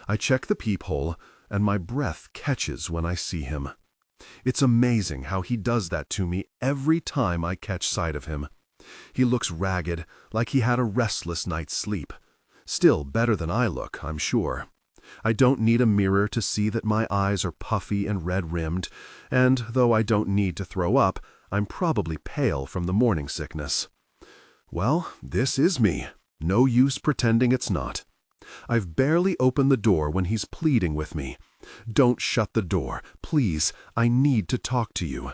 I check the peephole, and my breath catches when I see him. It's amazing how he does that to me every time I catch sight of him. He looks ragged, like he had a restless night's sleep. Still better than I look, I'm sure. I don't need a mirror to see that my eyes are puffy and red-rimmed, and though I don't need to throw up, I'm probably pale from the morning sickness. Well, this is me. No use pretending it's not. I've barely opened the door when he's pleading with me. Don't shut the door, please. I need to talk to you.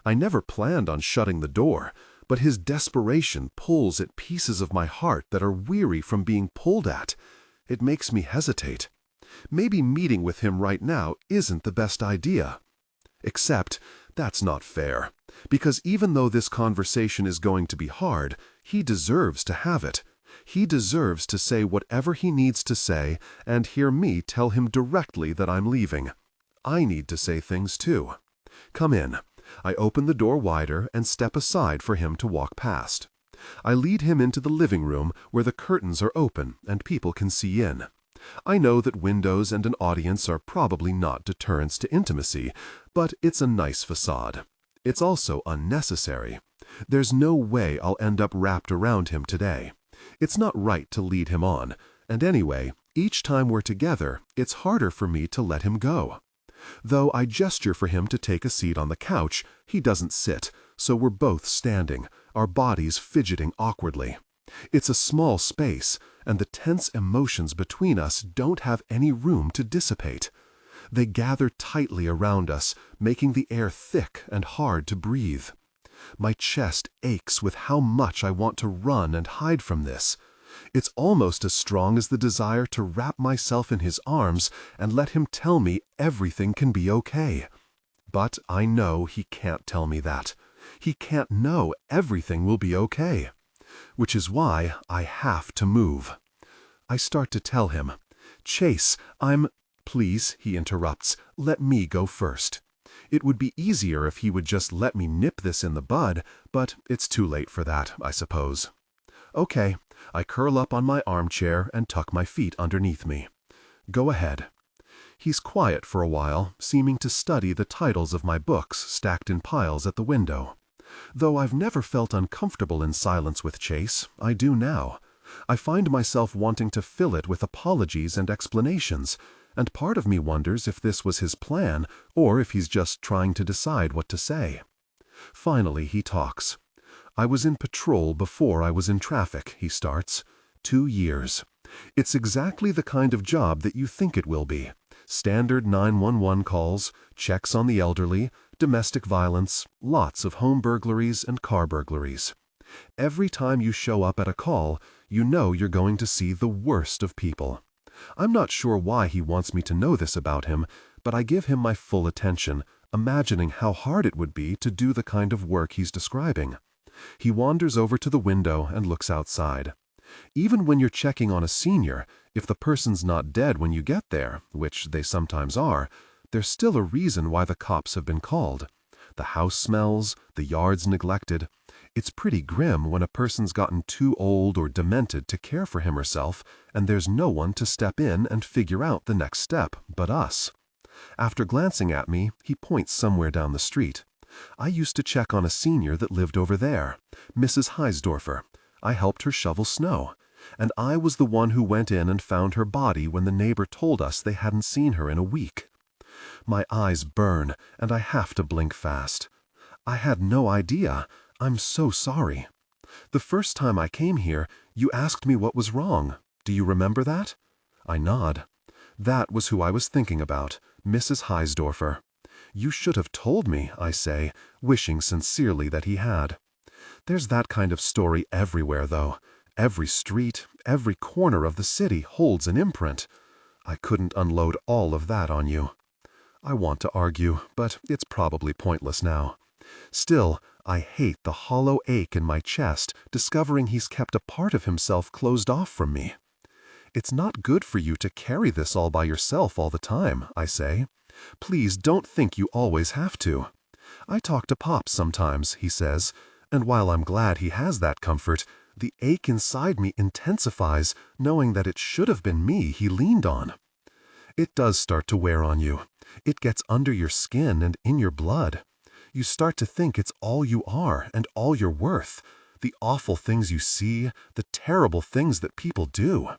I never planned on shutting the door, but his desperation pulls at pieces of my heart that are weary from being pulled at. It makes me hesitate. Maybe meeting with him right now isn't the best idea. Except, that's not fair, because even though this conversation is going to be hard, he deserves to have it. He deserves to say whatever he needs to say and hear me tell him directly that I'm leaving. I need to say things too. Come in. I open the door wider and step aside for him to walk past. I lead him into the living room where the curtains are open and people can see in. I know that windows and an audience are probably not deterrents to intimacy, but it's a nice facade. It's also unnecessary. There's no way I'll end up wrapped around him today. It's not right to lead him on, and anyway, each time we're together, it's harder for me to let him go. Though I gesture for him to take a seat on the couch, he doesn't sit, so we're both standing, our bodies fidgeting awkwardly. It's a small space, and the tense emotions between us don't have any room to dissipate. They gather tightly around us, making the air thick and hard to breathe. My chest aches with how much I want to run and hide from this. It's almost as strong as the desire to wrap myself in his arms and let him tell me everything can be okay. But I know he can't tell me that. He can't know everything will be okay. Which is why I have to move. I start to tell him, "Chase, Please," he interrupts, "let me go first." It would be easier if he would just let me nip this in the bud, but it's too late for that, I suppose. Okay, I curl up on my armchair and tuck my feet underneath me. Go ahead. He's quiet for a while, seeming to study the titles of my books stacked in piles at the window. Though I've never felt uncomfortable in silence with Chase, I do now. I find myself wanting to fill it with apologies and explanations, and part of me wonders if this was his plan or if he's just trying to decide what to say. Finally, he talks. "I was in patrol before I was in traffic," he starts. 2 years. It's exactly the kind of job that you think it will be. Standard 911 calls, checks on the elderly, domestic violence, lots of home burglaries and car burglaries. Every time you show up at a call, you know you're going to see the worst of people. I'm not sure why he wants me to know this about him, but I give him my full attention, imagining how hard it would be to do the kind of work he's describing. He wanders over to the window and looks outside. Even when you're checking on a senior, if the person's not dead when you get there, which they sometimes are, there's still a reason why the cops have been called. The house smells, the yard's neglected. It's pretty grim when a person's gotten too old or demented to care for him or herself, and there's no one to step in and figure out the next step but us. After glancing at me, he points somewhere down the street. I used to check on a senior that lived over there, Mrs. Heisdorfer. I helped her shovel snow, and I was the one who went in and found her body when the neighbor told us they hadn't seen her in a week. My eyes burn, and I have to blink fast. I had no idea. I'm so sorry. The first time I came here, you asked me what was wrong. Do you remember that? I nod. That was who I was thinking about, Mrs. Heisdorfer. You should have told me, I say, wishing sincerely that he had. There's that kind of story everywhere, though. Every street, every corner of the city holds an imprint. I couldn't unload all of that on you. I want to argue, but it's probably pointless now. Still, I hate the hollow ache in my chest, discovering he's kept a part of himself closed off from me. It's not good for you to carry this all by yourself all the time, I say. Please don't think you always have to. I talk to Pop sometimes, he says, and while I'm glad he has that comfort, the ache inside me intensifies, knowing that it should have been me he leaned on. It does start to wear on you. It gets under your skin and in your blood. You start to think it's all you are and all you're worth, the awful things you see, the terrible things that people do.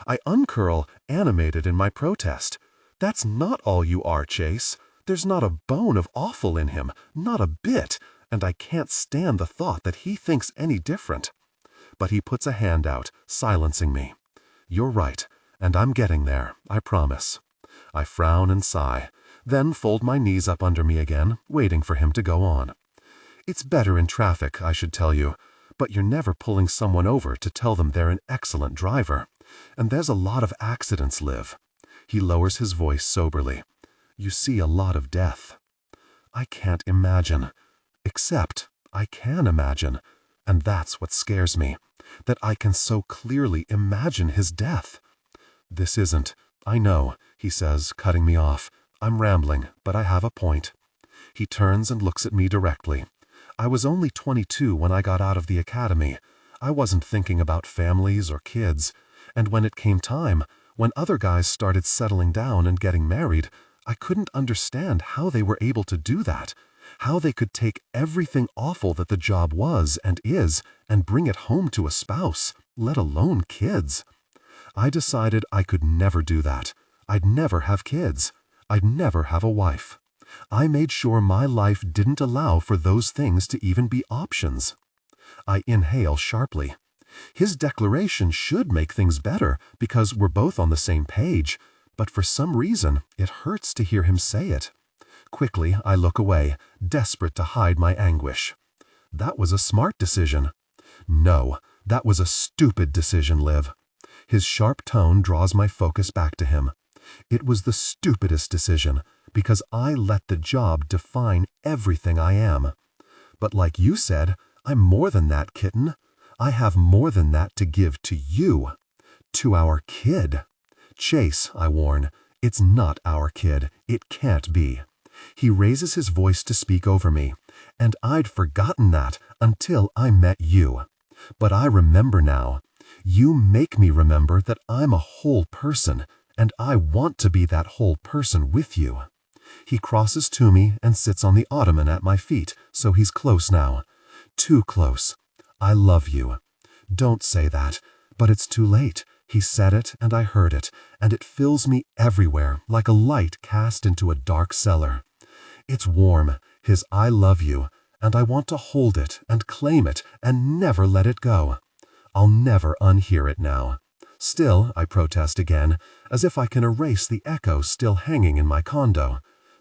I uncurl, animated in my protest. That's not all you are, Chase. There's not a bone of awful in him, not a bit, and I can't stand the thought that he thinks any different. But he puts a hand out, silencing me. You're right, and I'm getting there, I promise. I frown and sigh, then fold my knees up under me again, waiting for him to go on. It's better in traffic, I should tell you, but you're never pulling someone over to tell them they're an excellent driver. And there's a lot of accidents, Liv. He lowers his voice soberly. You see a lot of death. I can't imagine. Except I can imagine, and that's what scares me, that I can so clearly imagine his death. This isn't, I know, he says, cutting me off. I'm rambling, but I have a point. He turns and looks at me directly. I was only 22 when I got out of the academy. I wasn't thinking about families or kids, and when it came time, when other guys started settling down and getting married, I couldn't understand how they were able to do that, how they could take everything awful that the job was and is and bring it home to a spouse, let alone kids. I decided I could never do that. I'd never have kids. I'd never have a wife. I made sure my life didn't allow for those things to even be options. I inhale sharply. His declaration should make things better because we're both on the same page, but for some reason it hurts to hear him say it. Quickly, I look away, desperate to hide my anguish. that was a smart decision. No, that was a stupid decision, Liv. His sharp tone draws my focus back to him. It was the stupidest decision, because I let the job define everything I am. But like you said, I'm more than that, kitten. I have more than that to give to you. To our kid. Chase, I warn, it's not our kid. It can't be. He raises his voice to speak over me, and I'd forgotten that until I met you. But I remember now. You make me remember that I'm a whole person, and I want to be that whole person with you. He crosses to me and sits on the ottoman at my feet, so he's close now. Too close. I love you. Don't say that, but it's too late. He said it, and I heard it, and it fills me everywhere like a light cast into a dark cellar. It's warm, his I love you, and I want to hold it and claim it and never let it go. I'll never unhear it now. Still, I protest again, as if I can erase the echo still hanging in my condo.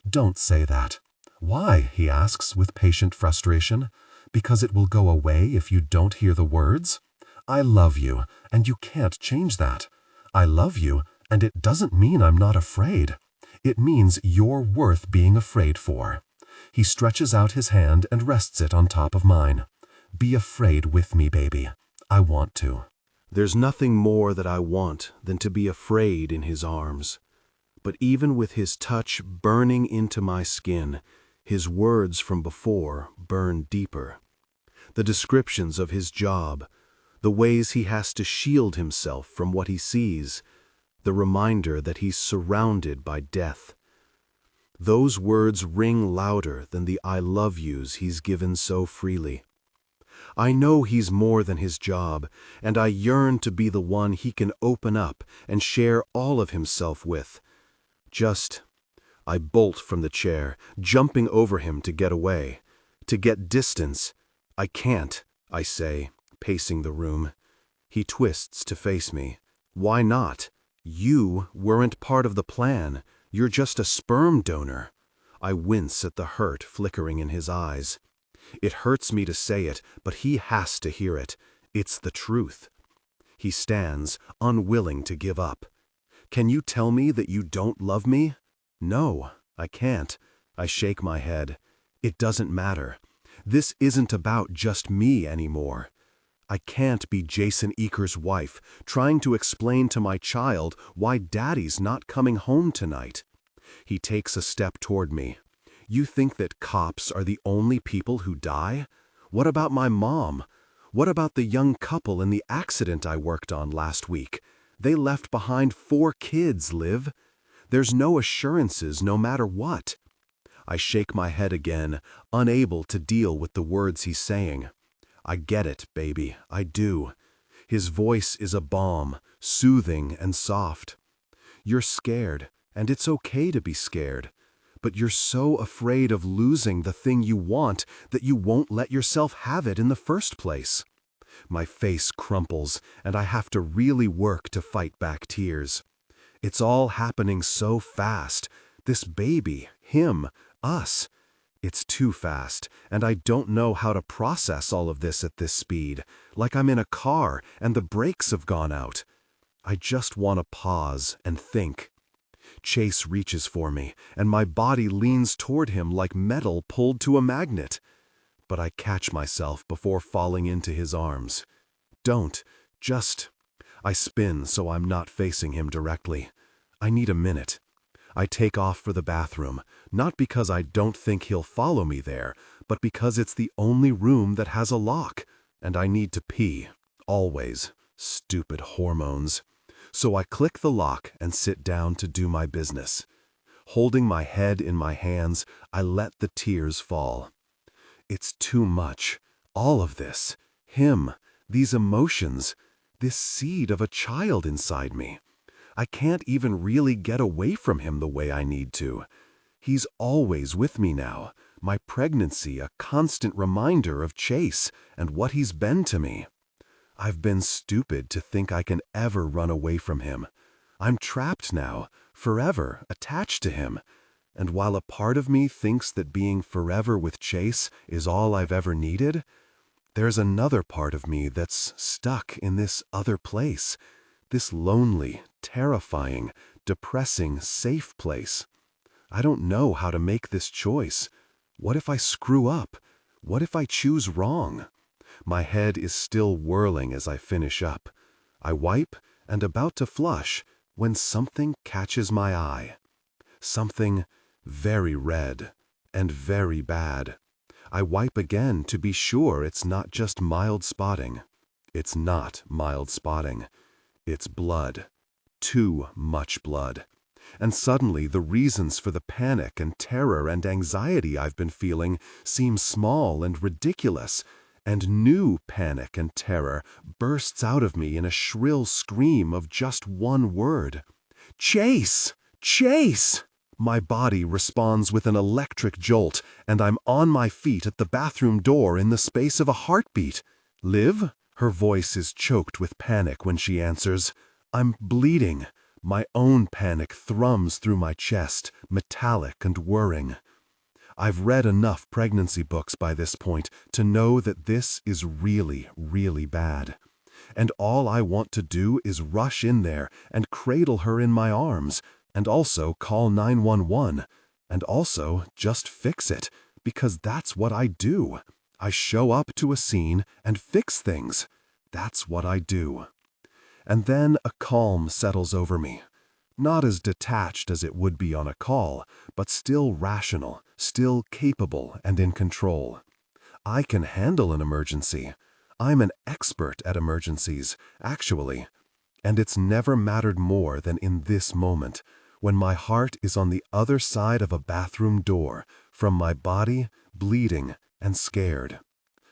Don't say that. Why? He asks with patient frustration. Because it will go away if you don't hear the words? I love you, and you can't change that. I love you, and it doesn't mean I'm not afraid. It means you're worth being afraid for. He stretches out his hand and rests it on top of mine. Be afraid with me, baby. I want to. There's nothing more that I want than to be afraid in his arms. But even with his touch burning into my skin, his words from before burn deeper. The descriptions of his job, the ways he has to shield himself from what he sees, the reminder that he's surrounded by death. Those words ring louder than the I love yous he's given so freely. I know he's more than his job, and I yearn to be the one he can open up and share all of himself with. I bolt from the chair, jumping over him to get away, to get distance. I can't, I say, pacing the room. He twists to face me. Why not? You weren't part of the plan. You're just a sperm donor. I wince at the hurt flickering in his eyes. It hurts me to say it, but he has to hear it. It's the truth. He stands, unwilling to give up. Can you tell me that you don't love me? No, I can't. I shake my head. It doesn't matter. This isn't about just me anymore. I can't be Jason Eaker's wife, trying to explain to my child why Daddy's not coming home tonight. He takes a step toward me. You think that cops are the only people who die? What about my mom? What about the young couple in the accident I worked on last week? They left behind 4 kids, Liv. There's no assurances no matter what. I shake my head again, unable to deal with the words he's saying. I get it, baby, I do. His voice is a balm, soothing and soft. You're scared, and it's okay to be scared. But you're so afraid of losing the thing you want that you won't let yourself have it in the first place. My face crumples, and I have to really work to fight back tears. It's all happening so fast. This baby, him, us. It's too fast, and I don't know how to process all of this at this speed, like I'm in a car and the brakes have gone out. I just want to pause and think. Chase reaches for me, and my body leans toward him like metal pulled to a magnet. But I catch myself before falling into his arms. Don't. I spin so I'm not facing him directly. I need a minute. I take off for the bathroom, not because I don't think he'll follow me there, but because it's the only room that has a lock, and I need to pee. Always. Stupid hormones. So I click the lock and sit down to do my business. Holding my head in my hands, I let the tears fall. It's too much. All of this. Him. These emotions. This seed of a child inside me. I can't even really get away from him the way I need to. He's always with me now. My pregnancy a constant reminder of Chase and what he's been to me. I've been stupid to think I can ever run away from him. I'm trapped now, forever, attached to him. And while a part of me thinks that being forever with Chase is all I've ever needed, there's another part of me that's stuck in this other place, this lonely, terrifying, depressing, safe place. I don't know how to make this choice. What if I screw up? What if I choose wrong? My head is still whirling as I finish up. I wipe and about to flush when something catches my eye. Something very red and very bad. I wipe again to be sure it's not just mild spotting. It's not mild spotting. It's blood. Too much blood. And suddenly the reasons for the panic and terror and anxiety I've been feeling seem small and ridiculous, and new panic and terror bursts out of me in a shrill scream of just one word. Chase! Chase! My body responds with an electric jolt, and I'm on my feet at the bathroom door in the space of a heartbeat. Liv? Her voice is choked with panic when she answers. I'm bleeding. My own panic thrums through my chest, metallic and whirring. I've read enough pregnancy books by this point to know that this is really, really bad. And all I want to do is rush in there and cradle her in my arms, and also call 911, and also just fix it, because that's what I do. I show up to a scene and fix things. That's what I do. And then a calm settles over me. Not as detached as it would be on a call, but still rational, still capable and in control. I can handle an emergency. I'm an expert at emergencies, actually. And it's never mattered more than in this moment, when my heart is on the other side of a bathroom door, from my body, bleeding and scared.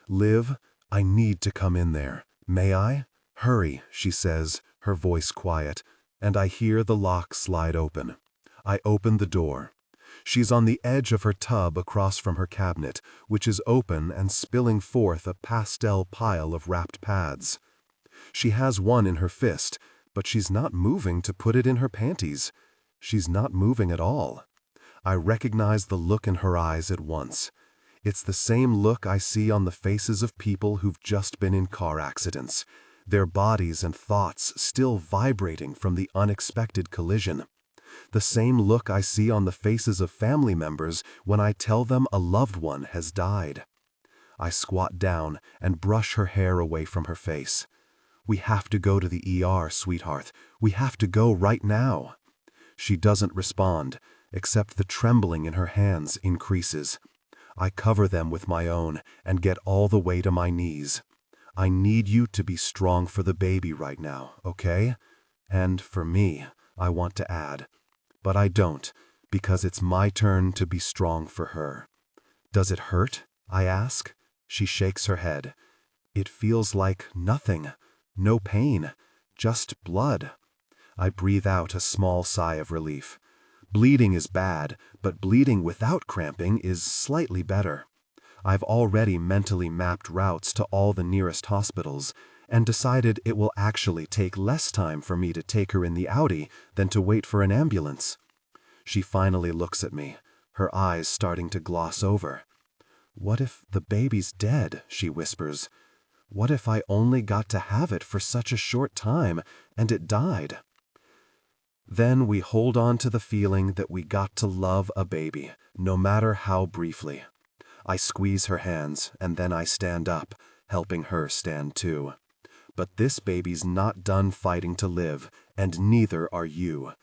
Liv, I need to come in there. May I? Hurry, she says, her voice quiet, and I hear the lock slide open. I open the door. She's on the edge of her tub across from her cabinet, which is open and spilling forth a pastel pile of wrapped pads. She has one in her fist, but she's not moving to put it in her panties. She's not moving at all. I recognize the look in her eyes at once. It's the same look I see on the faces of people who've just been in car accidents, their bodies and thoughts still vibrating from the unexpected collision. The same look I see on the faces of family members when I tell them a loved one has died. I squat down and brush her hair away from her face. We have to go to the ER, sweetheart. We have to go right now. She doesn't respond, except the trembling in her hands increases. I cover them with my own and get all the way to my knees. I need you to be strong for the baby right now, okay? And for me, I want to add. But I don't, because it's my turn to be strong for her. Does it hurt? I ask. She shakes her head. It feels like nothing. No pain. Just blood. I breathe out a small sigh of relief. Bleeding is bad, but bleeding without cramping is slightly better. I've already mentally mapped routes to all the nearest hospitals and decided it will actually take less time for me to take her in the Audi than to wait for an ambulance. She finally looks at me, her eyes starting to gloss over. What if the baby's dead, she whispers. What if I only got to have it for such a short time and it died? Then we hold on to the feeling that we got to love a baby, no matter how briefly. I squeeze her hands, and then I stand up, helping her stand too. But this baby's not done fighting to live, and neither are you,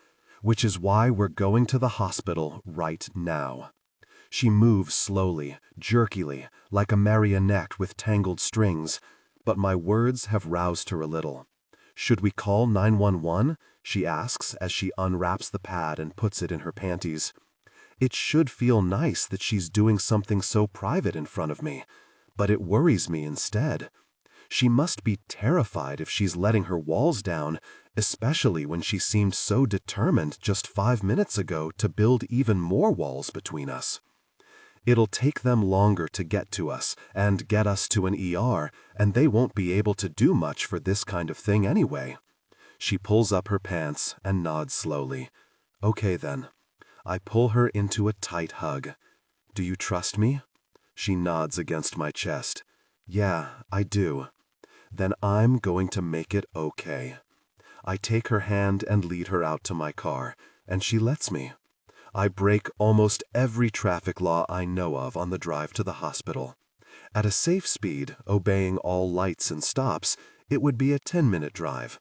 which is why we're going to the hospital right now. She moves slowly, jerkily, like a marionette with tangled strings, but my words have roused her a little. Should we call 911? She asks as she unwraps the pad and puts it in her panties. It should feel nice that she's doing something so private in front of me, but it worries me instead. She must be terrified if she's letting her walls down, especially when she seemed so determined just 5 minutes ago to build even more walls between us. It'll take them longer to get to us and get us to an ER, and they won't be able to do much for this kind of thing anyway. She pulls up her pants and nods slowly. Okay then. I pull her into a tight hug. Do you trust me? She nods against my chest. Yeah, I do. Then I'm going to make it okay. I take her hand and lead her out to my car, and she lets me. I break almost every traffic law I know of on the drive to the hospital. At a safe speed, obeying all lights and stops, it would be a 10-minute drive.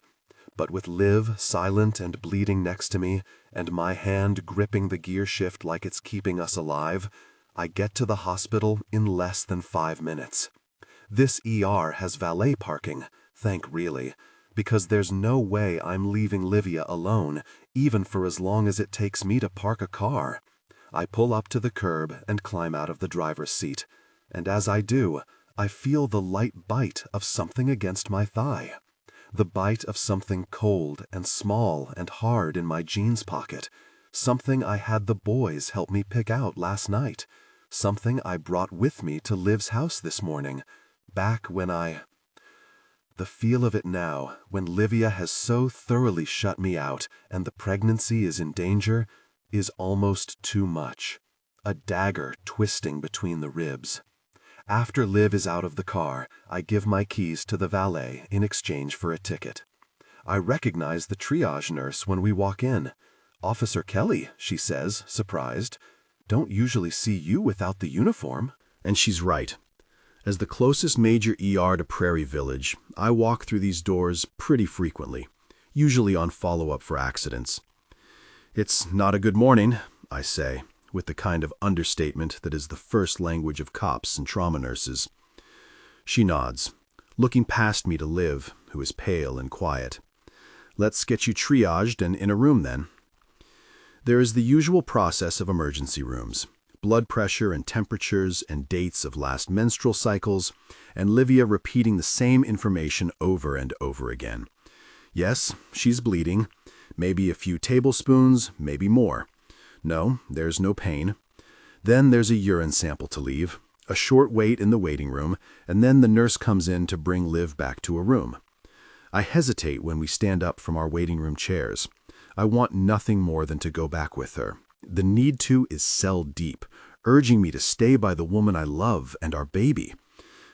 But with Liv silent and bleeding next to me, and my hand gripping the gear shift like it's keeping us alive, I get to the hospital in less than 5 minutes. This ER has valet parking, thank really, because there's no way I'm leaving Livia alone, even for as long as it takes me to park a car. I pull up to the curb and climb out of the driver's seat, and as I do, I feel the light bite of something against my thigh. The bite of something cold and small and hard in my jeans pocket, something I had the boys help me pick out last night, something I brought with me to Liv's house this morning, back when The feel of it now, when Livia has so thoroughly shut me out and the pregnancy is in danger, is almost too much. A dagger twisting between the ribs. After Liv is out of the car, I give my keys to the valet in exchange for a ticket. I recognize the triage nurse when we walk in. "Officer Kelly," she says, surprised. "Don't usually see you without the uniform." And she's right. As the closest major ER to Prairie Village, I walk through these doors pretty frequently, usually on follow-up for accidents. "It's not a good morning," I say, with the kind of understatement that is the first language of cops and trauma nurses. She nods, looking past me to Liv, who is pale and quiet. "Let's get you triaged and in a room then." There is the usual process of emergency rooms. Blood pressure and temperatures and dates of last menstrual cycles, and Livia repeating the same information over and over again. Yes, she's bleeding. Maybe a few tablespoons, maybe more. No, there's no pain. Then there's a urine sample to leave, a short wait in the waiting room, and then the nurse comes in to bring Liv back to a room. I hesitate when we stand up from our waiting room chairs. I want nothing more than to go back with her. The need to is cell deep, urging me to stay by the woman I love and our baby.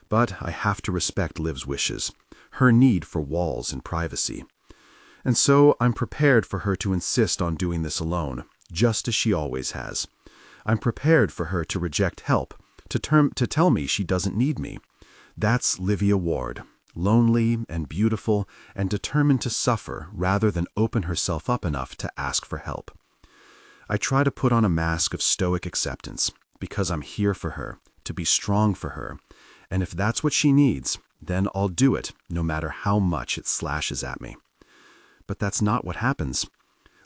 But I have to respect Liv's wishes, her need for walls and privacy. And so I'm prepared for her to insist on doing this alone, just as she always has. I'm prepared for her to reject help, to tell me she doesn't need me. That's Livia Ward, lonely and beautiful and determined to suffer rather than open herself up enough to ask for help. I try to put on a mask of stoic acceptance, because I'm here for her, to be strong for her, and if that's what she needs, then I'll do it, no matter how much it slashes at me. But that's not what happens.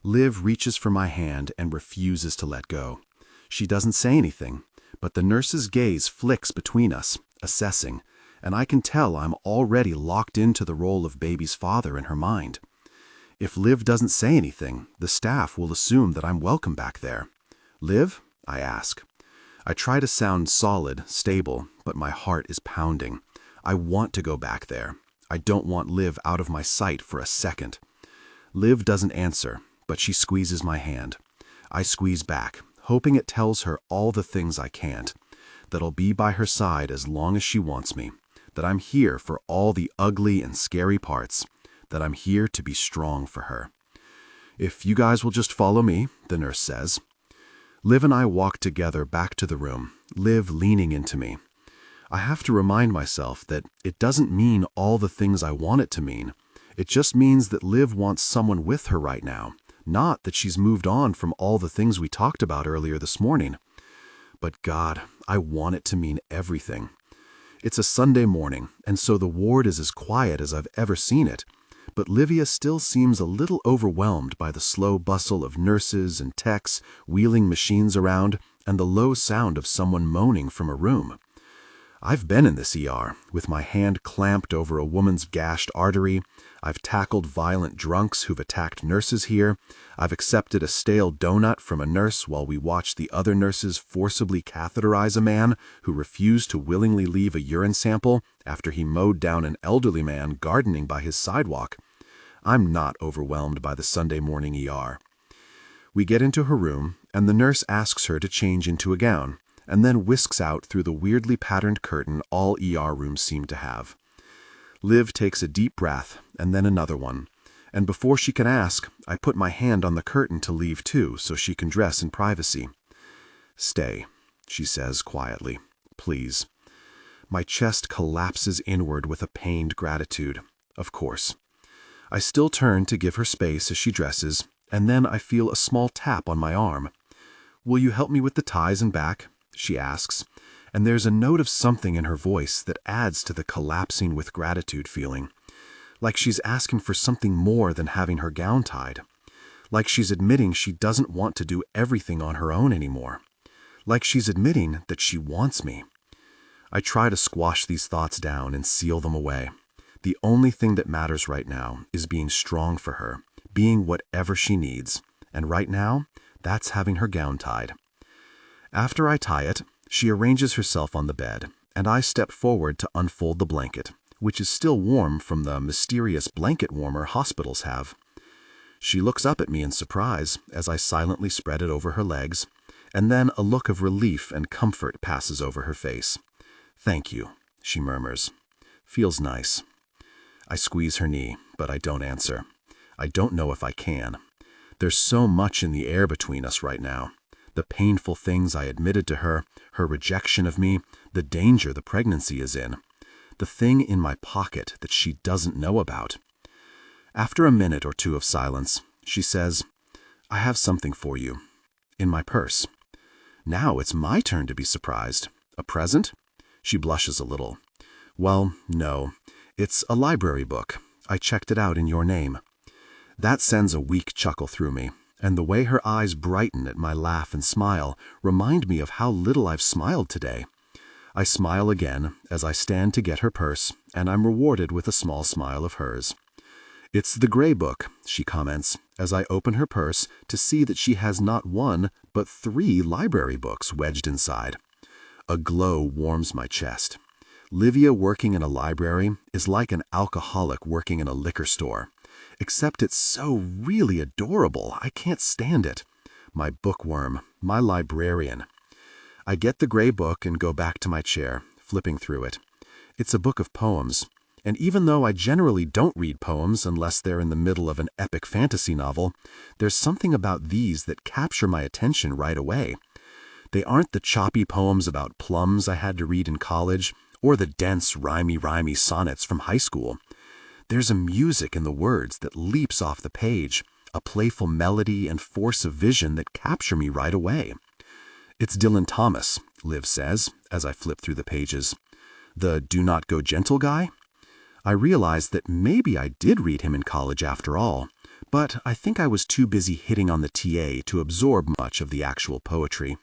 Liv reaches for my hand and refuses to let go. She doesn't say anything, but the nurse's gaze flicks between us, assessing, and I can tell I'm already locked into the role of baby's father in her mind. If Liv doesn't say anything, the staff will assume that I'm welcome back there. "Liv?" I ask. I try to sound solid, stable, but my heart is pounding. I want to go back there. I don't want Liv out of my sight for a second. Liv doesn't answer, but she squeezes my hand. I squeeze back, hoping it tells her all the things I can't, that I'll be by her side as long as she wants me, that I'm here for all the ugly and scary parts, that I'm here to be strong for her. "If you guys will just follow me," the nurse says. Liv and I walk together back to the room, Liv leaning into me. I have to remind myself that it doesn't mean all the things I want it to mean. It just means that Liv wants someone with her right now, not that she's moved on from all the things we talked about earlier this morning. But God, I want it to mean everything. It's a Sunday morning, and so the ward is as quiet as I've ever seen it. But Livia still seems a little overwhelmed by the slow bustle of nurses and techs wheeling machines around and the low sound of someone moaning from a room. I've been in this ER, with my hand clamped over a woman's gashed artery. I've tackled violent drunks who've attacked nurses here. I've accepted a stale donut from a nurse while we watched the other nurses forcibly catheterize a man who refused to willingly leave a urine sample after he mowed down an elderly man gardening by his sidewalk. I'm not overwhelmed by the Sunday morning ER. We get into her room, and the nurse asks her to change into a gown, and then whisks out through the weirdly patterned curtain all ER rooms seem to have. Liv takes a deep breath, and then another one, and before she can ask, I put my hand on the curtain to leave too, so she can dress in privacy. "Stay," she says quietly. "Please." My chest collapses inward with a pained gratitude. Of course. I still turn to give her space as she dresses, and then I feel a small tap on my arm. "Will you help me with the ties and back?" she asks, and there's a note of something in her voice that adds to the collapsing with gratitude feeling. Like she's asking for something more than having her gown tied. Like she's admitting she doesn't want to do everything on her own anymore. Like she's admitting that she wants me. I try to squash these thoughts down and seal them away. The only thing that matters right now is being strong for her, being whatever she needs, and right now, that's having her gown tied. After I tie it, she arranges herself on the bed, and I step forward to unfold the blanket, which is still warm from the mysterious blanket warmer hospitals have. She looks up at me in surprise as I silently spread it over her legs, and then a look of relief and comfort passes over her face. "Thank you," she murmurs. "Feels nice." I squeeze her knee, but I don't answer. I don't know if I can. There's so much in the air between us right now. The painful things I admitted to her, her rejection of me, the danger the pregnancy is in. The thing in my pocket that she doesn't know about. After a minute or two of silence, she says, "I have something for you. In my purse." Now it's my turn to be surprised. "A present?" She blushes a little. "Well, no. It's a library book. I checked it out in your name." That sends a weak chuckle through me, and the way her eyes brighten at my laugh and smile remind me of how little I've smiled today. I smile again as I stand to get her purse, and I'm rewarded with a small smile of hers. "It's the gray book," she comments, as I open her purse to see that she has not one, but 3 library books wedged inside. A glow warms my chest. Livia working in a library is like an alcoholic working in a liquor store. Except it's so really adorable, I can't stand it. My bookworm, my librarian. I get the gray book and go back to my chair, flipping through it. It's a book of poems, and even though I generally don't read poems unless they're in the middle of an epic fantasy novel, there's something about these that capture my attention right away. They aren't the choppy poems about plums I had to read in college, or the dense, rhymey sonnets from high school. There's a music in the words that leaps off the page, a playful melody and force of vision that capture me right away. "It's Dylan Thomas," Liv says, as I flip through the pages. "The Do Not Go Gentle guy?" I realize that maybe I did read him in college after all, but I think I was too busy hitting on the TA to absorb much of the actual poetry.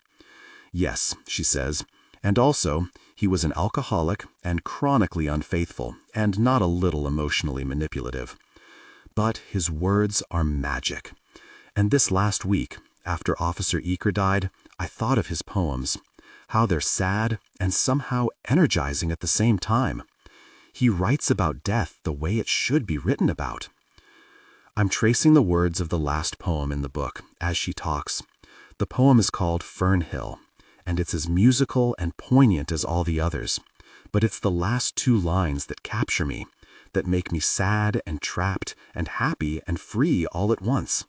"Yes," she says, "and also, he was an alcoholic and chronically unfaithful, and not a little emotionally manipulative. But his words are magic. And this last week, after Officer Eaker died, I thought of his poems, how they're sad and somehow energizing at the same time. He writes about death the way it should be written about." I'm tracing the words of the last poem in the book as she talks. The poem is called Fernhill, and it's as musical and poignant as all the others. But it's the last 2 lines that capture me, that make me sad and trapped and happy and free all at once.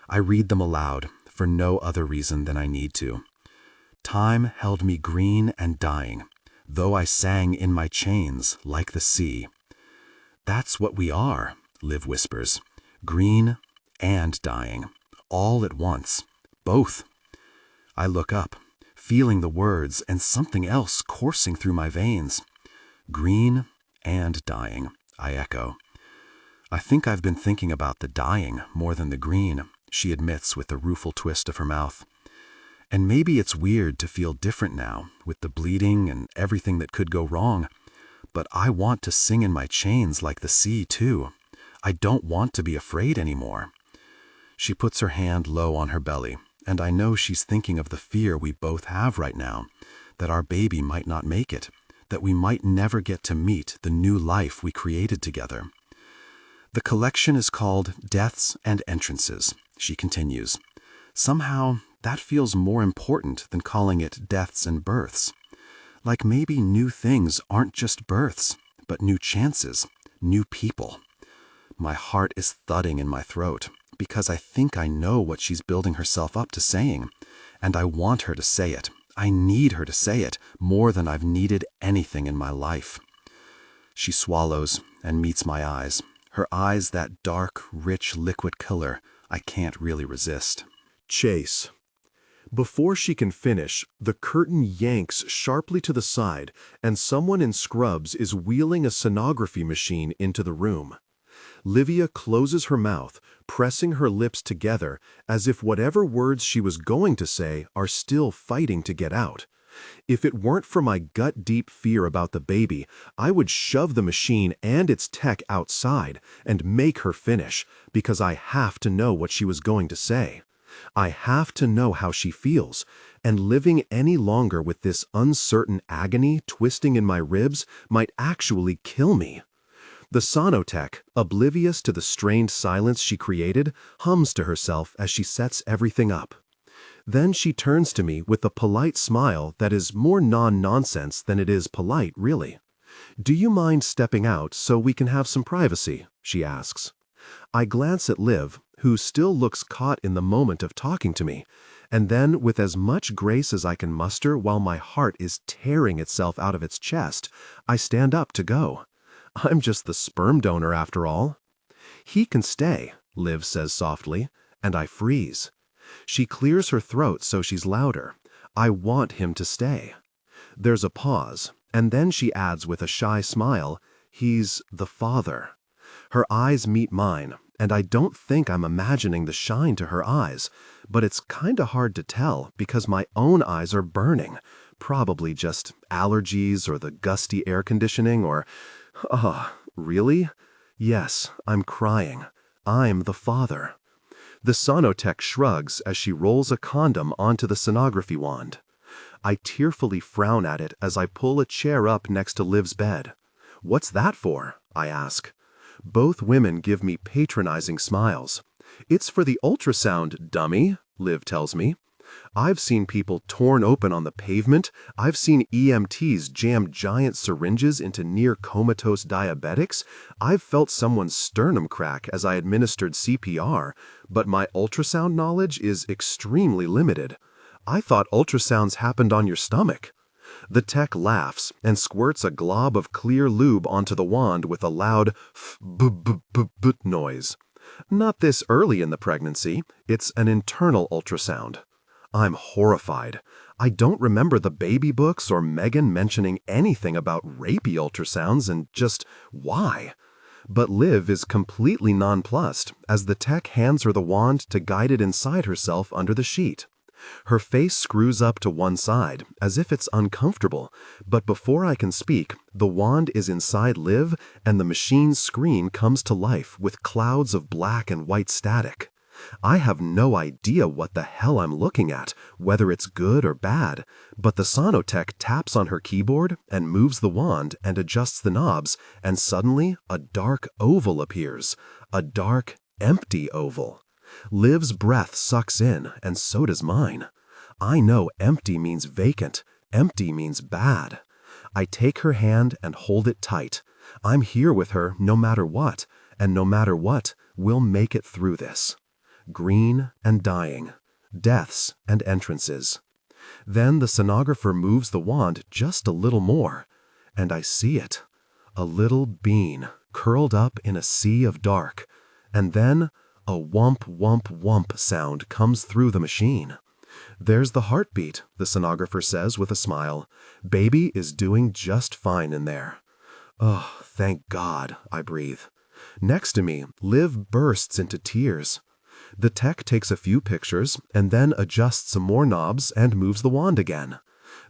I read them aloud for no other reason than I need to. "Time held me green and dying, though I sang in my chains like the sea." "That's what we are," Liv whispers. "Green and dying, all at once, both." I look up, feeling the words and something else coursing through my veins. "Green and dying," I echo. "I think I've been thinking about the dying more than the green," she admits with a rueful twist of her mouth. "And maybe it's weird to feel different now, with the bleeding and everything that could go wrong. But I want to sing in my chains like the sea, too. I don't want to be afraid anymore." She puts her hand low on her belly, and I know she's thinking of the fear we both have right now, that our baby might not make it, that we might never get to meet the new life we created together. "The collection is called Deaths and Entrances," she continues. "Somehow, That feels more important than calling it deaths and births. Like maybe new things aren't just births, but new chances, new people. My heart is thudding in my throat because I think I know what she's building herself up to saying, and I want her to say it. I need her to say it more than I've needed anything in my life. She swallows and meets my eyes. Her eyes that dark, rich liquid color I can't really resist. Chase. Before she can finish, the curtain yanks sharply to the side and someone in scrubs is wheeling a sonography machine into the room. Livia closes her mouth, pressing her lips together as if whatever words she was going to say are still fighting to get out. If it weren't for my gut-deep fear about the baby, I would shove the machine and its tech outside and make her finish, because I have to know what she was going to say. I have to know how she feels, and living any longer with this uncertain agony twisting in my ribs might actually kill me. The sonotech, oblivious to the strained silence she created, hums to herself as she sets everything up. Then she turns to me with a polite smile that is more non-nonsense than it is polite, really. "Do you mind stepping out so we can have some privacy?" she asks. I glance at Liv, who still looks caught in the moment of talking to me, and then, with as much grace as I can muster while my heart is tearing itself out of its chest, I stand up to go. I'm just the sperm donor after all. "He can stay," Liv says softly, and I freeze. She clears her throat so she's louder. "I want him to stay." There's a pause, and then she adds with a shy smile, "He's the father." Her eyes meet mine, and I don't think I'm imagining the shine to her eyes, but it's kinda hard to tell because my own eyes are burning, probably just allergies or the gusty air conditioning or... really? Yes, I'm crying. I'm the father. The sonotech shrugs as she rolls a condom onto the sonography wand. I tearfully frown at it as I pull a chair up next to Liv's bed. "What's that for?" I ask. Both women give me patronizing smiles. "It's for the ultrasound, dummy," Liv tells me. I've seen people torn open on the pavement. I've seen EMTs jam giant syringes into near-comatose diabetics. I've felt someone's sternum crack as I administered CPR, but my ultrasound knowledge is extremely limited. I thought ultrasounds happened on your stomach. The tech laughs and squirts a glob of clear lube onto the wand with a loud f-b-b-b-b noise. Not this early in the pregnancy. It's an internal ultrasound. I'm horrified. I don't remember the baby books or Megan mentioning anything about rapey ultrasounds and just why. But Liv is completely nonplussed as the tech hands her the wand to guide it inside herself under the sheet. Her face screws up to one side, as if it's uncomfortable, but before I can speak, the wand is inside Liv and the machine's screen comes to life with clouds of black and white static. I have no idea what the hell I'm looking at, whether it's good or bad, but the sonotech taps on her keyboard and moves the wand and adjusts the knobs, and suddenly a dark oval appears, a dark, empty oval. Liv's breath sucks in, and so does mine. I know empty means vacant, empty means bad. I take her hand and hold it tight. I'm here with her no matter what, and no matter what, we'll make it through this. Green and dying, deaths and entrances. Then the sonographer moves the wand just a little more, and I see it. A little bean curled up in a sea of dark, and then a whump, whump, whump sound comes through the machine. "There's the heartbeat," the sonographer says with a smile. "Baby is doing just fine in there." "Oh, thank God," I breathe. Next to me, Liv bursts into tears. The tech takes a few pictures and then adjusts some more knobs and moves the wand again.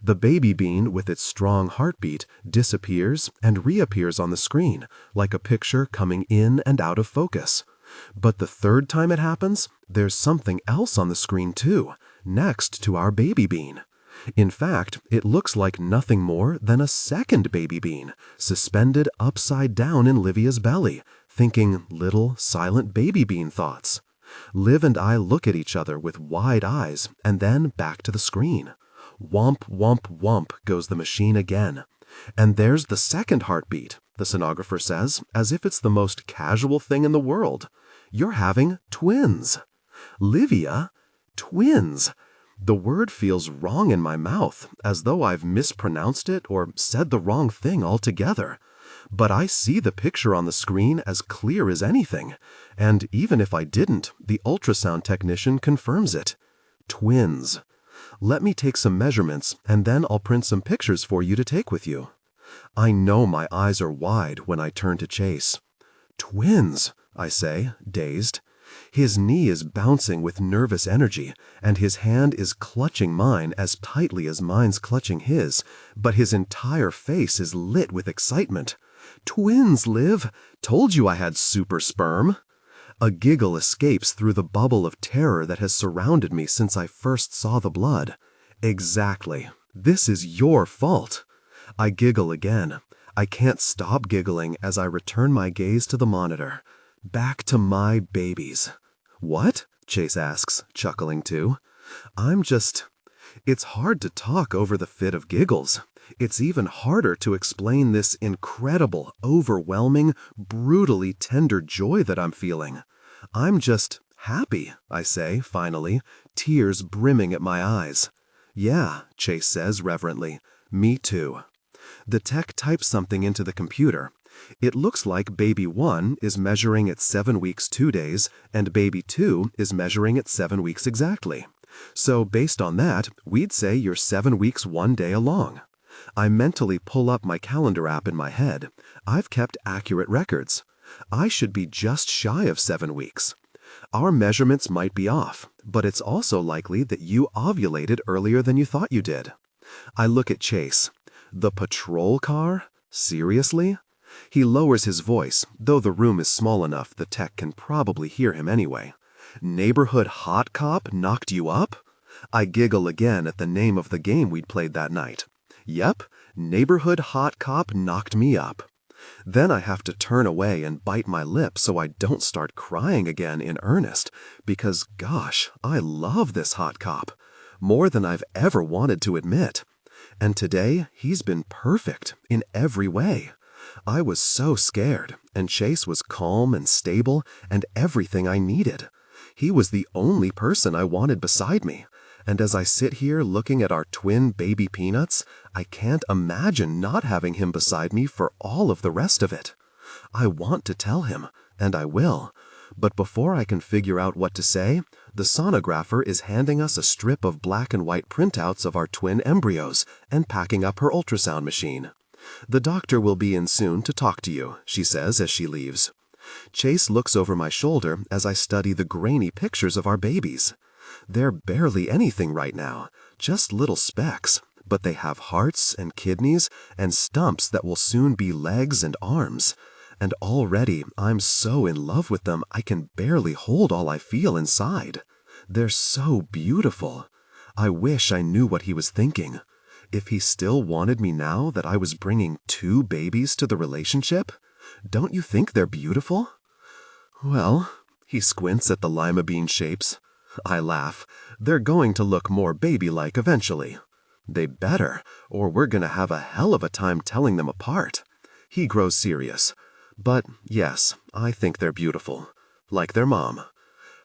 The baby bean, with its strong heartbeat, disappears and reappears on the screen, like a picture coming in and out of focus. But the third time it happens, there's something else on the screen too, next to our baby bean. In fact, it looks like nothing more than a second baby bean, suspended upside down in Livia's belly, thinking little, silent baby bean thoughts. Liv and I look at each other with wide eyes and then back to the screen. Womp, womp, womp goes the machine again. And there's the second heartbeat, the sonographer says, as if it's the most casual thing in the world. You're having twins. Livia, twins. The word feels wrong in my mouth, as though I've mispronounced it or said the wrong thing altogether. But I see the picture on the screen as clear as anything, and even if I didn't, the ultrasound technician confirms it. Twins. Let me take some measurements, and then I'll print some pictures for you to take with you. I know my eyes are wide when I turn to Chase. Twins, I say, dazed. His knee is bouncing with nervous energy, and his hand is clutching mine as tightly as mine's clutching his, but his entire face is lit with excitement. Twins, Liv! Told you I had super sperm! A giggle escapes through the bubble of terror that has surrounded me since I first saw the blood. Exactly. This is your fault. I giggle again. I can't stop giggling as I return my gaze to the monitor. Back to my babies. What? Chase asks, chuckling too. It's hard to talk over the fit of giggles. It's even harder to explain this incredible, overwhelming, brutally tender joy that I'm feeling. I'm just happy, I say, finally, tears brimming at my eyes. Yeah, Chase says reverently. Me too. The tech types something into the computer. It looks like baby 1 is measuring at 7 weeks 2 days, and baby 2 is measuring at 7 weeks exactly. So based on that, we'd say you're 7 weeks 1 day along. I mentally pull up my calendar app in my head. I've kept accurate records. I should be just shy of 7 weeks. Our measurements might be off, but it's also likely that you ovulated earlier than you thought you did. I look at Chase. The patrol car? Seriously? He lowers his voice, though the room is small enough the tech can probably hear him anyway. Neighborhood hot cop knocked you up? I giggle again at the name of the game we'd played that night. Yep, neighborhood hot cop knocked me up. Then I have to turn away and bite my lip so I don't start crying again in earnest, because gosh, I love this hot cop. More than I've ever wanted to admit. And today, he's been perfect in every way. I was so scared, and Chase was calm and stable and everything I needed. He was the only person I wanted beside me, and as I sit here looking at our twin baby peanuts, I can't imagine not having him beside me for all of the rest of it. I want to tell him, and I will, but before I can figure out what to say, the sonographer is handing us a strip of black and white printouts of our twin embryos and packing up her ultrasound machine. The doctor will be in soon to talk to you, she says as she leaves. Chase looks over my shoulder as I study the grainy pictures of our babies. They're barely anything right now, just little specks, but they have hearts and kidneys and stumps that will soon be legs and arms. And already I'm so in love with them I can barely hold all I feel inside. They're so beautiful. I wish I knew what he was thinking. If he still wanted me now that I was bringing 2 babies to the relationship, don't you think they're beautiful? Well, he squints at the lima bean shapes. I laugh. They're going to look more baby-like eventually. They better, or we're going to have a hell of a time telling them apart. He grows serious. But yes, I think they're beautiful. Like their mom.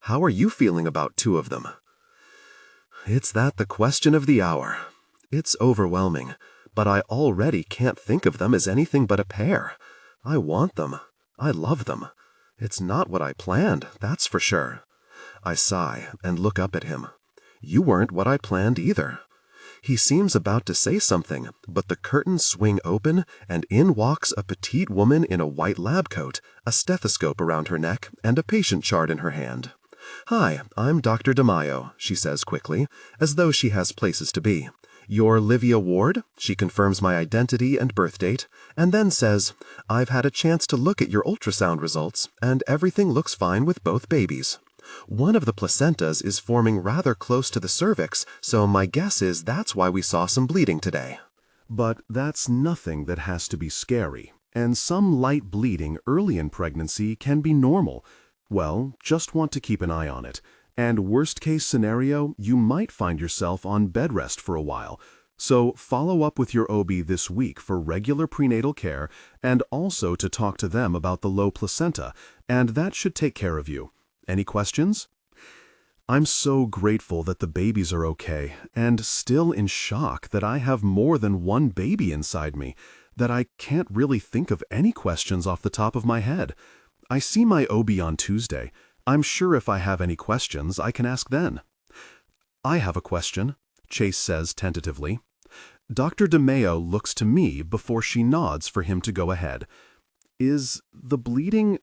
How are you feeling about 2 of them? It's the question of the hour. It's overwhelming, but I already can't think of them as anything but a pair. I want them. I love them. It's not what I planned, that's for sure. I sigh and look up at him. You weren't what I planned either. He seems about to say something, but the curtains swing open and in walks a petite woman in a white lab coat, a stethoscope around her neck, and a patient chart in her hand. Hi, I'm Dr. DeMaio, she says quickly, as though she has places to be. You're Livia Ward? She confirms my identity and birth date, and then says, I've had a chance to look at your ultrasound results, and everything looks fine with both babies. One of the placentas is forming rather close to the cervix, so my guess is that's why we saw some bleeding today. But that's nothing that has to be scary, and some light bleeding early in pregnancy can be normal. Well, just want to keep an eye on it. And worst-case scenario, you might find yourself on bed rest for a while. So follow up with your OB this week for regular prenatal care and also to talk to them about the low placenta, and that should take care of you. Any questions? I'm so grateful that the babies are okay, and still in shock that I have more than one baby inside me, that I can't really think of any questions off the top of my head. I see my OB on Tuesday. I'm sure if I have any questions, I can ask then. I have a question, Chase says tentatively. Dr. DeMeo looks to me before she nods for him to go ahead. Is the bleeding...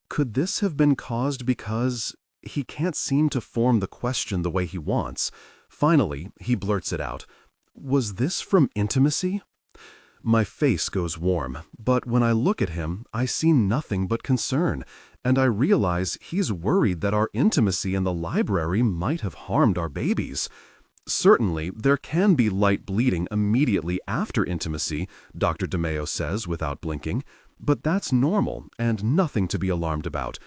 Could this have been caused because... He can't seem to form the question the way he wants. Finally, he blurts it out. Was this from intimacy? My face goes warm, but when I look at him, I see nothing but concern, and I realize he's worried that our intimacy in the library might have harmed our babies. Certainly, there can be light bleeding immediately after intimacy, Dr. DeMeo says without blinking, but that's normal and nothing to be alarmed about.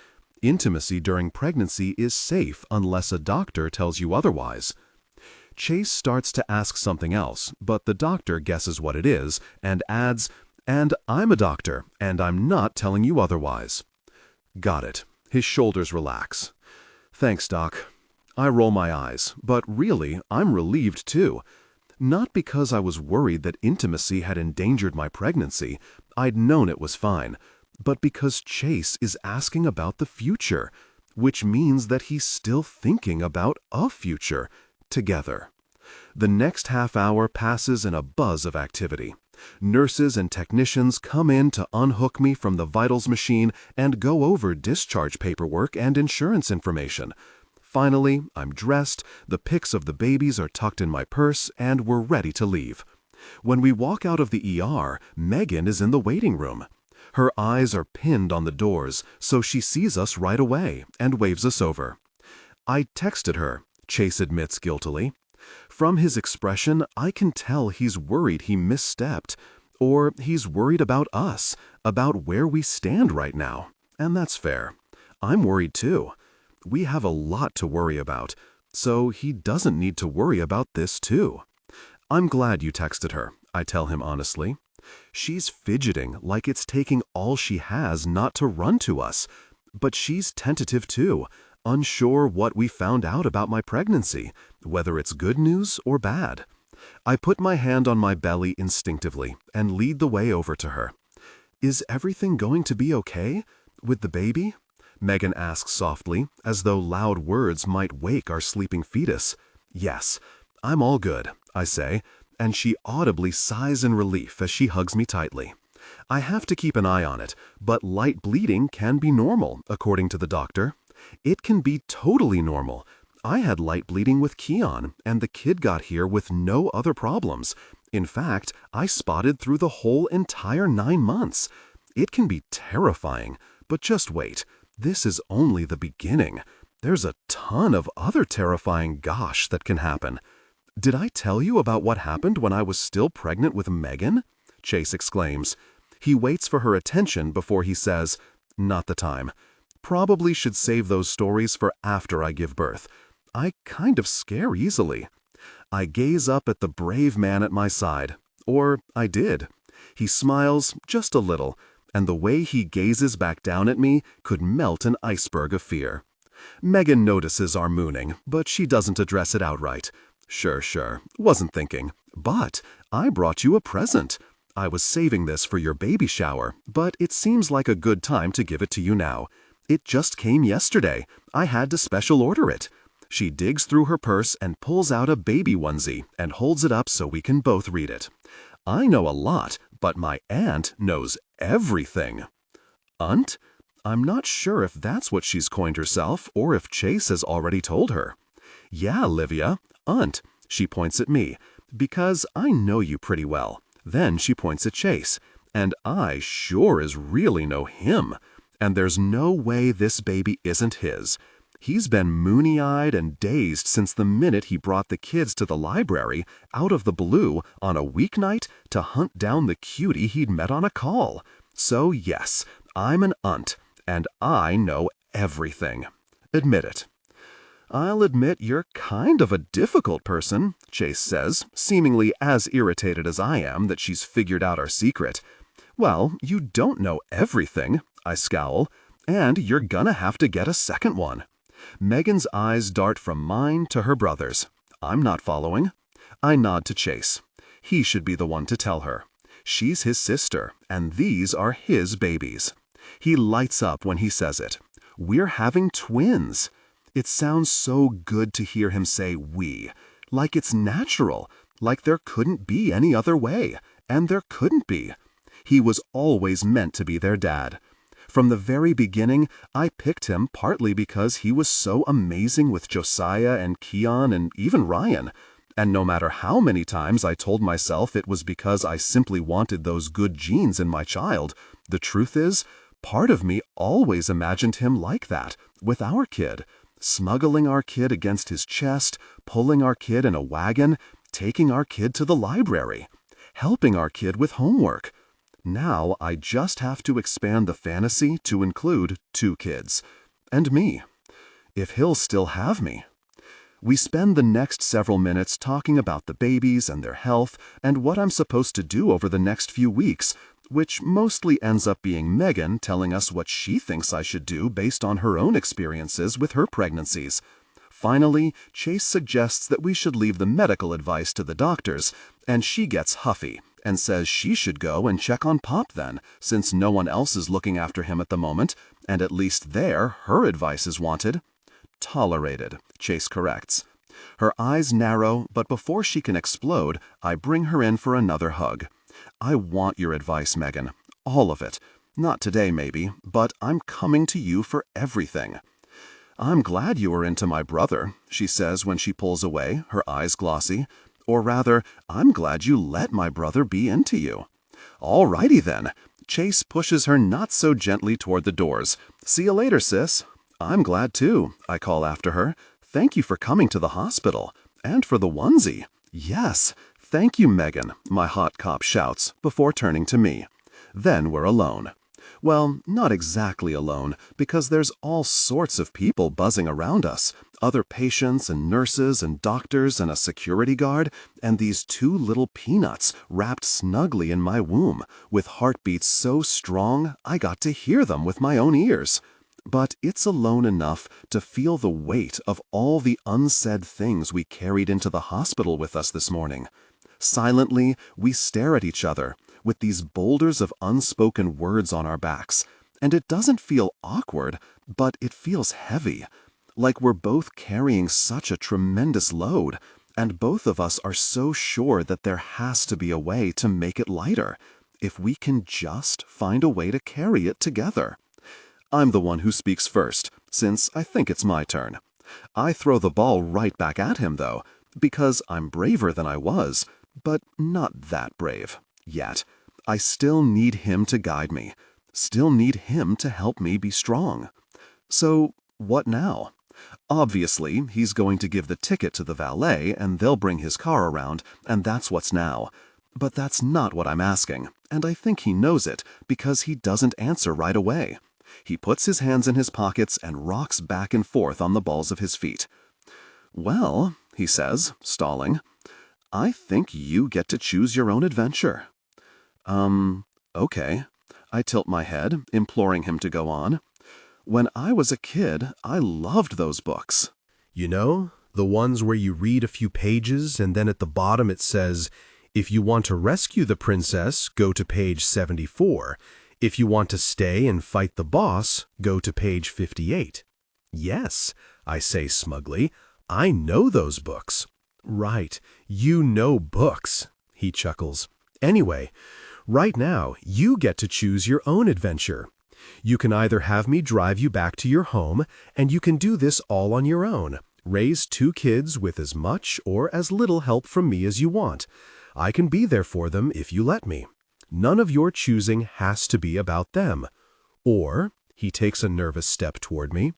Intimacy during pregnancy is safe unless a doctor tells you otherwise. Chase starts to ask something else, but the doctor guesses what it is and adds, "And I'm a doctor, and I'm not telling you otherwise." Got it. His shoulders relax. Thanks, Doc. I roll my eyes, but really, I'm relieved too. Not because I was worried that intimacy had endangered my pregnancy. I'd known it was fine. But because Chase is asking about the future, which means that he's still thinking about a future together. The next half hour passes in a buzz of activity. Nurses and technicians come in to unhook me from the vitals machine and go over discharge paperwork and insurance information. Finally, I'm dressed, the pics of the babies are tucked in my purse, and we're ready to leave. When we walk out of the ER, Megan is in the waiting room. Her eyes are pinned on the doors, so she sees us right away and waves us over. I texted her, Chase admits guiltily. From his expression, I can tell he's worried he misstepped, or he's worried about us, about where we stand right now, and that's fair. I'm worried too. We have a lot to worry about, so he doesn't need to worry about this too. I'm glad you texted her, I tell him honestly. She's fidgeting like it's taking all she has not to run to us, but she's tentative too, unsure what we found out about my pregnancy, whether it's good news or bad. I put my hand on my belly instinctively and lead the way over to her. Is everything going to be okay? With the baby? Megan asks softly, as though loud words might wake our sleeping fetus. Yes, I'm all good, I say, and she audibly sighs in relief as she hugs me tightly. I have to keep an eye on it, but light bleeding can be normal, according to the doctor. It can be totally normal. I had light bleeding with Keon, and the kid got here with no other problems. In fact, I spotted through the whole entire 9 months. It can be terrifying, but just wait. This is only the beginning. There's a ton of other terrifying gosh that can happen. Did I tell you about what happened when I was still pregnant with Megan? Chase exclaims. He waits for her attention before he says, not the time. Probably should save those stories for after I give birth. I kind of scare easily. I gaze up at the brave man at my side. Or I did. He smiles just a little, and the way he gazes back down at me could melt an iceberg of fear. Megan notices our mooning, but she doesn't address it outright. Sure, wasn't thinking. But I brought you a present. I was saving this for your baby shower, but it seems like a good time to give it to you now. It just came yesterday. I had to special order it. She digs through her purse and pulls out a baby onesie and holds it up so we can both read it. I know a lot, but my aunt knows everything. Aunt? I'm not sure if that's what she's coined herself or if Chase has already told her. Yeah, Livia, aunt. She points at me, because I know you pretty well. Then she points at Chase, and I sure as really know him. And there's no way this baby isn't his. He's been moony-eyed and dazed since the minute he brought the kids to the library, out of the blue, on a weeknight, to hunt down the cutie he'd met on a call. So yes, I'm an aunt, and I know everything. Admit it. I'll admit you're kind of a difficult person, Chase says, seemingly as irritated as I am that she's figured out our secret. Well, you don't know everything, I scowl, and you're gonna have to get a second one. Megan's eyes dart from mine to her brother's. I'm not following. I nod to Chase. He should be the one to tell her. She's his sister, and these are his babies. He lights up when he says it. We're having twins. It sounds so good to hear him say we, like it's natural, like there couldn't be any other way, and there couldn't be. He was always meant to be their dad. From the very beginning, I picked him partly because he was so amazing with Josiah and Keon and even Ryan. And no matter how many times I told myself it was because I simply wanted those good genes in my child, the truth is, part of me always imagined him like that, with our kid. Smuggling our kid against his chest, pulling our kid in a wagon, taking our kid to the library, helping our kid with homework. Now I just have to expand the fantasy to include 2 kids. And me. If he'll still have me. We spend the next several minutes talking about the babies and their health and what I'm supposed to do over the next few weeks, which mostly ends up being Megan telling us what she thinks I should do based on her own experiences with her pregnancies. Finally, Chase suggests that we should leave the medical advice to the doctors, and she gets huffy and says she should go and check on Pop then, since no one else is looking after him at the moment, and at least there her advice is wanted. Tolerated, Chase corrects. Her eyes narrow, but before she can explode, I bring her in for another hug. I want your advice, Megan. All of it. Not today, maybe, but I'm coming to you for everything. I'm glad you are into my brother, she says when she pulls away, her eyes glossy. Or rather, I'm glad you let my brother be into you. All righty then. Chase pushes her not so gently toward the doors. See you later, sis. I'm glad too, I call after her. Thank you for coming to the hospital. And for the onesie. Yes. Thank you, Megan, my hot cop shouts, before turning to me. Then we're alone. Well, not exactly alone, because there's all sorts of people buzzing around us. Other patients and nurses and doctors and a security guard, and these 2 little peanuts wrapped snugly in my womb, with heartbeats so strong I got to hear them with my own ears. But it's alone enough to feel the weight of all the unsaid things we carried into the hospital with us this morning. Silently, we stare at each other, with these boulders of unspoken words on our backs, and it doesn't feel awkward, but it feels heavy, like we're both carrying such a tremendous load, and both of us are so sure that there has to be a way to make it lighter, if we can just find a way to carry it together. I'm the one who speaks first, since I think it's my turn. I throw the ball right back at him, though, because I'm braver than I was, but not that brave. Yet. I still need him to guide me. Still need him to help me be strong. So, what now? Obviously, he's going to give the ticket to the valet and they'll bring his car around, and that's what's now. But that's not what I'm asking, and I think he knows it because he doesn't answer right away. He puts his hands in his pockets and rocks back and forth on the balls of his feet. Well, he says, stalling, I think you get to choose your own adventure. Okay. I tilt my head, imploring him to go on. When I was a kid, I loved those books. You know, the ones where you read a few pages and then at the bottom it says, if you want to rescue the princess, go to page 74. If you want to stay and fight the boss, go to page 58. Yes, I say smugly, I know those books. Right, you know books, he chuckles. Anyway, right now, you get to choose your own adventure. You can either have me drive you back to your home, and you can do this all on your own. Raise 2 kids with as much or as little help from me as you want. I can be there for them if you let me. None of your choosing has to be about them. Or, he takes a nervous step toward me,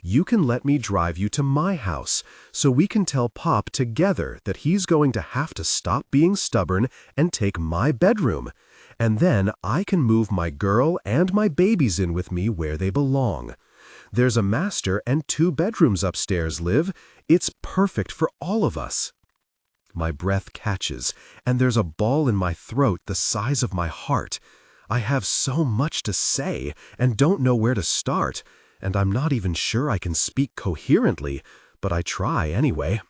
you can let me drive you to my house so we can tell Pop together that he's going to have to stop being stubborn and take my bedroom. And then I can move my girl and my babies in with me where they belong. There's a master and 2 bedrooms upstairs, Liv. It's perfect for all of us." My breath catches, and there's a ball in my throat the size of my heart. I have so much to say and don't know where to start, and I'm not even sure I can speak coherently, but I try anyway.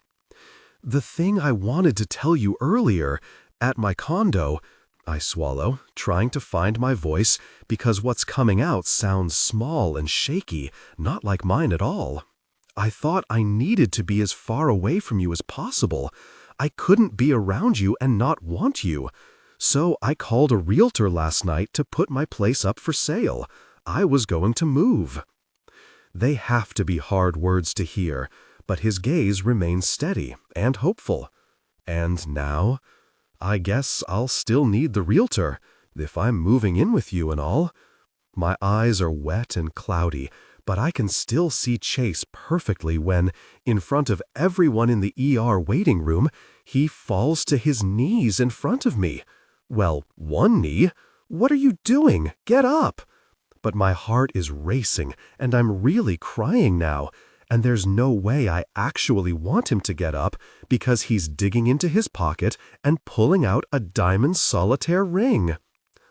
"The thing I wanted to tell you earlier, at my condo," I swallow, trying to find my voice because what's coming out sounds small and shaky, not like mine at all. "I thought I needed to be as far away from you as possible. I couldn't be around you and not want you. So I called a realtor last night to put my place up for sale. I was going to move." They have to be hard words to hear, but his gaze remains steady and hopeful. "And now? I guess I'll still need the realtor, if I'm moving in with you and all." My eyes are wet and cloudy, but I can still see Chase perfectly when, in front of everyone in the ER waiting room, he falls to his knees in front of me. Well, one knee. "What are you doing? Get up!" But my heart is racing, and I'm really crying now, and there's no way I actually want him to get up because he's digging into his pocket and pulling out a diamond solitaire ring.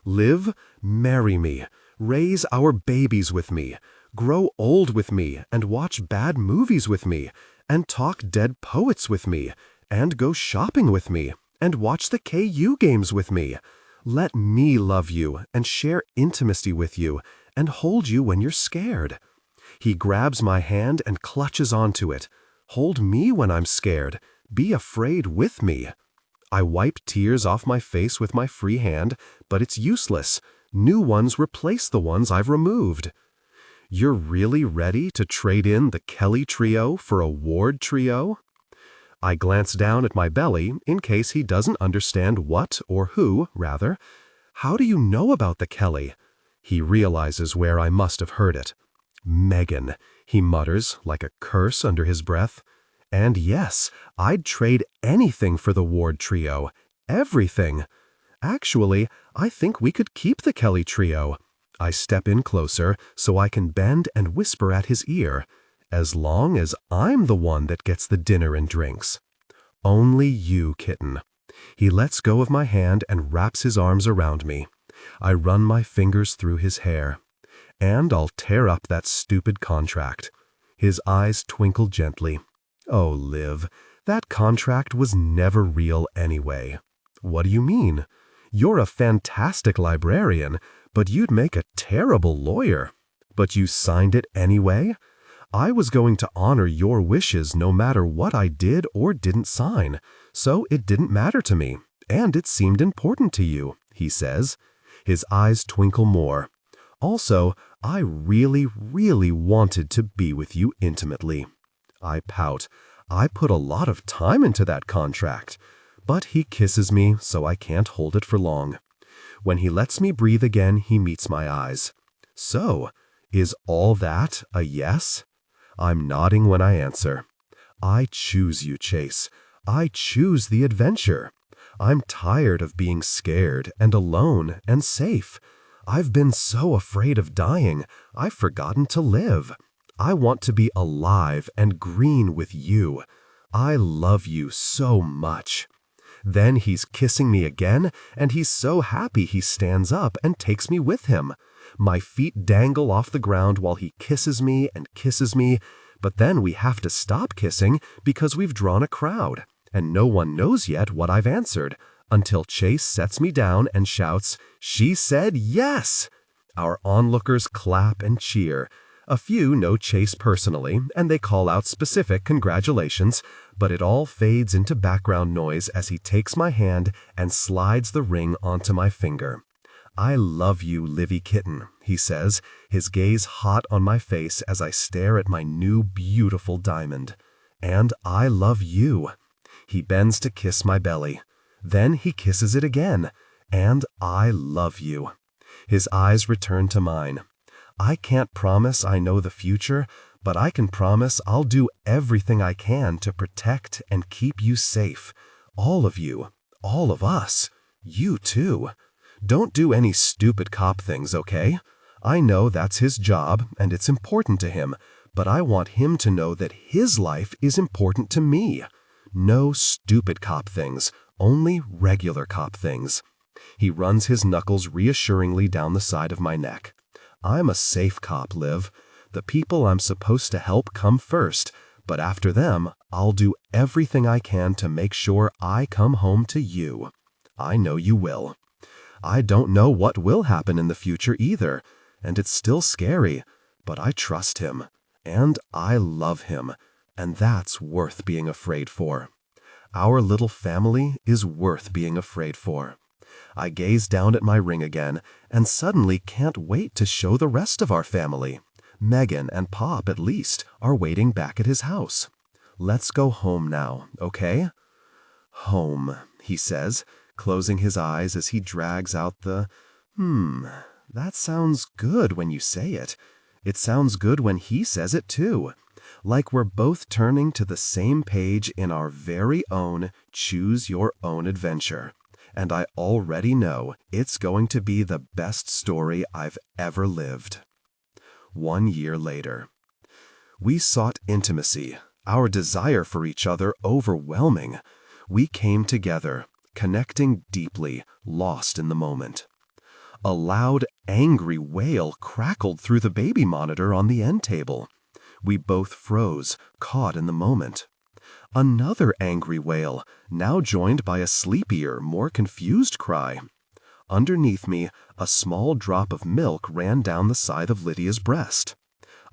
"Liv, marry me, raise our babies with me, grow old with me and watch bad movies with me, and talk dead poets with me, and go shopping with me, and watch the KU games with me. Let me love you and share intimacy with you and hold you when you're scared." He grabs my hand and clutches onto it. "Hold me when I'm scared. Be afraid with me." I wipe tears off my face with my free hand, but it's useless. New ones replace the ones I've removed. "You're really ready to trade in the Kelly trio for a Ward trio?" I glance down at my belly in case he doesn't understand what, or who, rather. "How do you know about the Kelly?" He realizes where I must have heard it. "Megan," he mutters like a curse under his breath. And yes, I'd trade anything for the Ward trio. Everything. Actually, I think we could keep the Kelly trio. I step in closer so I can bend and whisper at his ear. "As long as I'm the one that gets the dinner and drinks." "Only you, kitten." He lets go of my hand and wraps his arms around me. I run my fingers through his hair. "And I'll tear up that stupid contract." His eyes twinkle gently. "Oh, Liv, that contract was never real anyway." "What do you mean? You're a fantastic librarian, but you'd make a terrible lawyer." "But you signed it anyway?" "I was going to honor your wishes no matter what I did or didn't sign, so it didn't matter to me, and it seemed important to you," he says. His eyes twinkle more. "Also, I really, really wanted to be with you intimately." I pout. I put a lot of time into that contract. But he kisses me, so I can't hold it for long. When he lets me breathe again, he meets my eyes. "So, is all that a yes?" I'm nodding when I answer. "I choose you, Chase. I choose the adventure. I'm tired of being scared and alone and safe. I've been so afraid of dying, I've forgotten to live. I want to be alive and green with you. I love you so much." Then he's kissing me again, and he's so happy he stands up and takes me with him. My feet dangle off the ground while he kisses me, but then we have to stop kissing because we've drawn a crowd, and no one knows yet what I've answered, until Chase sets me down and shouts, "She said yes!" Our onlookers clap and cheer. A few know Chase personally, and they call out specific congratulations, but it all fades into background noise as he takes my hand and slides the ring onto my finger. "I love you, Livy kitten," he says, his gaze hot on my face as I stare at my new beautiful diamond. "And I love you." He bends to kiss my belly. Then he kisses it again. "And I love you." His eyes return to mine. "I can't promise I know the future, but I can promise I'll do everything I can to protect and keep you safe. All of you. All of us. You too. Don't do any stupid cop things, okay? I know that's his job and it's important to him, but I want him to know that his life is important to me. No stupid cop things, only regular cop things. He runs his knuckles reassuringly down the side of my neck. I'm a safe cop, Liv. The people I'm supposed to help come first, but after them, I'll do everything I can to make sure I come home to you. I know you will. I don't know what will happen in the future either, and it's still scary, but I trust him, and I love him, and that's worth being afraid for. Our little family is worth being afraid for. I gaze down at my ring again, and suddenly can't wait to show the rest of our family. Megan and Pop, at least, are waiting back at his house. Let's go home now, okay? Home, he says, closing his eyes as he drags out the, that sounds good when you say it. It sounds good when he says it too. Like we're both turning to the same page in our very own Choose Your Own Adventure. And I already know it's going to be the best story I've ever lived. 1 year later. We sought intimacy, our desire for each other overwhelming. We came together, connecting deeply, lost in the moment. A loud, angry wail crackled through the baby monitor on the end table. We both froze, caught in the moment. Another angry wail, now joined by a sleepier, more confused cry. Underneath me, a small drop of milk ran down the side of Lydia's breast.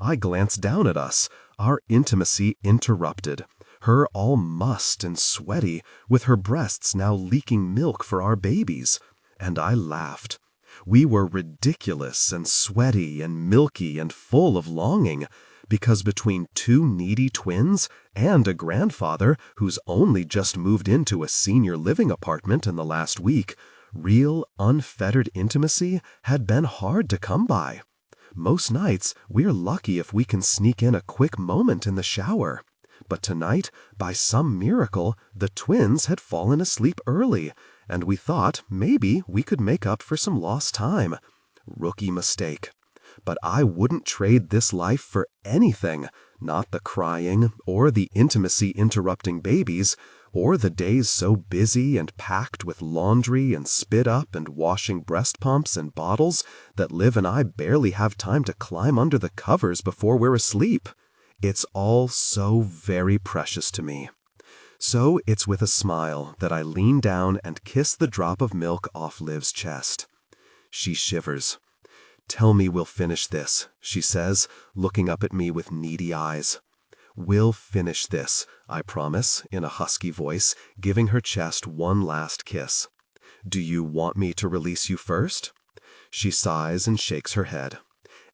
I glanced down at us, our intimacy interrupted, her all mussed and sweaty, with her breasts now leaking milk for our babies, and I laughed. We were ridiculous and sweaty and milky and full of longing, because between two needy twins and a grandfather who's only just moved into a senior living apartment in the last week, real, unfettered intimacy had been hard to come by. Most nights, we're lucky if we can sneak in a quick moment in the shower. But tonight, by some miracle, the twins had fallen asleep early, and we thought maybe we could make up for some lost time. Rookie mistake. But I wouldn't trade this life for anything, not the crying, or the intimacy interrupting babies, or the days so busy and packed with laundry and spit up and washing breast pumps and bottles that Liv and I barely have time to climb under the covers before we're asleep. It's all so very precious to me. So it's with a smile that I lean down and kiss the drop of milk off Liv's chest. She shivers. "Tell me we'll finish this," she says, looking up at me with needy eyes. "We'll finish this," I promise, in a husky voice, giving her chest one last kiss. "Do you want me to release you first?" She sighs and shakes her head.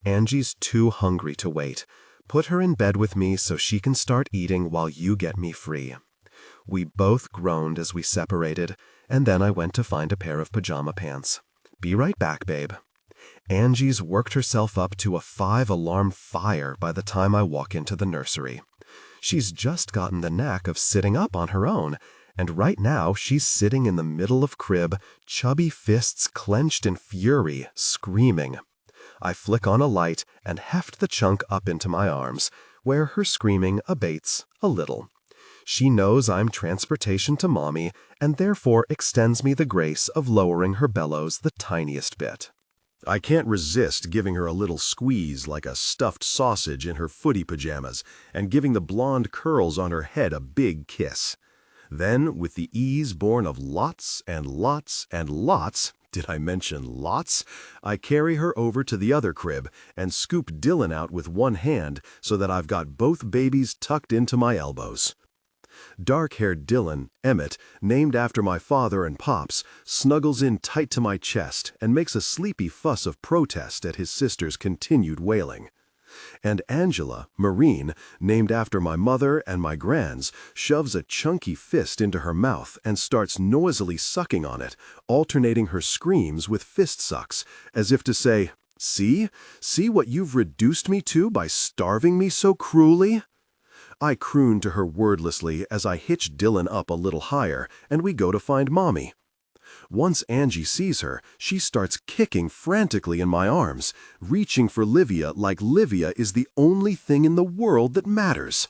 "Angie's too hungry to wait. Put her in bed with me so she can start eating while you get me free." We both groaned as we separated, and then I went to find a pair of pajama pants. "Be right back, babe." Angie's worked herself up to a 5-alarm fire by the time I walk into the nursery. She's just gotten the knack of sitting up on her own, and right now she's sitting in the middle of crib, chubby fists clenched in fury, screaming. I flick on a light and heft the chunk up into my arms, where her screaming abates a little. She knows I'm transportation to Mommy, and therefore extends me the grace of lowering her bellows the tiniest bit. I can't resist giving her a little squeeze like a stuffed sausage in her footy pajamas and giving the blonde curls on her head a big kiss. Then, with the ease born of lots and lots and lots, did I mention lots? I carry her over to the other crib and scoop Dylan out with one hand so that I've got both babies tucked into my elbows. Dark-haired Dylan, Emmett, named after my father and Pops, snuggles in tight to my chest and makes a sleepy fuss of protest at his sister's continued wailing. And Angela, Marine, named after my mother and my grands, shoves a chunky fist into her mouth and starts noisily sucking on it, alternating her screams with fist sucks, as if to say, "See? See what you've reduced me to by starving me so cruelly?" I croon to her wordlessly as I hitch Dylan up a little higher, and we go to find Mommy. Once Angie sees her, she starts kicking frantically in my arms, reaching for Livia like Livia is the only thing in the world that matters.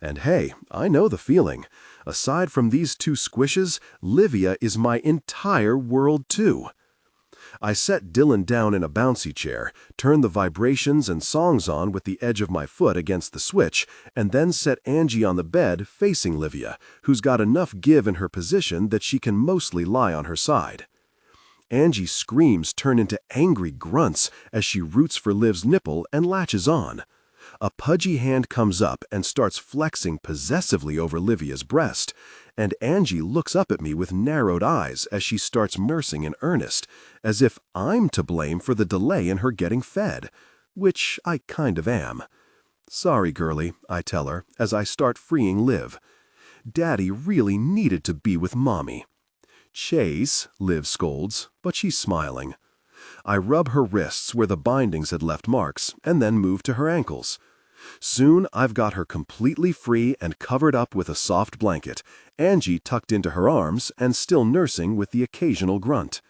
And hey, I know the feeling. Aside from these two squishes, Livia is my entire world too. I set Dylan down in a bouncy chair, turned the vibrations and songs on with the edge of my foot against the switch, and then set Angie on the bed facing Livia, who's got enough give in her position that she can mostly lie on her side. Angie's screams turn into angry grunts as she roots for Liv's nipple and latches on. A pudgy hand comes up and starts flexing possessively over Livia's breast, and Angie looks up at me with narrowed eyes as she starts nursing in earnest, as if I'm to blame for the delay in her getting fed, which I kind of am. "Sorry, girlie," I tell her as I start freeing Liv. "Daddy really needed to be with Mommy." "Chase," Liv scolds, but she's smiling. I rub her wrists where the bindings had left marks, and then move to her ankles. Soon I've got her completely free and covered up with a soft blanket, Angie tucked into her arms and still nursing with the occasional grunt.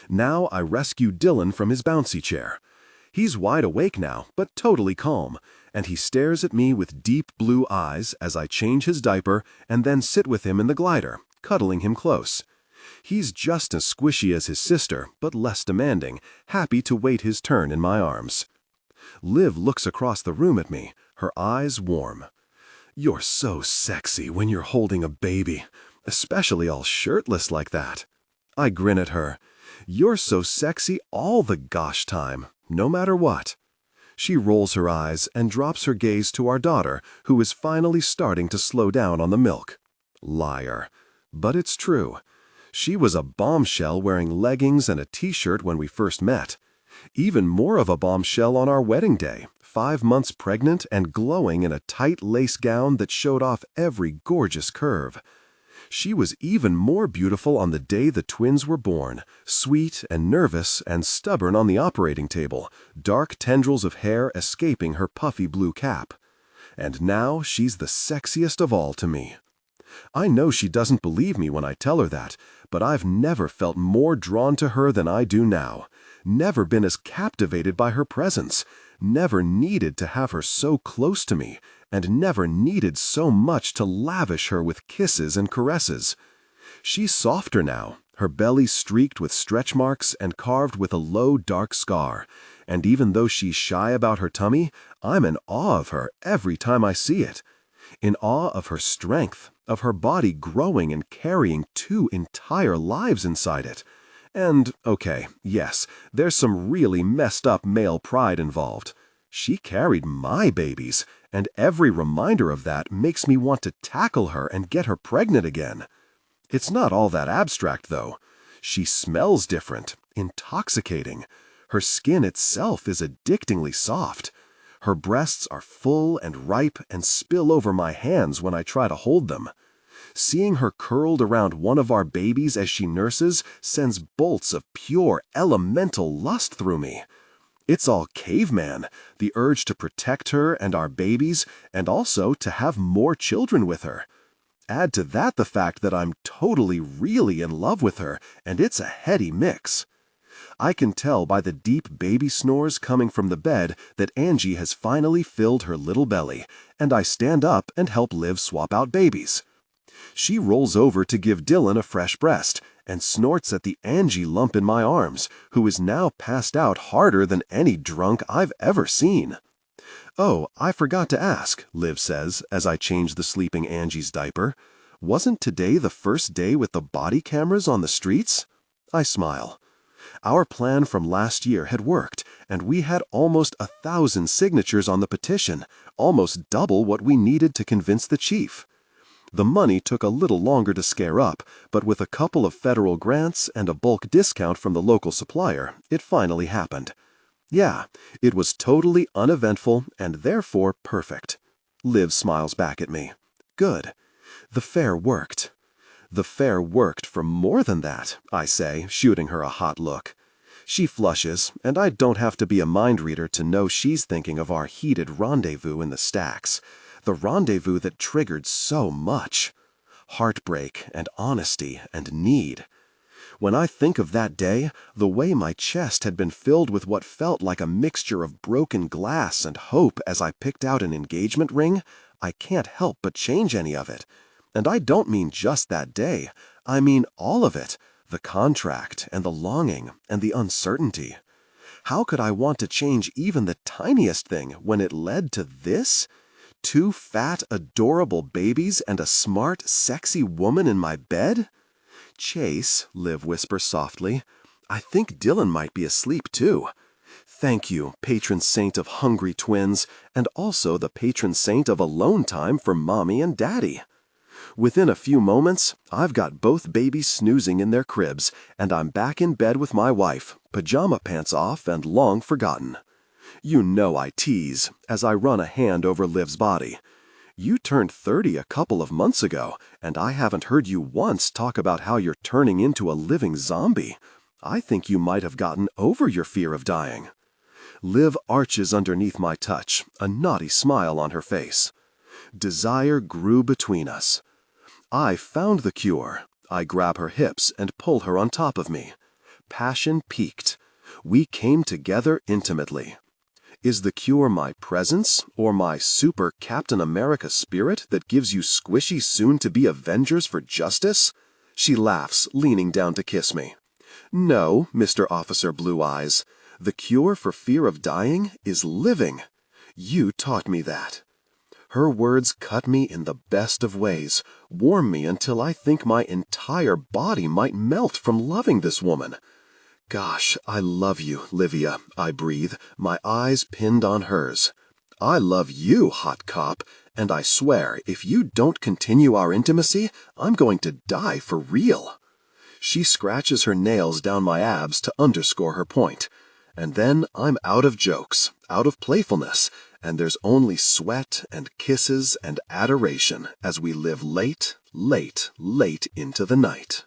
Now I rescue Dylan from his bouncy chair. He's wide awake now, but totally calm, and he stares at me with deep blue eyes as I change his diaper and then sit with him in the glider, cuddling him close. He's just as squishy as his sister, but less demanding, happy to wait his turn in my arms. Liv looks across the room at me, her eyes warm. "You're so sexy when you're holding a baby, especially all shirtless like that." I grin at her. "You're so sexy all the gosh time, no matter what." She rolls her eyes and drops her gaze to our daughter, who is finally starting to slow down on the milk. Liar. But it's true. She was a bombshell wearing leggings and a t-shirt when we first met. Even more of a bombshell on our wedding day, 5 months pregnant and glowing in a tight lace gown that showed off every gorgeous curve. She was even more beautiful on the day the twins were born, sweet and nervous and stubborn on the operating table, dark tendrils of hair escaping her puffy blue cap. And now she's the sexiest of all to me. I know she doesn't believe me when I tell her that, but I've never felt more drawn to her than I do now, never been as captivated by her presence, never needed to have her so close to me, and never needed so much to lavish her with kisses and caresses. She's softer now, her belly streaked with stretch marks and carved with a low, dark scar, and even though she's shy about her tummy, I'm in awe of her every time I see it. In awe of her strength, of her body growing and carrying 2 entire lives inside it. And, okay, yes, there's some really messed up male pride involved. She carried my babies, and every reminder of that makes me want to tackle her and get her pregnant again. It's not all that abstract, though. She smells different, intoxicating. Her skin itself is addictingly soft. Her breasts are full and ripe and spill over my hands when I try to hold them. Seeing her curled around one of our babies as she nurses sends bolts of pure, elemental lust through me. It's all caveman, the urge to protect her and our babies, and also to have more children with her. Add to that the fact that I'm totally, really in love with her, and it's a heady mix. I can tell by the deep baby snores coming from the bed that Angie has finally filled her little belly, and I stand up and help Liv swap out babies. She rolls over to give Dylan a fresh breast and snorts at the Angie lump in my arms, who is now passed out harder than any drunk I've ever seen. "Oh, I forgot to ask," Liv says as I change the sleeping Angie's diaper. "Wasn't today the first day with the body cameras on the streets?" I smile. Our plan from last year had worked, and we had almost 1,000 signatures on the petition, almost double what we needed to convince the chief. The money took a little longer to scare up, but with a couple of federal grants and a bulk discount from the local supplier, it finally happened. Yeah, it was totally uneventful and therefore perfect. Liv smiles back at me. Good. The fair worked. The fair worked for more than that, I say, shooting her a hot look. She flushes, and I don't have to be a mind reader to know she's thinking of our heated rendezvous in the stacks. The rendezvous that triggered so much. Heartbreak and honesty and need. When I think of that day, the way my chest had been filled with what felt like a mixture of broken glass and hope as I picked out an engagement ring, I can't help but change any of it. And I don't mean just that day. I mean all of it, the contract and the longing and the uncertainty. How could I want to change even the tiniest thing when it led to this? 2 fat, adorable babies and a smart, sexy woman in my bed? Chase, Liv whispers softly, I think Dylan might be asleep too. Thank you, patron saint of hungry twins, and also the patron saint of alone time for Mommy and Daddy. Within a few moments, I've got both babies snoozing in their cribs, and I'm back in bed with my wife, pajama pants off and long forgotten. You know I tease, as I run a hand over Liv's body. You turned 30 a couple of months ago, and I haven't heard you once talk about how you're turning into a living zombie. I think you might have gotten over your fear of dying. Liv arches underneath my touch, a naughty smile on her face. Desire grew between us. I found the cure. I grab her hips and pull her on top of me. Passion peaked. We came together intimately. Is the cure my presence, or my super Captain America spirit that gives you squishy soon-to-be Avengers for justice? She laughs, leaning down to kiss me. No, Mr. Officer Blue Eyes. The cure for fear of dying is living. You taught me that. Her words cut me in the best of ways, warm me until I think my entire body might melt from loving this woman. Gosh, I love you, Livia, I breathe, my eyes pinned on hers. I love you, hot cop, and I swear if you don't continue our intimacy, I'm going to die for real. She scratches her nails down my abs to underscore her point. And then I'm out of jokes, out of playfulness, and there's only sweat and kisses and adoration as we live late, late, late into the night.